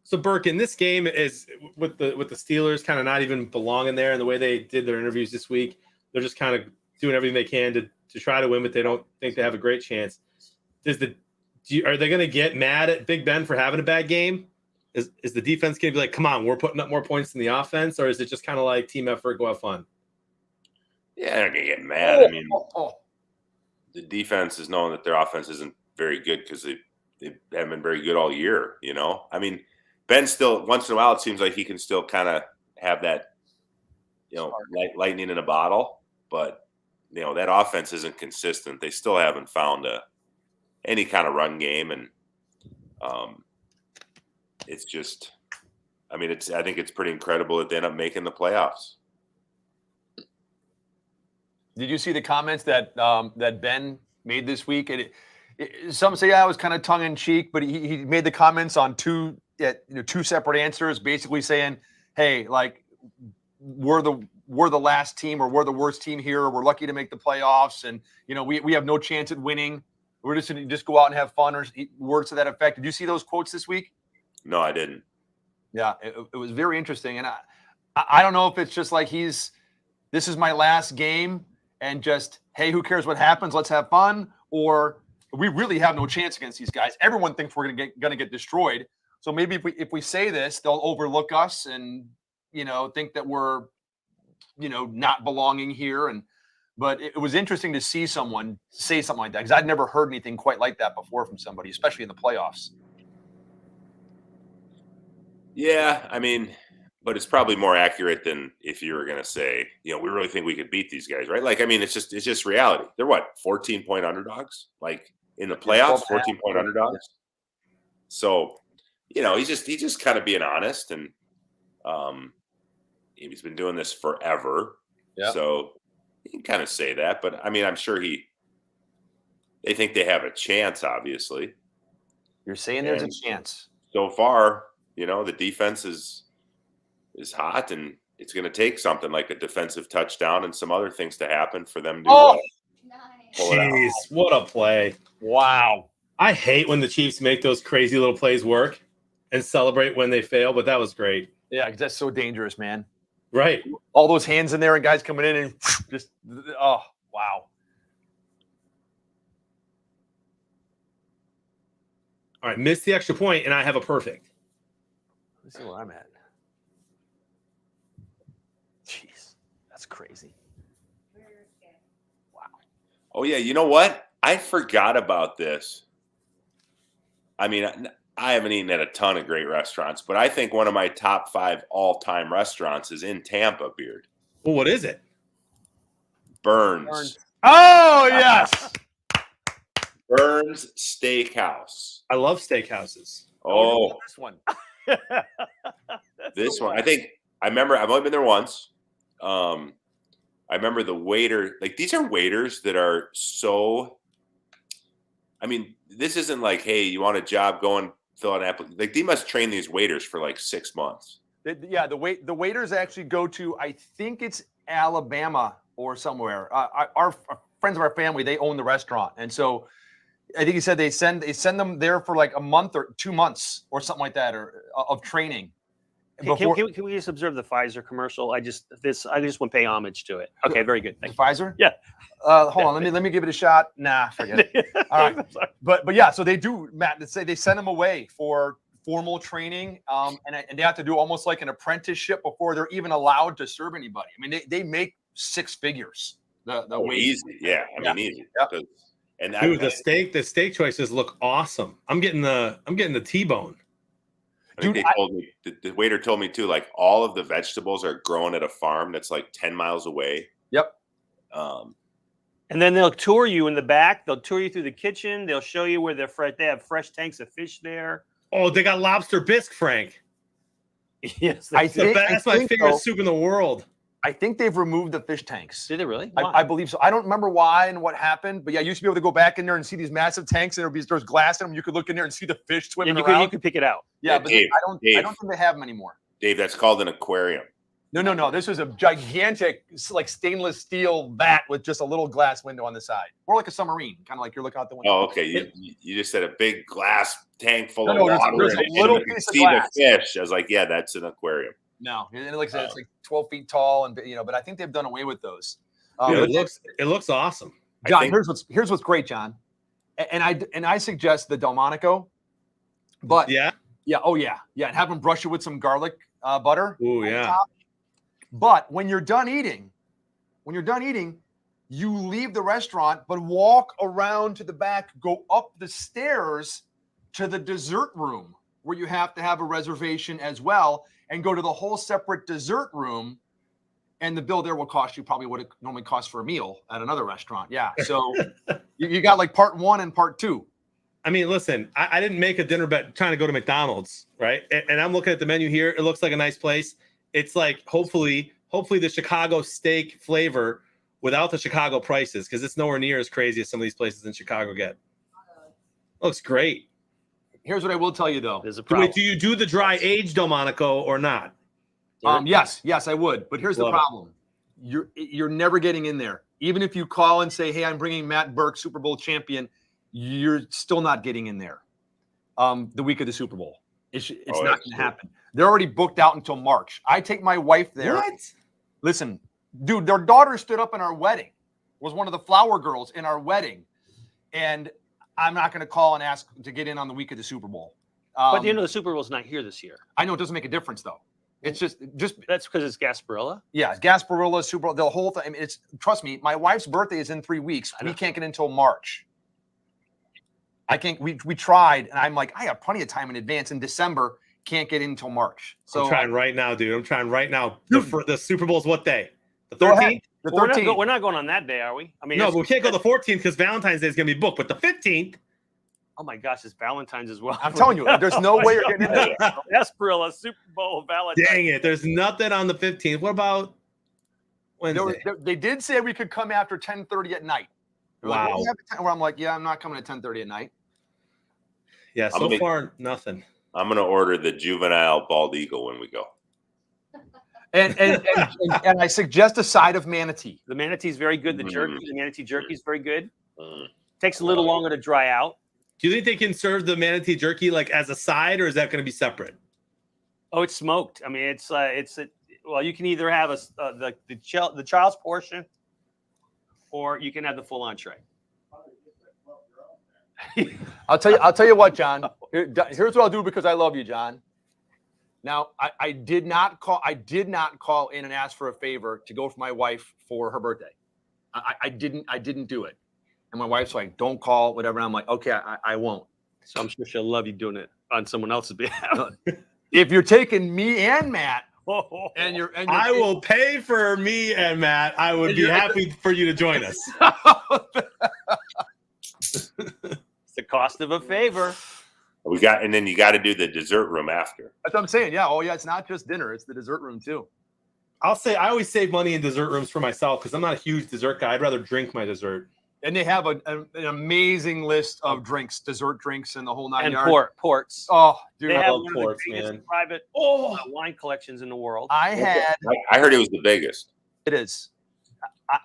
So Burke, in this game is with the Steelers kind of not even belonging there, and the way they did their interviews this week, they're just kind of doing everything they can to try to win, but they don't think they have a great chance. Are they going to get mad at Big Ben for having a bad game? Is the defense going to be like, come on, we're putting up more points than the offense, or is it just kind of like team effort, go have fun? Yeah, they're going to get mad. I mean, the defense is knowing that their offense isn't very good because they haven't been very good all year. I mean, Ben still once in a while it seems like he can still kind of have that, lightning in a bottle, but that offense isn't consistent. They still haven't found any kind of run game, and it's just, I mean, I think it's pretty incredible that they end up making the playoffs. Did you see the comments that Ben made this week? Some say it was kind of tongue in cheek, but he made the comments on two separate answers, basically saying, "Hey, like we're the last team, or we're the worst team here. We're lucky to make the playoffs, and we have no chance at winning. We're just going to just go out and have fun," or words to that effect. Did you see those quotes this week? No, I didn't. Yeah, it was very interesting, and I don't know if it's just like this is my last game, and just, hey, who cares what happens? Let's have fun, or we really have no chance against these guys. Everyone thinks we're going to get destroyed. So maybe if we say this, they'll overlook us and think that we're not belonging here. But it was interesting to see someone say something like that, because I'd never heard anything quite like that before from somebody, especially in the playoffs. Yeah, I mean, but it's probably more accurate than if you were going to say, we really think we could beat these guys, right? Like, I mean, it's just reality. They're 14-point underdogs, like in the playoffs, 14-point underdogs. So, he's just kind of being honest, and he's been doing this forever. Yeah. So you can kind of say that, but I mean, I'm sure they think they have a chance, obviously. You're saying there's a chance. So far, the defense is hot, and it's going to take something like a defensive touchdown and some other things to happen for them to pull it out. Jeez, what a play. Wow. I hate when the Chiefs make those crazy little plays work and celebrate when they fail, but that was great. Yeah, because that's so dangerous, man. Right. All those hands in there and guys coming in and just, oh, wow. All right, missed the extra point, and I have a perfect. Let's see where I'm at. Jeez, that's crazy. Wow. Oh yeah, you know what? I forgot about this. I mean, I haven't eaten at a ton of great restaurants, but I think one of my top 5 all-time restaurants is in Tampa, Beard. Well, what is it? Burns. Oh yes. Burns Steakhouse. I love steakhouses. Oh, This one. this one. I think I remember. I've only been there once. I remember the waiter. Like these are waiters that are so. I mean, this isn't like, hey, you want a job? Go and fill out an application. Like they must train these waiters for like 6 months. Yeah, the waiters actually go to, I think it's Alabama or somewhere. Our friends of our family, they own the restaurant, and so I think he said they send them there for like a month or 2 months or something like that, or of training. Can we just observe the Pfizer commercial? I just want to pay homage to it. Okay, very good. Thank you. Pfizer? Yeah. Hold on, let me give it a shot. Nah, forget it. All right. But yeah, so they do, Matt. They send them away for formal training, and they have to do almost like an apprenticeship before they're even allowed to serve anybody. I mean, they make 6 figures. Easy, yeah. I mean, easy. Yep. And Dude, the steak choices look awesome. I'm getting the T-bone. I think Dude, they told me the waiter told me too. Like all of the vegetables are grown at a farm that's like 10 miles away. Yep. And then they'll tour you in the back. They'll tour you through the kitchen. They'll show you where they're fresh. They have fresh tanks of fish there. Oh, they got lobster bisque, Frank. Yes, I The best, my think favorite so. soup in the world. I think they've removed the fish tanks. Did they really? I believe so. I don't remember why and what happened, but yeah, I used to be able to go back in there and see these massive tanks, and there's glass in them. You could look in there and see the fish swimming you around. could pick it out. Yeah, Yeah, but Dave, I don't Dave. think they have them anymore. Dave, that's called an aquarium. No. This was a gigantic, like stainless steel vat with just a little glass window on the side, or like a submarine, kind of like you're looking out the window. Oh, okay. You just said a big glass tank full No, of no, there's- water. there's in a it, and little you can piece of see glass. the fish. I was like, yeah, that's an aquarium. No, and like I said, it's like 12 feet tall, and but I think they've done away with those. Dude, But it looks awesome. I John, think- here's what's great, John, and I suggest the Delmonico, but Yeah. and have them brush it with some garlic butter. Ooh, on yeah. top. But when you're done eating, you leave the restaurant, but walk around to the back, go up the stairs to the dessert room where you have to have a reservation as well, and go to the whole separate dessert room. And the bill there will cost you probably what it normally costs for a meal at another restaurant. Yeah. So you got like part 1 and part 2. I mean, listen, I didn't make a dinner bet trying to go to McDonald's, right? And I'm looking at the menu here. It looks like a nice place. It's like hopefully the Chicago steak flavor without the Chicago prices, because it's nowhere near as crazy as some of these places in Chicago get. Looks great. Here's what I will tell you though. There's a problem. Wait, do you do the dry age Delmonico or not? Yes, I would. But here's the Love it. problem. You're never getting in there. Even if you call and say, hey, I'm bringing Matt Burke, Super Bowl champion, you're still not getting in there the week of the Super Bowl. It's not going to happen. They're already booked out until March. I take my wife there. What? Listen, dude, their daughter stood up in our wedding, was one of the flower girls in our wedding. And I'm not going to call and ask to get in on the week of the Super Bowl. But the Super Bowl's not here this year. I know it doesn't make a difference, though. It's just That's because it's Gasparilla. yeah, Gasparilla, Super Bowl, the whole thing. I mean, trust me, my wife's birthday is in 3 weeks. We can't get until March. I can't. We tried, and I'm like, I have plenty of time in advance. In December, can't get in until March. So I'm trying right now, dude. I'm trying right now. The Super Bowl's what day? The go ahead. 13th? The Well, 13th. we're not going on that day, are we? I mean, No, it's- but we can't go the 14th because Valentine's Day is going to be booked. But the 15th, Oh my gosh, it's Valentine's as well. I'm telling you, there's no way you're getting in there. Gasparilla, Super Bowl, Valentine's. dang it, there's nothing on the 15th. What about Wednesday? They did say we could come after 10:30 at night. They're like, Wow. "Well, we have a 10," where I'm like, yeah, I'm not coming at 10:30 at night. Yeah, so gonna- far nothing. I'm going to order the juvenile bald eagle when we go. And I suggest a side of manatee. The manatee's very good. The Mm. jerky, the manatee jerky is very good. Mm. Takes a little longer to dry out. Do you think they can serve the manatee jerky like as a side, or is that going to be separate? Oh, it's smoked. I mean, well, you can either have the child's portion, or you can have the full entree. I'll tell you what, John. Here's what I'll do because I love you, John. Now, I did not call in and ask for a favor to go for my wife for her birthday. I didn't do it. And my wife's like, don't call, whatever. And I'm like, okay, I won't. So I'm sure she'll love you doing it on someone else's behalf. If you're taking me and Matt, and you're I will pay for me and Matt. I would be happy for you to join us. It's the cost of a favor. And then you got to do the dessert room after. That's what I'm saying. Yeah. Oh, yeah. It's not just dinner; it's the dessert room too. I'll say I always save money in dessert rooms for myself because I'm not a huge dessert guy. I'd rather drink my dessert. And they have an amazing list of drinks, dessert drinks, and the whole nine And yards. ports. Oh, dude, They I have love one ports, of the biggest man. private wine collections in the world. I had. I heard it was the biggest. It is.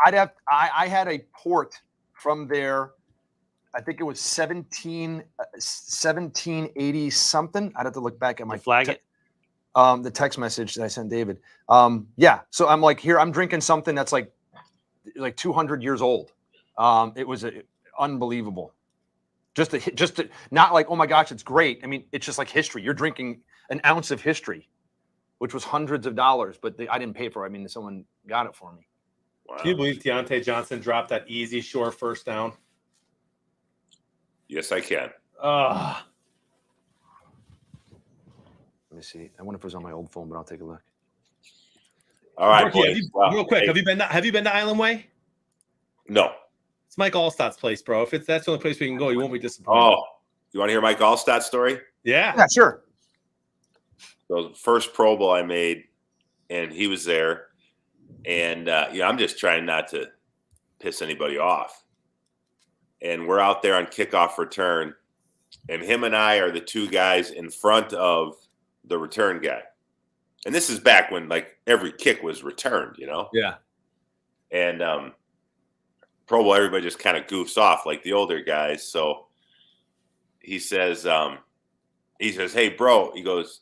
I had a port from there. I think it was 1780 something. I'd have to look back at my Flag it. the text message that I sent David. Yeah. So I'm like, here, I'm drinking something that's like 200 years old. It was unbelievable. Just not like, oh my gosh, it's great. I mean, it's just like history. You're drinking an ounce of history, which was hundreds of dollars, but I didn't pay for it. I mean, someone got it for me. Wow. Can you believe Deontay Johnson dropped that easy shore first down? Yes, I can. Let me see. I wonder if it was on my old phone, but I'll take a look. All right, Rookie, boys. Well, real quick, hey, have you been to Island Way? No. It's Mike Allstott's place, bro. If that's the only place we can go, you won't be disappointed. Oh, you want to hear Mike Allstott's story? Yeah. Yeah, sure. So the first Pro Bowl I made, and he was there, and I'm just trying not to piss anybody off. And we're out there on kickoff return, and him and I are the two guys in front of the return guy. And this is back when like every kick was returned, Yeah. And Pro Bowl, everybody just kind of goofs off like the older guys. So he says, hey, bro, he goes,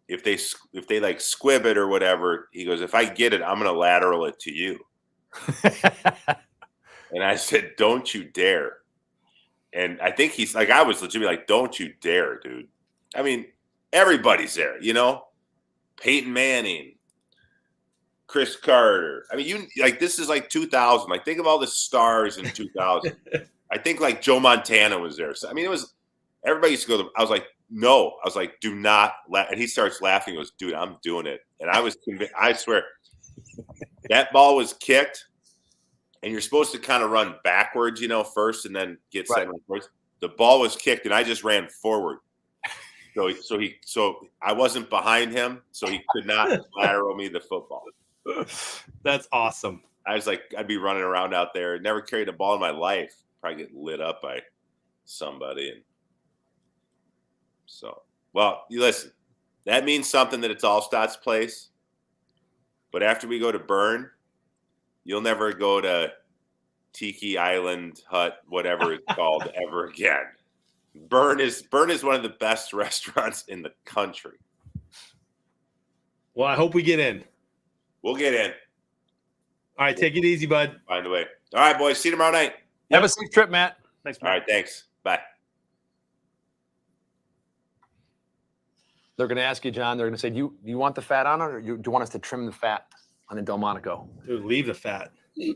if they like squib it or whatever, he goes, if I get it, I'm going to lateral it to you. And I said, don't you dare. And I think he's like, I was legitimately like, don't you dare, dude. I mean, everybody's there, Peyton Manning, Chris Carter. I mean, this is like 2000. Like, think of all the stars in 2000. I think like Joe Montana was there. So, I mean, it was, everybody used to go, I was like, no. I was like, do not laugh. And he starts laughing. He goes, dude, I'm doing it. And I was convinced, I swear, that ball was kicked. And you're supposed to kind of run backwards, first and then get set forwards. The ball was kicked and I just ran forward. So I wasn't behind him, so he could not lateral me the football. That's awesome. I was like, I'd be running around out there. Never carried a ball in my life. Probably get lit up by somebody. And so, well, you listen. That means something that it's Allstott's place. But after we go to Burn, you'll never go to Tiki Island Hut, whatever it's called, ever again. Burn is one of the best restaurants in the country. Well, I hope we get in. We'll get in. All right, take it easy, bud. Find a way. All right, boys. See you tomorrow night. Have a safe trip, Matt. Thanks, All right, thanks. Bye. They're going to ask you, John. They're going to say, do you want the fat on it, or do you want us to trim the fat on the Delmonico? Dude, leave the fat. You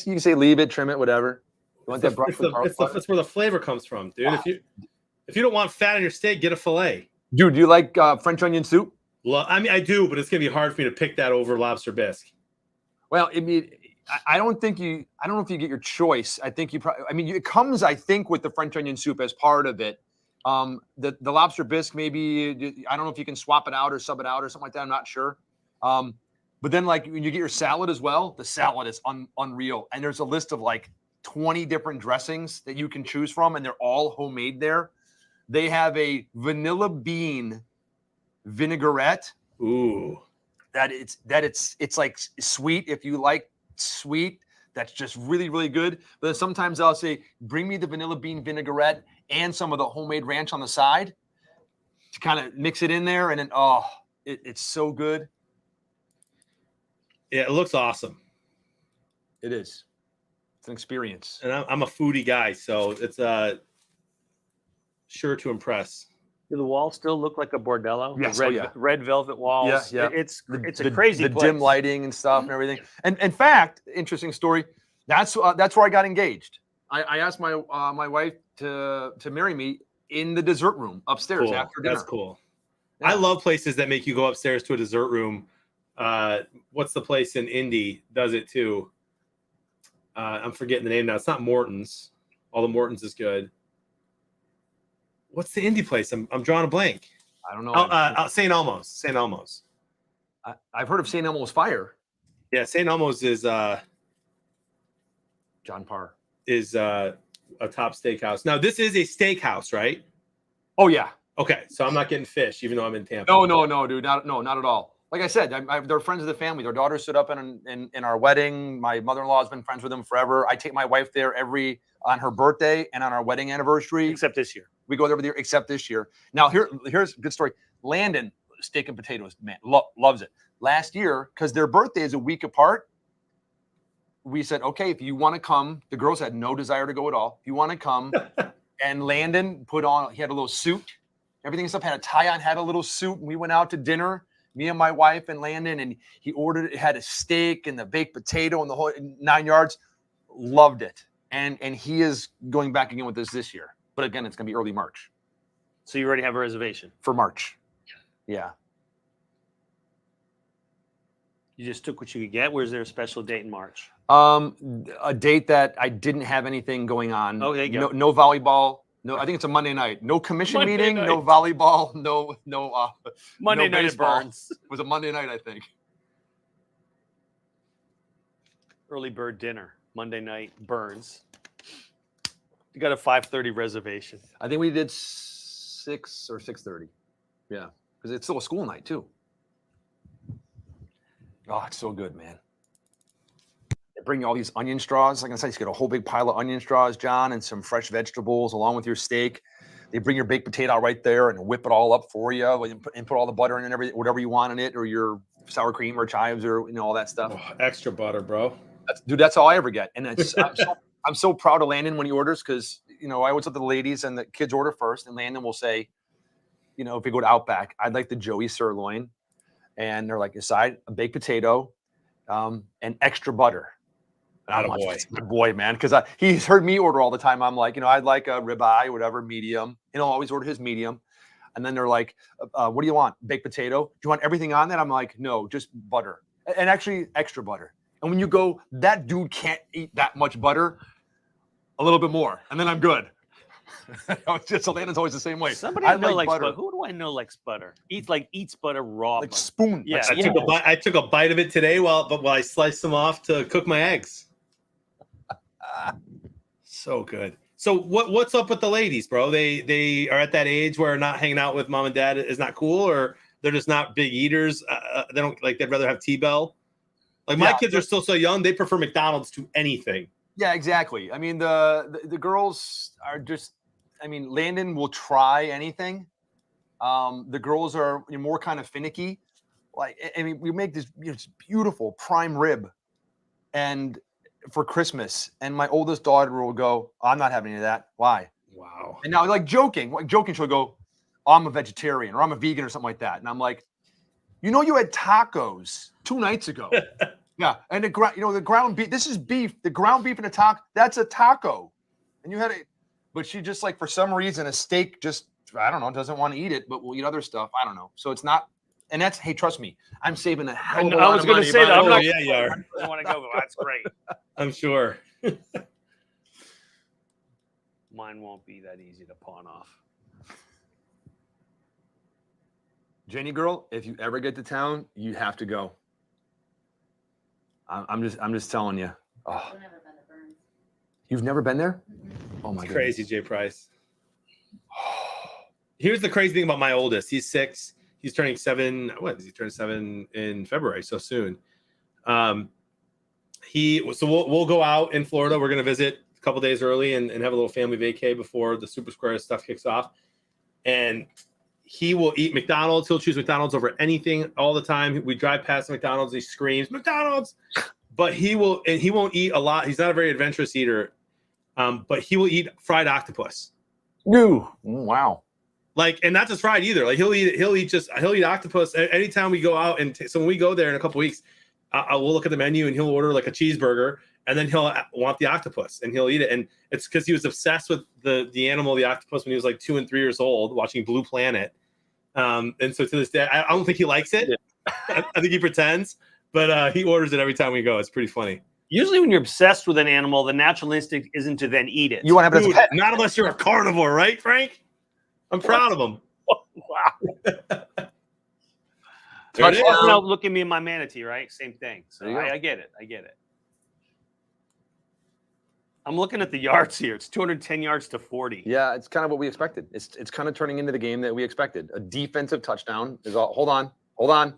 can say leave it, trim it, whatever. You want that broccoli That's where the flavor comes from, dude. If you don't want fat on your steak, get a fillet. Dude, do you like French onion soup? I mean, I do, but it's gonna be hard for me to pick that over lobster bisque. Well, I don't know if you get your choice. I think it comes, I think, with the French onion soup as part of it. The lobster bisque, maybe, I don't know if you can swap it out or sub it out or something like that. I'm not sure. But then, like, when you get your salad as well, the salad is unreal. And there's a list of like 20 different dressings that you can choose from, and they're all homemade there. They have a vanilla bean vinaigrette. Ooh. It's like sweet. If you like sweet, that's just really, really good. But then sometimes I'll say, bring me the vanilla bean vinaigrette and some of the homemade ranch on the side to kind of mix it in there. And then, it's so good. Yeah, it looks awesome. It is. It's an experience. And I'm a foodie guy, so it's sure to impress. Do the walls still look like a bordello? The Yes, red, oh, yeah. red velvet walls. Yeah. It's a crazy the place. dim lighting and stuff and everything. And in fact, interesting story. That's where I got engaged. I asked my my wife to marry me in the dessert room upstairs Cool. after dinner. That's cool. Yeah. I love places that make you go upstairs to a dessert room. What's the place in Indy does it too? I'm forgetting the name now. It's not Morton's, although Morton's is good. What's the Indy place? I'm drawing a blank. I don't know. St. Elmo's. St. Elmo's. I've heard of St. Elmo's Fire. Yeah, St. Elmo's is John Parr. A top steakhouse. Now this is a steakhouse, right? Oh yeah. Okay, so I'm not getting fish, even though I'm in Tampa. No, dude. Not at all. Like I said, they're friends of the family. Their daughter stood up in our wedding. My mother-in-law has been friends with them forever. I take my wife there on her birthday and on our wedding anniversary. Except this year. We go there every year, except this year. Now here's a good story. Landon, steak and potatoes, man, loves it. Last year, because their birthday is a week apart, we said, okay, if you want to come, the girls had no desire to go at all. If you want to come, and Landon he had a little suit, everything and stuff, had a tie on, had a little suit, and we went out to dinner, me and my wife and Landon, and he ordered it, had a steak and the baked potato and the whole 9 yards. Loved it. And he is going back again with us this year. But again, it's going to be early March. So you already have a reservation. For March. Yeah. You just took what you could get. Where's there a special date in March? A date that I didn't have anything going on. Oh, there you go. No volleyball. No, I think it's a Monday night. No commission Monday meeting. night. No volleyball. No. Monday no night at baseball. Burns. It was a Monday night, I think. Early bird dinner. Monday night, Burns. You got a 5:30 reservation. I think we did 6 or 6:30. Yeah, because it's still a school night too. Oh, it's so good, man. They bring you all these onion straws. Like I said, you get a whole big pile of onion straws, John, and some fresh vegetables along with your steak. They bring your baked potato out right there and whip it all up for you and put all the butter in and everything, whatever you want in it, or your sour cream or chives or all that stuff. Oh, extra butter, bro. That's all I ever get. And I'm so proud of Landon when he orders because, I always let the ladies and the kids order first. And Landon will say, if we go to Outback, I'd like the Joey sirloin. And they're like, aside, a baked potato and extra butter. And I'm like, Attaboy. good boy, man. Because he's heard me order all the time. I'm like, I'd like a ribeye, whatever, medium. He'll always order his medium. And then they're like, what do you want? Baked potato? Do you want everything on that? I'm like, no, just butter. And actually extra butter. And when you go, that dude can't eat that much butter, a little bit more, and then I'm good. It's just Landon's always the same way. Somebody I know likes butter. Who do I know likes butter? Eats butter raw. Like butter. spoon. Yeah. I took a bite of it today while I sliced them off to cook my eggs. So good. So what's up with the ladies, bro? They are at that age where not hanging out with mom and dad is not cool, or they're just not big eaters. They don't like. They'd rather have T-Bell. Like my kids are still so young, they prefer McDonald's to anything. Yeah, exactly. I mean, the girls are just. I mean, Landon will try anything. The girls are more kind of finicky. Like, I mean, we make this beautiful prime rib, and for Christmas, and my oldest daughter will go, "I'm not having any of that. Why?" Wow. And now, joking, she'll go, "Oh, I'm a vegetarian or I'm a vegan or something like that," and I'm like, you had tacos 2 nights ago. Yeah, and the ground beef. This is beef. The ground beef in a taco. That's a taco, and you had it. But she just for some reason a steak just I don't know doesn't want to eat it, but will eat other stuff. I don't know. So it's not, and that's hey, trust me, I'm saving a hell of a lot I was of going money. to say that. I'm not. Yeah, you are. I want to go. That's great. I'm sure. Mine won't be that easy to pawn off. Jenny girl, if you ever get to town, you have to go. I'm just telling you. Oh. I've never been to Burns. You've never been there? Oh my It's god. crazy, Jay Price. Here's the crazy thing about my oldest. He's 6. He's turning 7. What is he turning 7 in February? So soon. We'll go out in Florida. We're gonna visit a couple days early and have a little family vacay before the Super Square stuff kicks off. And he will eat McDonald's. He'll choose McDonald's over anything all the time. We drive past McDonald's. He screams McDonald's, but he won't eat a lot. He's not a very adventurous eater. But he will eat fried octopus. Wow. Like, and not just fried either. Like he'll eat octopus anytime we go out. And so when we go there in a couple weeks, I will look at the menu and he'll order like a cheeseburger, and then he'll want the octopus and he'll eat it. And it's because he was obsessed with the animal, the octopus, when he was like 2 and 3 years old, watching Blue Planet. And so to this day, I don't think he likes it. I think he pretends, but he orders it every time we go. It's pretty funny. Usually, when you're obsessed with an animal, the natural instinct isn't to then eat it. You want to have it as a Dude, pet. not unless you're a carnivore, right, Frank? I'm proud of him. Wow. There it is. Look at me and my manatee, right? Same thing. So There you go. I get it. I get it. I'm looking at the yards here. It's 210 yards to 40. Yeah, it's kind of what we expected. It's kind of turning into the game that we expected. A defensive touchdown is all. Hold on. Oh,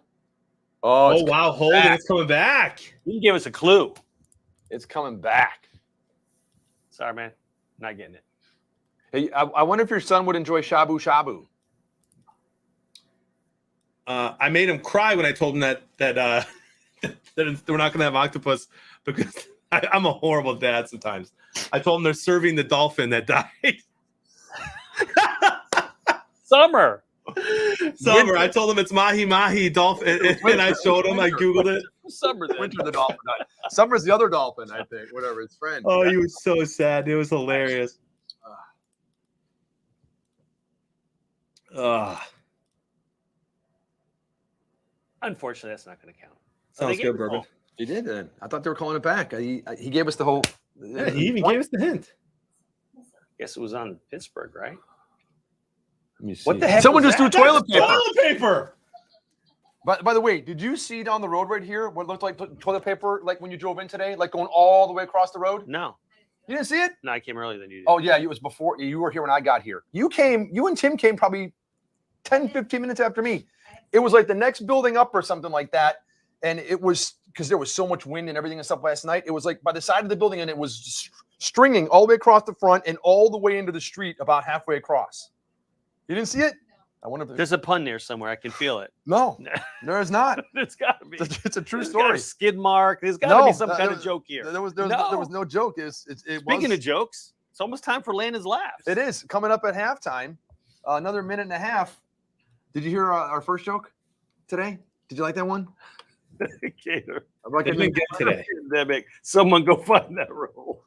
Oh, it's, wow. Hold it. It's coming back. You can give us a clue. it's coming back. Sorry, man. Not getting it. Hey, I wonder if your son would enjoy shabu shabu. I made him cry when I told him that that we're not going to have octopus because I'm a horrible dad sometimes. I told him they're serving the dolphin that died. Summer. I told him it's mahi dolphin, and I showed him. I googled it. Summer then. Winter the dolphin. Summer's the other dolphin, I think. Whatever, his friend. Oh, he was so sad. It was hilarious. Unfortunately, that's not going to count. Sounds they good, gave Bourbon. us He did then. I thought they were calling it back. He gave us the whole. Yeah, he even gave us the hint. Guess it was on Pittsburgh, right? Let me see. What the heck? Someone was just threw that? toilet paper. Toilet paper. By the way, did you see down the road right here what looked like toilet paper, like when you drove in today, like going all the way across the road? No. You didn't see it? No, I came earlier than you did. Oh yeah, it was before you were here when I got here. You and Tim came probably 10, 15 minutes after me. It was like the next building up or something like that. And it was because there was so much wind and everything and stuff last night. It was like by the side of the building, and it was stringing all the way across the front and all the way into the street about halfway across. You didn't see it? I wonder if There's a pun there somewhere. I can feel it. no, there is not. There's got to be. It's a true There's gotta story. be skid mark. There's got to No, be some kind of there- joke here. There was no joke. Speaking of jokes, it's almost time for Landon's laughs. It is coming up at halftime. Another minute and a half. Did you hear our first joke today? Did you like that one? Gator. I'm like, It's been good today. Pandemic. Someone go find that role.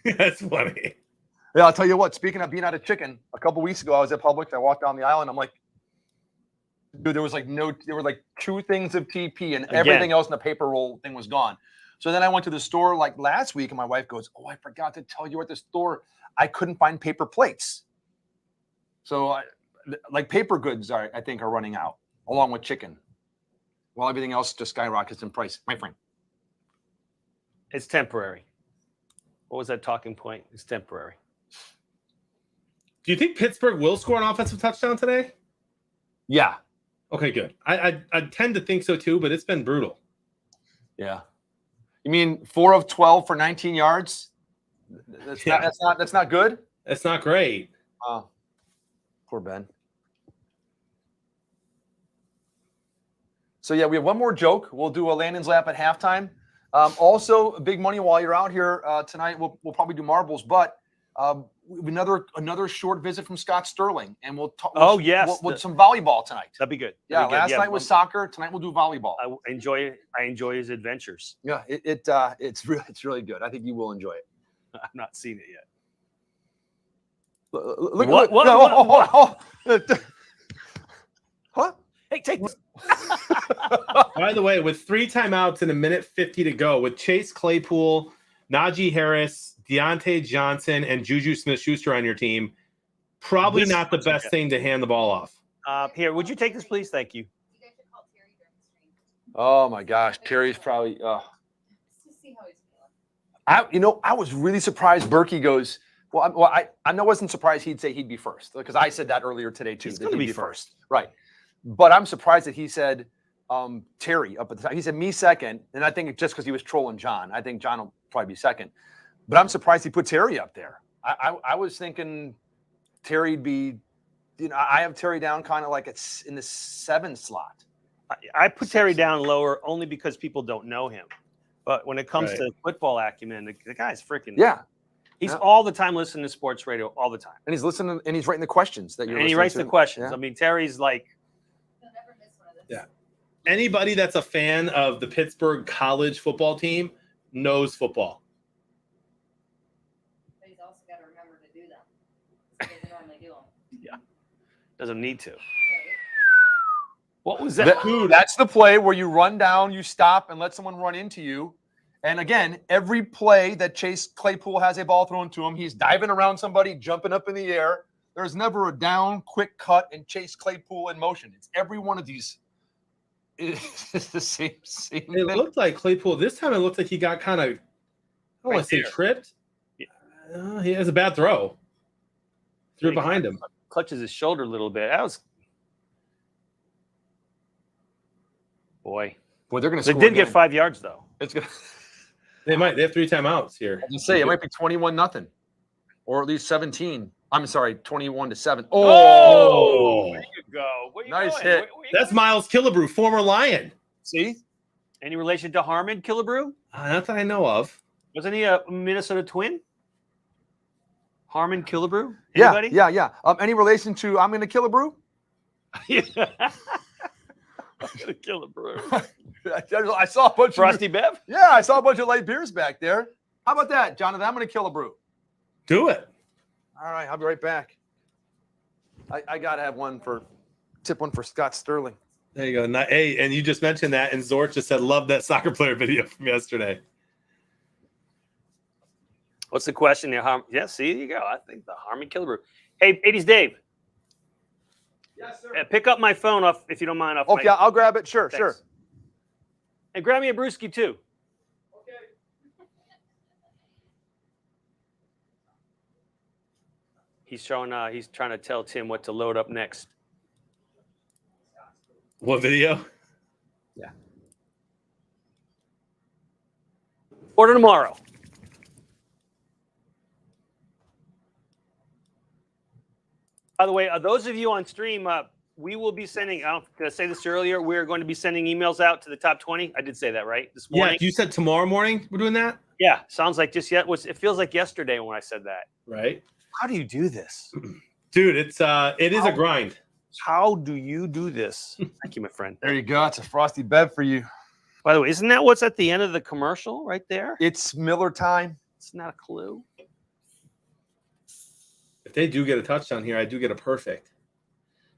That's funny. yeah, I'll tell you what. Speaking of being out of chicken, a couple weeks ago I was at Publix. I walked down the aisle and I'm like, dude, there were like 2 things of TP and everything else in the paper roll thing was gone. So then I went to the store like last week and my wife goes, "Oh, I forgot to tell you at the store I couldn't find paper plates." So like paper goods I think are running out along with chicken. While everything else just skyrockets in price, my friend. It's temporary. What was that talking point? It's temporary. Do you think Pittsburgh will score an offensive touchdown today? Yeah. Okay, good. I tend to think so too, but it's been brutal. Yeah. You mean 4 of 12 for 19 yards? That's not good. It's not great. Poor Ben. So yeah, we have one more joke. We'll do a Landon's lap at halftime. Also, big money while you're out here tonight. We'll probably do marbles, but another short visit from Scott Sterling, and we'll talk. Oh, yes. with some volleyball tonight. That'd be good. Yeah, That'd be good. last night was soccer. Tonight we'll do volleyball. I enjoy his adventures. Yeah, it's really good. I think you will enjoy it. I've not seen it yet. Look, What? Huh? Hey, take this. By the way, with 3 timeouts and 1:50 to go, with Chase Claypool, Najee Harris, Deontay Johnson, and Juju Smith-Schuster on your team, probably This- not the best thing to hand the ball off. Here, would you take this, please? Thank you. You guys should call Terry during the stream. Oh my gosh, Terry's probably. Just to see how he's feeling. I was really surprised. Berkey goes. I wasn't surprised he'd say he'd be first because I said that earlier today too. He's that gonna he'd be first. right? But I'm surprised that he said Terry up at the top. He said me second, and I think just because he was trolling John. I think John will probably be second. But I'm surprised he put Terry up there. I was thinking Terry'd be. I have Terry down kind of like it's in the 7 slot. I put Terry down lower only because people don't know him. But when it comes Right. to football acumen, the guy's freaking Yeah. He's Yeah. all the time listening to sports radio, all the time. And he's listening and he's writing the questions that you're And he listening writes to. the questions. Yeah. I mean, Terry's like, You'll never miss one of this. Yeah. Anybody that's a fan of the Pittsburgh college football team knows football. But he's also got to remember to do them. He doesn't normally do them. doesn't need to. Right? What was that? That's the play where you run down, you stop, and let someone run into you. And again, every play that Chase Claypool has a ball thrown to him, he's diving around somebody, jumping up in the air. There's never a down, quick cut, and Chase Claypool in motion. It's every one of these. It's the same It thing. looked like Claypool. This time it looked like he got kind of, I don't want Right to say there. tripped. He has a bad throw. Threw it behind him. Clutches his shoulder a little bit. That was. Boy. Boy, they're going to They score did get again. 5 yards, though. It's going to. They might. They have 3 timeouts here. I say it might be 21-0, or at least 17. I'm sorry, 21-7. Oh, where you go? Where you Nice going? hit. Where you That's going? Miles Killebrew, former Lion. See, Any relation to Harmon Killebrew? Not that I know of. Wasn't he a Minnesota Twin? Harmon Killebrew? yeah, Anybody? yeah. Any relation to I'm going to kill a brew? Yeah. I'm gonna kill a brew. I saw a bunch Frosty of Bev? I saw a bunch of light beers back there. How about that, Jonathan? I'm going to kill a brew. Do it. All right, I'll be right back. I got to have one for Scott Sterling. There you go. Hey, and you just mentioned that, and Zort just said, love that soccer player video from yesterday. What's the question there? Yeah, see, there you go. I think the Harmon Killebrew. Hey, 80s Dave, Yes, sir. pick up my phone off, if you don't mind. Off Okay, my, I'll grab it. Sure, sure. Thanks. And grab me a brewski, too. Okay. He's showing. He's trying to tell Tim what to load up next. What video? Order tomorrow. By the way, those of you on stream, we will be sending. Did I say this earlier? We're going to be sending emails out to the top 20. I did say that, right? This Yeah, morning. you said tomorrow morning we're doing that? Yeah, sounds like just yet. It feels like yesterday when I said that. Right. How do you do this? Dude, it is a grind. How do you do this? Thank you, my friend. There you go. It's a frosty bev for you. By the way, isn't that what's at the end of the commercial right there? It's Miller time. It's not a clue. If they do get a touchdown here, I do get a perfect.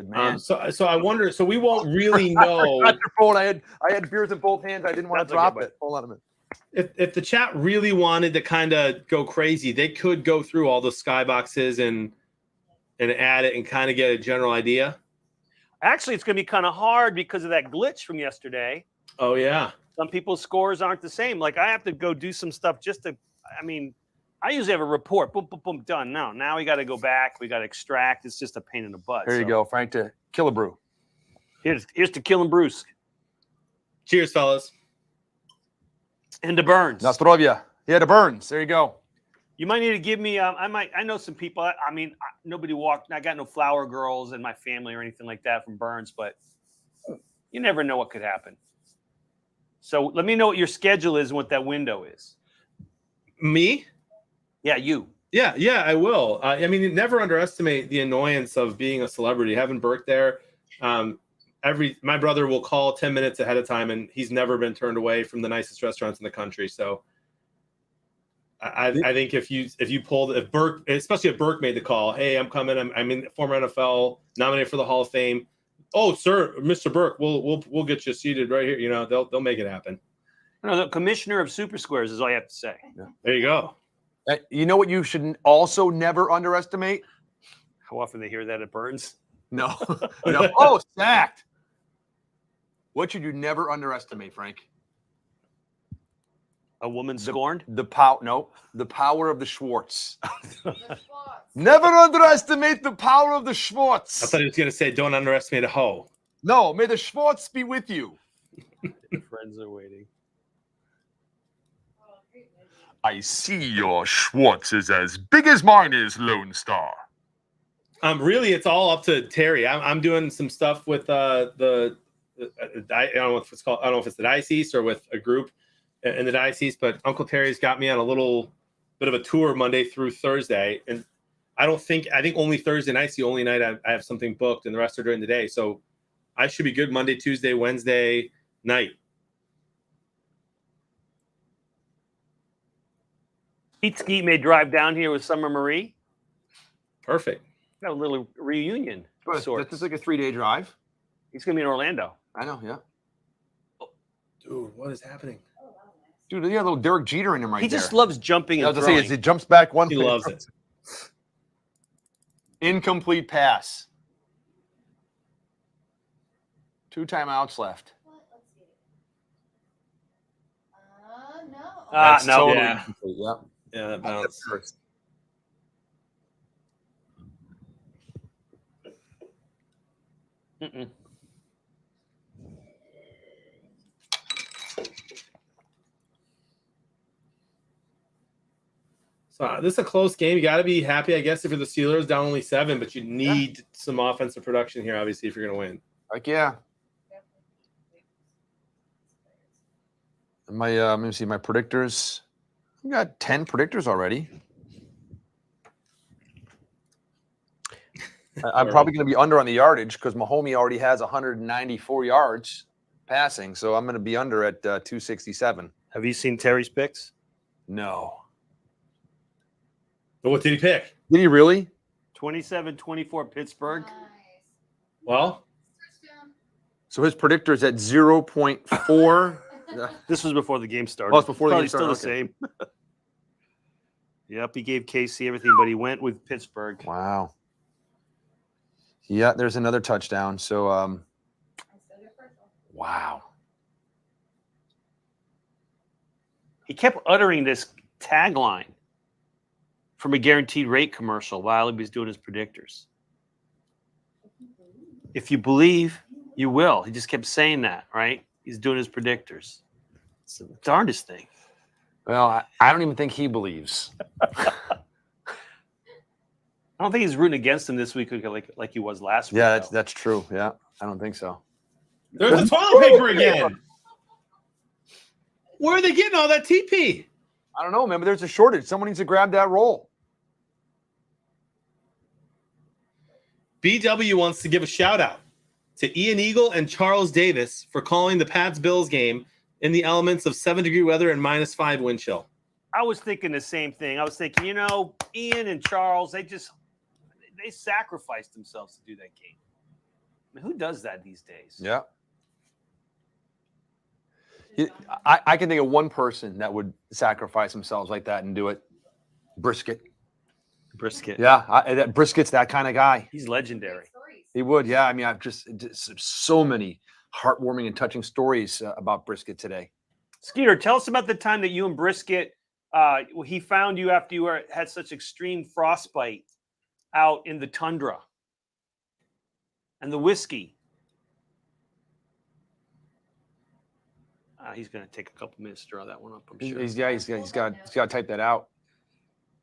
Man. So I wonder. So we won't really know Got your phone. I had beers in both hands. I didn't want That's to okay, drop bud. it. Hold on a minute. if the chat really wanted to kind of go crazy, they could go through all the skyboxes and add it and kind of get a general idea. Actually, it's going to be kind of hard because of that glitch from yesterday. Oh yeah. Some people's scores aren't the same. Like I have to go do some stuff just to. I mean, I usually have a report. Boom, boom, boom, done. Now we got to go back. We got to extract. It's just a pain in the butt. There you So, go, Frank, to Killebrew. Here's to Killing Bruce Cheers, fellas. and to Burns. Nostrovia. Yeah, the Burns. There you go. You might need to give me. I know some people. I mean, nobody walked. I got no flower girls in my family or anything like that from Burns, but you never know what could happen. So let me know what your schedule is and what that window is. Me? Yeah, you. Yeah, I will. I mean, never underestimate the annoyance of being a celebrity. Having Burke there, my brother will call 10 minutes ahead of time, and he's never been turned away from the nicest restaurants in the country. So, I think if Burke, especially if Burke made the call, hey, I'm coming. I'm in former NFL, nominated for the Hall of Fame. Oh, sir, Mr. Burke, we'll get you seated right here. You know, they'll make it happen. No, the commissioner of Super Squares is all you have to say. There you go. You know what you should also never underestimate? How often they hear that at Burns? No. No. Oh, stacked. What should you never underestimate, Frank? A woman scorned? The power of the Schwartz. The spots. Never underestimate the power of the Schwartz. I thought he was going to say, don't underestimate a hoe. No, may the Schwartz be with you. Friends are waiting. Oh, great movie. I see your Schwartz is as big as mine is, Lone Star. Really, it's all up to Terry. I'm doing some stuff with I don't know if it's called. I don't know if it's the diocese or with a group in the diocese. But Uncle Terry's got me on a little bit of a tour Monday through Thursday, and I think only Thursday night's the only night I have something booked, and the rest are during the day. So I should be good Monday, Tuesday, Wednesday night. Pete Skeet may drive down here with Summer Marie. Perfect. Got a little reunion. of That's sorts. just like a 3-day drive. He's going to be in Orlando. I know, yeah. Dude, what is happening? Dude, you got a little Derek Jeter in him right He there. just loves jumping I and was gonna say, throwing. he jumps back one He way. loves it. Incomplete pass. 2 timeouts left. What? Let's see. No. Ah, no. totally Yeah. incomplete, yeah. Yeah, that bounce. Mm-mm. So this is a close game. You got to be happy, I guess, if you're the Steelers, down only 7, but you need some offensive production here, obviously, if you're going to win. Like, yeah. My let me see my predictors. We got 10 predictors already. I'm probably going to be under on the yardage because Mahomie already has 194 yards passing, so I'm going to be under at 267. Have you seen Terry's picks? No. But what did he pick? Did he really? 27-24 Pittsburgh. Nice. Well, Touchdown. So his predictor's at 0.4. This was before the game started. Oh, it's before the Probably game started, Still the same. Yep, he gave KC everything, but he went with Pittsburgh. Wow. Yeah, there's another touchdown. So, I still get first one. wow. He kept uttering this tagline from a guaranteed rate commercial while he was doing his predictors. If you believe, you will. He just kept saying that, right? He's doing his predictors. It's the darndest thing. Well, I don't even think he believes. I don't think he's rooting against him this week like he was last week. Yeah, though. that's true. Yeah, I don't think so. there's the toilet paper again. Where are they getting all that TP? I don't know, man, but there's a shortage. Someone needs to grab that roll. BW wants to give a shout out to Ian Eagle and Charles Davis for calling the Pats-Bills game in the elements of 7-degree weather and -5 wind chill. I was thinking the same thing. I was thinking, Ian and Charles, they sacrificed themselves to do that game. I mean, who does that these days? Yeah. I can think of one person that would sacrifice themselves like that and do it. Brisket. Brisket. Yeah, Brisket's that kind of guy. He's legendary. Great stories. He would. Yeah, I mean, I've just so many heartwarming and touching stories about Brisket today. Skeeter, tell us about the time that you and Brisket, he found you after you had such extreme frostbite out in the tundra. And the whiskey. He's going to take a couple minutes to draw that one up, I'm sure. He's got to type that out.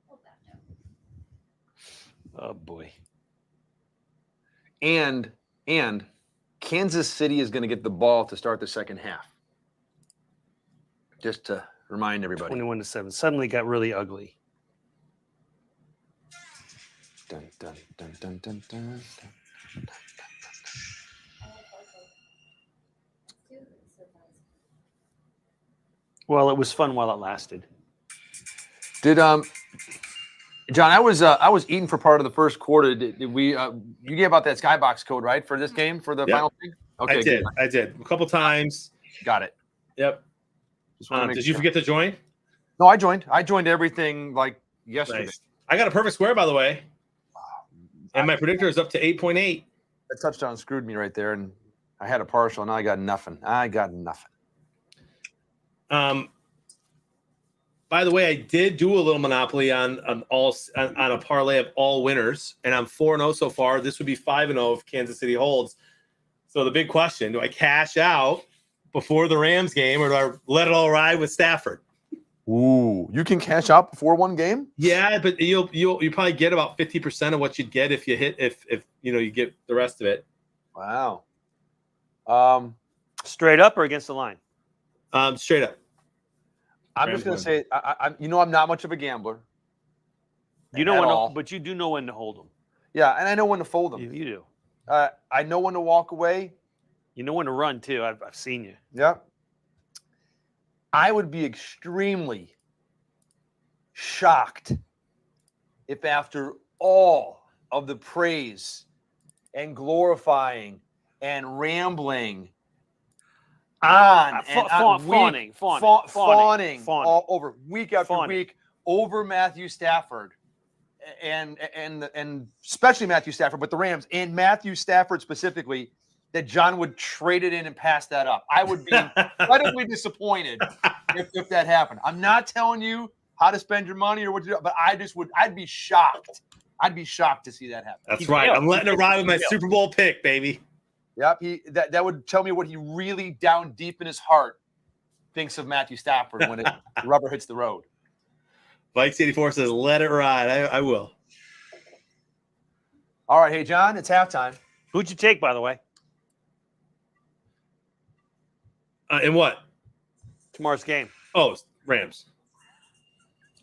Hold that down. Oh, boy. And Kansas City is going to get the ball to start the second half. Just to remind everybody. 21-7. Suddenly got really ugly. Dun, dun, dun, dun, dun, dun, dun. Well, it was fun while it lasted. Did John? I was eating for part of the first quarter. Did we? You gave out that Skybox code, right, for this game for the Yep. final thing? Okay, I did. A couple times. got it. Yep. Just wanna make Did you sure. forget to join? No, I joined. I joined everything like yesterday. Nice. I got a perfect square, by the way. And my predictor is up to 8.8. That touchdown screwed me right there, and I had a partial. Now I got nothing. By the way, I did do a little Monopoly on a parlay of all winners, and I'm 4-0 so far. This would be 5-0 if Kansas City holds. So the big question: do I cash out before the Rams game, or do I let it all ride with Stafford? Ooh, you can cash out before one game? Yeah, but you'll probably get about 50% of what you'd get if you hit if you get the rest of it. Wow. Straight up or against the line? Straight up. I'm Rams just going to win. say, I'm not much of a gambler. You know at when, all. but you do know when to hold them. Yeah, and I know when to fold them. You do. I know when to walk away. You know when to run too. I've seen you. Yeah. I would be extremely shocked if after all of the praise and glorifying and rambling on and on, fawning all over week after week over Matthew Stafford and especially Matthew Stafford, but the Rams and Matthew Stafford specifically, that John would trade it in and pass that up. I would be incredibly disappointed if that happened. I'm not telling you how to spend your money or what to do, but I'd be shocked. I'd be shocked to see that happen. That's right. I'm letting it ride with my Super Bowl pick, baby. Yep. That would tell me what he really down deep in his heart thinks of Matthew Stafford when the rubber hits the road. Vikes84 says, let it ride. I will. All right. Hey, John, it's halftime. Who'd you take, by the way? In what? Tomorrow's game. Oh, Rams.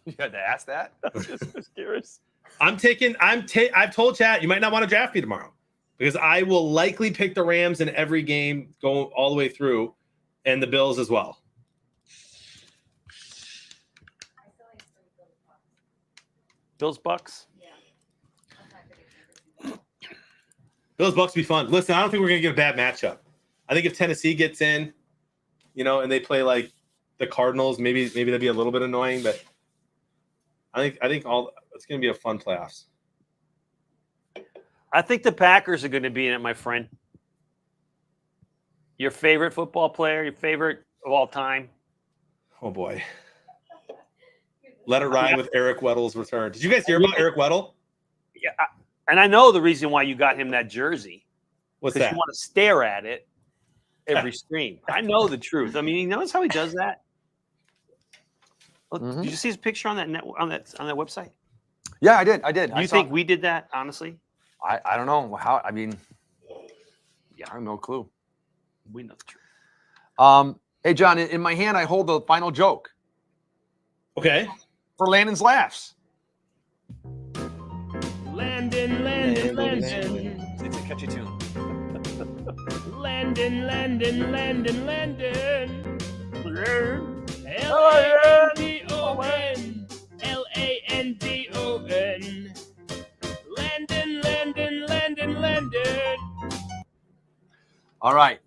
You had to ask that? Just curious. I've told Chat, you might not want to draft me tomorrow because I will likely pick the Rams in every game going all the way through and the Bills as well. Bills Bucks. Bills Bucks be fun. Listen, I don't think we're going to get a bad matchup. I think if Tennessee gets in, and they play like the Cardinals, maybe that'd be a little bit annoying, but I think it's going to be a fun playoffs. I think the Packers are going to be in it, my friend. Your favorite football player, your favorite of all time. Oh boy. Let it ride with Eric Weddle's return. Did you guys hear about Eric Weddle? Yeah, and I know the reason why you got him that jersey. What's Because that? you want to stare at it every stream. I know the truth. I mean, you notice how he does that? Look, Did you see his picture on that website? Yeah, I did. Do you think we did that, honestly? I don't know how. I mean, yeah, I have no clue. We know the truth. Hey, John, in my hand, I hold the final joke Okay. for Landon's laughs. Landon. It's a catchy tune. Landon. Landon. All right.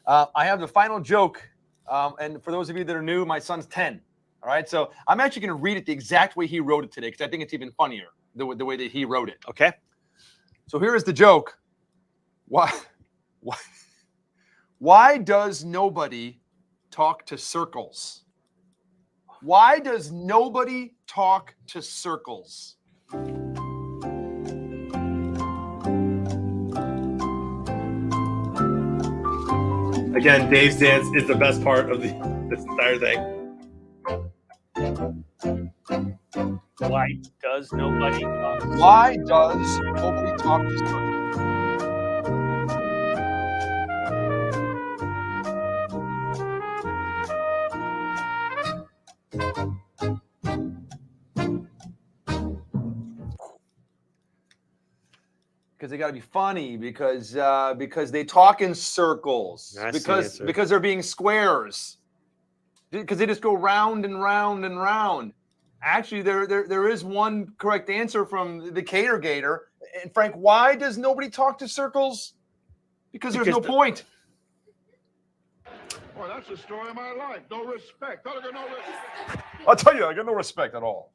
I have the final joke. And for those of you that are new, my son's 10. All right. So I'm actually going to read it the exact way he wrote it today because I think it's even funnier the way that he wrote it. Okay. So here is the joke. Why does nobody talk to circles? Why does nobody talk to circles? Again, Dave's dance is the best part of this entire thing. Why does nobody talk? Why does nobody talk to circles? Because they got to be funny because they talk in circles I see the answer. because they're being squares because they just go round and round and round. Actually, there is one correct answer from the Cater Gator. And Frank, why does nobody talk to circles? Because there's no point. Boy, that's the story of my life. No respect. I got no respect. I'll tell you, I got no respect at all.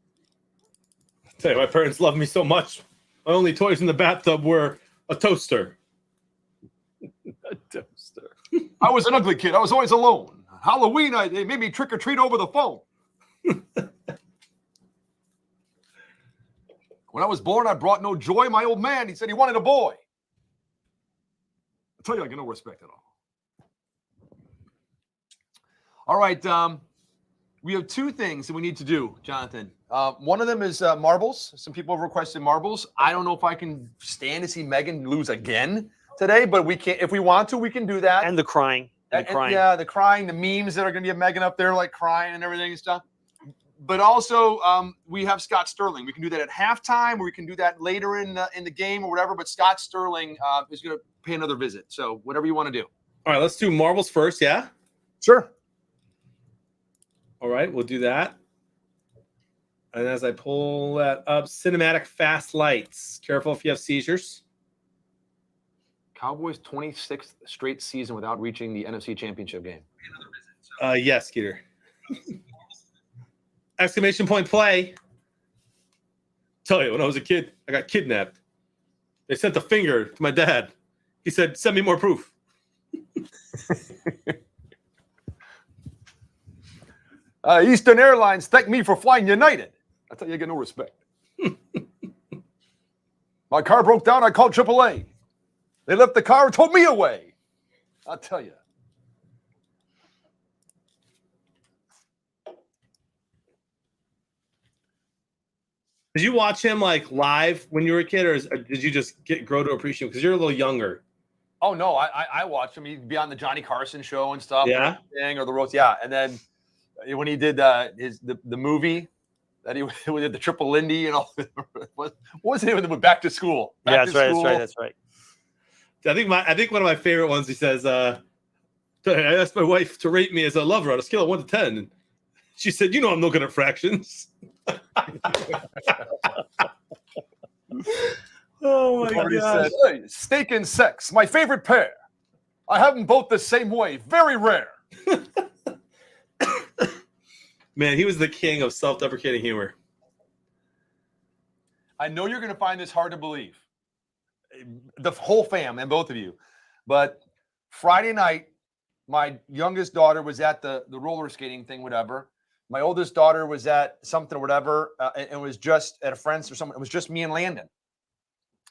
I tell you, my parents loved me so much. My only toys in the bathtub were a toaster. A toaster. I was an ugly kid. I was always alone. Halloween, they made me trick or treat over the phone. When I was born, I brought no joy. My old man, he said he wanted a boy. I tell you, I get no respect at all. All right, we have two things that we need to do, Jonathan. One of them is marbles. Some people have requested marbles. I don't know if I can stand to see Megan lose again today, but we can. If we want to, we can do that. And the crying. And the crying. Yeah, the crying, the memes that are going to be Megan up there like crying and everything and stuff. but also we have Scott Sterling. We can do that at halftime, or we can do that later in the game or whatever. But Scott Sterling is going to pay another visit. So whatever you want to do. All right, let's do marbles first. Yeah. Sure. All right, we'll do that. And as I pull that up, cinematic fast lights. Careful if you have seizures. Cowboys 26th straight season without reaching the NFC Championship game. Yes, Skeeter. Exclamation point play. Tell you, when I was a kid, I got kidnapped. They sent a finger to my dad. He said, "Send me more proof." Eastern Airlines thanked me for flying United. I tell you, I get no respect. My car broke down. I called AAA. They left the car and told me away. I'll tell you. Did you watch him like live when you were a kid, or did you just grow to appreciate him? Because you're a little younger. Oh no, I watched him. He'd be on the Johnny Carson show and stuff. Yeah. Or the roast. Yeah. And then when he did the movie that he did the Triple Lindy and all, what was it when they went back to school? Back That's to right. school. That's right. I think one of my favorite ones. He says, "I asked my wife to rate me as a lover on a scale of 1 to 10, and she said, 'You know, I'm not good at fractions.'" Oh my Already god! said, "Hey, steak and sex, my favorite pair. I have them both the same way. Very rare." Man, he was the king of self-deprecating humor. I know you're going to find this hard to believe, the whole fam and both of you, but Friday night, my youngest daughter was at the roller skating thing, whatever. My oldest daughter was at something or whatever, and it was just at a friend's or something. It was just me and Landon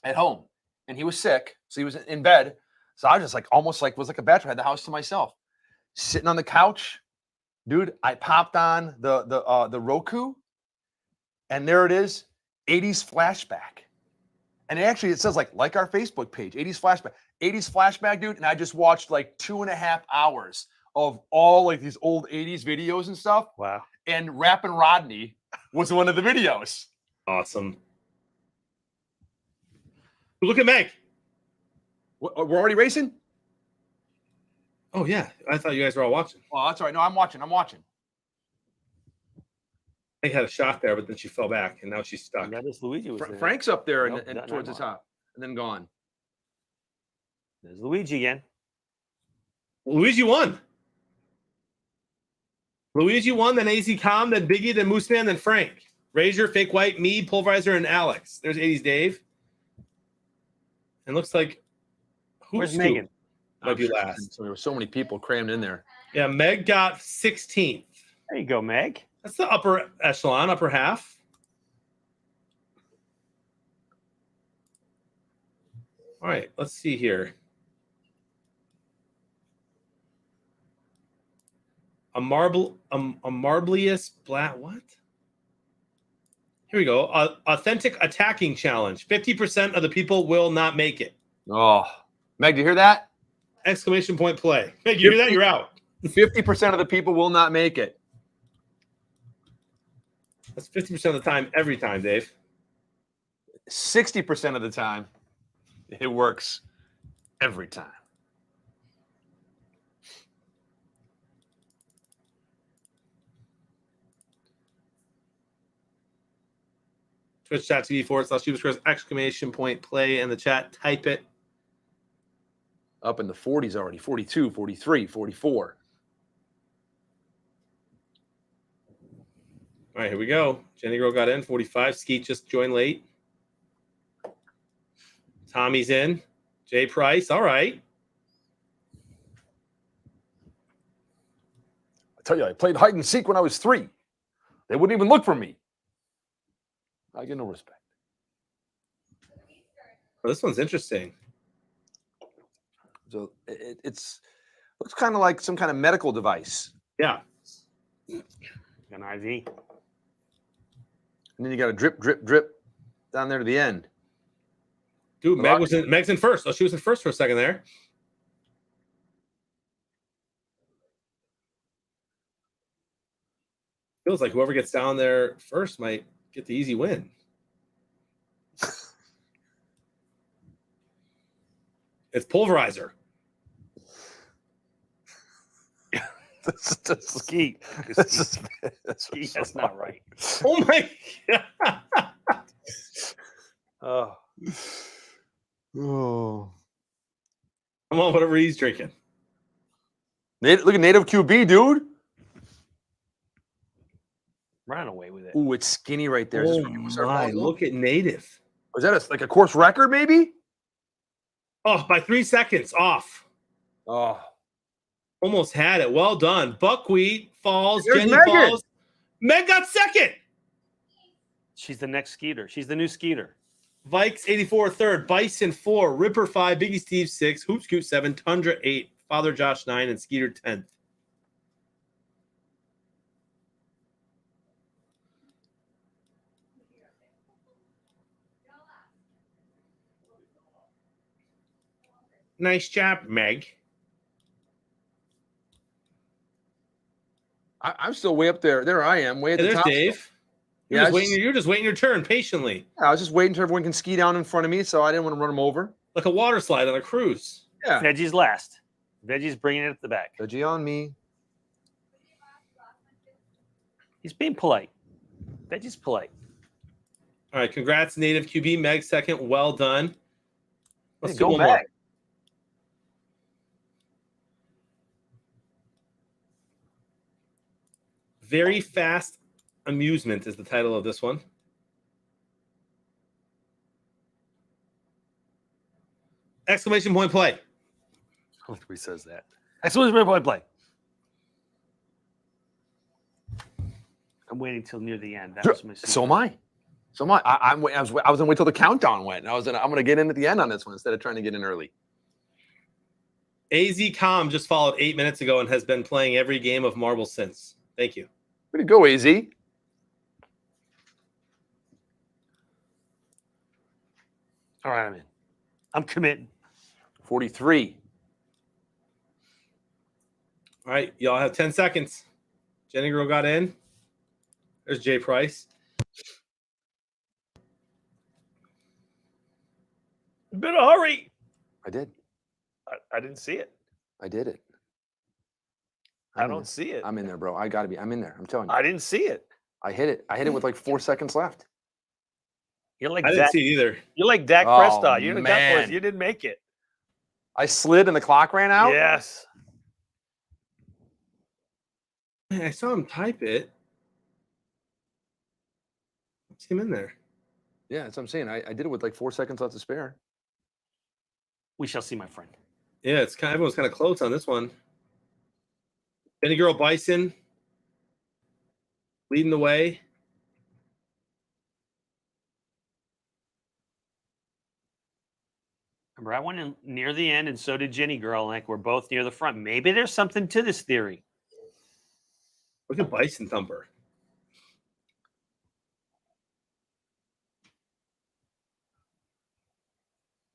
at home, and he was sick, so he was in bed. So I was just like, almost like was like a bachelor. I had the house to myself, sitting on the couch, dude. I popped on the Roku, and there it is, 80s flashback, and it says like our Facebook page, 80s flashback, dude. And I just watched like 2.5 hours of all like these old 80s videos and stuff. Wow. And Rappin' Rodney was one of the videos. Awesome. Look at Meg. We're already racing? Oh yeah, I thought you guys were all watching. Oh, that's all right. No, I'm watching. Meg had a shot there, but then she fell back, and now she's stuck. That is Luigi. Was there. Frank's up there Nope, and not towards the anymore. top, and then gone. There's Luigi again. Luigi won. Luigi won, then AZ Com, then Biggie, then Mooseman, then Frank. Razor, Fake White, me, Pulverizer, and Alex. There's 80s Dave. And looks like Where's Megan? Might be last. So there were so many people crammed in there. Yeah, Meg got 16th. There you go, Meg. That's the upper echelon, upper half. All right, let's see here. A marblious black what? Here we go. Authentic attacking challenge. 50% of the people will not make it. Oh, Meg, do you hear that? Exclamation point play. Hey, you hear that? You're out. 50% of the people will not make it. That's 50% of the time, every time, Dave. 60% of the time, it works every time. Twitch.tv/Super exclamation point play in the chat. Type it. Up in the 40s already, 42, 43, 44. All right, here we go. Jenny Girl got in, 45. Skeet just joined late. Tommy's in. Jay Price, all right. I tell you, I played hide and seek when I was 3. They wouldn't even look for me. I get no respect. Oh, this one's interesting. So it's looks kind of like some kind of medical device. Yeah. An IV. And then you got to drip, drip, drip down there to the end. Dude, Meg's in first. Oh, she was in first for a second there. Feels like whoever gets down there first might get the easy win. It's Pulverizer. Skeet. Skeet, that's not right. Oh my God. Oh, Oh. Come on, whatever he's drinking. Look at native QB, dude. ran away with it. Ooh, it's skinny right there. Oh What's our my, ball? look at Native. Was that like a course record, maybe? Oh, by 3 seconds off. Oh. Almost had it. Well done. Buckwheat falls. There's Jenny Megan. falls. Meg got second. She's the next Skeeter. She's the new Skeeter. Vikes 84 third. Bison 4. Ripper 5. Biggie Steve 6. Hoop Scoot 7. Tundra 8. Father Josh 9. And Skeeter 10th. Nice job, Meg. I'm still way up there. There I am, way at Hey, the there's top. Dave. You're, Yeah, you're just waiting your turn patiently. I was just waiting till everyone can ski down in front of me, so I didn't want to run them over. Like a water slide on a cruise. Yeah. Veggie's last. Veggie's bringing it at the back. Veggie on me. He's being polite. Veggie's polite. All right, congrats, Native QB. Meg second. Well done. Let's Hey, do go one back. more. Very Fast Amusement is the title of this one. Exclamation point play. I don't think he says that. Excellent point play. I'm waiting till near the end. That was my So am I. So am I. I was gonna wait till the countdown went. I'm gonna get in at the end on this one instead of trying to get in early. AZ Com just followed 8 minutes ago and has been playing every game of Marble since. Thank you. Way to go, AZ. All right, I'm in. I'm committing. 43. All right, y'all have 10 seconds. Jenny Girl got in. There's Jay Price. Better hurry. I did. I didn't see it. I did it. I don't see it. I'm in there, bro. I'm in there. I'm telling you. I didn't see it. I hit it. I hit it with like 4 seconds left. You're like I didn't Dak. see it either. You're like Dak Oh, Prescott. You're like Dak man. You didn't make it. I slid and the clock ran out. Yes. I saw him type it. I see him in there. Yeah, that's what I'm saying. I did it with like 4 seconds left to spare. We shall see, my friend. Yeah, everyone's kind of close on this one. Jenny Girl Bison leading the way. Remember, I went in near the end, and so did Jenny Girl. Like, we're both near the front. Maybe there's something to this theory. Look at Bison Thumper.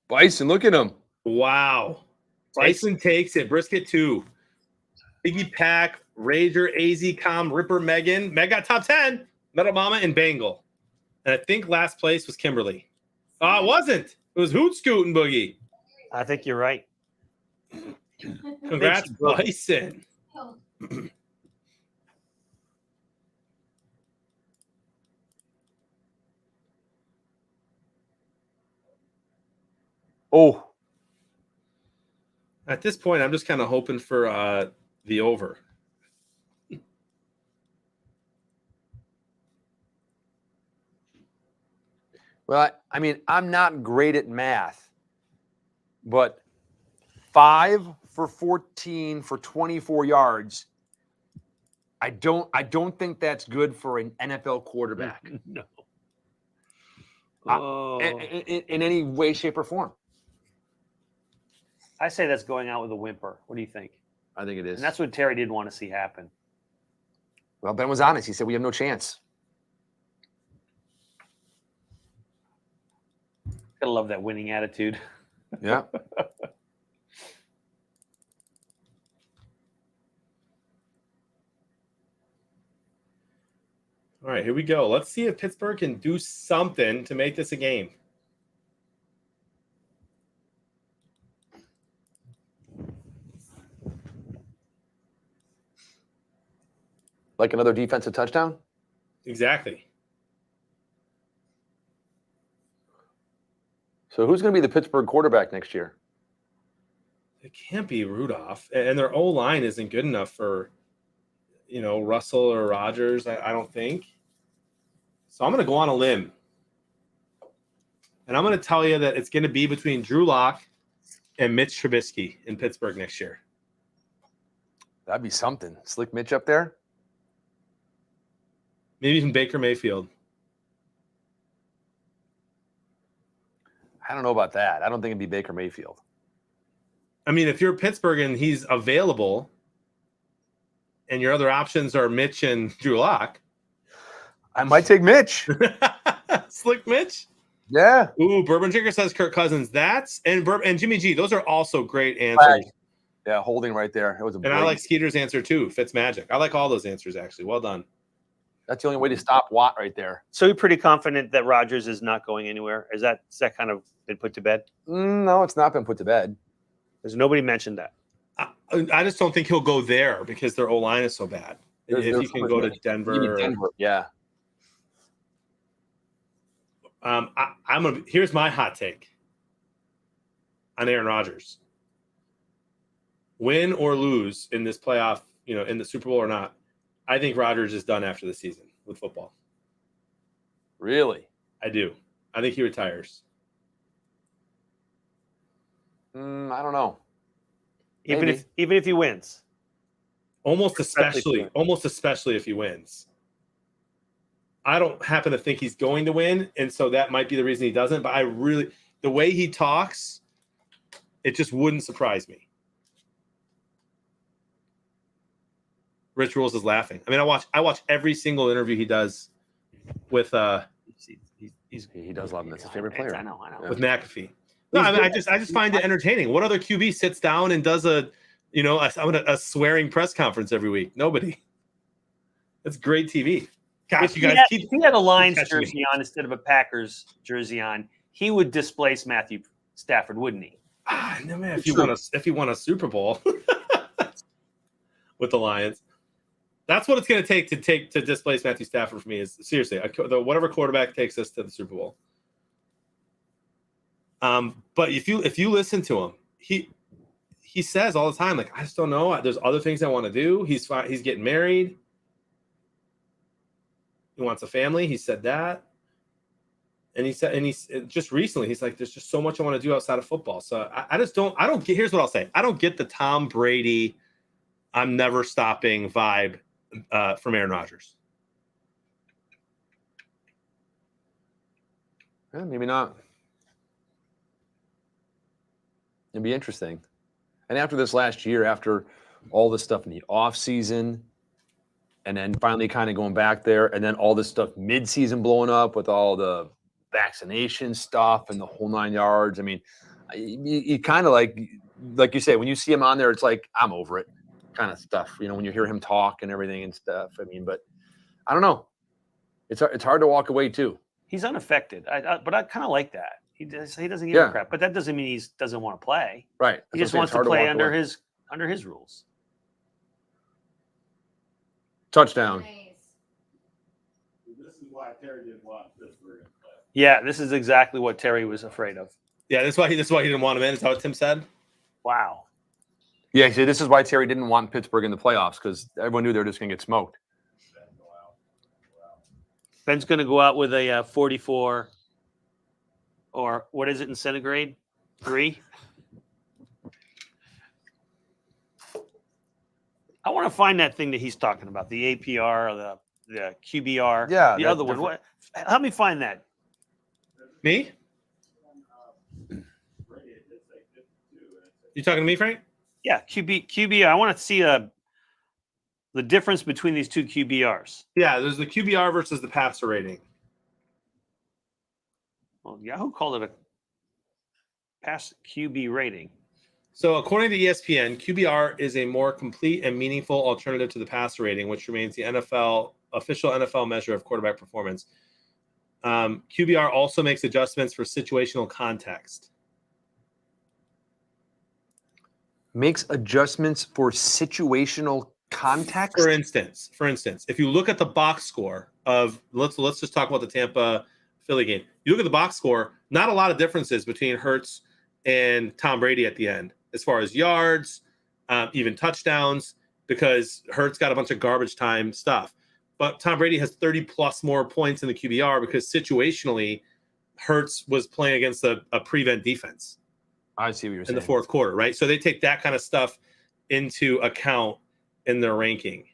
Bison, look at him. Wow. Bison takes it. Brisket 2. Biggie Pack, Rager, AZ Com, Ripper, Megan. Meg got top 10. Metal Mama and Bangle. And I think last place was Kimberly. Oh, it wasn't. It was Hoot Scoot and Boogie. I think you're right. Congrats, Bison. Oh, At this point, I'm just kind of hoping for the over. well, I mean, I'm not great at math, but 5 for 14 for 24 yards. I don't think that's good for an NFL quarterback No. in any way, shape, or form. I say that's going out with a whimper. What do you think? I think it is. And that's what Terry didn't want to see happen. Well, Ben was honest. He said we have no chance. Gotta love that winning attitude. Yeah. right, here we go. Let's see if Pittsburgh can do something to make this a game. Like another defensive touchdown? Exactly. So who's going to be the Pittsburgh quarterback next year? It can't be Rudolph. And their O-line isn't good enough for, Russell or Rodgers, I don't think. So I'm going to go on a limb. And I'm going to tell you that it's going to be between Drew Lock and Mitch Trubisky in Pittsburgh next year. That'd be something. Slick Mitch up there? Maybe even Baker Mayfield. I don't know about that. I don't think it'd be Baker Mayfield. I mean, if you're Pittsburgh and he's available and your other options are Mitch and Drew Lock. I might take Mitch. Slick Mitch? Yeah. Ooh, Bourbon Drinker says Kirk Cousins. And Jimmy G. Those are also great answers. Yeah, holding right there. It was a And I like Skeeter's answer too. Fitzmagic. I like all those answers, actually. Well done. That's the only way to stop Watt right there. So you're pretty confident that Rodgers is not going anywhere? Is that kind of been put to bed? No, it's not been put to bed. There's nobody mentioned that. I just don't think he'll go there because their O-line is so bad. If he can go to Denver. Yeah. Here's my hot take on Aaron Rodgers. Win or lose in this playoff, in the Super Bowl or not, I think Rodgers is done after the season with football. Really? I do. I think he retires. I don't know. Even if he wins. Almost especially if he wins. I don't happen to think he's going to win, and so that might be the reason he doesn't. But the way he talks, it just wouldn't surprise me. Rich Rules is laughing. I mean, I watch every single interview he does with he does love him. That's his favorite player. I know. With McAfee. No, I mean, I just find it entertaining. What other QB sits down and does a swearing press conference every week? Nobody. That's great TV. Gosh, if he had a Lions jersey on instead of a Packers jersey on, he would displace Matthew Stafford, wouldn't he? No, man. If he won a Super Bowl with the Lions, that's what it's going to take to displace Matthew Stafford for me. Is seriously whatever quarterback takes us to the Super Bowl. But if you listen to him, he says all the time, like, I just don't know. There's other things I want to do. He's getting married. He wants a family. He said that. And he's just recently, he's like, there's just so much I want to do outside of football. So I don't get, here's what I'll say. I don't get the Tom Brady, I'm never stopping vibe from Aaron Rodgers. Yeah, maybe not. It'd be interesting. And after this last year, after all this stuff in the offseason, and then finally kind of going back there, and then all this stuff mid-season blowing up with all the vaccination stuff and the whole 9 yards. I mean, you kind of like you say, when you see him on there, it's like, I'm over it kind of stuff, when you hear him talk and everything and stuff. I mean, but I don't know. It's hard to walk away too. He's unaffected, but I kind of like that. He doesn't give a crap, but that doesn't mean he doesn't want to play. Right. He just wants to play under his rules. Touchdown. Nice. This is why Terry didn't want Pittsburgh in play. Yeah, this is exactly what Terry was afraid of. Yeah, that's why he didn't want him in. Is that what Tim said? Wow. Yeah, see, this is why Terry didn't want Pittsburgh in the playoffs, because everyone knew they were just going to get smoked. Ben's going to go out with a 44, or what is it in centigrade? 3. I want to find that thing that he's talking about, the APR or the QBR. Yeah, the other one. What? Help me find that. Me? You talking to me, Frank? Yeah, QBR. I want to see the difference between these two QBRs. Yeah, there's the QBR versus the passer rating. Well, Yahoo called it a pass QB rating. So according to ESPN, QBR is a more complete and meaningful alternative to the passer rating, which remains the NFL official NFL measure of quarterback performance. QBR also makes adjustments for situational context. Makes adjustments for situational context. For instance, if you look at the box score of let's just talk about the Tampa Philly game. You look at the box score, not a lot of differences between Hurts and Tom Brady at the end, as far as yards, even touchdowns, because Hurts got a bunch of garbage time stuff. But Tom Brady has 30 plus more points in the QBR because situationally, Hurts was playing against a prevent defense. I see what you're saying. In the fourth quarter, right? So they take that kind of stuff into account in their ranking.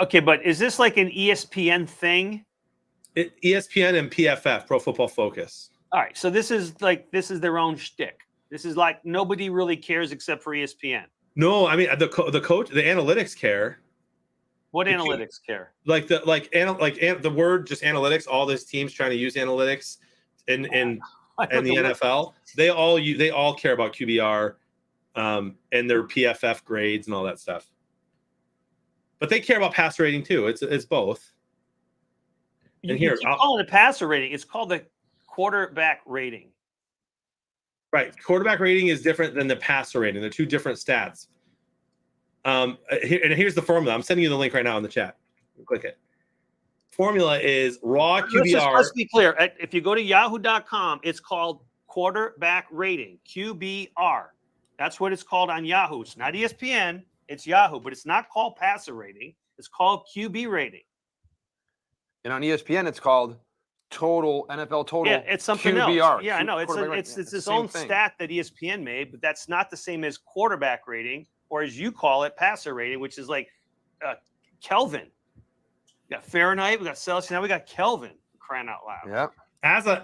Okay, but is this like an ESPN thing? ESPN and PFF, Pro Football Focus. All right, so this is their own shtick. This is like nobody really cares except for ESPN. No, I mean the coach, the analytics care. What analytics care? Like the word just analytics. All these teams trying to use analytics in the NFL. They all care about QBR, and their PFF grades and all that stuff. But they care about passer rating too. It's both. You keep calling it passer rating. It's called the quarterback rating. Right. Quarterback rating is different than the passer rating. They're two different stats. Here's the formula. I'm sending you the link right now in the chat. Click it. Formula is raw QBR. Let's be clear. If you go to yahoo.com, it's called quarterback rating, QBR. That's what it's called on Yahoo. It's not ESPN. It's Yahoo, but it's not called passer rating. It's called QB rating. And on ESPN, it's called NFL total. Yeah, it's something QBR, else. Yeah, I know. It's its own stat that ESPN made, but that's not the same as quarterback rating, or as you call it, passer rating, which is like Kelvin. We got Fahrenheit, we got Celsius, now we got Kelvin. Crying out loud. Yeah.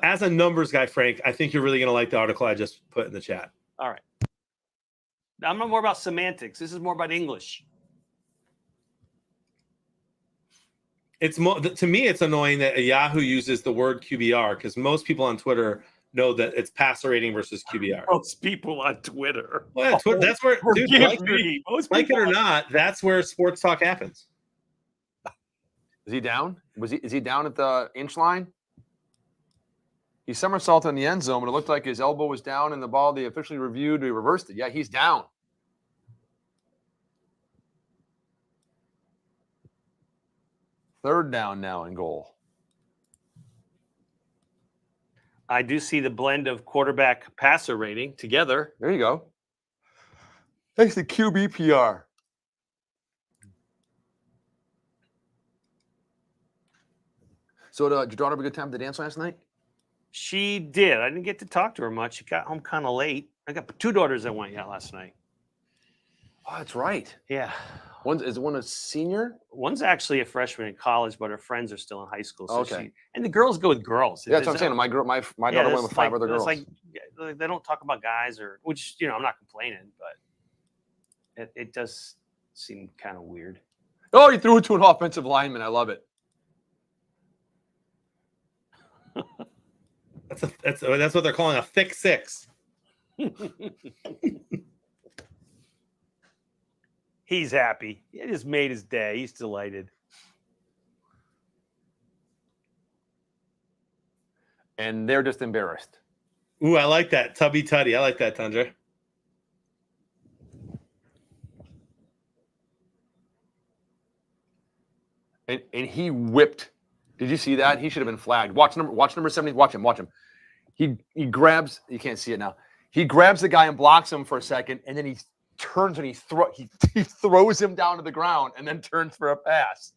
As a numbers guy, Frank, I think you're really going to like the article I just put in the chat. All right. I'm not more about semantics. This is more about English. It's to me, it's annoying that Yahoo uses the word QBR because most people on Twitter know that it's passer rating versus QBR. Most people on Twitter. Well, that's where, dude, like it or not, that's where sports talk happens. Is he down? Is he down at the inch line? He somersaulted in the end zone, but it looked like his elbow was down and the ball they officially reviewed. He reversed it. Yeah, he's down. Third down now and goal. I do see the blend of quarterback passer rating together. There you go. Thanks to QBPR. So did your daughter have a good time at the dance last night? She did. I didn't get to talk to her much. She got home kind of late. I got two daughters that went last night. Oh, that's right. Yeah. Is one a senior? One's actually a freshman in college, but her friends are still in high school. So okay. And the girls go with girls. Yeah, that's what I'm saying. My daughter went with five other girls. Like they don't talk about guys, or which I'm not complaining, but it does seem kind of weird. Oh, you threw it to an offensive lineman. I love it. That's what they're calling a thick six. He's happy. It just made his day. He's delighted. And they're just embarrassed. Ooh, I like that. Tubby Tutty. I like that, Tundra. And he whipped. Did you see that? He should have been flagged. Watch number 70. Watch him. He grabs, you can't see it now. He grabs the guy and blocks him for a second, and then he turns and he throws him down to the ground and then turns for a pass.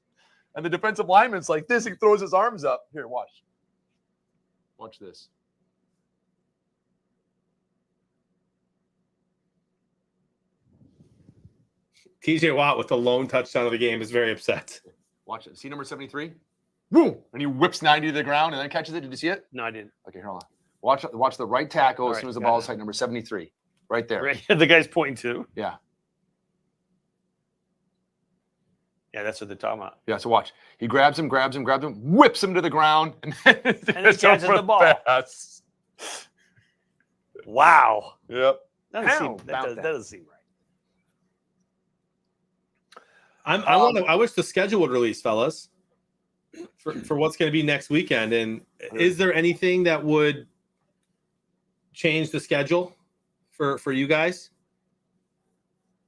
And the defensive lineman's like this. He throws his arms up. Here, watch. Watch this. TJ Watt with the lone touchdown of the game is very upset. Watch it. See number 73? Boom! And he whips 90 to the ground and then catches it. Did you see it? No, I didn't. Okay, hold on. Watch the right tackle as soon as the ball is hit, number 73. Right there. Right. The guy's pointing to. Yeah. Yeah, that's what they're talking about. Yeah, so watch. He grabs him, whips him to the ground, and then catches the ball. Pass. Wow. Yep. That doesn't seem right. I wish the schedule would release, fellas. for what's going to be next weekend. And is there anything that would change the schedule for you guys?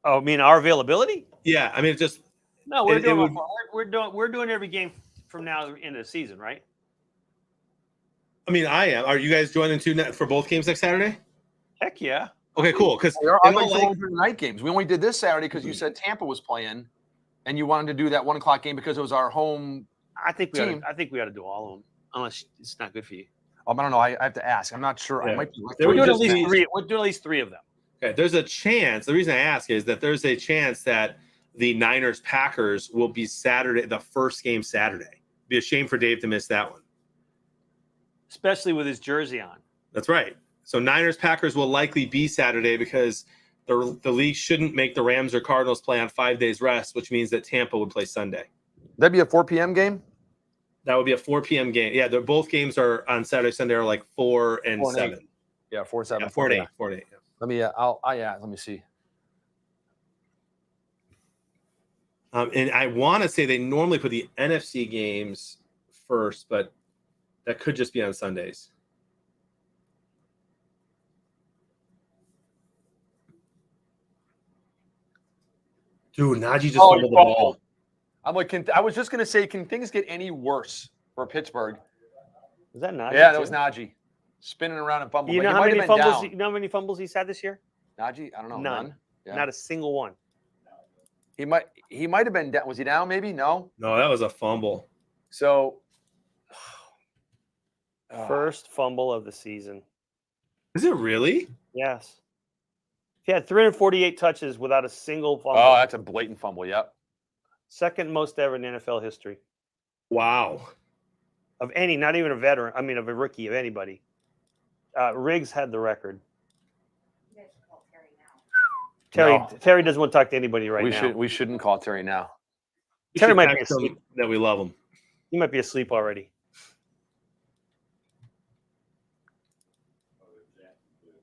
Oh, I mean, our availability? Yeah, I mean, just No, we're It doing would- we're doing every game from now to the end of the season, right? I mean, I am. Are you guys joining for both games next Saturday? Heck yeah. Okay, cool. Because I thought you were doing night games. We only did this Saturday because you said Tampa was playing, and you wanted to do that 1 o'clock game because it was our home. I think we Team. ought to do all of them, unless it's not good for you. I don't know. I have to ask. I'm not sure. I Yeah. might be. There We're would doing at just least be- three. We're doing at least 3 of them. okay, there's a chance. The reason I ask is that there's a chance that the Niners Packers will be Saturday, the first game Saturday. Be a shame for Dave to miss that one. Especially with his jersey on. That's right. So Niners Packers will likely be Saturday because the league shouldn't make the Rams or Cardinals play on 5 days rest, which means that Tampa would play Sunday. That'd be a 4 p.m. game. That would be a 4 p.m. game. Yeah, they're both games are on Saturday, Sunday are like 4 and 4 and 7. Yeah, 4-7. Yeah, 4 and 8. 4 and 8. Yeah. Let me. Let me see. And I want to say they normally put the NFC games first, but that could just be on Sundays. Dude, Najee just fumbled the ball. I'm like, I was just gonna say, can things get any worse for Pittsburgh? Is that Najee? Yeah, that was too? Najee spinning around and bumping. You know He how might many have been fumbles? down. You know how many fumbles he's had this year? Najee, I don't know. None. Yeah. Not a single one. He might have been down. Was he down? Maybe no. No, that was a fumble. So First fumble of the season. Is it really? Yes. He had 348 touches without a single fumble. Oh, that's a blatant fumble. Yep. Second most ever in NFL history Wow. of any, not even a veteran. I mean, of a rookie, of anybody. Riggs had the record. You guys should call Terry now. No. Terry doesn't want to talk to anybody right now. We shouldn't call Terry now. We Terry should might be text him asleep. that we love him. He might be asleep already.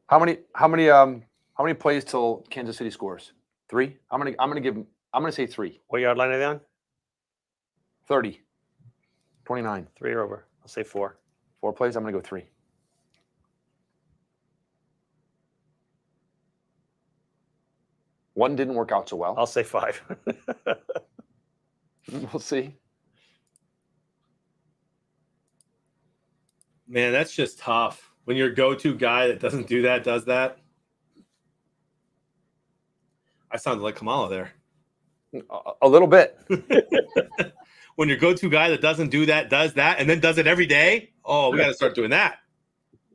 How many plays till Kansas City scores? 3? I'm gonna say 3. What yard line are they on? 30. 29. 3 or over. I'll say 4. 4 plays. I'm gonna go 3. One didn't work out so well. I'll say 5. We'll see. Man, that's just tough. When your go-to guy that doesn't do that does that. I sounded like Kamala there. A little bit. When your go-to guy that doesn't do that does that and then does it every day, oh, we got to start doing that.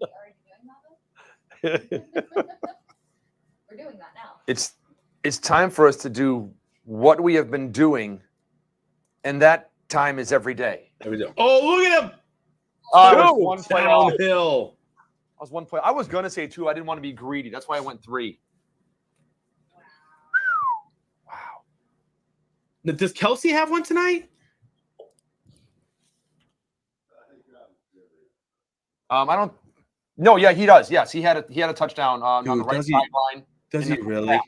Already doing that though? We're doing that now. It's time for us to do what we have been doing, and that time is every day. There we go. Oh, look at him! I was one play off. Downhill. I was one play. I was gonna say 2. I didn't want to be greedy. That's why I went 3. Wow. Now, does Kelsey have one tonight? I don't. No, yeah, he does. Yes, he had a touchdown on the Dude, right does he- sideline. Does In he the- really?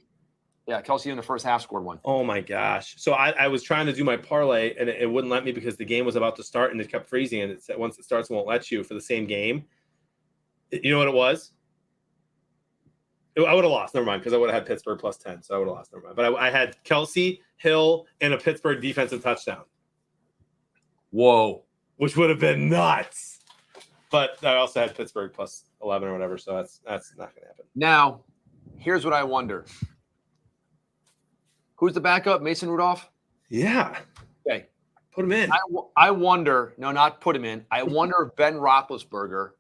Yeah, Kelsey in the first half scored one. Oh my gosh! So I was trying to do my parlay and it wouldn't let me because the game was about to start and it kept freezing and it said once it starts it won't let you for the same game. You know what it was? I would have lost. Never mind, because I would have had Pittsburgh plus 10, so I would have lost. Never mind. But I had Kelsey, Hill, and a Pittsburgh defensive touchdown, Whoa. which would have been nuts. But I also had Pittsburgh plus 11 or whatever, so that's not going to happen. Now, here's what I wonder. Who's the backup? Mason Rudolph? Yeah, Okay. put him in. I wonder, no, not put him in. I wonder if Ben Roethlisberger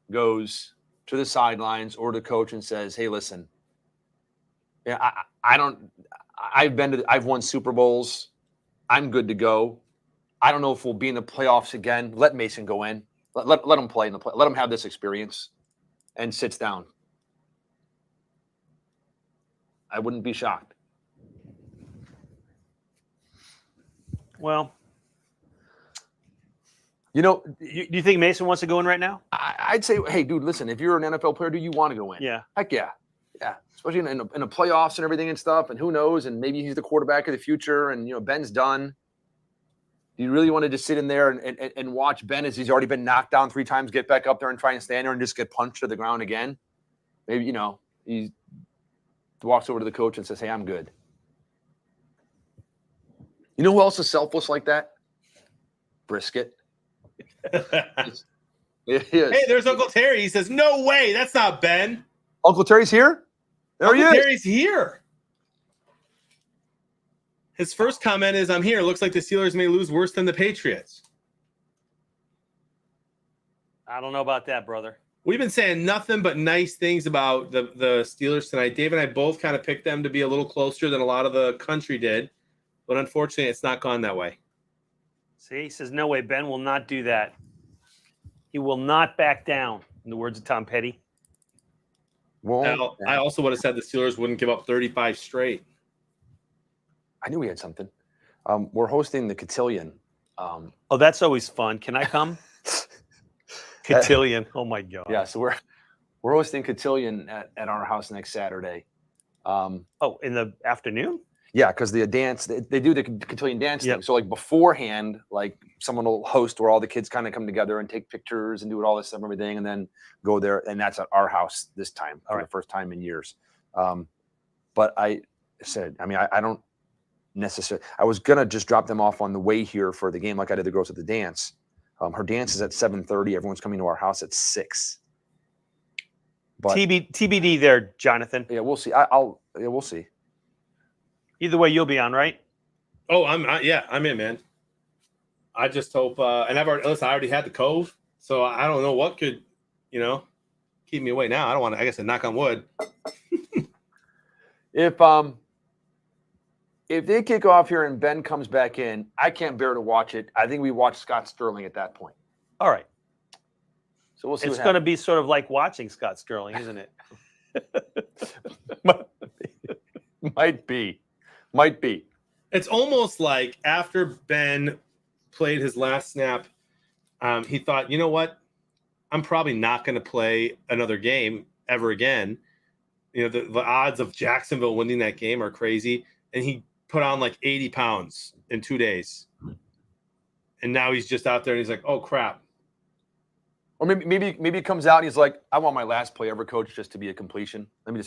goes to the sidelines or the coach and says, hey, listen, yeah, I've won Super Bowls. I'm good to go. I don't know if we'll be in the playoffs again. Let Mason go in. Let him play in the play. Let him have this experience and sits down. I wouldn't be shocked. Well, You know, do you think Mason wants to go in right now? I'd say, hey, dude, listen, if you're an NFL player, do you want to go in? Yeah. Heck yeah. Yeah. Especially in the playoffs and everything and stuff. And who knows? And maybe he's the quarterback of the future. And, Ben's done. Do you really want to just sit in there and watch Ben as he's already been knocked down 3 times, get back up there and try and stand there and just get punched to the ground again? Maybe, he walks over to the coach and says, "Hey, I'm good." You know who else is selfless like that? Brisket. It is. Hey, there's Uncle Terry. He says, "No way, that's not Ben." Uncle Terry's here? There Uncle he is. Terry's here. His first comment is, "I'm here. Looks like the Steelers may lose worse than the Patriots." I don't know about that, brother. We've been saying nothing but nice things about the Steelers tonight. Dave and I both kind of picked them to be a little closer than a lot of the country did, but unfortunately, it's not gone that way. See, he says, no way, Ben will not do that. He will not back down, in the words of Tom Petty. Well, Now, I also would have said the Steelers wouldn't give up 35 straight. I knew we had something. We're hosting the Cotillion. Oh, that's always fun. Can I come? Cotillion. Oh, my God. Yeah, so we're hosting Cotillion at our house next Saturday. Oh, in the afternoon? Yeah, because the dance, they do the Cotillion dance Yep. thing. So like beforehand, like someone will host where all the kids kind of come together and take pictures and do all this stuff and everything, and then go there. And that's at our house this time for the first time in years. But I said, I don't necessarily, I was going to just drop them off on the way here for the game like I did the girls at the dance. Her dance is at 7:30. Everyone's coming to our house at 6. But TBD there, Jonathan. yeah, we'll see. We'll see. Either way, you'll be on, right? Oh, I'm in, man. I just hope, and I already had the Cove, so I don't know what could, keep me away now. I don't want to, I guess, knock on wood. If they kick off here and Ben comes back in, I can't bear to watch it. I think we watch Scott Sterling at that point. All right. So we'll see. It's going to be sort of like watching Scott Sterling, isn't it? Might be. It's almost like after Ben played his last snap, he thought, you know what? I'm probably not going to play another game ever again. The odds of Jacksonville winning that game are crazy. And he put on like 80 pounds in 2 days. And now he's just out there and he's like, oh, crap. Or maybe he comes out and he's like, I want my last play ever, coach, just to be a completion. Let me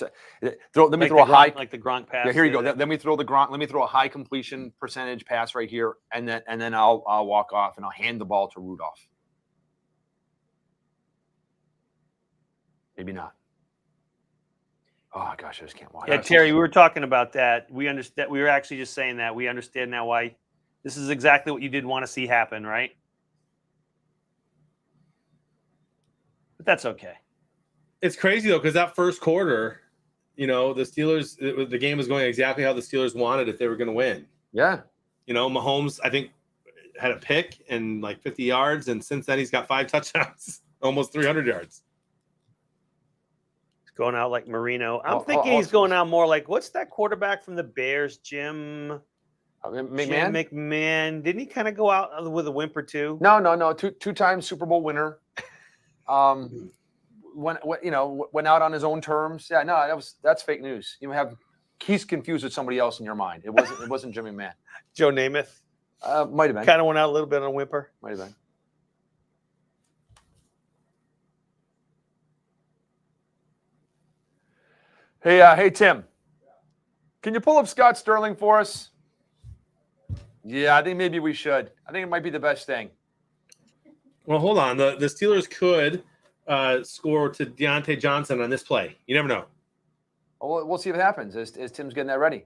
throw a high, like the Gronk pass. Yeah, here you go. Let me throw the Gronk. Let me throw a high completion percentage pass right here, and then I'll walk off and I'll hand the ball to Rudolph. Maybe not. Oh gosh, I just can't watch. Yeah, Terry, we were talking about that. We understand. We were actually just saying that we understand now why this is exactly what you did want to see happen, right? But that's okay. It's crazy though, because that first quarter, the Steelers, the game was going exactly how the Steelers wanted if they were going to win. Yeah. Mahomes, I think, had a pick and like 50 yards, and since then he's got 5 touchdowns, almost 300 yards. He's going out like Marino. I'm thinking he's going out more like, what's that quarterback from the Bears, Jim McMahon? Didn't he kind of go out with a whimper too? No. Two-time Super Bowl winner. Went out on his own terms. Yeah, no, that's fake news. He's confused with somebody else in your mind. It wasn't Jimmy Mann. Joe Namath. Might have been. Kind of went out a little bit on a whimper. Might have been. Hey, Tim. Can you pull up Scott Sterling for us? Yeah, I think maybe we should. I think it might be the best thing. Well, hold on. The Steelers could score to Deontay Johnson on this play. You never know. Well, we'll see what happens as Tim's getting that ready.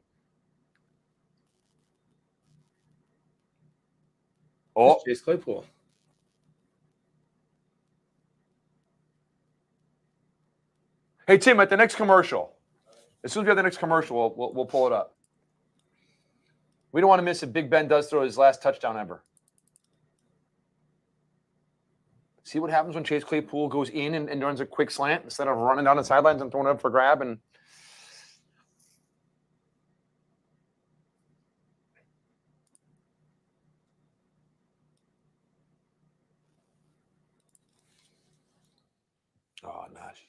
Oh, Chase Claypool. Hey, Tim, at the next commercial, as soon as we have the next commercial, we'll pull it up. We don't want to miss if Big Ben does throw his last touchdown ever. See what happens when Chase Claypool goes in and runs a quick slant instead of running down the sidelines and throwing it up for grab. And oh, Nash.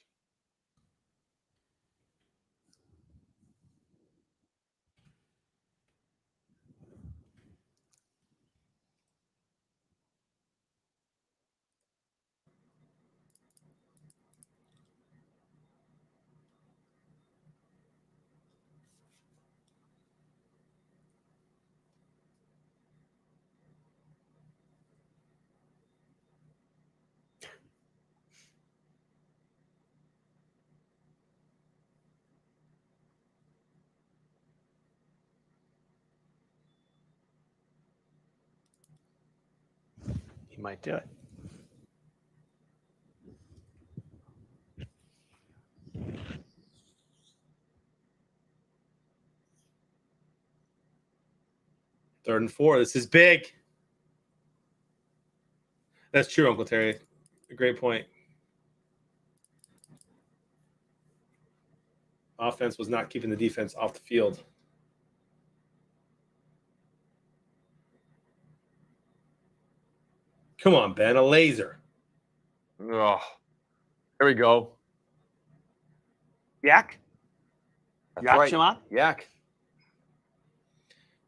He might do it. Third and 4. This is big. That's true, Uncle Terry. A great point. Offense was not keeping the defense off the field. Come on, Ben. A laser. Oh, there we go. Yak? That's Yak right. Shamak? Yak.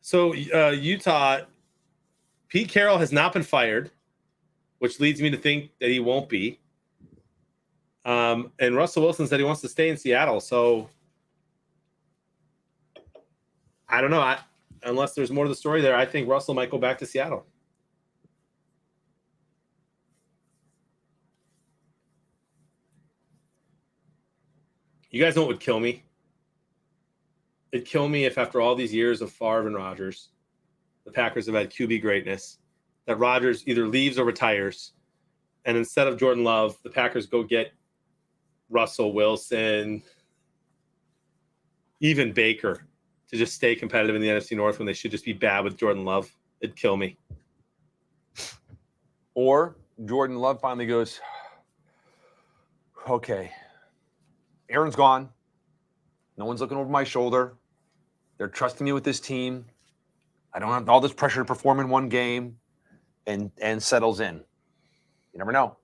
So Utah, Pete Carroll has not been fired, which leads me to think that he won't be. And Russell Wilson said he wants to stay in Seattle. So I don't know. Unless there's more to the story there, I think Russell might go back to Seattle. You guys know what would kill me? It'd kill me if after all these years of Favre and Rodgers, the Packers have had QB greatness, that Rodgers either leaves or retires, and instead of Jordan Love, the Packers go get Russell Wilson, even Baker, to just stay competitive in the NFC North when they should just be bad with Jordan Love. It'd kill me. Or Jordan Love finally goes, okay, Aaron's gone. No one's looking over my shoulder. They're trusting me with this team. I don't have all this pressure to perform in one game, and settles in. You never know.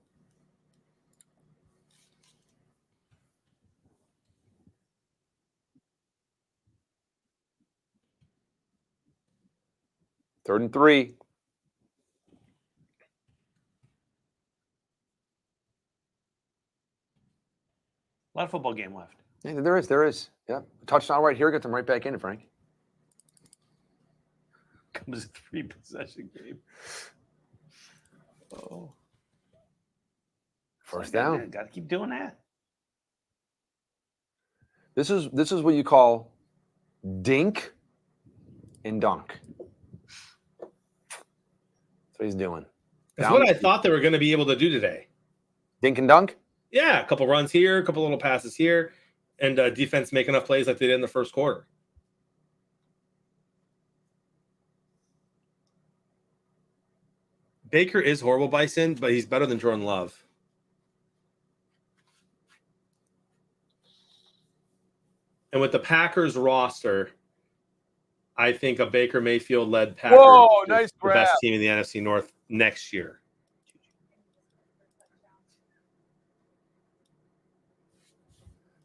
Third and 3. A lot of football game left. Yeah, there is. Yeah. Touchdown right here, get them right back in, Frank. Comes a 3-possession game. Oh. First down. Got to keep doing that. This is what you call dink and dunk. That's what he's doing. That's what I thought they were going to be able to do today. Dink and dunk? Yeah, a couple runs here, a couple little passes here, and defense make enough plays like they did in the first quarter. Baker is horrible, Bison, but he's better than Jordan Love. And with the Packers roster, I think a Baker Mayfield-led Packers Whoa, is nice the best grab. team in the NFC North next year.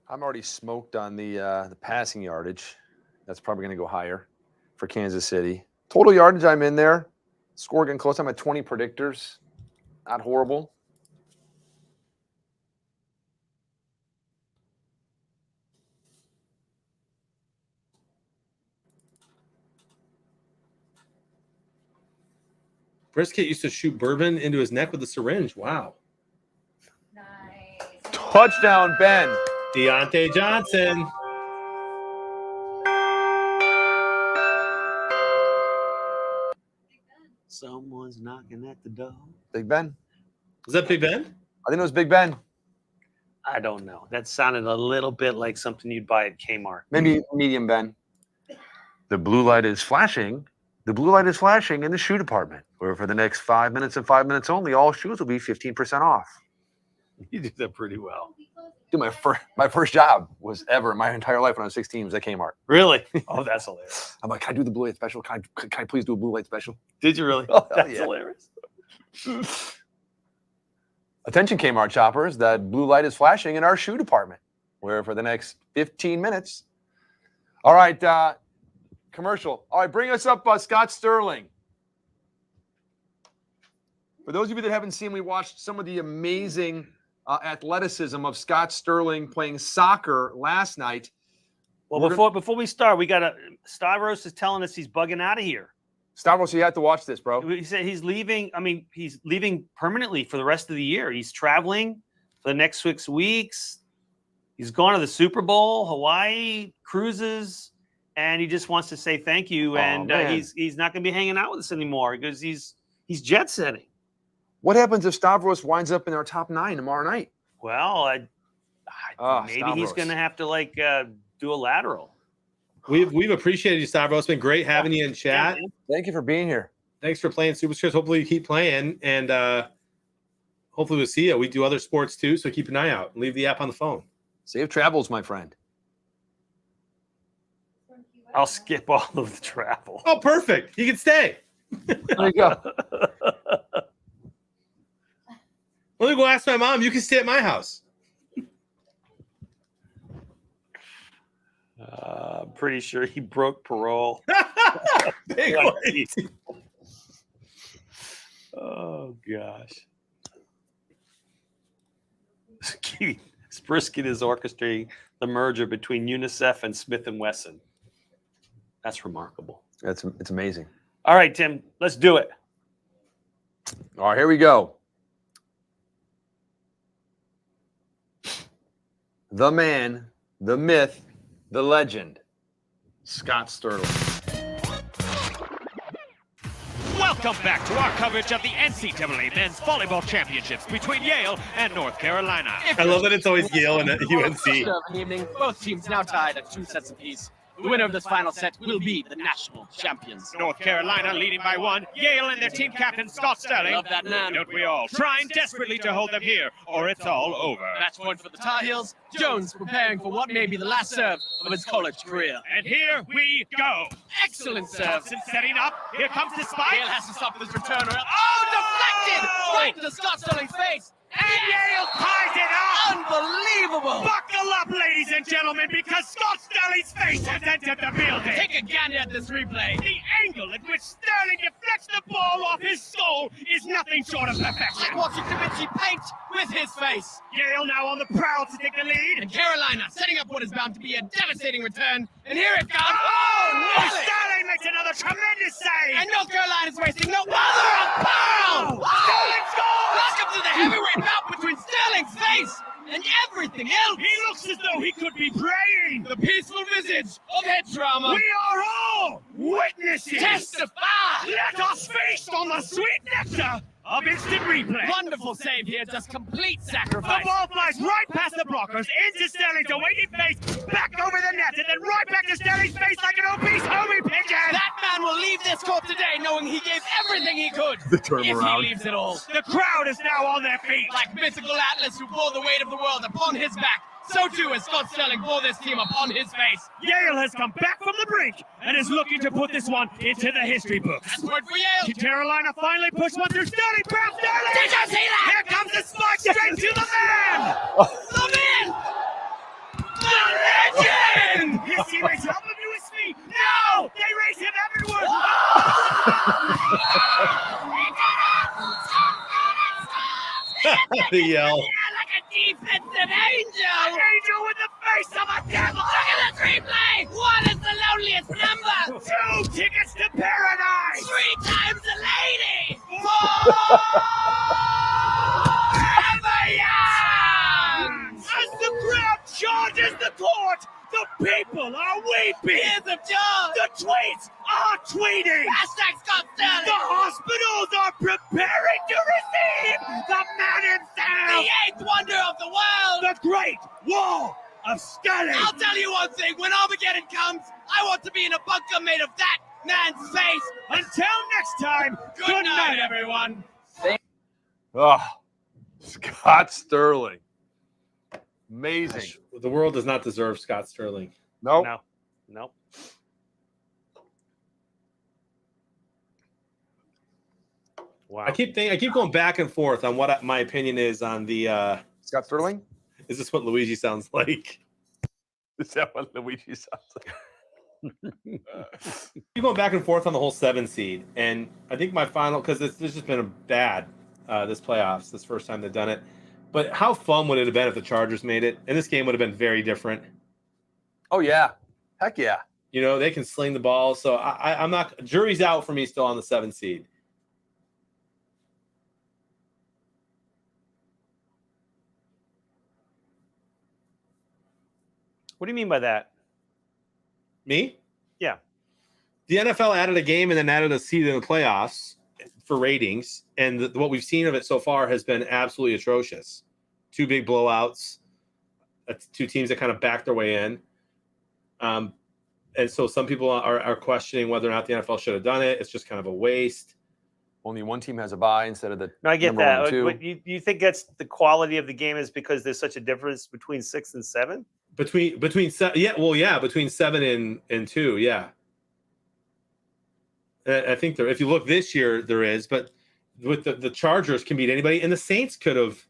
I'm already smoked on the passing yardage. That's probably going to go higher for Kansas City. Total yardage, I'm in there. Score getting close. I'm at 20 predictors. Not horrible. Brisket used to shoot bourbon into his neck with a syringe. Wow. Nice. Touchdown, Ben. Deontay Johnson. Someone's knocking at the door. Big Ben. Was that Big Ben? I think it was Big Ben. I don't know. That sounded a little bit like something you'd buy at Kmart. Maybe medium Ben. The blue light is flashing. The blue light is flashing in the shoe department, where for the next 5 minutes and 5 minutes only, all shoes will be 15% off. You did that pretty well. Dude, my first job was ever in my entire life when I was 16 was at Kmart. Really? Oh, that's hilarious. I'm like, can I do the blue light special? Can I please do a blue light special? Did you really? Oh, hell That's yeah. hilarious. Attention, Kmart shoppers, that blue light is flashing in our shoe department, where for the next 15 minutes. All right, commercial. All right, bring us up Scott Sterling. For those of you that haven't seen, we watched some of the amazing athleticism of Scott Sterling playing soccer last night. Well, before we start, we got to. Stavros is telling us he's bugging out of here. Stavros, you have to watch this, bro. He said he's leaving. I mean, he's leaving permanently for the rest of the year. He's traveling for the next 6 weeks. He's gone to the Super Bowl, Hawaii, cruises, and he just wants to say thank you. Oh, And man. he's not going to be hanging out with us anymore because he's jet setting. What happens if Stavros winds up in our top 9 tomorrow night? Well, maybe he's Stavros. going to have to do a lateral. We've appreciated you, Stavros. It's been great having you in chat. Yeah, Thank you for being here. Thanks for playing Super Scripts. Hopefully you keep playing, and hopefully we'll see you. We do other sports too, so keep an eye out. Leave the app on the phone. Safe travels, my friend. I'll skip all of the travel. Oh, perfect. You can stay. There you go. Let me go ask my mom. You can stay at my house. I'm pretty sure he broke parole. Big Yeah. one. Oh gosh. Keith Spriskin is orchestrating the merger between UNICEF and Smith & Wesson. That's remarkable. It's amazing. All right, Tim, let's do it. All right, here we go. The man, the myth, the legend, Scott Sterling. Welcome back to our coverage of the NCAA Men's Volleyball Championships between Yale and North Carolina. I love that it's always Yale and UNC. Good evening. Both teams now tied at 2 sets apiece. The winner of this final set will be the national champions. North Carolina leading by 1. Yale and their team captain Scott Sterling. Love that man. Don't we all? Trying desperately to hold them here, or it's all over. Match point for the Tar Heels. Jones preparing for what may be the last serve of his college career. And here we go. Excellent serve. Thompson setting up. Here comes the spike. Yale has to stop this returner. Oh, deflected! Right into Scott Sterling's face. And Yale ties it up. Unbelievable! Buckle up, ladies and gentlemen, because Scott Sterling's face has entered the building. Take a gander at this replay. The angle at which Sterling deflects the ball off his skull is nothing short of perfection. Like watching Da Vinci paint with his face. Yale now on the prowl to take the lead. And Carolina setting up what is bound to be a devastating return. And here it comes. Oh, really? Sterling makes another tremendous save. And North Carolina's wasting no mother of pearl! Sterling scores! Welcome to the heavyweight bout between Sterling's face and everything else. He looks as though he could be praying. The peaceful visage of head trauma. We are all witnesses. Testify! Let us feast on the sweet nectar of instant replay. Wonderful save here, just complete The sacrifice. ball flies right past the blockers, into Sterling's awaiting face, back over the net, and then right back to Sterling's face like an obese homie pigeon. That man will leave this court today knowing he gave everything he could. The turnaround. If he leaves it all. The crowd is now on their feet. Like mythical Atlas who bore the weight of the world upon his back, so too has Scott Sterling bore this team upon his face. Yale has come back from the brink and is looking to put this one into the history books. That's word for Yale. Carolina finally pushed one through Sterling. Brown Sterling! Did you see that? Here comes the spike straight to the man! The man! The legend! His teammates help him to his feet. No! They raise him everywhere! The yell. Like a defensive angel! An angel with the face of a devil! Look at this replay! What is the loneliest number? 2 tickets to paradise! 3 times a lady! Forever young! As the crowd charges the court, the people are weeping! Tears of joy! The tweets are tweeting! Hashtag Scott The Sterling! hospitals are preparing to receive the man The himself! 8th wonder of the world! The Great Wall of Sterling! I'll tell you one thing, when Armageddon comes, I want to be in a bunker made of that man's face! Until next time, Good night, everyone! Oh, Scott Sterling. Amazing. The world does not deserve Scott Sterling. Nope. No. Wow. I keep going back and forth on what my opinion is on the. Scott Sterling? Is this what Luigi sounds like? Is that what Luigi sounds like? Keep going back and forth on the whole 7 seed, and I think my final, because this just been a bad this playoffs, this first time they've done it. But how fun would it have been if the Chargers made it? And this game would have been very different. Oh, yeah. Heck yeah. You know, they can sling the ball. So I'm not, jury's out for me still on the 7 seed. What do you mean by that? Me? Yeah. The NFL added a game and then added a seed in the playoffs for ratings, and what we've seen of it so far has been absolutely atrocious. 2 big blowouts, 2 teams that kind of backed their way in. And so some people are questioning whether or not the NFL should have done it. It's just kind of a waste. Only one team has a bye instead of the No, I get number that. 1 and 2. But you think that's the quality of the game is because there's such a difference between 6 and 7? Between 7 and 2, yeah. I think if you look this year, there is, but with the Chargers can beat anybody, and the Saints could have,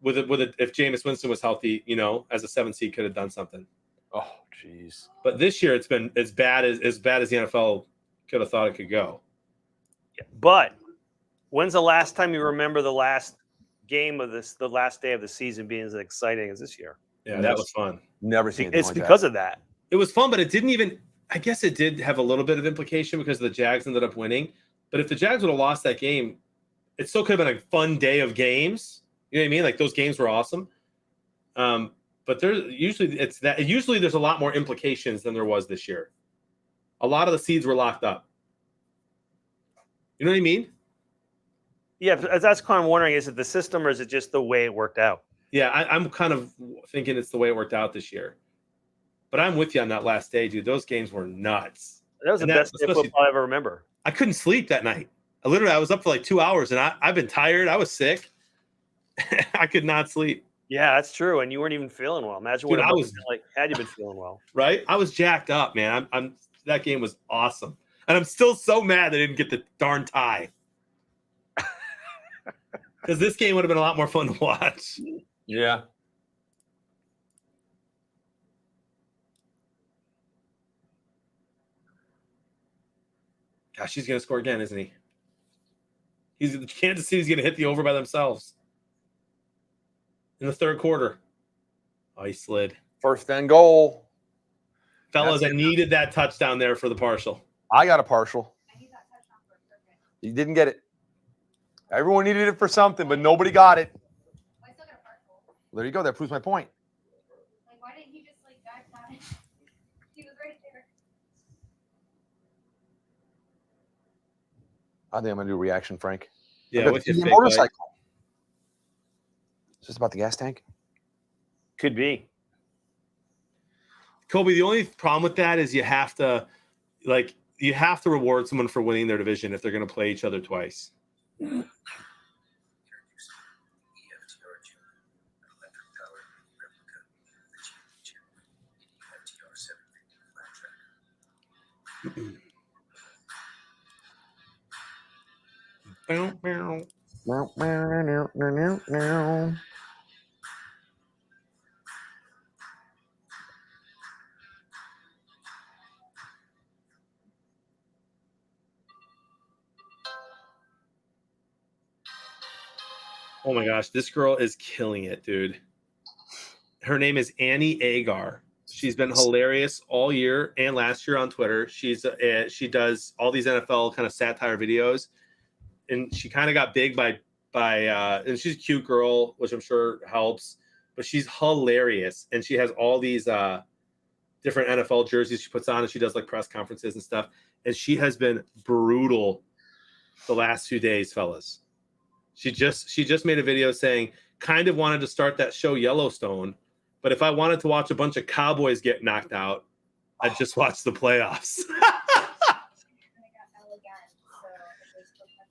if Jameis Winston was healthy, as a 7 seed, could have done something. Oh, jeez. But this year it's been as bad as the NFL could have thought it could go. But when's the last time you remember the last game of the last day of the season being as exciting as this year? Yeah, that was fun. Never seen anything It's like because of that. It was fun, but it didn't even. I guess it did have a little bit of implication because the Jags ended up winning. But if the Jags would have lost that game, it still could have been a fun day of games. You know what I mean? Like those games were awesome. But usually there's a lot more implications than there was this year. A lot of the seeds were locked up. You know what I mean? Yeah, that's kind of wondering, is it the system or is it just the way it worked out? Yeah, I'm kind of thinking it's the way it worked out this year. But I'm with you on that last day, dude. Those games were nuts. That was the best day of football I ever remember. I couldn't sleep that night. I was up for like 2 hours, and I've been tired. I was sick. I could not sleep. Yeah, that's true. And you weren't even feeling well. Imagine what Dude, it was like had you been feeling well. Right? I was jacked up, man. That game was awesome. And I'm still so mad they didn't get the darn tie. Because this game would have been a lot more fun to watch. Yeah. Gosh, he's going to score again, isn't he? Kansas City's going to hit the over by themselves in the third quarter. Oh, he slid. 1st and goal. Fellas, I needed that touchdown there for the partial. I got a partial. You didn't get it. Everyone needed it for something, but nobody got it. I still got a partial. There you go. That proves my point. Like, why didn't he just dive down it? He was right there. I think I'm going to do a reaction, Frank. Yeah, what's your motorcycle? Is this about the gas tank? Could be. Kobe, the only problem with that is you have to reward someone for winning their division if they're going to play each other twice. Oh my gosh, this girl is killing it, dude. Her name is Annie Agar. She's been hilarious all year and last year on Twitter. She does all these NFL kind of satire videos, and she kind of got big by and she's a cute girl, which I'm sure helps. But she's hilarious, and she has all these different NFL jerseys she puts on, and she does like press conferences and stuff. And she has been brutal the last 2 days, fellas. She just made a video saying, kind of wanted to start that show Yellowstone, but if I wanted to watch a bunch of cowboys get knocked out, I'd just watch the playoffs.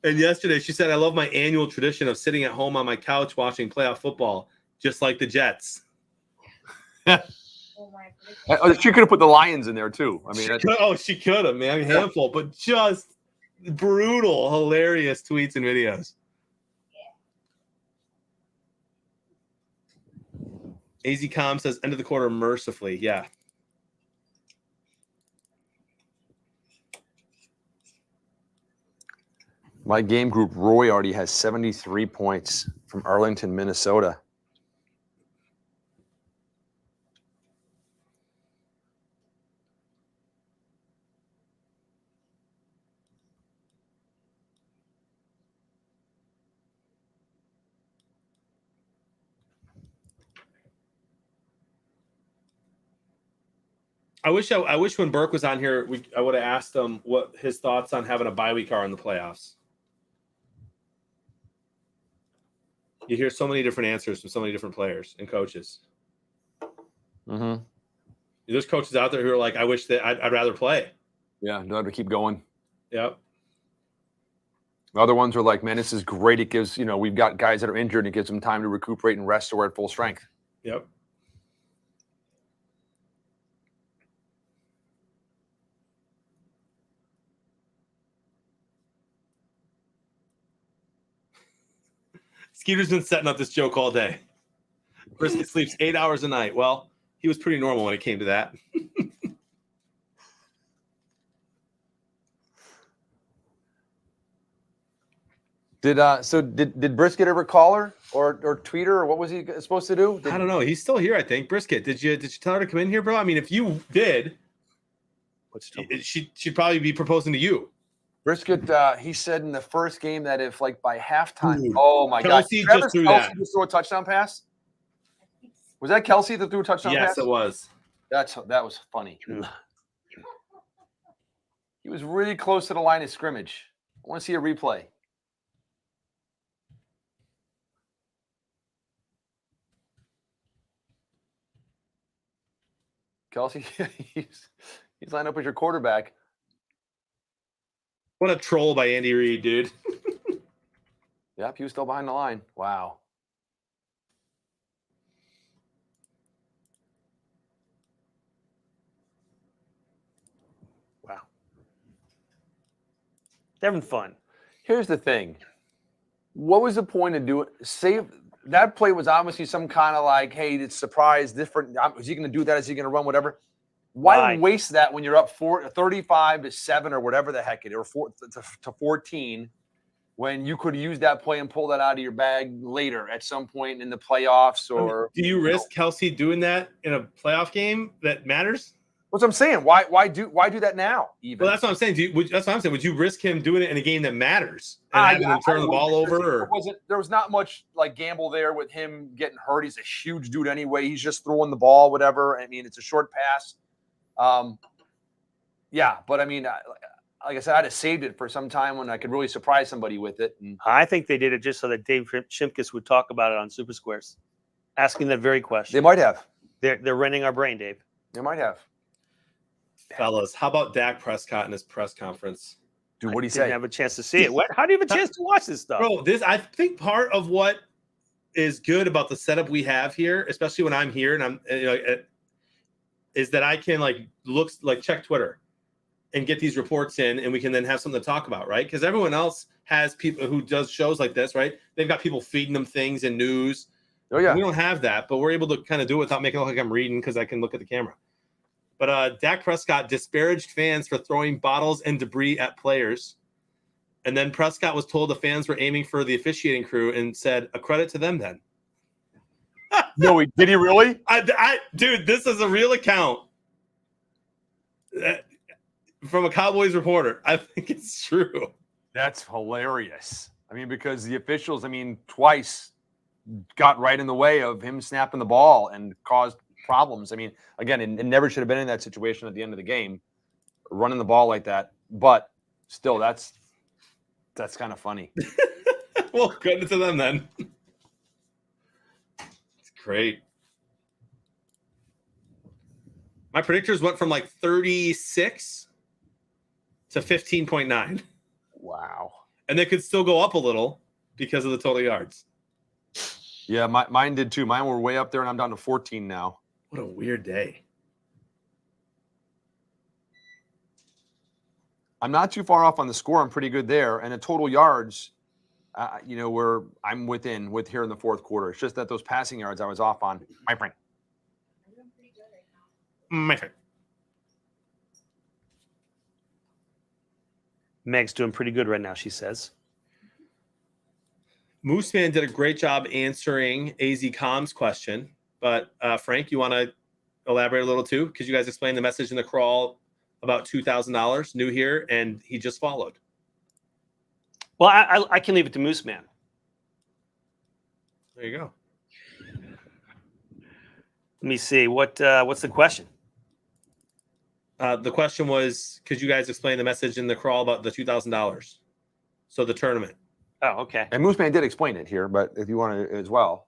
And yesterday she said, I love my annual tradition of sitting at home on my couch watching playoff football, just like the Jets. She could have put the Lions in there too. I mean, she could have, man, a handful, but just brutal, hilarious tweets and videos. AZCom says end of the quarter mercifully. Yeah. my game group, Roy already has 73 points from Arlington, Minnesota. I wish when Burke was on here, I would have asked him what his thoughts on having a bye week are in the playoffs. You hear so many different answers from so many different players and coaches. Mm-hmm. There's coaches out there who are like, I wish that I'd rather play. Yeah, I'd rather keep going. Yep. Other ones are like, man, this is great. It gives, we've got guys that are injured. It gives them time to recuperate and rest so we're at full strength. Yep. Skeeter's been setting up this joke all day. Brisket sleeps 8 hours a night. Well, he was pretty normal when it came to that. Did Brisket ever call her or tweet her, or what was he supposed to do? I don't know. He's still here, I think. Brisket, did you tell her to come in here, bro? I mean, if you did, she'd probably be proposing to you. Brisket, he said in the first game that if by halftime, Ooh. oh my God, Kelsey just threw that. just threw a touchdown pass. Was that Kelsey that threw a touchdown pass? Yes, it was. That was funny. He was really close to the line of scrimmage. I want to see a replay. Kelsey, he's lined up as your quarterback. What a troll by Andy Reid, dude. Yep, he was still behind the line. Wow. Wow. They're having fun. Here's the thing. What was the point of doing? That play was obviously some kind of hey, it's surprise, different. Is he going to do that? Is he going to run whatever? Why waste that when you're up 35-7 or whatever the heck it is, or 4-14, when you could use that play and pull that out of your bag later at some point in the playoffs? Or do you risk Kelsey doing that in a playoff game that matters? That's what I'm saying. Why do that now? Even well, that's what I'm saying. That's what I'm saying. Would you risk him doing it in a game that matters and having him turn the ball over? There was not much gamble there with him getting hurt. He's a huge dude anyway. He's just throwing the ball, whatever. I mean, it's a short pass. Yeah, but I mean, like I said, I'd have saved it for some time when I could really surprise somebody with it. And I think they did it just so that Dave Shimkus would talk about it on Super Squares, asking that very question. They might have. They're renting our brain, Dave. They might have. Fellas, how about Dak Prescott in his press conference? Dude, what did he say? Didn't have a chance to see it. How do you have a chance to watch this stuff? Bro, I think part of what is good about the setup we have here, especially when I'm here and I'm is that I can check Twitter and get these reports in, and we can then have something to talk about, right? Because everyone else has people who does shows like this, right? They've got people feeding them things and news. Oh yeah, we don't have that, but we're able to kind of do it without making it look like I'm reading because I can look at the camera. But Dak Prescott disparaged fans for throwing bottles and debris at players, and then Prescott was told the fans were aiming for the officiating crew and said, "A credit to them, then." No, did he really? Dude, this is a real account from a Cowboys reporter. I think it's true. That's hilarious. I mean, because the officials, twice got right in the way of him snapping the ball and caused problems. I mean, again, it never should have been in that situation at the end of the game, running the ball like that. But still, that's kind of funny. Well, credit to them then. Great. My predictors went from 36 to 15.9. Wow. And they could still go up a little because of the total yards. Yeah, mine did too. Mine were way up there, and I'm down to 14 now. What a weird day. I'm not too far off on the score. I'm pretty good there. And the total yards, where I'm within with here in the fourth quarter. It's just that those passing yards I was off on. My friend. My friend. Meg's doing pretty good right now, she says. Mooseman did a great job answering AZ Com's question. But Frank, you want to elaborate a little too? Because you guys explained the message in the crawl about $2,000, new here, and he just followed. Well, I can leave it to Mooseman. There you go. Let me see. What's the question? The question was, could you guys explain the message in the crawl about the $2,000? So the tournament. Oh, okay. And Mooseman did explain it here, but if you want to as well.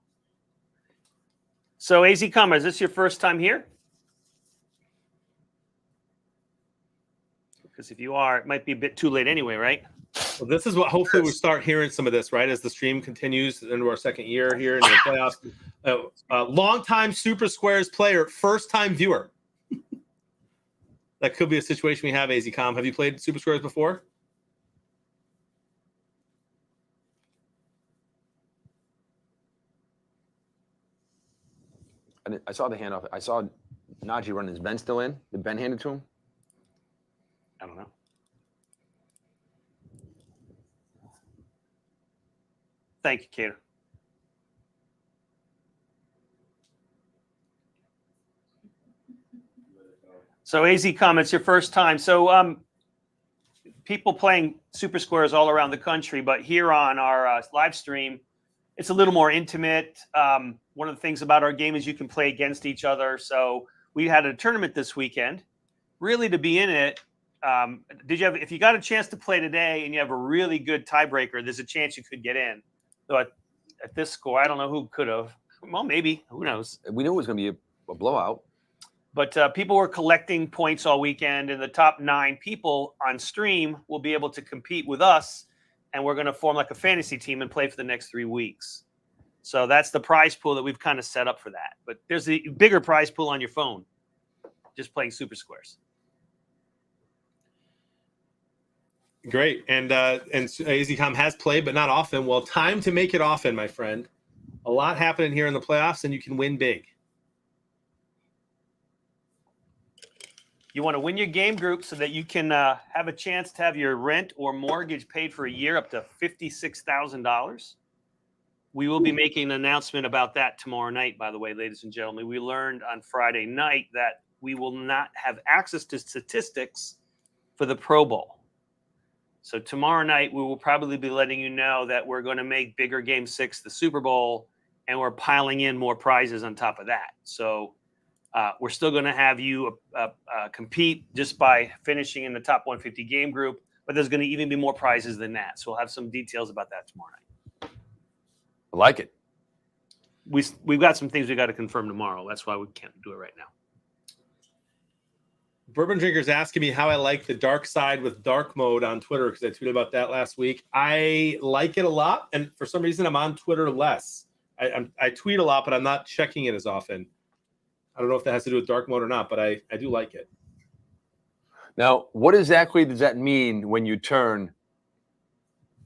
So AZ Comma, is this your first time here? Because if you are, it might be a bit too late anyway, right? Well, this is what hopefully we start hearing some of this, right? As the stream continues into our second year here in the playoffs. Long-time Super Squares player, first-time viewer. That could be a situation we have, AZCom. Have you played Super Squares before? I saw the handoff. I saw Najee run. Is Ben still in? Did Ben hand it to him? I don't know. Thank you, Cater. So AZ Comments, your first time. So people playing Super Squares all around the country, but here on our live stream, it's a little more intimate. One of the things about our game is you can play against each other. So we had a tournament this weekend. Really, to be in it, if you got a chance to play today and you have a really good tiebreaker, there's a chance you could get in. So at this score, I don't know who could have. Well, maybe. Who knows? We knew it was going to be a blowout. But people were collecting points all weekend, and the top 9 people on stream will be able to compete with us, and we're going to form like a fantasy team and play for the next 3 weeks. So that's the prize pool that we've kind of set up for that. But there's a bigger prize pool on your phone, just playing Super Squares. Great. And AZCom has played, but not often. Well, time to make it often, my friend. A lot happening here in the playoffs, and you can win big. You want to win your game group so that you can have a chance to have your rent or mortgage paid for a year up to $56,000. We will be making an announcement about that tomorrow night, by the way, ladies and gentlemen. We learned on Friday night that we will not have access to statistics for the Pro Bowl. So tomorrow night, we will probably be letting you know that we're going to make bigger Game 6 the Super Bowl, and we're piling in more prizes on top of that. So we're still going to have you compete just by finishing in the top 150 game group, but there's going to even be more prizes than that. So we'll have some details about that tomorrow night. I like it. We've got some things we got to confirm tomorrow. That's why we can't do it right now. Bourbon Drinker's asking me how I like the dark side with dark mode on Twitter because I tweeted about that last week. I like it a lot, and for some reason, I'm on Twitter less. I tweet a lot, but I'm not checking it as often. I don't know if that has to do with dark mode or not, but I do like it. Now, what exactly does that mean when you turn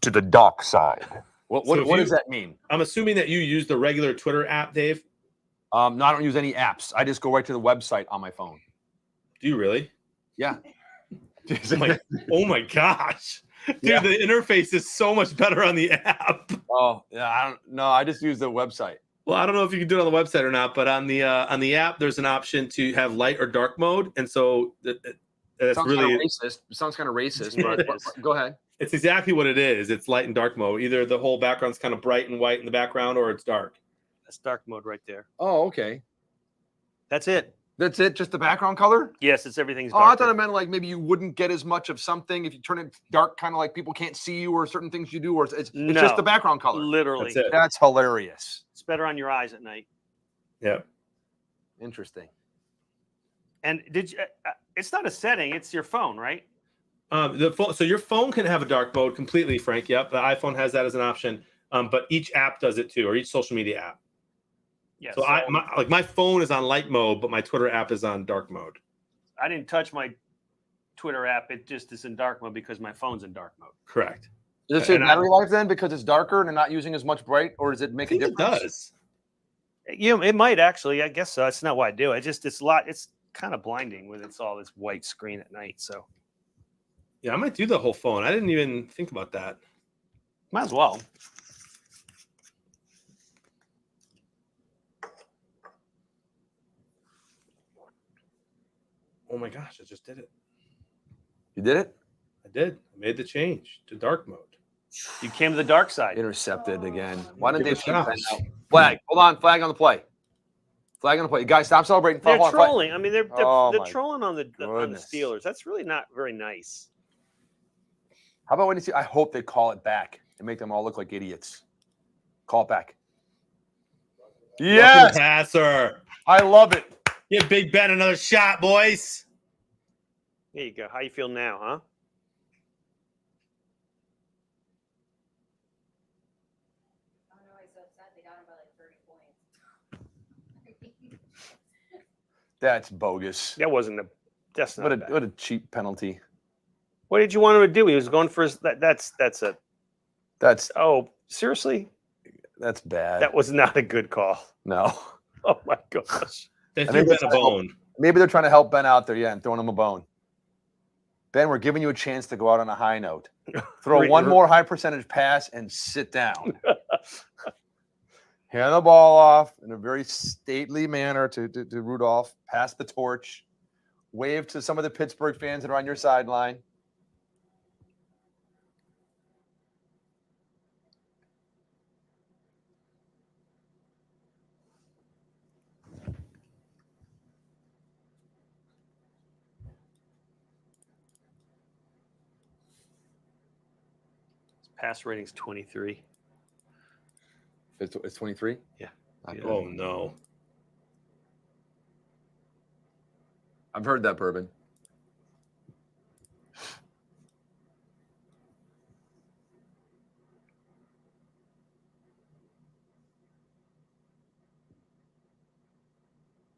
to the dark side? What does that mean? I'm assuming that you use the regular Twitter app, Dave. No, I don't use any apps. I just go right to the website on my phone. Do you really? Yeah. Oh my gosh. Dude, yeah. The interface is so much better on the app. Oh, yeah. I just use the website. Well, I don't know if you can do it on the website or not, but on the app, there's an option to have light or dark mode, and so that's really racist. It sounds kind of racist, but go ahead. It's exactly what it is. It's light and dark mode. Either the whole background's kind of bright and white in the background, or it's dark. That's dark mode right there. Oh, okay. That's it. That's it? Just the background color? Yes, it's everything's dark. darker. I thought it meant like maybe you wouldn't get as much of something if you turn it dark, kind of like people can't see you or certain things you do, or it's No, just the background color. Literally. That's it. That's hilarious. It's better on your eyes at night. Yeah. Interesting. And it's not a setting, it's your phone, right? The phone, so your phone can have a dark mode completely, Frank. Yep, the iPhone has that as an option. But each app does it too, or each social media app. Yeah. So my phone is on light mode, but my Twitter app is on dark mode. I didn't touch my Twitter app. It just is in dark mode because my phone's in dark mode. Correct. Does it say battery life then because it's darker and they're not using as much bright, or does it make a difference? It does. It might actually. I guess so. That's not why I do it. It's kind of blinding when it's all this white screen at night. So yeah, I might do the whole phone. I didn't even think about that. Might as well. Oh my gosh, I just did it. You did it? I did. I made the change to dark mode. You came to the dark side. Intercepted again. Why didn't they Give it shoot a that shot. out? Flag. Hold on. Flag on the play. Flag on the play. Guys, stop celebrating. They're Hold on, trolling. I mean, they're Oh, my trolling on the goodness. Steelers. That's really not very nice. How about when you see? I hope they call it back and make them all look like idiots. Call it back. Welcome Yes, passer. I love it. Give Big Ben another shot, boys. There you go. How you feel now, huh? Oh no, he's so upset. They got him by like 30 points. That's bogus. That wasn't a. That's not bad. What a cheap penalty. What did you want him to do? He was going for his. That's a. That's Oh, seriously? bad. That was not a good call. No. Oh my gosh. They I threw think Ben that's a how- bone. Maybe they're trying to help Ben out there, yeah, and throwing him a bone. Ben, we're giving you a chance to go out on a high note. Throw one more high percentage pass and sit down. Hand the ball off in a very stately manner to Rudolph. Pass the torch. Wave to some of the Pittsburgh fans that are on your sideline. Pass rating's 23. It's 23? Yeah. Oh no. I've heard that, Bourbon.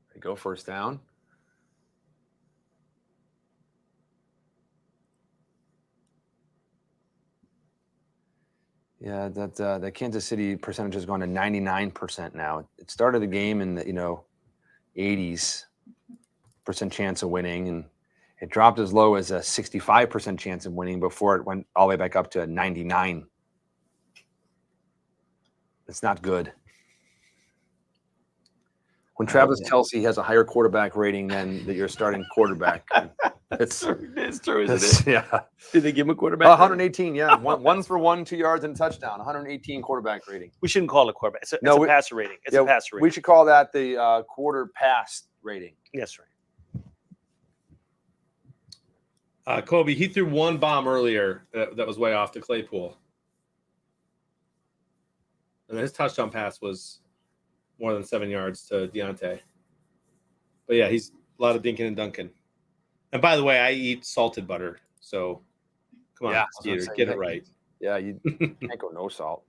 There you go, first down. Yeah, that Kansas City percentage has gone to 99% now. It started the game in the 80s % chance of winning, and it dropped as low as a 65% chance of winning before it went all the way back up to 99. It's not good. When Travis Kelce has a higher quarterback rating than your starting quarterback, it's true, isn't it? yeah. Did they give him a quarterback? 118, yeah. One for 1, 2 yards and a touchdown. 118 quarterback rating. We shouldn't call it a quarterback. It's a No, passer rating. It's yeah, a passer rating. We should call that the quarter pass rating. Yes, right. Kobe, he threw one bomb earlier that was way off to Claypool. And his touchdown pass was more than 7 yards to Deontay. But yeah, he's a lot of dinking and dunking. And by the way, I eat salted butter. So come on, Yeah, Skeeter, get it right. Yeah, you can't go no salt.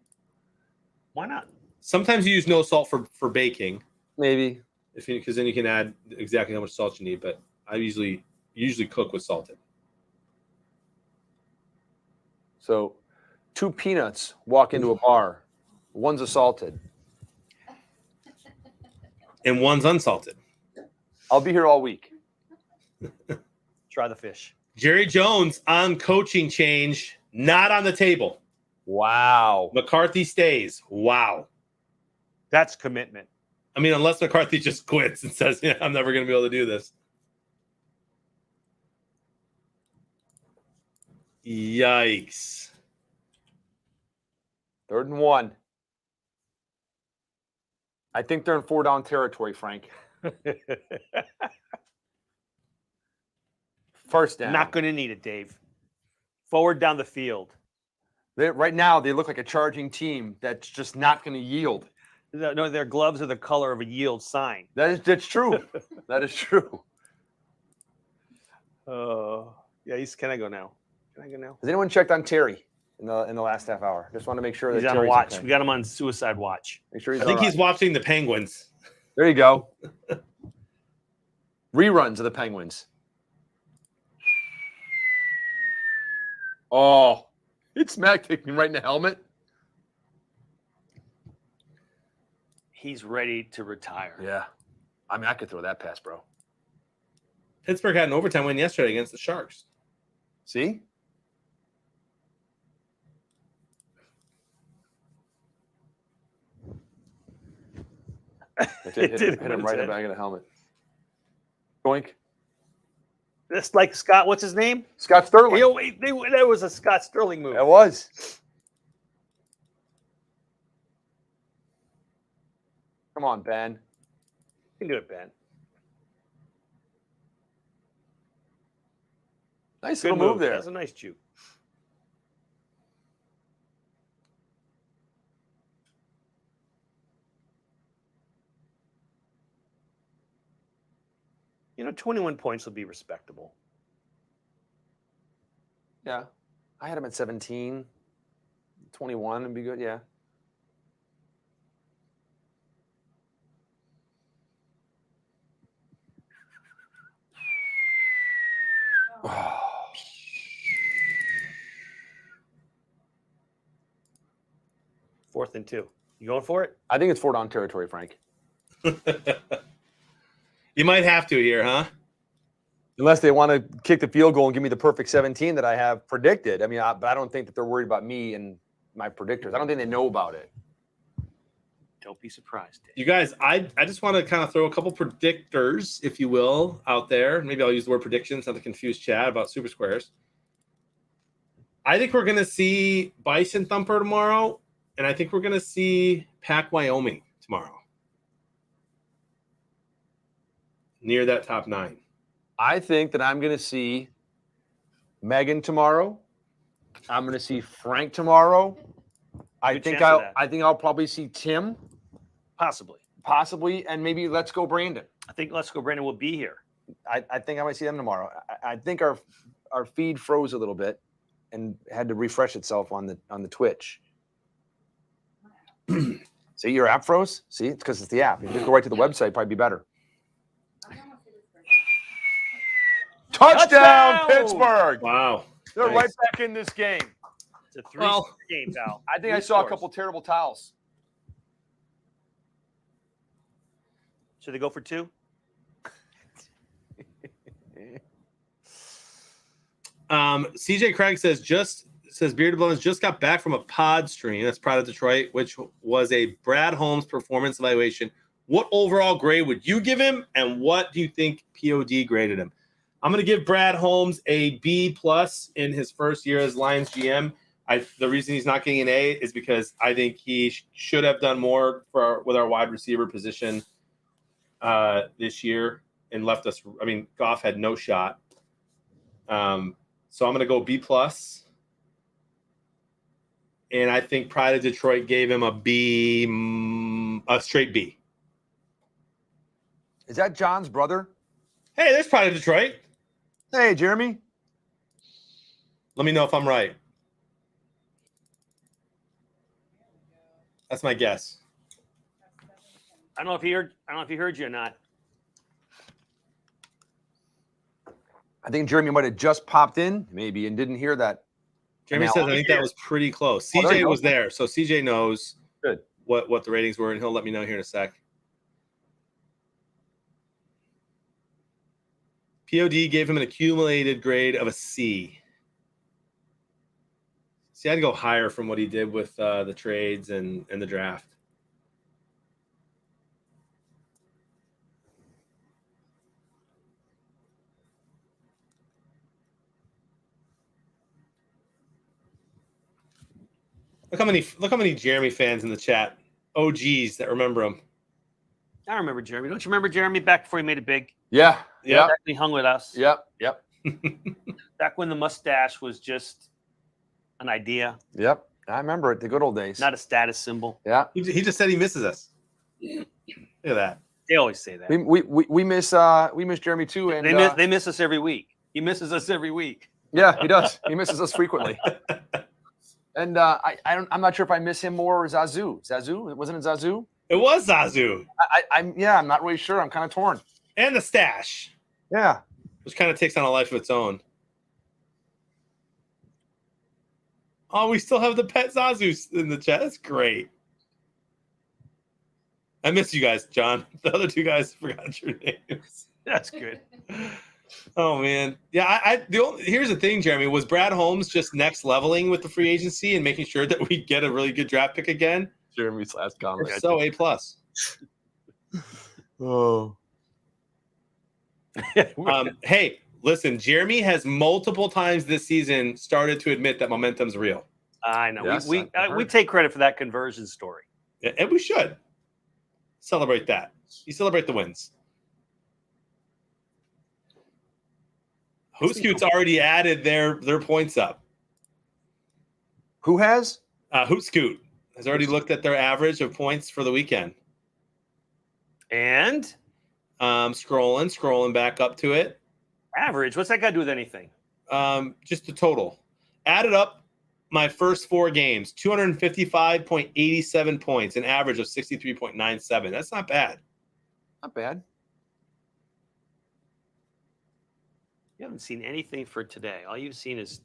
Why not? Sometimes you use no salt for baking, Maybe. because then you can add exactly how much salt you need. But I usually cook with salted. So 2 peanuts walk into a bar. One's assaulted. And one's unsalted. I'll be here all week. Try the fish. Jerry Jones on coaching change, not on the table. Wow. McCarthy stays. Wow. That's commitment. I mean, unless McCarthy just quits and says, yeah, I'm never going to be able to do this. Yikes. 3rd and 1. I think they're in 4-down territory, Frank. First down. Not going to need it, Dave. Forward down the field. Right now, they look like a charging team that's just not going to yield. No, their gloves are the color of a yield sign. That's true. That is true. Yeah, can I go now? Can I go now? Has anyone checked on Terry in the last half hour? Just want to make sure He's that on Terry's watch. okay. We got him on suicide watch. Make sure he's I think all he's right. watching the Penguins. There you go. Reruns of the Penguins. Oh, it's smack kicking right in the helmet. He's ready to retire. Yeah. I mean, I could throw that pass, bro. Pittsburgh had an overtime win yesterday against the Sharks. See? Hit him right in the back of the helmet. Boink. That's like Scott. What's his name? Scott Sterling. That was a Scott Sterling move. It was. Come on, Ben. You can do it, Ben. Nice Good little move there. That's a nice juke. 21 points would be respectable. Yeah. I had him at 17. 21 would be good. Yeah. Fourth and 2. You going for it? I think it's 4 down territory, Frank. You might have to here, huh? Unless they want to kick the field goal and give me the perfect 17 that I have predicted. I mean, but I don't think that they're worried about me and my predictors. I don't think they know about it. Don't be surprised. Dave. You guys, I just want to kind of throw a couple predictors, if you will, out there. Maybe I'll use the word predictions, not to confuse Chad about Super Squares. I think we're going to see Bison Thumper tomorrow, and I think we're going to see Pack Wyoming tomorrow. Near that top 9. I think that I'm going to see Megan tomorrow. I'm going to see Frank tomorrow. I think I'll probably see Tim, possibly, and maybe Let's Go Brandon. I think Let's Go Brandon will be here. I think I might see them tomorrow. I think our feed froze a little bit and had to refresh itself on the Twitch. See, your app froze? See, it's because it's the app. You just go right to the website, probably be better. Touchdown, Pittsburgh! Wow. They're Nice. right back in this game. It's a 3-score game, pal. I think I 3 saw a scores. couple terrible towels. Should they go for 2? CJ Craig says Bearded Blondes just got back from a pod stream. That's Pride of Detroit, which was a Brad Holmes performance evaluation. What overall grade would you give him, and what do you think POD graded him? I'm going to give Brad Holmes a B+ in his first year as Lions GM. The reason he's not getting an A is because I think he should have done more with our wide receiver position this year and left us. I mean, Goff had no shot. So I'm going to go B+. And I think Pride of Detroit gave him a B, a straight B. Is that John's brother? Hey, there's Pride of Detroit. Hey, Jeremy. Let me know if I'm right. That's my guess. I don't know if he heard you or not. I think Jeremy might have just popped in, maybe, and didn't hear that. Jeremy says I think that was pretty close. Oh, there you CJ go. was there, so CJ knows Good. what the ratings were, and he'll let me know here in a sec. POD gave him an accumulated grade of a C. See, I'd go higher from what he did with the trades and the draft. Look how many Jeremy fans in the chat. OGs that remember him. I remember Jeremy. Don't you remember Jeremy back before he made it big? Yeah. Yep. Back when he hung with us. Yep. Back when the mustache was just an idea, Yep. I remember it. The good old days. not a status symbol. Yeah. He just said he misses us. Look at that. They always say that. We miss Jeremy too, and They miss us every week. He misses us every week. yeah, he does. He misses us frequently. And I'm not sure if I miss him more or Zazu. Zazu? Wasn't it Zazu? It was Zazu. I'm not really sure. I'm kind of torn. And the stash, Yeah. which kind of takes on a life of its own. Oh, we still have the pet Zazu in the chat. That's great. I miss you guys, John. The other two guys forgot your names. That's good. Oh man, yeah. Here's the thing, Jeremy. Was Brad Holmes just next leveling with the free agency and making sure that we get a really good draft pick again? Jeremy's last comment. If so, A+. Oh. Hey, listen. Jeremy has multiple times this season started to admit that momentum's real, I know. Yes, we I've heard. take credit for that conversion story. and we should celebrate that. You celebrate the wins. Hootskoot's already added their points up. Who has? Hootskoot has already looked at their average of points for the weekend. And Scrolling back up to it. Average. What's that got to do with anything? Just the total. Added up my first 4 games, 255.87 points, an average of 63.97. That's not bad. Not bad. You haven't seen anything for today. All you've seen is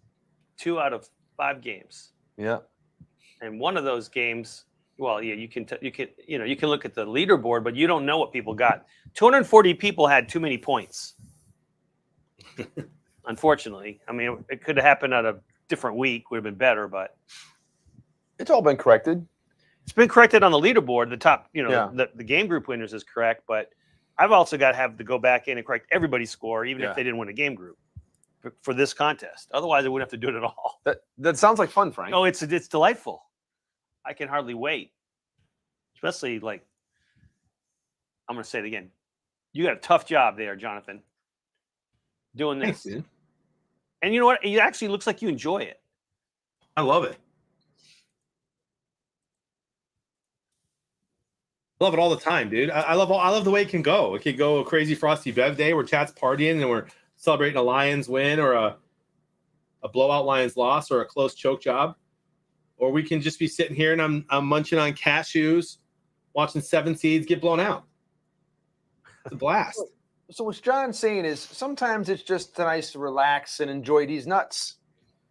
2 out of 5 games. Yeah. And one of those games, well, yeah, you can look at the leaderboard, but you don't know what people got. 240 people had too many points. Unfortunately, I mean, it could have happened at a different week. Would have been better, but It's all been corrected. it's been corrected on the leaderboard. The top, Yeah. the game group winners is correct, but I've also got to have to go back in and correct everybody's score, even Yeah. if they didn't win a game group for this contest. Otherwise, I wouldn't have to do it at all. That sounds like fun, Frank. Oh, it's delightful. I can hardly wait. Especially like, I'm going to say it again. You got a tough job there, Jonathan, doing this. Thanks, dude. And you know what? It actually looks like you enjoy it. I love it. I love it all the time, dude. I love the way it can go. It could go a crazy Frosty Bev day where chat's partying and we're celebrating a Lions win or a blowout Lions loss or a close choke job. Or we can just be sitting here and I'm munching on cashews, watching 7 seeds get blown out. It's a blast. So what John's saying is sometimes it's just nice to relax and enjoy these nuts.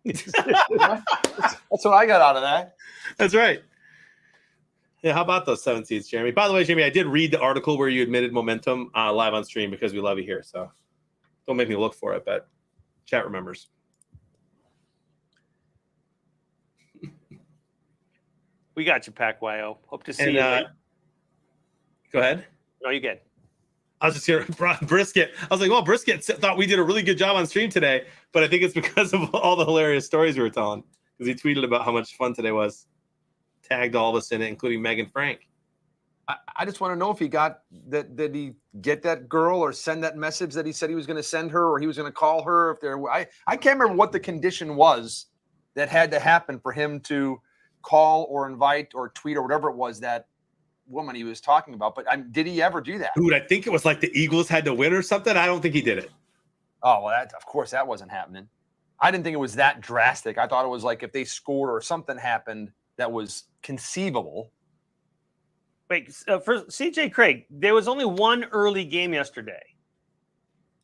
That's what I got out of that. That's right. Yeah, how about those 7 seeds, Jeremy? By the way, Jeremy, I did read the article where you admitted momentum live on stream because we love you here. So don't make me look for it, but chat remembers. We got you, Pac YO. Hope to see And, you. Later. Go ahead. No, you good. I was just here, Brisket. I was like, well, Brisket thought we did a really good job on stream today, but I think it's because of all the hilarious stories we were telling. Because he tweeted about how much fun today was. Tagged all of us in it, including Megan Frank. I just want to know if he got that. Did he get that girl or send that message that he said he was going to send her, or he was going to call her? If there, I can't remember what the condition was that had to happen for him to call or invite or tweet or whatever it was that woman he was talking about. But did he ever do that? Dude, I think it was like the Eagles had to win or something. I don't think he did it. Oh well, of course that wasn't happening. I didn't think it was that drastic. I thought it was like if they scored or something happened that was conceivable. Wait, for CJ Craig, there was only one early game yesterday.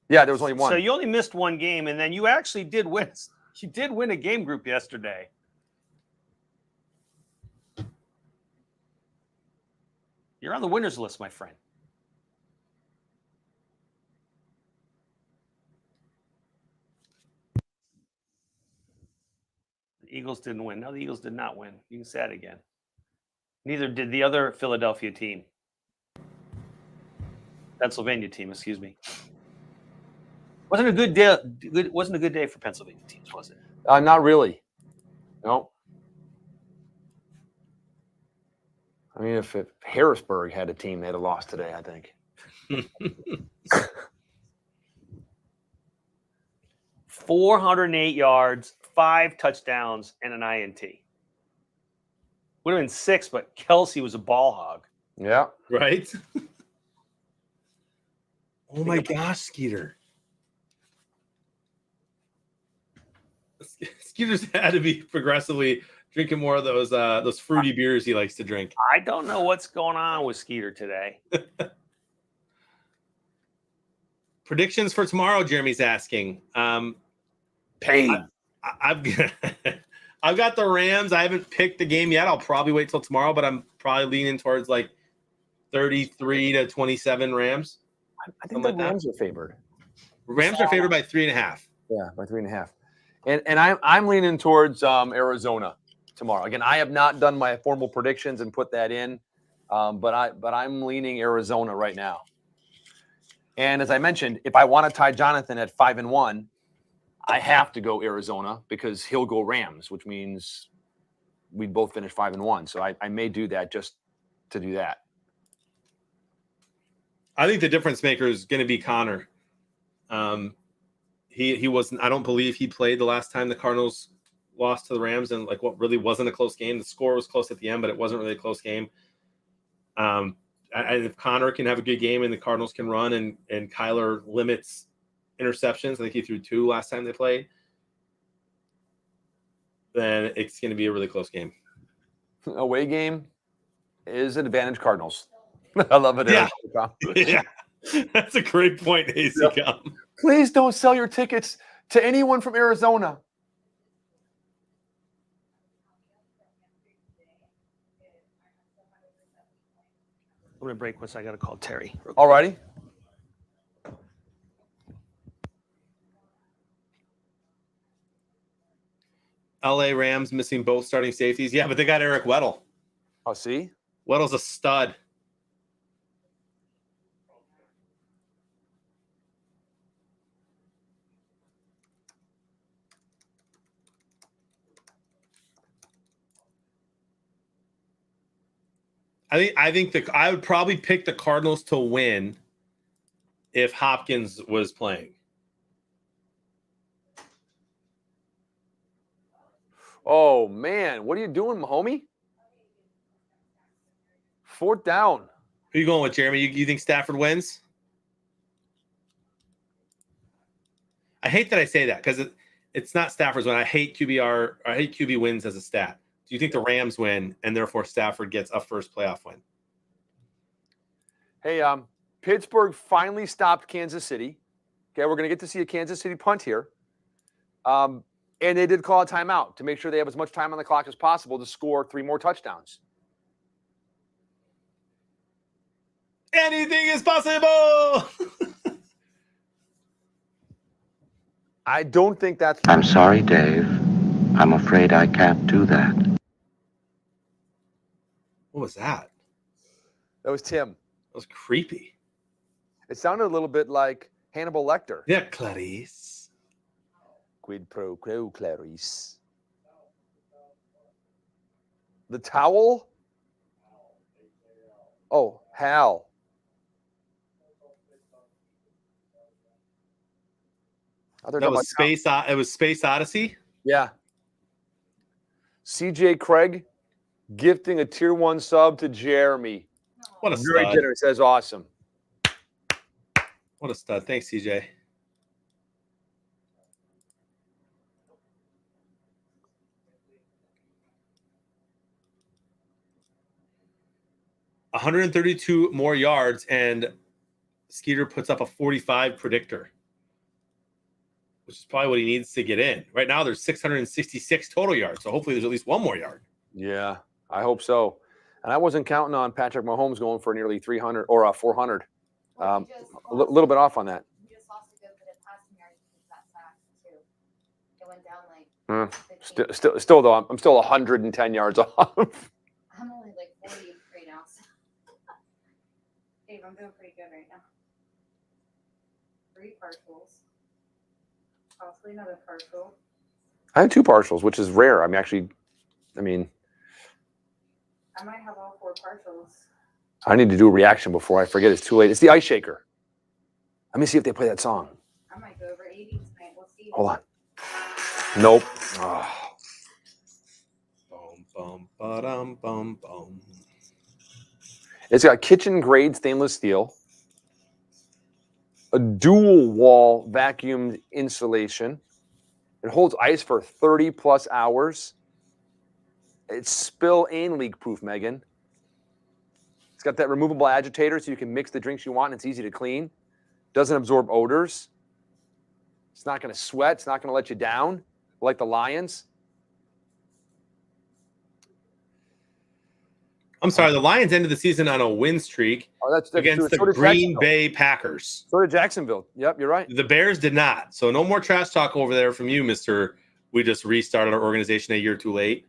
Yeah, there was only one. So you only missed one game, and then you actually did win. You did win a game group yesterday. You're on the winners list, my friend. The Eagles didn't win. No, the Eagles did not win. You can say that again. Neither did the other Philadelphia team. Pennsylvania team, excuse me. Wasn't a good day. Wasn't a good day for Pennsylvania teams, was it? Not really. No. I mean, if Harrisburg had a team, they'd have lost today, I think. 408 yards, 5 touchdowns, and an INT. Would have been 6, but Kelsey was a ball hog. Yeah. Right? Oh my gosh, Skeeter. Skeeter's had to be progressively drinking more of those fruity beers he likes to drink. I don't know what's going on with Skeeter today. Predictions for tomorrow, Jeremy's asking. Pain. I've got the Rams. I haven't picked the game yet. I'll probably wait till tomorrow, but I'm probably leaning towards like 33-27 Rams. I think the Rams are favored. Rams are favored by 3.5. Yeah, by 3.5. And I'm leaning towards Arizona tomorrow. Again, I have not done my formal predictions and put that in, but I'm leaning Arizona right now. And as I mentioned, if I want to tie Jonathan at 5-1, I have to go Arizona because he'll go Rams, which means we both finish 5-1. So I may do that just to do that. I think the difference maker is going to be Connor. He wasn't. I don't believe he played the last time the Cardinals lost to the Rams, and like what really wasn't a close game. The score was close at the end, but it wasn't really a close game. I if Connor can have a good game and the Cardinals can run and Kyler limits interceptions, I think he threw 2 last time they played, then it's going to be a really close game. Away game is an advantage Cardinals. I love it. Yeah. Eric. Yeah. That's a great point, AC Gum. Please don't sell your tickets to anyone from Arizona. I'm going to break once I got to call Terry. All righty. LA Rams missing both starting safeties. Yeah, but they got Eric Weddle. Oh, see? Weddle's a stud. I think I would probably pick the Cardinals to win if Hopkins was playing. Oh, man. What are you doing, homie? 4th down. Who are you going with, Jeremy? You think Stafford wins? I hate that I say that because it's not Stafford's win. I hate QBR. I hate QB wins as a stat. Do you think the Rams win and therefore Stafford gets a first playoff win? Hey, Pittsburgh finally stopped Kansas City. Okay, we're going to get to see a Kansas City punt here. And they did call a timeout to make sure they have as much time on the clock as possible to score 3 more touchdowns. Anything is possible. I don't think that's... I'm sorry, Dave. I'm afraid I can't do that. What was that? That was Tim. That was creepy. It sounded a little bit like Hannibal Lecter. Yeah, Clarice. Quid pro quo, Clarice. The towel? Oh, Hal. That was Space. It was Space Odyssey. Yeah. CJ Craig gifting a tier 1 sub to Jeremy. What a Very stud. generous. That's awesome. What a stud. Thanks, CJ. $132 more yards, and Skeeter puts up a 45 predictor, which is probably what he needs to get in. Right now, there's 666 total yards, so hopefully there's at least 1 more yard. Yeah, I hope so. And I wasn't counting on Patrick Mahomes going for nearly 300 or 400. A little bit off on that. You just lost a good bit of passing yards because that sack too. It went down like. Still though, I'm still 110 yards off. I'm only like 43 now. So. Dave, I'm doing pretty good right now. 3 partials. Possibly another partial. I had 2 partials, which is rare. I might have all 4 partials. I need to do a reaction before I forget. It's too late. It's the Ice Shaker. Let me see if they play that song. I might go over 80 tonight. We'll see. Hold on. Nope. Oh. Boom, boom, ba-dum, boom, boom. It's got kitchen grade stainless steel, a dual wall vacuumed insulation. It holds ice for 30 plus hours. It's spill and leak proof, Megan. It's got that removable agitator so you can mix the drinks you want and it's easy to clean. Doesn't absorb odors. It's not going to sweat. It's not going to let you down like the Lions. I'm sorry, the Lions ended the season on a win streak against the Green Bay Packers. So did Jacksonville. Yep, you're right. The Bears did not. So no more trash talk over there from you, Mr. We just restarted our organization a year too late.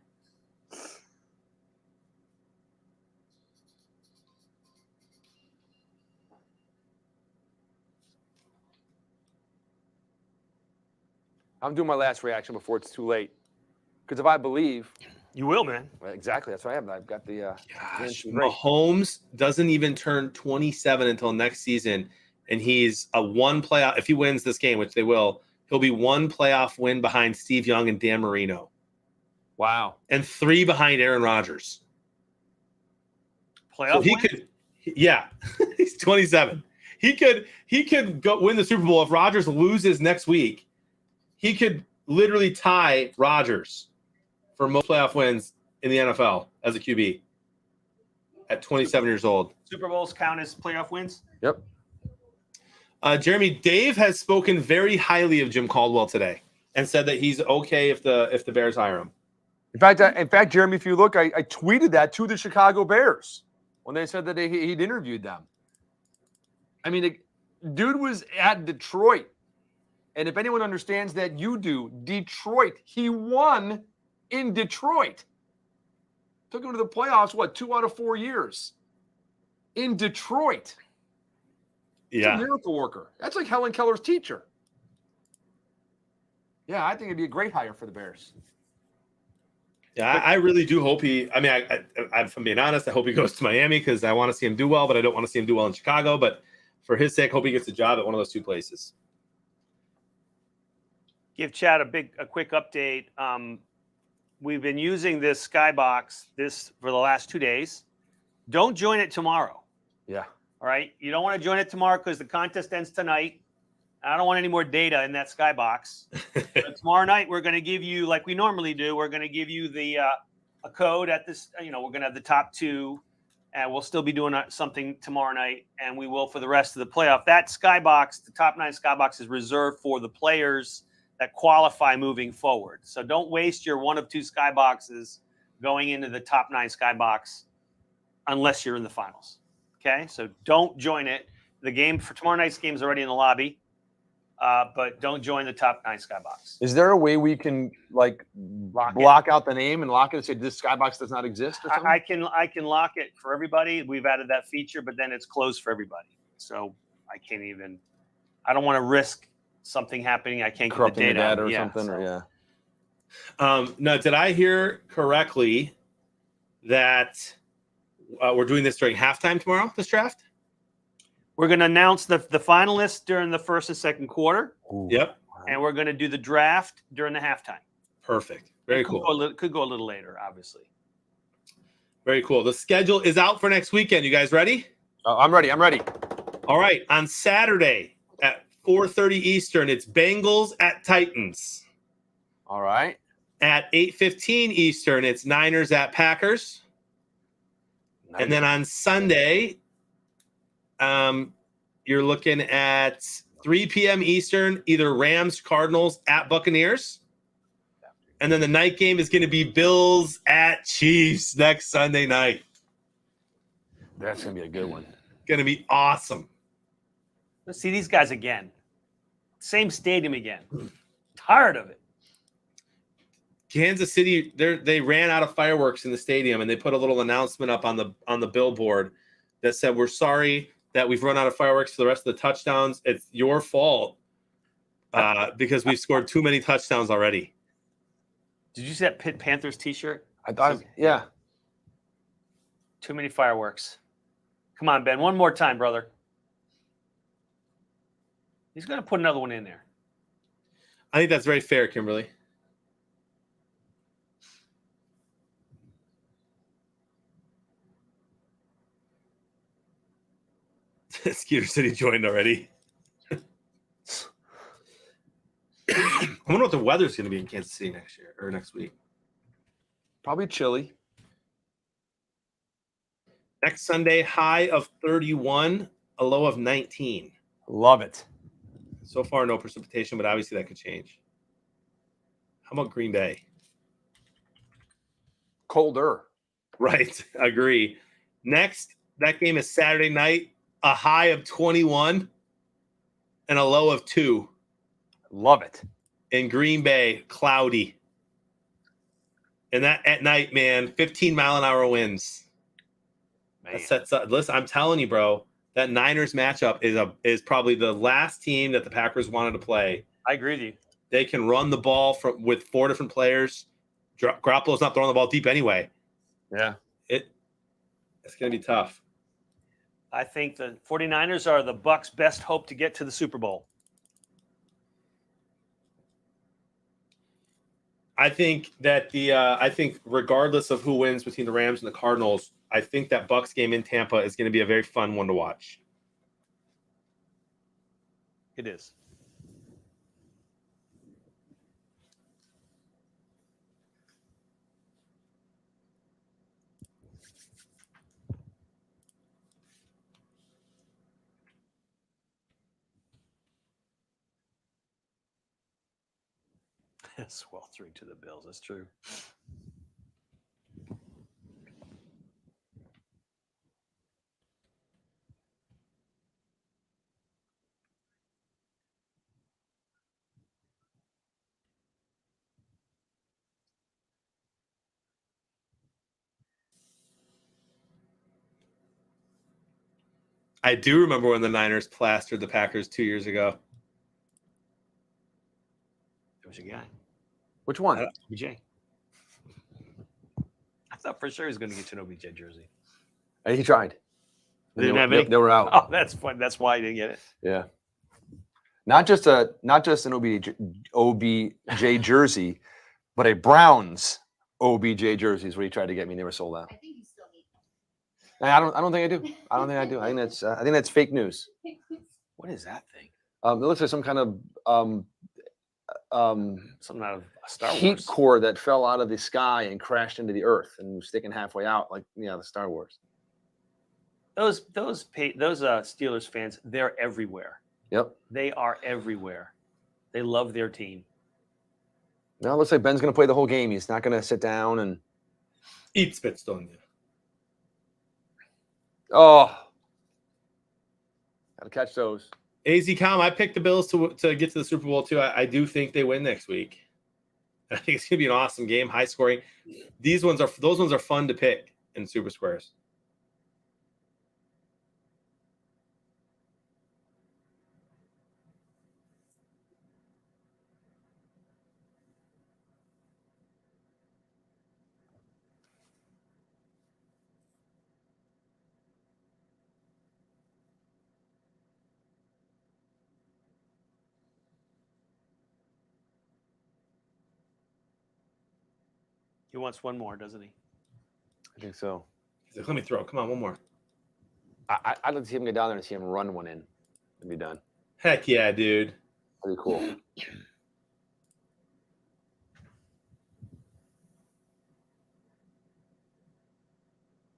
I'm doing my last reaction before it's too late. Because if I believe... You will, man. Exactly. That's what I have. I've got the... Gosh, Mahomes doesn't even turn 27 until next season, and he's a 1 playoff. If he wins this game, which they will, he'll be 1 playoff win behind Steve Young and Dan Marino. Wow. And 3 behind Aaron Rodgers. Playoff so win? Yeah, he's 27. He could go win the Super Bowl if Rodgers loses next week. He could literally tie Rodgers for most playoff wins in the NFL as a QB at 27 years old. Super Bowls count as playoff wins? Yep. Jeremy, Dave has spoken very highly of Jim Caldwell today and said that he's okay if the Bears hire him. In fact, Jeremy, if you look, I tweeted that to the Chicago Bears when they said that he'd interviewed them. I mean, dude was at Detroit. And if anyone understands that, you do. Detroit. He won in Detroit. Took him to the playoffs, 2 out of 4 years? In Detroit. He's a miracle worker. That's like Helen Keller's teacher. Yeah, I think it'd be a great hire for the Bears. Yeah, I really do hope he. I mean, if I'm being honest, I hope he goes to Miami because I want to see him do well, but I don't want to see him do well in Chicago. But for his sake, hope he gets a job at one of those two places. Give Chad a quick update. We've been using this Skybox for the last 2 days. Don't join it tomorrow. Yeah. All right. You don't want to join it tomorrow because the contest ends tonight. I don't want any more data in that Skybox. But tomorrow night, we're going to give you, like we normally do, we're going to give you the a code at this. We're going to have the top 2, and we'll still be doing something tomorrow night, and we will for the rest of the playoff. That Skybox, the top 9 Skybox, is reserved for the players that qualify moving forward. So don't waste your 1 of 2 Skyboxes going into the top 9 Skybox unless you're in the finals. Okay, so don't join it. The game for tomorrow night's game is already in the lobby, but don't join the top 9 Skybox. Is there a way we can block out the name and lock it and say this Skybox does not exist or something? I can lock it for everybody. We've added that feature, but then it's closed for everybody. So I can't even. I don't want to risk something happening. I can't get the data or something. Or Now, did I hear correctly that we're doing this during halftime tomorrow? This draft. We're going to announce the finalists during the first and second quarter. Ooh. Yep. And we're going to do the draft during the halftime. Perfect. Very cool. Could go a little later, obviously. Very cool. The schedule is out for next weekend. You guys ready? I'm ready. All right. On Saturday at 4:30 Eastern, it's Bengals at Titans. All right. At 8:15 Eastern, it's Niners at Packers. Nice. And then on Sunday, you're looking at 3 p.m. Eastern, either Rams, Cardinals at Buccaneers. And then the night game is going to be Bills at Chiefs next Sunday night. That's going to be a good one. Going to be awesome. Let's see these guys again. Same stadium again. Tired of it. Kansas City, they ran out of fireworks in the stadium, and they put a little announcement up on the billboard that said, "We're sorry that we've run out of fireworks for the rest of the touchdowns. It's your fault because we've scored too many touchdowns already." Did you see that Pitt Panthers T-shirt? I thought, yeah. Too many fireworks. Come on, Ben. One more time, brother. He's going to put another one in there. I think that's very fair, Kimberly. Skeeter City joined already. I wonder what the weather's going to be in Kansas City next week. Probably chilly. Next Sunday, high of 31, a low of 19. Love it. So far, no precipitation, but obviously that could change. How about Green Bay? Colder. Right. Agree. Next, that game is Saturday night, a high of 21 and a low of 2. Love it. In Green Bay, cloudy. And that at night, man, 15-mile-an-hour winds. Man. That sets up. Listen, I'm telling you, bro, that Niners matchup is probably the last team that the Packers wanted to play. I agree with you. They can run the ball with 4 different players. Garoppolo's not throwing the ball deep anyway. Yeah. It's going to be tough. I think the 49ers are the Bucs' best hope to get to the Super Bowl. I think that I think regardless of who wins between the Rams and the Cardinals, I think that Bucks game in Tampa is going to be a very fun one to watch. It is. Sweltering to the Bills. That's true. I do remember when the Niners plastered the Packers 2 years ago. There was a guy. Which one? OBJ. I thought for sure he was going to get you an OBJ jersey. He tried. They didn't They- have they- any? They were out. Oh, that's fun. That's why he didn't get it. Yeah. Not just an OBJ jersey, but a Browns OBJ jersey is what he tried to get me. They were sold out. I think you still need I don't think I do. I don't think I do. I think that's fake news. them. What is that thing? It looks like some kind of Something out of Star heat Wars. core that fell out of the sky and crashed into the earth and was sticking halfway out, like the Star Wars. Those Steelers fans, they're everywhere. Yep. They are everywhere. They love their team. Now it looks like Ben's going to play the whole game. He's not going to sit down and Eat Spitstone. got to catch those. AZCom, I picked the Bills to get to the Super Bowl too. I do think they win next week. I think it's gonna be an awesome game, high scoring. Those ones are fun to pick in Super Squares. He wants one more, doesn't he? I think so. He's like, let me throw. Come on, one more. I'd like to see him get down there and see him run one in and be done. Heck yeah, dude. Pretty cool.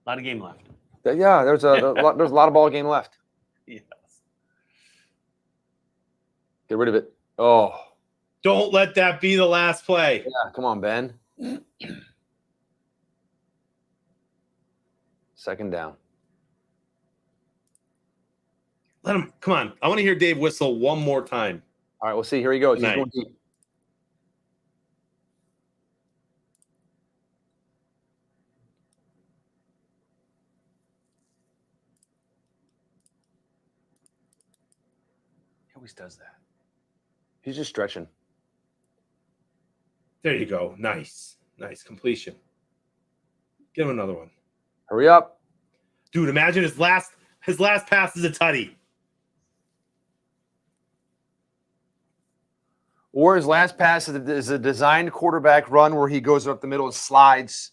A lot of game left. Yeah, there's a lot of ball game left. Yes. Get rid of it. Oh, Don't let that be the last play. yeah. Come on, Ben. Second down. Let him. Come on. I want to hear Dave whistle one more time. All right, we'll see. Here he goes. He's Nice. going deep. He always does that. He's just stretching. There you go. Nice. Nice completion. Give him another one. Hurry up. Dude, imagine his last pass is a tutty. Or his last pass is a designed quarterback run where he goes up the middle and slides.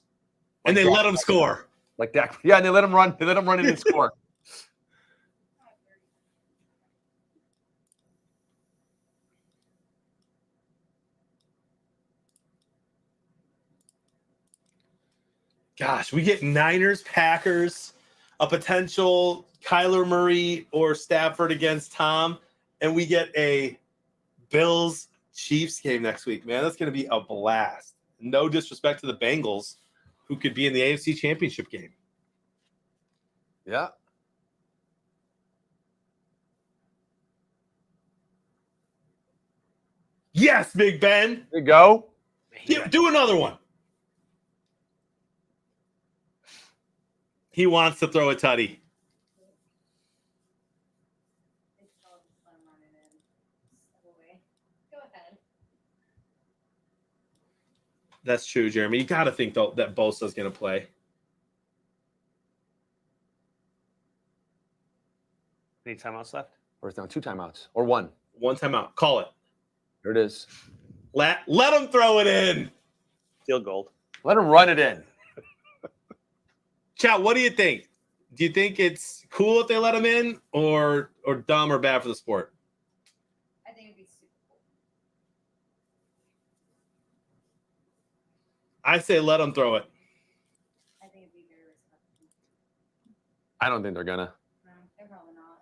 And they let him score. Like that. Yeah, and they let him run. They let him run in and score. Gosh, we get Niners, Packers, a potential Kyler Murray or Stafford against Tom, and we get a Bills Chiefs game next week. Man, that's going to be a blast. No disrespect to the Bengals, who could be in the AFC Championship game. Yeah. Yes, Big Ben. There you go. Do another one. He wants to throw a tutty. Go ahead. That's true, Jeremy. You got to think though that Bosa's going to play. Any timeouts left? Or it's now 2 timeouts. Or 1. One timeout. Call it. There it is. Let him throw it in. Field goal. Let him run it in. Chat, what do you think? Do you think it's cool if they let him in, or dumb or bad for the sport? I think it'd be super cool. I say let him throw it. I think it'd be very respectful. I don't think they're gonna. No, they're probably not.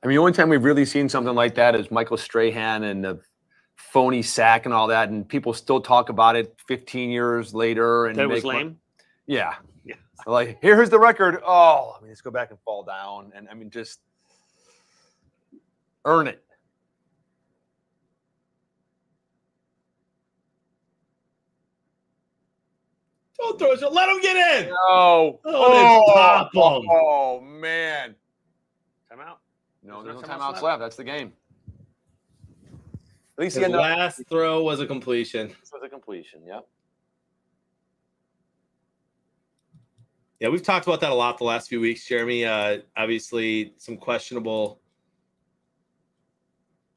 I mean, the only time we've really seen something like that is Michael Strahan and the phony sack and all that, and people still talk about it 15 years later. And That was make fun- lame. Yeah. Yeah. Like, here's the record. Oh, I mean, let's go back and fall down. And I mean, just earn it. Don't throw it. Let him get in. No. Oh, they pop 'em. Oh, man. Timeout. No, There's there's no no timeouts timeouts left. That's the game. At least His he ended up last throw was a completion. with a completion. Yep. Yeah, we've talked about that a lot the last few weeks, Jeremy. Obviously, some questionable.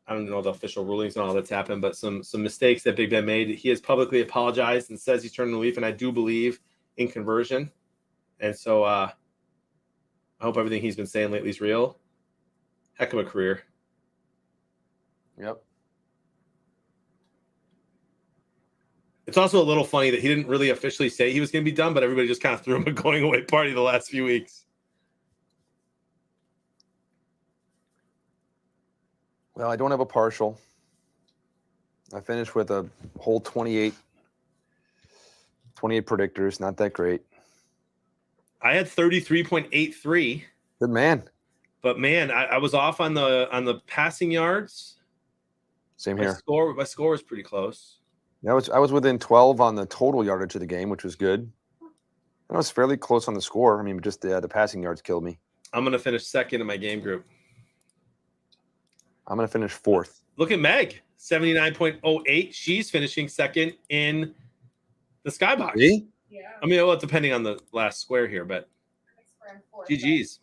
I don't know the official rulings and all that's happened, but some mistakes that Big Ben made. He has publicly apologized and says he's turning the leaf, and I do believe in conversion. And so I hope everything he's been saying lately is real. Heck of a career. Yep. It's also a little funny that he didn't really officially say he was going to be done, but everybody just kind of threw him a going away party the last few weeks. Well, I don't have a partial. I finished with a whole 28 predictors. Not that great. I had 33.83, Good man. but man, I was off on the passing yards. Same My here. score was pretty close. I was within 12 on the total yardage of the game, which was good. And I was fairly close on the score. I mean, just the passing yards killed me. I'm going to finish second in my game group. I'm going to finish fourth. Look at Meg, 79.08. She's finishing second in the Skybox. See? Yeah. I mean, well, depending on the last square here, but We're in fourth, GG's.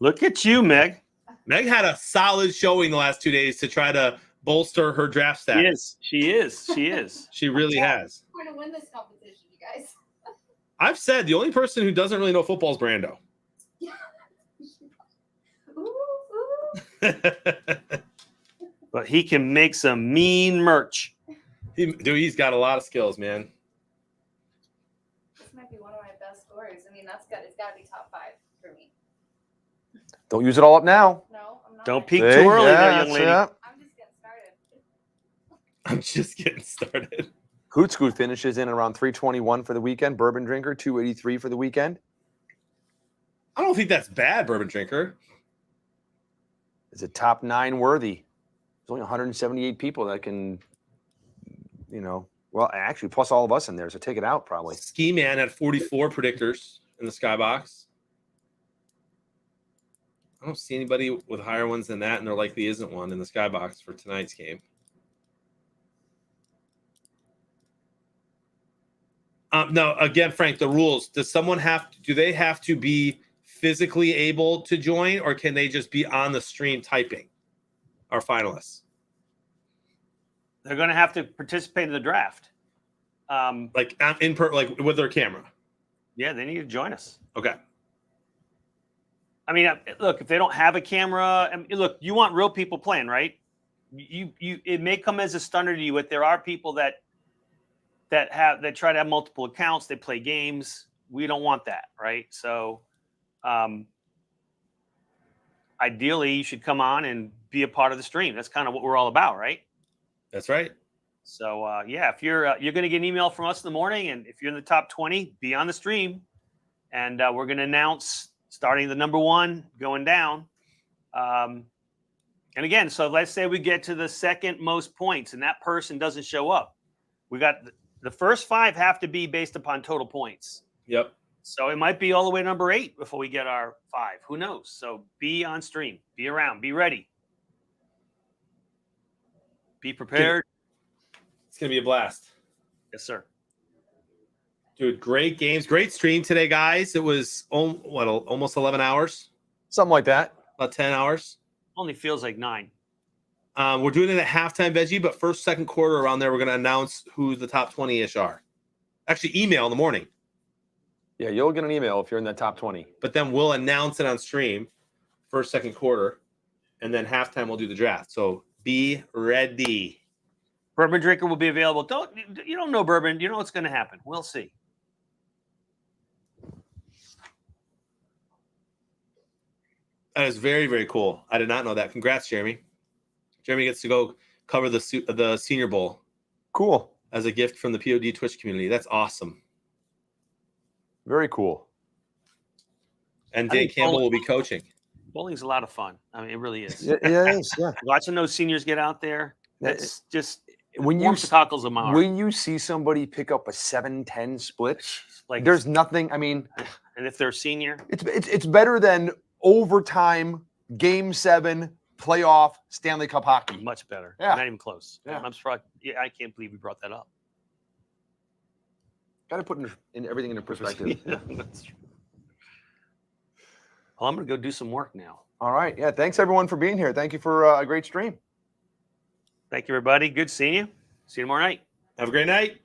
Look at you, Meg. Meg had a solid showing the last 2 days to try to bolster her draft She stats. is. She is. She is. She really has. We're going to win this competition, you guys. I've said the only person who doesn't really know football is Brando. Ooh, But he can make some mean merch. He's got a lot of skills, man. This might be one of my best scores. I mean, it's got to be top 5 for me. Don't use it all up now. No, I'm not. Don't peek See? too early Yeah, there, young that's lady. it. I'm just getting started. I'm just getting started. Hootskoot finishes in around 321 for the weekend. Bourbon Drinker, 283 for the weekend. I don't think that's bad, Bourbon Drinker. Is it top 9 worthy? There's only 178 people that can, well, actually, plus all of us in there, so take it out probably. Ski Man had 44 predictors in the Skybox. I don't see anybody with higher ones than that, and there likely isn't one in the Skybox for tonight's game. No, again, Frank, the rules. Do they have to be physically able to join, or can they just be on the stream typing? Our finalists. They're going to have to participate in the draft. Like with their camera. Yeah, they need to join us. Okay. I mean, look, if they don't have a camera, look, you want real people playing, right? It may come as a stunner to you, but there are people that try to have multiple accounts. They play games. We don't want that, right? So, ideally, you should come on and be a part of the stream. That's kind of what we're all about, right? That's right. So, yeah, if you're going to get an email from us in the morning, and if you're in the top 20, be on the stream, and we're going to announce starting the number 1 going down. And again, so let's say we get to the second most points, and that person doesn't show up. We got the first 5 have to be based upon total points. Yep. So it might be all the way to number 8 before we get our 5. Who knows? So be on stream, be around, be ready. Be prepared. It's going to be a blast. Yes, sir. Dude, great games. Great stream today, guys. It was, almost 11 hours? Something like that. About 10 hours. Only feels like 9. We're doing it at halftime, Veggie, but first, second quarter around there, we're going to announce who the top 20-ish are. Actually, email in the morning. Yeah, you'll get an email if you're in the top 20. But then we'll announce it on stream, first, second quarter, and then halftime we'll do the draft. So be ready. Bourbon Drinker will be available. You don't know bourbon. You know what's going to happen. We'll see. That is very, very cool. I did not know that. Congrats, Jeremy. Jeremy gets to go cover the Senior Bowl. Cool. As a gift from the POD Twitch community. That's awesome. Very cool. And Dave Campbell will be coaching. Bowling's a lot of fun. I mean, it really is. It is, yeah. Watching those seniors get out there, that's just when you warms the cockles of my heart. When you see somebody pick up a 7-10 split, Like, there's nothing. I mean, and if they're a senior, it's better than overtime, Game 7, playoff, Stanley Cup hockey. much better. Yeah. Not even close. Yeah. I'm surprised. Yeah, I can't believe you brought that up. Got to put in everything into perspective. Yeah, that's true. Well, I'm going to go do some work now. All right. Yeah. Thanks everyone for being here. Thank you for a great stream. Thank you, everybody. Good seeing you. See you tomorrow night. Have a great night.